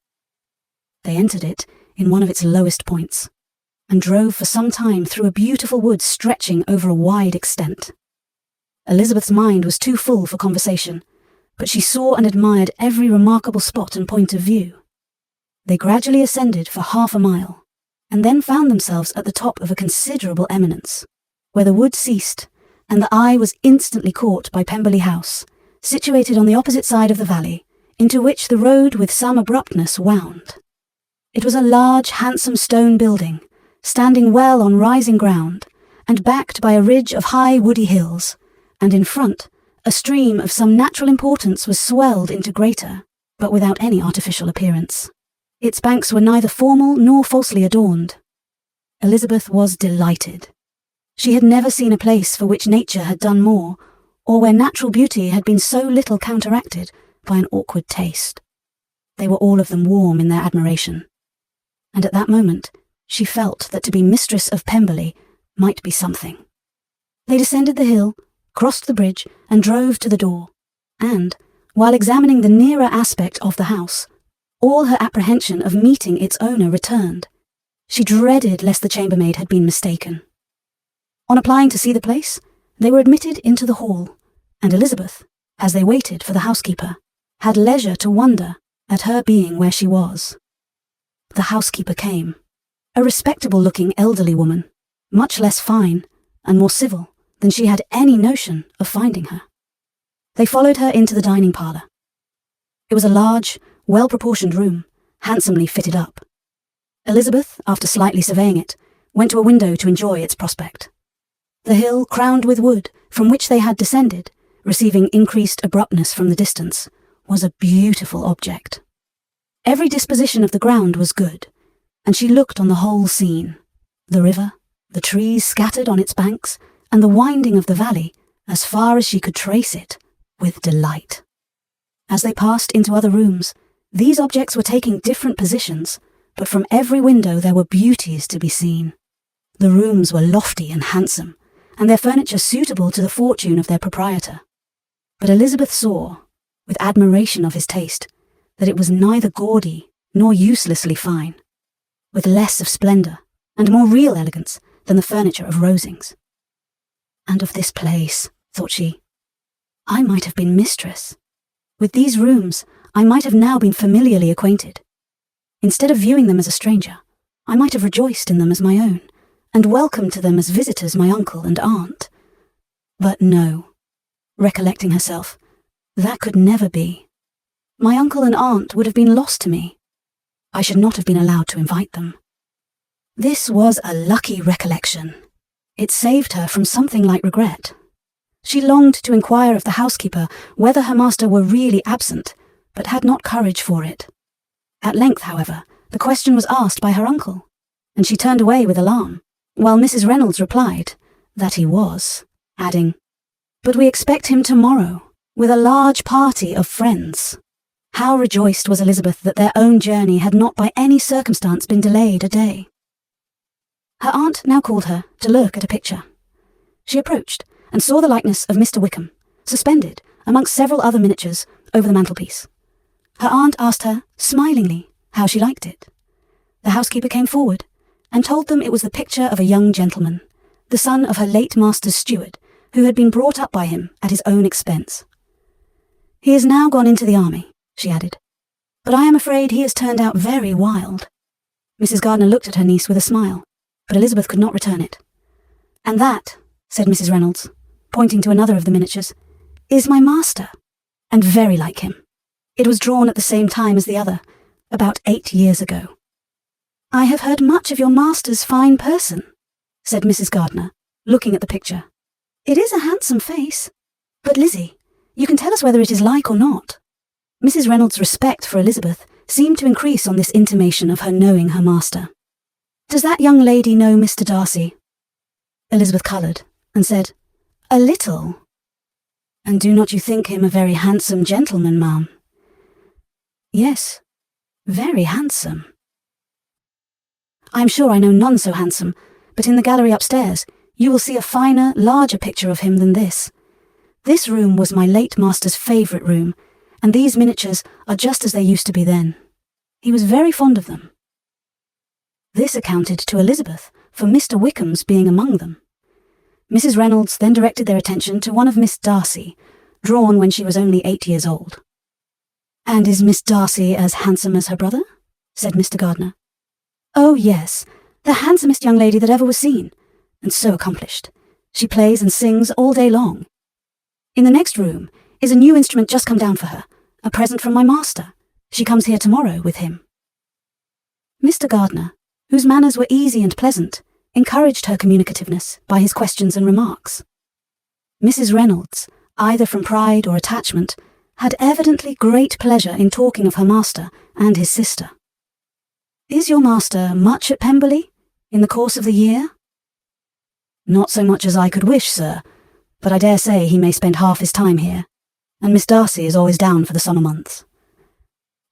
They entered it in one of its lowest points, and drove for some time through a beautiful wood stretching over a wide extent. Elizabeth's mind was too full for conversation, but she saw and admired every remarkable spot and point of view. They gradually ascended for half a mile, and then found themselves at the top of a considerable eminence, where the wood ceased, and the eye was instantly caught by Pemberley House, situated on the opposite side of the valley, into which the road with some abruptness wound. It was a large, handsome stone building, standing well on rising ground, and backed by a ridge of high woody hills, and in front, a stream of some natural importance was swelled into greater, but without any artificial appearance. Its banks were neither formal nor falsely adorned. Elizabeth was delighted. She had never seen a place for which nature had done more, or where natural beauty had been so little counteracted by an awkward taste. They were all of them warm in their admiration, and at that moment she felt that to be mistress of Pemberley might be something. They descended the hill, crossed the bridge, and drove to the door, and, while examining the nearer aspect of the house, all her apprehension of meeting its owner returned. She dreaded lest the chambermaid had been mistaken. On applying to see the place, they were admitted into the hall, and Elizabeth, as they waited for the housekeeper, had leisure to wonder at her being where she was. The housekeeper came, a respectable-looking elderly woman, much less fine and more civil than she had any notion of finding her. They followed her into the dining parlour. It was a large, well-proportioned room, handsomely fitted up. Elizabeth, after slightly surveying it, went to a window to enjoy its prospect. The hill, crowned with wood, from which they had descended, receiving increased abruptness from the distance, was a beautiful object. Every disposition of the ground was good, and she looked on the whole scene, the river, the trees scattered on its banks, and the winding of the valley, as far as she could trace it, with delight. As they passed into other rooms, these objects were taking different positions, but from every window there were beauties to be seen. The rooms were lofty and handsome, and their furniture suitable to the fortune of their proprietor. But Elizabeth saw, with admiration of his taste, that it was neither gaudy nor uselessly fine, with less of splendour and more real elegance than the furniture of Rosings. And of this place, thought she, I might have been mistress. With these rooms, I might have now been familiarly acquainted. Instead of viewing them as a stranger, I might have rejoiced in them as my own, and welcomed to them as visitors my uncle and aunt. But no, recollecting herself, that could never be. My uncle and aunt would have been lost to me. I should not have been allowed to invite them. This was a lucky recollection. It saved her from something like regret. She longed to inquire of the housekeeper whether her master were really absent, but had not courage for it. At length, however, the question was asked by her uncle, and she turned away with alarm, while Mrs. Reynolds replied that he was, adding, "But we expect him tomorrow, with a large party of friends." How rejoiced was Elizabeth that their own journey had not by any circumstance been delayed a day. Her aunt now called her to look at a picture. She approached and saw the likeness of Mr. Wickham, suspended amongst several other miniatures over the mantelpiece. Her aunt asked her, smilingly, how she liked it. The housekeeper came forward and told them it was the picture of a young gentleman, the son of her late master's steward, who had been brought up by him at his own expense. "He is now gone into the army," she added, "but I am afraid he has turned out very wild." Mrs. Gardiner looked at her niece with a smile, but Elizabeth could not return it. "And that," said Mrs. Reynolds, pointing to another of the miniatures, "is my master, and very like him. It was drawn at the same time as the other, about 8 years ago." "I have heard much of your master's fine person," said Mrs. Gardiner, looking at the picture. "It is a handsome face. But Lizzie, you can tell us whether it is like or not." Mrs. Reynolds' respect for Elizabeth seemed to increase on this intimation of her knowing her master. "Does that young lady know Mr. Darcy?" Elizabeth coloured and said, "A little." "And do not you think him a very handsome gentleman, ma'am?" "Yes, very handsome." "I am sure I know none so handsome, but in the gallery upstairs you will see a finer, larger picture of him than this. This room was my late master's favourite room, and these miniatures are just as they used to be then. He was very fond of them." This accounted to Elizabeth for Mr. Wickham's being among them. Mrs. Reynolds then directed their attention to one of Miss Darcy, drawn when she was only 8 years old. "And is Miss Darcy as handsome as her brother?" said Mr. Gardiner. "Oh yes, the handsomest young lady that ever was seen, and so accomplished. She plays and sings all day long. In the next room is a new instrument just come down for her, a present from my master. She comes here tomorrow with him." Mr. Gardiner, whose manners were easy and pleasant, encouraged her communicativeness by his questions and remarks. Mrs. Reynolds, either from pride or attachment, had evidently great pleasure in talking of her master and his sister. "Is your master much at Pemberley in the course of the year?" "Not so much as I could wish, sir, but I dare say he may spend half his time here, and Miss Darcy is always down for the summer months."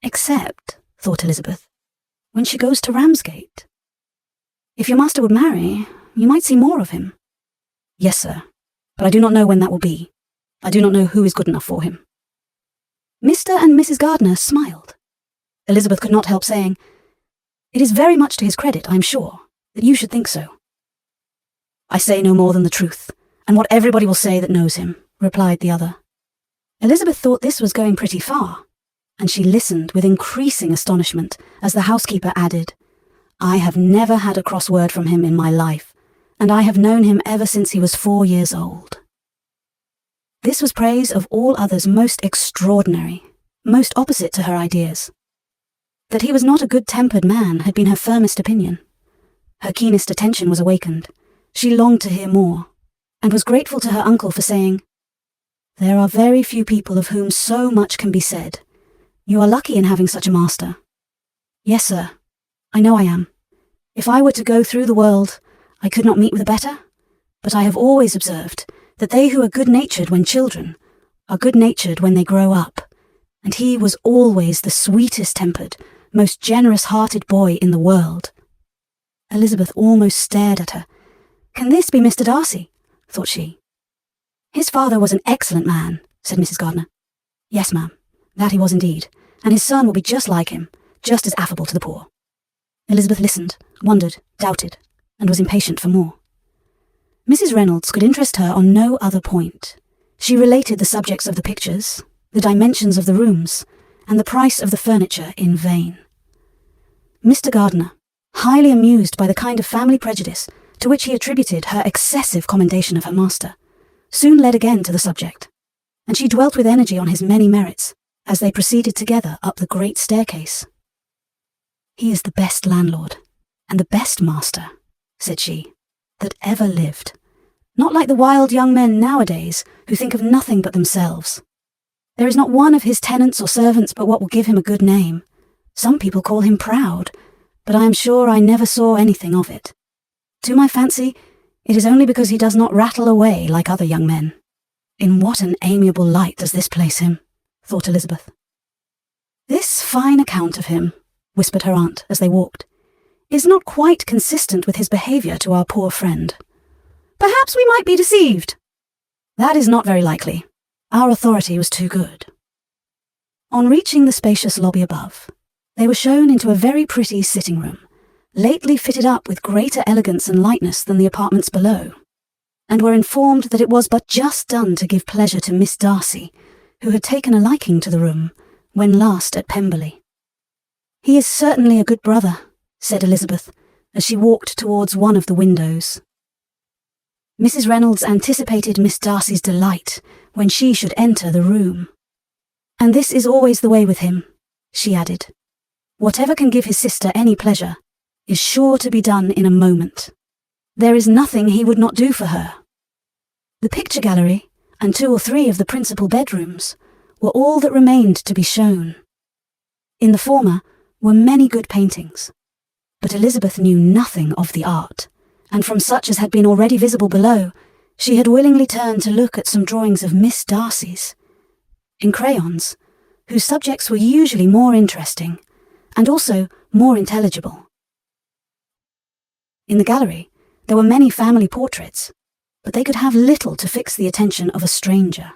"Except," thought Elizabeth, "when she goes to Ramsgate. If your master would marry, you might see more of him." "Yes, sir, but I do not know when that will be. I do not know who is good enough for him." Mr. and Mrs. Gardiner smiled. Elizabeth could not help saying, "It is very much to his credit, I am sure, that you should think so." "I say no more than the truth, and what everybody will say that knows him," replied the other. Elizabeth thought this was going pretty far, and she listened with increasing astonishment as the housekeeper added, "I have never had a cross word from him in my life, and I have known him ever since he was 4 years old." This was praise of all others most extraordinary, most opposite to her ideas. That he was not a good-tempered man had been her firmest opinion. Her keenest attention was awakened. She longed to hear more, and was grateful to her uncle for saying, "There are very few people of whom so much can be said. You are lucky in having such a master." "Yes, sir, I know I am. If I were to go through the world, I could not meet with a better, but I have always observed that they who are good-natured when children are good-natured when they grow up, and he was always the sweetest-tempered, most generous-hearted boy in the world." Elizabeth almost stared at her. "Can this be Mr. Darcy?" thought she. "His father was an excellent man," said Mrs. Gardiner. "Yes, ma'am, that he was indeed, and his son will be just like him, just as affable to the poor." Elizabeth listened, wondered, doubted, and was impatient for more. Mrs. Reynolds could interest her on no other point. She related the subjects of the pictures, the dimensions of the rooms, and the price of the furniture in vain. Mr. Gardiner, highly amused by the kind of family prejudice to which he attributed her excessive commendation of her master, soon led again to the subject, and she dwelt with energy on his many merits as they proceeded together up the great staircase. "He is the best landlord, and the best master," said she, "that ever lived. Not like the wild young men nowadays who think of nothing but themselves. There is not one of his tenants or servants but what will give him a good name. Some people call him proud, but I am sure I never saw anything of it. To my fancy, it is only because he does not rattle away like other young men. In what an amiable light does this place him," thought Elizabeth. "This fine account of him," whispered her aunt as they walked, "is not quite consistent with his behaviour to our poor friend. Perhaps we might be deceived." "That is not very likely. Our authority was too good." On reaching the spacious lobby above, they were shown into a very pretty sitting-room, lately fitted up with greater elegance and lightness than the apartments below, and were informed that it was but just done to give pleasure to Miss Darcy, who had taken a liking to the room when last at Pemberley. "He is certainly a good brother," said Elizabeth, as she walked towards one of the windows. Mrs. Reynolds anticipated Miss Darcy's delight when she should enter the room. "And this is always the way with him," she added. "Whatever can give his sister any pleasure is sure to be done in a moment. There is nothing he would not do for her." The picture gallery and 2 or 3 of the principal bedrooms were all that remained to be shown. In the former were many good paintings, but Elizabeth knew nothing of the art, and from such as had been already visible below, she had willingly turned to look at some drawings of Miss Darcy's, in crayons, whose subjects were usually more interesting, and also more intelligible. In the gallery, there were many family portraits, but they could have little to fix the attention of a stranger.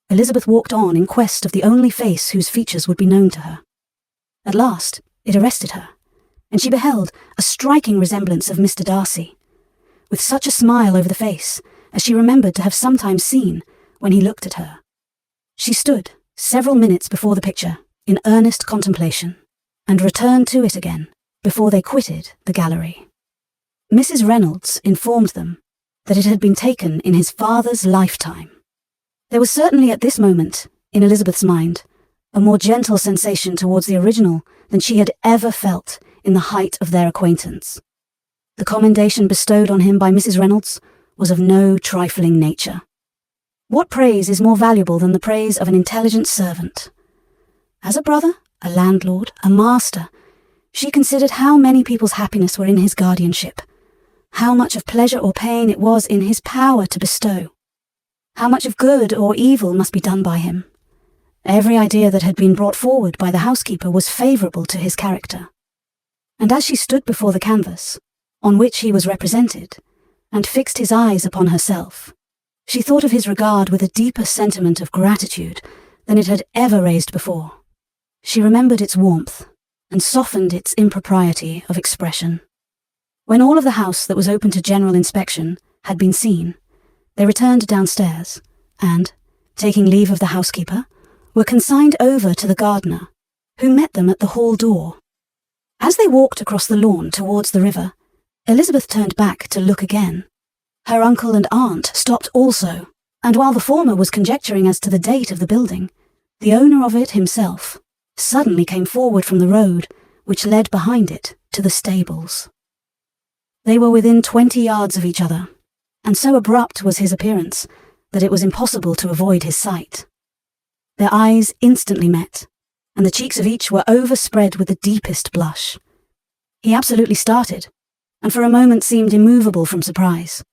Elizabeth walked on in quest of the only face whose features would be known to her. At last, it arrested her, and she beheld a striking resemblance of Mr. Darcy, with such a smile over the face as she remembered to have sometimes seen when he looked at her. She stood several minutes before the picture in earnest contemplation, and returned to it again before they quitted the gallery. Mrs. Reynolds informed them that it had been taken in his father's lifetime. There was certainly at this moment, in Elizabeth's mind, a more gentle sensation towards the original than she had ever felt in the height of their acquaintance. The commendation bestowed on him by Mrs. Reynolds was of no trifling nature. What praise is more valuable than the praise of an intelligent servant? As a brother, a landlord, a master, she considered how many people's happiness were in his guardianship, how much of pleasure or pain it was in his power to bestow, how much of good or evil must be done by him. Every idea that had been brought forward by the housekeeper was favourable to his character. And as she stood before the canvas, on which he was represented, and fixed his eyes upon herself, she thought of his regard with a deeper sentiment of gratitude than it had ever raised before. She remembered its warmth, and softened its impropriety of expression. When all of the house that was open to general inspection had been seen, they returned downstairs, and, taking leave of the housekeeper, were consigned over to the gardener, who met them at the hall door. As they walked across the lawn towards the river, Elizabeth turned back to look again. Her uncle and aunt stopped also, and while the former was conjecturing as to the date of the building, the owner of it himself suddenly came forward from the road which led behind it to the stables. They were within 20 yards of each other, and so abrupt was his appearance that it was impossible to avoid his sight. Their eyes instantly met, and the cheeks of each were overspread with the deepest blush. He absolutely started, and for a moment seemed immovable from surprise,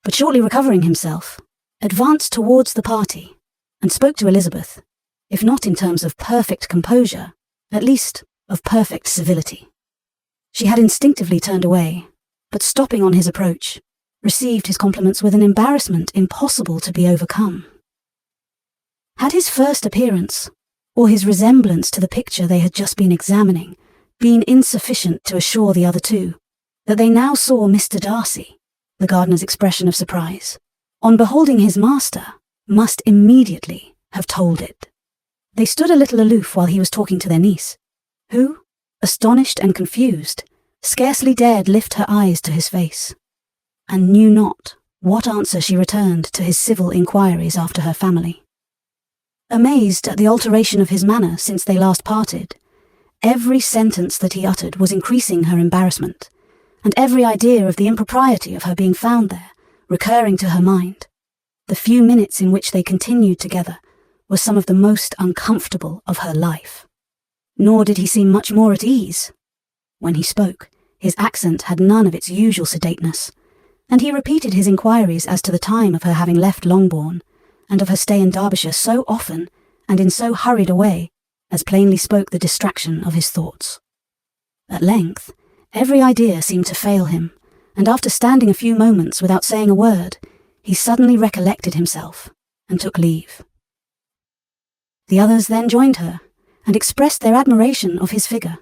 but shortly recovering himself, advanced towards the party, and spoke to Elizabeth, if not in terms of perfect composure, at least of perfect civility. She had instinctively turned away, but stopping on his approach, received his compliments with an embarrassment impossible to be overcome. Had his first appearance, or his resemblance to the picture they had just been examining, been insufficient to assure the other two that they now saw Mr. Darcy, the gardener's expression of surprise, on beholding his master, must immediately have told it. They stood a little aloof while he was talking to their niece, who, astonished and confused, scarcely dared lift her eyes to his face, and knew not what answer she returned to his civil inquiries after her family. Amazed at the alteration of his manner since they last parted, every sentence that he uttered was increasing her embarrassment, and every idea of the impropriety of her being found there recurring to her mind. The few minutes in which they continued together were some of the most uncomfortable of her life. Nor did he seem much more at ease. When he spoke, his accent had none of its usual sedateness, and he repeated his inquiries as to the time of her having left Longbourn, and of her stay in Derbyshire so often and in so hurried a way as plainly spoke the distraction of his thoughts. At length, every idea seemed to fail him, and after standing a few moments without saying a word, he suddenly recollected himself and took leave. The others then joined her, and expressed their admiration of his figure,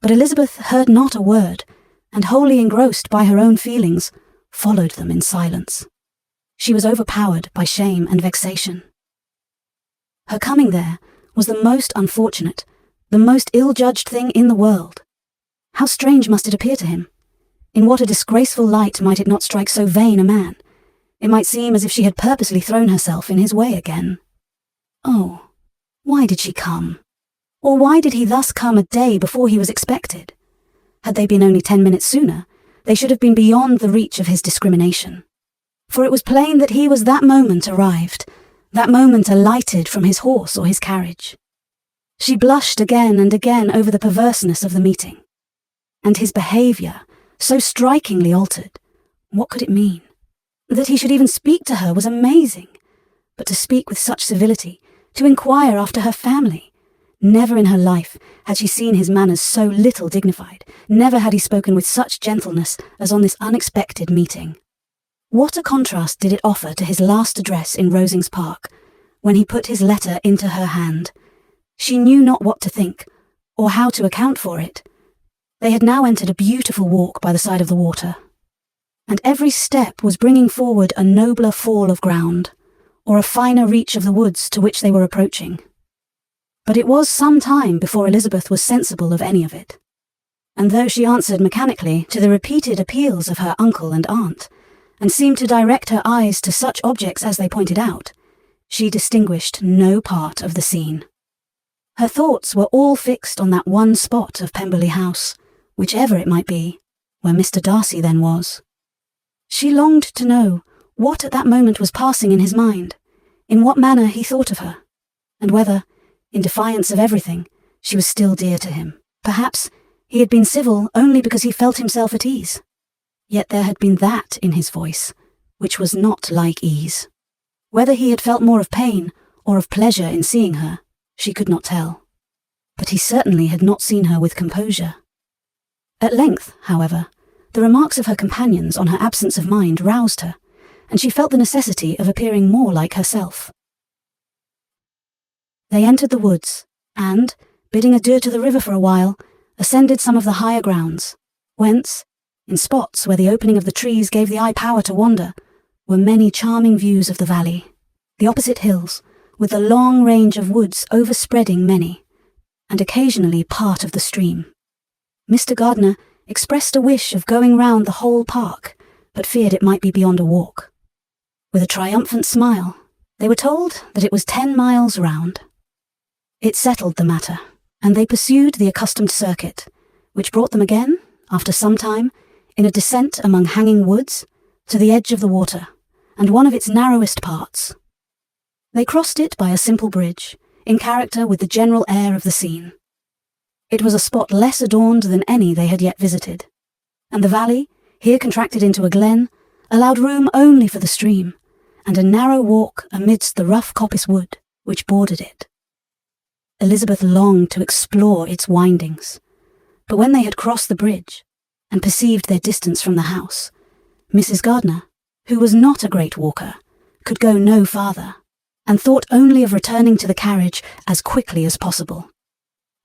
but Elizabeth heard not a word, and wholly engrossed by her own feelings, followed them in silence. She was overpowered by shame and vexation. Her coming there was the most unfortunate, the most ill-judged thing in the world. How strange must it appear to him? In what a disgraceful light might it not strike so vain a man? It might seem as if she had purposely thrown herself in his way again. Oh, why did she come? Or why did he thus come a day before he was expected? Had they been only 10 minutes sooner, they should have been beyond the reach of his discrimination. For it was plain that he was that moment arrived, that moment alighted from his horse or his carriage. She blushed again and again over the perverseness of the meeting. And his behaviour, so strikingly altered, what could it mean? That he should even speak to her was amazing, but to speak with such civility, to inquire after her family. Never in her life had she seen his manners so little dignified, never had he spoken with such gentleness as on this unexpected meeting. What a contrast did it offer to his last address in Rosings Park, when he put his letter into her hand. She knew not what to think, or how to account for it. They had now entered a beautiful walk by the side of the water, and every step was bringing forward a nobler fall of ground, or a finer reach of the woods to which they were approaching. But it was some time before Elizabeth was sensible of any of it, and though she answered mechanically to the repeated appeals of her uncle and aunt, and seemed to direct her eyes to such objects as they pointed out, she distinguished no part of the scene. Her thoughts were all fixed on that one spot of Pemberley House, whichever it might be, where Mr. Darcy then was. She longed to know what at that moment was passing in his mind, in what manner he thought of her, and whether, in defiance of everything, she was still dear to him. Perhaps he had been civil only because he felt himself at ease. Yet there had been that in his voice, which was not like ease. Whether he had felt more of pain or of pleasure in seeing her, she could not tell. But he certainly had not seen her with composure. At length, however, the remarks of her companions on her absence of mind roused her, and she felt the necessity of appearing more like herself. They entered the woods, and, bidding adieu to the river for a while, ascended some of the higher grounds, whence, in spots where the opening of the trees gave the eye power to wander, were many charming views of the valley, the opposite hills, with the long range of woods overspreading many, and occasionally part of the stream. Mr. Gardiner expressed a wish of going round the whole park, but feared it might be beyond a walk. With a triumphant smile, they were told that it was 10 miles round. It settled the matter, and they pursued the accustomed circuit, which brought them again, after some time, in a descent among hanging woods, to the edge of the water, and one of its narrowest parts. They crossed it by a simple bridge, in character with the general air of the scene. It was a spot less adorned than any they had yet visited, and the valley, here contracted into a glen, allowed room only for the stream, and a narrow walk amidst the rough coppice wood which bordered it. Elizabeth longed to explore its windings, but when they had crossed the bridge, and perceived their distance from the house, Mrs. Gardiner, who was not a great walker, could go no farther, and thought only of returning to the carriage as quickly as possible.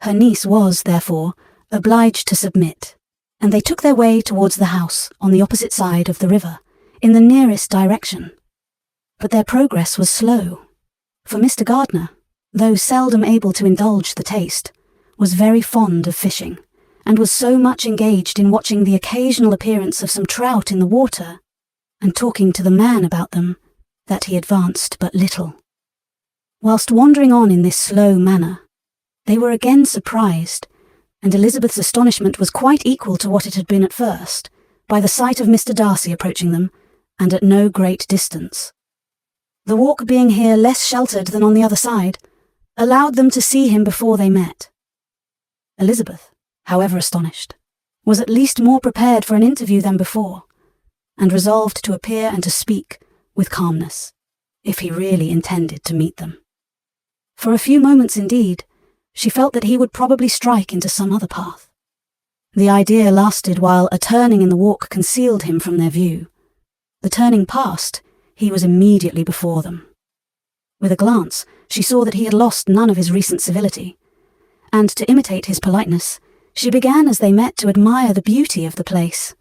Her niece was, therefore, obliged to submit, and they took their way towards the house on the opposite side of the river, in the nearest direction. But their progress was slow, for Mr. Gardiner, though seldom able to indulge the taste, was very fond of fishing, and was so much engaged in watching the occasional appearance of some trout in the water, and talking to the man about them, that he advanced but little. Whilst wandering on in this slow manner, they were again surprised, and Elizabeth's astonishment was quite equal to what it had been at first, by the sight of Mr. Darcy approaching them, and at no great distance. The walk being here less sheltered than on the other side, allowed them to see him before they met. Elizabeth, however astonished, was at least more prepared for an interview than before, and resolved to appear and to speak with calmness, if he really intended to meet them. For a few moments indeed, she felt that he would probably strike into some other path. The idea lasted while a turning in the walk concealed him from their view. The turning past, he was immediately before them. With a glance, she saw that he had lost none of his recent civility, and to imitate his politeness, she began as they met to admire the beauty of the place.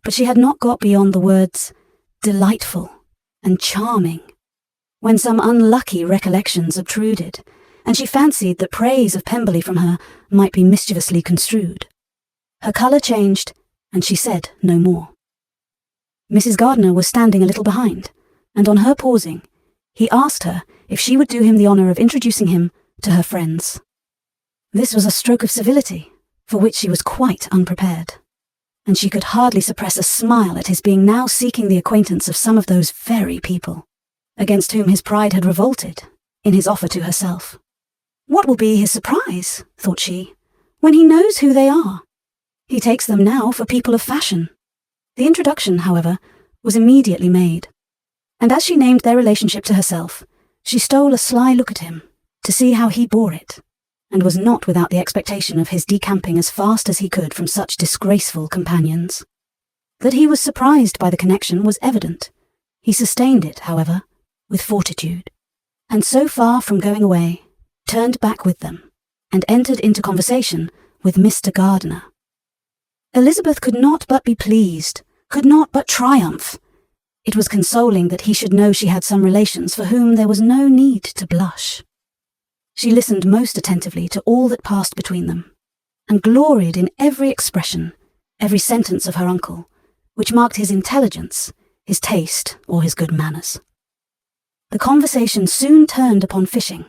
But she had not got beyond the words delightful and charming, when some unlucky recollections obtruded, and she fancied that praise of Pemberley from her might be mischievously construed. Her colour changed, and she said no more. Mrs. Gardiner was standing a little behind, and on her pausing, he asked her if she would do him the honour of introducing him to her friends. This was a stroke of civility, for which she was quite unprepared, and she could hardly suppress a smile at his being now seeking the acquaintance of some of those very people, against whom his pride had revolted, in his offer to herself. What will be his surprise, thought she, when he knows who they are? He takes them now for people of fashion. The introduction, however, was immediately made, and as she named their relationship to herself, she stole a sly look at him, to see how he bore it, and was not without the expectation of his decamping as fast as he could from such disgraceful companions. That he was surprised by the connection was evident. He sustained it, however, with fortitude, and so far from going away, turned back with them, and entered into conversation with Mr. Gardiner. Elizabeth could not but be pleased, could not but triumph. It was consoling that he should know she had some relations for whom there was no need to blush. She listened most attentively to all that passed between them, and gloried in every expression, every sentence of her uncle, which marked his intelligence, his taste, or his good manners. The conversation soon turned upon fishing,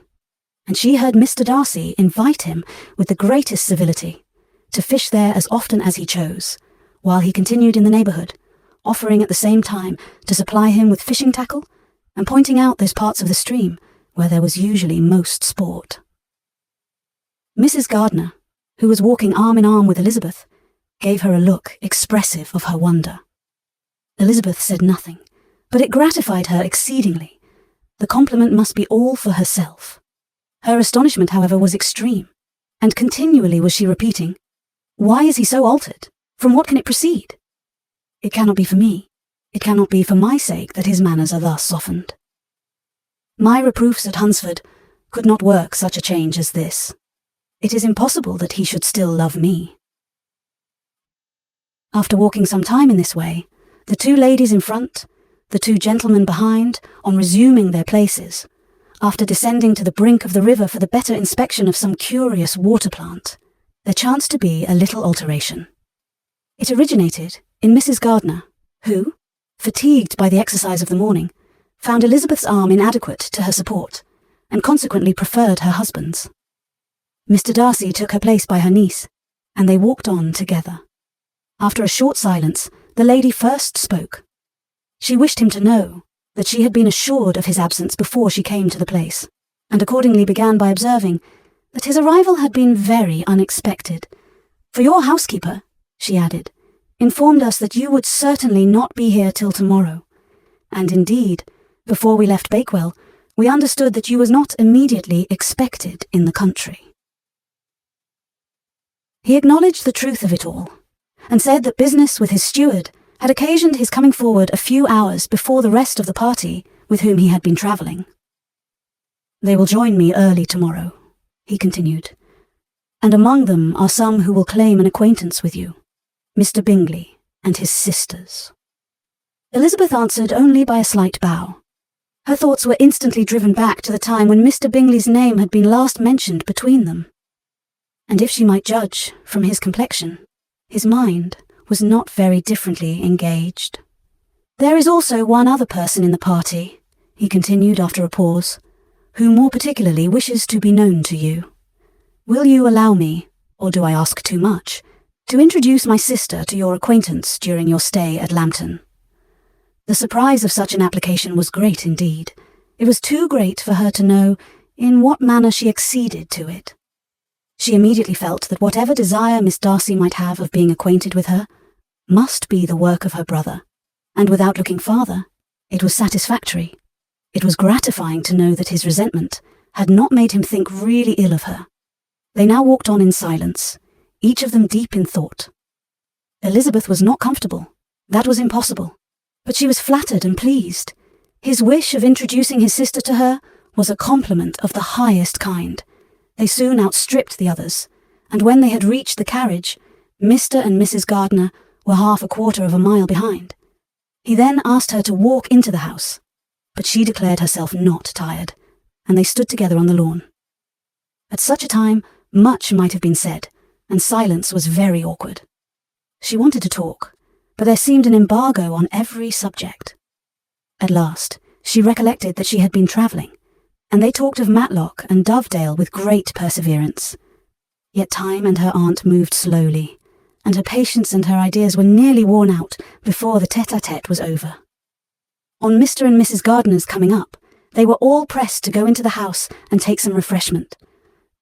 and she heard Mr. Darcy invite him with the greatest civility to fish there as often as he chose, while he continued in the neighbourhood, offering at the same time to supply him with fishing tackle and pointing out those parts of the stream where there was usually most sport. Mrs. Gardiner, who was walking arm in arm with Elizabeth, gave her a look expressive of her wonder. Elizabeth said nothing, but it gratified her exceedingly. The compliment must be all for herself. Her astonishment, however, was extreme, and continually was she repeating, "Why is he so altered? From what can it proceed? It cannot be for me. It cannot be for my sake that his manners are thus softened. My reproofs at Hunsford could not work such a change as this. It is impossible that he should still love me." After walking some time in this way, the two ladies in front, the two gentlemen behind, on resuming their places, after descending to the brink of the river for the better inspection of some curious water plant, there chanced to be a little alteration. It originated in Mrs. Gardiner, who, fatigued by the exercise of the morning, found Elizabeth's arm inadequate to her support, and consequently preferred her husband's. Mr. Darcy took her place by her niece, and they walked on together. After a short silence, the lady first spoke. She wished him to know that she had been assured of his absence before she came to the place, and accordingly began by observing that his arrival had been very unexpected. "For your housekeeper," she added, "informed us that you would certainly not be here till tomorrow, and indeed, before we left Bakewell, we understood that you was not immediately expected in the country." He acknowledged the truth of it all, and said that business with his steward had occasioned his coming forward a few hours before the rest of the party with whom he had been travelling. "They will join me early tomorrow," he continued, "and among them are some who will claim an acquaintance with you, Mr. Bingley and his sisters." Elizabeth answered only by a slight bow. Her thoughts were instantly driven back to the time when Mr. Bingley's name had been last mentioned between them, and if she might judge from his complexion, his mind was not very differently engaged. "There is also one other person in the party," he continued after a pause, "who more particularly wishes to be known to you. Will you allow me, or do I ask too much, to introduce my sister to your acquaintance during your stay at Lambton?" The surprise of such an application was great indeed. It was too great for her to know in what manner she acceded to it. She immediately felt that whatever desire Miss Darcy might have of being acquainted with her must be the work of her brother, and without looking farther, it was satisfactory. It was gratifying to know that his resentment had not made him think really ill of her. They now walked on in silence, each of them deep in thought. Elizabeth was not comfortable. That was impossible. But she was flattered and pleased. His wish of introducing his sister to her was a compliment of the highest kind. They soon outstripped the others, and when they had reached the carriage, Mr. and Mrs. Gardiner were half a quarter of a mile behind. He then asked her to walk into the house, but she declared herself not tired, and they stood together on the lawn. At such a time, much might have been said, and silence was very awkward. She wanted to talk, but there seemed an embargo on every subject. At last, she recollected that she had been travelling, and they talked of Matlock and Dovedale with great perseverance. Yet time and her aunt moved slowly, and her patience and her ideas were nearly worn out before the tête-à-tête was over. On Mr. and Mrs. Gardiner's coming up, they were all pressed to go into the house and take some refreshment.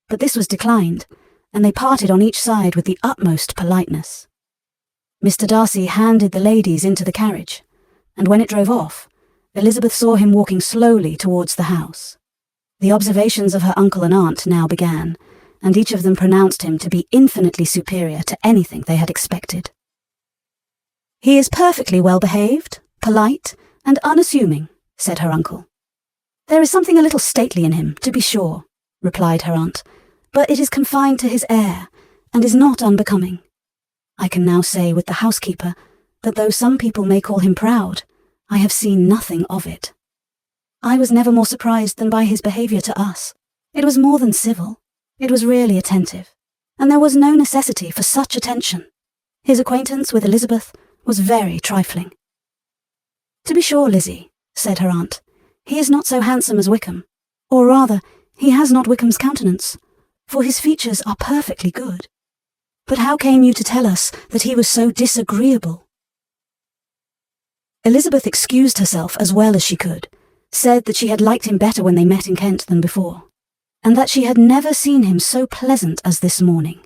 But this was declined, and they parted on each side with the utmost politeness. Mr. Darcy handed the ladies into the carriage, and when it drove off, Elizabeth saw him walking slowly towards the house. The observations of her uncle and aunt now began, and each of them pronounced him to be infinitely superior to anything they had expected. "He is perfectly well behaved, polite, and unassuming," said her uncle. "There is something a little stately in him, to be sure," replied her aunt, "but it is confined to his air, and is not unbecoming. I can now say with the housekeeper that though some people may call him proud, I have seen nothing of it. I was never more surprised than by his behaviour to us. It was more than civil. It was really attentive, and there was no necessity for such attention. His acquaintance with Elizabeth was very trifling." "To be sure, Lizzie," said her aunt, "he is not so handsome as Wickham, or rather, he has not Wickham's countenance, for his features are perfectly good. But how came you to tell us that he was so disagreeable?" Elizabeth excused herself as well as she could, said that she had liked him better when they met in Kent than before, and that she had never seen him so pleasant as this morning.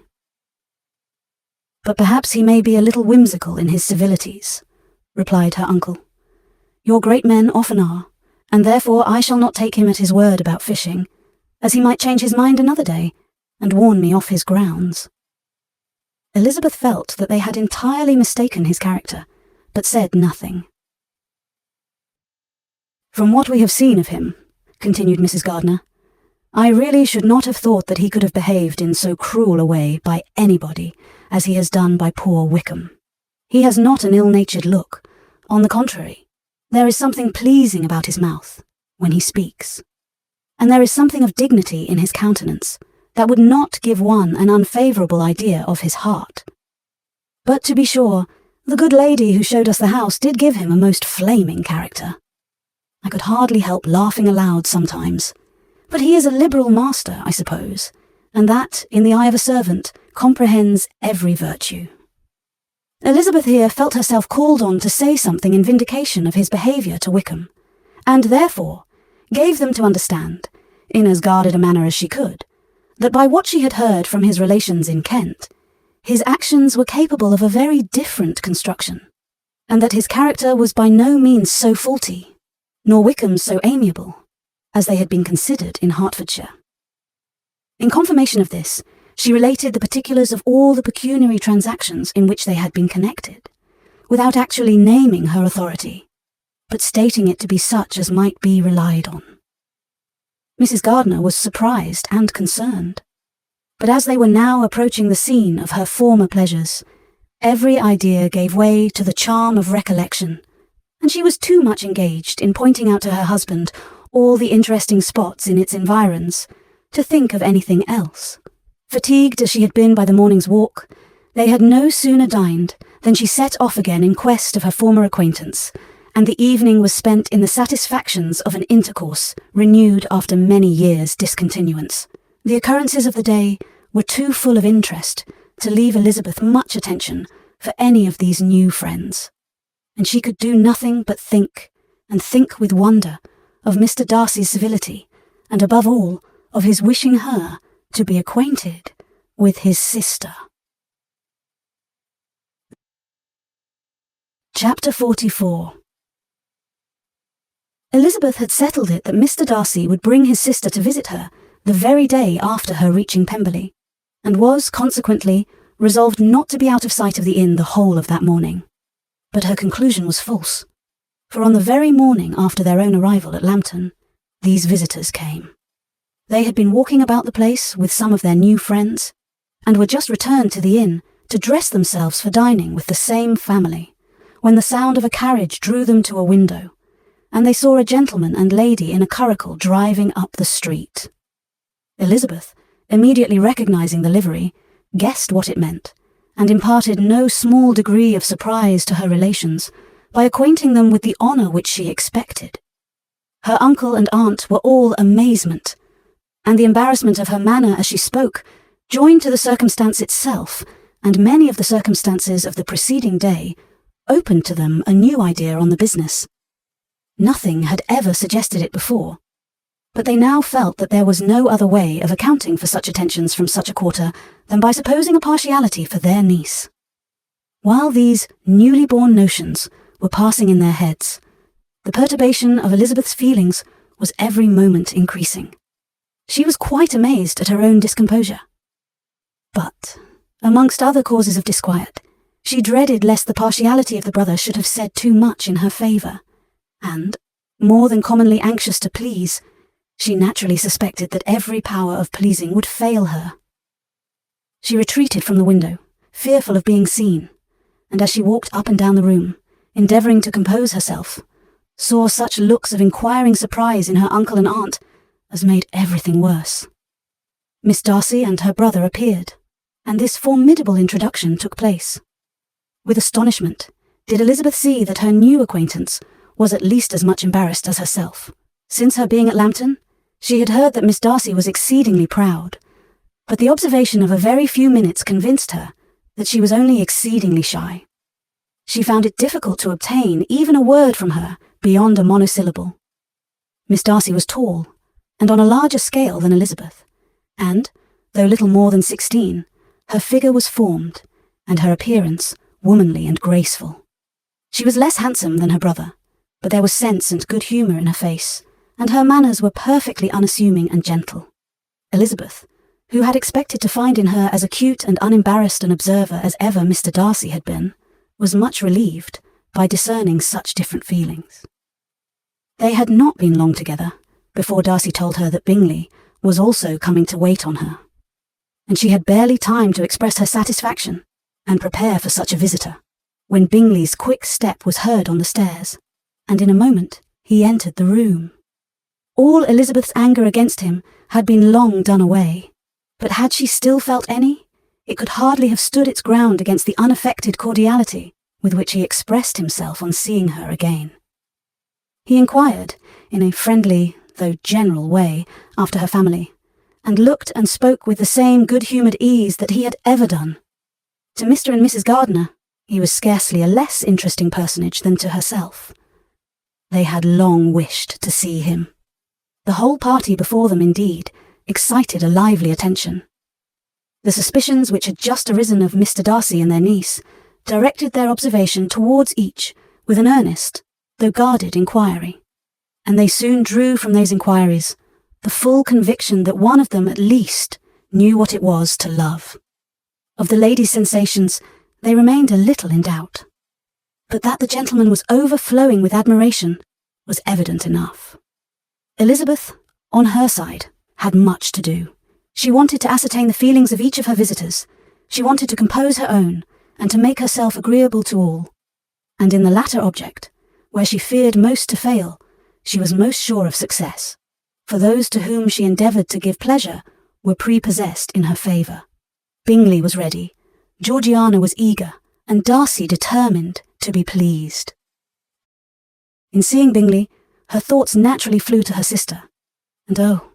"But perhaps he may be a little whimsical in his civilities," replied her uncle. "Your great men often are, and therefore I shall not take him at his word about fishing, as he might change his mind another day, and warn me off his grounds." Elizabeth felt that they had entirely mistaken his character, but said nothing. "From what we have seen of him," continued Mrs. Gardiner, "I really should not have thought that he could have behaved in so cruel a way by anybody as he has done by poor Wickham. He has not an ill-natured look. On the contrary, there is something pleasing about his mouth when he speaks, and there is something of dignity in his countenance that would not give one an unfavourable idea of his heart. But to be sure, the good lady who showed us the house did give him a most flaming character. I could hardly help laughing aloud sometimes. But he is a liberal master, I suppose, and that, in the eye of a servant, comprehends every virtue." Elizabeth here felt herself called on to say something in vindication of his behaviour to Wickham, and therefore gave them to understand, in as guarded a manner as she could, that by what she had heard from his relations in Kent, his actions were capable of a very different construction, and that his character was by no means so faulty, nor Wickham so amiable, as they had been considered in Hertfordshire. In confirmation of this, she related the particulars of all the pecuniary transactions in which they had been connected, without actually naming her authority, but stating it to be such as might be relied on. Mrs. Gardiner was surprised and concerned, but as they were now approaching the scene of her former pleasures, every idea gave way to the charm of recollection, and she was too much engaged in pointing out to her husband all the interesting spots in its environs to think of anything else. Fatigued as she had been by the morning's walk, they had no sooner dined than she set off again in quest of her former acquaintance, and the evening was spent in the satisfactions of an intercourse renewed after many years' discontinuance. The occurrences of the day were too full of interest to leave Elizabeth much attention for any of these new friends, and she could do nothing but think, and think with wonder, of Mr. Darcy's civility, and above all, of his wishing her to be acquainted with his sister. Chapter 44. Elizabeth had settled it that Mr. Darcy would bring his sister to visit her the very day after her reaching Pemberley, and was, consequently, resolved not to be out of sight of the inn the whole of that morning. But her conclusion was false, for on the very morning after their own arrival at Lambton, these visitors came. They had been walking about the place with some of their new friends, and were just returned to the inn to dress themselves for dining with the same family, when the sound of a carriage drew them to a window, and they saw a gentleman and lady in a curricle driving up the street. Elizabeth, immediately recognizing the livery, guessed what it meant, and imparted no small degree of surprise to her relations by acquainting them with the honour which she expected. Her uncle and aunt were all amazement, and the embarrassment of her manner as she spoke, joined to the circumstance itself, and many of the circumstances of the preceding day, opened to them a new idea on the business. Nothing had ever suggested it before, but they now felt that there was no other way of accounting for such attentions from such a quarter than by supposing a partiality for their niece. While these newly born notions were passing in their heads, the perturbation of Elizabeth's feelings was every moment increasing. She was quite amazed at her own discomposure. But, amongst other causes of disquiet, she dreaded lest the partiality of the brother should have said too much in her favour, and, more than commonly anxious to please, she naturally suspected that every power of pleasing would fail her. She retreated from the window, fearful of being seen, and as she walked up and down the room, endeavouring to compose herself, saw such looks of inquiring surprise in her uncle and aunt as made everything worse. Miss Darcy and her brother appeared, and this formidable introduction took place. With astonishment did Elizabeth see that her new acquaintance was at least as much embarrassed as herself. Since her being at Lambton, she had heard that Miss Darcy was exceedingly proud, but the observation of a very few minutes convinced her that she was only exceedingly shy. She found it difficult to obtain even a word from her beyond a monosyllable. Miss Darcy was tall, and on a larger scale than Elizabeth, and, though little more than 16, her figure was formed, and her appearance womanly and graceful. She was less handsome than her brother, but there was sense and good humour in her face, and her manners were perfectly unassuming and gentle. Elizabeth, who had expected to find in her as acute and unembarrassed an observer as ever Mr. Darcy had been, was much relieved by discerning such different feelings. They had not been long together before Darcy told her that Bingley was also coming to wait on her, and she had barely time to express her satisfaction and prepare for such a visitor, when Bingley's quick step was heard on the stairs, and in a moment he entered the room. All Elizabeth's anger against him had been long done away, but had she still felt any, it could hardly have stood its ground against the unaffected cordiality with which he expressed himself on seeing her again. He inquired, in a friendly, though general way, after her family, and looked and spoke with the same good-humoured ease that he had ever done. To Mr. and Mrs. Gardiner, he was scarcely a less interesting personage than to herself. They had long wished to see him. The whole party before them, indeed, excited a lively attention. The suspicions which had just arisen of Mr. Darcy and their niece directed their observation towards each with an earnest, though guarded, inquiry, and they soon drew from those inquiries the full conviction that one of them at least knew what it was to love. Of the lady's sensations, they remained a little in doubt, but that the gentleman was overflowing with admiration was evident enough. Elizabeth, on her side, had much to do. She wanted to ascertain the feelings of each of her visitors. She wanted to compose her own, and to make herself agreeable to all. And in the latter object, where she feared most to fail, she was most sure of success, for those to whom she endeavoured to give pleasure were prepossessed in her favour. Bingley was ready, Georgiana was eager, and Darcy determined to be pleased. In seeing Bingley, her thoughts naturally flew to her sister, and oh,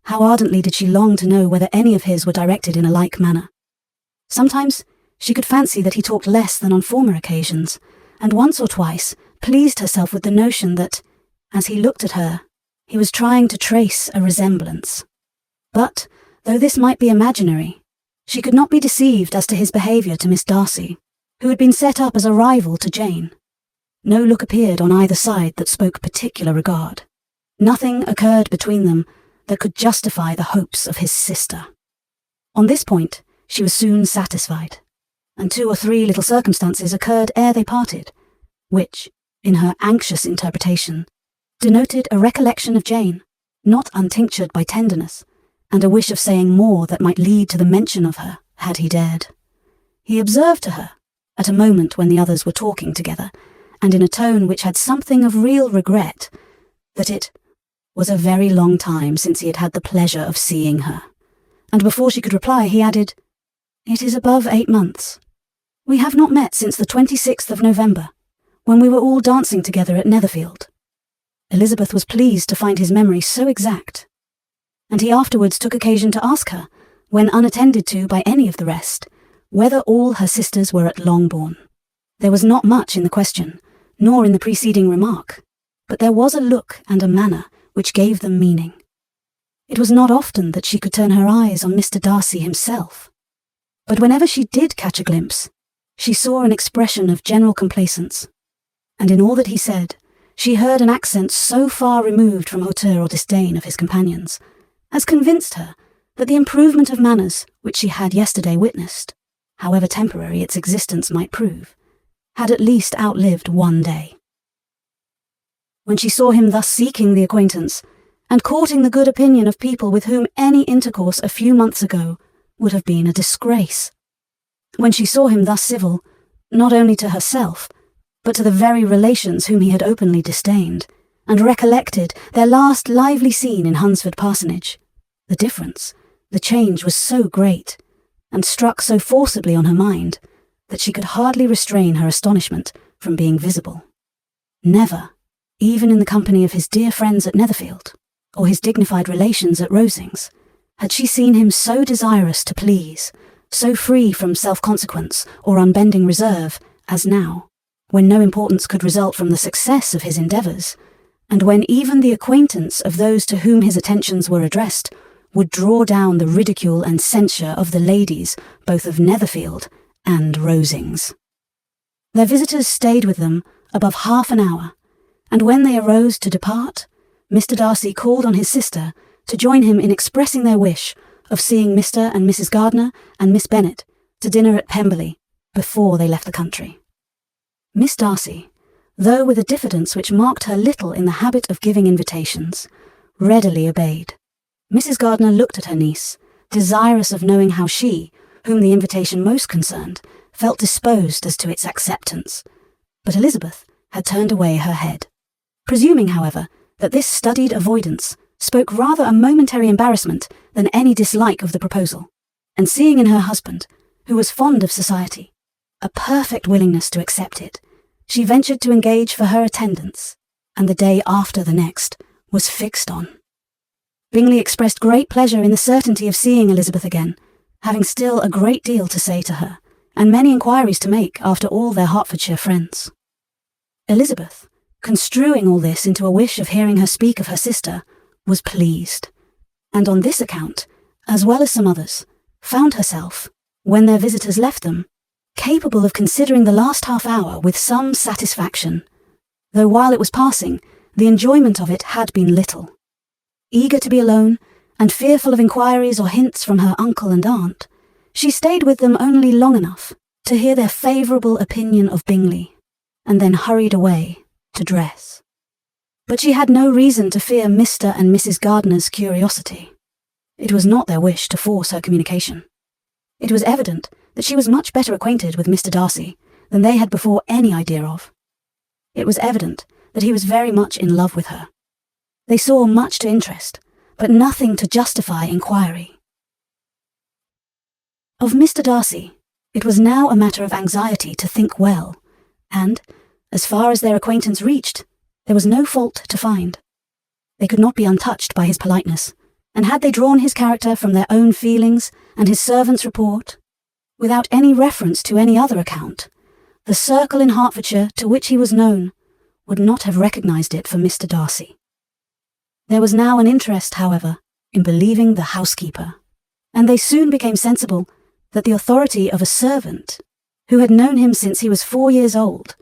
how ardently did she long to know whether any of his were directed in a like manner. Sometimes she could fancy that he talked less than on former occasions, and once or twice pleased herself with the notion that, as he looked at her, he was trying to trace a resemblance. But, though this might be imaginary, she could not be deceived as to his behaviour to Miss Darcy, who had been set up as a rival to Jane. No look appeared on either side that spoke particular regard. Nothing occurred between them that could justify the hopes of his sister. On this point she was soon satisfied, and 2 or 3 little circumstances occurred ere they parted, which, in her anxious interpretation, denoted a recollection of Jane, not untinctured by tenderness, and a wish of saying more that might lead to the mention of her, had he dared. He observed to her, at a moment when the others were talking together, and in a tone which had something of real regret, that it was a very long time since he had had the pleasure of seeing her, and before she could reply he added, "It is above 8 months, "We have not met since the 26th of November, when we were all dancing together at Netherfield." Elizabeth was pleased to find his memory so exact, and he afterwards took occasion to ask her, when unattended to by any of the rest, whether all her sisters were at Longbourn. There was not much in the question, nor in the preceding remark, but there was a look and a manner which gave them meaning. It was not often that she could turn her eyes on Mr. Darcy himself, but whenever she did catch a glimpse, she saw an expression of general complacence, and in all that he said, she heard an accent so far removed from hauteur or disdain of his companions, as convinced her that the improvement of manners which she had yesterday witnessed, however temporary its existence might prove, had at least outlived one day. When she saw him thus seeking the acquaintance, and courting the good opinion of people with whom any intercourse a few months ago would have been a disgrace, when she saw him thus civil, not only to herself, but to the very relations whom he had openly disdained, and recollected their last lively scene in Hunsford Parsonage, the difference, the change was so great, and struck so forcibly on her mind, that she could hardly restrain her astonishment from being visible. Never, even in the company of his dear friends at Netherfield, or his dignified relations at Rosings, had she seen him so desirous to please, so free from self-consequence or unbending reserve, as now, when no importance could result from the success of his endeavours, and when even the acquaintance of those to whom his attentions were addressed would draw down the ridicule and censure of the ladies both of Netherfield and Rosings. Their visitors stayed with them above half an hour, and when they arose to depart, Mr. Darcy called on his sister to join him in expressing their wish of seeing Mr. and Mrs. Gardiner and Miss Bennet to dinner at Pemberley before they left the country. Miss Darcy, though with a diffidence which marked her little in the habit of giving invitations, readily obeyed. Mrs. Gardiner looked at her niece, desirous of knowing how she, whom the invitation most concerned, felt disposed as to its acceptance, but Elizabeth had turned away her head, presuming, however, that this studied avoidance spoke rather a momentary embarrassment than any dislike of the proposal, and seeing in her husband, who was fond of society, a perfect willingness to accept it, she ventured to engage for her attendance, and the day after the next was fixed on. Bingley expressed great pleasure in the certainty of seeing Elizabeth again, having still a great deal to say to her, and many inquiries to make after all their Hertfordshire friends. Elizabeth, construing all this into a wish of hearing her speak of her sister, was pleased, and on this account, as well as some others, found herself, when their visitors left them, capable of considering the last half hour with some satisfaction, though while it was passing, the enjoyment of it had been little. Eager to be alone, and fearful of inquiries or hints from her uncle and aunt, she stayed with them only long enough to hear their favourable opinion of Bingley, and then hurried away to dress. But she had no reason to fear Mr. and Mrs. Gardiner's curiosity. It was not their wish to force her communication. It was evident that she was much better acquainted with Mr. Darcy than they had before any idea of. It was evident that he was very much in love with her. They saw much to interest, but nothing to justify inquiry. Of Mr. Darcy, it was now a matter of anxiety to think well, and, as far as their acquaintance reached, there was no fault to find. They could not be untouched by his politeness, and had they drawn his character from their own feelings and his servant's report, without any reference to any other account, the circle in Hertfordshire to which he was known would not have recognised it for Mr. Darcy. There was now an interest, however, in believing the housekeeper, and they soon became sensible that the authority of a servant, who had known him since he was 4 years old,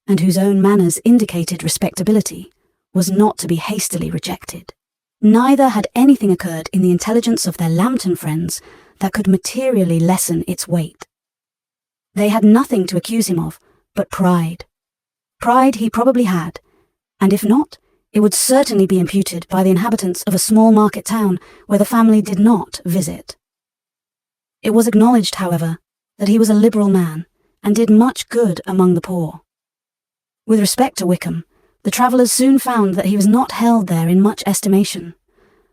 and whose own manners indicated respectability, was not to be hastily rejected. Neither had anything occurred in the intelligence of their Lambton friends that could materially lessen its weight. They had nothing to accuse him of but pride. Pride he probably had, and if not, it would certainly be imputed by the inhabitants of a small market town where the family did not visit. It was acknowledged, however, that he was a liberal man, and did much good among the poor. With respect to Wickham, the travellers soon found that he was not held there in much estimation,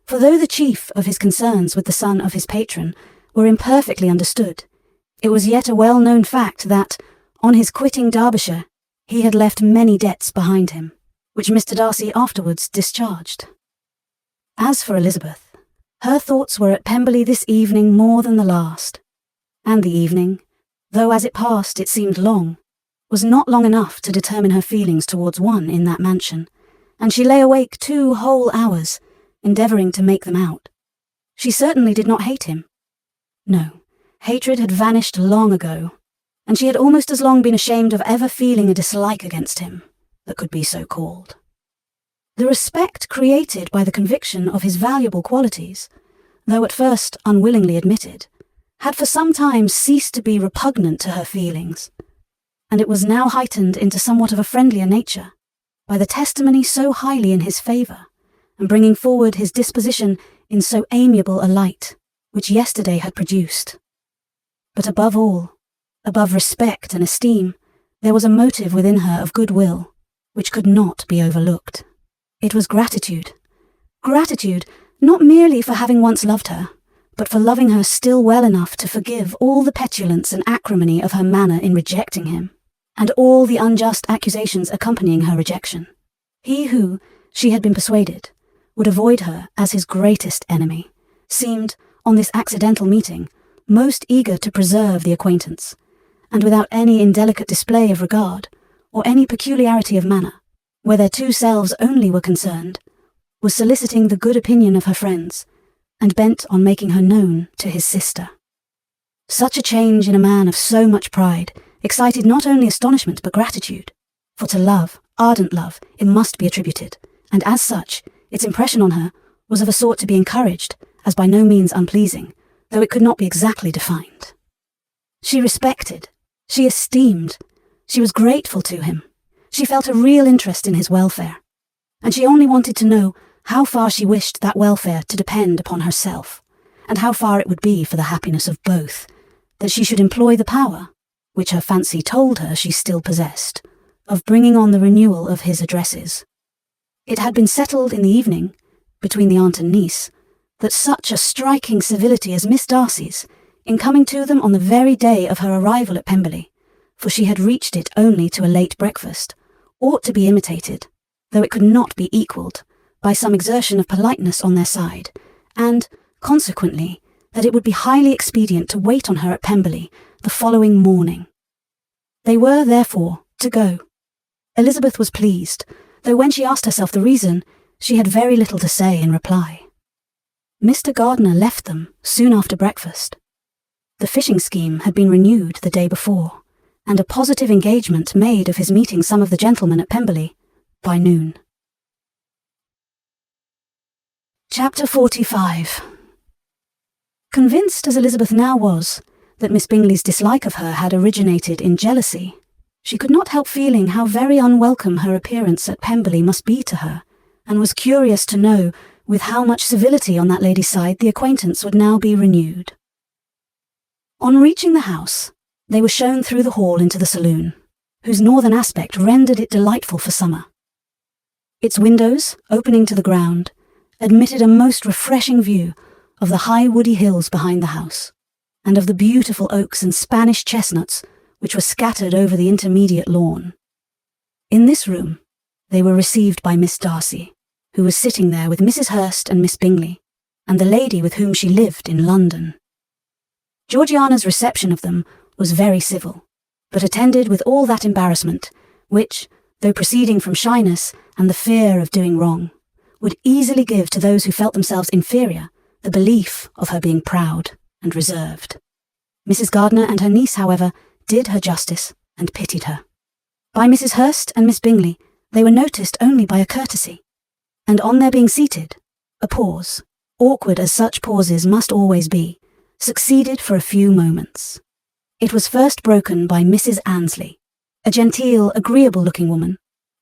for though the chief of his concerns with the son of his patron were imperfectly understood, It was yet a well-known fact that, on his quitting Derbyshire, he had left many debts behind him, which Mr. Darcy afterwards discharged. As for Elizabeth, her thoughts were at Pemberley this evening more than the last, and the evening, though as it passed it seemed long, was not long enough to determine her feelings towards one in that mansion, and she lay awake 2 whole hours, endeavouring to make them out. She certainly did not hate him. No, hatred had vanished long ago, and she had almost as long been ashamed of ever feeling a dislike against him that could be so called. The respect created by the conviction of his valuable qualities, though at first unwillingly admitted, had for some time ceased to be repugnant to her feelings, and it was now heightened into somewhat of a friendlier nature by the testimony so highly in his favour, and bringing forward his disposition in so amiable a light, which yesterday had produced. But above all, above respect and esteem, there was a motive within her of goodwill, which could not be overlooked. It was gratitude. Gratitude, not merely for having once loved her, but for loving her still well enough to forgive all the petulance and acrimony of her manner in rejecting him, and all the unjust accusations accompanying her rejection. He who, she had been persuaded, would avoid her as his greatest enemy, seemed, on this accidental meeting, most eager to preserve the acquaintance, and without any indelicate display of regard, or any peculiarity of manner, where their 2 selves only were concerned, was soliciting the good opinion of her friends, and bent on making her known to his sister. Such a change in a man of so much pride excited not only astonishment but gratitude, for to love, ardent love, it must be attributed, and as such, its impression on her was of a sort to be encouraged, as by no means unpleasing, though it could not be exactly defined. She respected, she esteemed, she was grateful to him. She felt a real interest in his welfare, and she only wanted to know how far she wished that welfare to depend upon herself, and how far it would be for the happiness of both, that she should employ the power, which her fancy told her she still possessed, of bringing on the renewal of his addresses. It had been settled in the evening, between the aunt and niece, that such a striking civility as Miss Darcy's, in coming to them on the very day of her arrival at Pemberley, for she had reached it only to a late breakfast, ought to be imitated, though it could not be equalled, by some exertion of politeness on their side, and, consequently, that it would be highly expedient to wait on her at Pemberley the following morning. They were, therefore, to go. Elizabeth was pleased, though when she asked herself the reason, she had very little to say in reply. Mr. Gardiner left them soon after breakfast. The fishing scheme had been renewed the day before, and a positive engagement made of his meeting some of the gentlemen at Pemberley by noon. Chapter 45. Convinced as Elizabeth now was that Miss Bingley's dislike of her had originated in jealousy, she could not help feeling how very unwelcome her appearance at Pemberley must be to her, and was curious to know with how much civility on that lady's side the acquaintance would now be renewed. On reaching the house, they were shown through the hall into the saloon, whose northern aspect rendered it delightful for summer. Its windows, opening to the ground, admitted a most refreshing view of the high woody hills behind the house, and of the beautiful oaks and Spanish chestnuts which were scattered over the intermediate lawn. In this room, they were received by Miss Darcy, who was sitting there with Mrs. Hurst and Miss Bingley, and the lady with whom she lived in London. Georgiana's reception of them was very civil, but attended with all that embarrassment which, though proceeding from shyness and the fear of doing wrong, would easily give to those who felt themselves inferior the belief of her being proud and reserved. Mrs. Gardiner and her niece, however, did her justice and pitied her. By Mrs. Hurst and Miss Bingley they were noticed only by a courtesy, and on their being seated, a pause, awkward as such pauses must always be, succeeded for a few moments. It was first broken by Mrs. Annesley, a genteel, agreeable-looking woman,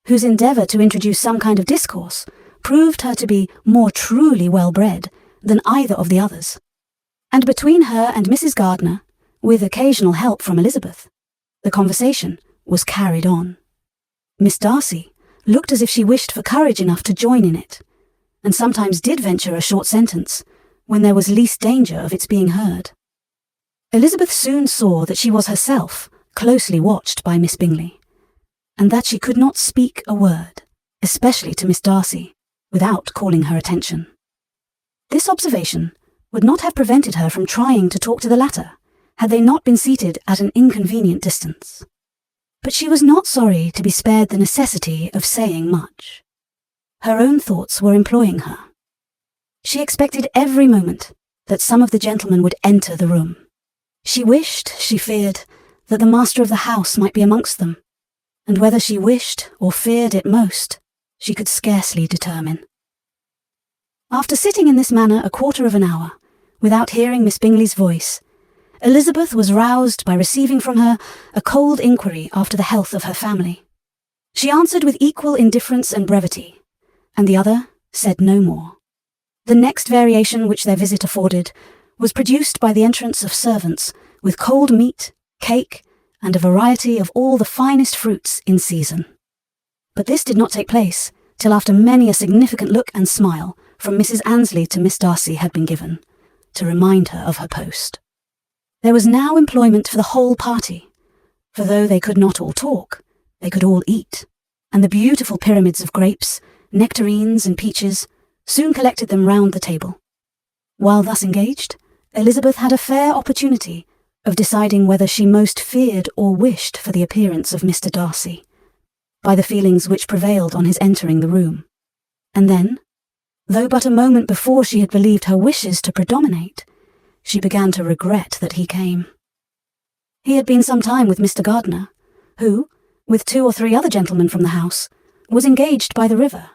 whose endeavour to introduce some kind of discourse proved her to be more truly well-bred than either of the others, and between her and Mrs. Gardiner, with occasional help from Elizabeth, the conversation was carried on. Miss Darcy looked as if she wished for courage enough to join in it, and sometimes did venture a short sentence when there was least danger of its being heard. Elizabeth soon saw that she was herself closely watched by Miss Bingley, and that she could not speak a word, especially to Miss Darcy, without calling her attention. This observation would not have prevented her from trying to talk to the latter, had they not been seated at an inconvenient distance. But she was not sorry to be spared the necessity of saying much. Her own thoughts were employing her. She expected every moment that some of the gentlemen would enter the room. She wished, she feared, that the master of the house might be amongst them, and whether she wished or feared it most, she could scarcely determine. After sitting in this manner a quarter of an hour, without hearing Miss Bingley's voice, Elizabeth was roused by receiving from her a cold inquiry after the health of her family. She answered with equal indifference and brevity, and the other said no more. The next variation which their visit afforded was produced by the entrance of servants with cold meat, cake, and a variety of all the finest fruits in season. But this did not take place till after many a significant look and smile from Mrs. Annesley to Miss Darcy had been given, to remind her of her post. There was now employment for the whole party, for though they could not all talk, they could all eat, and the beautiful pyramids of grapes, nectarines, and peaches soon collected them round the table. While thus engaged, Elizabeth had a fair opportunity of deciding whether she most feared or wished for the appearance of Mr. Darcy, by the feelings which prevailed on his entering the room. And then, though but a moment before she had believed her wishes to predominate, she began to regret that he came. He had been some time with Mr. Gardiner, who, with 2 or 3 other gentlemen from the house, was engaged by the river,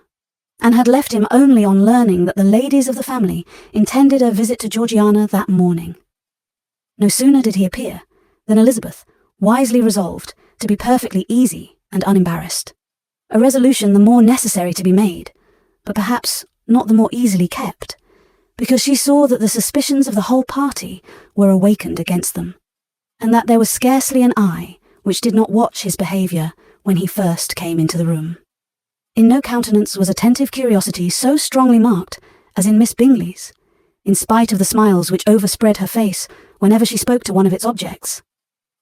and had left him only on learning that the ladies of the family intended a visit to Georgiana that morning. No sooner did he appear than Elizabeth wisely resolved to be perfectly easy and unembarrassed, a resolution the more necessary to be made, but perhaps not the more easily kept, because she saw that the suspicions of the whole party were awakened against them, and that there was scarcely an eye which did not watch his behaviour when he first came into the room. In no countenance was attentive curiosity so strongly marked as in Miss Bingley's, in spite of the smiles which overspread her face whenever she spoke to one of its objects.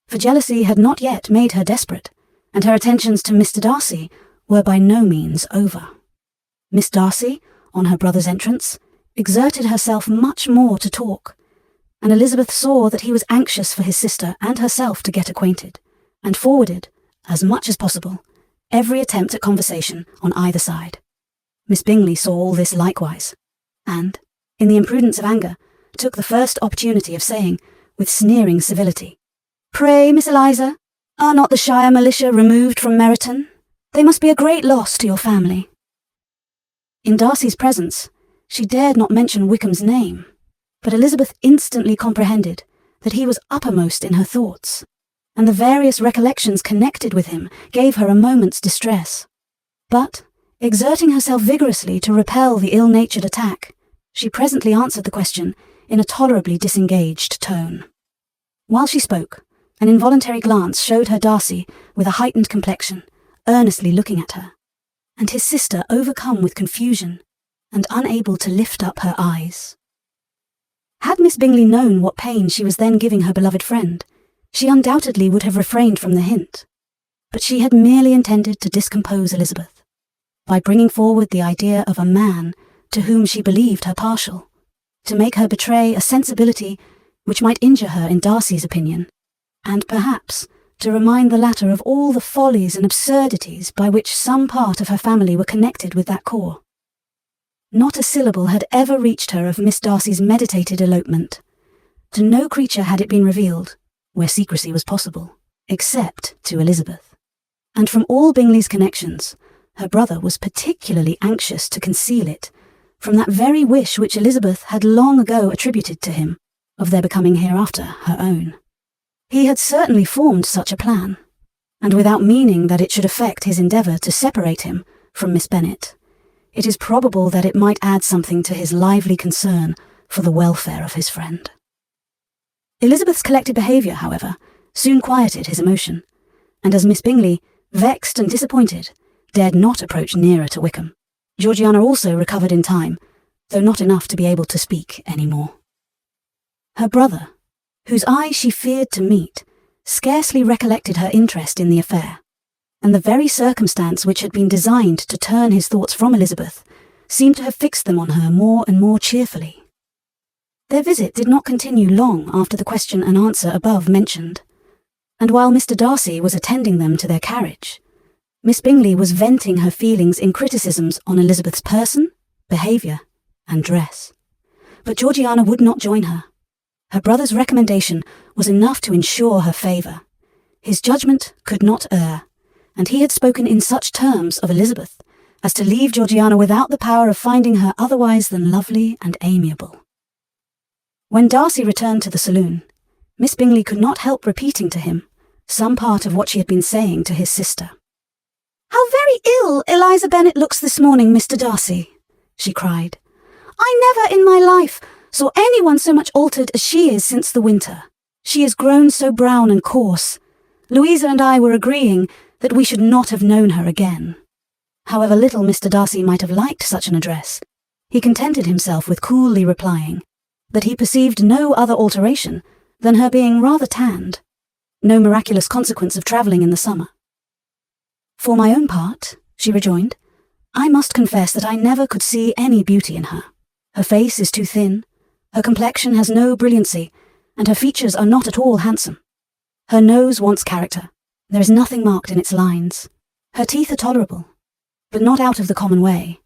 For jealousy had not yet made her desperate, and her attentions to Mr. Darcy were by no means over. Miss Darcy, on her brother's entrance, exerted herself much more to talk, and Elizabeth saw that he was anxious for his sister and herself to get acquainted, and forwarded, as much as possible, every attempt at conversation on either side. Miss Bingley saw all this likewise, and, in the imprudence of anger, took the first opportunity of saying, with sneering civility, "Pray, Miss Eliza, are not the Shire militia removed from Meryton? They must be a great loss to your family." In Darcy's presence, she dared not mention Wickham's name, but Elizabeth instantly comprehended that he was uppermost in her thoughts, and the various recollections connected with him gave her a moment's distress. But, exerting herself vigorously to repel the ill-natured attack, she presently answered the question in a tolerably disengaged tone. While she spoke, an involuntary glance showed her Darcy with a heightened complexion, earnestly looking at her, and his sister overcome with confusion and unable to lift up her eyes. Had Miss Bingley known what pain she was then giving her beloved friend, she undoubtedly would have refrained from the hint, but she had merely intended to discompose Elizabeth, by bringing forward the idea of a man to whom she believed her partial, to make her betray a sensibility which might injure her in Darcy's opinion, and perhaps to remind the latter of all the follies and absurdities by which some part of her family were connected with that corps. Not a syllable had ever reached her of Miss Darcy's meditated elopement. To no creature had it been revealed, where secrecy was possible, except to Elizabeth. And from all Bingley's connections, her brother was particularly anxious to conceal it, from that very wish which Elizabeth had long ago attributed to him, of their becoming hereafter her own. He had certainly formed such a plan, and without meaning that it should affect his endeavour to separate him from Miss Bennet, it is probable that it might add something to his lively concern for the welfare of his friend. Elizabeth's collected behaviour, however, soon quieted his emotion, and as Miss Bingley, vexed and disappointed, dared not approach nearer to Wickham, Georgiana also recovered in time, though not enough to be able to speak any more. Her brother, whose eyes she feared to meet, scarcely recollected her interest in the affair, and the very circumstance which had been designed to turn his thoughts from Elizabeth seemed to have fixed them on her more and more cheerfully. Their visit did not continue long after the question and answer above mentioned, and while Mr. Darcy was attending them to their carriage, Miss Bingley was venting her feelings in criticisms on Elizabeth's person, behaviour, and dress. But Georgiana would not join her. Her brother's recommendation was enough to ensure her favour. His judgment could not err, and he had spoken in such terms of Elizabeth as to leave Georgiana without the power of finding her otherwise than lovely and amiable. When Darcy returned to the saloon, Miss Bingley could not help repeating to him some part of what she had been saying to his sister. "How very ill Eliza Bennet looks this morning, Mr. Darcy," she cried. "I never in my life saw anyone so much altered as she is since the winter. She is grown so brown and coarse. Louisa and I were agreeing that we should not have known her again." However little Mr. Darcy might have liked such an address, he contented himself with coolly replying that he perceived no other alteration than her being rather tanned, no miraculous consequence of travelling in the summer. "For my own part," she rejoined, "I must confess that I never could see any beauty in her. Her face is too thin, her complexion has no brilliancy, and her features are not at all handsome. Her nose wants character, there is nothing marked in its lines. Her teeth are tolerable, but not out of the common way,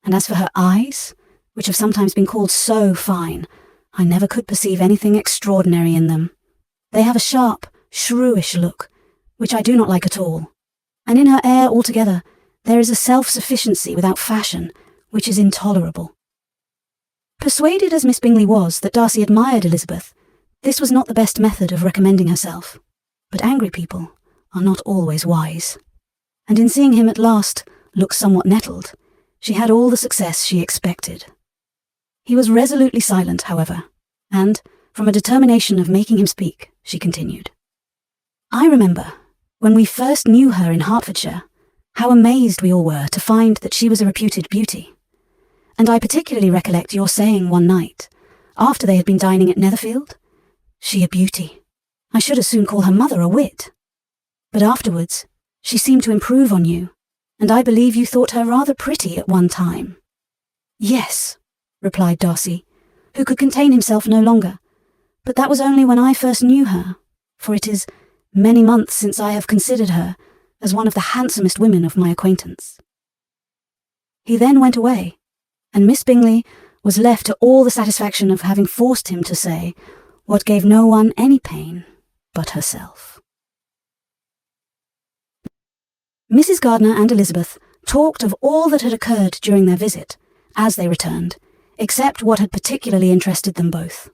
and as for her eyes, which have sometimes been called so fine, I never could perceive anything extraordinary in them. They have a sharp, shrewish look, which I do not like at all, and in her air altogether there is a self-sufficiency without fashion, which is intolerable." Persuaded as Miss Bingley was that Darcy admired Elizabeth, this was not the best method of recommending herself, but angry people are not always wise, and in seeing him at last look somewhat nettled, she had all the success she expected. He was resolutely silent, however, and, from a determination of making him speak, she continued. "I remember, when we first knew her in Hertfordshire, how amazed we all were to find that she was a reputed beauty. And I particularly recollect your saying one night, after they had been dining at Netherfield, 'She a beauty. I should as soon call her mother a wit.' But afterwards, she seemed to improve on you, and I believe you thought her rather pretty at one time." "Yes," replied Darcy, who could contain himself no longer, "but that was only when I first knew her, for it is many months since I have considered her as one of the handsomest women of my acquaintance." He then went away, and Miss Bingley was left to all the satisfaction of having forced him to say what gave no one any pain but herself. Mrs. Gardiner and Elizabeth talked of all that had occurred during their visit, as they returned, except what had particularly interested them both.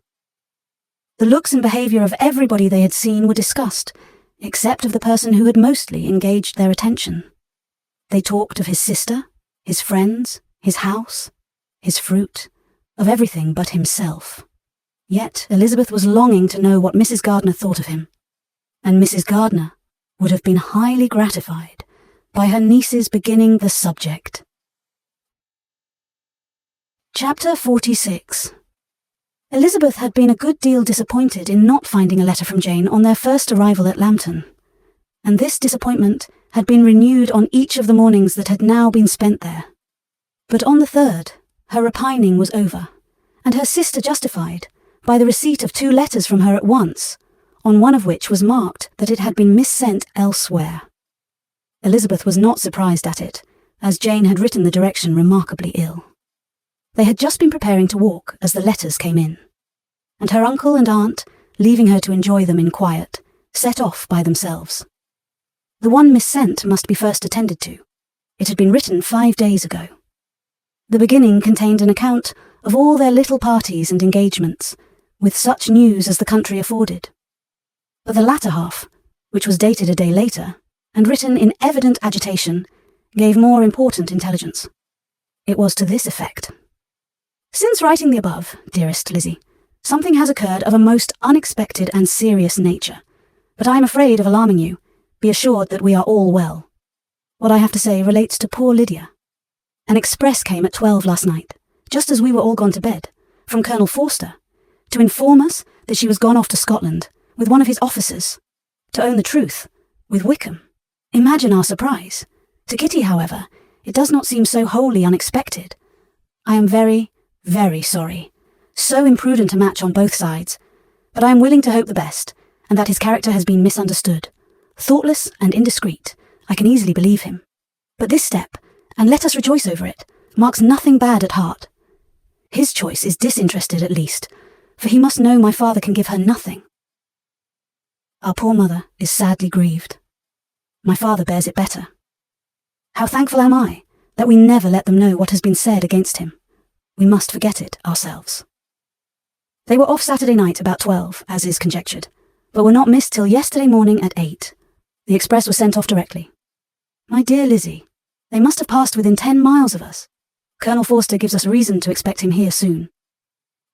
The looks and behaviour of everybody they had seen were discussed, except of the person who had mostly engaged their attention. They talked of his sister, his friends, his house, his fruit, of everything but himself. Yet Elizabeth was longing to know what Mrs. Gardiner thought of him, and Mrs. Gardiner would have been highly gratified by her niece's beginning the subject. Chapter 46. Elizabeth had been a good deal disappointed in not finding a letter from Jane on their first arrival at Lambton, and this disappointment had been renewed on each of the mornings that had now been spent there. But on the third, her repining was over, and her sister justified by the receipt of 2 letters from her at once, on one of which was marked that it had been missent elsewhere. Elizabeth was not surprised at it, as Jane had written the direction remarkably ill. They had just been preparing to walk as the letters came in, and her uncle and aunt, leaving her to enjoy them in quiet, set off by themselves. The one missent must be first attended to. It had been written 5 days ago. The beginning contained an account of all their little parties and engagements, with such news as the country afforded. But the latter half, which was dated a day later, and written in evident agitation, gave more important intelligence. It was to this effect. "Since writing the above, dearest Lizzie, something has occurred of a most unexpected and serious nature, but I am afraid of alarming you. Be assured that we are all well. What I have to say relates to poor Lydia. An express came at 12 last night, just as we were all gone to bed, from Colonel Forster, to inform us that she was gone off to Scotland with one of his officers. To own the truth, with Wickham. Imagine our surprise. To Kitty, however, it does not seem so wholly unexpected. I am very, very sorry. So imprudent a match on both sides, but I am willing to hope the best, and that his character has been misunderstood. Thoughtless and indiscreet, I can easily believe him. But this step, and let us rejoice over it, marks nothing bad at heart. His choice is disinterested at least, for he must know my father can give her nothing. Our poor mother is sadly grieved. My father bears it better. How thankful am I that we never let them know what has been said against him. We must forget it ourselves. They were off Saturday night about 12, as is conjectured, but were not missed till yesterday morning at 8. The express was sent off directly. My dear Lizzie, they must have passed within 10 miles of us. Colonel Forster gives us reason to expect him here soon.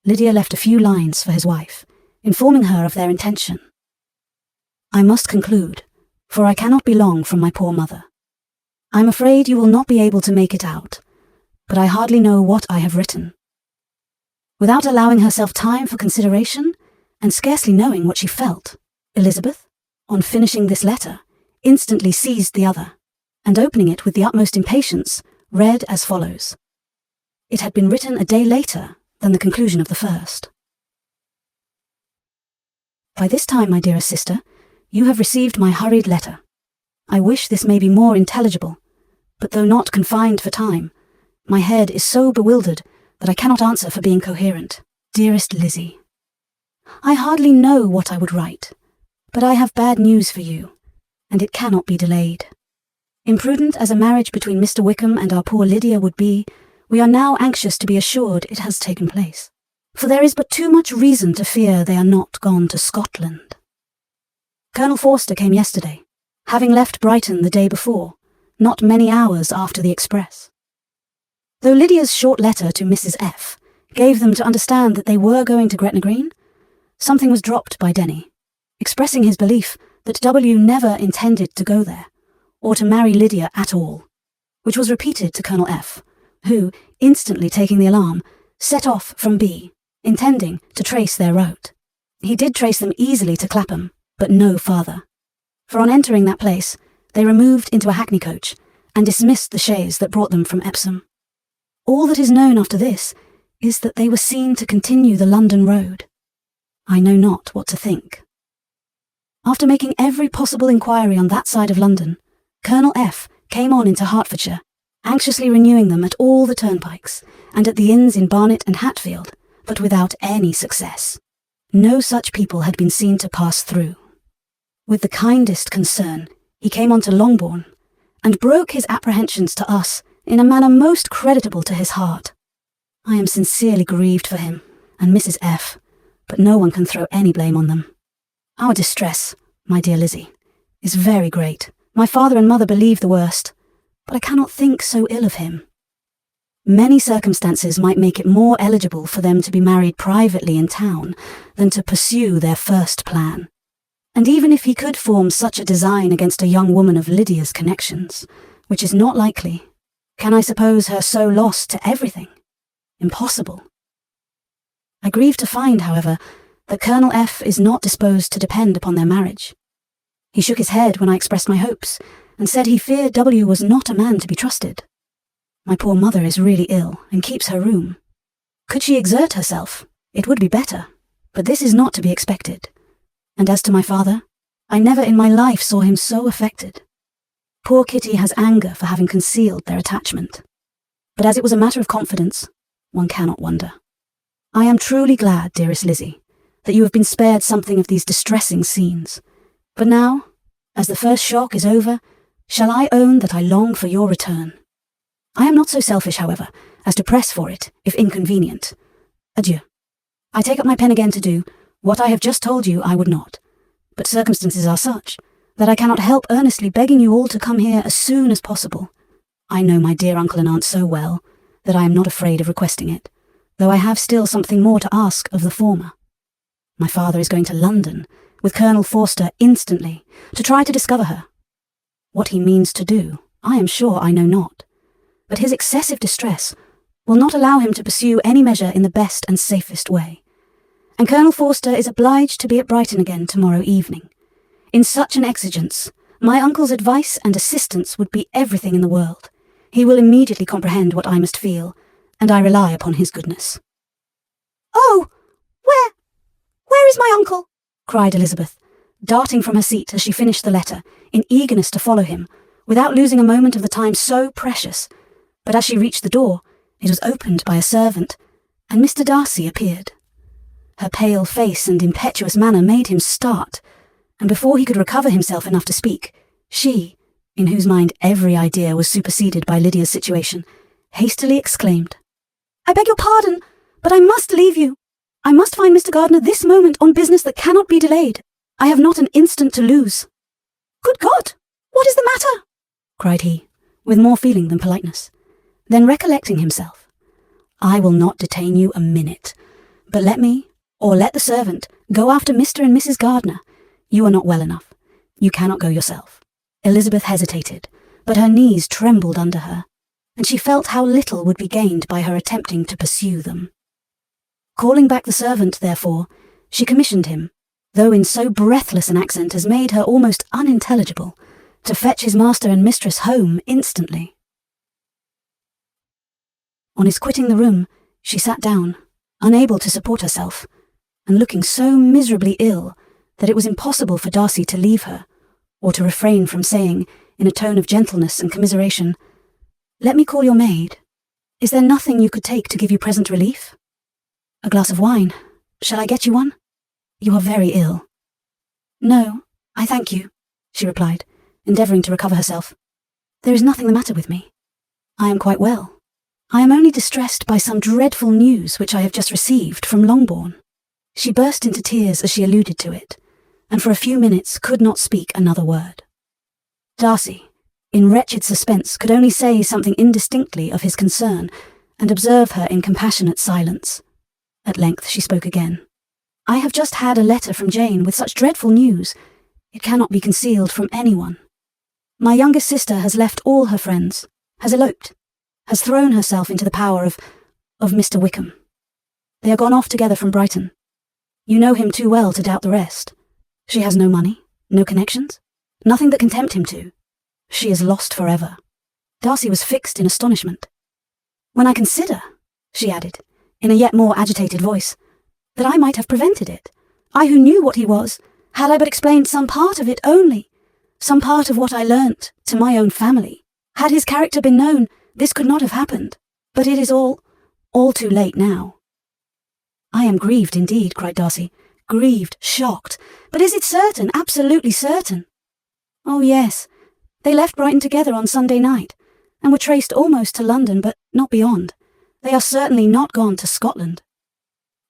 Lydia left a few lines for his wife, informing her of their intention. I must conclude, for I cannot be long from my poor mother. I am afraid you will not be able to make it out, but I hardly know what I have written. Without allowing herself time for consideration, and scarcely knowing what she felt, Elizabeth, on finishing this letter, instantly seized the other, and opening it with the utmost impatience, read as follows. It had been written a day later than the conclusion of the first. By this time, my dearest sister, you have received my hurried letter. I wish this may be more intelligible, but though not confined for time, my head is so bewildered that I cannot answer for being coherent. Dearest Lizzie, I hardly know what I would write, but I have bad news for you, and it cannot be delayed. Imprudent as a marriage between Mr. Wickham and our poor Lydia would be, we are now anxious to be assured it has taken place, for there is but too much reason to fear they are not gone to Scotland. Colonel Forster came yesterday, having left Brighton the day before, not many hours after the express. Though Lydia's short letter to Mrs. F. gave them to understand that they were going to Gretna Green, something was dropped by Denny, expressing his belief that W. never intended to go there, or to marry Lydia at all, which was repeated to Colonel F., who, instantly taking the alarm, set off from B, intending to trace their route. He did trace them easily to Clapham, but no farther, for on entering that place, they removed into a hackney coach and dismissed the chaise that brought them from Epsom. All that is known after this is that they were seen to continue the London road. I know not what to think. After making every possible inquiry on that side of London, Colonel F. came on into Hertfordshire, anxiously renewing them at all the turnpikes and at the inns in Barnet and Hatfield, but without any success. No such people had been seen to pass through. With the kindest concern, he came on to Longbourn, and broke his apprehensions to us in a manner most creditable to his heart. I am sincerely grieved for him, and Mrs. F., but no one can throw any blame on them. Our distress, my dear Lizzie, is very great. My father and mother believe the worst, but I cannot think so ill of him. Many circumstances might make it more eligible for them to be married privately in town than to pursue their first plan. And even if he could form such a design against a young woman of Lydia's connections, which is not likely, can I suppose her so lost to everything? Impossible. I grieve to find, however, that Colonel F. is not disposed to depend upon their marriage. He shook his head when I expressed my hopes, and said he feared W. was not a man to be trusted. My poor mother is really ill, and keeps her room. Could she exert herself, it would be better, but this is not to be expected. And as to my father, I never in my life saw him so affected. Poor Kitty has anger for having concealed their attachment. But as it was a matter of confidence, one cannot wonder. I am truly glad, dearest Lizzie, that you have been spared something of these distressing scenes. But now, as the first shock is over, shall I own that I long for your return? I am not so selfish, however, as to press for it, if inconvenient. Adieu. I take up my pen again to do what I have just told you I would not, but circumstances are such that I cannot help earnestly begging you all to come here as soon as possible. I know my dear uncle and aunt so well that I am not afraid of requesting it, though I have still something more to ask of the former. My father is going to London with Colonel Forster instantly to try to discover her. What he means to do, I am sure I know not, but his excessive distress will not allow him to pursue any measure in the best and safest way. and Colonel Forster is obliged to be at Brighton again tomorrow evening. In such an exigence, my uncle's advice and assistance would be everything in the world. He will immediately comprehend what I must feel, and I rely upon his goodness." "Oh, where is my uncle?" cried Elizabeth, darting from her seat as she finished the letter, in eagerness to follow him, without losing a moment of the time so precious. But as she reached the door, it was opened by a servant, and Mr. Darcy appeared. Her pale face and impetuous manner made him start, and before he could recover himself enough to speak, she, in whose mind every idea was superseded by Lydia's situation, hastily exclaimed, "I beg your pardon, but I must leave you. I must find Mr. Gardiner this moment on business that cannot be delayed. I have not an instant to lose." "Good God! What is the matter?" cried he, with more feeling than politeness. Then recollecting himself, "I will not detain you a minute, but let me, or let the servant, go after Mr. and Mrs. Gardiner. You are not well enough. You cannot go yourself." Elizabeth hesitated, but her knees trembled under her, and she felt how little would be gained by her attempting to pursue them. Calling back the servant, therefore, she commissioned him, though in so breathless an accent as made her almost unintelligible, to fetch his master and mistress home instantly. On his quitting the room, she sat down, unable to support herself, and looking so miserably ill that it was impossible for Darcy to leave her, or to refrain from saying, in a tone of gentleness and commiseration, "Let me call your maid. Is there nothing you could take to give you present relief? A glass of wine. Shall I get you one? You are very ill." "No, I thank you," she replied, endeavouring to recover herself. "There is nothing the matter with me. I am quite well. I am only distressed by some dreadful news which I have just received from Longbourn." She burst into tears as she alluded to it, and for a few minutes could not speak another word. Darcy, in wretched suspense, could only say something indistinctly of his concern, and observe her in compassionate silence. At length she spoke again. "I have just had a letter from Jane with such dreadful news. It cannot be concealed from anyone. My youngest sister has left all her friends, has eloped, has thrown herself into the power of Mr. Wickham. They are gone off together from Brighton. You know him too well to doubt the rest. She has no money, no connections, nothing that can tempt him to. She is lost forever." Darcy was fixed in astonishment. "When I consider," she added, in a yet more agitated voice, "that I might have prevented it, I who knew what he was, had I but explained some part of it only, some part of what I learnt to my own family. Had his character been known, this could not have happened, but it is all too late now." "I am grieved indeed," cried Darcy, "grieved, shocked. But is it certain, absolutely certain?" "Oh yes, they left Brighton together on Sunday night, and were traced almost to London, but not beyond. They are certainly not gone to Scotland."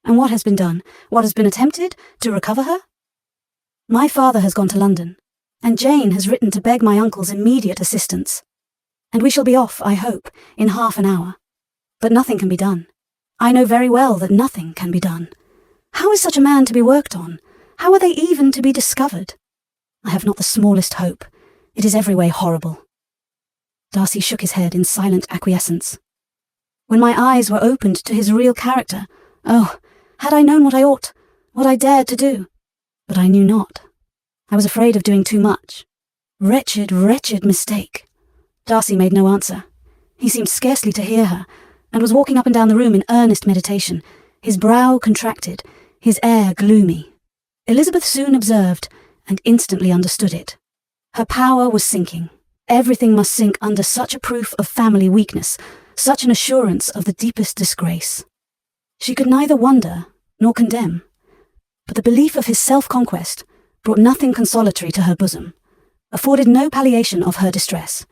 "And what has been done, what has been attempted, to recover her?" "My father has gone to London, and Jane has written to beg my uncle's immediate assistance. And we shall be off, I hope, in half an hour. But nothing can be done. I know very well that nothing can be done. How is such a man to be worked on? How are they even to be discovered? I have not the smallest hope. It is every way horrible." Darcy shook his head in silent acquiescence. "When my eyes were opened to his real character, oh, had I known what I ought, what I dared to do. But I knew not. I was afraid of doing too much. Wretched, wretched mistake." Darcy made no answer. He seemed scarcely to hear her, and was walking up and down the room in earnest meditation, his brow contracted, his air gloomy. Elizabeth soon observed, and instantly understood it. Her power was sinking. Everything must sink under such a proof of family weakness, such an assurance of the deepest disgrace. She could neither wonder nor condemn, but the belief of his self-conquest brought nothing consolatory to her bosom, afforded no palliation of her distress.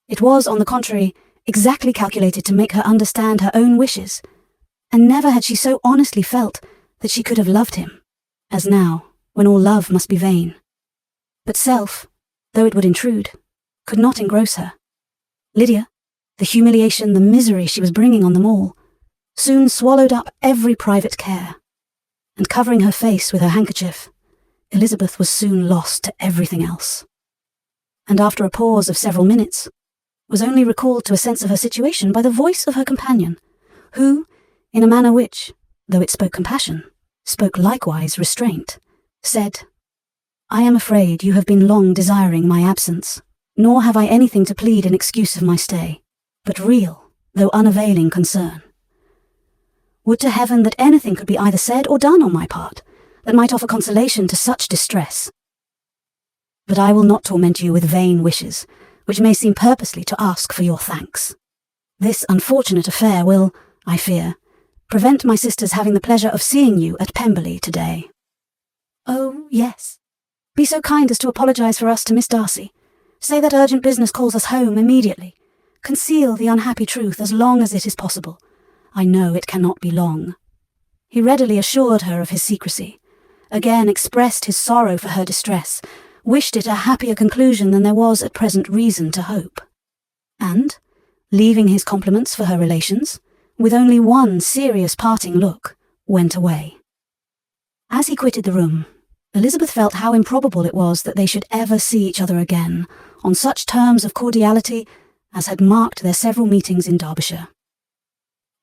It was, on the contrary, exactly calculated to make her understand her own wishes, and never had she so honestly felt that she could have loved him, as now, when all love must be vain. But self, though it would intrude, could not engross her. Lydia, the humiliation, the misery she was bringing on them all, soon swallowed up every private care, and covering her face with her handkerchief, Elizabeth was soon lost to everything else, and after a pause of several minutes, was only recalled to a sense of her situation by the voice of her companion, who, in a manner which, though it spoke compassion, spoke likewise restraint, said, "I am afraid you have been long desiring my absence, nor have I anything to plead in excuse of my stay, but real, though unavailing concern. Would to heaven that anything could be either said or done on my part, that might offer consolation to such distress. But I will not torment you with vain wishes, which may seem purposely to ask for your thanks. This unfortunate affair will, I fear, prevent my sister's having the pleasure of seeing you at Pemberley today. Oh, yes. Be so kind as to apologize for us to Miss Darcy. Say that urgent business calls us home immediately. Conceal the unhappy truth as long as it is possible. I know it cannot be long." He readily assured her of his secrecy, again expressed his sorrow for her distress, wished it a happier conclusion than there was at present reason to hope, and, leaving his compliments for her relations, with only one serious parting look, went away. As he quitted the room, Elizabeth felt how improbable it was that they should ever see each other again on such terms of cordiality as had marked their several meetings in Derbyshire.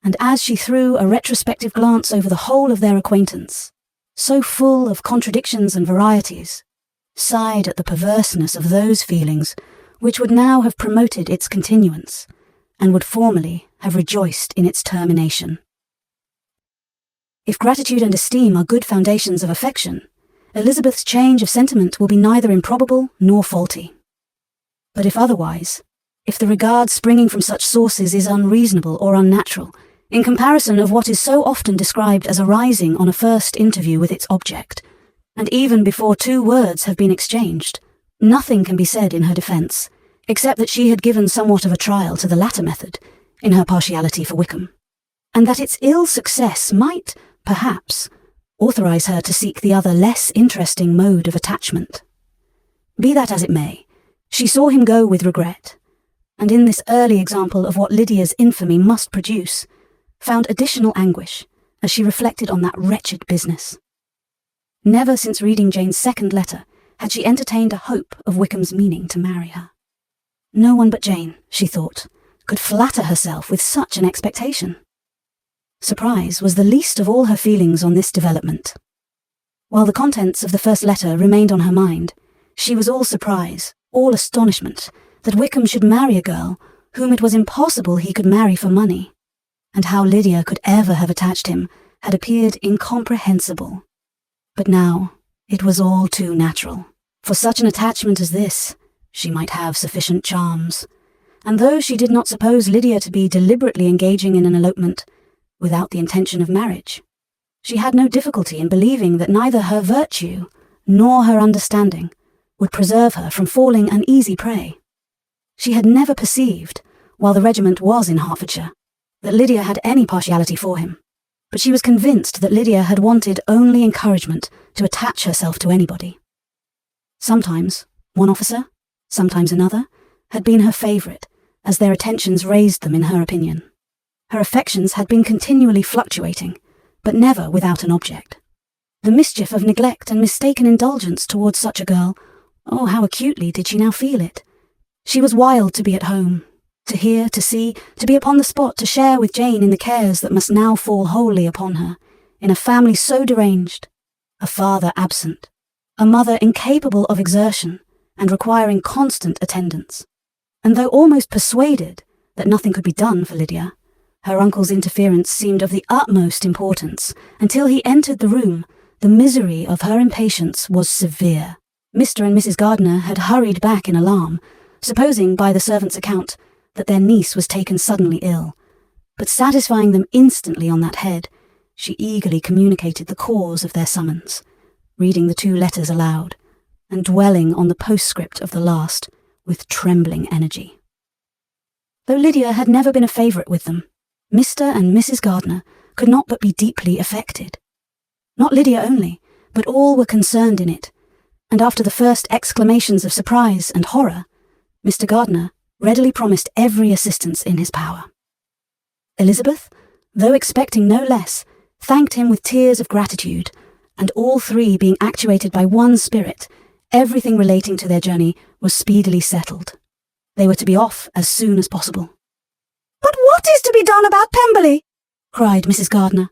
And as she threw a retrospective glance over the whole of their acquaintance, so full of contradictions and varieties, sighed at the perverseness of those feelings which would now have promoted its continuance, and would formerly have rejoiced in its termination. If gratitude and esteem are good foundations of affection, Elizabeth's change of sentiment will be neither improbable nor faulty. But if otherwise, if the regard springing from such sources is unreasonable or unnatural, in comparison of what is so often described as arising on a first interview with its object, and even before 2 words have been exchanged, nothing can be said in her defence, except that she had given somewhat of a trial to the latter method, in her partiality for Wickham, and that its ill success might, perhaps, authorise her to seek the other less interesting mode of attachment. Be that as it may, she saw him go with regret, and in this early example of what Lydia's infamy must produce, found additional anguish as she reflected on that wretched business. Never since reading Jane's second letter had she entertained a hope of Wickham's meaning to marry her. No one but Jane, she thought, could flatter herself with such an expectation. Surprise was the least of all her feelings on this development. While the contents of the first letter remained on her mind, she was all surprise, all astonishment, that Wickham should marry a girl whom it was impossible he could marry for money, and how Lydia could ever have attached him had appeared incomprehensible. But now it was all too natural. For such an attachment as this, she might have sufficient charms, and though she did not suppose Lydia to be deliberately engaging in an elopement without the intention of marriage, she had no difficulty in believing that neither her virtue nor her understanding would preserve her from falling an easy prey. She had never perceived, while the regiment was in Hertfordshire, that Lydia had any partiality for him, but she was convinced that Lydia had wanted only encouragement to attach herself to anybody. Sometimes one officer, sometimes another, had been her favourite, as their attentions raised them in her opinion. Her affections had been continually fluctuating, but never without an object. The mischief of neglect and mistaken indulgence towards such a girl, oh, how acutely did she now feel it! She was wild to be at home, to hear, to see, to be upon the spot, to share with Jane in the cares that must now fall wholly upon her, in a family so deranged, a father absent, a mother incapable of exertion and requiring constant attendance. And though almost persuaded that nothing could be done for Lydia, her uncle's interference seemed of the utmost importance. Until he entered the room, the misery of her impatience was severe. Mr. and Mrs. Gardiner had hurried back in alarm, supposing by the servant's account that their niece was taken suddenly ill, but satisfying them instantly on that head, she eagerly communicated the cause of their summons, reading the 2 letters aloud, and dwelling on the postscript of the last with trembling energy. Though Lydia had never been a favourite with them, Mr. and Mrs. Gardiner could not but be deeply affected. Not Lydia only, but all were concerned in it, and after the first exclamations of surprise and horror, Mr. Gardiner readily promised every assistance in his power. Elizabeth, though expecting no less, thanked him with tears of gratitude, and all 3 being actuated by one spirit, everything relating to their journey was speedily settled. They were to be off as soon as possible. "But what is to be done about Pemberley?" cried Mrs. Gardiner.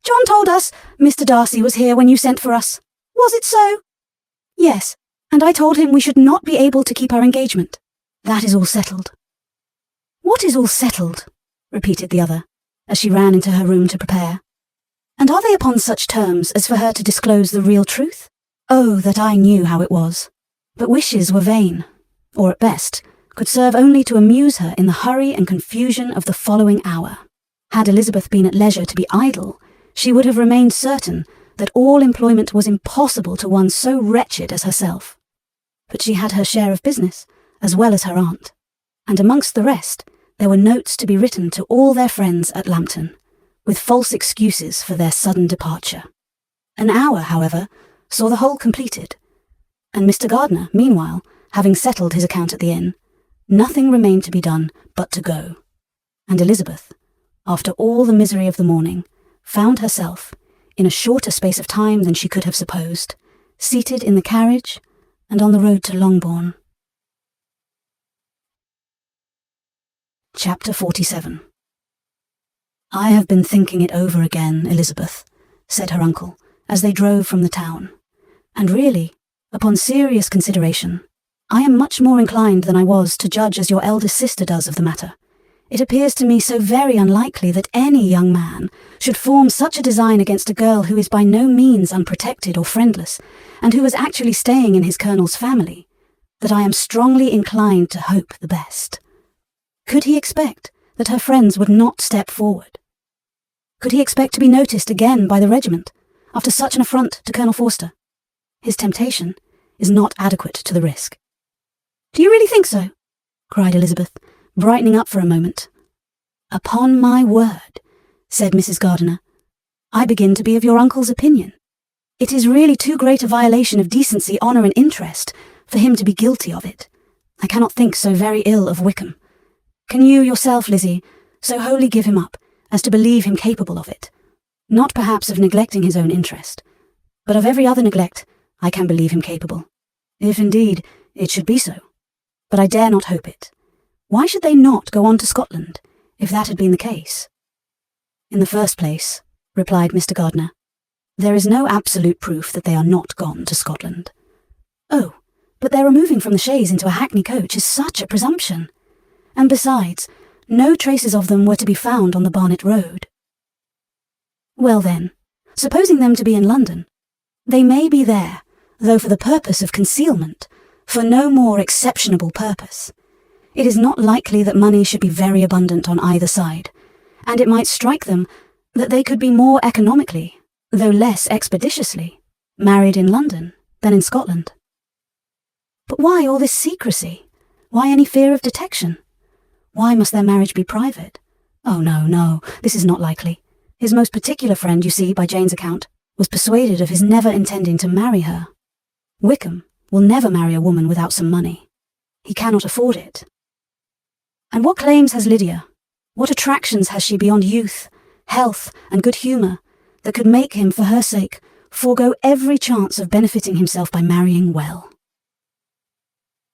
John told us Mr. Darcy was here when you sent for us. Was it so? Yes, and I told him we should not be able to keep our engagement. That is all settled. What is all settled? Repeated the other, as she ran into her room to prepare. And are they upon such terms as for her to disclose the real truth? Oh, that I knew how it was. But wishes were vain, or at best, could serve only to amuse her in the hurry and confusion of the following hour. Had Elizabeth been at leisure to be idle, she would have remained certain that all employment was impossible to one so wretched as herself. But she had her share of business, as well as her aunt, and amongst the rest, there were notes to be written to all their friends at Lambton, with false excuses for their sudden departure. An hour, however, saw the whole completed, and Mr. Gardiner, meanwhile, having settled his account at the inn, nothing remained to be done but to go, and Elizabeth, after all the misery of the morning, found herself, in a shorter space of time than she could have supposed, seated in the carriage and on the road to Longbourn. Chapter 47. I have been thinking it over again, Elizabeth, said her uncle, as they drove from the town, and really, upon serious consideration, I am much more inclined than I was to judge as your eldest sister does of the matter. It appears to me so very unlikely that any young man should form such a design against a girl who is by no means unprotected or friendless, and who is actually staying in his colonel's family, that I am strongly inclined to hope the best. Could he expect that her friends would not step forward? Could he expect to be noticed again by the regiment, after such an affront to Colonel Forster? His temptation is not adequate to the risk. Do you really think so? Cried Elizabeth, brightening up for a moment. Upon my word, said Mrs. Gardiner, I begin to be of your uncle's opinion. It is really too great a violation of decency, honour and interest for him to be guilty of it. I cannot think so very ill of Wickham. Can you yourself, Lizzie, so wholly give him up as to believe him capable of it? Not perhaps of neglecting his own interest, but of every other neglect I can believe him capable, if indeed it should be so. But I dare not hope it. Why should they not go on to Scotland, if that had been the case? In the first place, replied Mr. Gardiner, there is no absolute proof that they are not gone to Scotland. Oh, but their removing from the chaise into a hackney coach is such a presumption. And besides, no traces of them were to be found on the Barnet Road. Well then, supposing them to be in London, they may be there, though for the purpose of concealment, for no more exceptionable purpose. It is not likely that money should be very abundant on either side, and it might strike them that they could be more economically, though less expeditiously, married in London than in Scotland. But why all this secrecy? Why any fear of detection? Why must their marriage be private? Oh, no, this is not likely. His most particular friend, you see, by Jane's account, was persuaded of his never intending to marry her. Wickham will never marry a woman without some money. He cannot afford it. And what claims has Lydia? What attractions has she beyond youth, health, and good humour that could make him, for her sake, forego every chance of benefiting himself by marrying well?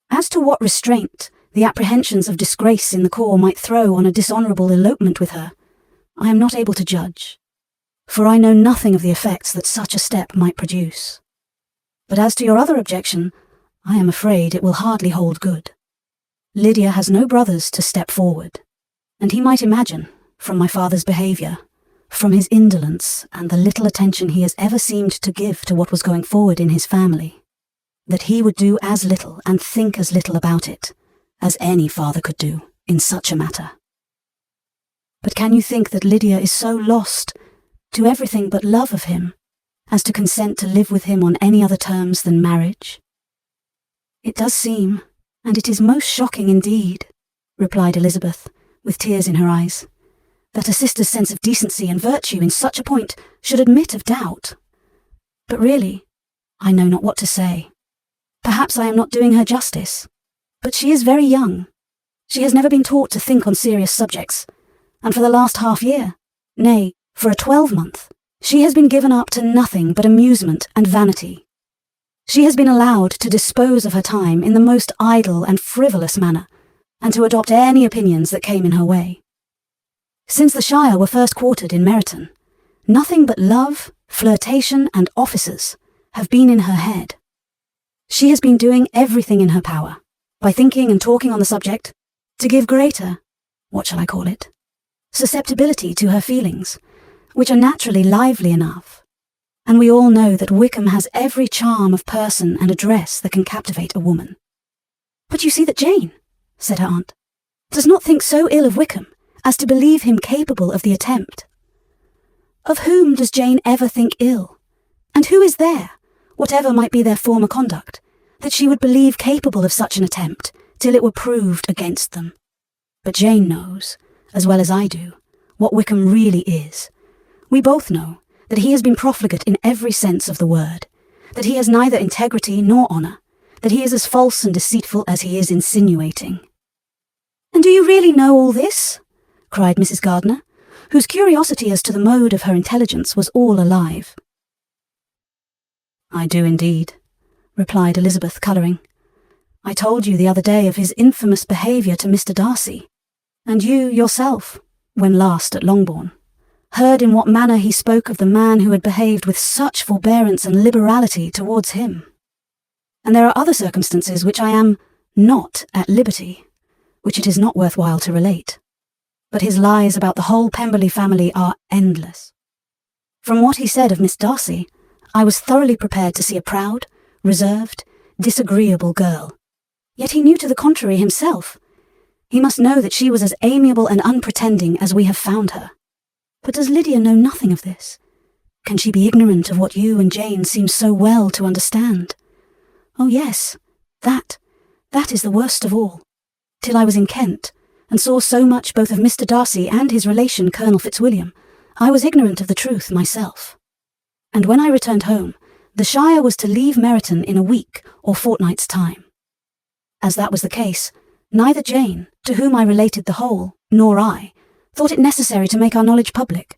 As to what restraint the apprehensions of disgrace in the corps might throw on a dishonourable elopement with her, I am not able to judge, for I know nothing of the effects that such a step might produce. But as to your other objection, I am afraid it will hardly hold good. Lydia has no brothers to step forward, and he might imagine, from my father's behaviour, from his indolence and the little attention he has ever seemed to give to what was going forward in his family, that he would do as little and think as little about it as any father could do in such a matter. But can you think that Lydia is so lost to everything but love of him as to consent to live with him on any other terms than marriage? It does seem, and it is most shocking indeed, replied Elizabeth, with tears in her eyes, that a sister's sense of decency and virtue in such a point should admit of doubt. But really, I know not what to say. Perhaps I am not doing her justice, but she is very young. She has never been taught to think on serious subjects, and for the last half-year, nay, for a 12-month, she has been given up to nothing but amusement and vanity. She has been allowed to dispose of her time in the most idle and frivolous manner, and to adopt any opinions that came in her way. Since the Shire were first quartered in Meryton, Nothing but love, flirtation, and officers have been in her head. She has been doing everything in her power, by thinking and talking on the subject, to give greater, what shall I call it, susceptibility to her feelings, which are naturally lively enough. And we all know that Wickham has every charm of person and address that can captivate a woman. But you see that Jane, said her aunt, does not think so ill of Wickham as to believe him capable of the attempt. Of whom does Jane ever think ill? And who is there, whatever might be their former conduct, that she would believe capable of such an attempt till it were proved against them? But Jane knows, as well as I do, what Wickham really is. We both know that he has been profligate in every sense of the word, that he has neither integrity nor honour, that he is as false and deceitful as he is insinuating. And do you really know all this? Cried Mrs. Gardiner, whose curiosity as to the mode of her intelligence was all alive. I do indeed, replied Elizabeth, colouring. I told you the other day of his infamous behaviour to Mr. Darcy, and you yourself, when last at Longbourn, heard in what manner he spoke of the man who had behaved with such forbearance and liberality towards him. And there are other circumstances which I am not at liberty, which it is not worthwhile to relate. But his lies about the whole Pemberley family are endless. From what he said of Miss Darcy, I was thoroughly prepared to see a proud, reserved, disagreeable girl. Yet he knew to the contrary himself. He must know that she was as amiable and unpretending as we have found her. But does Lydia know nothing of this? Can she be ignorant of what you and Jane seem so well to understand? Oh yes, that is the worst of all. Till I was in Kent, and saw so much both of Mr. Darcy and his relation Colonel Fitzwilliam, I was ignorant of the truth myself. And when I returned home, the Shire was to leave Meryton in a week or fortnight's time. As that was the case, neither Jane, to whom I related the whole, nor I, thought it necessary to make our knowledge public.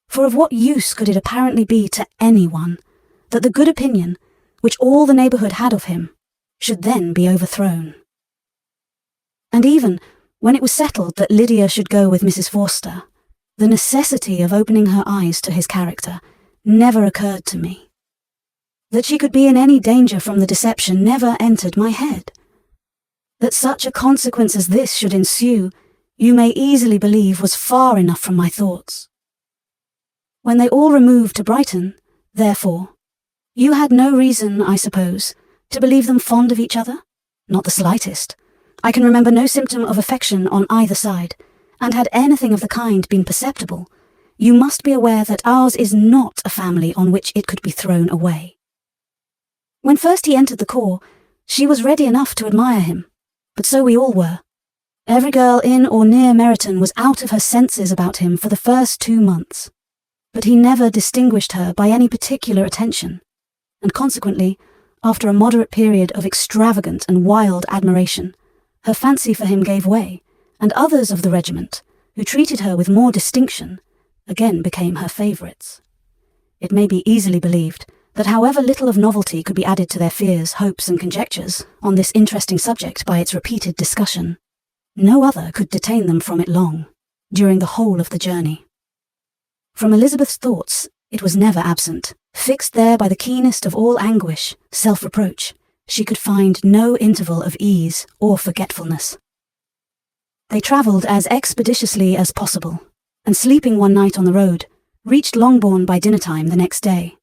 For of what use could it apparently be to anyone that the good opinion, which all the neighbourhood had of him, should then be overthrown? And even when it was settled that Lydia should go with Mrs. Forster, the necessity of opening her eyes to his character never occurred to me. That she could be in any danger from the deception never entered my head. That such a consequence as this should ensue, you may easily believe was far enough from my thoughts. When they all removed to Brighton, therefore, you had no reason, I suppose, to believe them fond of each other? Not the slightest. I can remember no symptom of affection on either side, and had anything of the kind been perceptible, you must be aware that ours is not a family on which it could be thrown away. When first he entered the corps, she was ready enough to admire him, but so we all were. Every girl in or near Meryton was out of her senses about him for the first 2 months, but he never distinguished her by any particular attention, and consequently, after a moderate period of extravagant and wild admiration, her fancy for him gave way, and others of the regiment, who treated her with more distinction, again became her favourites. It may be easily believed that however little of novelty could be added to their fears, hopes, and conjectures on this interesting subject by its repeated discussion, no other could detain them from it long, during the whole of the journey. From Elizabeth's thoughts it was never absent, fixed there by the keenest of all anguish, self-reproach. She could find no interval of ease or forgetfulness. They travelled as expeditiously as possible, and sleeping one night on the road, reached Longbourn by dinner-time the next day.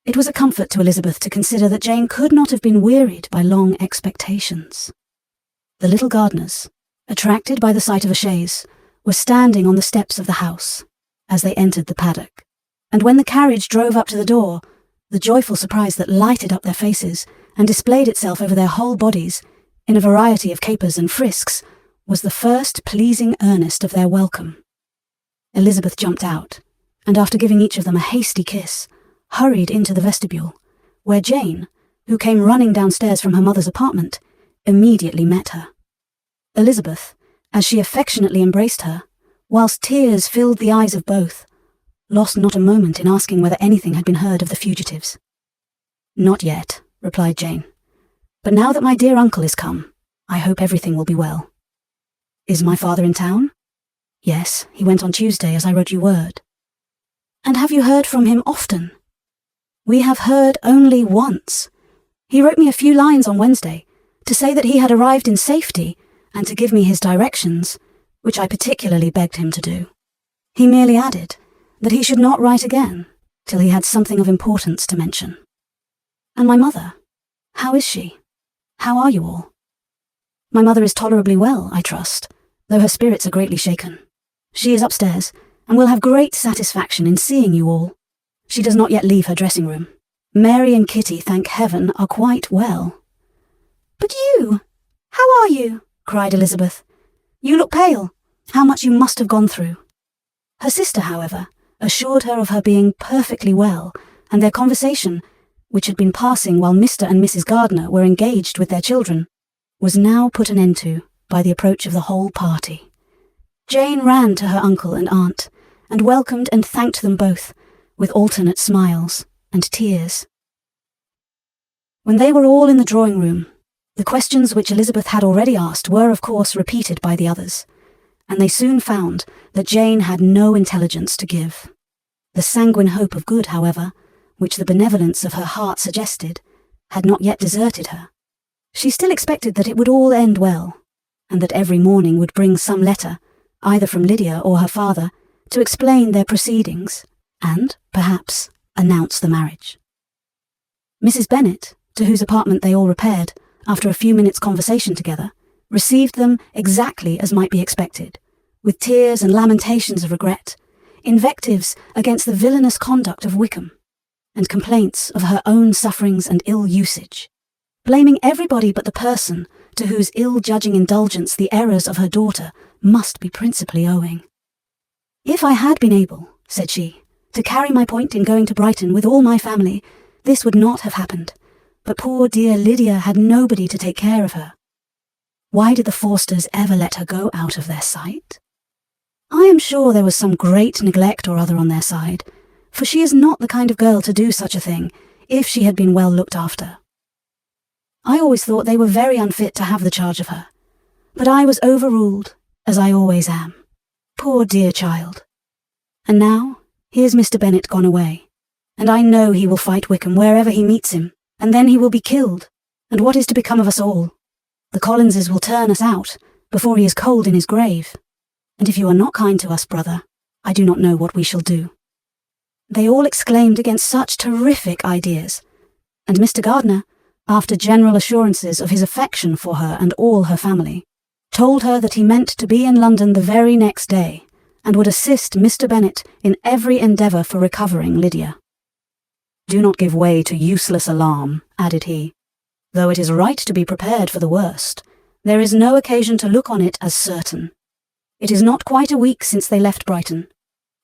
It was a comfort to Elizabeth to consider that Jane could not have been wearied by long expectations. The little Gardiners, attracted by the sight of a chaise, were standing on the steps of the house as they entered the paddock, and when the carriage drove up to the door, the joyful surprise that lighted up their faces and displayed itself over their whole bodies in a variety of capers and frisks was the first pleasing earnest of their welcome. Elizabeth jumped out, and after giving each of them a hasty kiss, hurried into the vestibule, where Jane, who came running downstairs from her mother's apartment, immediately met her. Elizabeth, as she affectionately embraced her, whilst tears filled the eyes of both, lost not a moment in asking whether anything had been heard of the fugitives. "Not yet," replied Jane. "But now that my dear uncle is come, I hope everything will be well." "Is my father in town?" "Yes, he went on Tuesday, as I wrote you word." And have you heard from him often? We have heard only once. He wrote me a few lines on Wednesday to say that he had arrived in safety and to give me his directions, which I particularly begged him to do. He merely added that he should not write again till he had something of importance to mention. And my mother, how is she? How are you all? My mother is tolerably well, I trust, though her spirits are greatly shaken. She is upstairs, and will have great satisfaction in seeing you all. She does not yet leave her dressing room. Mary and Kitty, thank heaven, are quite well. But you, how are you? Cried Elizabeth. You look pale. How much you must have gone through. Her sister, however, assured her of her being perfectly well, and their conversation, which had been passing while Mr. and Mrs. Gardiner were engaged with their children, was now put an end to by the approach of the whole party. Jane ran to her uncle and aunt, and welcomed and thanked them both, with alternate smiles and tears. When they were all in the drawing-room, the questions which Elizabeth had already asked were of course repeated by the others, and they soon found that Jane had no intelligence to give. The sanguine hope of good, however, which the benevolence of her heart suggested, had not yet deserted her. She still expected that it would all end well, and that every morning would bring some letter, either from Lydia or her father, to explain their proceedings, and, perhaps, announce the marriage. Mrs. Bennet, to whose apartment they all repaired, after a few minutes' conversation together, received them exactly as might be expected, with tears and lamentations of regret, invectives against the villainous conduct of Wickham, and complaints of her own sufferings and ill usage, blaming everybody but the person to whose ill-judging indulgence the errors of her daughter must be principally owing. If I had been able, said she, to carry my point in going to Brighton with all my family, this would not have happened, but poor dear Lydia had nobody to take care of her. Why did the Forsters ever let her go out of their sight? I am sure there was some great neglect or other on their side, for she is not the kind of girl to do such a thing if she had been well looked after. I always thought they were very unfit to have the charge of her, but I was overruled, as I always am. Poor dear child. And now, here's Mr. Bennet gone away, and I know he will fight Wickham wherever he meets him, and then he will be killed, and what is to become of us all? The Collinses will turn us out before he is cold in his grave, and if you are not kind to us, brother, I do not know what we shall do. They all exclaimed against such terrific ideas, and Mr. Gardiner, after general assurances of his affection for her and all her family, told her that he meant to be in London the very next day, and would assist Mr. Bennet in every endeavour for recovering Lydia. Do not give way to useless alarm, added he. Though it is right to be prepared for the worst, there is no occasion to look on it as certain. It is not quite a week since they left Brighton.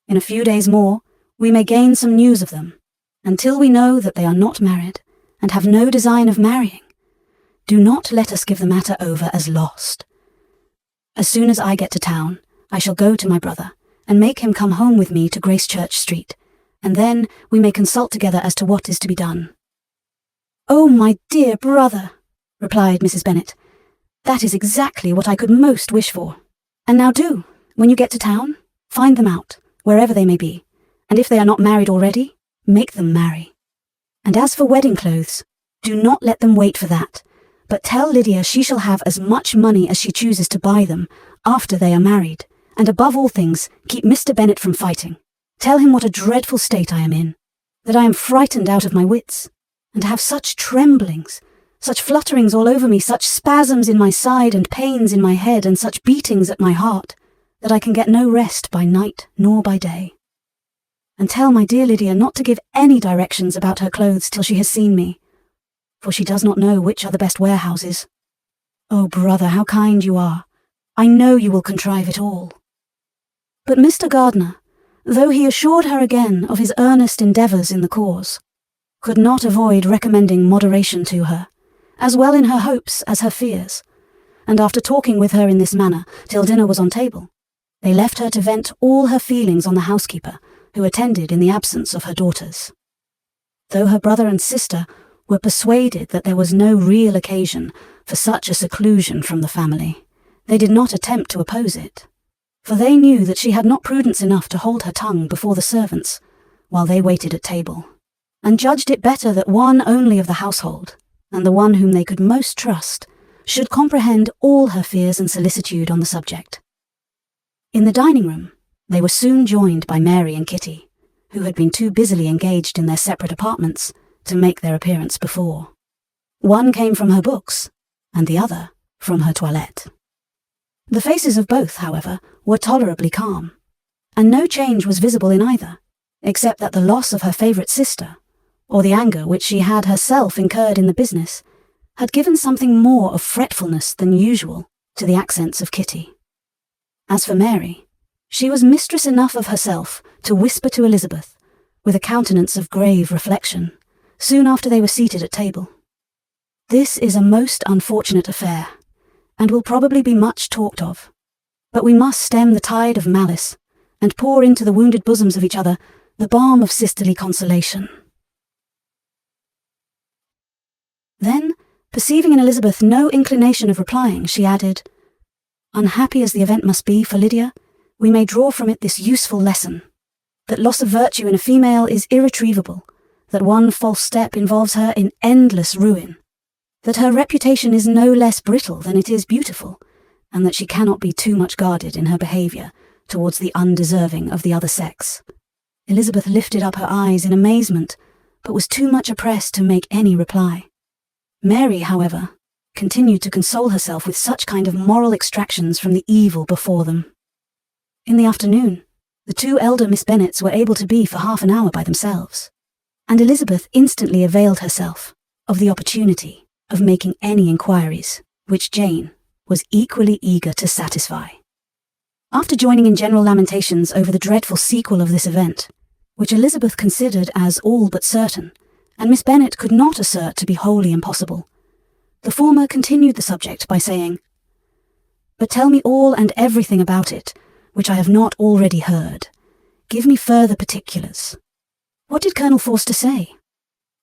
In a few days more, we may gain some news of them. Until we know that they are not married, and have no design of marrying, do not let us give the matter over as lost. As soon as I get to town, I shall go to my brother, and make him come home with me to Gracechurch Street, and then we may consult together as to what is to be done. Oh, my dear brother, replied Mrs. Bennet, that is exactly what I could most wish for. And now do, when you get to town, find them out, wherever they may be, and if they are not married already, make them marry. And as for wedding clothes, do not let them wait for that, but tell Lydia she shall have as much money as she chooses to buy them after they are married, and above all things, keep Mr. Bennet from fighting. Tell him what a dreadful state I am in, that I am frightened out of my wits, and have such tremblings, such flutterings all over me, such spasms in my side and pains in my head, and such beatings at my heart, that I can get no rest by night nor by day. And tell my dear Lydia not to give any directions about her clothes till she has seen me, for she does not know which are the best warehouses. Oh, brother, how kind you are. I know you will contrive it all. But Mr. Gardiner, though he assured her again of his earnest endeavours in the cause, could not avoid recommending moderation to her, as well in her hopes as her fears, and after talking with her in this manner till dinner was on table, they left her to vent all her feelings on the housekeeper, who attended in the absence of her daughters. Though her brother and sister were persuaded that there was no real occasion for such a seclusion from the family, they did not attempt to oppose it, for they knew that she had not prudence enough to hold her tongue before the servants, while they waited at table, and judged it better that one only of the household, and the one whom they could most trust, should comprehend all her fears and solicitude on the subject. In the dining room, they were soon joined by Mary and Kitty, who had been too busily engaged in their separate apartments to make their appearance before. One came from her books, and the other from her toilette. The faces of both, however, were tolerably calm, and no change was visible in either, except that the loss of her favourite sister, or the anger which she had herself incurred in the business, had given something more of fretfulness than usual to the accents of Kitty. As for Mary, she was mistress enough of herself to whisper to Elizabeth, with a countenance of grave reflection, soon after they were seated at table, "This is a most unfortunate affair, and will probably be much talked of, but we must stem the tide of malice, and pour into the wounded bosoms of each other the balm of sisterly consolation." Then, perceiving in Elizabeth no inclination of replying, she added, "Unhappy as the event must be for Lydia, we may draw from it this useful lesson, that loss of virtue in a female is irretrievable, that one false step involves her in endless ruin, that her reputation is no less brittle than it is beautiful, and that she cannot be too much guarded in her behaviour towards the undeserving of the other sex." Elizabeth lifted up her eyes in amazement, but was too much oppressed to make any reply. Mary, however, continued to console herself with such kind of moral extractions from the evil before them. In the afternoon, the two elder Miss Bennets were able to be for half an hour by themselves, and Elizabeth instantly availed herself of the opportunity of making any inquiries which Jane was equally eager to satisfy. After joining in general lamentations over the dreadful sequel of this event, which Elizabeth considered as all but certain, and Miss Bennet could not assert to be wholly impossible, the former continued the subject by saying, "But tell me all and everything about it, which I have not already heard. Give me further particulars. What did Colonel Forster say?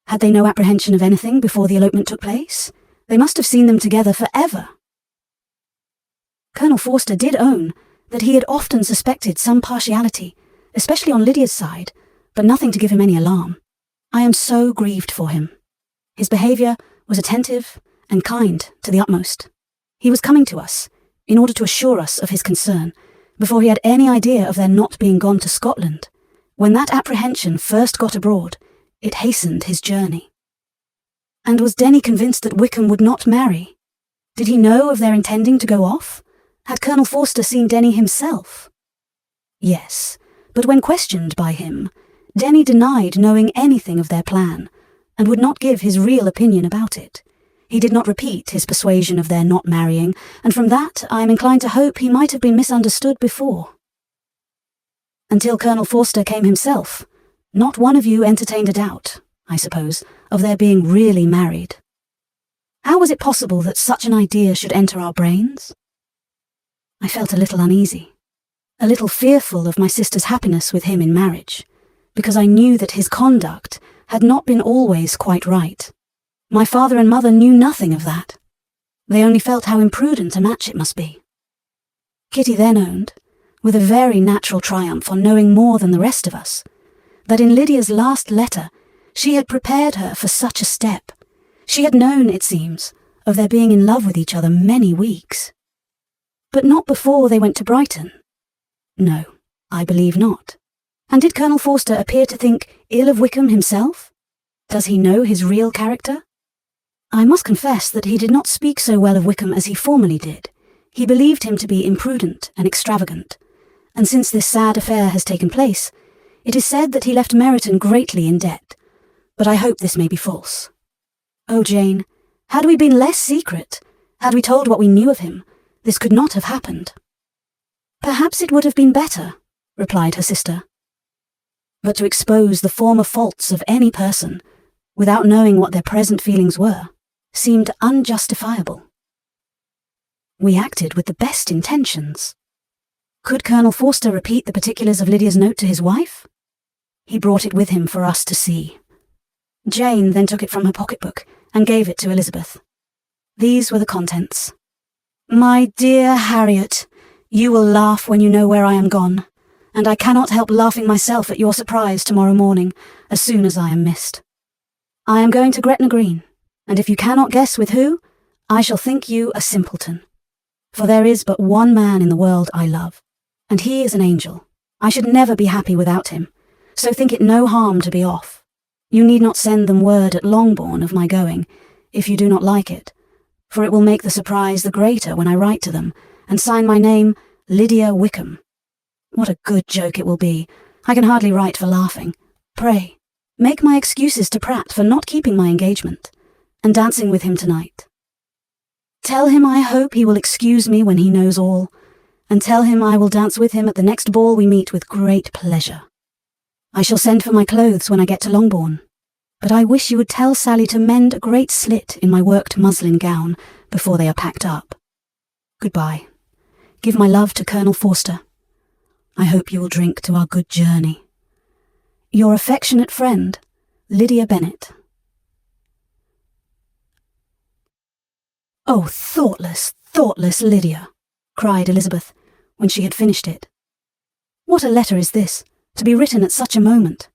Had they no apprehension of anything before the elopement took place? They must have seen them together for ever." Colonel Forster did own that he had often suspected some partiality, especially on Lydia's side, but nothing to give him any alarm. "I am so grieved for him. His behaviour was attentive and kind to the utmost. He was coming to us, in order to assure us of his concern, before he had any idea of their not being gone to Scotland. When that apprehension first got abroad, it hastened his journey." And was Denny convinced that Wickham would not marry? Did he know of their intending to go off? Had Colonel Forster seen Denny himself? Yes, but when questioned by him, Denny denied knowing anything of their plan, and would not give his real opinion about it. He did not repeat his persuasion of their not marrying, and from that I am inclined to hope he might have been misunderstood before. Until Colonel Forster came himself, not one of you entertained a doubt, I suppose, of their being really married. How was it possible that such an idea should enter our brains? I felt a little uneasy, a little fearful of my sister's happiness with him in marriage, because I knew that his conduct had not been always quite right. My father and mother knew nothing of that. They only felt how imprudent a match it must be. Kitty then owned, with a very natural triumph on knowing more than the rest of us, that in Lydia's last letter she had prepared her for such a step. She had known, it seems, of their being in love with each other many weeks. But not before they went to Brighton. No, I believe not. And did Colonel Forster appear to think ill of Wickham himself? Does he know his real character? I must confess that he did not speak so well of Wickham as he formerly did. He believed him to be imprudent and extravagant, and since this sad affair has taken place, it is said that he left Meryton greatly in debt, but I hope this may be false. Oh, Jane, had we been less secret, had we told what we knew of him, this could not have happened. Perhaps it would have been better, replied her sister. But to expose the former faults of any person, without knowing what their present feelings were, seemed unjustifiable. We acted with the best intentions. Could Colonel Forster repeat the particulars of Lydia's note to his wife? He brought it with him for us to see. Jane then took it from her pocketbook and gave it to Elizabeth. These were the contents. "My dear Harriet, you will laugh when you know where I am gone, and I cannot help laughing myself at your surprise tomorrow morning, as soon as I am missed. I am going to Gretna Green, and if you cannot guess with who, I shall think you a simpleton. For there is but one man in the world I love, and he is an angel. I should never be happy without him, so think it no harm to be off. You need not send them word at Longbourn of my going, if you do not like it, for it will make the surprise the greater when I write to them, and sign my name Lydia Wickham. What a good joke it will be. I can hardly write for laughing. Pray, make my excuses to Pratt for not keeping my engagement, and dancing with him tonight. Tell him I hope he will excuse me when he knows all, and tell him I will dance with him at the next ball we meet with great pleasure. I shall send for my clothes when I get to Longbourn, but I wish you would tell Sally to mend a great slit in my worked muslin gown before they are packed up. Goodbye. Give my love to Colonel Forster. I hope you will drink to our good journey. Your affectionate friend, Lydia Bennet. Oh, thoughtless, thoughtless Lydia, cried Elizabeth, when she had finished it. What a letter is this, to be written at such a moment.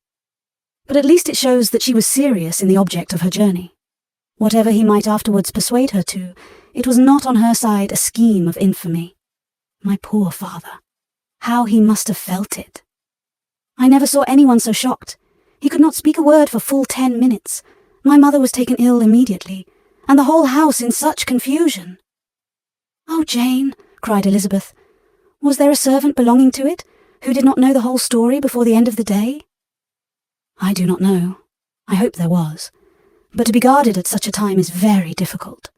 But at least it shows that she was serious in the object of her journey. Whatever he might afterwards persuade her to, it was not on her side a scheme of infamy. My poor father, how he must have felt it. I never saw anyone so shocked. He could not speak a word for full 10 minutes. My mother was taken ill immediately, and the whole house in such confusion. Oh, Jane, cried Elizabeth, was there a servant belonging to it who did not know the whole story before the end of the day? I do not know. I hope there was. But to be guarded at such a time is very difficult.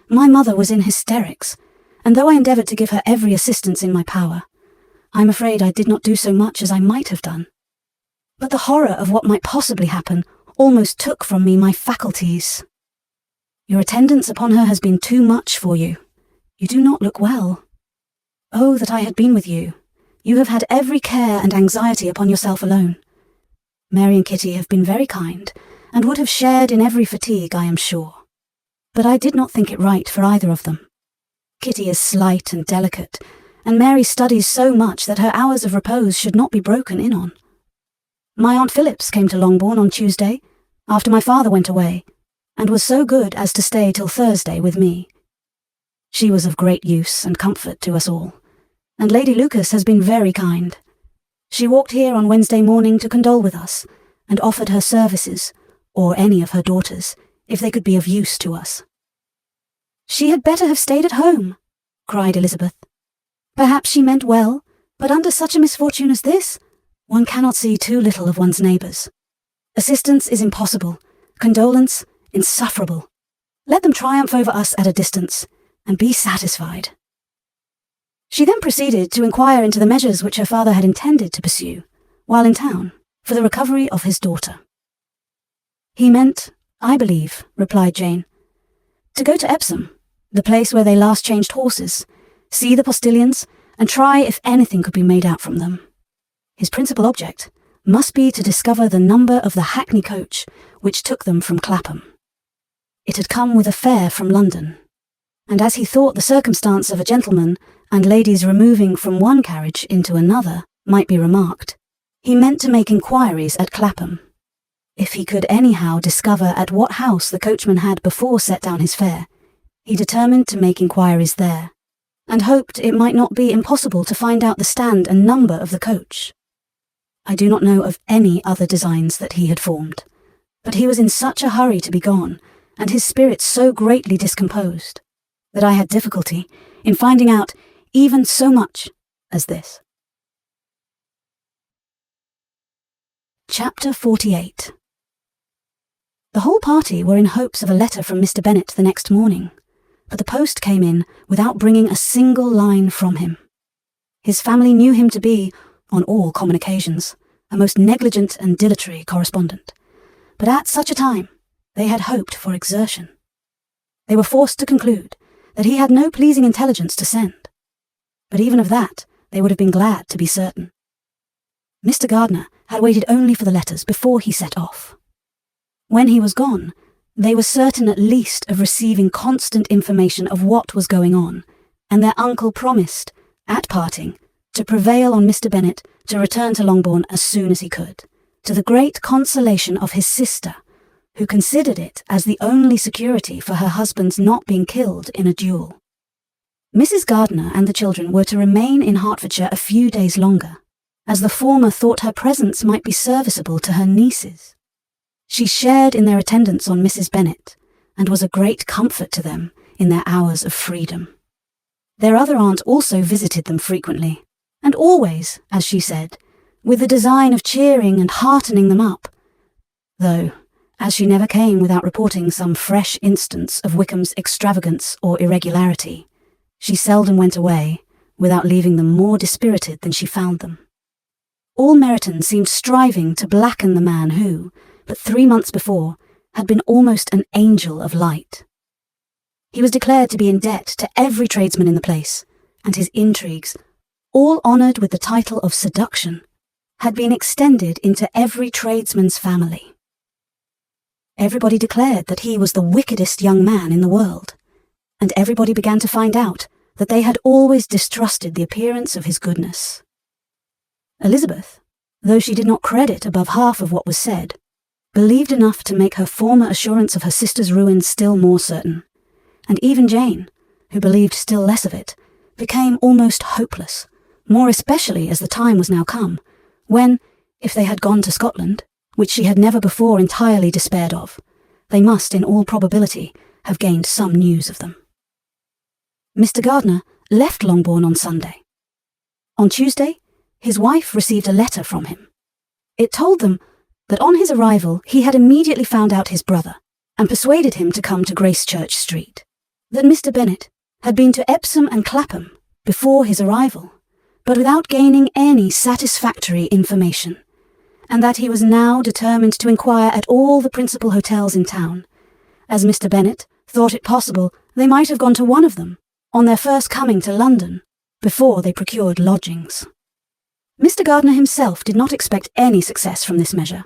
My mother was in hysterics, and though I endeavoured to give her every assistance in my power, I am afraid I did not do so much as I might have done. But the horror of what might possibly happen almost took from me my faculties. Your attendance upon her has been too much for you. You do not look well. Oh, that I had been with you. You have had every care and anxiety upon yourself alone. Mary and Kitty have been very kind, and would have shared in every fatigue, I am sure. But I did not think it right for either of them. Kitty is slight and delicate, and Mary studies so much that her hours of repose should not be broken in on. My Aunt Phillips came to Longbourn on Tuesday, after my father went away, and was so good as to stay till Thursday with me. She was of great use and comfort to us all, and Lady Lucas has been very kind. She walked here on Wednesday morning to condole with us, and offered her services, or any of her daughters, if they could be of use to us. She had better have stayed at home, cried Elizabeth. Perhaps she meant well, but under such a misfortune as this, one cannot see too little of one's neighbours. Assistance is impossible, condolence insufferable. Let them triumph over us at a distance, and be satisfied. She then proceeded to inquire into the measures which her father had intended to pursue, while in town, for the recovery of his daughter. He meant, I believe, replied Jane, to go to Epsom, the place where they last changed horses, see the postilions, and try if anything could be made out from them. His principal object must be to discover the number of the hackney coach which took them from Clapham. It had come with a fare from London, and as he thought the circumstance of a gentleman and ladies removing from one carriage into another might be remarked, he meant to make inquiries at Clapham. If he could anyhow discover at what house the coachman had before set down his fare, he determined to make inquiries there, and hoped it might not be impossible to find out the stand and number of the coach. I do not know of any other designs that he had formed, but he was in such a hurry to be gone, and his spirits so greatly discomposed, that I had difficulty in finding out even so much as this. Chapter 48. The whole party were in hopes of a letter from Mr. Bennet the next morning, but the post came in without bringing a single line from him. His family knew him to be, on all common occasions, a most negligent and dilatory correspondent, but at such a time they had hoped for exertion. They were forced to conclude that he had no pleasing intelligence to send, but even of that they would have been glad to be certain. Mr. Gardiner had waited only for the letters before he set off. When he was gone, they were certain at least of receiving constant information of what was going on, and their uncle promised, at parting, to prevail on Mr. Bennet to return to Longbourn as soon as he could, to the great consolation of his sister, who considered it as the only security for her husband's not being killed in a duel. Mrs. Gardiner and the children were to remain in Hertfordshire a few days longer, as the former thought her presence might be serviceable to her nieces. She shared in their attendance on Mrs. Bennet, and was a great comfort to them in their hours of freedom. Their other aunt also visited them frequently, and always, as she said, with the design of cheering and heartening them up, though, as she never came without reporting some fresh instance of Wickham's extravagance or irregularity, she seldom went away without leaving them more dispirited than she found them. All Meryton seemed striving to blacken the man who, but 3 months before, had been almost an angel of light. He was declared to be in debt to every tradesman in the place, and his intrigues, all honoured with the title of seduction, had been extended into every tradesman's family. Everybody declared that he was the wickedest young man in the world, and everybody began to find out that they had always distrusted the appearance of his goodness. Elizabeth, though she did not credit above half of what was said, believed enough to make her former assurance of her sister's ruin still more certain, and even Jane, who believed still less of it, became almost hopeless, more especially as the time was now come, when, if they had gone to Scotland, which she had never before entirely despaired of, they must in all probability have gained some news of them. Mr. Gardiner left Longbourn on Sunday. On Tuesday, his wife received a letter from him. It told them that on his arrival he had immediately found out his brother and persuaded him to come to Gracechurch Street, that Mr. Bennet had been to Epsom and Clapham before his arrival, but without gaining any satisfactory information, and that he was now determined to inquire at all the principal hotels in town, as Mr. Bennet thought it possible they might have gone to one of them on their first coming to London, before they procured lodgings. Mr. Gardiner himself did not expect any success from this measure,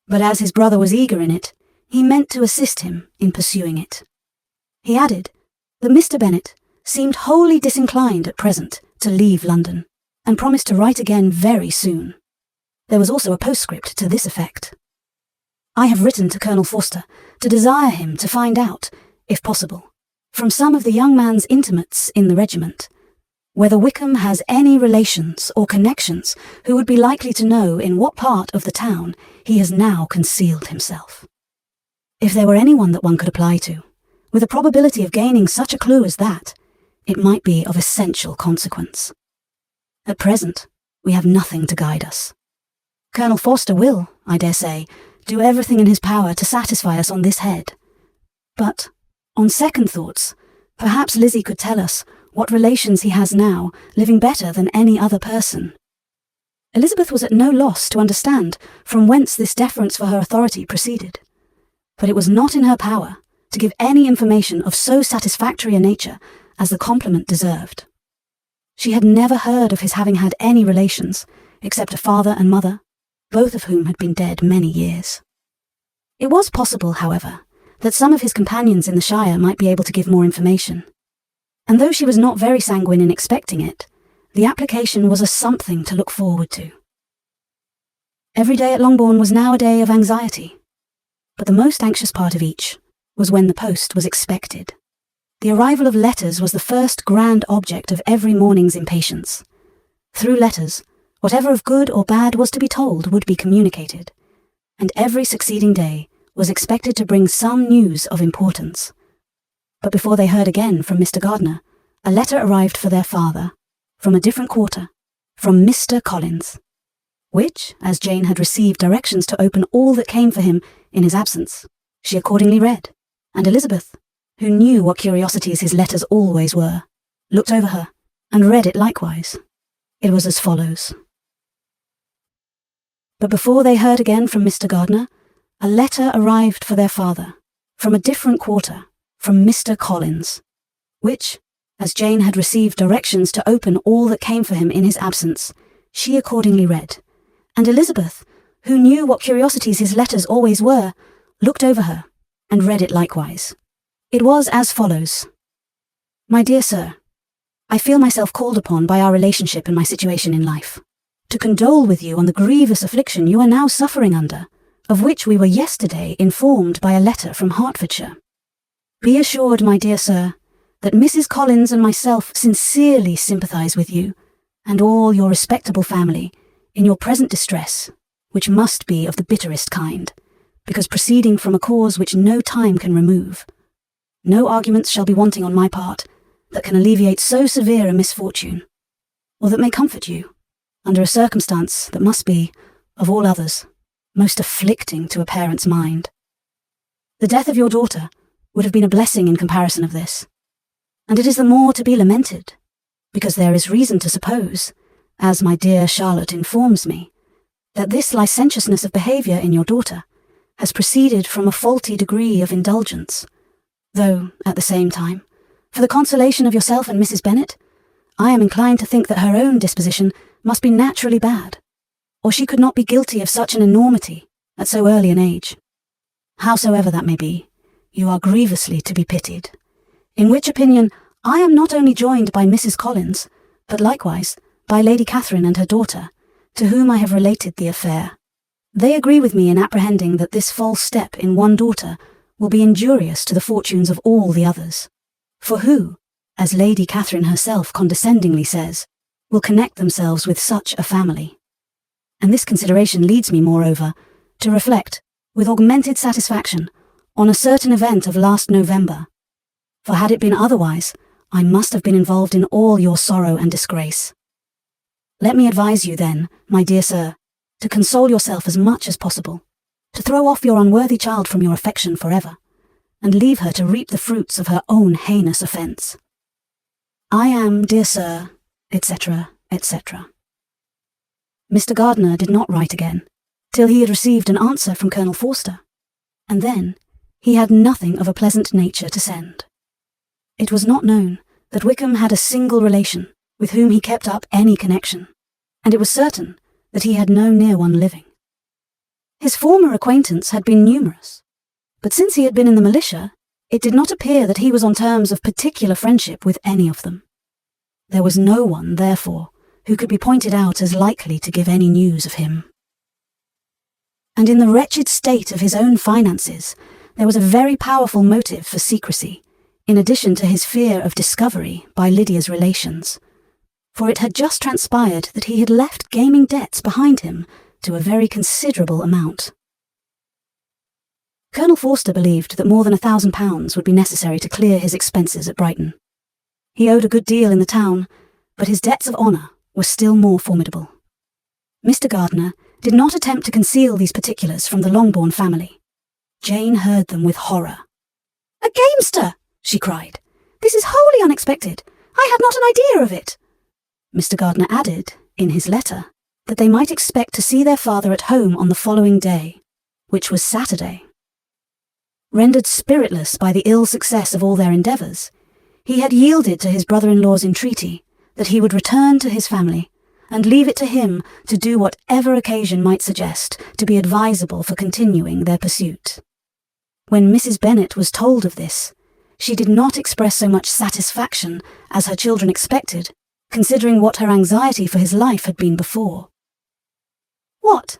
but as his brother was eager in it, he meant to assist him in pursuing it. He added that Mr. Bennet seemed wholly disinclined at present to leave London, and promised to write again very soon. There was also a postscript to this effect: "I have written to Colonel Forster to desire him to find out, if possible, from some of the young man's intimates in the regiment, whether Wickham has any relations or connections who would be likely to know in what part of the town he has now concealed himself. If there were anyone that one could apply to, with a probability of gaining such a clue as that, it might be of essential consequence. At present, we have nothing to guide us. Colonel Forster will, I dare say, do everything in his power to satisfy us on this head. But, on second thoughts, perhaps Lizzie could tell us what relations he has now, living better than any other person." Elizabeth was at no loss to understand from whence this deference for her authority proceeded, but it was not in her power to give any information of so satisfactory a nature as the compliment deserved. She had never heard of his having had any relations, except a father and mother, both of whom had been dead many years. It was possible, however, that some of his companions in the Shire might be able to give more information, and though she was not very sanguine in expecting it, the application was a something to look forward to. Every day at Longbourn was now a day of anxiety, but the most anxious part of each was when the post was expected. The arrival of letters was the first grand object of every morning's impatience. Through letters, whatever of good or bad was to be told would be communicated, and every succeeding day was expected to bring some news of importance. But before they heard again from Mr. Gardiner, a letter arrived for their father, from a different quarter, from Mr. Collins, which, as Jane had received directions to open all that came for him in his absence, she accordingly read, and Elizabeth, who knew what curiosities his letters always were, looked over her and read it likewise. It was as follows: "But before they heard again from Mr. Gardiner, a letter arrived for their father, from a different quarter, from Mr. Collins, which, as Jane had received directions to open all that came for him in his absence, she accordingly read, and Elizabeth, who knew what curiosities his letters always were, looked over her and read it likewise. It was as follows: "My dear sir, I feel myself called upon by our relationship and my situation in life to condole with you on the grievous affliction you are now suffering under, of which we were yesterday informed by a letter from Hertfordshire. Be assured, my dear sir, that Mrs. Collins and myself sincerely sympathise with you, and all your respectable family, in your present distress, which must be of the bitterest kind, because proceeding from a cause which no time can remove. No arguments shall be wanting on my part that can alleviate so severe a misfortune, or that may comfort you, under a circumstance that must be, of all others, most afflicting to a parent's mind. The death of your daughter would have been a blessing in comparison of this, and it is the more to be lamented, because there is reason to suppose, as my dear Charlotte informs me, that this licentiousness of behaviour in your daughter has proceeded from a faulty degree of indulgence, though, at the same time, for the consolation of yourself and Mrs. Bennet, I am inclined to think that her own disposition must be naturally bad, or she could not be guilty of such an enormity at so early an age. Howsoever that may be, you are grievously to be pitied, in which opinion I am not only joined by Mrs. Collins, but likewise by Lady Catherine and her daughter, to whom I have related the affair. They agree with me in apprehending that this false step in one daughter will be injurious to the fortunes of all the others. For who, as Lady Catherine herself condescendingly says, will connect themselves with such a family? And this consideration leads me, moreover, to reflect, with augmented satisfaction, on a certain event of last November. For had it been otherwise, I must have been involved in all your sorrow and disgrace. Let me advise you then, my dear sir, to console yourself as much as possible, to throw off your unworthy child from your affection forever, and leave her to reap the fruits of her own heinous offence. I am, dear sir, etc., etc. Mr. Gardiner did not write again, till he had received an answer from Colonel Forster, and then he had nothing of a pleasant nature to send. It was not known that Wickham had a single relation with whom he kept up any connection, and it was certain that he had no near one living. His former acquaintance had been numerous, but since he had been in the militia, it did not appear that he was on terms of particular friendship with any of them. There was no one, therefore, who could be pointed out as likely to give any news of him. And in the wretched state of his own finances, there was a very powerful motive for secrecy, in addition to his fear of discovery by Lydia's relations, for it had just transpired that he had left gaming debts behind him to a very considerable amount. Colonel Forster believed that more than £1,000 would be necessary to clear his expenses at Brighton. He owed a good deal in the town, but his debts of honour were still more formidable. Mr. Gardiner did not attempt to conceal these particulars from the Longbourn family. Jane heard them with horror. "A gamester!" she cried. "This is wholly unexpected. I had not an idea of it." Mr. Gardiner added, in his letter, that they might expect to see their father at home on the following day, which was Saturday. Rendered spiritless by the ill success of all their endeavours, he had yielded to his brother-in-law's entreaty that he would return to his family and leave it to him to do whatever occasion might suggest to be advisable for continuing their pursuit. When Mrs. Bennet was told of this, she did not express so much satisfaction as her children expected, considering what her anxiety for his life had been before. "What?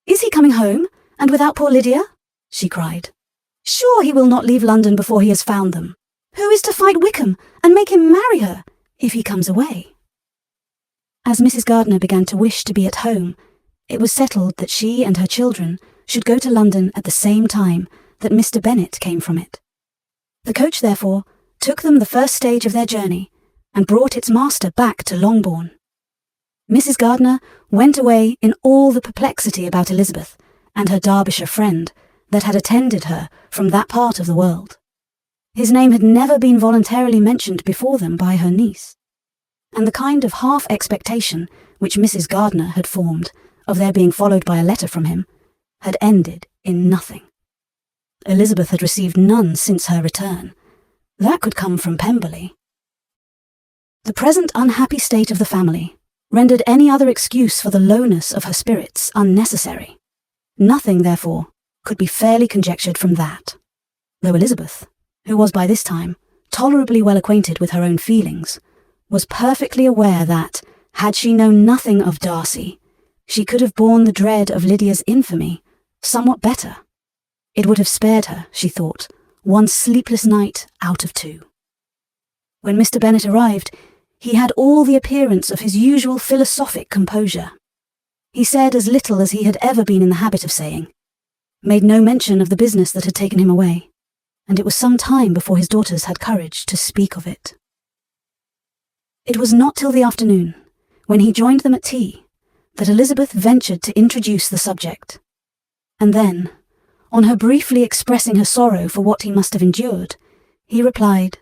Is he coming home, and without poor Lydia?" she cried. "Sure he will not leave London before he has found them. Who is to fight Wickham and make him marry her, if he comes away?" As Mrs. Gardiner began to wish to be at home, it was settled that she and her children should go to London at the same time that Mr. Bennet came from it. The coach, therefore, took them the first stage of their journey and brought its master back to Longbourn. Mrs. Gardiner went away in all the perplexity about Elizabeth and her Derbyshire friend that had attended her from that part of the world. His name had never been voluntarily mentioned before them by her niece, and the kind of half-expectation which Mrs. Gardiner had formed of their being followed by a letter from him had ended in nothing. Elizabeth had received none since her return. That could come from Pemberley. The present unhappy state of the family rendered any other excuse for the lowness of her spirits unnecessary. Nothing, therefore, could be fairly conjectured from that, though Elizabeth, who was by this time tolerably well acquainted with her own feelings, was perfectly aware that, Had she known nothing of Darcy, she could have borne the dread of Lydia's infamy somewhat better. It would have spared her, she thought, one sleepless night out of 2. When Mr. Bennet arrived, he had all the appearance of his usual philosophic composure. He said as little as he had ever been in the habit of saying, made no mention of the business that had taken him away, and it was some time before his daughters had courage to speak of it. It was not till the afternoon, when he joined them at tea, that Elizabeth ventured to introduce the subject. And then, on her briefly expressing her sorrow for what he must have endured, he replied,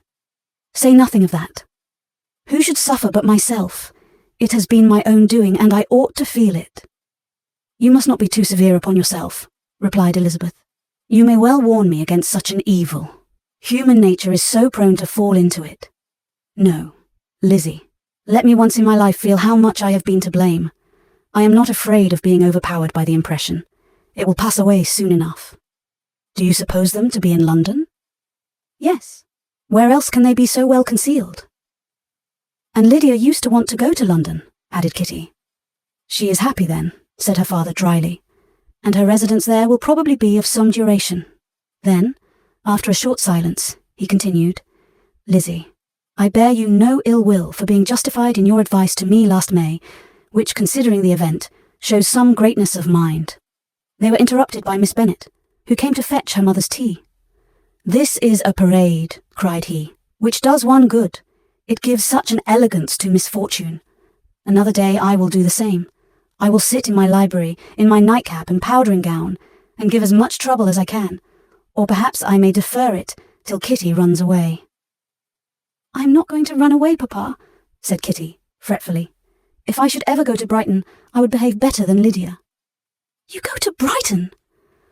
"Say nothing of that. Who should suffer but myself? It has been my own doing, and I ought to feel it." "You must not be too severe upon yourself," replied Elizabeth. "You may well warn me against such an evil. Human nature is so prone to fall into it. No, Lizzie, let me once in my life feel how much I have been to blame. I am not afraid of being overpowered by the impression. It will pass away soon enough." "Do you suppose them to be in London?" "Yes. Where else can they be so well concealed?" "And Lydia used to want to go to London," added Kitty. "She is happy then," said her father dryly, "and her residence there will probably be of some duration." Then, after a short silence, he continued, "Lizzie, I bear you no ill will for being justified in your advice to me last May, which, considering the event, shows some greatness of mind." They were interrupted by Miss Bennet, who came to fetch her mother's tea. "This is a parade," cried he, "which does one good. It gives such an elegance to misfortune. Another day I will do the same. I will sit in my library, in my nightcap and powdering gown, and give as much trouble as I can, or perhaps I may defer it till Kitty runs away." "I am not going to run away, Papa," said Kitty, fretfully. "If I should ever go to Brighton, I would behave better than Lydia." "You go to Brighton?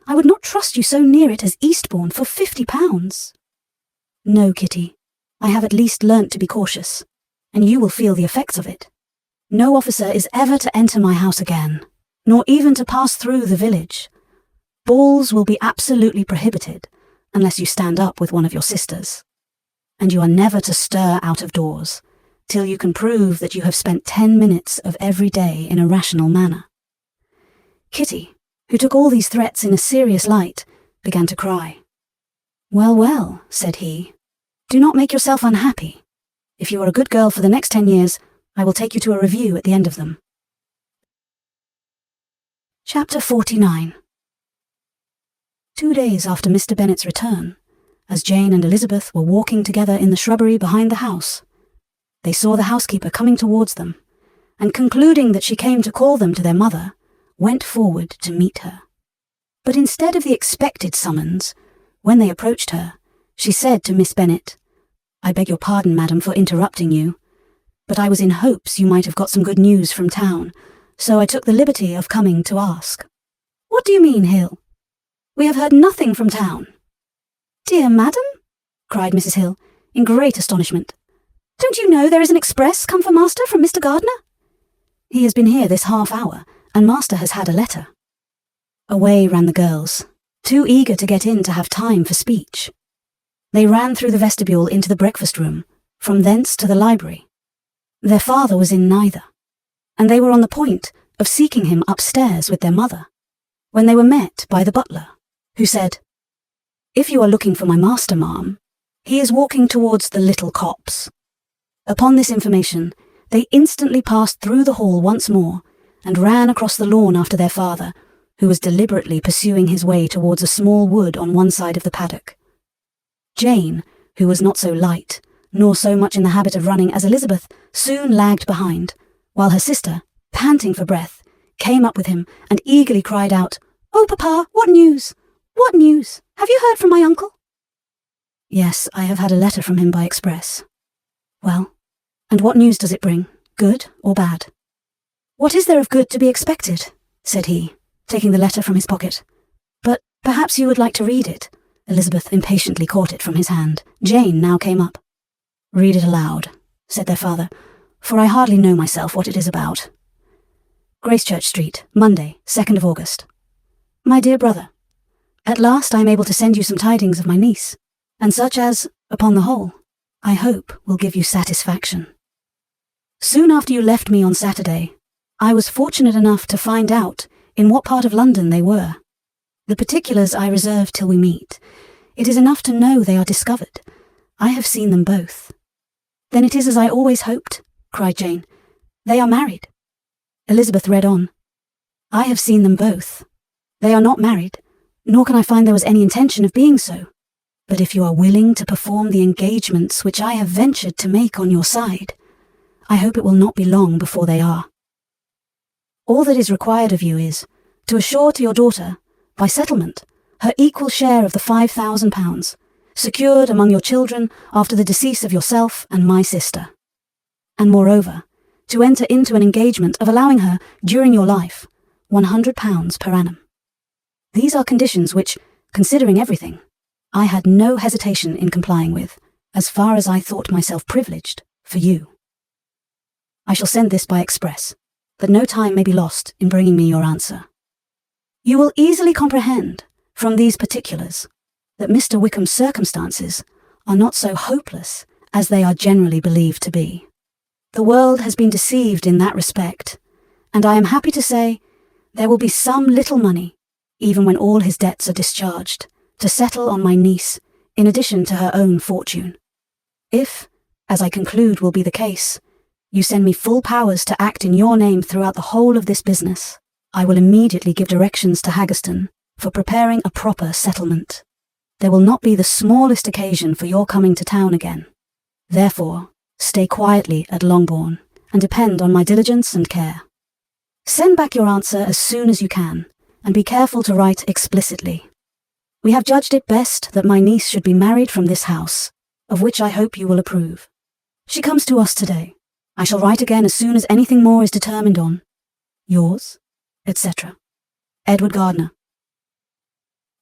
I would not trust you so near it as Eastbourne for £50. "No, Kitty. I have at least learnt to be cautious, and you will feel the effects of it. No officer is ever to enter my house again, nor even to pass through the village. Balls will be absolutely prohibited, unless you stand up with one of your sisters. And you are never to stir out of doors, till you can prove that you have spent 10 minutes of every day in a rational manner." Kitty, who took all these threats in a serious light, began to cry. "Well, well," said he, "do not make yourself unhappy. If you are a good girl for the next 10 years, I will take you to a review at the end of them." Chapter 49. 2 days after Mr. Bennet's return, as Jane and Elizabeth were walking together in the shrubbery behind the house, they saw the housekeeper coming towards them, and concluding that she came to call them to their mother, went forward to meet her. But instead of the expected summons, when they approached her, she said to Miss Bennet, "I beg your pardon, madam, for interrupting you, but I was in hopes you might have got some good news from town, so I took the liberty of coming to ask." "What do you mean, Hill? We have heard nothing from town." "Dear madam," cried Mrs. Hill, in great astonishment, "don't you know there is an express come for master from Mr. Gardiner?" "He has been here this half hour, and master has had a letter." Away ran the girls, too eager to get in to have time for speech. They ran through the vestibule into the breakfast room, from thence to the library. Their father was in neither, and they were on the point of seeking him upstairs with their mother, when they were met by the butler, who said, "If you are looking for my master, ma'am, he is walking towards the little copse." Upon this information, they instantly passed through the hall once more, and ran across the lawn after their father, who was deliberately pursuing his way towards a small wood on one side of the paddock. Jane, who was not so light, nor so much in the habit of running as Elizabeth, soon lagged behind, while her sister, panting for breath, came up with him and eagerly cried out, "Oh, Papa, what news? What news? Have you heard from my uncle?" "Yes, I have had a letter from him by express." "Well, and what news does it bring, good or bad?" "What is there of good to be expected?" said he, taking the letter from his pocket. "But perhaps you would like to read it." Elizabeth impatiently caught it from his hand. Jane now came up. "Read it aloud," said their father, "for I hardly know myself what it is about." Gracechurch Street, Monday, 2nd of August. "My dear brother, at last I am able to send you some tidings of my niece, and such as, upon the whole, I hope will give you satisfaction. Soon after you left me on Saturday, I was fortunate enough to find out in what part of London they were. The particulars I reserve till we meet. It is enough to know they are discovered. I have seen them both. Then it is as I always hoped, cried Jane. They are married. Elizabeth read on. I have seen them both. They are not married, nor can I find there was any intention of being so. But if you are willing to perform the engagements which I have ventured to make on your side, I hope it will not be long before they are. All that is required of you is to assure to your daughter, by settlement, her equal share of the £5,000, secured among your children after the decease of yourself and my sister. And moreover, to enter into an engagement of allowing her, during your life, £100 per annum. These are conditions which, considering everything, I had no hesitation in complying with, as far as I thought myself privileged, for you. I shall send this by express, that no time may be lost in bringing me your answer. You will easily comprehend, from these particulars, that Mr. Wickham's circumstances are not so hopeless as they are generally believed to be. The world has been deceived in that respect, and I am happy to say there will be some little money, even when all his debts are discharged, to settle on my niece, in addition to her own fortune. If, as I conclude will be the case, you send me full powers to act in your name throughout the whole of this business, I will immediately give directions to Haggerston for preparing a proper settlement. There will not be the smallest occasion for your coming to town again. Therefore, stay quietly at Longbourn, and depend on my diligence and care. Send back your answer as soon as you can, and be careful to write explicitly. We have judged it best that my niece should be married from this house, of which I hope you will approve. She comes to us today. I shall write again as soon as anything more is determined on. Yours, etc. Edward Gardner.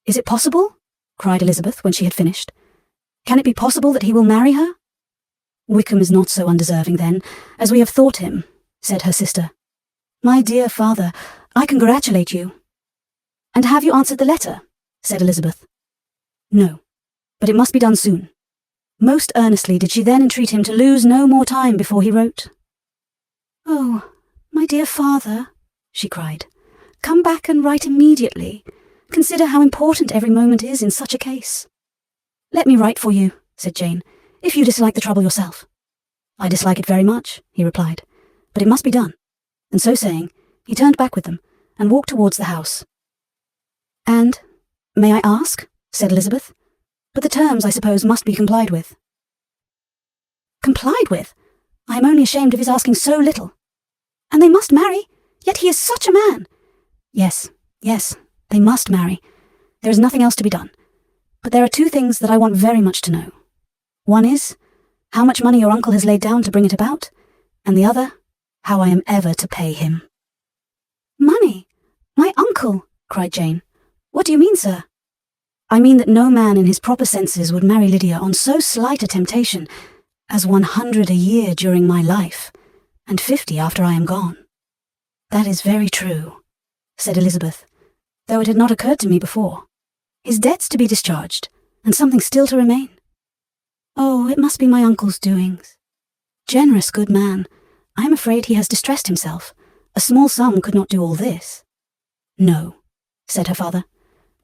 Is it possible? Cried Elizabeth when she had finished. Can it be possible that he will marry her? Wickham is not so undeserving then, as we have thought him, said her sister. My dear father, I congratulate you. And have you answered the letter? Said Elizabeth. No, but it must be done soon. Most earnestly did she then entreat him to lose no more time before he wrote. Oh, my dear father, she cried, come back and write immediately. Consider how important every moment is in such a case. Let me write for you, said Jane, if you dislike the trouble yourself. I dislike it very much, he replied, but it must be done. And so saying, he turned back with them and walked towards the house. And, may I ask, said Elizabeth, but the terms, I suppose, must be complied with. Complied with? I am only ashamed of his asking so little. And they must marry, yet he is such a man. Yes, they must marry. There is nothing else to be done. But there are two things that I want very much to know. One is, how much money your uncle has laid down to bring it about, and the other, how I am ever to pay him. Money? My uncle, cried Jane. What do you mean, sir? I mean that no man in his proper senses would marry Lydia on so slight a temptation as 100 a year during my life, and 50 after I am gone. That is very true, said Elizabeth, though it had not occurred to me before. His debts to be discharged, and something still to remain. Oh, it must be my uncle's doings. Generous good man, I am afraid he has distressed himself. A small sum could not do all this. No, said her father.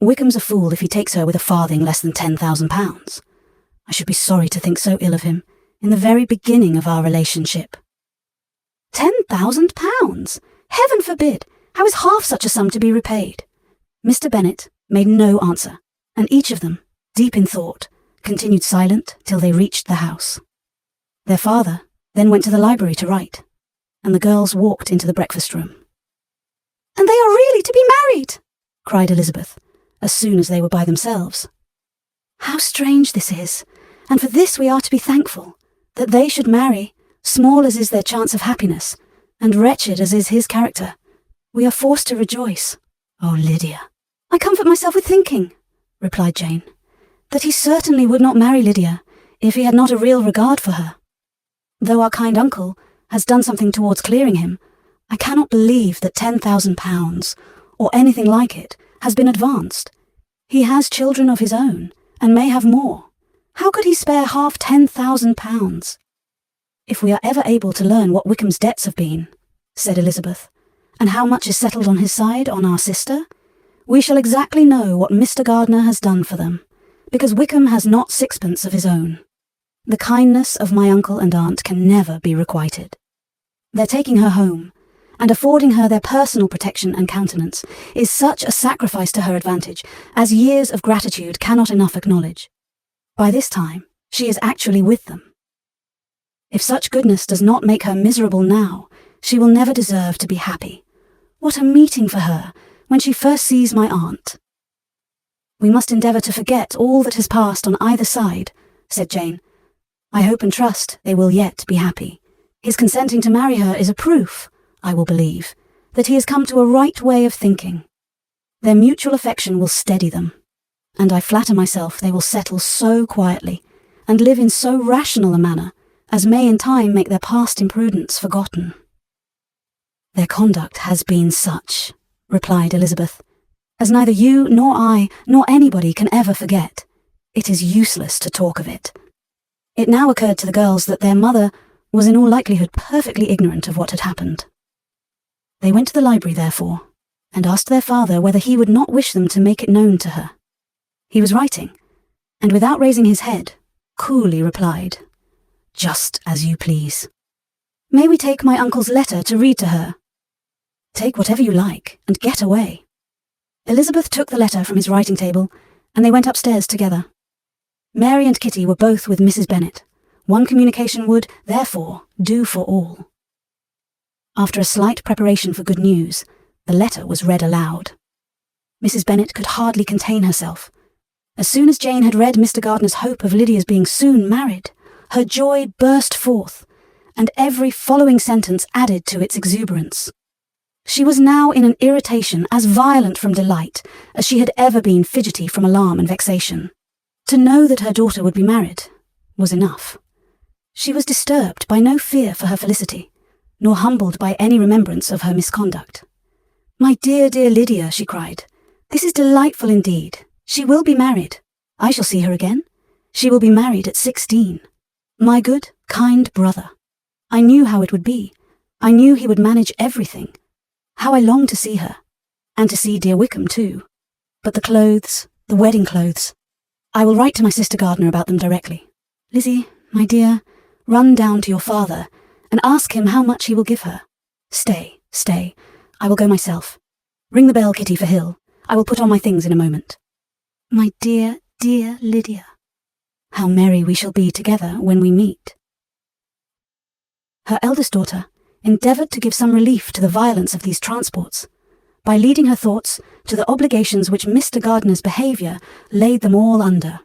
Wickham's a fool if he takes her with a farthing less than £10,000. I should be sorry to think so ill of him, in the very beginning of our relationship. £10,000? Heaven forbid! How is half such a sum to be repaid? Mr. Bennet made no answer, and each of them, deep in thought, continued silent till they reached the house. Their father then went to the library to write, and the girls walked into the breakfast-room. And they are really to be married, cried Elizabeth, as soon as they were by themselves. How strange this is, and for this we are to be thankful, that they should marry, small as is their chance of happiness, and wretched as is his character. We are forced to rejoice. Oh, Lydia! I comfort myself with thinking, replied Jane, that he certainly would not marry Lydia if he had not a real regard for her. Though our kind uncle has done something towards clearing him, I cannot believe that £10,000, or anything like it, has been advanced. He has children of his own, and may have more. How could he spare half £10,000? "If we are ever able to learn what Wickham's debts have been," said Elizabeth, "and how much is settled on his side on our sister, we shall exactly know what Mr. Gardiner has done for them, because Wickham has not sixpence of his own. The kindness of my uncle and aunt can never be requited. Their taking her home, and affording her their personal protection and countenance, is such a sacrifice to her advantage as years of gratitude cannot enough acknowledge. By this time, she is actually with them. If such goodness does not make her miserable now, she will never deserve to be happy. What a meeting for her when she first sees my aunt." "We must endeavour to forget all that has passed on either side," said Jane. "I hope and trust they will yet be happy. His consenting to marry her is a proof, I will believe, that he has come to a right way of thinking. Their mutual affection will steady them, and I flatter myself they will settle so quietly, and live in so rational a manner, as may in time make their past imprudence forgotten." "Their conduct has been such," replied Elizabeth, "as neither you nor I nor anybody can ever forget. It is useless to talk of it." It now occurred to the girls that their mother was in all likelihood perfectly ignorant of what had happened. They went to the library, therefore, and asked their father whether he would not wish them to make it known to her. He was writing, and without raising his head, coolly replied, "Just as you please." "May we take my uncle's letter to read to her?" "Take whatever you like, and get away." Elizabeth took the letter from his writing table, and they went upstairs together. Mary and Kitty were both with Mrs. Bennet. One communication would, therefore, do for all. After a slight preparation for good news, the letter was read aloud. Mrs. Bennet could hardly contain herself. As soon as Jane had read Mr. Gardiner's hope of Lydia's being soon married, her joy burst forth, and every following sentence added to its exuberance. She was now in an irritation as violent from delight as she had ever been fidgety from alarm and vexation. To know that her daughter would be married was enough. She was disturbed by no fear for her felicity, nor humbled by any remembrance of her misconduct. "My dear, dear Lydia," she cried, "this is delightful indeed. She will be married. I shall see her again. She will be married at 16. My good, kind brother. I knew how it would be. I knew he would manage everything. How I long to see her, and to see dear Wickham too. But the clothes, the wedding clothes. I will write to my sister Gardiner about them directly. Lizzie, my dear, run down to your father, and ask him how much he will give her. Stay, I will go myself. Ring the bell, Kitty, for Hill. I will put on my things in a moment. My dear, dear Lydia, how merry we shall be together when we meet." Her eldest daughter endeavoured to give some relief to the violence of these transports, by leading her thoughts to the obligations which Mr. Gardiner's behaviour laid them all under.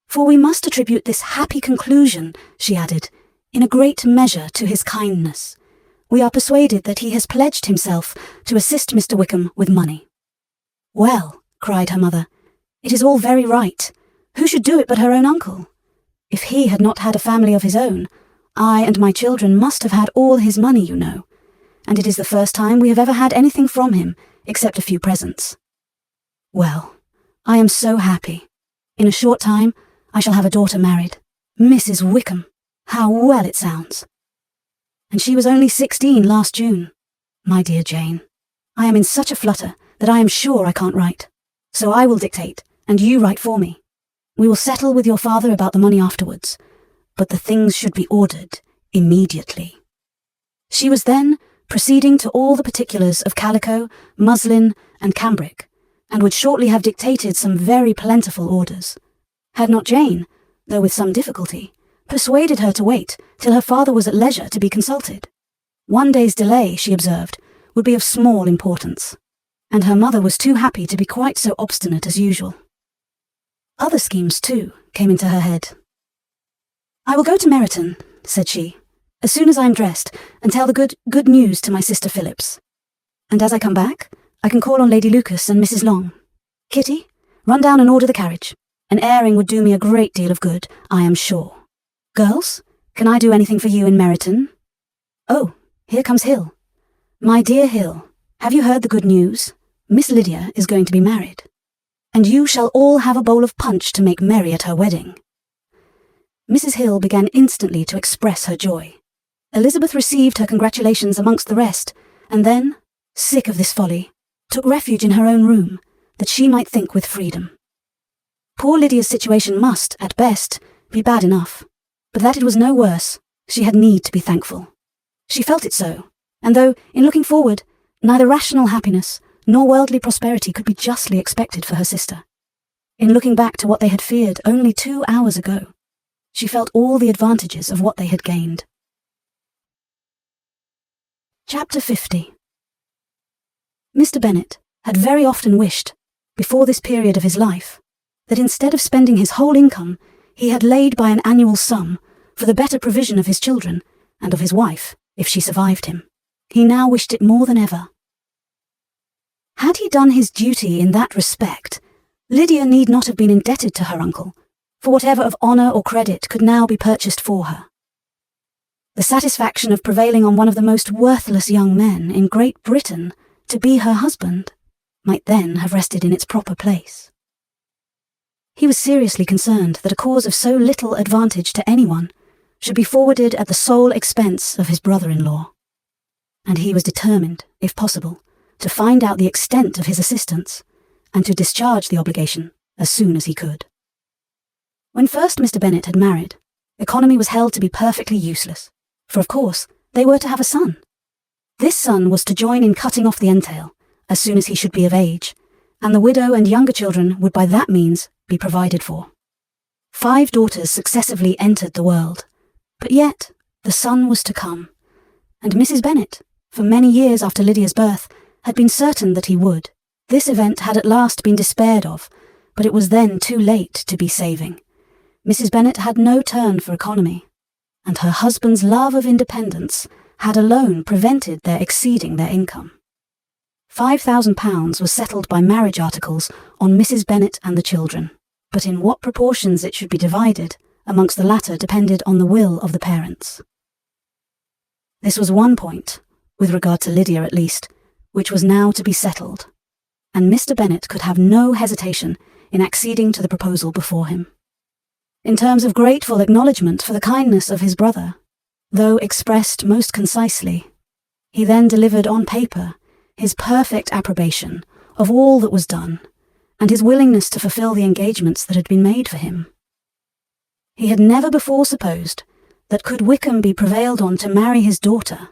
"For we must attribute this happy conclusion," she added, "in a great measure to his kindness. We are persuaded that he has pledged himself to assist Mr. Wickham with money." "Well," cried her mother, "it is all very right. Who should do it but her own uncle? If he had not had a family of his own, I and my children must have had all his money, you know, and it is the first time we have ever had anything from him, except a few presents. Well, I am so happy. In a short time, I shall have a daughter married. Mrs. Wickham, how well it sounds. And she was only 16 last June. My dear Jane, I am in such a flutter that I am sure I can't write. So I will dictate, and you write for me. We will settle with your father about the money afterwards, but the things should be ordered immediately." She was then proceeding to all the particulars of calico, muslin, and cambric, and would shortly have dictated some very plentiful orders, had not Jane, though with some difficulty, persuaded her to wait till her father was at leisure to be consulted. One day's delay, she observed, would be of small importance, and her mother was too happy to be quite so obstinate as usual. Other schemes, too, came into her head. "I will go to Meryton," said she, "as soon as I am dressed, and tell the good news to my sister Phillips. And as I come back, I can call on Lady Lucas and Mrs. Long. Kitty, run down and order the carriage. An airing would do me a great deal of good, I am sure. Girls, can I do anything for you in Meryton? Oh, here comes Hill. My dear Hill, have you heard the good news? Miss Lydia is going to be married, and you shall all have a bowl of punch to make merry at her wedding." Mrs. Hill began instantly to express her joy. Elizabeth received her congratulations amongst the rest, and then, sick of this folly, took refuge in her own room, that she might think with freedom. Poor Lydia's situation must, at best, be bad enough, but that it was no worse, she had need to be thankful. She felt it so, and though, in looking forward, neither rational happiness nor worldly prosperity could be justly expected for her sister, in looking back to what they had feared only 2 hours ago, she felt all the advantages of what they had gained. Chapter 50. Mr. Bennet had very often wished, before this period of his life, that instead of spending his whole income, he had laid by an annual sum for the better provision of his children and of his wife, if she survived him. He now wished it more than ever. Had he done his duty in that respect, Lydia need not have been indebted to her uncle, for whatever of honour or credit could now be purchased for her. The satisfaction of prevailing on one of the most worthless young men in Great Britain to be her husband might then have rested in its proper place. He was seriously concerned that a cause of so little advantage to anyone should be forwarded at the sole expense of his brother-in-law, and he was determined, if possible, to find out the extent of his assistance and to discharge the obligation as soon as he could. When first Mr. Bennet had married, economy was held to be perfectly useless, for of course they were to have a son. This son was to join in cutting off the entail as soon as he should be of age, and the widow and younger children would by that means be provided for. 5 daughters successively entered the world, but yet the son was to come, and Mrs. Bennet, for many years after Lydia's birth, had been certain that he would. This event had at last been despaired of, but it was then too late to be saving. Mrs. Bennet had no turn for economy, and her husband's love of independence had alone prevented their exceeding their income. £5,000 was settled by marriage articles on Mrs. Bennet and the children, but in what proportions it should be divided amongst the latter depended on the will of the parents. This was one point, with regard to Lydia at least, which was now to be settled, and Mr. Bennet could have no hesitation in acceding to the proposal before him. In terms of grateful acknowledgment for the kindness of his brother, though expressed most concisely, he then delivered on paper his perfect approbation of all that was done, and his willingness to fulfill the engagements that had been made for him. He had never before supposed that could Wickham be prevailed on to marry his daughter,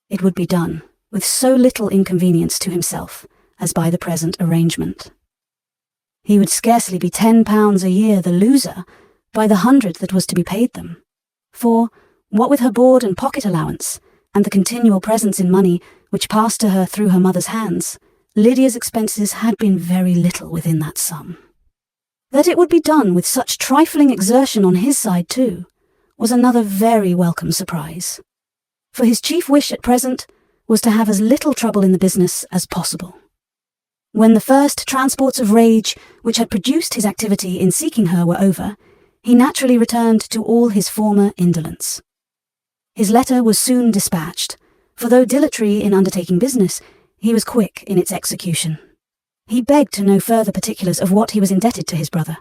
it would be done with so little inconvenience to himself as by the present arrangement. He would scarcely be £10 a year the loser by the 100 that was to be paid them, for, what with her board and pocket allowance, and the continual presents in money which passed to her through her mother's hands, Lydia's expenses had been very little within that sum. That it would be done with such trifling exertion on his side too, was another very welcome surprise, for his chief wish at present was to have as little trouble in the business as possible. When the first transports of rage which had produced his activity in seeking her were over, he naturally returned to all his former indolence. His letter was soon dispatched, for though dilatory in undertaking business, he was quick in its execution. He begged to know further particulars of what he was indebted to his brother,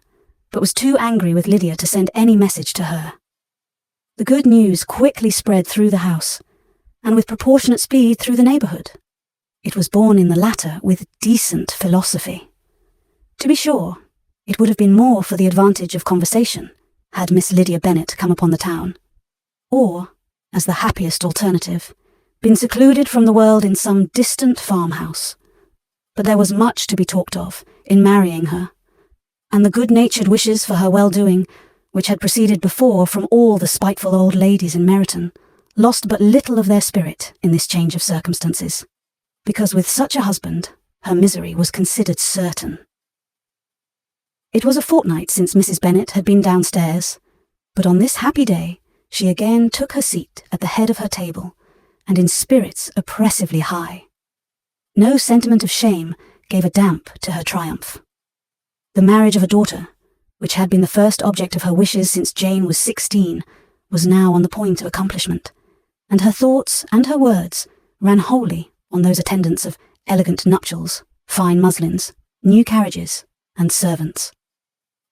but was too angry with Lydia to send any message to her. The good news quickly spread through the house, and with proportionate speed through the neighbourhood. It was borne in the latter with decent philosophy. To be sure, it would have been more for the advantage of conversation had Miss Lydia Bennet come upon the town, or, as the happiest alternative, been secluded from the world in some distant farmhouse. But there was much to be talked of in marrying her, and the good-natured wishes for her well-doing, which had proceeded before from all the spiteful old ladies in Meryton, lost but little of their spirit in this change of circumstances, because with such a husband, her misery was considered certain. It was a fortnight since Mrs. Bennet had been downstairs, but on this happy day she again took her seat at the head of her table, and in spirits oppressively high. No sentiment of shame gave a damp to her triumph. The marriage of a daughter, which had been the first object of her wishes since Jane was 16, was now on the point of accomplishment, and her thoughts and her words ran wholly on those attendants of elegant nuptials, fine muslins, new carriages, and servants.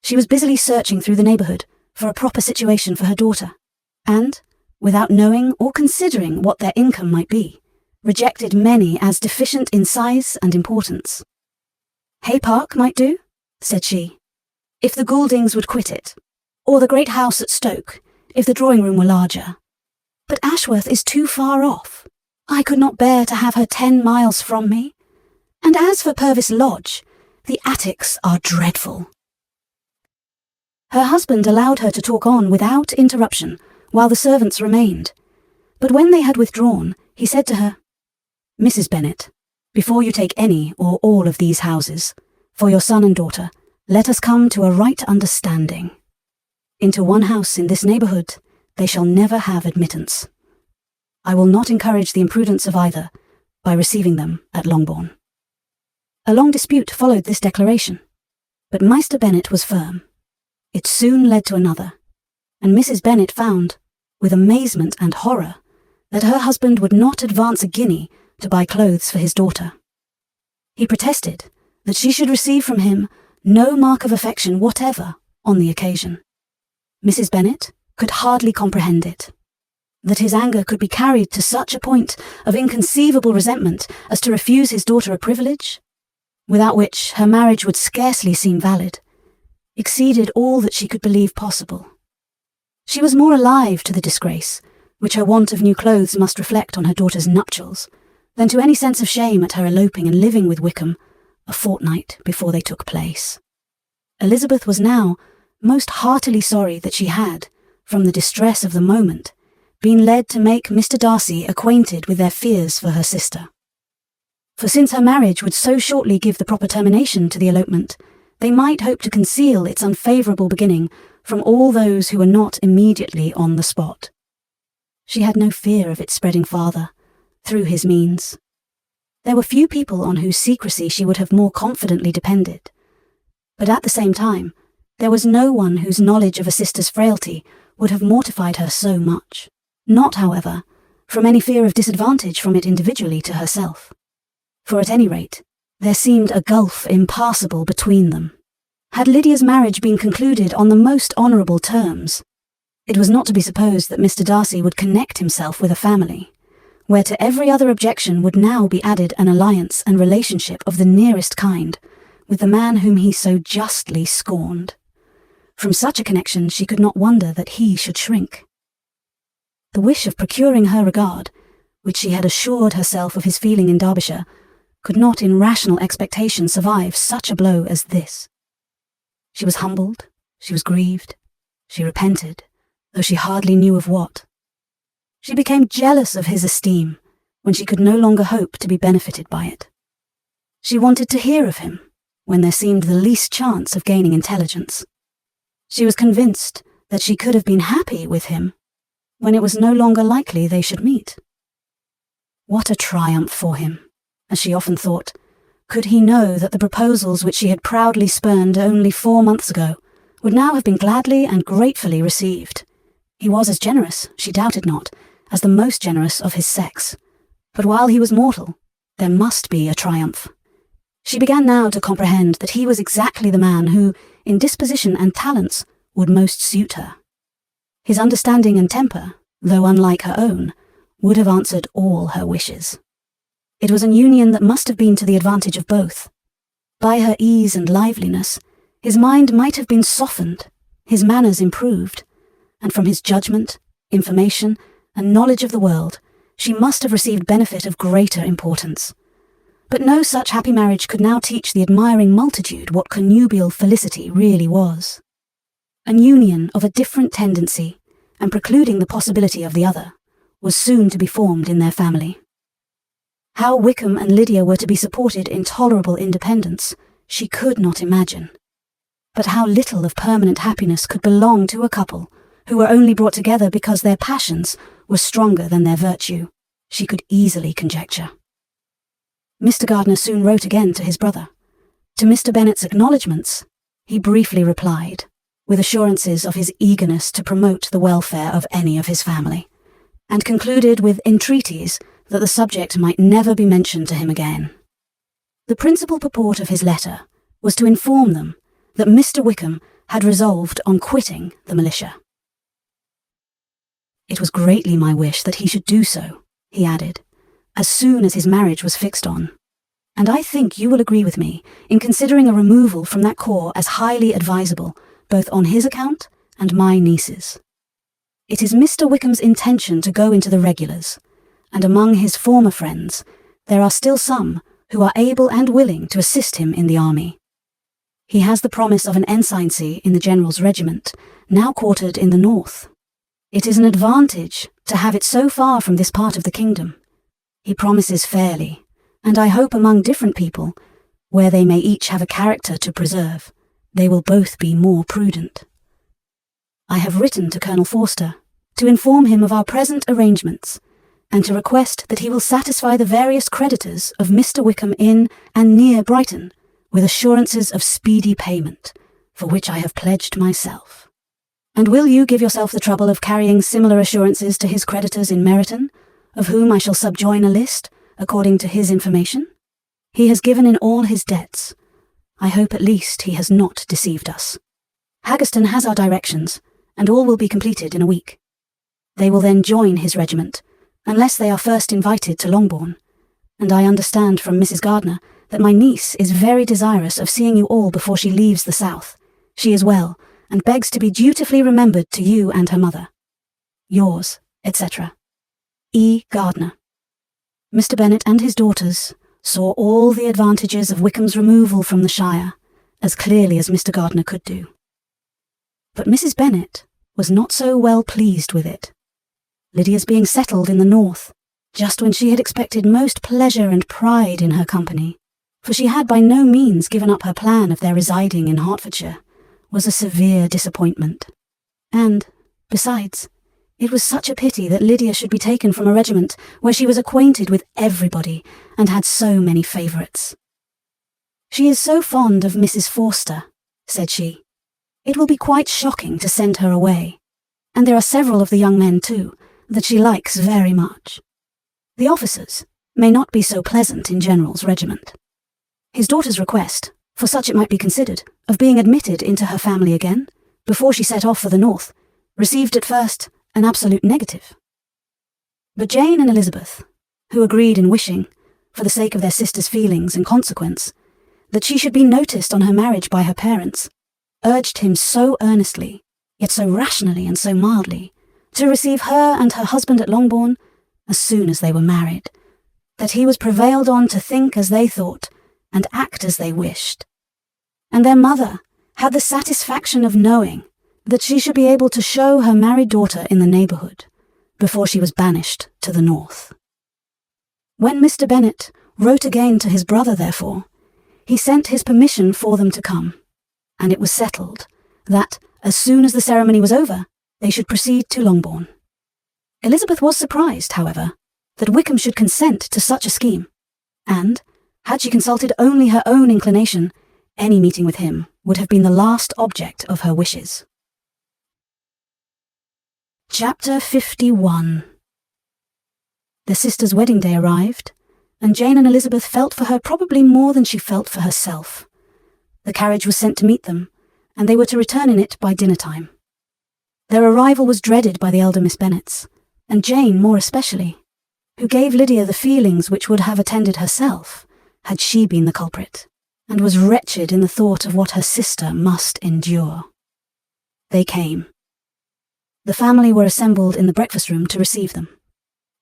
She was busily searching through the neighbourhood for a proper situation for her daughter, and, without knowing or considering what their income might be, rejected many as deficient in size and importance. Hay Park might do, said she, if the Gouldings would quit it, or the great house at Stoke, if the drawing-room were larger. But Ashworth is too far off. I could not bear to have her 10 miles from me. And as for Purvis Lodge, the attics are dreadful. Her husband allowed her to talk on without interruption while the servants remained, but when they had withdrawn, he said to her, "Mrs. Bennet, before you take any or all of these houses, for your son and daughter, let us come to a right understanding. Into one house in this neighbourhood they shall never have admittance. I will not encourage the imprudence of either by receiving them at Longbourn." A long dispute followed this declaration, but Maister Bennet was firm. It soon led to another, and Mrs. Bennet found, with amazement and horror, that her husband would not advance a guinea to buy clothes for his daughter. He protested that she should receive from him no mark of affection whatever on the occasion. Mrs. Bennet could hardly comprehend it. That his anger could be carried to such a point of inconceivable resentment as to refuse his daughter a privilege, without which her marriage would scarcely seem valid, exceeded all that she could believe possible. She was more alive to the disgrace which her want of new clothes must reflect on her daughter's nuptials than to any sense of shame at her eloping and living with Wickham a fortnight before they took place. Elizabeth was now most heartily sorry that she had, from the distress of the moment, been led to make Mr. Darcy acquainted with their fears for her sister. For since her marriage would so shortly give the proper termination to the elopement, they might hope to conceal its unfavourable beginning from all those who were not immediately on the spot. She had no fear of its spreading farther, through his means. There were few people on whose secrecy she would have more confidently depended, but at the same time, there was no one whose knowledge of a sister's frailty would have mortified her so much, not, however, from any fear of disadvantage from it individually to herself. For at any rate, there seemed a gulf impassable between them. Had Lydia's marriage been concluded on the most honourable terms, it was not to be supposed that Mr. Darcy would connect himself with a family, where to every other objection would now be added an alliance and relationship of the nearest kind with the man whom he so justly scorned. From such a connection she could not wonder that he should shrink. The wish of procuring her regard, which she had assured herself of his feeling in Derbyshire, could not in rational expectation survive such a blow as this. She was humbled, she was grieved, she repented, though she hardly knew of what. She became jealous of his esteem when she could no longer hope to be benefited by it. She wanted to hear of him when there seemed the least chance of gaining intelligence. She was convinced that she could have been happy with him when it was no longer likely they should meet. What a triumph for him, as she often thought, could he know that the proposals which she had proudly spurned only 4 months ago would now have been gladly and gratefully received. He was as generous, she doubted not, as the most generous of his sex. But while he was mortal, there must be a triumph. She began now to comprehend that he was exactly the man who, in disposition and talents, would most suit her. His understanding and temper, though unlike her own, would have answered all her wishes. It was an union that must have been to the advantage of both. By her ease and liveliness, his mind might have been softened, his manners improved, and from his judgment, information, and knowledge of the world, she must have received benefit of greater importance. But no such happy marriage could now teach the admiring multitude what connubial felicity really was. An union of a different tendency, and precluding the possibility of the other, was soon to be formed in their family. How Wickham and Lydia were to be supported in tolerable independence, she could not imagine. But how little of permanent happiness could belong to a couple who were only brought together because their passions were stronger than their virtue, she could easily conjecture. Mr. Gardiner soon wrote again to his brother. To Mr. Bennet's acknowledgments, he briefly replied, with assurances of his eagerness to promote the welfare of any of his family, and concluded with entreaties that the subject might never be mentioned to him again. The principal purport of his letter was to inform them that Mr. Wickham had resolved on quitting the militia. It was greatly my wish that he should do so, he added, as soon as his marriage was fixed on. And I think you will agree with me in considering a removal from that corps as highly advisable, both on his account and my niece's. It is Mr. Wickham's intention to go into the regulars, and among his former friends, there are still some who are able and willing to assist him in the army. He has the promise of an ensigncy in the general's regiment, now quartered in the north. It is an advantage to have it so far from this part of the kingdom. He promises fairly, and I hope among different people, where they may each have a character to preserve, they will both be more prudent. I have written to Colonel Forster to inform him of our present arrangements, and to request that he will satisfy the various creditors of Mr. Wickham in and near Brighton with assurances of speedy payment, for which I have pledged myself. And will you give yourself the trouble of carrying similar assurances to his creditors in Meryton, of whom I shall subjoin a list, according to his information? He has given in all his debts. I hope at least he has not deceived us. Haggerston has our directions, and all will be completed in a week. They will then join his regiment, unless they are first invited to Longbourn, and I understand from Mrs. Gardiner that my niece is very desirous of seeing you all before she leaves the south. She is well, and begs to be dutifully remembered to you and her mother. Yours, etc. E. Gardiner. Mr. Bennet and his daughters saw all the advantages of Wickham's removal from the shire, as clearly as Mr. Gardiner could do. But Mrs. Bennet was not so well pleased with it. Lydia's being settled in the north, just when she had expected most pleasure and pride in her company, for she had by no means given up her plan of their residing in Hertfordshire, was a severe disappointment. And, besides, it was such a pity that Lydia should be taken from a regiment where she was acquainted with everybody and had so many favourites. "She is so fond of Mrs. Forster," said she. "It will be quite shocking to send her away, and there are several of the young men, too, that she likes very much. The officers may not be so pleasant in General's regiment." His daughter's request, for such it might be considered, of being admitted into her family again, before she set off for the north, received at first an absolute negative. But Jane and Elizabeth, who agreed in wishing, for the sake of their sister's feelings and consequence, that she should be noticed on her marriage by her parents, urged him so earnestly, yet so rationally and so mildly, to receive her and her husband at Longbourn as soon as they were married, that he was prevailed on to think as they thought and act as they wished. And their mother had the satisfaction of knowing that she should be able to show her married daughter in the neighbourhood before she was banished to the north. When Mr. Bennet wrote again to his brother, therefore, he sent his permission for them to come, and it was settled that, as soon as the ceremony was over, they should proceed to Longbourn. Elizabeth was surprised, however, that Wickham should consent to such a scheme, and, had she consulted only her own inclination, any meeting with him would have been the last object of her wishes. Chapter 51. Their sister's wedding day arrived, and Jane and Elizabeth felt for her probably more than she felt for herself. The carriage was sent to meet them, and they were to return in it by dinner time. Their arrival was dreaded by the elder Miss Bennets, and Jane more especially, who gave Lydia the feelings which would have attended herself, had she been the culprit, and was wretched in the thought of what her sister must endure. They came. The family were assembled in the breakfast room to receive them.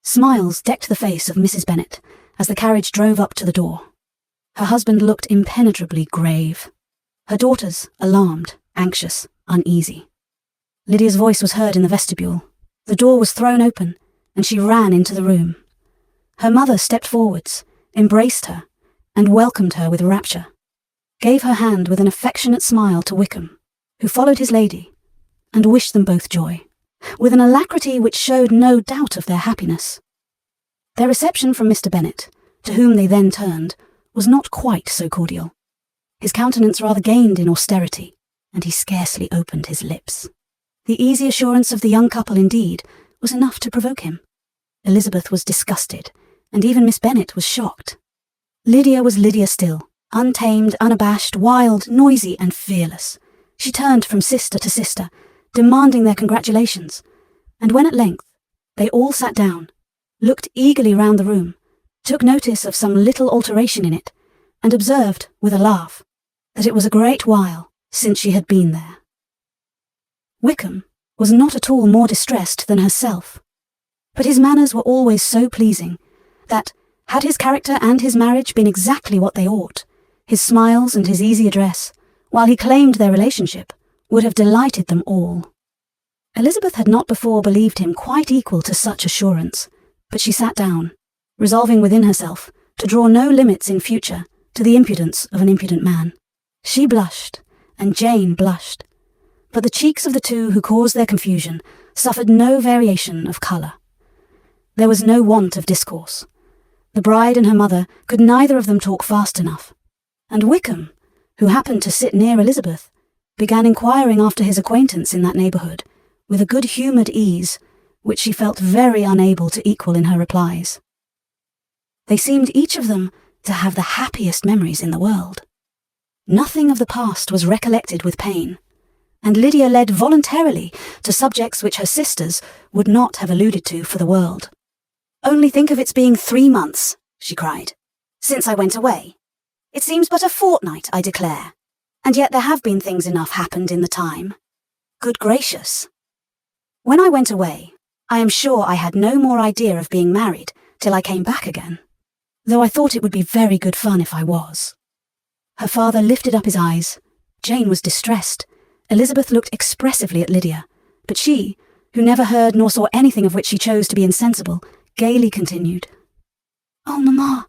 Smiles decked the face of Mrs. Bennet as the carriage drove up to the door. Her husband looked impenetrably grave. Her daughters, alarmed, anxious, uneasy. Lydia's voice was heard in the vestibule. The door was thrown open, and she ran into the room. Her mother stepped forwards, embraced her, and welcomed her with rapture, gave her hand with an affectionate smile to Wickham, who followed his lady, and wished them both joy, with an alacrity which showed no doubt of their happiness. Their reception from Mr. Bennet, to whom they then turned, was not quite so cordial. His countenance rather gained in austerity, and he scarcely opened his lips. The easy assurance of the young couple, indeed, was enough to provoke him. Elizabeth was disgusted, and even Miss Bennet was shocked. Lydia was Lydia still, untamed, unabashed, wild, noisy, and fearless. She turned from sister to sister, demanding their congratulations, and when at length they all sat down, looked eagerly round the room, took notice of some little alteration in it, and observed, with a laugh, that it was a great while since she had been there. Wickham was not at all more distressed than herself, but his manners were always so pleasing that, had his character and his marriage been exactly what they ought, his smiles and his easy address, while he claimed their relationship, would have delighted them all. Elizabeth had not before believed him quite equal to such assurance, but she sat down, resolving within herself to draw no limits in future to the impudence of an impudent man. She blushed, and Jane blushed, but the cheeks of the two who caused their confusion suffered no variation of colour. There was no want of discourse. The bride and her mother could neither of them talk fast enough, and Wickham, who happened to sit near Elizabeth, began inquiring after his acquaintance in that neighbourhood, with a good-humoured ease, which she felt very unable to equal in her replies. They seemed each of them to have the happiest memories in the world. Nothing of the past was recollected with pain, and Lydia led voluntarily to subjects which her sisters would not have alluded to for the world. "Only think of its being 3 months," she cried, "since I went away. It seems but a fortnight, I declare, and yet there have been things enough happened in the time. Good gracious! When I went away, I am sure I had no more idea of being married till I came back again, though I thought it would be very good fun if I was." Her father lifted up his eyes. Jane was distressed. Elizabeth looked expressively at Lydia, but she, who never heard nor saw anything of which she chose to be insensible, gaily continued, "Oh, mamma,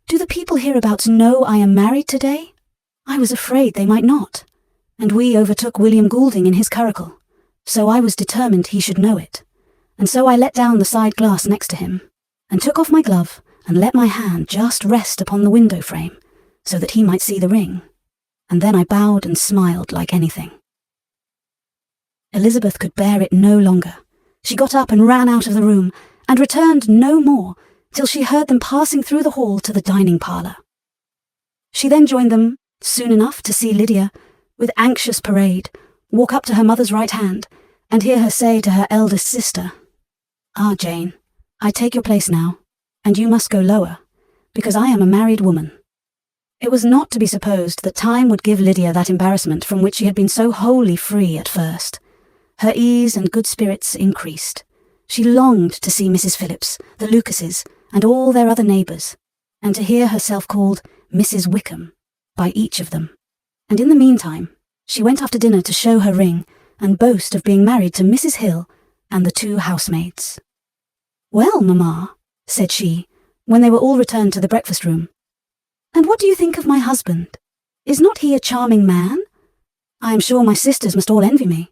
do the people hereabouts know I am married today? I was afraid they might not, and we overtook William Goulding in his curricle, so I was determined he should know it, and so I let down the side glass next to him, and took off my glove and let my hand just rest upon the window frame, so that he might see the ring, and then I bowed and smiled like anything." Elizabeth could bear it no longer. She got up and ran out of the room, and returned no more till she heard them passing through the hall to the dining parlour. She then joined them, soon enough to see Lydia, with anxious parade, walk up to her mother's right hand, and hear her say to her eldest sister, "Ah, Jane, I take your place now, and you must go lower, because I am a married woman." It was not to be supposed that time would give Lydia that embarrassment from which she had been so wholly free at first. Her ease and good spirits increased. She longed to see Mrs. Phillips, the Lucases, and all their other neighbours, and to hear herself called Mrs. Wickham by each of them. And in the meantime, she went after dinner to show her ring and boast of being married to Mrs. Hill and the 2 housemaids. "Well, mamma," said she, when they were all returned to the breakfast room, "and what do you think of my husband? Is not he a charming man? I am sure my sisters must all envy me.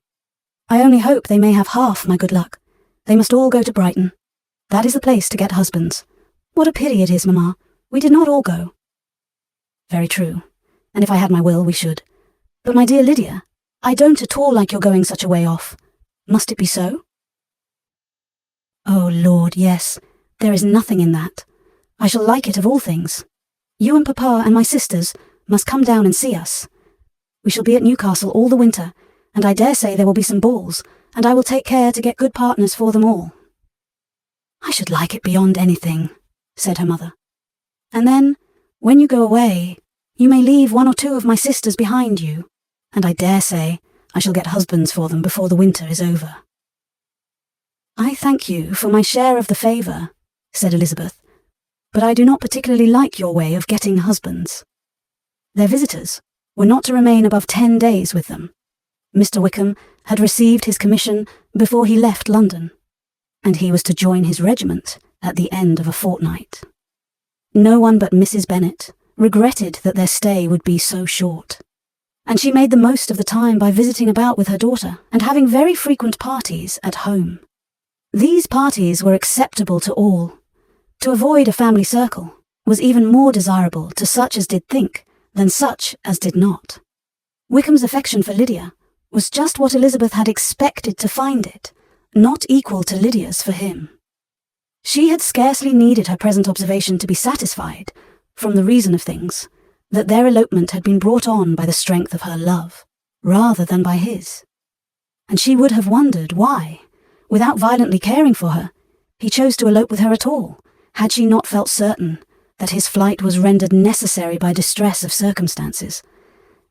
I only hope they may have half my good luck. They must all go to Brighton. That is the place to get husbands. What a pity it is, mamma, we did not all go." "Very true, and if I had my will, we should. But my dear Lydia, I don't at all like your going such a way off. Must it be so?" "Oh, Lord, yes, there is nothing in that. I shall like it of all things. You and Papa and my sisters must come down and see us. We shall be at Newcastle all the winter, and I dare say there will be some balls, and I will take care to get good partners for them all." "I should like it beyond anything," said her mother. "And then, when you go away, you may leave 1 or 2 of my sisters behind you, and I dare say I shall get husbands for them before the winter is over." "I thank you for my share of the favour," said Elizabeth, "but I do not particularly like your way of getting husbands." Their visitors were not to remain above 10 days with them. Mr. Wickham had received his commission before he left London, and he was to join his regiment at the end of a fortnight. No one but Mrs. Bennet regretted that their stay would be so short, and she made the most of the time by visiting about with her daughter and having very frequent parties at home. These parties were acceptable to all. To avoid a family circle was even more desirable to such as did think than such as did not. Wickham's affection for Lydia was just what Elizabeth had expected to find it, not equal to Lydia's for him. She had scarcely needed her present observation to be satisfied, from the reason of things, that their elopement had been brought on by the strength of her love. rather than by his. And she would have wondered why, without violently caring for her, he chose to elope with her at all, had she not felt certain that his flight was rendered necessary by distress of circumstances.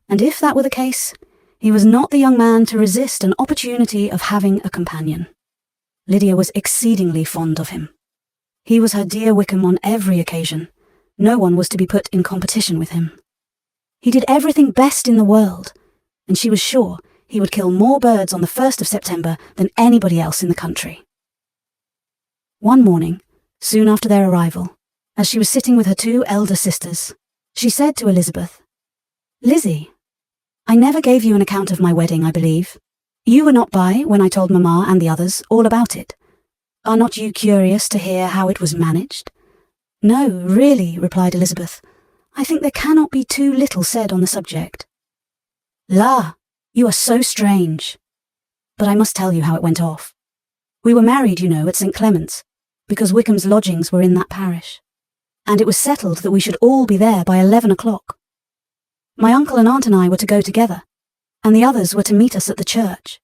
And if that were the case, he was not the young man to resist an opportunity of having a companion. Lydia was exceedingly fond of him. He was her dear Wickham on every occasion. No one was to be put in competition with him. He did everything best in the world, and she was sure he would kill more birds on the 1st of September than anybody else in the country. One morning, soon after their arrival, as she was sitting with her 2 elder sisters, she said to Elizabeth, "Lizzie, I never gave you an account of my wedding, I believe. You were not by when I told Mamma and the others all about it. Are not you curious to hear how it was managed?" "No, really," replied Elizabeth. "I think there cannot be too little said on the subject." "La, you are so strange. But I must tell you how it went off. We were married, you know, at St. Clement's, because Wickham's lodgings were in that parish, and it was settled that we should all be there by 11 o'clock. My uncle and aunt and I were to go together, and the others were to meet us at the church.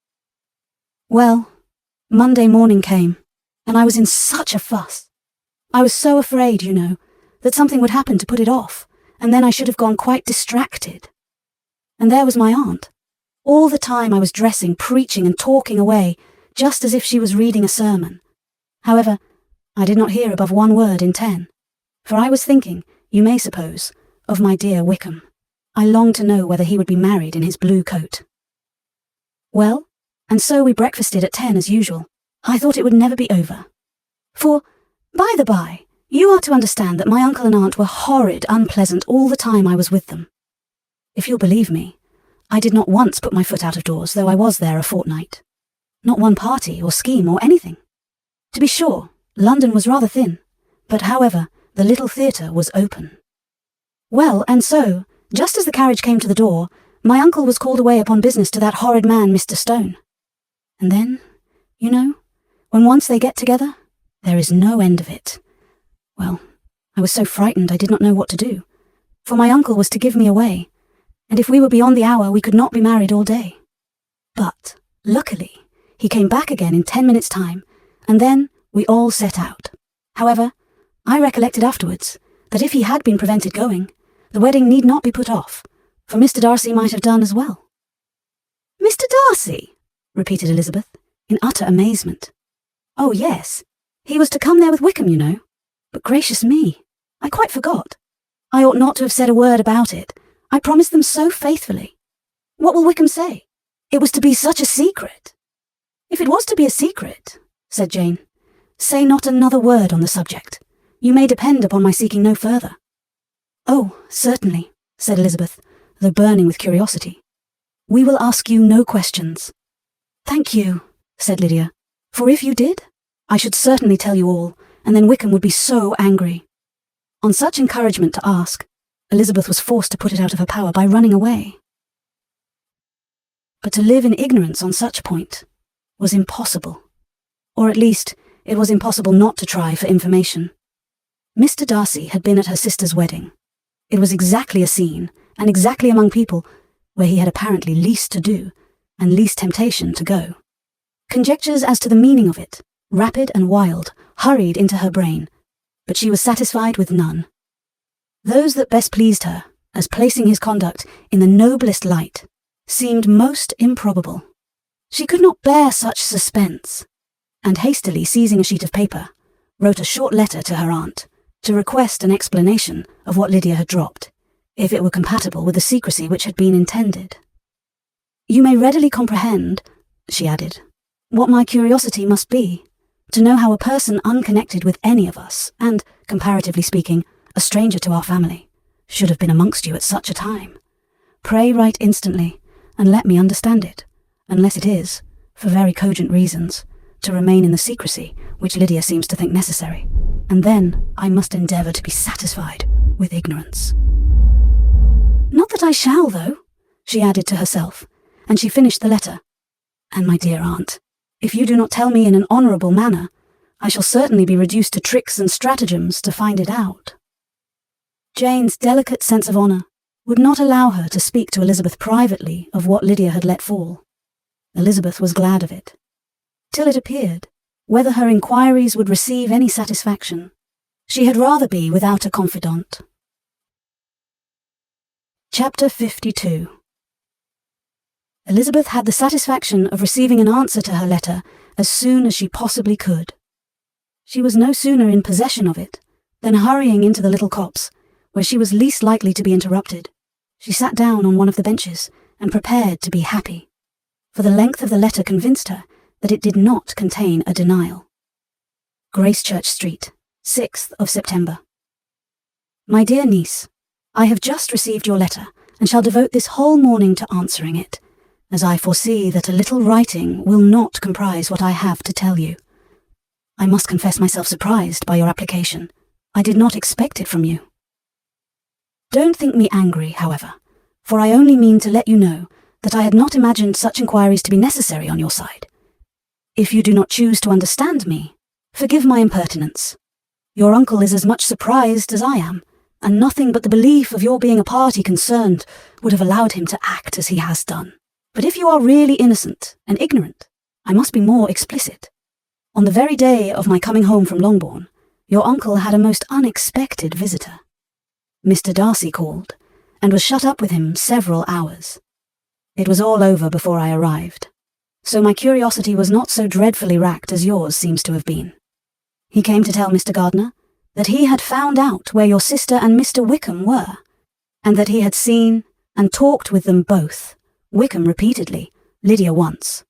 Well, Monday morning came, and I was in such a fuss. I was so afraid, you know, that something would happen to put it off, and then I should have gone quite distracted. And there was my aunt. All the time I was dressing, preaching and talking away, just as if she was reading a sermon. However, I did not hear above 1 word in 10, for I was thinking, you may suppose, of my dear Wickham. I longed to know whether he would be married in his blue coat. Well, and so we breakfasted at 10 as usual. I thought it would never be over. For, by the by, you are to understand that my uncle and aunt were horrid unpleasant all the time I was with them. If you'll believe me, I did not once put my foot out of doors, though I was there a fortnight. Not one party or scheme or anything. To be sure, London was rather thin, but however, the little theatre was open. Well, and so, just as the carriage came to the door, my uncle was called away upon business to that horrid man, Mr. Stone. And then, you know, when once they get together, there is no end of it. Well, I was so frightened I did not know what to do, for my uncle was to give me away, and if we were beyond the hour we could not be married all day. But, luckily, he came back again in 10 minutes' time, and then we all set out. However, I recollected afterwards that if he had been prevented going, the wedding need not be put off, for Mr. Darcy might have done as well. "Mr. Darcy?" repeated Elizabeth, in utter amazement. "Oh, yes. He was to come there with Wickham, you know. But gracious me, I quite forgot. I ought not to have said a word about it. I promised them so faithfully. What will Wickham say? It was to be such a secret." "If it was to be a secret," said Jane, "say not another word on the subject. You may depend upon my seeking no further." "Oh, certainly," said Elizabeth, though burning with curiosity. "We will ask you no questions." "Thank you," said Lydia, "for if you did, I should certainly tell you all, and then Wickham would be so angry." On such encouragement to ask, Elizabeth was forced to put it out of her power by running away. But to live in ignorance on such a point was impossible, or at least it was impossible not to try for information. Mr. Darcy had been at her sister's wedding. It was exactly a scene, and exactly among people where he had apparently least to do, and least temptation to go. Conjectures as to the meaning of it, rapid and wild, hurried into her brain, but she was satisfied with none. Those that best pleased her, as placing his conduct in the noblest light, seemed most improbable. She could not bear such suspense, and hastily seizing a sheet of paper, wrote a short letter to her aunt, to request an explanation of what Lydia had dropped, if it were compatible with the secrecy which had been intended. "You may readily comprehend," she added, "what my curiosity must be, to know how a person unconnected with any of us, and, comparatively speaking, a stranger to our family, should have been amongst you at such a time. Pray write instantly, and let me understand it, unless it is, for very cogent reasons, to remain in the secrecy which Lydia seems to think necessary, and then I must endeavour to be satisfied with ignorance. Not that I shall, though," she added to herself, and she finished the letter. "And my dear aunt, if you do not tell me in an honourable manner, I shall certainly be reduced to tricks and stratagems to find it out." Jane's delicate sense of honour, would not allow her to speak to Elizabeth privately of what Lydia had let fall. Elizabeth was glad of it, till it appeared whether her inquiries would receive any satisfaction. She had rather be without a confidant. Chapter 52. Elizabeth had the satisfaction of receiving an answer to her letter as soon as she possibly could. She was no sooner in possession of it than, hurrying into the little copse, where she was least likely to be interrupted, she sat down on one of the benches and prepared to be happy, for the length of the letter convinced her that it did not contain a denial. Gracechurch Street, 6th of September. My dear niece, I have just received your letter and shall devote this whole morning to answering it, as I foresee that a little writing will not comprise what I have to tell you. I must confess myself surprised by your application. I did not expect it from you. Don't think me angry, however, for I only mean to let you know that I had not imagined such inquiries to be necessary on your side. If you do not choose to understand me, forgive my impertinence. Your uncle is as much surprised as I am, and nothing but the belief of your being a party concerned would have allowed him to act as he has done. But if you are really innocent and ignorant, I must be more explicit. On the very day of my coming home from Longbourn, your uncle had a most unexpected visitor. Mr. Darcy called, and was shut up with him several hours. It was all over before I arrived, so my curiosity was not so dreadfully racked as yours seems to have been. He came to tell Mr. Gardiner that he had found out where your sister and Mr. Wickham were, and that he had seen and talked with them both, Wickham repeatedly, Lydia once.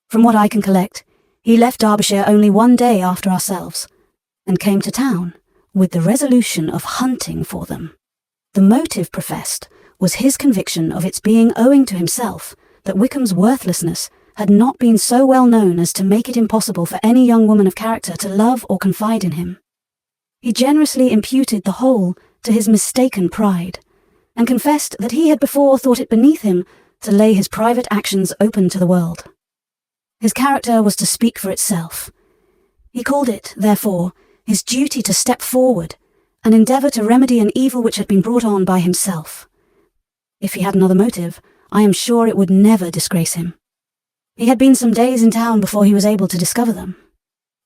From what I can collect, he left Derbyshire only one day after ourselves, and came to town with the resolution of hunting for them. The motive professed was his conviction of its being owing to himself that Wickham's worthlessness had not been so well known as to make it impossible for any young woman of character to love or confide in him. He generously imputed the whole to his mistaken pride, and confessed that he had before thought it beneath him to lay his private actions open to the world. His character was to speak for itself. He called it, therefore, his duty to step forward and endeavour to remedy an evil which had been brought on by himself. If he had another motive, I am sure it would never disgrace him. He had been some days in town before he was able to discover them,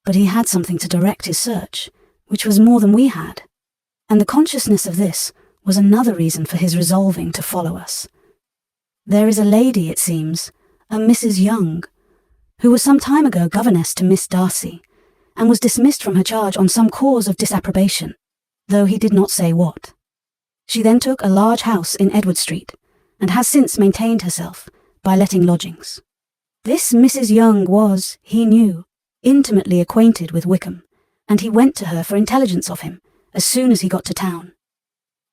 but he had something to direct his search, which was more than we had, and the consciousness of this was another reason for his resolving to follow us. There is a lady, it seems, a Mrs. Young, who was some time ago governess to Miss Darcy, and was dismissed from her charge on some cause of disapprobation, though he did not say what. She then took a large house in Edward Street, and has since maintained herself by letting lodgings. This Mrs. Young was, he knew, intimately acquainted with Wickham, and he went to her for intelligence of him as soon as he got to town.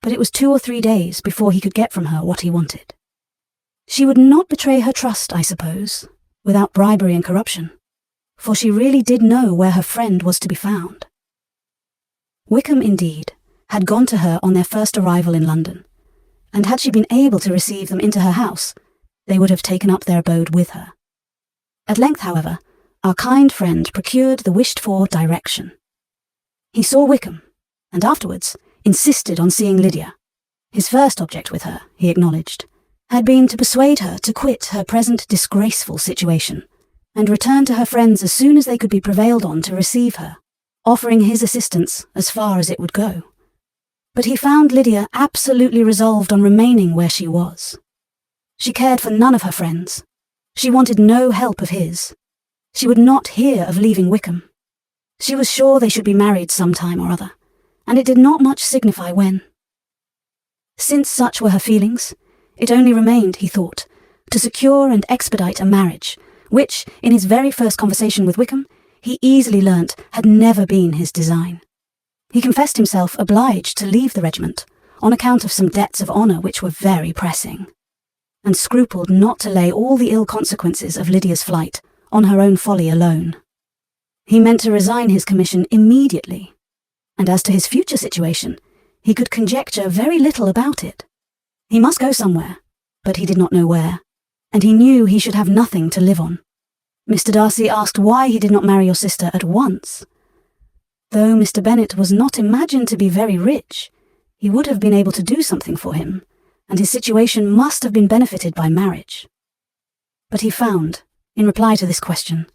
But it was 2 or 3 days before he could get from her what he wanted. She would not betray her trust, I suppose, without bribery and corruption, for she really did know where her friend was to be found. Wickham, indeed, had gone to her on their first arrival in London, and had she been able to receive them into her house, they would have taken up their abode with her. At length, however, our kind friend procured the wished-for direction. He saw Wickham, and afterwards insisted on seeing Lydia. His first object with her, he acknowledged, had been to persuade her to quit her present disgraceful situation, and return to her friends as soon as they could be prevailed on to receive her, offering his assistance as far as it would go. But he found Lydia absolutely resolved on remaining where she was. She cared for none of her friends. She wanted no help of his. She would not hear of leaving Wickham. She was sure they should be married some time or other, and it did not much signify when. Since such were her feelings, it only remained, he thought, to secure and expedite a marriage, which, in his very first conversation with Wickham, he easily learnt had never been his design. He confessed himself obliged to leave the regiment, on account of some debts of honour which were very pressing, and scrupled not to lay all the ill consequences of Lydia's flight on her own folly alone. He meant to resign his commission immediately, and as to his future situation, he could conjecture very little about it. He must go somewhere, but he did not know where, and he knew he should have nothing to live on. Mr. Darcy asked why he did not marry your sister at once. Though Mr. Bennet was not imagined to be very rich, he would have been able to do something for him, and his situation must have been benefited by marriage. But he found, in reply to this question,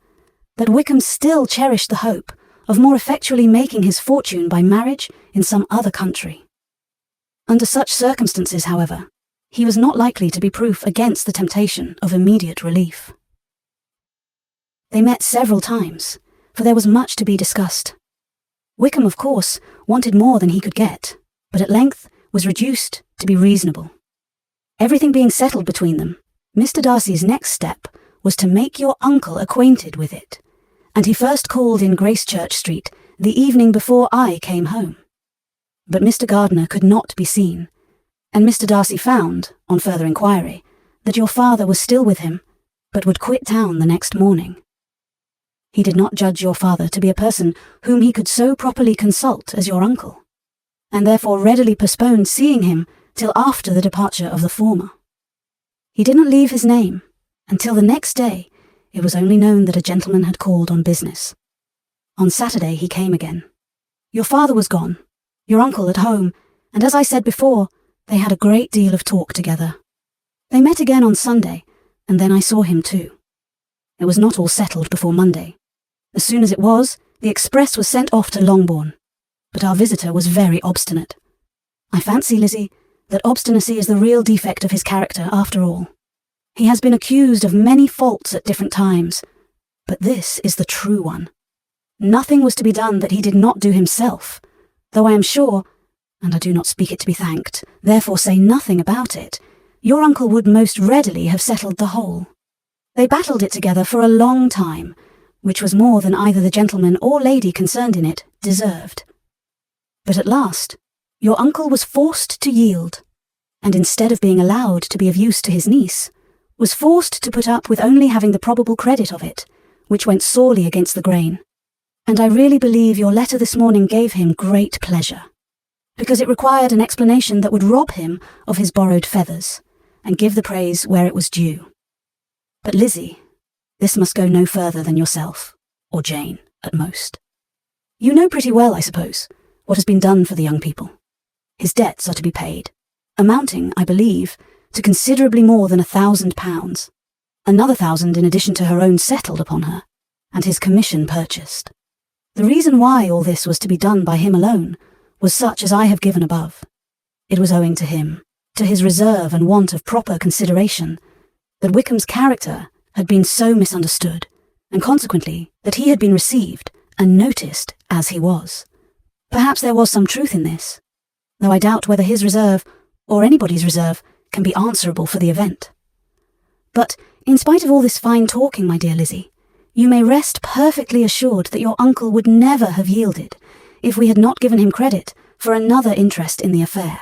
that Wickham still cherished the hope of more effectually making his fortune by marriage in some other country. Under such circumstances, however, he was not likely to be proof against the temptation of immediate relief. They met several times, for there was much to be discussed. Wickham, of course, wanted more than he could get, but at length was reduced to be reasonable. Everything being settled between them, Mr. Darcy's next step was to make your uncle acquainted with it, and he first called in Gracechurch Street the evening before I came home. But Mr. Gardiner could not be seen, and Mr. Darcy found, on further inquiry, that your father was still with him, but would quit town the next morning. He did not judge your father to be a person whom he could so properly consult as your uncle, and therefore readily postponed seeing him till after the departure of the former. He did not leave his name, until the next day it was only known that a gentleman had called on business. On Saturday he came again. Your father was gone, your uncle at home, and as I said before, they had a great deal of talk together. They met again on Sunday, and then I saw him too. It was not all settled before Monday. As soon as it was, the express was sent off to Longbourn, but our visitor was very obstinate. I fancy, Lizzie, that obstinacy is the real defect of his character after all. He has been accused of many faults at different times, but this is the true one. Nothing was to be done that he did not do himself, though I am sure, and I do not speak it to be thanked, therefore say nothing about it, your uncle would most readily have settled the whole. They battled it together for a long time, which was more than either the gentleman or lady concerned in it deserved. But at last, your uncle was forced to yield, and instead of being allowed to be of use to his niece, was forced to put up with only having the probable credit of it, which went sorely against the grain. And I really believe your letter this morning gave him great pleasure, because it required an explanation that would rob him of his borrowed feathers, and give the praise where it was due. But Lizzie, this must go no further than yourself, or Jane, at most. You know pretty well, I suppose, what has been done for the young people. His debts are to be paid, amounting, I believe, to considerably more than £1,000, another 1,000 in addition to her own settled upon her, and his commission purchased. The reason why all this was to be done by him alone was such as I have given above. It was owing to him, to his reserve and want of proper consideration, that Wickham's character had been so misunderstood, and consequently that he had been received and noticed as he was. Perhaps there was some truth in this, though I doubt whether his reserve, or anybody's reserve, can be answerable for the event. But, in spite of all this fine talking, my dear Lizzie, you may rest perfectly assured that your uncle would never have yielded if we had not given him credit for another interest in the affair.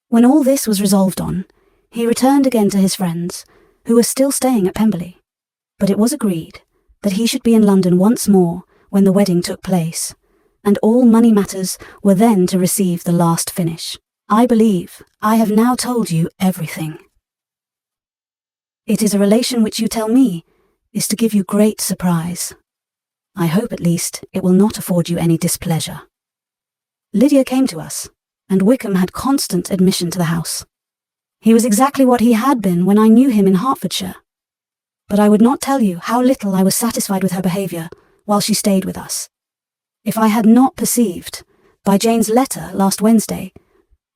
When all this was resolved on, he returned again to his friends, who were still staying at Pemberley, but it was agreed that he should be in London once more when the wedding took place, and all money matters were then to receive the last finish. I believe I have now told you everything. It is a relation which you tell me is to give you great surprise. I hope at least it will not afford you any displeasure. Lydia came to us, and Wickham had constant admission to the house. He was exactly what he had been when I knew him in Hertfordshire. But I would not tell you how little I was satisfied with her behaviour while she stayed with us, if I had not perceived, by Jane's letter last Wednesday,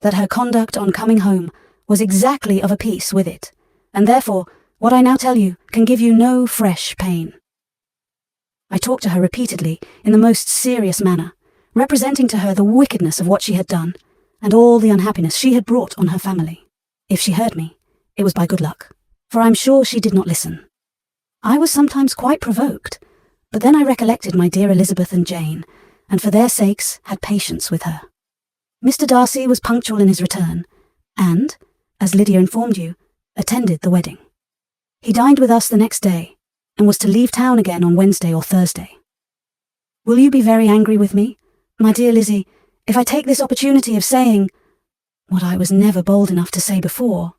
that her conduct on coming home was exactly of a piece with it, and therefore what I now tell you can give you no fresh pain. I talked to her repeatedly in the most serious manner, representing to her the wickedness of what she had done, and all the unhappiness she had brought on her family. If she heard me, it was by good luck, for I am sure she did not listen. I was sometimes quite provoked, but then I recollected my dear Elizabeth and Jane, and for their sakes had patience with her. Mr. Darcy was punctual in his return, and, as Lydia informed you, attended the wedding. He dined with us the next day, and was to leave town again on Wednesday or Thursday. Will you be very angry with me, my dear Lizzie, if I take this opportunity of saying, what I was never bold enough to say before,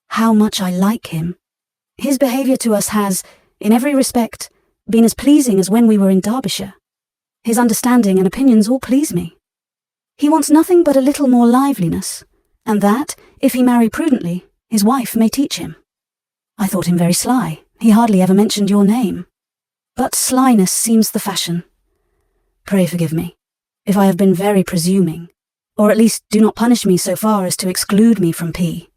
how much I like him? His behaviour to us has, in every respect, been as pleasing as when we were in Derbyshire. His understanding and opinions all please me. He wants nothing but a little more liveliness, and that, if he marry prudently, his wife may teach him. I thought him very sly. He hardly ever mentioned your name. But slyness seems the fashion. Pray forgive me, if I have been very presuming, or at least do not punish me so far as to exclude me from P.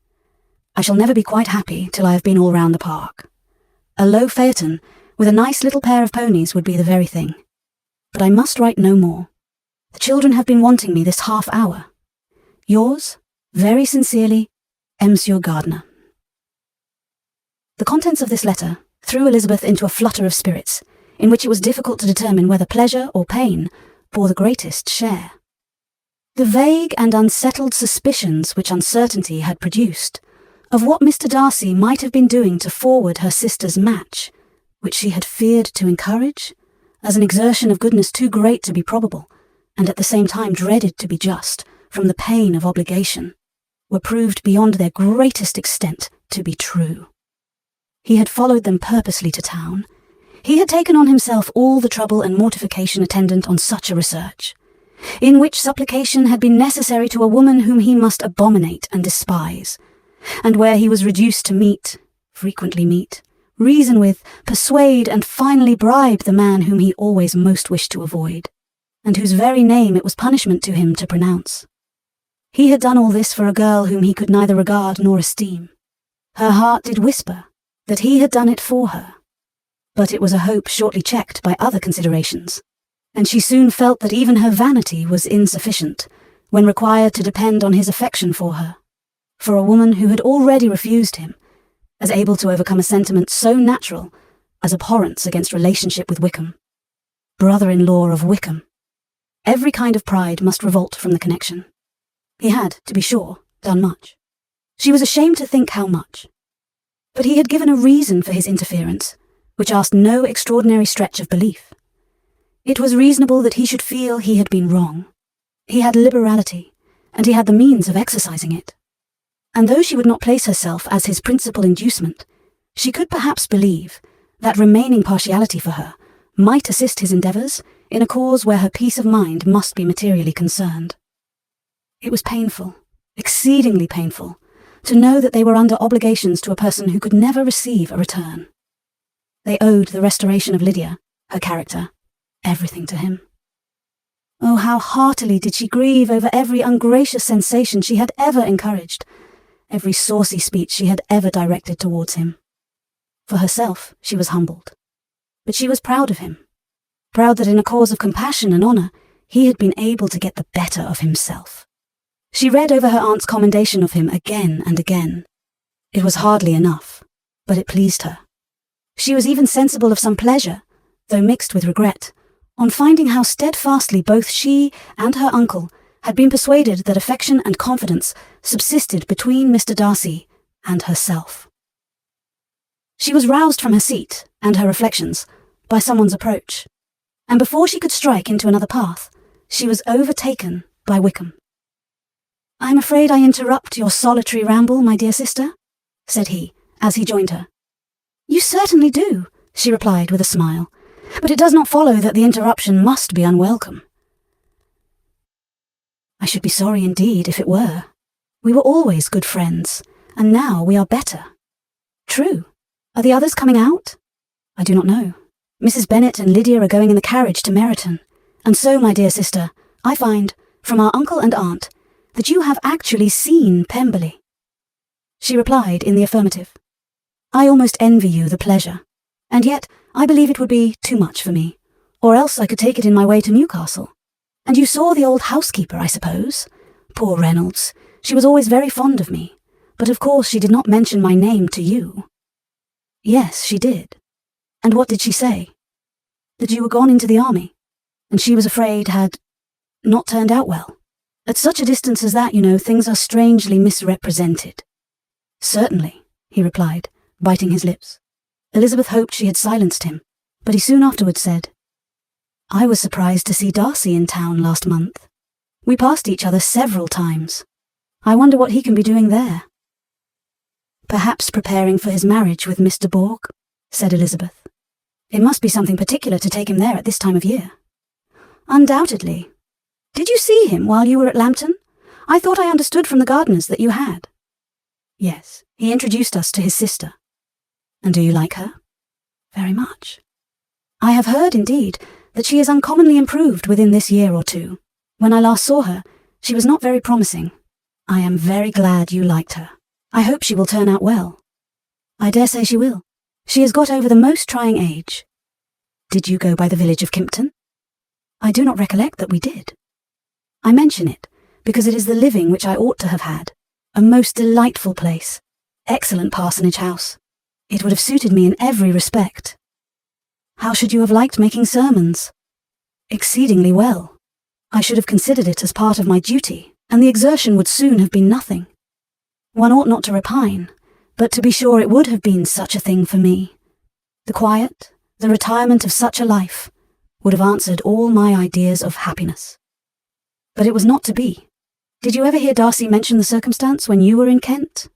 I shall never be quite happy till I have been all round the park. A low phaeton, with a nice little pair of ponies, would be the very thing. But I must write no more. The children have been wanting me this half hour. Yours, very sincerely, Monsieur Gardiner. The contents of this letter threw Elizabeth into a flutter of spirits, in which it was difficult to determine whether pleasure or pain bore the greatest share. The vague and unsettled suspicions which uncertainty had produced, of what Mr. Darcy might have been doing to forward her sister's match, which she had feared to encourage, as an exertion of goodness too great to be probable, and at the same time dreaded to be just, from the pain of obligation, were proved beyond their greatest extent to be true. He had followed them purposely to town. He had taken on himself all the trouble and mortification attendant on such a research, in which supplication had been necessary to a woman whom he must abominate and despise, and where he was reduced to frequently meet, reason with, persuade, and finally bribe the man whom he always most wished to avoid, and whose very name it was punishment to him to pronounce. He had done all this for a girl whom he could neither regard nor esteem. Her heart did whisper that he had done it for her, but it was a hope shortly checked by other considerations, and she soon felt that even her vanity was insufficient when required to depend on his affection for her, for a woman who had already refused him, as able to overcome a sentiment so natural as abhorrence against relationship with Wickham. Brother-in-law of Wickham. Every kind of pride must revolt from the connection. He had, to be sure, done much. She was ashamed to think how much. But he had given a reason for his interference, which asked no extraordinary stretch of belief. It was reasonable that he should feel he had been wrong. He had liberality, and he had the means of exercising it. And though she would not place herself as his principal inducement, she could perhaps believe that remaining partiality for her might assist his endeavours in a cause where her peace of mind must be materially concerned. It was painful, exceedingly painful, to know that they were under obligations to a person who could never receive a return. They owed the restoration of Lydia, her character, everything to him. Oh, how heartily did she grieve over every ungracious sensation she had ever encouraged, every saucy speech she had ever directed towards him. For herself, she was humbled. But she was proud of him, proud that in a cause of compassion and honour, he had been able to get the better of himself. She read over her aunt's commendation of him again and again. It was hardly enough, but it pleased her. She was even sensible of some pleasure, though mixed with regret, on finding how steadfastly both she and her uncle had been persuaded that affection and confidence subsisted between Mr. Darcy and herself. She was roused from her seat and her reflections by someone's approach, and before she could strike into another path, she was overtaken by Wickham. "I am afraid I interrupt your solitary ramble, my dear sister," said he, as he joined her. "You certainly do," she replied with a smile, "but it does not follow that the interruption must be unwelcome." "I should be sorry indeed if it were. We were always good friends, and now we are better." "True. Are the others coming out?" "I do not know. Mrs. Bennet and Lydia are going in the carriage to Meryton, and so, my dear sister, I find, from our uncle and aunt, that you have actually seen Pemberley." She replied in the affirmative. "I almost envy you the pleasure, and yet I believe it would be too much for me, or else I could take it in my way to Newcastle. And you saw the old housekeeper, I suppose? Poor Reynolds, she was always very fond of me, but of course she did not mention my name to you." "Yes, she did. And what did she say?" "That you were gone into the army, and she was afraid had not turned out well. At such a distance as that, you know, things are strangely misrepresented." "Certainly," he replied, biting his lips. Elizabeth hoped she had silenced him, but he soon afterwards said, "I was surprised to see Darcy in town last month. We passed each other several times. I wonder what he can be doing there." "Perhaps preparing for his marriage with Mr. Bourke," said Elizabeth. "It must be something particular to take him there at this time of year." "Undoubtedly. Did you see him while you were at Lambton? I thought I understood from the gardeners that you had. Yes, he introduced us to his sister. And do you like her? Very much. I have heard, indeed, that she is uncommonly improved within this year or two. When I last saw her, she was not very promising. I am very glad you liked her. I hope she will turn out well. I dare say she will. She has got over the most trying age. Did you go by the village of Kimpton? I do not recollect that we did. I mention it because it is the living which I ought to have had. A most delightful place. Excellent parsonage house. It would have suited me in every respect. How should you have liked making sermons? Exceedingly well. I should have considered it as part of my duty, and the exertion would soon have been nothing. One ought not to repine, but to be sure it would have been such a thing for me. The quiet, the retirement of such a life, would have answered all my ideas of happiness. But it was not to be. Did you ever hear Darcy mention the circumstance when you were in Kent?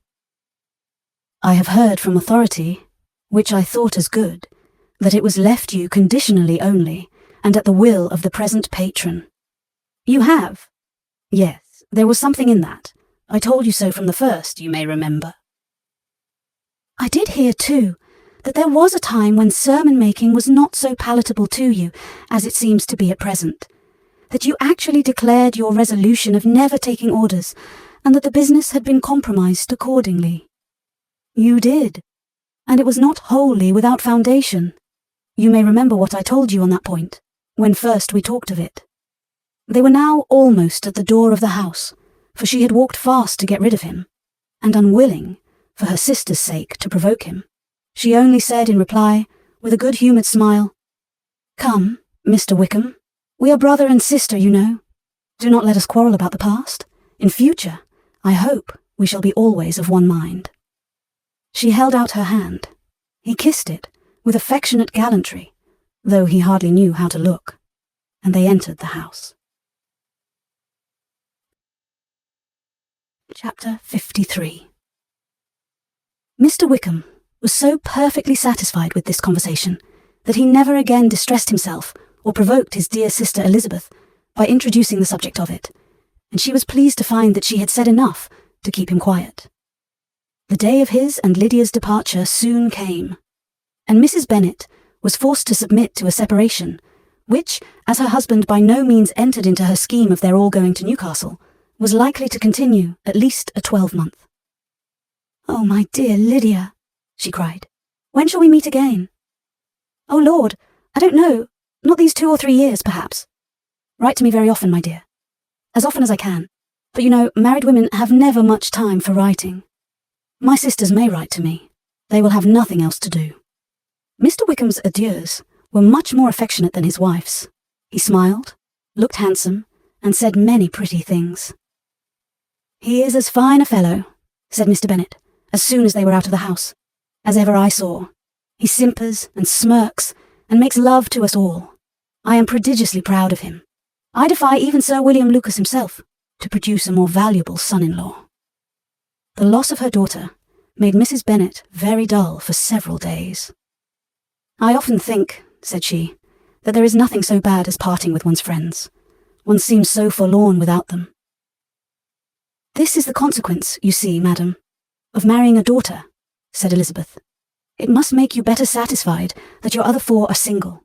I have heard from authority, which I thought as good, that it was left you conditionally only, and at the will of the present patron. You have? Yes, there was something in that. I told you so from the first, you may remember. I did hear, too, that there was a time when sermon-making was not so palatable to you as it seems to be at present, that you actually declared your resolution of never taking orders, and that the business had been compromised accordingly. You did, and it was not wholly without foundation. You may remember what I told you on that point, when first we talked of it. They were now almost at the door of the house, for she had walked fast to get rid of him, and unwilling, for her sister's sake, to provoke him. She only said in reply, with a good-humoured smile, "Come, Mr. Wickham, we are brother and sister, you know. Do not let us quarrel about the past. In future, I hope we shall be always of one mind." She held out her hand. He kissed it with affectionate gallantry, though he hardly knew how to look, and they entered the house. Chapter 53. Mr. Wickham was so perfectly satisfied with this conversation that he never again distressed himself or provoked his dear sister Elizabeth by introducing the subject of it, and she was pleased to find that she had said enough to keep him quiet. The day of his and Lydia's departure soon came, and Mrs. Bennet was forced to submit to a separation, which, as her husband by no means entered into her scheme of their all going to Newcastle, was likely to continue at least a 12-month. "Oh, my dear Lydia," she cried, "when shall we meet again?" "Oh, Lord, I don't know, not these 2 or 3 years, perhaps. Write to me very often, my dear. As often as I can, but you know, married women have never much time for writing. My sisters may write to me. They will have nothing else to do." Mr. Wickham's adieus were much more affectionate than his wife's. He smiled, looked handsome, and said many pretty things. "He is as fine a fellow," said Mr. Bennet, as soon as they were out of the house, "as ever I saw. He simpers and smirks and makes love to us all. I am prodigiously proud of him. I defy even Sir William Lucas himself to produce a more valuable son-in-law." The loss of her daughter made Mrs. Bennet very dull for several days. "I often think," said she, "that there is nothing so bad as parting with one's friends. One seems so forlorn without them." "This is the consequence, you see, madam, of marrying a daughter," said Elizabeth. "It must make you better satisfied that your other 4 are single.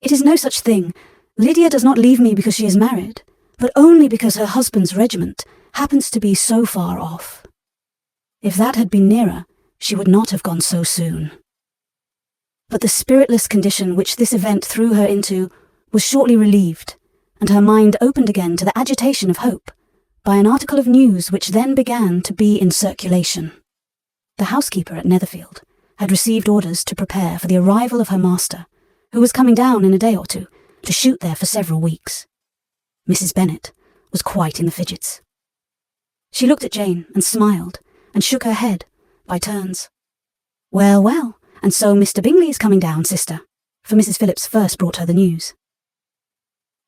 It is no such thing. Lydia does not leave me because she is married, but only because her husband's regiment happens to be so far off. If that had been nearer, she would not have gone so soon." But the spiritless condition which this event threw her into was shortly relieved, and her mind opened again to the agitation of hope by an article of news which then began to be in circulation. The housekeeper at Netherfield had received orders to prepare for the arrival of her master, who was coming down in a day or two to shoot there for several weeks. Mrs. Bennet was quite in the fidgets. She looked at Jane and smiled and shook her head by turns. "Well, well, and so Mr. Bingley is coming down, sister," for Mrs. Phillips first brought her the news.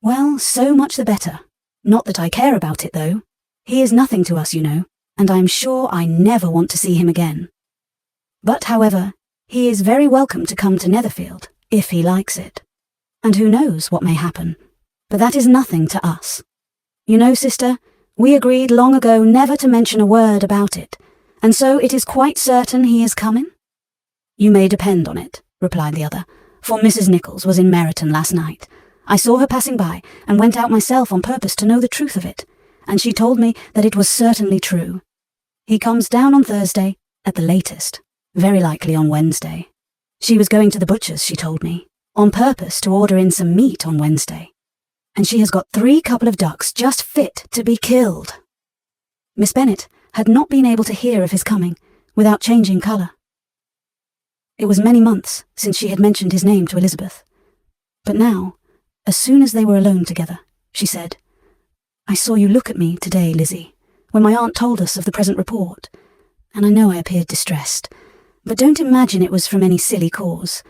"Well, so much the better. Not that I care about it, though. He is nothing to us, you know, and I am sure I never want to see him again. But, however, he is very welcome to come to Netherfield, if he likes it. And who knows what may happen, but that is nothing to us. You know, sister, We agreed long ago never to mention a word about it, and so it is quite certain he is coming?" "You may depend on it," replied the other, "for Mrs. Nichols was in Meryton last night. I saw her passing by, and went out myself on purpose to know the truth of it, and she told me that it was certainly true. He comes down on Thursday, at the latest, very likely on Wednesday. She was going to the butcher's, she told me, on purpose to order in some meat on Wednesday, and she has got 3 couple of ducks just fit to be killed." Miss Bennet had not been able to hear of his coming without changing colour. It was many months since she had mentioned his name to Elizabeth, but now, as soon as they were alone together, she said, "I saw you look at me today, Lizzie, when my aunt told us of the present report, and I know I appeared distressed, but don't imagine it was from any silly cause.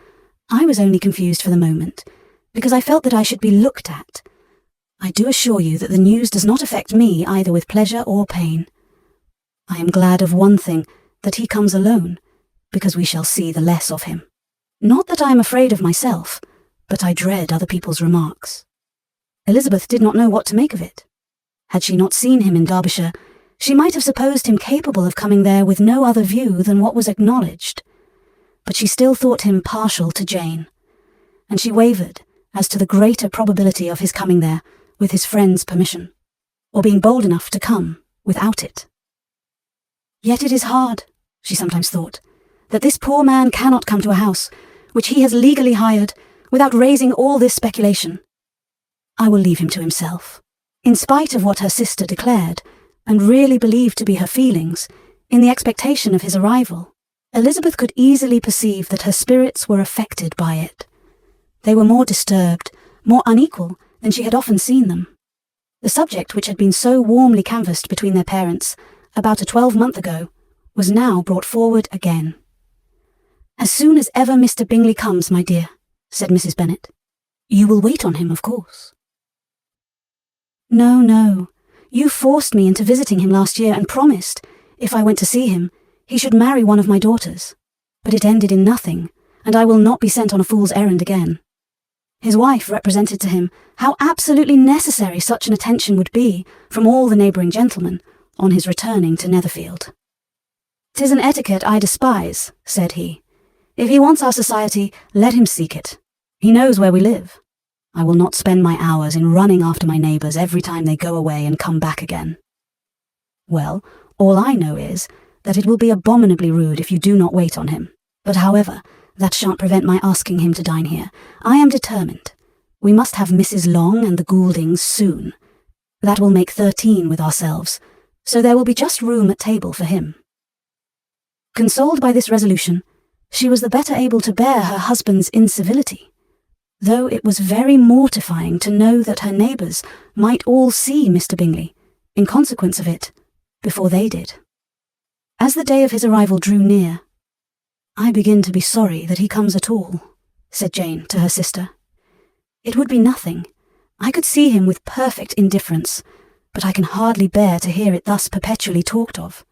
I was only confused for the moment, because I felt that I should be looked at. I do assure you that the news does not affect me either with pleasure or pain. I am glad of one thing, that he comes alone, because we shall see the less of him. Not that I am afraid of myself, but I dread other people's remarks." Elizabeth did not know what to make of it. Had she not seen him in Derbyshire, she might have supposed him capable of coming there with no other view than what was acknowledged, but she still thought him partial to Jane, and she wavered as to the greater probability of his coming there with his friend's permission, or being bold enough to come without it. Yet it is hard, she sometimes thought, that this poor man cannot come to a house which he has legally hired without raising all this speculation. I will leave him to himself. In spite of what her sister declared, and really believed to be her feelings, in the expectation of his arrival, Elizabeth could easily perceive that her spirits were affected by it. They were more disturbed, more unequal than she had often seen them. The subject which had been so warmly canvassed between their parents about a 12-month ago was now brought forward again. "As soon as ever Mr. Bingley comes, my dear," said Mrs. Bennet. "You will wait on him, of course." "No, no. You forced me into visiting him last year and promised, if I went to see him, he should marry one of my daughters. But it ended in nothing, and I will not be sent on a fool's errand again." His wife represented to him how absolutely necessary such an attention would be from all the neighbouring gentlemen on his returning to Netherfield. "'Tis an etiquette I despise," said he. "If he wants our society, let him seek it. He knows where we live. I will not spend my hours in running after my neighbours every time they go away and come back again." "Well, all I know is that it will be abominably rude if you do not wait on him. But however, that shan't prevent my asking him to dine here. I am determined. We must have Mrs. Long and the Gouldings soon. That will make 13 with ourselves, so there will be just room at table for him." Consoled by this resolution, she was the better able to bear her husband's incivility, though it was very mortifying to know that her neighbours might all see Mr. Bingley, in consequence of it, before they did. As the day of his arrival drew near, "I begin to be sorry that he comes at all," said Jane to her sister. "It would be nothing. I could see him with perfect indifference, but I can hardly bear to hear it thus perpetually talked of.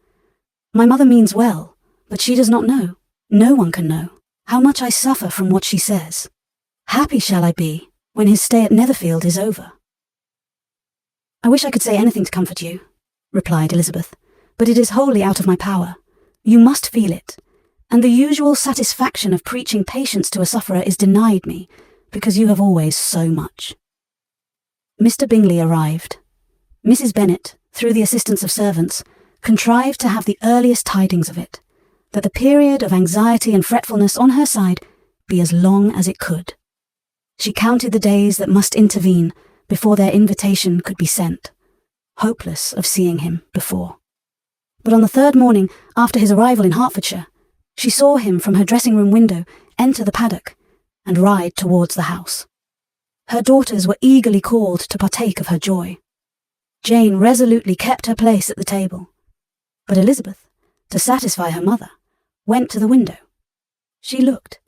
My mother means well, but she does not know, no one can know, how much I suffer from what she says. Happy shall I be when his stay at Netherfield is over." "I wish I could say anything to comfort you," replied Elizabeth, "but it is wholly out of my power. You must feel it, and the usual satisfaction of preaching patience to a sufferer is denied me, because you have always so much." Mr. Bingley arrived. Mrs. Bennet, through the assistance of servants, contrived to have the earliest tidings of it, that the period of anxiety and fretfulness on her side be as long as it could. She counted the days that must intervene before their invitation could be sent, hopeless of seeing him before. But on the 3rd morning after his arrival in Hertfordshire, she saw him from her dressing-room window enter the paddock and ride towards the house. Her daughters were eagerly called to partake of her joy. Jane resolutely kept her place at the table, but Elizabeth, to satisfy her mother, went to the window. She looked.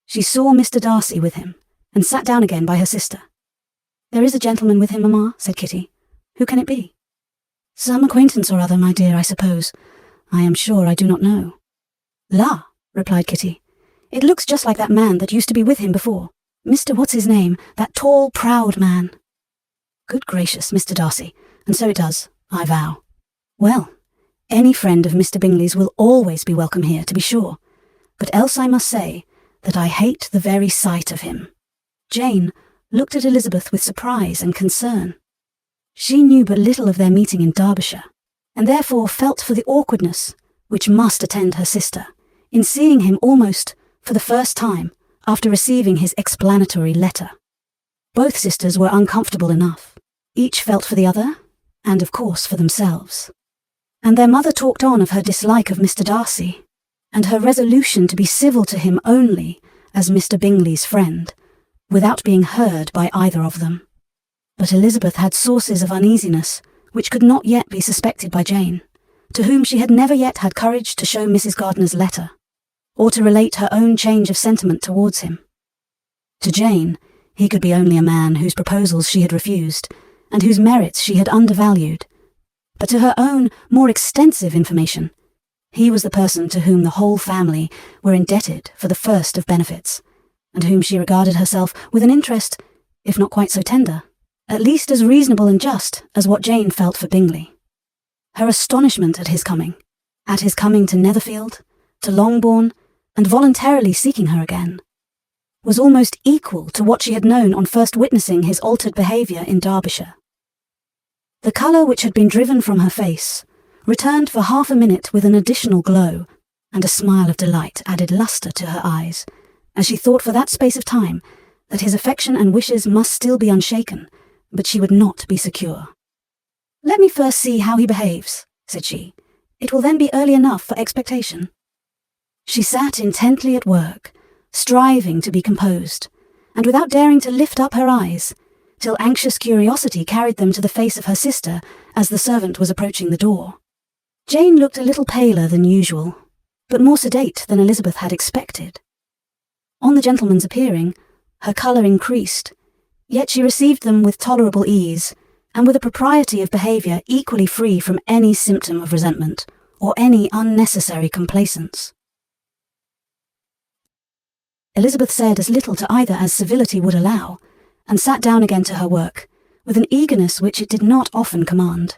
She saw Mr. Darcy with him, and sat down again by her sister. "There is a gentleman with him, mamma," said Kitty. "Who can it be?" "Some acquaintance or other, my dear, I suppose. I am sure I do not know." "La," replied Kitty. "It looks just like that man that used to be with him before. Mr. What's-his-name, that tall, proud man." "Good gracious, Mr. Darcy, and so it does. I vow. Well, any friend of Mr. Bingley's will always be welcome here, to be sure, but else I must say that I hate the very sight of him." Jane looked at Elizabeth with surprise and concern. She knew but little of their meeting in Derbyshire, and therefore felt for the awkwardness which must attend her sister in seeing him almost for the first time after receiving his explanatory letter. Both sisters were uncomfortable enough. Each felt for the other, and of course for themselves. And their mother talked on of her dislike of Mr. Darcy, and her resolution to be civil to him only as Mr. Bingley's friend, without being heard by either of them. But Elizabeth had sources of uneasiness which could not yet be suspected by Jane, to whom she had never yet had courage to show Mrs. Gardiner's letter, or to relate her own change of sentiment towards him. To Jane, he could be only a man whose proposals she had refused, and whose merits she had undervalued. But to her own more extensive information, he was the person to whom the whole family were indebted for the first of benefits, and whom she regarded herself with an interest, if not quite so tender, at least as reasonable and just as what Jane felt for Bingley. Her astonishment at his coming to Netherfield, to Longbourn, and voluntarily seeking her again, was almost equal to what she had known on first witnessing his altered behaviour in Derbyshire. The colour which had been driven from her face returned for half a minute with an additional glow, and a smile of delight added lustre to her eyes, as she thought for that space of time that his affection and wishes must still be unshaken, but she would not be secure. "Let me first see how he behaves," said she. "It will then be early enough for expectation." She sat intently at work, striving to be composed, and without daring to lift up her eyes, till anxious curiosity carried them to the face of her sister as the servant was approaching the door. Jane looked a little paler than usual, but more sedate than Elizabeth had expected. On the gentleman's appearing, her colour increased, yet she received them with tolerable ease, and with a propriety of behaviour equally free from any symptom of resentment, or any unnecessary complaisance. Elizabeth said as little to either as civility would allow, and sat down again to her work, with an eagerness which it did not often command.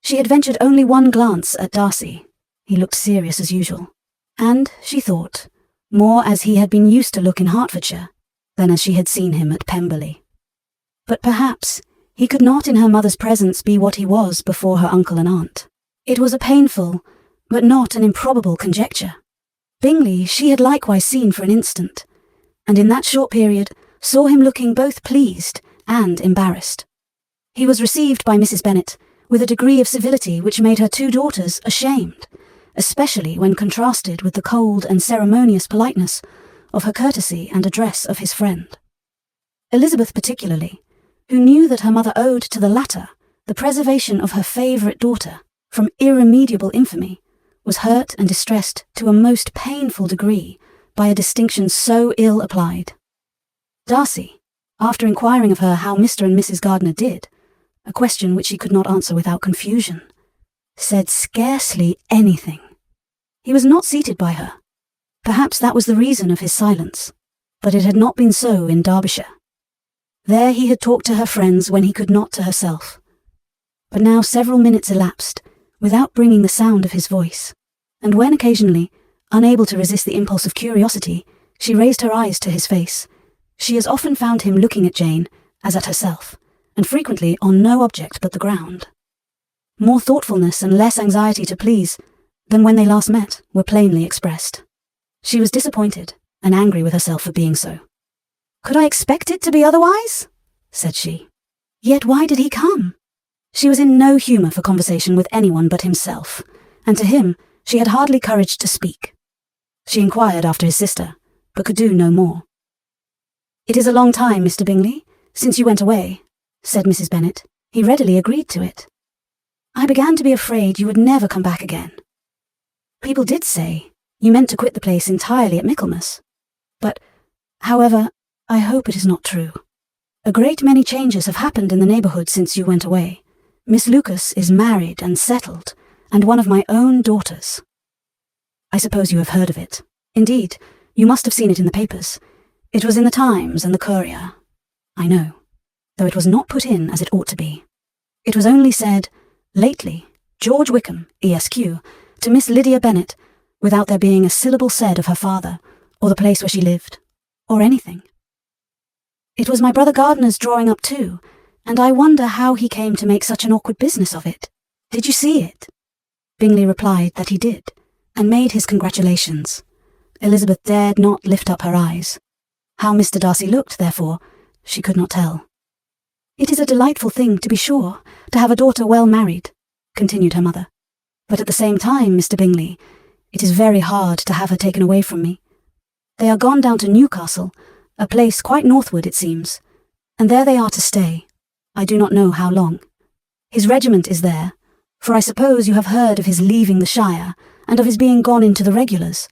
She had ventured only one glance at Darcy. He looked serious as usual, and, she thought, more as he had been used to look in Hertfordshire, than as she had seen him at Pemberley. But perhaps he could not in her mother's presence be what he was before her uncle and aunt. It was a painful, but not an improbable conjecture. Bingley she had likewise seen for an instant, and in that short period saw him looking both pleased and embarrassed. He was received by Mrs. Bennet with a degree of civility which made her two daughters ashamed, especially when contrasted with the cold and ceremonious politeness of her courtesy and address of his friend. Elizabeth particularly, who knew that her mother owed to the latter the preservation of her favourite daughter from irremediable infamy, was hurt and distressed to a most painful degree by a distinction so ill applied. Darcy, after inquiring of her how Mr. and Mrs. Gardiner did, a question which she could not answer without confusion, said scarcely anything. He was not seated by her. Perhaps that was the reason of his silence, but it had not been so in Derbyshire. There he had talked to her friends when he could not to herself. But now several minutes elapsed without bringing the sound of his voice, and when occasionally, unable to resist the impulse of curiosity, she raised her eyes to his face, she as often found him looking at Jane as at herself, and frequently on no object but the ground. More thoughtfulness and less anxiety to please than when they last met were plainly expressed. She was disappointed and angry with herself for being so. "Could I expect it to be otherwise?" said she. "Yet why did he come?" She was in no humour for conversation with anyone but himself, and to him she had hardly courage to speak. She inquired after his sister, but could do no more. "It is a long time, Mr. Bingley, since you went away," said Mrs. Bennet. He readily agreed to it. "I began to be afraid you would never come back again. People did say you meant to quit the place entirely at Michaelmas. But, however, I hope it is not true. A great many changes have happened in the neighbourhood since you went away. Miss Lucas is married and settled, and one of my own daughters. I suppose you have heard of it. Indeed, you must have seen it in the papers. It was in the Times and the Courier. I know, though it was not put in as it ought to be. It was only said, Lately, George Wickham, ESQ, to Miss Lydia Bennet, without there being a syllable said of her father, or the place where she lived, or anything. It was my brother Gardiner's drawing up too, and I wonder how he came to make such an awkward business of it. Did you see it? Bingley replied that he did, and made his congratulations. Elizabeth dared not lift up her eyes. How Mr. Darcy looked, therefore, she could not tell. "It is a delightful thing, to be sure, to have a daughter well married," continued her mother. "But at the same time, Mr. Bingley, it is very hard to have her taken away from me. They are gone down to Newcastle, a place quite northward, it seems, and there they are to stay. I do not know how long. His regiment is there, for I suppose you have heard of his leaving the Shire, and of his being gone into the regulars.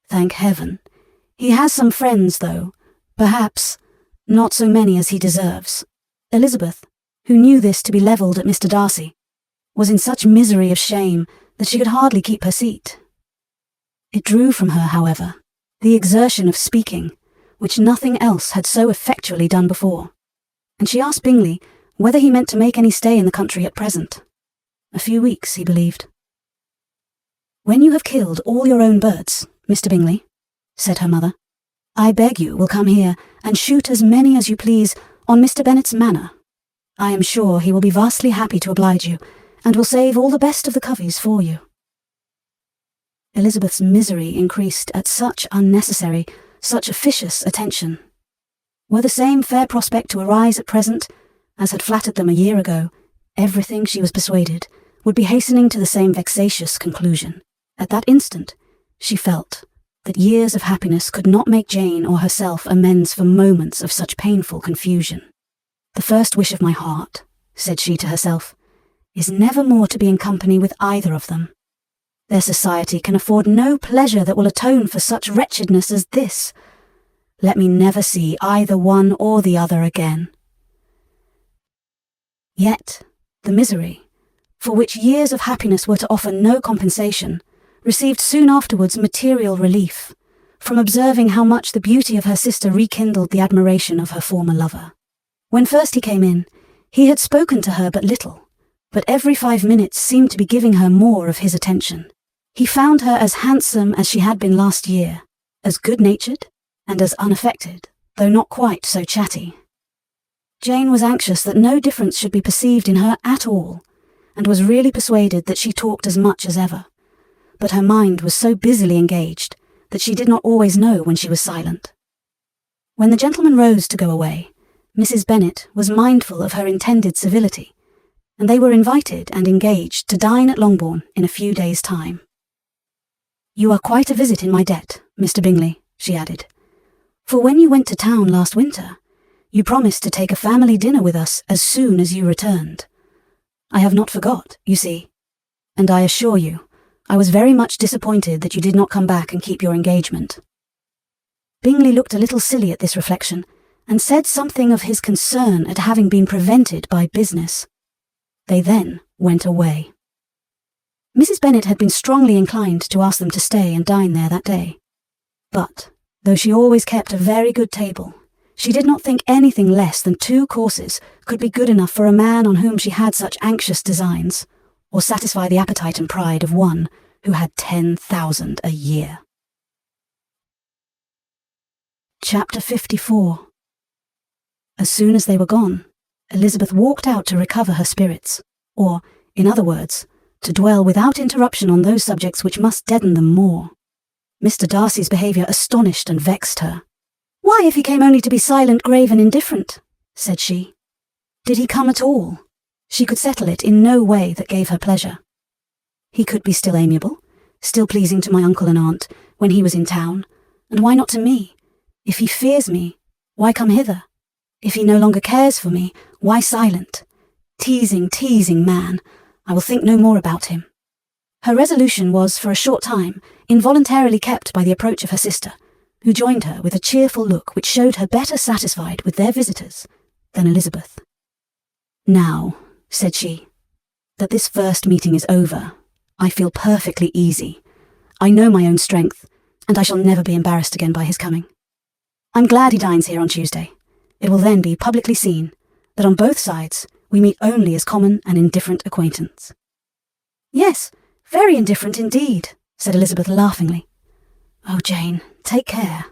Thank heaven. He has some friends, though, perhaps not so many as he deserves." Elizabeth, who knew this to be levelled at Mr. Darcy, was in such misery of shame that she could hardly keep her seat. It drew from her, however, the exertion of speaking, which nothing else had so effectually done before, and she asked Bingley whether he meant to make any stay in the country at present. A few weeks, he believed. "When you have killed all your own birds, Mr. Bingley," said her mother, "I beg you will come here and shoot as many as you please on Mr. Bennet's manor. I am sure he will be vastly happy to oblige you, and will save all the best of the coveys for you." Elizabeth's misery increased at such unnecessary, such officious attention. Were the same fair prospect to arise at present, as had flattered them a year ago, everything, she was persuaded, would be hastening to the same vexatious conclusion. At that instant, she felt that years of happiness could not make Jane or herself amends for moments of such painful confusion. "The first wish of my heart," said she to herself, "is never more to be in company with either of them. Their society can afford no pleasure that will atone for such wretchedness as this. Let me never see either one or the other again." Yet, the misery, for which years of happiness were to offer no compensation, received soon afterwards material relief, from observing how much the beauty of her sister rekindled the admiration of her former lover. When first he came in, he had spoken to her but little, but every 5 minutes seemed to be giving her more of his attention. He found her as handsome as she had been last year, as good-natured, and as unaffected, though not quite so chatty. Jane was anxious that no difference should be perceived in her at all, and was really persuaded that she talked as much as ever. But her mind was so busily engaged that she did not always know when she was silent. When the gentlemen rose to go away, Mrs. Bennet was mindful of her intended civility, and they were invited and engaged to dine at Longbourn in a few days' time. "You are quite a visit in my debt, Mr. Bingley," she added, "for when you went to town last winter, you promised to take a family dinner with us as soon as you returned. I have not forgot, you see, and I assure you, I was very much disappointed that you did not come back and keep your engagement." Bingley looked a little silly at this reflection, and said something of his concern at having been prevented by business. They then went away. Mrs. Bennet had been strongly inclined to ask them to stay and dine there that day, but, though she always kept a very good table, she did not think anything less than 2 courses could be good enough for a man on whom she had such anxious designs, or satisfy the appetite and pride of one who had 10,000 a year. Chapter 54. As soon as they were gone, Elizabeth walked out to recover her spirits, or, in other words, to dwell without interruption on those subjects which must deaden them more. Mr. Darcy's behaviour astonished and vexed her. "Why, if he came only to be silent, grave, and indifferent?" said she. "Did he come at all?" She could settle it in no way that gave her pleasure. "He could be still amiable, still pleasing to my uncle and aunt, when he was in town, and why not to me? If he fears me, why come hither? If he no longer cares for me, why silent? Teasing, teasing man, I will think no more about him." Her resolution was, for a short time, involuntarily kept by the approach of her sister, who joined her with a cheerful look which showed her better satisfied with their visitors than Elizabeth. "Now," said she, "that this first meeting is over, I feel perfectly easy. I know my own strength, and I shall never be embarrassed again by his coming. I'm glad he dines here on Tuesday. It will then be publicly seen that on both sides we meet only as common and indifferent acquaintance." "Yes, very indifferent indeed," said Elizabeth laughingly. "Oh, Jane, take care."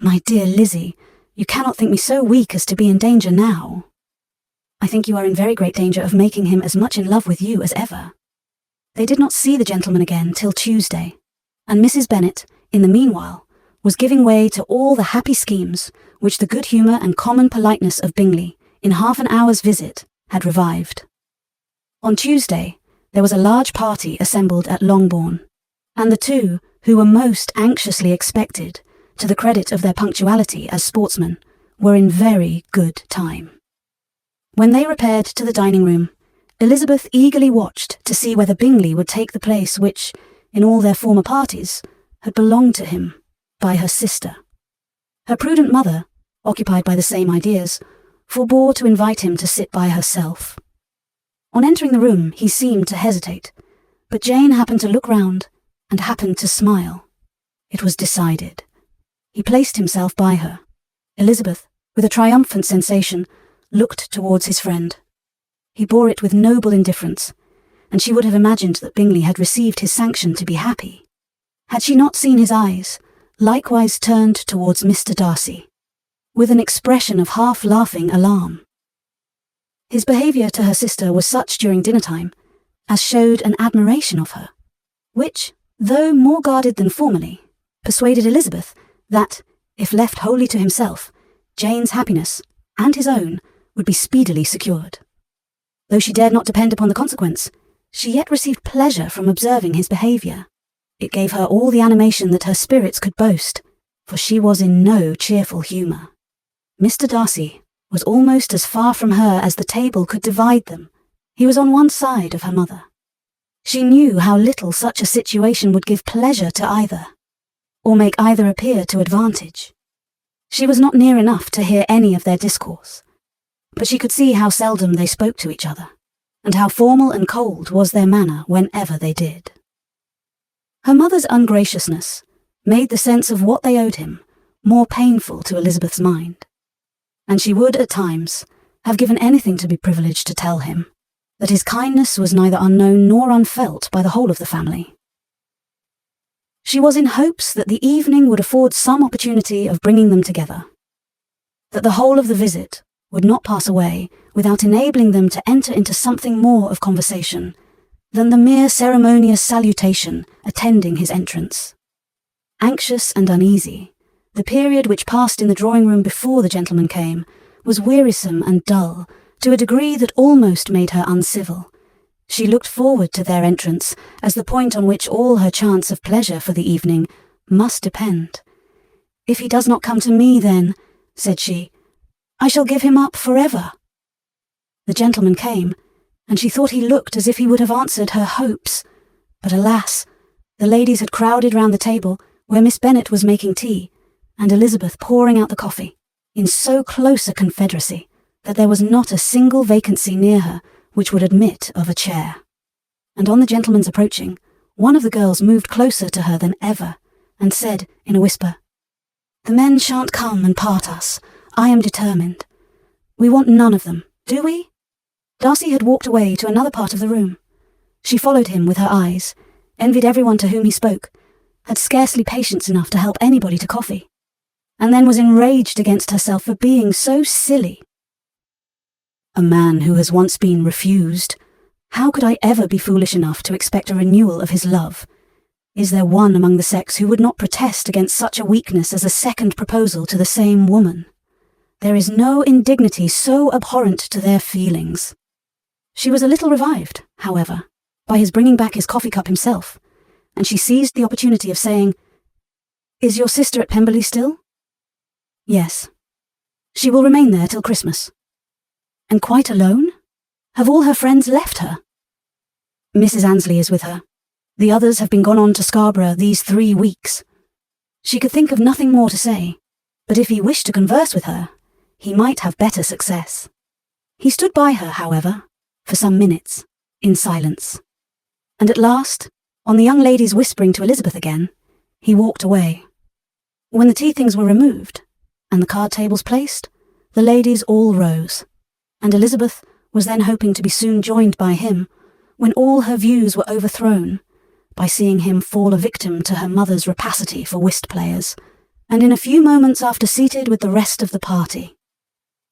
"My dear Lizzie, you cannot think me so weak as to be in danger now." "I think you are in very great danger of making him as much in love with you as ever." They did not see the gentleman again till Tuesday, and Mrs. Bennet, in the meanwhile, was giving way to all the happy schemes which the good humour and common politeness of Bingley, in half an hour's visit, had revived. On Tuesday, there was a large party assembled at Longbourn, and the two, who were most anxiously expected, to the credit of their punctuality as sportsmen, were in very good time. When they repaired to the dining-room, Elizabeth eagerly watched to see whether Bingley would take the place which, in all their former parties, had belonged to him by her sister. Her prudent mother, occupied by the same ideas, forbore to invite him to sit by herself. On entering the room, he seemed to hesitate, but Jane happened to look round and happened to smile. It was decided. He placed himself by her. Elizabeth, with a triumphant sensation, looked towards his friend. He bore it with noble indifference, and she would have imagined that Bingley had received his sanction to be happy, had she not seen his eyes, likewise turned towards Mr. Darcy, with an expression of half-laughing alarm. His behaviour to her sister was such during dinner-time as showed an admiration of her, which, though more guarded than formerly, persuaded Elizabeth that, if left wholly to himself, Jane's happiness, and his own, would be speedily secured. Though she dared not depend upon the consequence, she yet received pleasure from observing his behaviour. It gave her all the animation that her spirits could boast, for she was in no cheerful humour. Mr. Darcy was almost as far from her as the table could divide them. He was on one side of her mother. She knew how little such a situation would give pleasure to either, or make either appear to advantage. She was not near enough to hear any of their discourse, but she could see how seldom they spoke to each other, and how formal and cold was their manner whenever they did. Her mother's ungraciousness made the sense of what they owed him more painful to Elizabeth's mind, and she would, at times, have given anything to be privileged to tell him that his kindness was neither unknown nor unfelt by the whole of the family. She was in hopes that the evening would afford some opportunity of bringing them together, that the whole of the visit would not pass away without enabling them to enter into something more of conversation than the mere ceremonious salutation attending his entrance. Anxious and uneasy, the period which passed in the drawing-room before the gentleman came was wearisome and dull to a degree that almost made her uncivil. She looked forward to their entrance as the point on which all her chance of pleasure for the evening must depend. "If he does not come to me, then," said she, "I shall give him up forever." The gentleman came, and she thought he looked as if he would have answered her hopes, but alas, the ladies had crowded round the table where Miss Bennet was making tea, and Elizabeth pouring out the coffee, in so close a confederacy that there was not a single vacancy near her which would admit of a chair. And on the gentleman's approaching, one of the girls moved closer to her than ever, and said in a whisper, "The men shan't come and part us. I am determined. We want none of them, do we?" Darcy had walked away to another part of the room. She followed him with her eyes, envied everyone to whom he spoke, had scarcely patience enough to help anybody to coffee, and then was enraged against herself for being so silly. "A man who has once been refused, how could I ever be foolish enough to expect a renewal of his love? Is there one among the sex who would not protest against such a weakness as a second proposal to the same woman? There is no indignity so abhorrent to their feelings." She was a little revived, however, by his bringing back his coffee cup himself, and she seized the opportunity of saying, "Is your sister at Pemberley still?" "Yes. She will remain there till Christmas." "And quite alone? Have all her friends left her?" "Mrs. Annesley is with her. The others have been gone on to Scarborough these 3 weeks." She could think of nothing more to say, but if he wished to converse with her, he might have better success. He stood by her, however, for some minutes, in silence, and at last, on the young lady's whispering to Elizabeth again, he walked away. When the tea-things were removed, and the card-tables placed, the ladies all rose, and Elizabeth, was then hoping to be soon joined by him, when all her views were overthrown by seeing him fall a victim to her mother's rapacity for whist players, and in a few moments after seated with the rest of the party,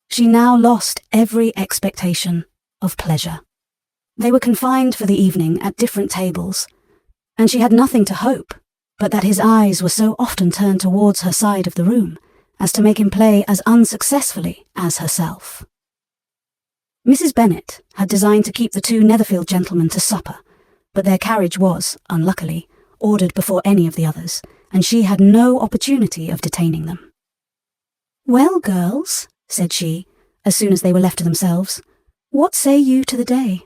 she now lost every expectation of pleasure. They were confined for the evening at different tables, and she had nothing to hope but that his eyes were so often turned towards her side of the room as to make him play as unsuccessfully as herself. Mrs. Bennet had designed to keep the two Netherfield gentlemen to supper, but their carriage was, unluckily, ordered before any of the others, and she had no opportunity of detaining them. "Well, girls," said she, as soon as they were left to themselves, "what say you to the day?"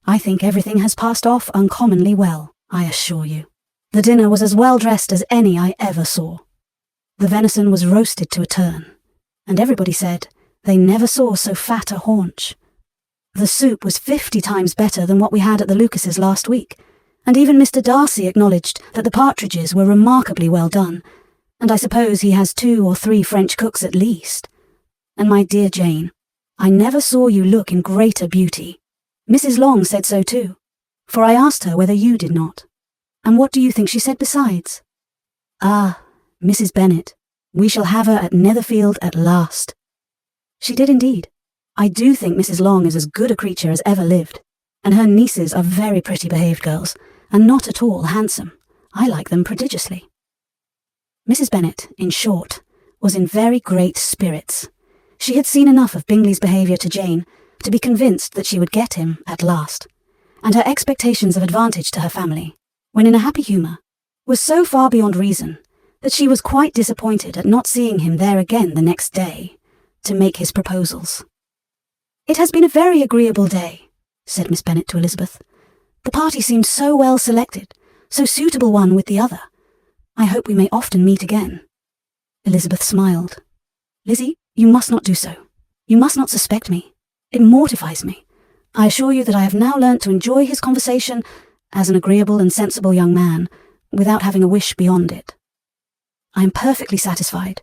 "I think everything has passed off uncommonly well, I assure you. The dinner was as well dressed as any I ever saw. The venison was roasted to a turn, and everybody said they never saw so fat a haunch. The soup was 50 times better than what we had at the Lucases last week, and even Mr. Darcy acknowledged that the partridges were remarkably well done, and I suppose he has 2 or 3 French cooks at least. And my dear Jane, I never saw you look in greater beauty. Mrs. Long said so too, for I asked her whether you did not. And what do you think she said besides? 'Ah, Mrs. Bennet, we shall have her at Netherfield at last.' She did indeed. I do think Mrs. Long is as good a creature as ever lived, and her nieces are very pretty behaved girls, and not at all handsome. I like them prodigiously." Mrs. Bennet, in short, was in very great spirits. She had seen enough of Bingley's behaviour to Jane to be convinced that she would get him at last, and her expectations of advantage to her family, when in a happy humour, was so far beyond reason that she was quite disappointed at not seeing him there again the next day to make his proposals. "It has been a very agreeable day," said Miss Bennet to Elizabeth. "The party seemed so well selected, so suitable one with the other. I hope we may often meet again." Elizabeth smiled. "Lizzie, you must not do so. You must not suspect me. It mortifies me. I assure you that I have now learnt to enjoy his conversation as an agreeable and sensible young man, without having a wish beyond it. I am perfectly satisfied,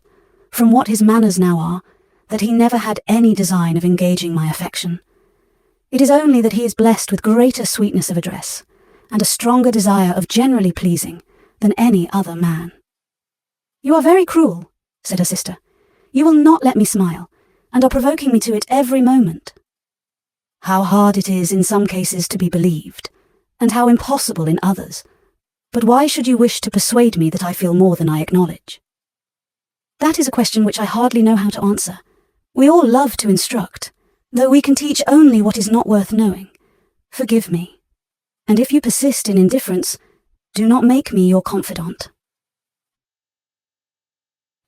from what his manners now are, that he never had any design of engaging my affection. It is only that he is blessed with greater sweetness of address, and a stronger desire of generally pleasing than any other man." "You are very cruel," said her sister. "You will not let me smile, and are provoking me to it every moment." "How hard it is in some cases to be believed, and how impossible in others. But why should you wish to persuade me that I feel more than I acknowledge?" "That is a question which I hardly know how to answer. We all love to instruct, though we can teach only what is not worth knowing. Forgive me, and if you persist in indifference, do not make me your confidant."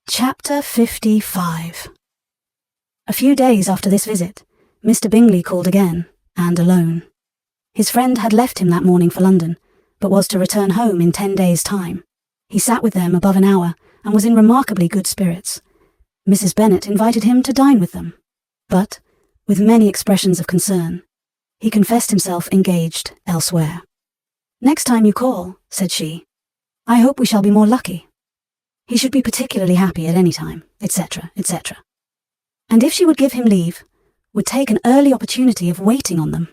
Chapter 55. A few days after this visit, Mr. Bingley called again, and alone. His friend had left him that morning for London, but was to return home in 10 days' time. He sat with them above an hour, and was in remarkably good spirits. Mrs. Bennet invited him to dine with them, but, with many expressions of concern, he confessed himself engaged elsewhere. "Next time you call," said she, "I hope we shall be more lucky. He should be particularly happy at any time," etc., etc. And if she would give him leave, would take an early opportunity of waiting on them.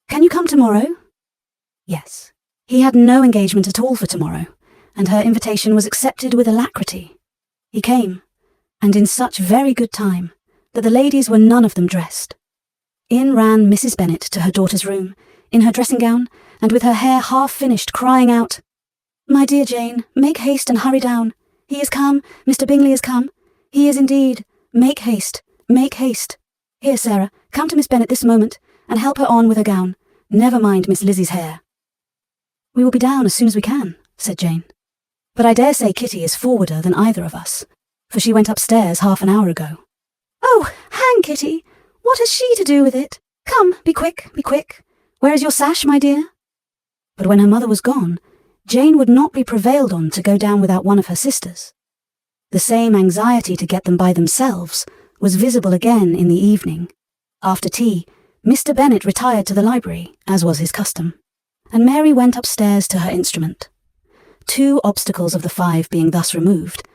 "Can you come tomorrow?" Yes. He had no engagement at all for tomorrow, and her invitation was accepted with alacrity. He came, and in such very good time that the ladies were none of them dressed. In ran Mrs. Bennet to her daughter's room, in her dressing gown, and with her hair half finished, crying out, "My dear Jane, make haste and hurry down. He is come, Mr. Bingley is come. He is indeed. Make haste, make haste. Here, Sarah, come to Miss Bennet this moment, and help her on with her gown. Never mind Miss Lizzie's hair." "We will be down as soon as we can," said Jane. "But I dare say Kitty is forwarder than either of us, for she went upstairs half an hour ago." "Oh, hang Kitty! What has she to do with it? Come, be quick, be quick. Where is your sash, my dear?" But when her mother was gone, Jane would not be prevailed on to go down without one of her sisters. The same anxiety to get them by themselves was visible again in the evening. After tea, Mr. Bennet retired to the library, as was his custom, and Mary went upstairs to her instrument. 2 obstacles of the 5 being thus removed,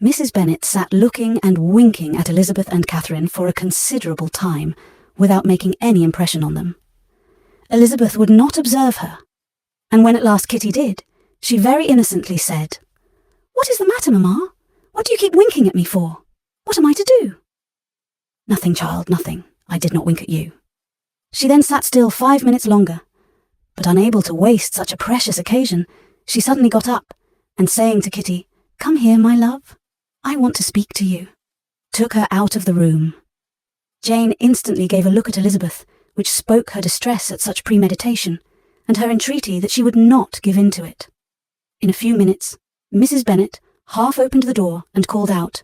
Mrs. Bennet sat looking and winking at Elizabeth and Catherine for a considerable time, without making any impression on them. Elizabeth would not observe her, and when at last Kitty did, she very innocently said, "What is the matter, Mamma? What do you keep winking at me for? What am I to do?" "Nothing, child, nothing. I did not wink at you." She then sat still 5 minutes longer, but unable to waste such a precious occasion, she suddenly got up, and saying to Kitty, "Come here, my love, I want to speak to you," took her out of the room. Jane instantly gave a look at Elizabeth, which spoke her distress at such premeditation, and her entreaty that she would not give in to it. In a few minutes, Mrs. Bennet half opened the door and called out,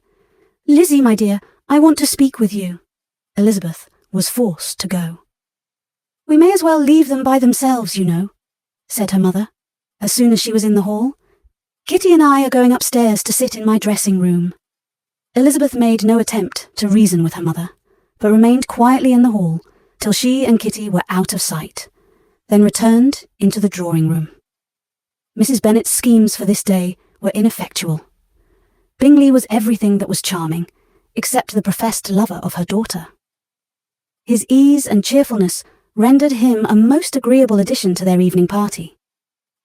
"Lizzie, my dear, I want to speak with you." Elizabeth was forced to go. "We may as well leave them by themselves, you know," said her mother, as soon as she was in the hall. "Kitty and I are going upstairs to sit in my dressing room." Elizabeth made no attempt to reason with her mother, but remained quietly in the hall till she and Kitty were out of sight, then returned into the drawing room. Mrs. Bennet's schemes for this day were ineffectual. Bingley was everything that was charming, except the professed lover of her daughter. His ease and cheerfulness rendered him a most agreeable addition to their evening party,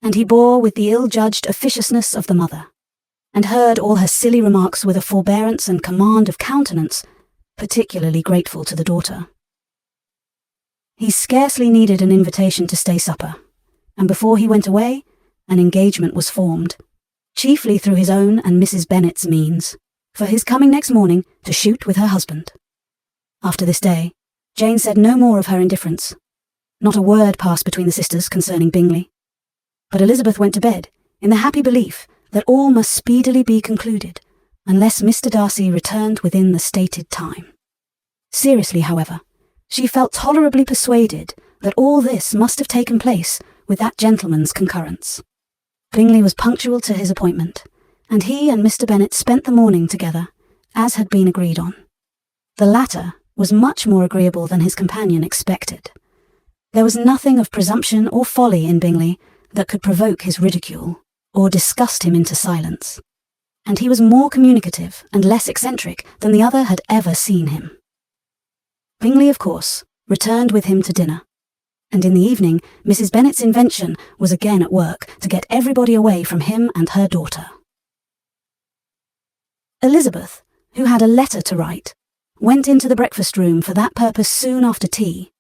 and he bore with the ill-judged officiousness of the mother, and heard all her silly remarks with a forbearance and command of countenance particularly grateful to the daughter. He scarcely needed an invitation to stay supper, and before he went away, an engagement was formed, chiefly through his own and Mrs. Bennet's means, for his coming next morning to shoot with her husband. After this day, Jane said no more of her indifference. Not a word passed between the sisters concerning Bingley, but Elizabeth went to bed in the happy belief that all must speedily be concluded, unless Mr. Darcy returned within the stated time. Seriously, however, she felt tolerably persuaded that all this must have taken place with that gentleman's concurrence. Bingley was punctual to his appointment, and he and Mr. Bennet spent the morning together, as had been agreed on. The latter was much more agreeable than his companion expected. There was nothing of presumption or folly in Bingley that could provoke his ridicule, or disgust him into silence, and he was more communicative and less eccentric than the other had ever seen him. Bingley, of course, returned with him to dinner, and in the evening Mrs. Bennet's invention was again at work to get everybody away from him and her daughter. Elizabeth, who had a letter to write, went into the breakfast room for that purpose soon after tea,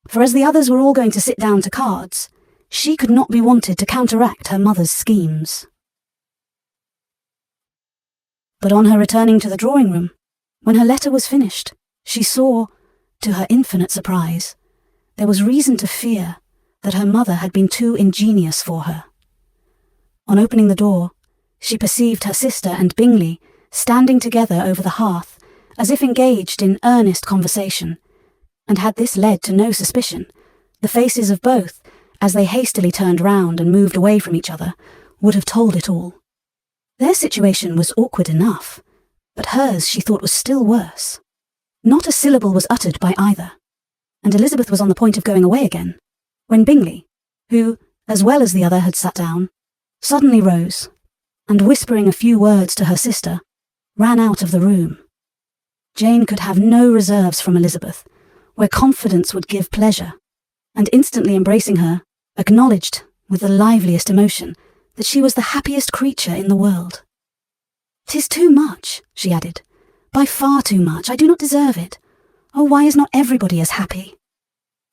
for as the others were all going to sit down to cards, she could not be wanted to counteract her mother's schemes. But on her returning to the drawing room, when her letter was finished, she saw, to her infinite surprise, there was reason to fear that her mother had been too ingenious for her. On opening the door, she perceived her sister and Bingley standing together over the hearth, as if engaged in earnest conversation, and had this led to no suspicion, the faces of both, as they hastily turned round and moved away from each other, would have told it all. Their situation was awkward enough, but hers she thought was still worse. Not a syllable was uttered by either, and Elizabeth was on the point of going away again, when Bingley, who, as well as the other, had sat down, suddenly rose, and whispering a few words to her sister, ran out of the room. Jane could have no reserves from Elizabeth, where confidence would give pleasure, and instantly embracing her, acknowledged, with the liveliest emotion, that she was the happiest creature in the world. "'Tis too much," she added, "by far too much. I do not deserve it. Oh, why is not everybody as happy?"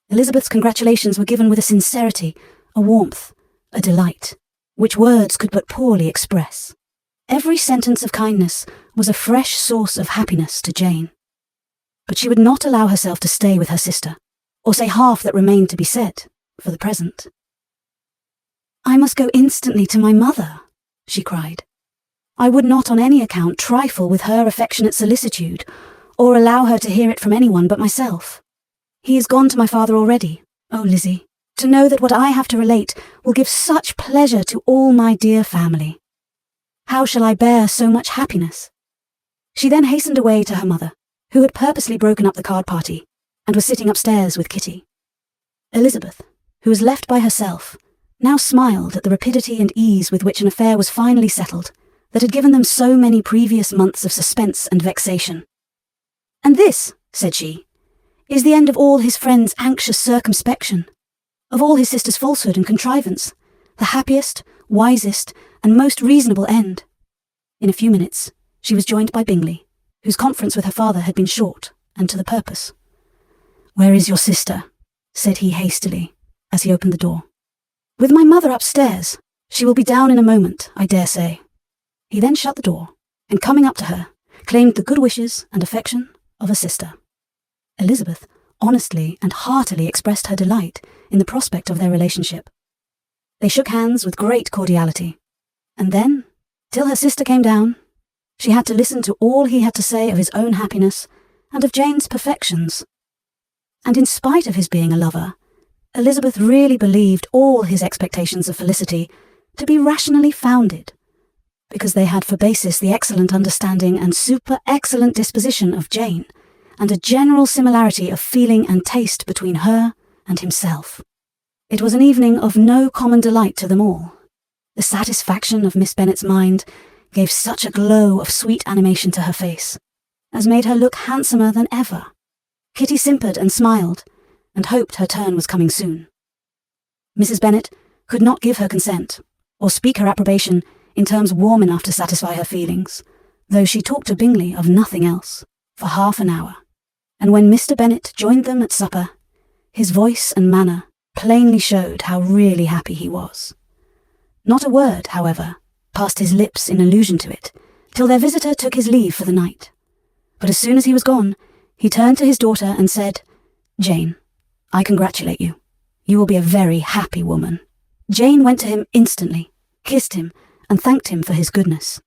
Elizabeth's congratulations were given with a sincerity, a warmth, a delight, which words could but poorly express. Every sentence of kindness was a fresh source of happiness to Jane. But she would not allow herself to stay with her sister, or say half that remained to be said, for the present. "I must go instantly to my mother," she cried. "I would not on any account trifle with her affectionate solicitude, or allow her to hear it from anyone but myself. He is gone to my father already. Oh, Lizzie, to know that what I have to relate will give such pleasure to all my dear family. How shall I bear so much happiness?" She then hastened away to her mother, who had purposely broken up the card party, and was sitting upstairs with Kitty. Elizabeth, who was left by herself, now smiled at the rapidity and ease with which an affair was finally settled, that had given them so many previous months of suspense and vexation. "And this," said she, is the end of all his friend's anxious circumspection, of all his sister's falsehood and contrivance, the happiest, wisest, and most reasonable end. In a few minutes, she was joined by Bingley, whose conference with her father had been short and to the purpose. "Where is your sister?" said he hastily, as he opened the door. "With my mother upstairs. She will be down in a moment, I dare say." He then shut the door, and coming up to her, claimed the good wishes and affection of a sister. Elizabeth honestly and heartily expressed her delight in the prospect of their relationship. They shook hands with great cordiality, and then, till her sister came down, she had to listen to all he had to say of his own happiness and of Jane's perfections. And in spite of his being a lover, Elizabeth really believed all his expectations of felicity to be rationally founded, because they had for basis the excellent understanding and super-excellent disposition of Jane, and a general similarity of feeling and taste between her and himself. It was an evening of no common delight to them all. The satisfaction of Miss Bennet's mind gave such a glow of sweet animation to her face, as made her look handsomer than ever. Kitty simpered and smiled, and hoped her turn was coming soon. Mrs. Bennet could not give her consent, or speak her approbation in terms warm enough to satisfy her feelings, though she talked to Bingley of nothing else, for half an hour. And when Mr. Bennet joined them at supper, his voice and manner plainly showed how really happy he was. Not a word, however, passed his lips in allusion to it, till their visitor took his leave for the night. But as soon as he was gone, he turned to his daughter and said, "Jane, I congratulate you. You will be a very happy woman." Jane went to him instantly, kissed him, and thanked him for his goodness.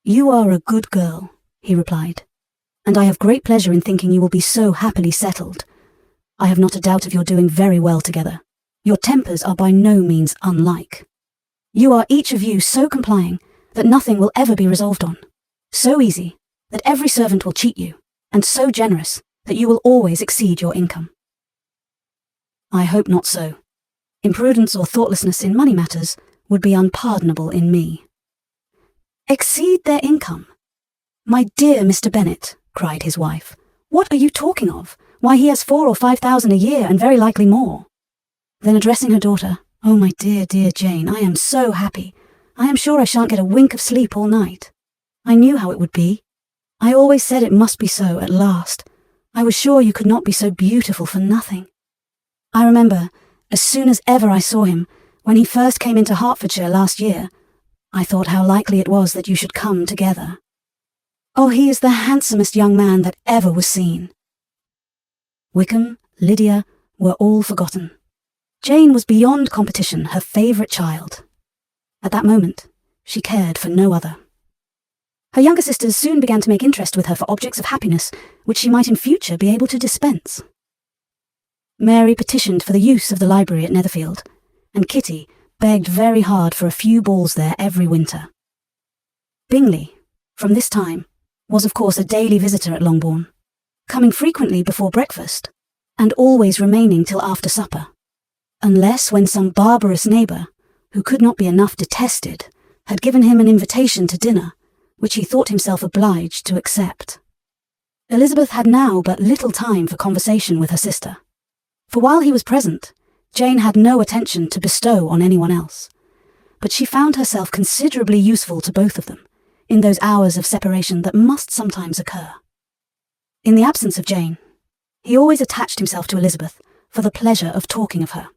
"You are a good girl," he replied, "and I have great pleasure in thinking you will be so happily settled. I have not a doubt of your doing very well together. Your tempers are by no means unlike. You are each of you so complying that nothing will ever be resolved on, so easy that every servant will cheat you, and so generous that you will always exceed your income." "I hope not so. Imprudence or thoughtlessness in money matters would be unpardonable in me." "Exceed their income? My dear Mr. Bennet," cried his wife, "what are you talking of? Why, he has 4,000 or 5,000 a year, and very likely more." Then addressing her daughter, "Oh, my dear, dear Jane, I am so happy. I am sure I shan't get a wink of sleep all night. I knew how it would be. I always said it must be so at last. I was sure you could not be so beautiful for nothing. I remember, as soon as ever I saw him, when he first came into Hertfordshire last year, I thought how likely it was that you should come together. Oh, he is the handsomest young man that ever was seen." Wickham, Lydia, were all forgotten. Jane was beyond competition her favourite child. At that moment, she cared for no other. Her younger sisters soon began to make interest with her for objects of happiness which she might in future be able to dispense. Mary petitioned for the use of the library at Netherfield, and Kitty begged very hard for a few balls there every winter. Bingley, from this time, was of course a daily visitor at Longbourn, coming frequently before breakfast, and always remaining till after supper, unless when some barbarous neighbour, who could not be enough detested, had given him an invitation to dinner, which he thought himself obliged to accept. Elizabeth had now but little time for conversation with her sister, for while he was present, Jane had no attention to bestow on anyone else, but she found herself considerably useful to both of them in those hours of separation that must sometimes occur. In the absence of Jane, he always attached himself to Elizabeth for the pleasure of talking of her,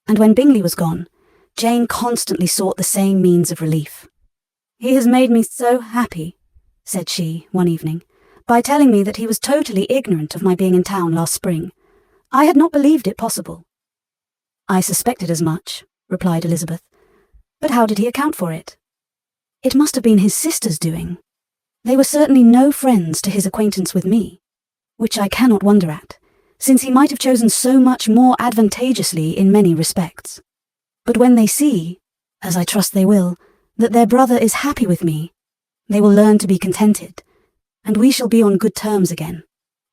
and when Bingley was gone, Jane constantly sought the same means of relief. "He has made me so happy," said she one evening, "by telling me that he was totally ignorant of my being in town last spring. I had not believed it possible." "I suspected as much," replied Elizabeth. "But how did he account for it?" "It must have been his sister's doing. They were certainly no friends to his acquaintance with me, which I cannot wonder at, since he might have chosen so much more advantageously in many respects. But when they see, as I trust they will, that their brother is happy with me, they will learn to be contented, and we shall be on good terms again,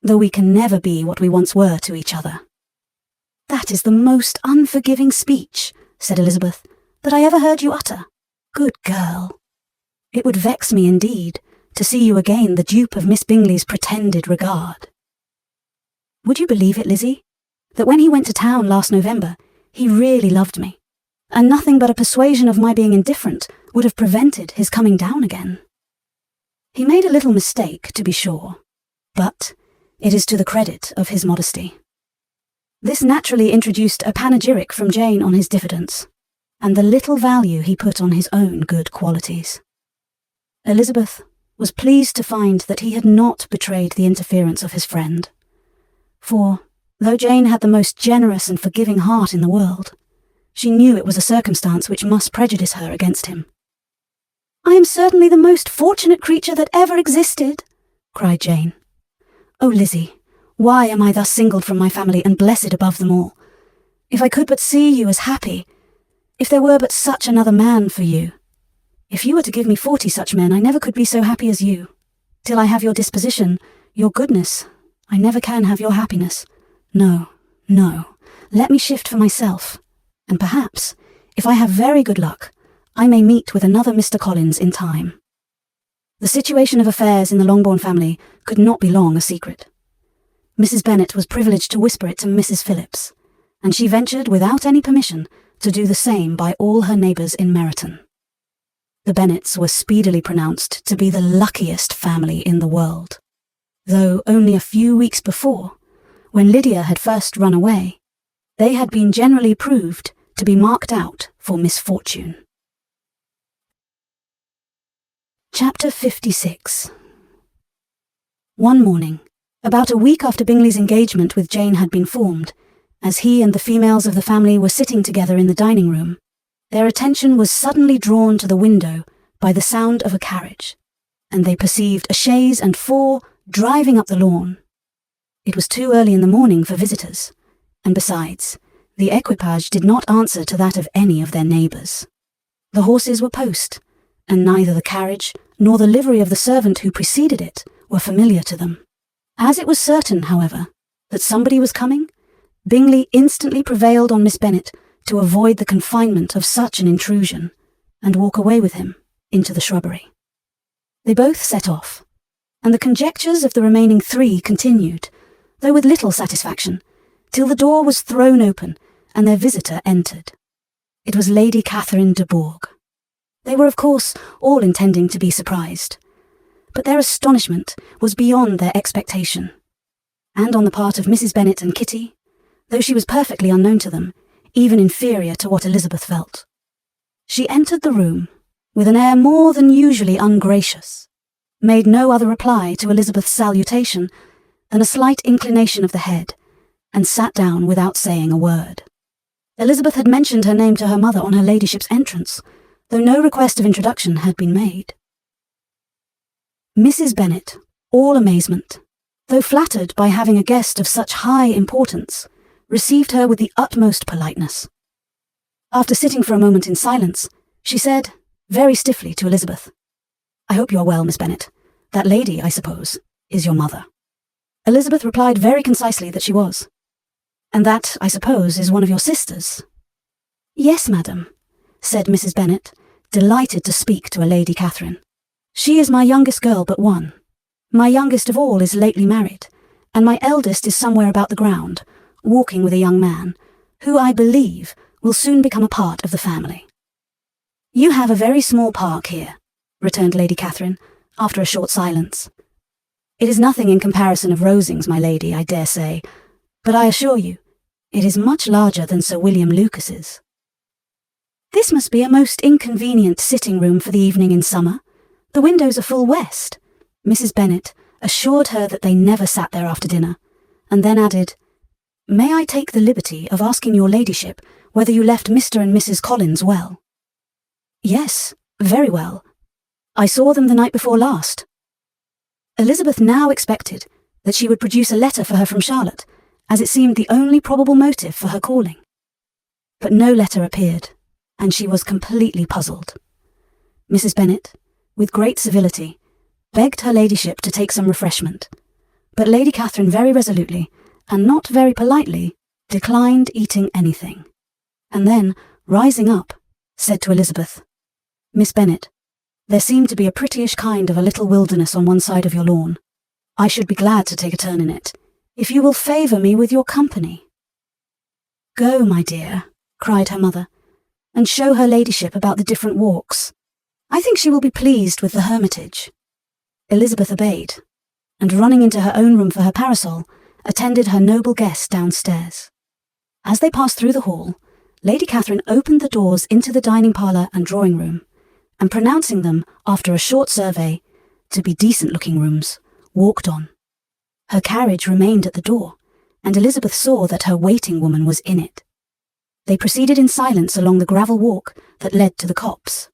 though we can never be what we once were to each other." "That is the most unforgiving speech," said Elizabeth, "that I ever heard you utter. Good girl. It would vex me indeed to see you again the dupe of Miss Bingley's pretended regard." Would you believe it, Lizzie, that when he went to town last November, he really loved me, and nothing but a persuasion of my being indifferent would have prevented his coming down again. He made a little mistake, to be sure, but it is to the credit of his modesty. This naturally introduced a panegyric from Jane on his diffidence, and the little value he put on his own good qualities. Elizabeth was pleased to find that he had not betrayed the interference of his friend, for, though Jane had the most generous and forgiving heart in the world, she knew it was a circumstance which must prejudice her against him. "I am certainly the most fortunate creature that ever existed," cried Jane. "Oh, Lizzie, why am I thus singled from my family and blessed above them all? If I could but see you as happy, if there were but such another man for you. If you were to give me 40 such men, I never could be so happy as you. Till I have your disposition, your goodness, I never can have your happiness. No, no, let me shift for myself, and perhaps, if I have very good luck, I may meet with another Mr. Collins in time." The situation of affairs in the Longbourn family could not be long a secret. Mrs. Bennet was privileged to whisper it to Mrs. Phillips, and she ventured, without any permission, to do the same by all her neighbours in Meryton. The Bennets were speedily pronounced to be the luckiest family in the world, though only a few weeks before, when Lydia had first run away, they had been generally proved to be marked out for misfortune. Chapter 56. One morning, about a week after Bingley's engagement with Jane had been formed, as he and the females of the family were sitting together in the dining room, their attention was suddenly drawn to the window by the sound of a carriage, and they perceived a chaise and four driving up the lawn. It was too early in the morning for visitors, and besides, the equipage did not answer to that of any of their neighbours. The horses were post, and neither the carriage nor the livery of the servant who preceded it were familiar to them. As it was certain, however, that somebody was coming, Bingley instantly prevailed on Miss Bennet to avoid the confinement of such an intrusion, and walk away with him into the shrubbery. They both set off, and the conjectures of the remaining 3 continued, though with little satisfaction, till the door was thrown open and their visitor entered. It was Lady Catherine de Bourgh. They were, of course, all intending to be surprised, but their astonishment was beyond their expectation, and on the part of Mrs. Bennet and Kitty, though she was perfectly unknown to them, even inferior to what Elizabeth felt. She entered the room with an air more than usually ungracious, made no other reply to Elizabeth's salutation than a slight inclination of the head, and sat down without saying a word. Elizabeth had mentioned her name to her mother on her ladyship's entrance, though no request of introduction had been made. Mrs. Bennet, all amazement, though flattered by having a guest of such high importance, received her with the utmost politeness. After sitting for a moment in silence, she said, very stiffly to Elizabeth, "I hope you are well, Miss Bennet. That lady, I suppose, is your mother." Elizabeth replied very concisely that she was. "And that, I suppose, is one of your sisters?" "Yes, madam," said Mrs. Bennet, delighted to speak to a Lady Catherine. "She is my youngest girl but one. My youngest of all is lately married, and my eldest is somewhere about the ground, walking with a young man, who, I believe, will soon become a part of the family." "You have a very small park here," returned Lady Catherine, after a short silence. "It is nothing in comparison of Rosings, my lady, I dare say, but I assure you, it is much larger than Sir William Lucas's." "This must be a most inconvenient sitting-room for the evening in summer. The windows are full west." Mrs. Bennet assured her that they never sat there after dinner, and then added, "May I take the liberty of asking your ladyship whether you left Mr. and Mrs. Collins well?" "Yes, very well. I saw them the night before last." Elizabeth now expected that she would produce a letter for her from Charlotte, as it seemed the only probable motive for her calling. But no letter appeared, and she was completely puzzled. Mrs. Bennet, with great civility, begged her ladyship to take some refreshment, but Lady Catherine very resolutely, and not very politely, declined eating anything, and then, rising up, said to Elizabeth, "Miss Bennet, there seemed to be a prettyish kind of a little wilderness on one side of your lawn. I should be glad to take a turn in it, if you will favour me with your company." "Go, my dear," cried her mother, "and show her ladyship about the different walks. I think she will be pleased with the hermitage." Elizabeth obeyed, and running into her own room for her parasol, attended her noble guest downstairs. As they passed through the hall, Lady Catherine opened the doors into the dining parlour and drawing room, and pronouncing them, after a short survey, to be decent-looking rooms, walked on. Her carriage remained at the door, and Elizabeth saw that her waiting woman was in it. They proceeded in silence along the gravel walk that led to the copse.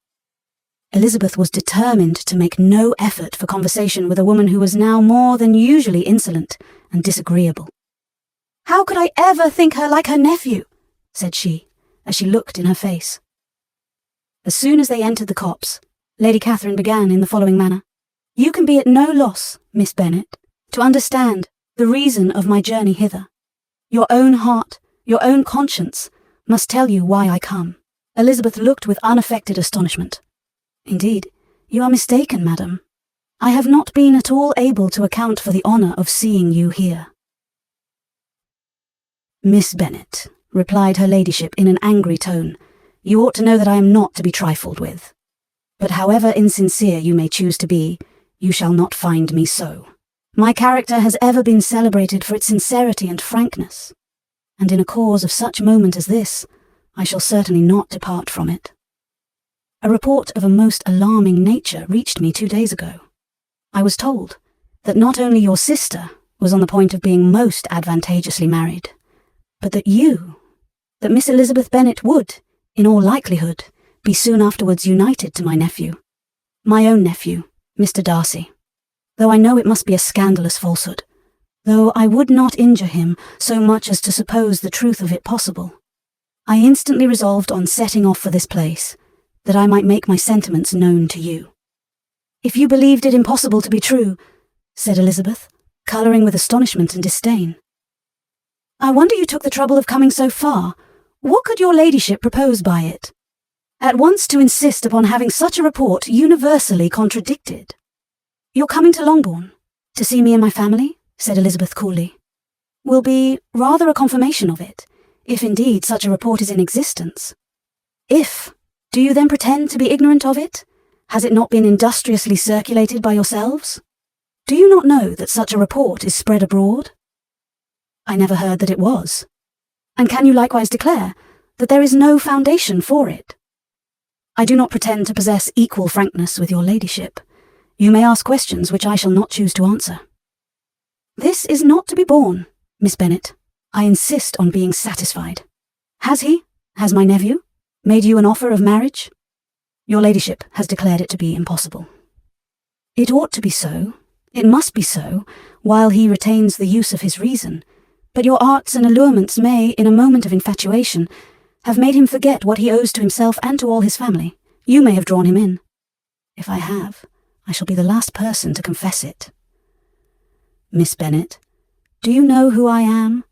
Elizabeth was determined to make no effort for conversation with a woman who was now more than usually insolent and disagreeable. "How could I ever think her like her nephew?" said she, as she looked in her face. As soon as they entered the copse, Lady Catherine began in the following manner. "You can be at no loss, Miss Bennet, to understand the reason of my journey hither. Your own heart, your own conscience, must tell you why I come." Elizabeth looked with unaffected astonishment. "Indeed, you are mistaken, madam. I have not been at all able to account for the honour of seeing you here." "Miss Bennet," replied her ladyship in an angry tone, "you ought to know that I am not to be trifled with. But however insincere you may choose to be, you shall not find me so. My character has ever been celebrated for its sincerity and frankness, and in a cause of such moment as this, I shall certainly not depart from it. A report of a most alarming nature reached me 2 days ago. I was told that not only your sister was on the point of being most advantageously married, but that Miss Elizabeth Bennet would, in all likelihood, be soon afterwards united to my nephew, my own nephew, Mr. Darcy. Though I know it must be a scandalous falsehood, though I would not injure him so much as to suppose the truth of it possible, I instantly resolved on setting off for this place, that I might make my sentiments known to you." "If you believed it impossible to be true," said Elizabeth, colouring with astonishment and disdain, "I wonder you took the trouble of coming so far. What could your ladyship propose by it? At once to insist upon having such a report universally contradicted." "You're coming to Longbourn, to see me and my family?" said Elizabeth coolly. "Will be rather a confirmation of it, if indeed such a report is in existence. If, do you then pretend to be ignorant of it? Has it not been industriously circulated by yourselves? Do you not know that such a report is spread abroad?" "I never heard that it was." "And can you likewise declare that there is no foundation for it?" "I do not pretend to possess equal frankness with your ladyship. You may ask questions which I shall not choose to answer." "This is not to be borne, Miss Bennet. I insist on being satisfied. Has my nephew, made you an offer of marriage?" "Your ladyship has declared it to be impossible." "It ought to be so, it must be so, while he retains the use of his reason, but your arts and allurements may, in a moment of infatuation, have made him forget what he owes to himself and to all his family. You may have drawn him in. If I have, I shall be the last person to confess it." "Miss Bennet, do you know who I am?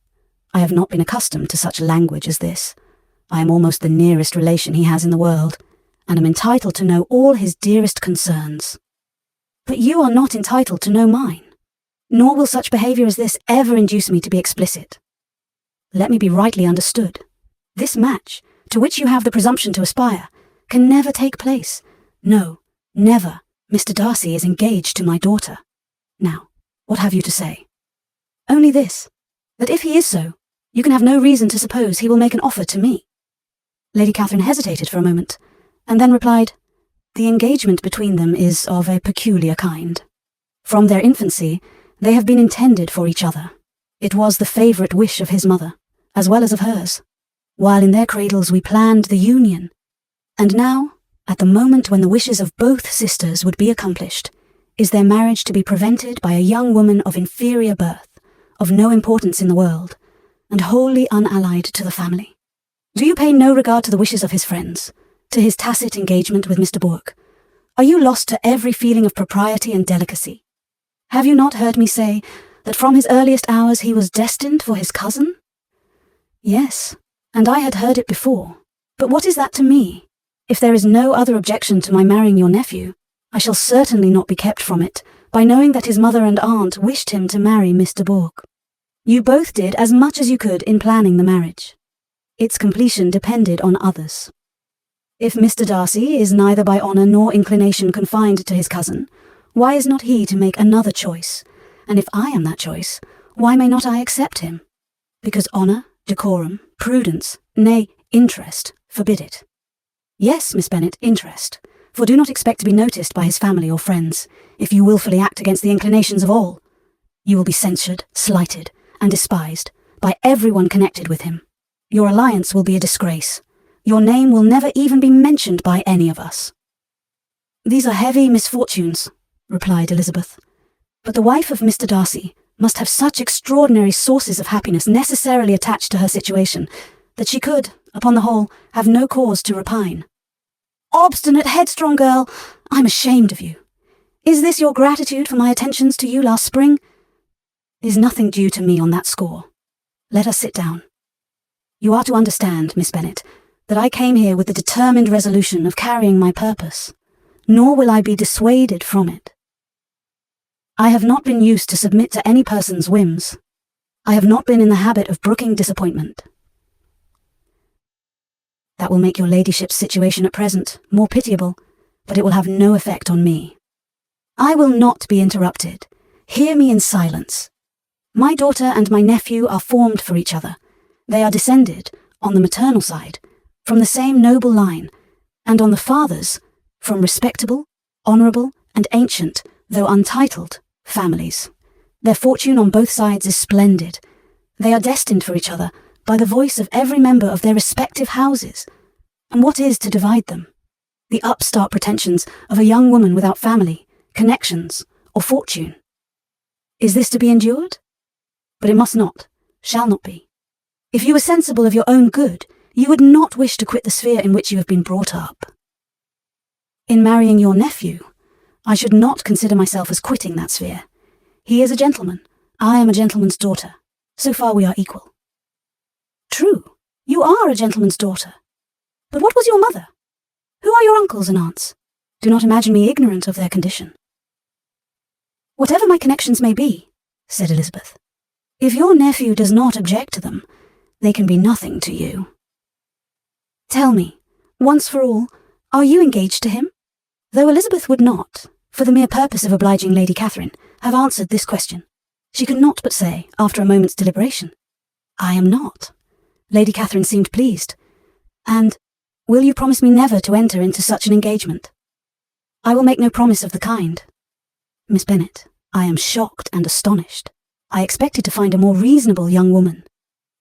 I have not been accustomed to such language as this. I am almost the nearest relation he has in the world, and am entitled to know all his dearest concerns. But you are not entitled to know mine, nor will such behaviour as this ever induce me to be explicit. Let me be rightly understood. This match, to which you have the presumption to aspire, can never take place. No, never. Mr. Darcy is engaged to my daughter. Now, what have you to say?" "Only this, that if he is so, you can have no reason to suppose he will make an offer to me." Lady Catherine hesitated for a moment, and then replied, "The engagement between them is of a peculiar kind. From their infancy, they have been intended for each other. It was the favourite wish of his mother, as well as of hers, while in their cradles we planned the union. And now, at the moment when the wishes of both sisters would be accomplished, is their marriage to be prevented by a young woman of inferior birth, of no importance in the world, and wholly unallied to the family. Do you pay no regard to the wishes of his friends, to his tacit engagement with Mr. Bourke? Are you lost to every feeling of propriety and delicacy? Have you not heard me say that from his earliest hours he was destined for his cousin?" "Yes, and I had heard it before. But what is that to me? If there is no other objection to my marrying your nephew, I shall certainly not be kept from it by knowing that his mother and aunt wished him to marry Mr. Bourke." You both did as much as you could in planning the marriage. Its completion depended on others. If Mr. Darcy is neither by honour nor inclination confined to his cousin, why is not he to make another choice? And if I am that choice, why may not I accept him? Because honour, decorum, prudence, nay, interest, forbid it. Yes, Miss Bennet, interest, for do not expect to be noticed by his family or friends. If you wilfully act against the inclinations of all, you will be censured, slighted, and despised by everyone connected with him. Your alliance will be a disgrace. Your name will never even be mentioned by any of us. These are heavy misfortunes, replied Elizabeth, but the wife of Mr. Darcy must have such extraordinary sources of happiness necessarily attached to her situation that she could, upon the whole, have no cause to repine. Obstinate, headstrong girl, I'm ashamed of you. Is this your gratitude for my attentions to you last spring? Is nothing due to me on that score. Let us sit down. You are to understand, Miss Bennet, that I came here with the determined resolution of carrying my purpose, nor will I be dissuaded from it. I have not been used to submit to any person's whims. I have not been in the habit of brooking disappointment. That will make your ladyship's situation at present more pitiable, but it will have no effect on me. I will not be interrupted. Hear me in silence. My daughter and my nephew are formed for each other. They are descended, on the maternal side, from the same noble line, and on the father's, from respectable, honourable, and ancient, though untitled, families. Their fortune on both sides is splendid. They are destined for each other by the voice of every member of their respective houses. And what is to divide them? The upstart pretensions of a young woman without family, connections, or fortune. Is this to be endured? But it must not, shall not be. If you were sensible of your own good, you would not wish to quit the sphere in which you have been brought up. In marrying your nephew, I should not consider myself as quitting that sphere. He is a gentleman, I am a gentleman's daughter. So far we are equal. True, you are a gentleman's daughter. But what was your mother? Who are your uncles and aunts? Do not imagine me ignorant of their condition. Whatever my connections may be, said Elizabeth, if your nephew does not object to them, they can be nothing to you. Tell me, once for all, are you engaged to him? Though Elizabeth would not, for the mere purpose of obliging Lady Catherine, have answered this question, she could not but say, after a moment's deliberation, I am not. Lady Catherine seemed pleased. And will you promise me never to enter into such an engagement? I will make no promise of the kind. Miss Bennet, I am shocked and astonished. I expected to find a more reasonable young woman.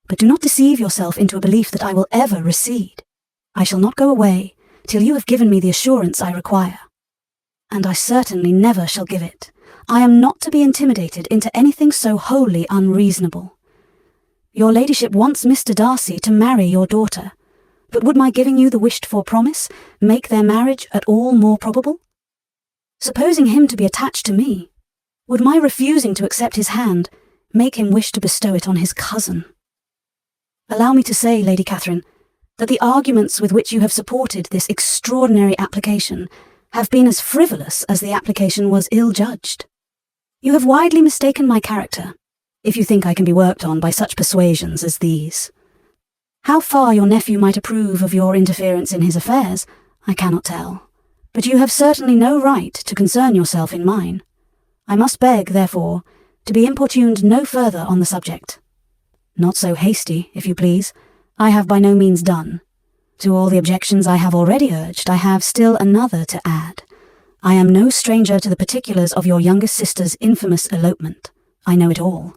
But do not deceive yourself into a belief that I will ever recede. I shall not go away till you have given me the assurance I require. And I certainly never shall give it. I am not to be intimidated into anything so wholly unreasonable. Your ladyship wants Mr. Darcy to marry your daughter, but would my giving you the wished-for promise make their marriage at all more probable? Supposing him to be attached to me, would my refusing to accept his hand make him wish to bestow it on his cousin? Allow me to say, Lady Catherine, that the arguments with which you have supported this extraordinary application have been as frivolous as the application was ill-judged. You have widely mistaken my character, if you think I can be worked on by such persuasions as these. How far your nephew might approve of your interference in his affairs, I cannot tell, but you have certainly no right to concern yourself in mine. I must beg, therefore, to be importuned no further on the subject. Not so hasty, if you please. I have by no means done. To all the objections I have already urged, I have still another to add. I am no stranger to the particulars of your youngest sister's infamous elopement. I know it all.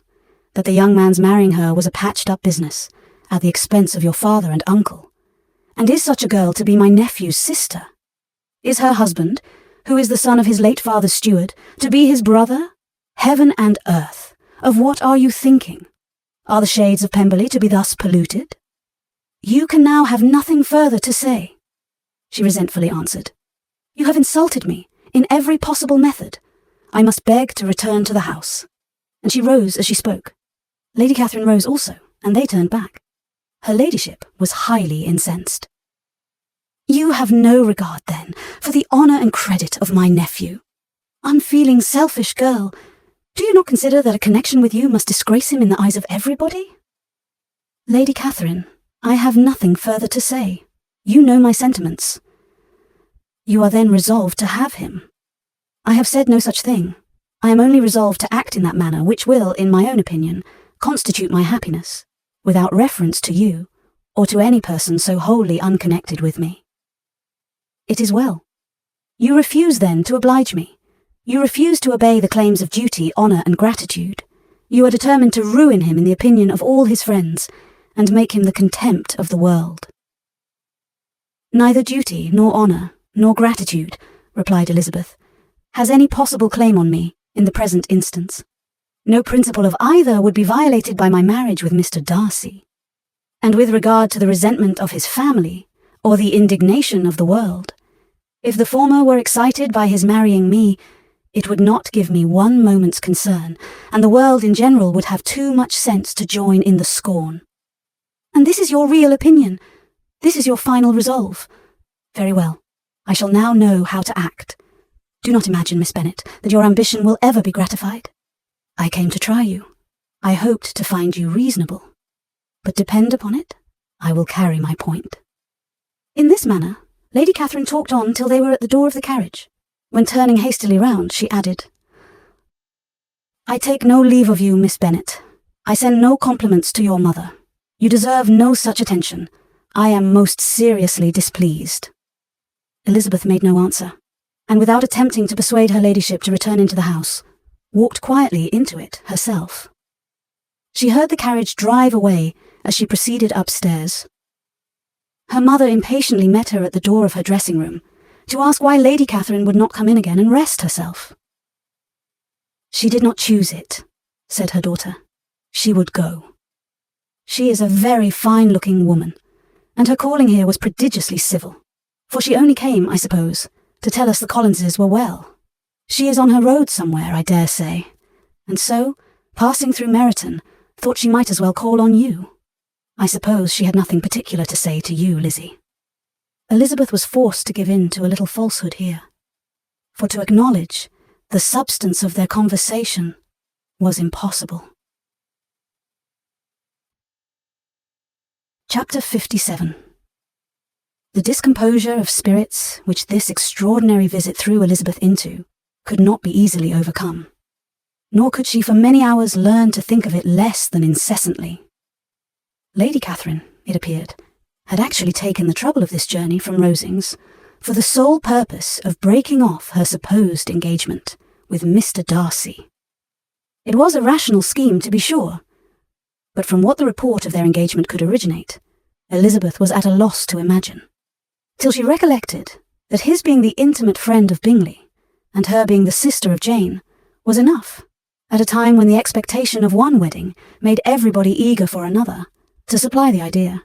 That the young man's marrying her was a patched-up business, at the expense of your father and uncle. And is such a girl to be my nephew's sister? Is her husband, who is the son of his late father's steward, to be his brother? Heaven and earth, of what are you thinking? Are the shades of Pemberley to be thus polluted? You can now have nothing further to say, she resentfully answered. You have insulted me in every possible method. I must beg to return to the house. And she rose as she spoke. Lady Catherine rose also, and they turned back. Her ladyship was highly incensed. You have no regard, then, for the honour and credit of my nephew. Unfeeling, selfish girl, Do you not consider that a connection with you must disgrace him in the eyes of everybody? Lady Catherine, I have nothing further to say. You know my sentiments. You are then resolved to have him. I have said no such thing. I am only resolved to act in that manner which will, in my own opinion, constitute my happiness, without reference to you, or to any person so wholly unconnected with me. It is well. You refuse, then, to oblige me. You refuse to obey the claims of duty, honour, and gratitude. You are determined to ruin him in the opinion of all his friends, and make him the contempt of the world. Neither duty, nor honour, nor gratitude, replied Elizabeth, has any possible claim on me in the present instance. No principle of either would be violated by my marriage with Mr. Darcy. And with regard to the resentment of his family, or the indignation of the world, if the former were excited by his marrying me, it would not give me one moment's concern, and the world in general would have too much sense to join in the scorn. And this is your real opinion? This is your final resolve? Very well. I shall now know how to act. Do not imagine, Miss Bennet, that your ambition will ever be gratified. I came to try you. I hoped to find you reasonable. But depend upon it, I will carry my point. In this manner, Lady Catherine talked on till they were at the door of the carriage, when turning hastily round, she added, I take no leave of you, Miss Bennet. I send no compliments to your mother. You deserve no such attention. I am most seriously displeased. Elizabeth made no answer, and without attempting to persuade her ladyship to return into the house, walked quietly into it herself. She heard the carriage drive away as she proceeded upstairs. Her mother impatiently met her at the door of her dressing-room to ask why Lady Catherine would not come in again and rest herself. She did not choose it, said her daughter. She would go. She is a very fine-looking woman, and her calling here was prodigiously civil, for she only came, I suppose, to tell us the Collinses were well. She is on her road somewhere, I dare say, and so, passing through Meryton, thought she might as well call on you. I suppose she had nothing particular to say to you, Lizzie. Elizabeth was forced to give in to a little falsehood here, for to acknowledge the substance of their conversation was impossible. Chapter 57. The discomposure of spirits which this extraordinary visit threw Elizabeth into could not be easily overcome, nor could she for many hours learn to think of it less than incessantly. Lady Catherine, it appeared, had actually taken the trouble of this journey from Rosings for the sole purpose of breaking off her supposed engagement with Mr. Darcy. It was a rational scheme, to be sure, but from what the report of their engagement could originate, Elizabeth was at a loss to imagine, till she recollected that his being the intimate friend of Bingley, and her being the sister of Jane, was enough, at a time when the expectation of one wedding made everybody eager for another, to supply the idea.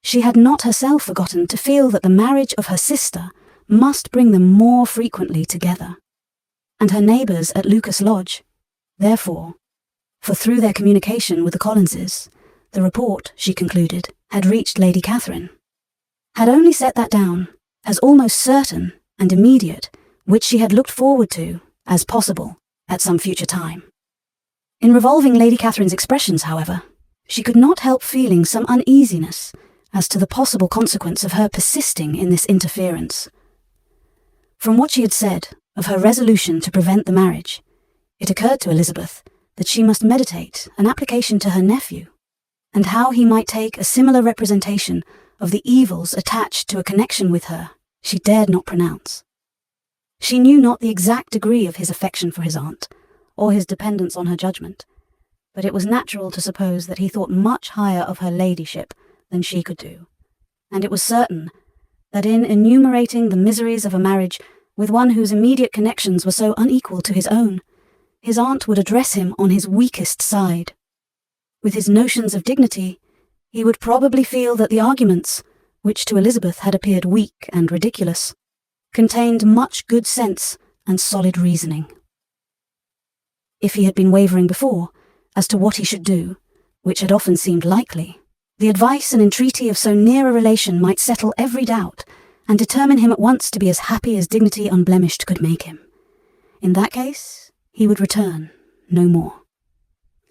She had not herself forgotten to feel that the marriage of her sister must bring them more frequently together, and her neighbours at Lucas Lodge, therefore, for through their communication with the Collinses, the report, she concluded, had reached Lady Catherine, had only set that down as almost certain and immediate, which she had looked forward to as possible at some future time. In revolving Lady Catherine's expressions, however, she could not help feeling some uneasiness as to the possible consequence of her persisting in this interference. From what she had said of her resolution to prevent the marriage, it occurred to Elizabeth that she must meditate an application to her nephew, and how he might take a similar representation of the evils attached to a connection with her she dared not pronounce. She knew not the exact degree of his affection for his aunt, or his dependence on her judgment, but it was natural to suppose that he thought much higher of her ladyship than she could do, and it was certain that in enumerating the miseries of a marriage with one whose immediate connections were so unequal to his own, his aunt would address him on his weakest side. With his notions of dignity, he would probably feel that the arguments, which to Elizabeth had appeared weak and ridiculous, contained much good sense and solid reasoning. If he had been wavering before as to what he should do, which had often seemed likely, the advice and entreaty of so near a relation might settle every doubt and determine him at once to be as happy as dignity unblemished could make him. In that case, he would return no more.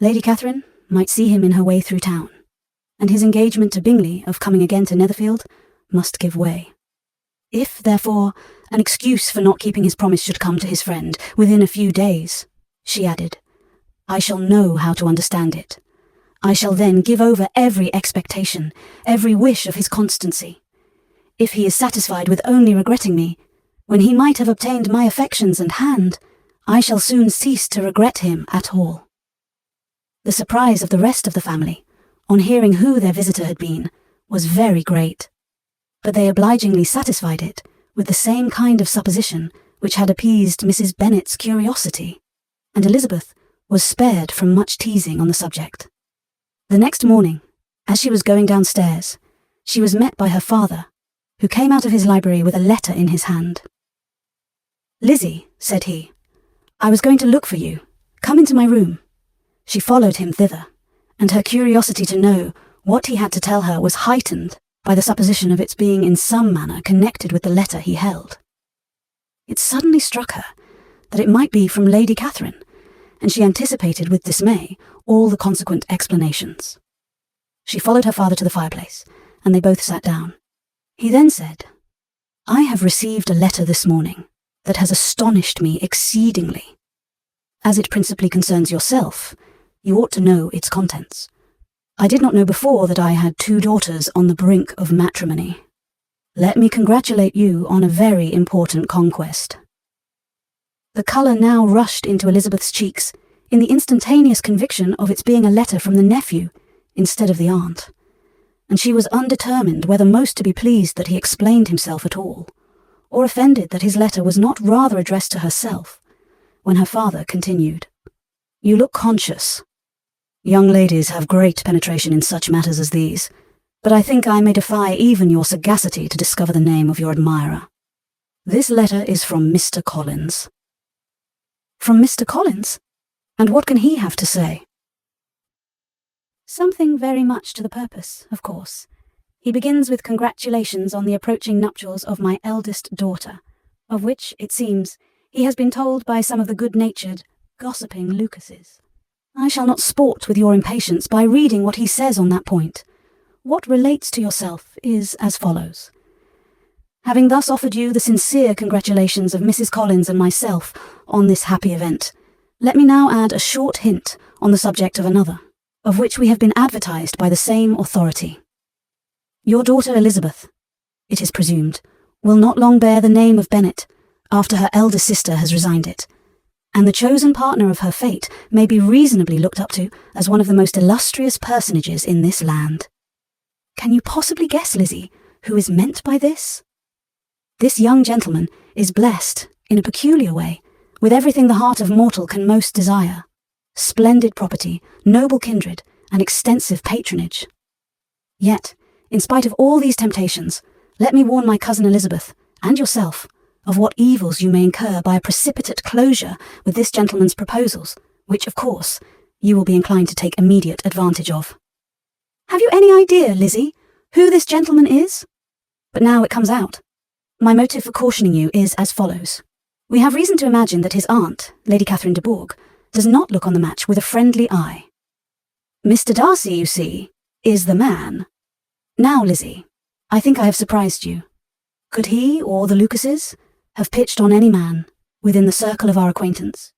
Lady Catherine might see him in her way through town, and his engagement to Bingley of coming again to Netherfield must give way. If, therefore, an excuse for not keeping his promise should come to his friend within a few days, she added, I shall know how to understand it. I shall then give over every expectation, every wish of his constancy. If he is satisfied with only regretting me, when he might have obtained my affections and hand, I shall soon cease to regret him at all. The surprise of the rest of the family, on hearing who their visitor had been, was very great, but they obligingly satisfied it with the same kind of supposition which had appeased Mrs. Bennet's curiosity, and Elizabeth was spared from much teasing on the subject. The next morning, as she was going downstairs, she was met by her father, who came out of his library with a letter in his hand. Lizzie, said he, I was going to look for you. Come into my room. She followed him thither, and her curiosity to know what he had to tell her was heightened by the supposition of its being in some manner connected with the letter he held. It suddenly struck her that it might be from Lady Catherine, and she anticipated with dismay all the consequent explanations. She followed her father to the fireplace, and they both sat down. He then said, I have received a letter this morning that has astonished me exceedingly. As it principally concerns yourself, you ought to know its contents. I did not know before that I had 2 daughters on the brink of matrimony. Let me congratulate you on a very important conquest. The colour now rushed into Elizabeth's cheeks in the instantaneous conviction of its being a letter from the nephew instead of the aunt, and she was undetermined whether most to be pleased that he explained himself at all, or offended that his letter was not rather addressed to herself, when her father continued, You look conscious. Young ladies have great penetration in such matters as these, but I think I may defy even your sagacity to discover the name of your admirer. This letter is from Mr. Collins. From Mr. Collins? And what can he have to say? Something very much to the purpose, of course. He begins with congratulations on the approaching nuptials of my eldest daughter, of which, it seems, he has been told by some of the good-natured, gossiping Lucases. I shall not sport with your impatience by reading what he says on that point. What relates to yourself is as follows. Having thus offered you the sincere congratulations of Mrs. Collins and myself on this happy event, let me now add a short hint on the subject of another, of which we have been advertised by the same authority. Your daughter Elizabeth, it is presumed, will not long bear the name of Bennet, after her elder sister has resigned it, and the chosen partner of her fate may be reasonably looked up to as one of the most illustrious personages in this land. Can you possibly guess, Lizzie, who is meant by this? This young gentleman is blessed, in a peculiar way, with everything the heart of mortal can most desire: splendid property, noble kindred, and extensive patronage. Yet, in spite of all these temptations, let me warn my cousin Elizabeth, and yourself, of what evils you may incur by a precipitate closure with this gentleman's proposals, which, of course, you will be inclined to take immediate advantage of. Have you any idea, Lizzie, who this gentleman is? But now it comes out. My motive for cautioning you is as follows. We have reason to imagine that his aunt, Lady Catherine de Bourgh, does not look on the match with a friendly eye. Mr. Darcy, you see, is the man. Now, Lizzie, I think I have surprised you. Could he, or the Lucases, have pitched on any man, within the circle of our acquaintance,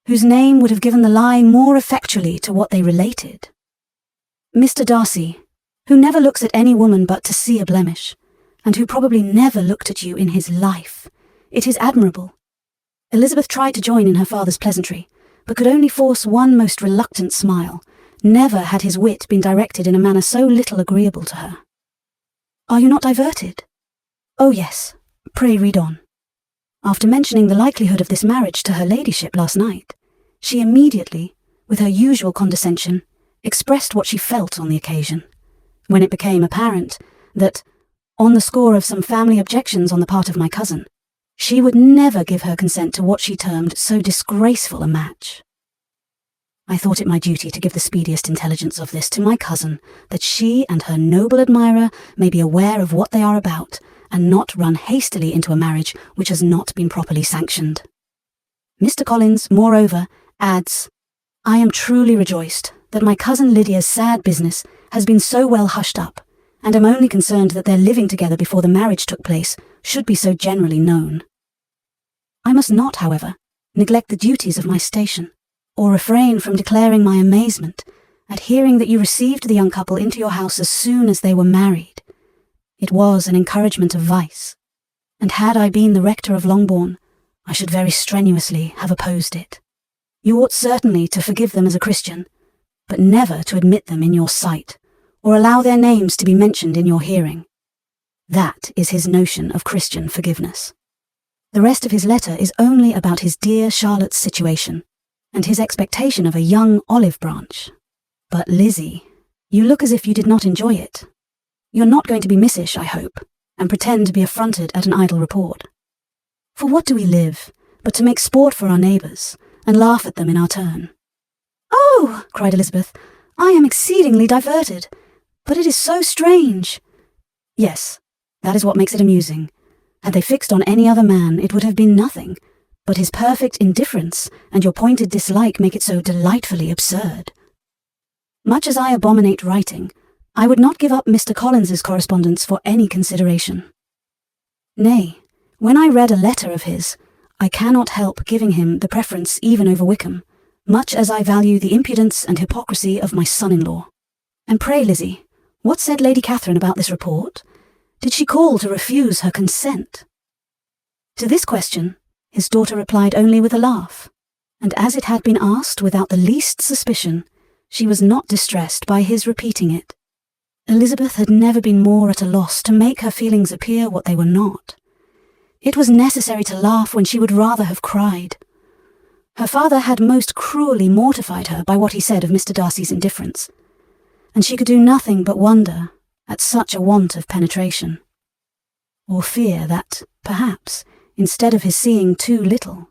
whose name would have given the lie more effectually to what they related? Mr. Darcy, who never looks at any woman but to see a blemish, and who probably never looked at you in his life. It is admirable. Elizabeth tried to join in her father's pleasantry, but could only force one most reluctant smile. Never had his wit been directed in a manner so little agreeable to her. Are you not diverted? Oh yes, pray read on. After mentioning the likelihood of this marriage to her ladyship last night, she immediately, with her usual condescension, expressed what she felt on the occasion, when it became apparent that, on the score of some family objections on the part of my cousin, she would never give her consent to what she termed so disgraceful a match. I thought it my duty to give the speediest intelligence of this to my cousin, that she and her noble admirer may be aware of what they are about, and not run hastily into a marriage which has not been properly sanctioned. Mr. Collins, moreover, adds, "I am truly rejoiced that my cousin Lydia's sad business has been so well hushed up, and am only concerned that their living together before the marriage took place should be so generally known. I must not, however, neglect the duties of my station, or refrain from declaring my amazement at hearing that you received the young couple into your house as soon as they were married. It was an encouragement of vice, and had I been the rector of Longbourn, I should very strenuously have opposed it. You ought certainly to forgive them as a Christian, but never to admit them in your sight, or allow their names to be mentioned in your hearing. That is his notion of Christian forgiveness." The rest of his letter is only about his dear Charlotte's situation, and his expectation of a young olive branch. But Lizzie, you look as if you did not enjoy it. You're not going to be missish, I hope, and pretend to be affronted at an idle report. For what do we live, but to make sport for our neighbours, and laugh at them in our turn? "Oh," cried Elizabeth, "I am exceedingly diverted, but it is so strange." "Yes, that is what makes it amusing. Had they fixed on any other man, it would have been nothing, but his perfect indifference and your pointed dislike make it so delightfully absurd. Much as I abominate writing, I would not give up Mr. Collins's correspondence for any consideration. Nay, when I read a letter of his, I cannot help giving him the preference even over Wickham, much as I value the impudence and hypocrisy of my son-in-law. And pray, Lizzie, what said Lady Catherine about this report? Did she call to refuse her consent?" To this question, his daughter replied only with a laugh, and as it had been asked without the least suspicion, she was not distressed by his repeating it. Elizabeth had never been more at a loss to make her feelings appear what they were not. It was necessary to laugh when she would rather have cried. Her father had most cruelly mortified her by what he said of Mr. Darcy's indifference, and she could do nothing but wonder at such a want of penetration, or fear that, perhaps, instead of his seeing too little,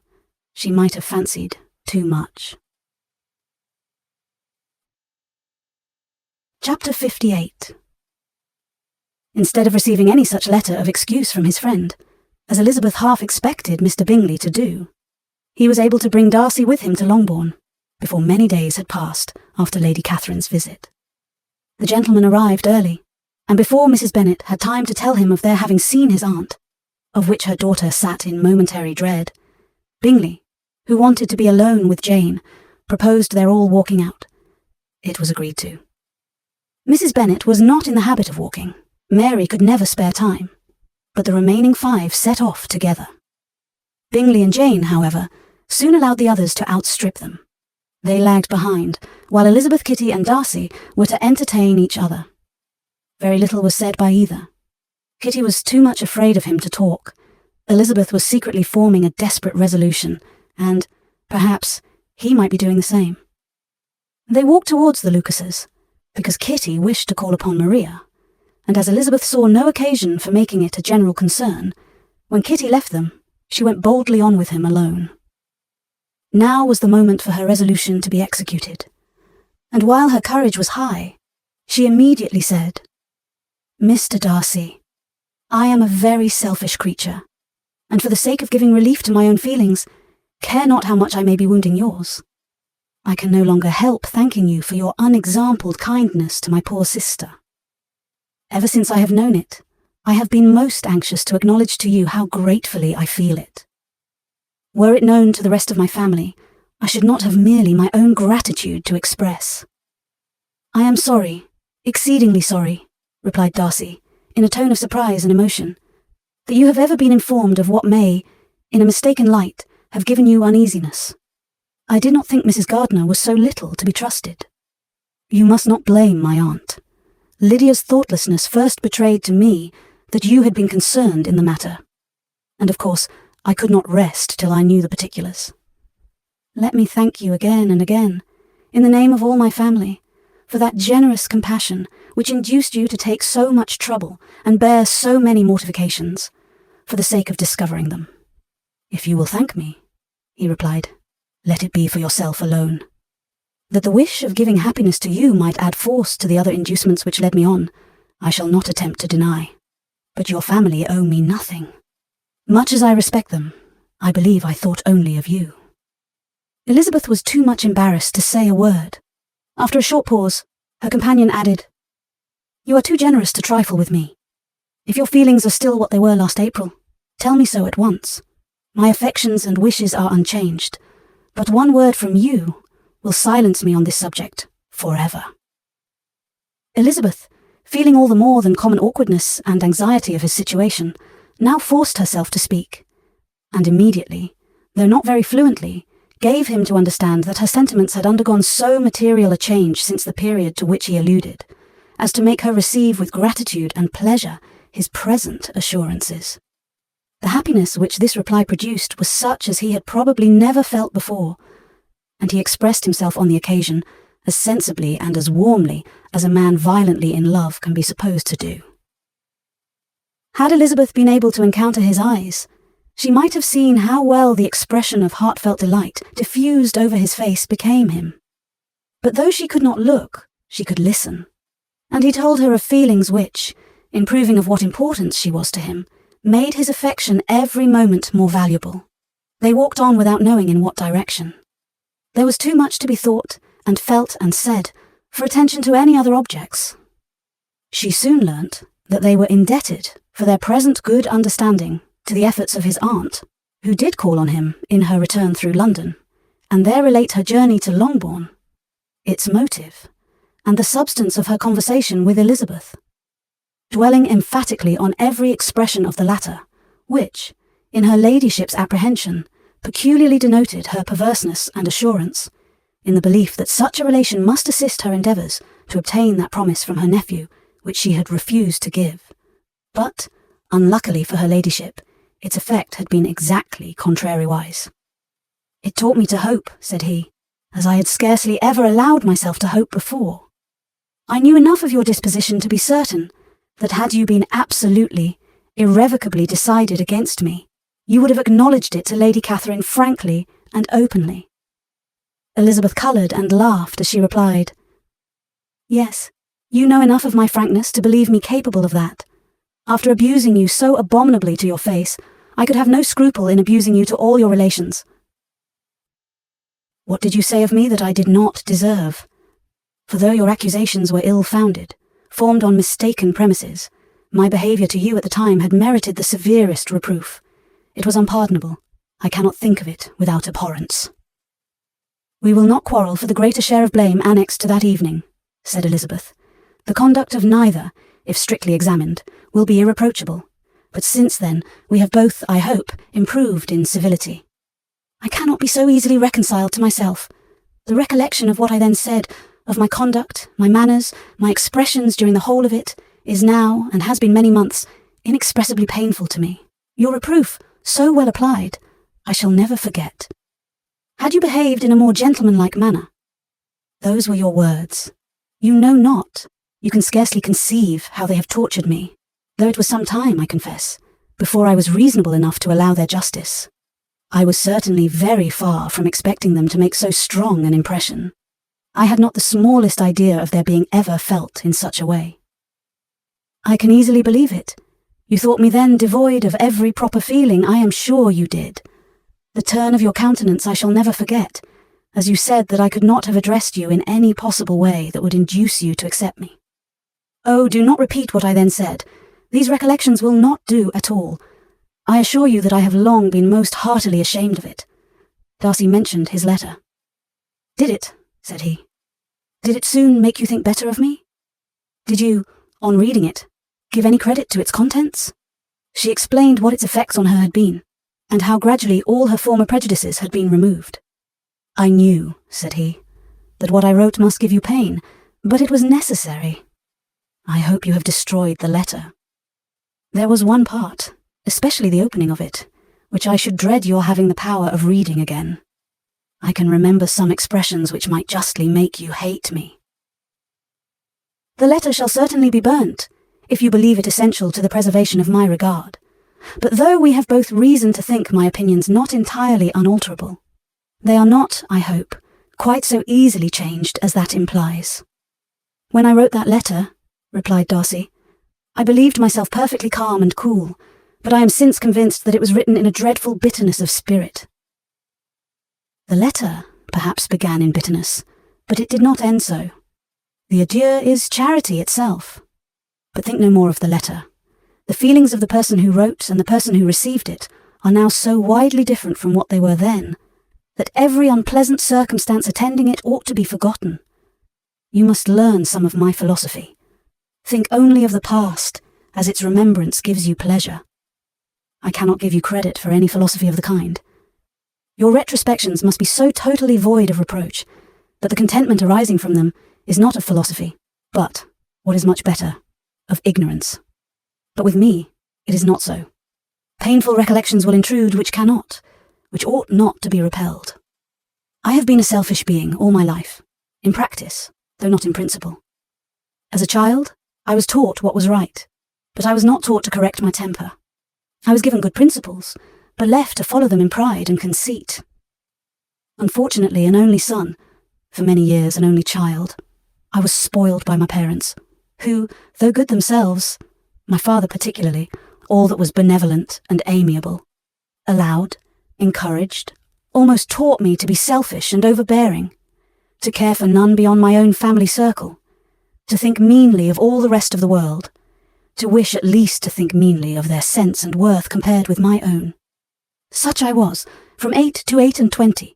she might have fancied too much. Chapter 58. Instead of receiving any such letter of excuse from his friend, as Elizabeth half expected Mr. Bingley to do, he was able to bring Darcy with him to Longbourn, before many days had passed after Lady Catherine's visit. The gentleman arrived early, and before Mrs. Bennet had time to tell him of their having seen his aunt, of which her daughter sat in momentary dread, Bingley, who wanted to be alone with Jane, proposed their all walking out. It was agreed to. Mrs. Bennet was not in the habit of walking. Mary could never spare time, but the remaining 5 set off together. Bingley and Jane, however, soon allowed the others to outstrip them. They lagged behind, while Elizabeth, Kitty, and Darcy were to entertain each other. Very little was said by either. Kitty was too much afraid of him to talk. Elizabeth was secretly forming a desperate resolution, and, perhaps, he might be doing the same. They walked towards the Lucases, because Kitty wished to call upon Maria, and as Elizabeth saw no occasion for making it a general concern, when Kitty left them, she went boldly on with him alone. Now was the moment for her resolution to be executed, and while her courage was high, she immediately said, "Mr. Darcy, I am a very selfish creature, and for the sake of giving relief to my own feelings, care not how much I may be wounding yours. I can no longer help thanking you for your unexampled kindness to my poor sister. Ever since I have known it, I have been most anxious to acknowledge to you how gratefully I feel it. Were it known to the rest of my family, I should not have merely my own gratitude to express. I am sorry, exceedingly sorry," replied Darcy, in a tone of surprise and emotion, "that you have ever been informed of what may, in a mistaken light, have given you uneasiness. I did not think Mrs. Gardiner was so little to be trusted. You must not blame my aunt. Lydia's thoughtlessness first betrayed to me that you had been concerned in the matter, and of course I could not rest till I knew the particulars. Let me thank you again and again, in the name of all my family, for that generous compassion which induced you to take so much trouble and bear so many mortifications, for the sake of discovering them. If you will thank me," he replied, "let it be for yourself alone. That the wish of giving happiness to you might add force to the other inducements which led me on, I shall not attempt to deny. But your family owe me nothing. Much as I respect them, I believe I thought only of you." Elizabeth was too much embarrassed to say a word. After a short pause, her companion added, "You are too generous to trifle with me. If your feelings are still what they were last April, tell me so at once. My affections and wishes are unchanged, but one word from you will silence me on this subject forever." Elizabeth, feeling all the more than common awkwardness and anxiety of his situation, now forced herself to speak, and immediately, though not very fluently, gave him to understand that her sentiments had undergone so material a change since the period to which he alluded, as to make her receive with gratitude and pleasure his present assurances. The happiness which this reply produced was such as he had probably never felt before, and he expressed himself on the occasion as sensibly and as warmly as a man violently in love can be supposed to do. Had Elizabeth been able to encounter his eyes, she might have seen how well the expression of heartfelt delight diffused over his face became him. But though she could not look, she could listen, and he told her of feelings which, in proving of what importance she was to him, made his affection every moment more valuable. They walked on without knowing in what direction. There was too much to be thought and felt and said for attention to any other objects. She soon learnt that they were indebted for their present good understanding to the efforts of his aunt, who did call on him in her return through London, and there relate her journey to Longbourn, its motive, and the substance of her conversation with Elizabeth, dwelling emphatically on every expression of the latter, which, in her ladyship's apprehension, peculiarly denoted her perverseness and assurance, in the belief that such a relation must assist her endeavours to obtain that promise from her nephew which she had refused to give. But, unluckily for her ladyship, its effect had been exactly contrariwise. "It taught me to hope," said he, "as I had scarcely ever allowed myself to hope before. I knew enough of your disposition to be certain that had you been absolutely, irrevocably decided against me, you would have acknowledged it to Lady Catherine frankly and openly." Elizabeth coloured and laughed as she replied, "Yes, you know enough of my frankness to believe me capable of that. After abusing you so abominably to your face, I could have no scruple in abusing you to all your relations." "What did you say of me that I did not deserve? For though your accusations were ill-founded, formed on mistaken premises, my behaviour to you at the time had merited the severest reproof. It was unpardonable. I cannot think of it without abhorrence." "We will not quarrel for the greater share of blame annexed to that evening," said Elizabeth. "The conduct of neither, if strictly examined, will be irreproachable, but since then we have both, I hope, improved in civility. I cannot be so easily reconciled to myself. The recollection of what I then said, of my conduct, my manners, my expressions during the whole of it, is now, and has been many months, inexpressibly painful to me. Your reproof, so well applied, I shall never forget. Had you behaved in a more gentlemanlike manner? Those were your words. You know not, you can scarcely conceive how they have tortured me, though it was some time, I confess, before I was reasonable enough to allow their justice. I was certainly very far from expecting them to make so strong an impression. I had not the smallest idea of their being ever felt in such a way." "I can easily believe it. You thought me then devoid of every proper feeling, I am sure you did. The turn of your countenance I shall never forget, as you said that I could not have addressed you in any possible way that would induce you to accept me. Oh, do not repeat what I then said. These recollections will not do at all. I assure you that I have long been most heartily ashamed of it." Darcy mentioned his letter. "Did it?" said he. "Did it soon make you think better of me? Did you, on reading it, give any credit to its contents?" She explained what its effects on her had been, and how gradually all her former prejudices had been removed. "I knew," said he, "that what I wrote must give you pain, but it was necessary. I hope you have destroyed the letter. There was one part, especially the opening of it, which I should dread your having the power of reading again. I can remember some expressions which might justly make you hate me." "The letter shall certainly be burnt, if you believe it essential to the preservation of my regard. But though we have both reason to think my opinions not entirely unalterable, they are not, I hope, quite so easily changed as that implies." "When I wrote that letter," replied Darcy, "I believed myself perfectly calm and cool, but I am since convinced that it was written in a dreadful bitterness of spirit." "The letter," perhaps began in bitterness, but it did not end so. The adieu is charity itself. But think no more of the letter. The feelings of the person who wrote and the person who received it are now so widely different from what they were then, that every unpleasant circumstance attending it ought to be forgotten. You must learn some of my philosophy. Think only of the past, as its remembrance gives you pleasure. I cannot give you credit for any philosophy of the kind. Your retrospections must be so totally void of reproach, that the contentment arising from them is not of philosophy, but, what is much better, of ignorance. But with me, it is not so. Painful recollections will intrude which ought not to be repelled. I have been a selfish being all my life, in practice, though not in principle. As a child, I was taught what was right, but I was not taught to correct my temper. I was given good principles, but left to follow them in pride and conceit. Unfortunately, an only son, for many years an only child, I was spoiled by my parents, who, though good themselves, my father particularly, all that was benevolent and amiable, allowed, encouraged, almost taught me to be selfish and overbearing, to care for none beyond my own family circle, to think meanly of all the rest of the world, to wish at least to think meanly of their sense and worth compared with my own. Such I was, from 8 to 28,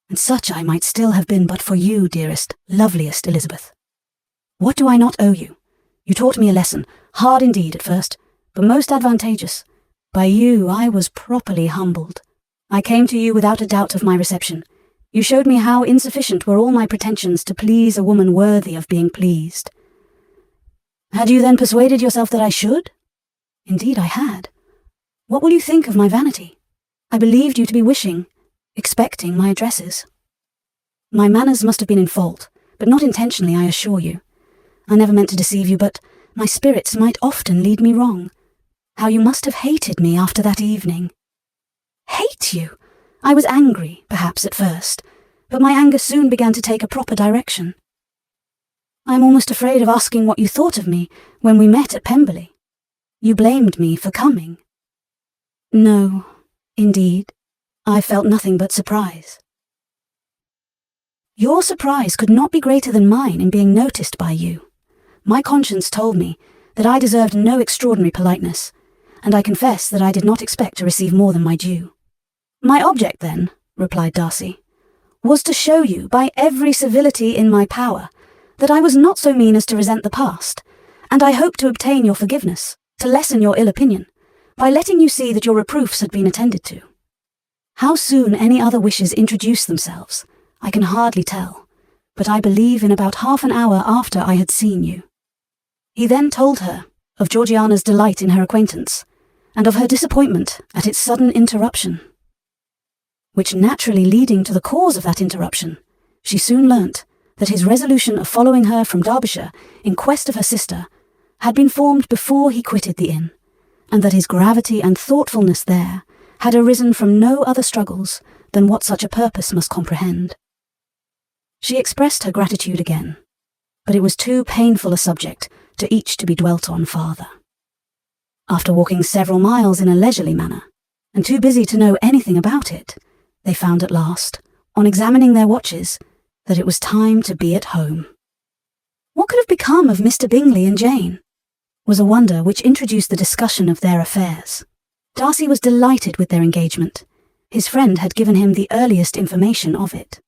and such I might still have been but for you, dearest, loveliest Elizabeth. What do I not owe you? You taught me a lesson, hard indeed at first, but most advantageous. By you I was properly humbled. I came to you without a doubt of my reception. You showed me how insufficient were all my pretensions to please a woman worthy of being pleased. Had you then persuaded yourself that I should? Indeed I had. What will you think of my vanity? I believed you to be wishing, expecting my addresses. My manners must have been in fault, but not intentionally, I assure you. I never meant to deceive you, but my spirits might often lead me wrong. How you must have hated me after that evening. Hate you? I was angry, perhaps, at first, but my anger soon began to take a proper direction. I am almost afraid of asking what you thought of me when we met at Pemberley. You blamed me for coming. No, indeed, I felt nothing but surprise. Your surprise could not be greater than mine in being noticed by you. My conscience told me that I deserved no extraordinary politeness, and I confess that I did not expect to receive more than my due. My object, then, replied Darcy, was to show you by every civility in my power that I was not so mean as to resent the past, and I hoped to obtain your forgiveness, to lessen your ill opinion, by letting you see that your reproofs had been attended to. How soon any other wishes introduced themselves, I can hardly tell, but I believe in about half an hour after I had seen you. He then told her of Georgiana's delight in her acquaintance, and of her disappointment at its sudden interruption, which naturally leading to the cause of that interruption, she soon learnt that his resolution of following her from Derbyshire in quest of her sister had been formed before he quitted the inn, and that his gravity and thoughtfulness there had arisen from no other struggles than what such a purpose must comprehend. She expressed her gratitude again, but it was too painful a subject to each to be dwelt on farther. After walking several miles in a leisurely manner, and too busy to know anything about it, they found at last, on examining their watches, that it was time to be at home. What could have become of Mr. Bingley and Jane? Was a wonder which introduced the discussion of their affairs. Darcy was delighted with their engagement. His friend had given him the earliest information of it.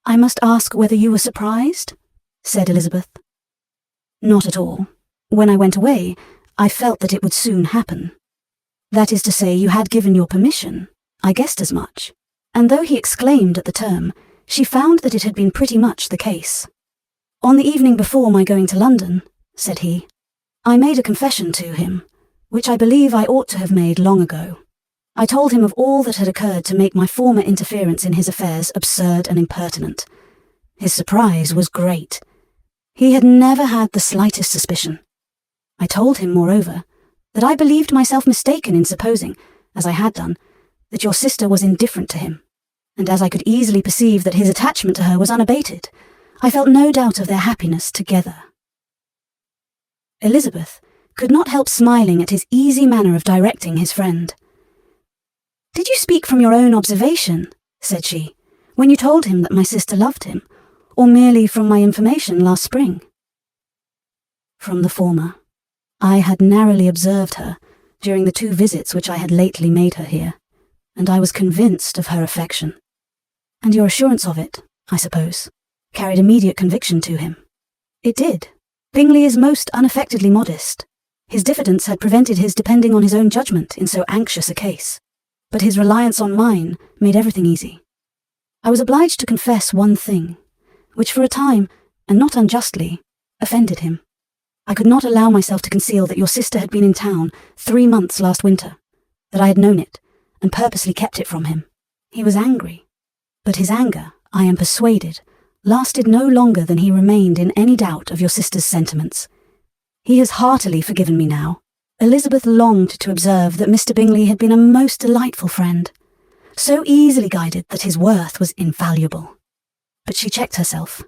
I must ask whether you were surprised? Said Elizabeth. Not at all. When I went away, I felt that it would soon happen. That is to say, you had given your permission. I guessed as much. And though he exclaimed at the term, she found that it had been pretty much the case. On the evening before my going to London, said he, I made a confession to him, which I believe I ought to have made long ago. I told him of all that had occurred to make my former interference in his affairs absurd and impertinent. His surprise was great. He had never had the slightest suspicion. I told him, moreover, that I believed myself mistaken in supposing, as I had done, that your sister was indifferent to him, and as I could easily perceive that his attachment to her was unabated, I felt no doubt of their happiness together. Elizabeth could not help smiling at his easy manner of directing his friend. Did you speak from your own observation, said she, when you told him that my sister loved him, or merely from my information last spring? From the former. I had narrowly observed her during the 2 visits which I had lately made her here, and I was convinced of her affection. And your assurance of it, I suppose, carried immediate conviction to him. It did. Bingley is most unaffectedly modest. His diffidence had prevented his depending on his own judgment in so anxious a case, but his reliance on mine made everything easy. I was obliged to confess one thing, which for a time, and not unjustly, offended him. I could not allow myself to conceal that your sister had been in town 3 months last winter, that I had known it, and purposely kept it from him. He was angry, but his anger, I am persuaded, lasted no longer than he remained in any doubt of your sister's sentiments. He has heartily forgiven me now. Elizabeth longed to observe that Mr. Bingley had been a most delightful friend, so easily guided that his worth was invaluable. But she checked herself.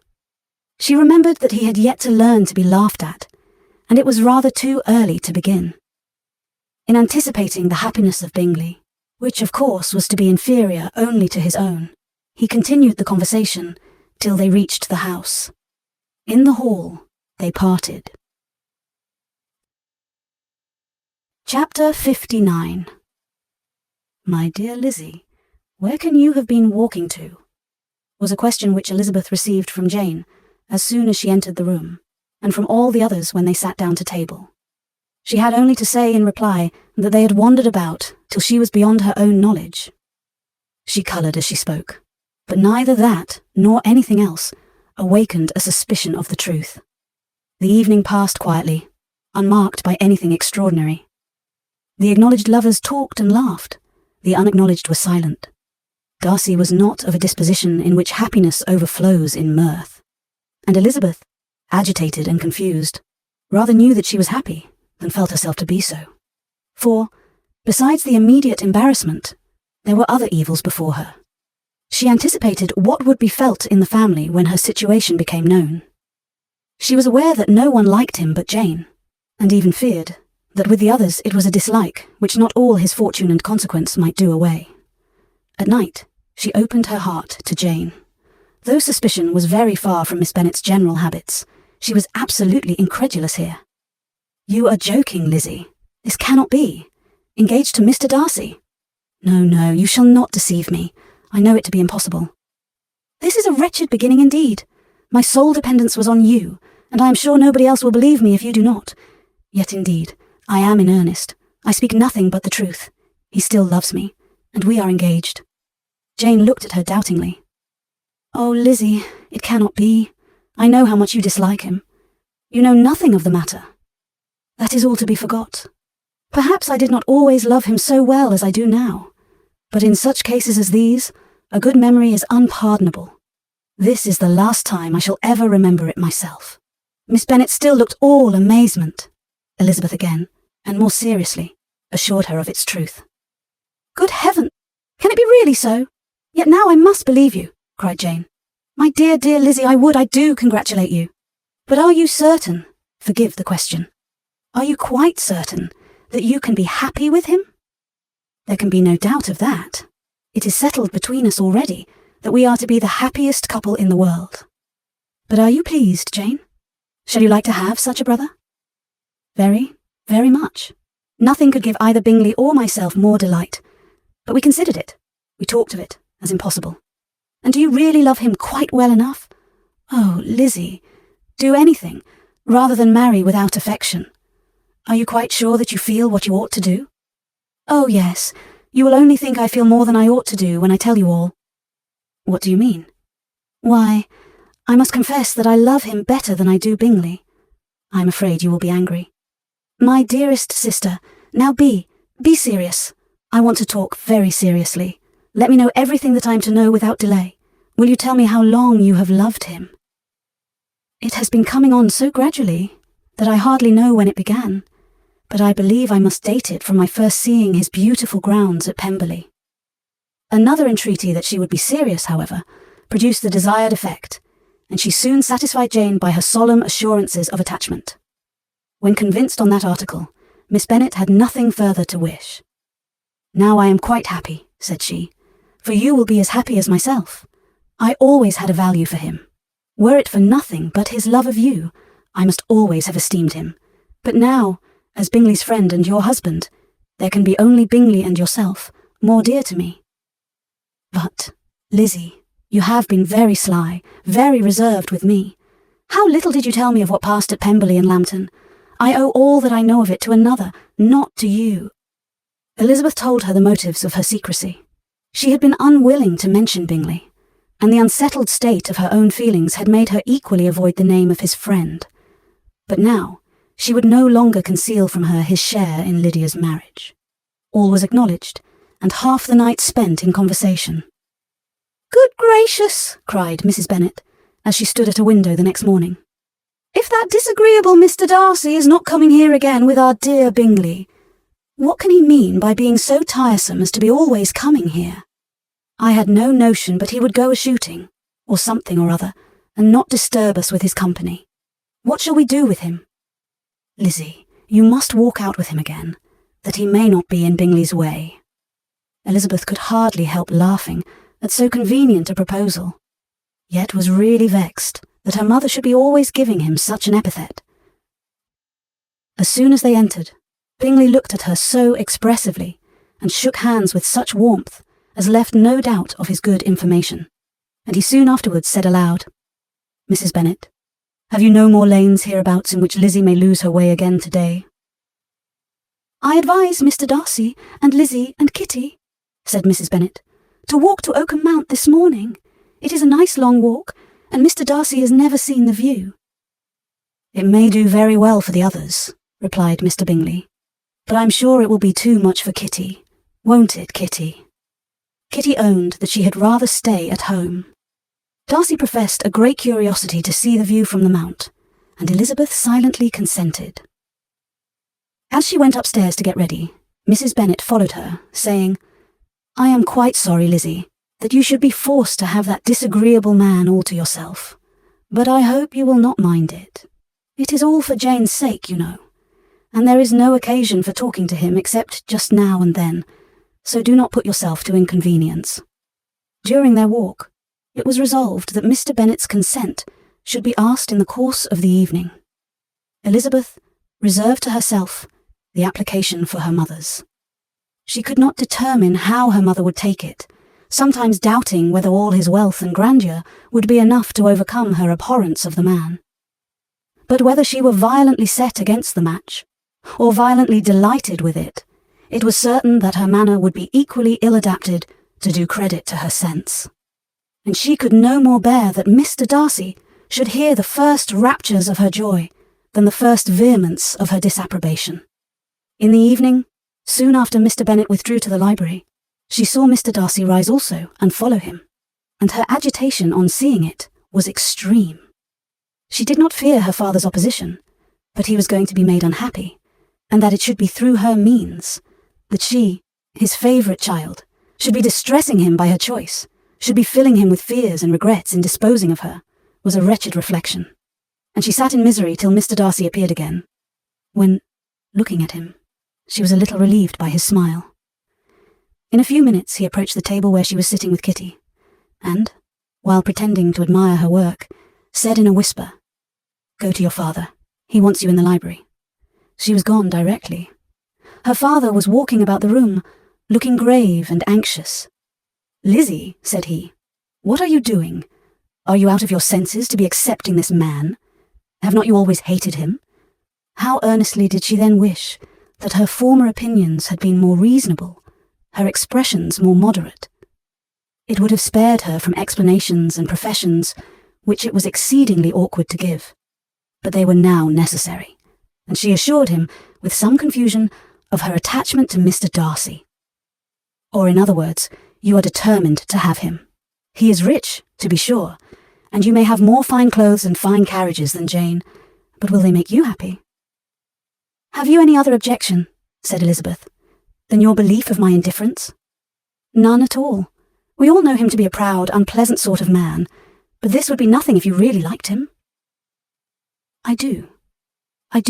She remembered that he had yet to learn to be laughed at, and it was rather too early to begin. In anticipating the happiness of Bingley, which of course was to be inferior only to his own, he continued the conversation till they reached the house. In the hall, they parted. Chapter 59. My dear Lizzie, where can you have been walking to? Was a question which Elizabeth received from Jane as soon as she entered the room, and from all the others when they sat down to table. She had only to say in reply that they had wandered about till she was beyond her own knowledge. She coloured as she spoke, but neither that nor anything else awakened a suspicion of the truth. The evening passed quietly, unmarked by anything extraordinary. The acknowledged lovers talked and laughed. The unacknowledged were silent. Darcy was not of a disposition in which happiness overflows in mirth, and Elizabeth, agitated and confused, rather knew that she was happy than felt herself to be so. For, besides the immediate embarrassment, there were other evils before her. She anticipated what would be felt in the family when her situation became known. She was aware that no one liked him but Jane, and even feared that with the others it was a dislike which not all his fortune and consequence might do away. At night, she opened her heart to Jane. Though suspicion was very far from Miss Bennet's general habits, she was absolutely incredulous here. You are joking, Lizzie. This cannot be. Engaged to Mr. Darcy? No, you shall not deceive me. I know it to be impossible. This is a wretched beginning indeed. My sole dependence was on you, and I am sure nobody else will believe me if you do not. Yet indeed, I am in earnest. I speak nothing but the truth. He still loves me, and we are engaged. Jane looked at her doubtingly. Oh, Lizzie, it cannot be. I know how much you dislike him. You know nothing of the matter. That is all to be forgot. Perhaps I did not always love him so well as I do now, but in such cases as these, a good memory is unpardonable. This is the last time I shall ever remember it myself. Miss Bennet still looked all amazement. Elizabeth again, and more seriously, assured her of its truth. Good heaven! Can it be really so? Yet now I must believe you, cried Jane. My dear, dear Lizzie, I do congratulate you. But are you certain, forgive the question, are you quite certain that you can be happy with him? There can be no doubt of that. It is settled between us already that we are to be the happiest couple in the world. But are you pleased, Jane? Shall you like to have such a brother? Very, very much. Nothing could give either Bingley or myself more delight. But we considered it. We talked of it as impossible. And do you really love him quite well enough? Oh, Lizzie, do anything, rather than marry without affection. Are you quite sure that you feel what you ought to do? Oh, yes. You will only think I feel more than I ought to do when I tell you all. What do you mean? Why, I must confess that I love him better than I do Bingley. I am afraid you will be angry. My dearest sister, now be serious. I want to talk very seriously. Let me know everything that I am to know without delay. Will you tell me how long you have loved him? It has been coming on so gradually that I hardly know when it began, but I believe I must date it from my first seeing his beautiful grounds at Pemberley. Another entreaty that she would be serious, however, produced the desired effect, and she soon satisfied Jane by her solemn assurances of attachment. When convinced on that article, Miss Bennet had nothing further to wish. Now I am quite happy, said she, for you will be as happy as myself. I always had a value for him. Were it for nothing but his love of you, I must always have esteemed him. But now, as Bingley's friend and your husband, there can be only Bingley and yourself, more dear to me. But, Lizzie, you have been very sly, very reserved with me. How little did you tell me of what passed at Pemberley and Lambton? I owe all that I know of it to another, not to you. Elizabeth told her the motives of her secrecy. She had been unwilling to mention Bingley, and the unsettled state of her own feelings had made her equally avoid the name of his friend. But now, she would no longer conceal from her his share in Lydia's marriage. All was acknowledged, and half the night spent in conversation. "Good gracious!" cried Mrs. Bennet, as she stood at a window the next morning. "If that disagreeable Mr. Darcy is not coming here again with our dear Bingley, what can he mean by being so tiresome as to be always coming here? I had no notion but he would go a-shooting, or something or other, and not disturb us with his company. What shall we do with him? Lizzie, you must walk out with him again, that he may not be in Bingley's way." Elizabeth could hardly help laughing at so convenient a proposal, yet was really vexed that her mother should be always giving him such an epithet. As soon as they entered, Bingley looked at her so expressively, and shook hands with such warmth, as left no doubt of his good information, and he soon afterwards said aloud, "Mrs. Bennet, have you no more lanes hereabouts in which Lizzie may lose her way again today?" "I advise Mr. Darcy and Lizzie and Kitty," said Mrs. Bennet, "to walk to Oakham Mount this morning. It is a nice long walk, and Mr. Darcy has never seen the view." "It may do very well for the others," replied Mr. Bingley, "but I'm sure it will be too much for Kitty. Won't it, Kitty?" Kitty owned that she had rather stay at home. Darcy professed a great curiosity to see the view from the mount, and Elizabeth silently consented. As she went upstairs to get ready, Mrs. Bennet followed her, saying, "I am quite sorry, Lizzie, that you should be forced to have that disagreeable man all to yourself, but I hope you will not mind it. It is all for Jane's sake, you know, and there is no occasion for talking to him except just now and then, so do not put yourself to inconvenience." During their walk, it was resolved that Mr. Bennet's consent should be asked in the course of the evening. Elizabeth reserved to herself the application for her mother's. She could not determine how her mother would take it, sometimes doubting whether all his wealth and grandeur would be enough to overcome her abhorrence of the man. But whether she were violently set against the match, or violently delighted with it, it was certain that her manner would be equally ill-adapted to do credit to her sense. And she could no more bear that Mr. Darcy should hear the first raptures of her joy than the first vehemence of her disapprobation. In the evening, soon after Mr. Bennet withdrew to the library, she saw Mr. Darcy rise also and follow him, and her agitation on seeing it was extreme. She did not fear her father's opposition, but he was going to be made unhappy, and that it should be through her means, that she, his favourite child, should be distressing him by her choice, should be filling him with fears and regrets in disposing of her, was a wretched reflection, and she sat in misery till Mr. Darcy appeared again, when, looking at him, she was a little relieved by his smile. In a few minutes he approached the table where she was sitting with Kitty, and, while pretending to admire her work, said in a whisper, "Go to your father. He wants you in the library." She was gone directly. Her father was walking about the room, looking grave and anxious. "Lizzie," said he, "what are you doing? Are you out of your senses to be accepting this man? Have not you always hated him?" How earnestly did she then wish that her former opinions had been more reasonable, her expressions more moderate. It would have spared her from explanations and professions which it was exceedingly awkward to give, but they were now necessary, and she assured him, with some confusion, of her attachment to Mr. Darcy. Or in other words, you are determined to have him. He is rich, to be sure, and you may have more fine clothes and fine carriages than Jane, but will they make you happy? "Have you any other objection," said Elizabeth, "than your belief of my indifference?" "None at all. We all know him to be a proud, unpleasant sort of man, but this would be nothing if you really liked him." I do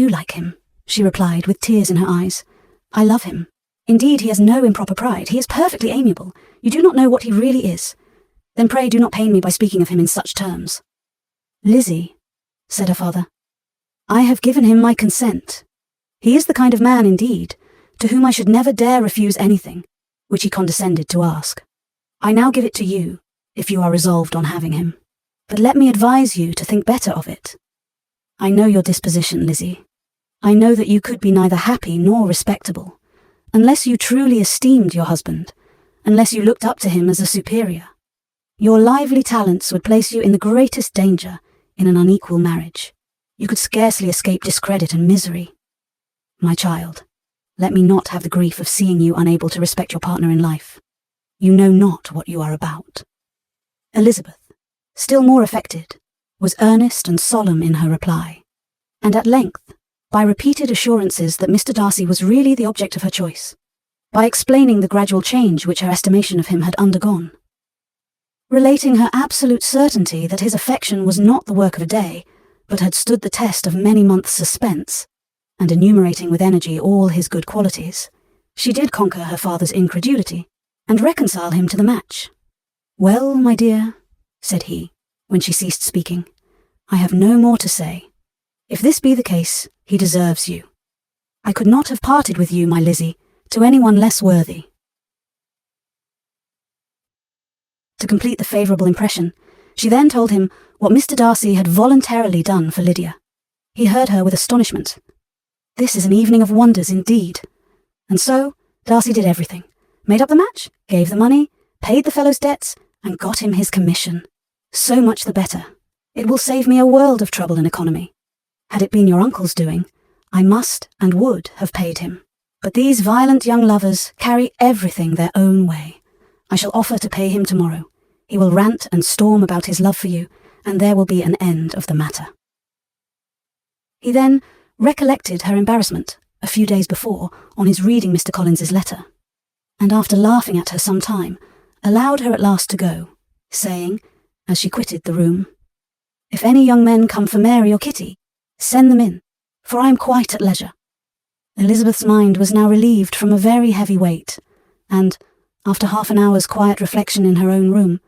like him," she replied with tears in her eyes. "I love him. Indeed, he has no improper pride. He is perfectly amiable. You do not know what he really is. Then pray do not pain me by speaking of him in such terms. Lizzie, said her father, I have given him my consent. He is the kind of man, indeed, to whom I should never dare refuse anything, which he condescended to ask. I now give it to you, if you are resolved on having him. But let me advise you to think better of it. I know your disposition, Lizzie. I know that you could be neither happy nor respectable, unless you truly esteemed your husband, unless you looked up to him as a superior. Your lively talents would place you in the greatest danger in an unequal marriage. You could scarcely escape discredit and misery. My child, let me not have the grief of seeing you unable to respect your partner in life. You know not what you are about. Elizabeth, still more affected, was earnest and solemn in her reply, and at length, by repeated assurances that Mr. Darcy was really the object of her choice, by explaining the gradual change which her estimation of him had undergone, relating her absolute certainty that his affection was not the work of a day, but had stood the test of many months' suspense, and enumerating with energy all his good qualities, she did conquer her father's incredulity, and reconcile him to the match. Well, my dear, said he, when she ceased speaking, I have no more to say. If this be the case, he deserves you. I could not have parted with you, my Lizzie, to anyone less worthy. To complete the favourable impression, she then told him what Mr. Darcy had voluntarily done for Lydia. He heard her with astonishment. This is an evening of wonders indeed. And so, Darcy did everything, made up the match, gave the money, paid the fellow's debts, and got him his commission. So much the better. It will save me a world of trouble and economy. Had it been your uncle's doing, I must and would have paid him. But these violent young lovers carry everything their own way. I shall offer to pay him tomorrow. He will rant and storm about his love for you, and there will be an end of the matter. He then recollected her embarrassment, a few days before, on his reading Mr. Collins's letter, and after laughing at her some time, allowed her at last to go, saying, as she quitted the room, If any young men come for Mary or Kitty, send them in, for I am quite at leisure. Elizabeth's mind was now relieved from a very heavy weight, and, after half an hour's quiet reflection in her own room,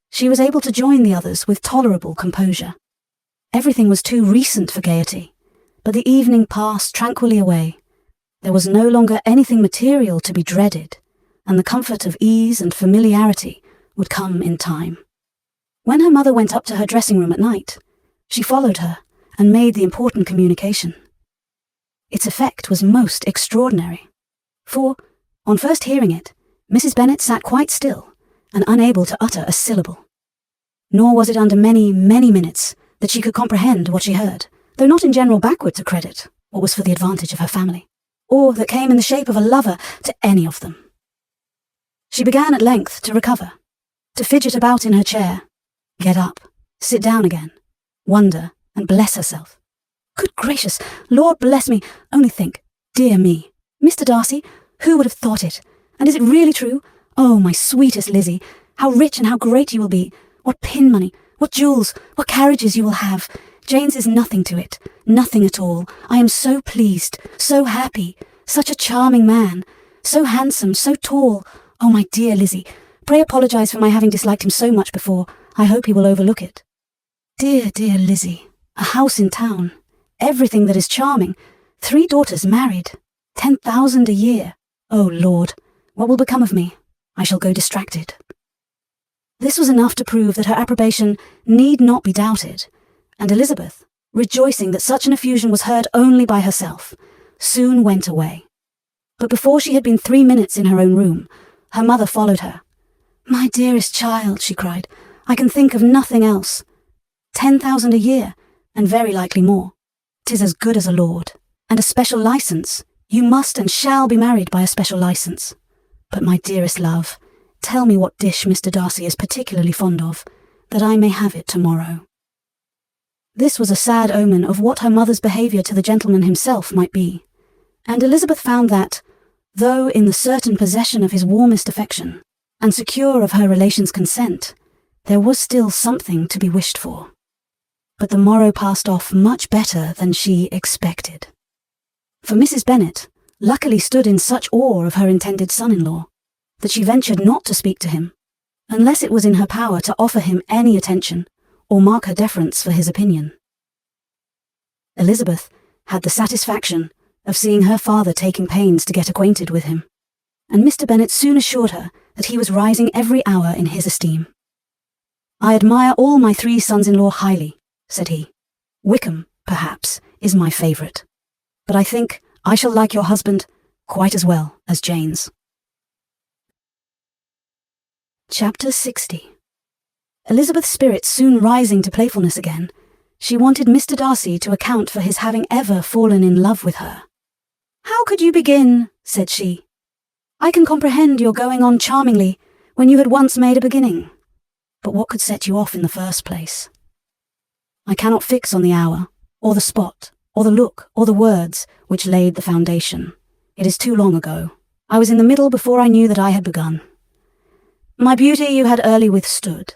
she was able to join the others with tolerable composure. Everything was too recent for gaiety, but the evening passed tranquilly away. There was no longer anything material to be dreaded, and the comfort of ease and familiarity would come in time. When her mother went up to her dressing room at night, she followed her and made the important communication. Its effect was most extraordinary, for, on first hearing it, Mrs. Bennet sat quite still and unable to utter a syllable. Nor was it under many, many minutes that she could comprehend what she heard, though not in general backward to credit what was for the advantage of her family, or that came in the shape of a lover to any of them. She began at length to recover, to fidget about in her chair, get up, sit down again, wonder and bless herself. Good gracious, Lord bless me, only think, dear me, Mr. Darcy, who would have thought it? And is it really true? Oh, my sweetest Lizzie, how rich and how great you will be, what pin money, what jewels, what carriages you will have. Jane's is nothing to it, nothing at all. I am so pleased, so happy, such a charming man, so handsome, so tall. Oh, my dear Lizzie, pray apologise for my having disliked him so much before. I hope he will overlook it. Dear, dear Lizzie, a house in town, everything that is charming, 3 daughters married, 10,000 a year. Oh, Lord, what will become of me? I shall go distracted. This was enough to prove that her approbation need not be doubted, and Elizabeth, rejoicing that such an effusion was heard only by herself, soon went away. But before she had been 3 minutes in her own room, her mother followed her. My dearest child, she cried, I can think of nothing else. 10,000 a year, and very likely more. 'Tis as good as a lord, and a special licence. You must and shall be married by a special licence. But my dearest love, tell me what dish Mr. Darcy is particularly fond of, that I may have it tomorrow. This was a sad omen of what her mother's behaviour to the gentleman himself might be, and Elizabeth found that, though in the certain possession of his warmest affection, and secure of her relations' consent, there was still something to be wished for. But the morrow passed off much better than she expected. For Mrs. Bennet luckily stood in such awe of her intended son-in-law, that she ventured not to speak to him, unless it was in her power to offer him any attention or mark her deference for his opinion. Elizabeth had the satisfaction of seeing her father taking pains to get acquainted with him, and Mr. Bennet soon assured her that he was rising every hour in his esteem. "I admire all my 3 sons-in-law highly," said he. "Wickham, perhaps, is my favourite, but I think I shall like your husband quite as well as Jane's." Chapter 60. Elizabeth's spirits soon rising to playfulness again, she wanted Mr. Darcy to account for his having ever fallen in love with her. "How could you begin?" said she. "I can comprehend your going on charmingly when you had once made a beginning. But what could set you off in the first place? I cannot fix on the hour, or the spot, or the look, or the words which laid the foundation. It is too long ago. I was in the middle before I knew that I had begun. My beauty you had early withstood,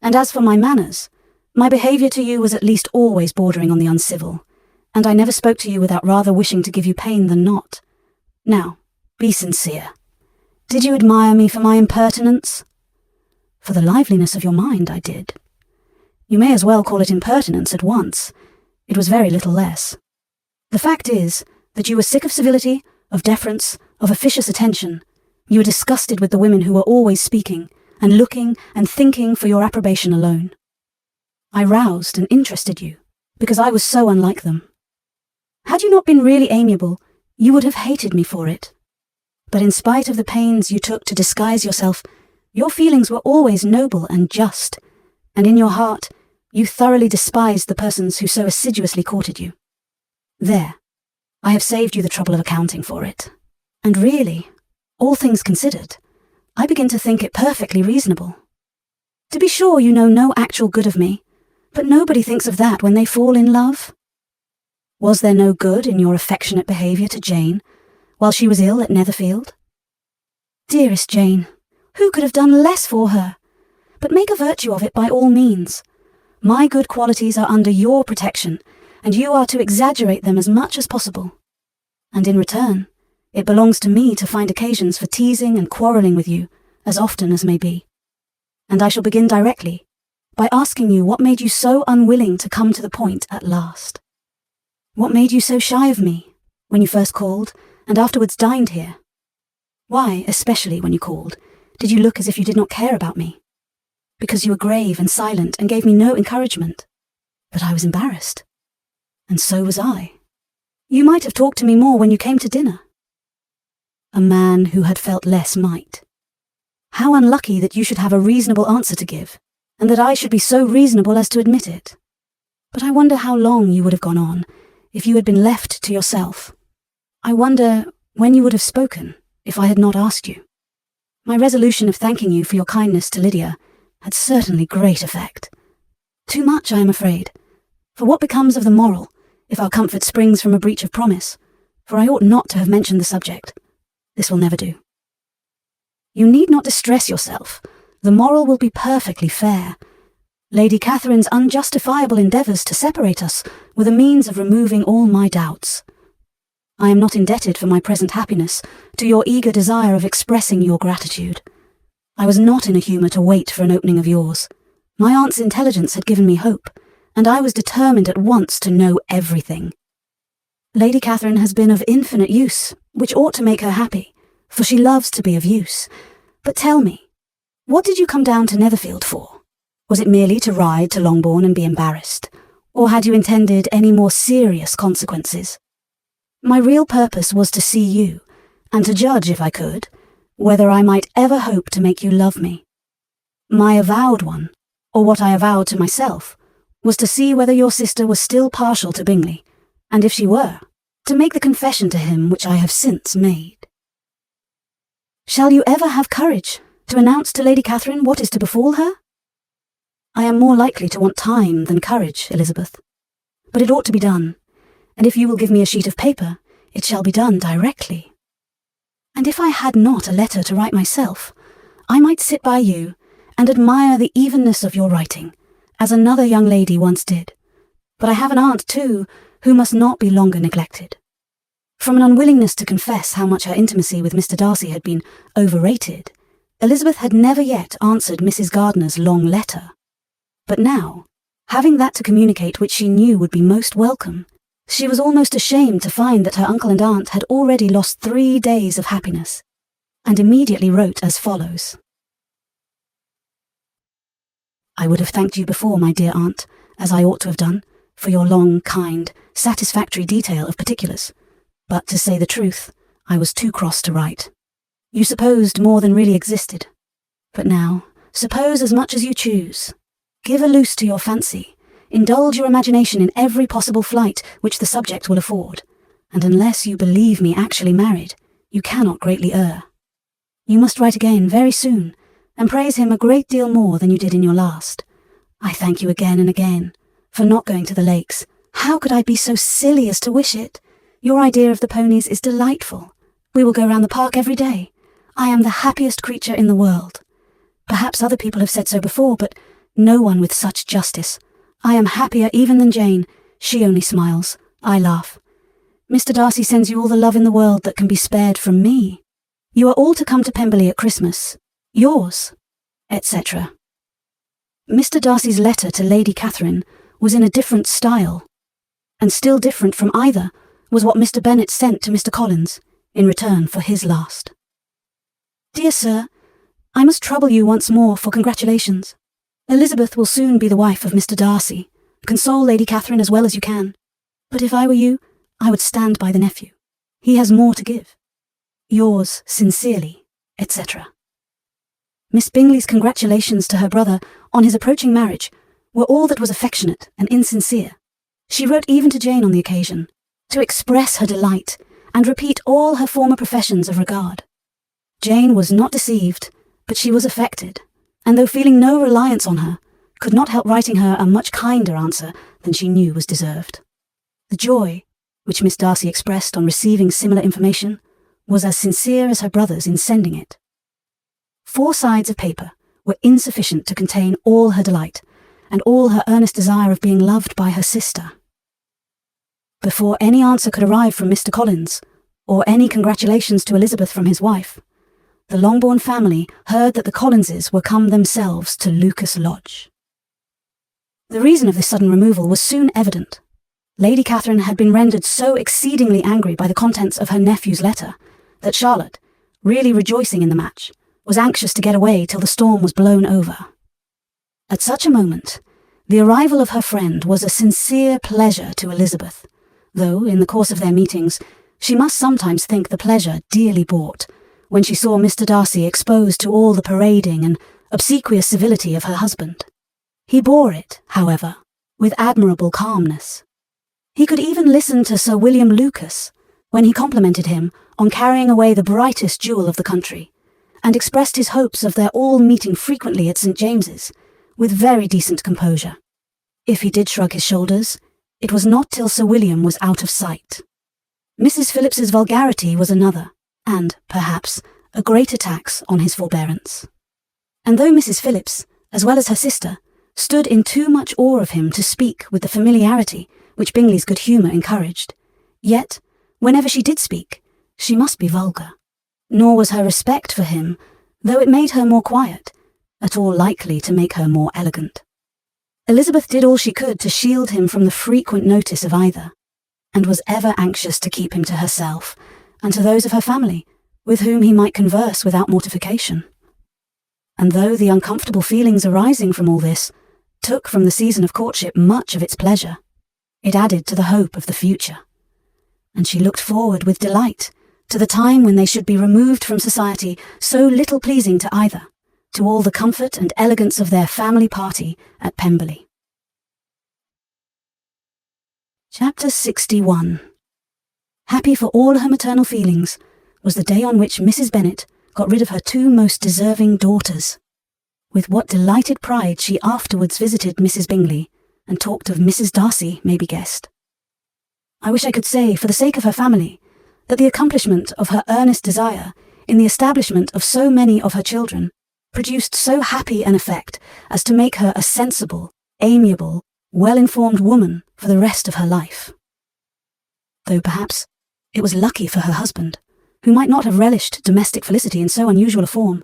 and as for my manners, my behaviour to you was at least always bordering on the uncivil, and I never spoke to you without rather wishing to give you pain than not. Now, be sincere. Did you admire me for my impertinence?" "For the liveliness of your mind, I did." "You may as well call it impertinence at once. It was very little less. The fact is that you were sick of civility, of deference, of officious attention. You were disgusted with the women who were always speaking, and looking and thinking for your approbation alone. I roused and interested you, because I was so unlike them. Had you not been really amiable, you would have hated me for it. But in spite of the pains you took to disguise yourself, your feelings were always noble and just, and in your heart you thoroughly despised the persons who so assiduously courted you. There, I have saved you the trouble of accounting for it. And really, all things considered, I begin to think it perfectly reasonable. To be sure, you know no actual good of me, but nobody thinks of that when they fall in love. Was there no good in your affectionate behaviour to Jane, while she was ill at Netherfield? Dearest Jane, who could have done less for her? But make a virtue of it by all means. My good qualities are under your protection, and you are to exaggerate them as much as possible. And in return, it belongs to me to find occasions for teasing and quarrelling with you, as often as may be. And I shall begin directly, by asking you what made you so unwilling to come to the point at last. What made you so shy of me, when you first called, and afterwards dined here? Why, especially when you called, did you look as if you did not care about me? Because you were grave and silent and gave me no encouragement. But I was embarrassed. And so was I. You might have talked to me more when you came to dinner. A man who had felt less might. How unlucky that you should have a reasonable answer to give, and that I should be so reasonable as to admit it. But I wonder how long you would have gone on, if you had been left to yourself. I wonder when you would have spoken, if I had not asked you. My resolution of thanking you for your kindness to Lydia had certainly great effect. Too much, I am afraid. For what becomes of the moral, if our comfort springs from a breach of promise? For I ought not to have mentioned the subject. This will never do. You need not distress yourself. The moral will be perfectly fair. Lady Catherine's unjustifiable endeavours to separate us were the means of removing all my doubts. I am not indebted for my present happiness to your eager desire of expressing your gratitude. I was not in a humour to wait for an opening of yours. My aunt's intelligence had given me hope, and I was determined at once to know everything. Lady Catherine has been of infinite use, which ought to make her happy, for she loves to be of use. But tell me, what did you come down to Netherfield for? Was it merely to ride to Longbourn and be embarrassed, or had you intended any more serious consequences? My real purpose was to see you, and to judge, if I could, whether I might ever hope to make you love me. My avowed one, or what I avowed to myself, was to see whether your sister was still partial to Bingley, and if she were, to make the confession to him which I have since made. Shall you ever have courage to announce to Lady Catherine what is to befall her? I am more likely to want time than courage, Elizabeth. But it ought to be done, and if you will give me a sheet of paper, it shall be done directly. And if I had not a letter to write myself, I might sit by you and admire the evenness of your writing, as another young lady once did. But I have an aunt, too, who must not be longer neglected. From an unwillingness to confess how much her intimacy with Mr. Darcy had been overrated, Elizabeth had never yet answered Mrs. Gardiner's long letter. But now, having that to communicate which she knew would be most welcome, she was almost ashamed to find that her uncle and aunt had already lost 3 days of happiness, and immediately wrote as follows. I would have thanked you before, my dear aunt, as I ought to have done, for your long, kind, satisfactory detail of particulars. But to say the truth, I was too cross to write. You supposed more than really existed. But now, suppose as much as you choose. Give a loose to your fancy. Indulge your imagination in every possible flight which the subject will afford, and unless you believe me actually married, you cannot greatly err. You must write again very soon, and praise him a great deal more than you did in your last. I thank you again and again for not going to the lakes. How could I be so silly as to wish it? Your idea of the ponies is delightful. We will go round the park every day. I am the happiest creature in the world. Perhaps other people have said so before, but no one with such justice. I am happier even than Jane. She only smiles. I laugh. Mr. Darcy sends you all the love in the world that can be spared from me. You are all to come to Pemberley at Christmas. Yours, etc. Mr. Darcy's letter to Lady Catherine was in a different style, and still different from either was what Mr. Bennet sent to Mr. Collins in return for his last. Dear Sir, I must trouble you once more for congratulations. Elizabeth will soon be the wife of Mr. Darcy. Console Lady Catherine as well as you can. But if I were you, I would stand by the nephew. He has more to give. Yours sincerely, etc. Miss Bingley's congratulations to her brother on his approaching marriage were all that was affectionate and insincere. She wrote even to Jane on the occasion, to express her delight and repeat all her former professions of regard. Jane was not deceived, but she was affected, and though feeling no reliance on her, could not help writing her a much kinder answer than she knew was deserved. The joy, which Miss Darcy expressed on receiving similar information, was as sincere as her brother's in sending it. 4 sides of paper were insufficient to contain all her delight, and all her earnest desire of being loved by her sister. Before any answer could arrive from Mr. Collins, or any congratulations to Elizabeth from his wife, the Longbourn family heard that the Collinses were come themselves to Lucas Lodge. The reason of this sudden removal was soon evident. Lady Catherine had been rendered so exceedingly angry by the contents of her nephew's letter that Charlotte, really rejoicing in the match, was anxious to get away till the storm was blown over. At such a moment, the arrival of her friend was a sincere pleasure to Elizabeth, though, in the course of their meetings, she must sometimes think the pleasure dearly bought, when she saw Mr. Darcy exposed to all the parading and obsequious civility of her husband. He bore it, however, with admirable calmness. He could even listen to Sir William Lucas, when he complimented him on carrying away the brightest jewel of the country, and expressed his hopes of their all meeting frequently at St. James's, with very decent composure. If he did shrug his shoulders, it was not till Sir William was out of sight. Mrs. Phillips's vulgarity was another, and, perhaps, a greater tax on his forbearance. And though Mrs. Phillips, as well as her sister, stood in too much awe of him to speak with the familiarity which Bingley's good humour encouraged, yet, whenever she did speak, she must be vulgar. Nor was her respect for him, though it made her more quiet, at all likely to make her more elegant. Elizabeth did all she could to shield him from the frequent notice of either, and was ever anxious to keep him to herself, and to those of her family, with whom he might converse without mortification. And though the uncomfortable feelings arising from all this took from the season of courtship much of its pleasure, it added to the hope of the future, and she looked forward with delight to the time when they should be removed from society so little pleasing to either, to all the comfort and elegance of their family party at Pemberley. Chapter 61. Happy for all her maternal feelings was the day on which Mrs. Bennet got rid of her 2 most deserving daughters. With what delighted pride she afterwards visited Mrs. Bingley, and talked of Mrs. Darcy may be guessed. I wish I could say, for the sake of her family, that the accomplishment of her earnest desire in the establishment of so many of her children produced so happy an effect as to make her a sensible, amiable, well-informed woman for the rest of her life. Though perhaps it was lucky for her husband, who might not have relished domestic felicity in so unusual a form,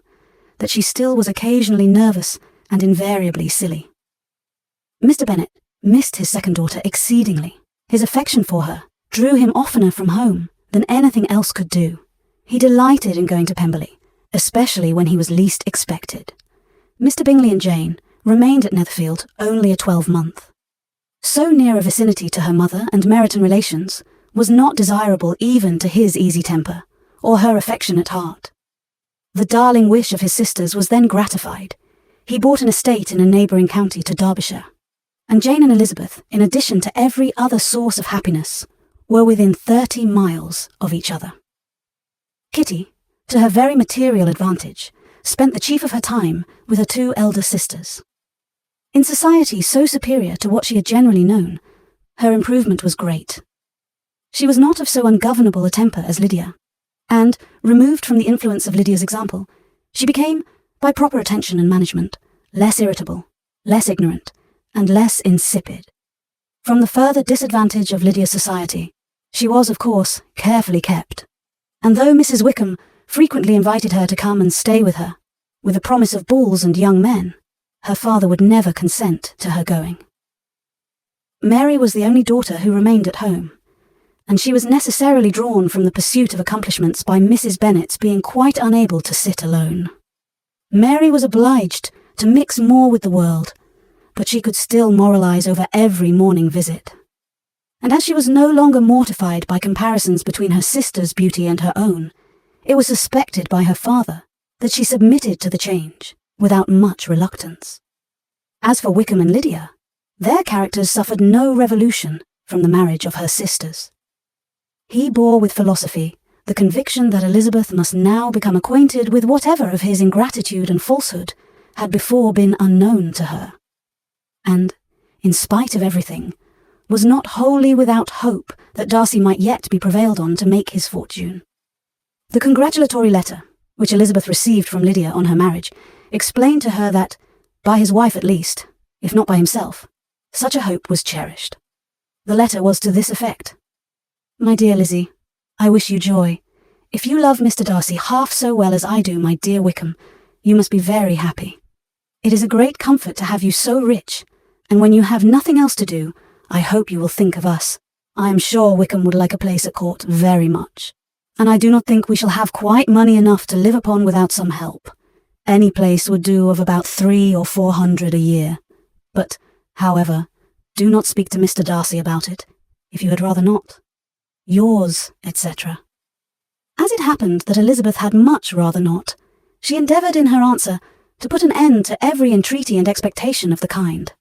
that she still was occasionally nervous and invariably silly. Mr. Bennet missed his second daughter exceedingly. His affection for her drew him oftener from home than anything else could do. He delighted in going to Pemberley, especially when he was least expected. Mr. Bingley and Jane remained at Netherfield only a 12-month. So near a vicinity to her mother and Meryton relations was not desirable even to his easy temper or her affectionate heart. The darling wish of his sisters was then gratified. He bought an estate in a neighbouring county to Derbyshire, and Jane and Elizabeth, in addition to every other source of happiness, were within 30 miles of each other. Kitty, to her very material advantage, spent the chief of her time with her two elder sisters. In society so superior to what she had generally known, her improvement was great. She was not of so ungovernable a temper as Lydia, and, removed from the influence of Lydia's example, she became, by proper attention and management, less irritable, less ignorant, and less insipid. From the further disadvantage of Lydia's society, she was, of course, carefully kept, and though Mrs. Wickham frequently invited her to come and stay with her, with the promise of balls and young men, her father would never consent to her going. Mary was the only daughter who remained at home, and she was necessarily drawn from the pursuit of accomplishments by Mrs. Bennet's being quite unable to sit alone. Mary was obliged to mix more with the world, but she could still moralize over every morning visit. And as she was no longer mortified by comparisons between her sister's beauty and her own, it was suspected by her father that she submitted to the change without much reluctance. As for Wickham and Lydia, their characters suffered no revolution from the marriage of her sisters. He bore with philosophy the conviction that Elizabeth must now become acquainted with whatever of his ingratitude and falsehood had before been unknown to her, and, in spite of everything, was not wholly without hope that Darcy might yet be prevailed on to make his fortune. The congratulatory letter, which Elizabeth received from Lydia on her marriage, explained to her that, by his wife at least, if not by himself, such a hope was cherished. The letter was to this effect: "My dear Lizzie, I wish you joy. If you love Mr. Darcy half so well as I do my dear Wickham, you must be very happy. It is a great comfort to have you so rich, and when you have nothing else to do, I hope you will think of us. I am sure Wickham would like a place at court very much, and I do not think we shall have quite money enough to live upon without some help. Any place would do of about 300 or 400 a year. But, however, do not speak to Mr. Darcy about it, if you had rather not. Yours, etc." As it happened that Elizabeth had much rather not, she endeavoured in her answer to put an end to every entreaty and expectation of the kind.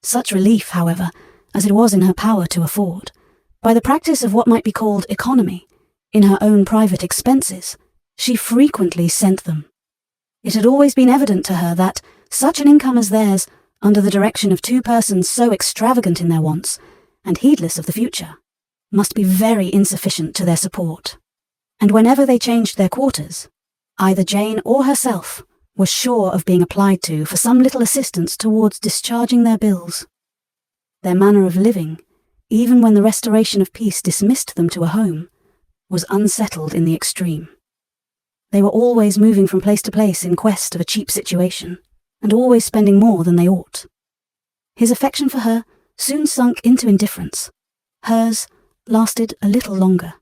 Such relief, however, as it was in her power to afford, by the practice of what might be called economy, in her own private expenses, she frequently sent them. It had always been evident to her that such an income as theirs, under the direction of two persons so extravagant in their wants, and heedless of the future, must be very insufficient to their support, and whenever they changed their quarters, either Jane or herself was sure of being applied to for some little assistance towards discharging their bills. Their manner of living, even when the restoration of peace dismissed them to a home, was unsettled in the extreme. They were always moving from place to place in quest of a cheap situation, and always spending more than they ought. His affection for her soon sunk into indifference. Hers lasted a little longer,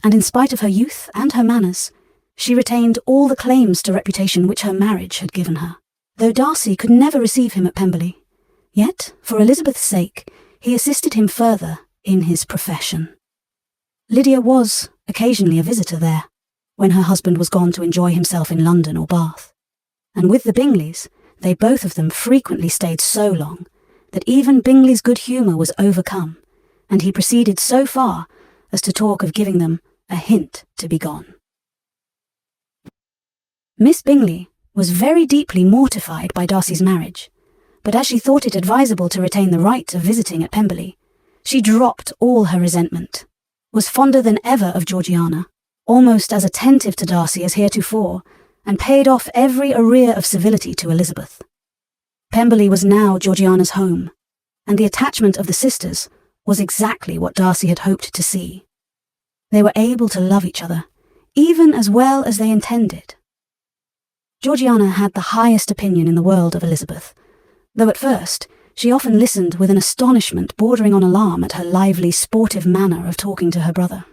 and in spite of her youth and her manners, she retained all the claims to reputation which her marriage had given her. Though Darcy could never receive him at Pemberley, yet, for Elizabeth's sake, he assisted him further in his profession. Lydia was occasionally a visitor there, when her husband was gone to enjoy himself in London or Bath, and with the Bingleys, they both of them frequently stayed so long that even Bingley's good humour was overcome, and he proceeded so far as to talk of giving them a hint to be gone. Miss Bingley was very deeply mortified by Darcy's marriage, but as she thought it advisable to retain the right of visiting at Pemberley, she dropped all her resentment, was fonder than ever of Georgiana, almost as attentive to Darcy as heretofore, and paid off every arrear of civility to Elizabeth. Pemberley was now Georgiana's home, and the attachment of the sisters was exactly what Darcy had hoped to see. They were able to love each other, even as well as they intended. Georgiana had the highest opinion in the world of Elizabeth, though at first she often listened with an astonishment bordering on alarm at her lively, sportive manner of talking to her brother.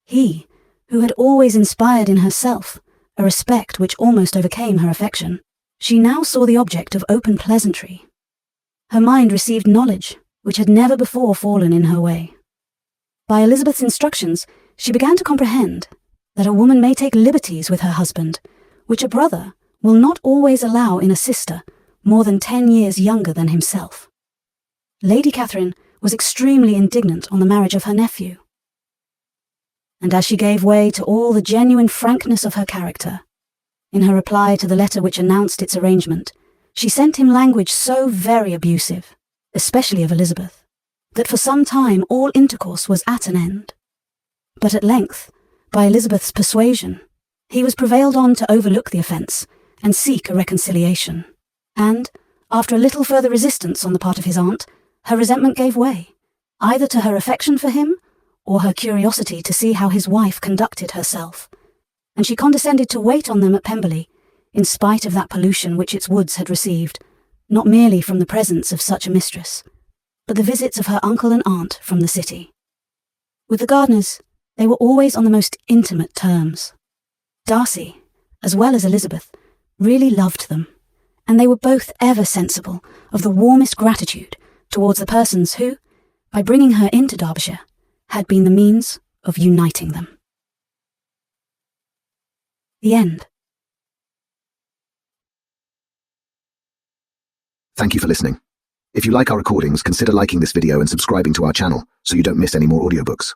He, who had always inspired in herself a respect which almost overcame her affection, she now saw the object of open pleasantry. Her mind received knowledge which had never before fallen in her way. By Elizabeth's instructions, she began to comprehend that a woman may take liberties with her husband, which a brother will not always allow in a sister more than 10 years younger than himself. Lady Catherine was extremely indignant on the marriage of her nephew, and as she gave way to all the genuine frankness of her character, in her reply to the letter which announced its arrangement, she sent him language so very abusive, especially of Elizabeth, that for some time all intercourse was at an end. But at length, by Elizabeth's persuasion, he was prevailed on to overlook the offence and seek a reconciliation, and, after a little further resistance on the part of his aunt, her resentment gave way, either to her affection for him or her curiosity to see how his wife conducted herself, and she condescended to wait on them at Pemberley, in spite of that pollution which its woods had received, not merely from the presence of such a mistress, but the visits of her uncle and aunt from the city. With the Gardiners, they were always on the most intimate terms. Darcy, as well as Elizabeth, really loved them, and they were both ever sensible of the warmest gratitude towards the persons who, by bringing her into Derbyshire, had been the means of uniting them. The end. Thank you for listening. If you like our recordings, consider liking this video and subscribing to our channel so you don't miss any more audiobooks.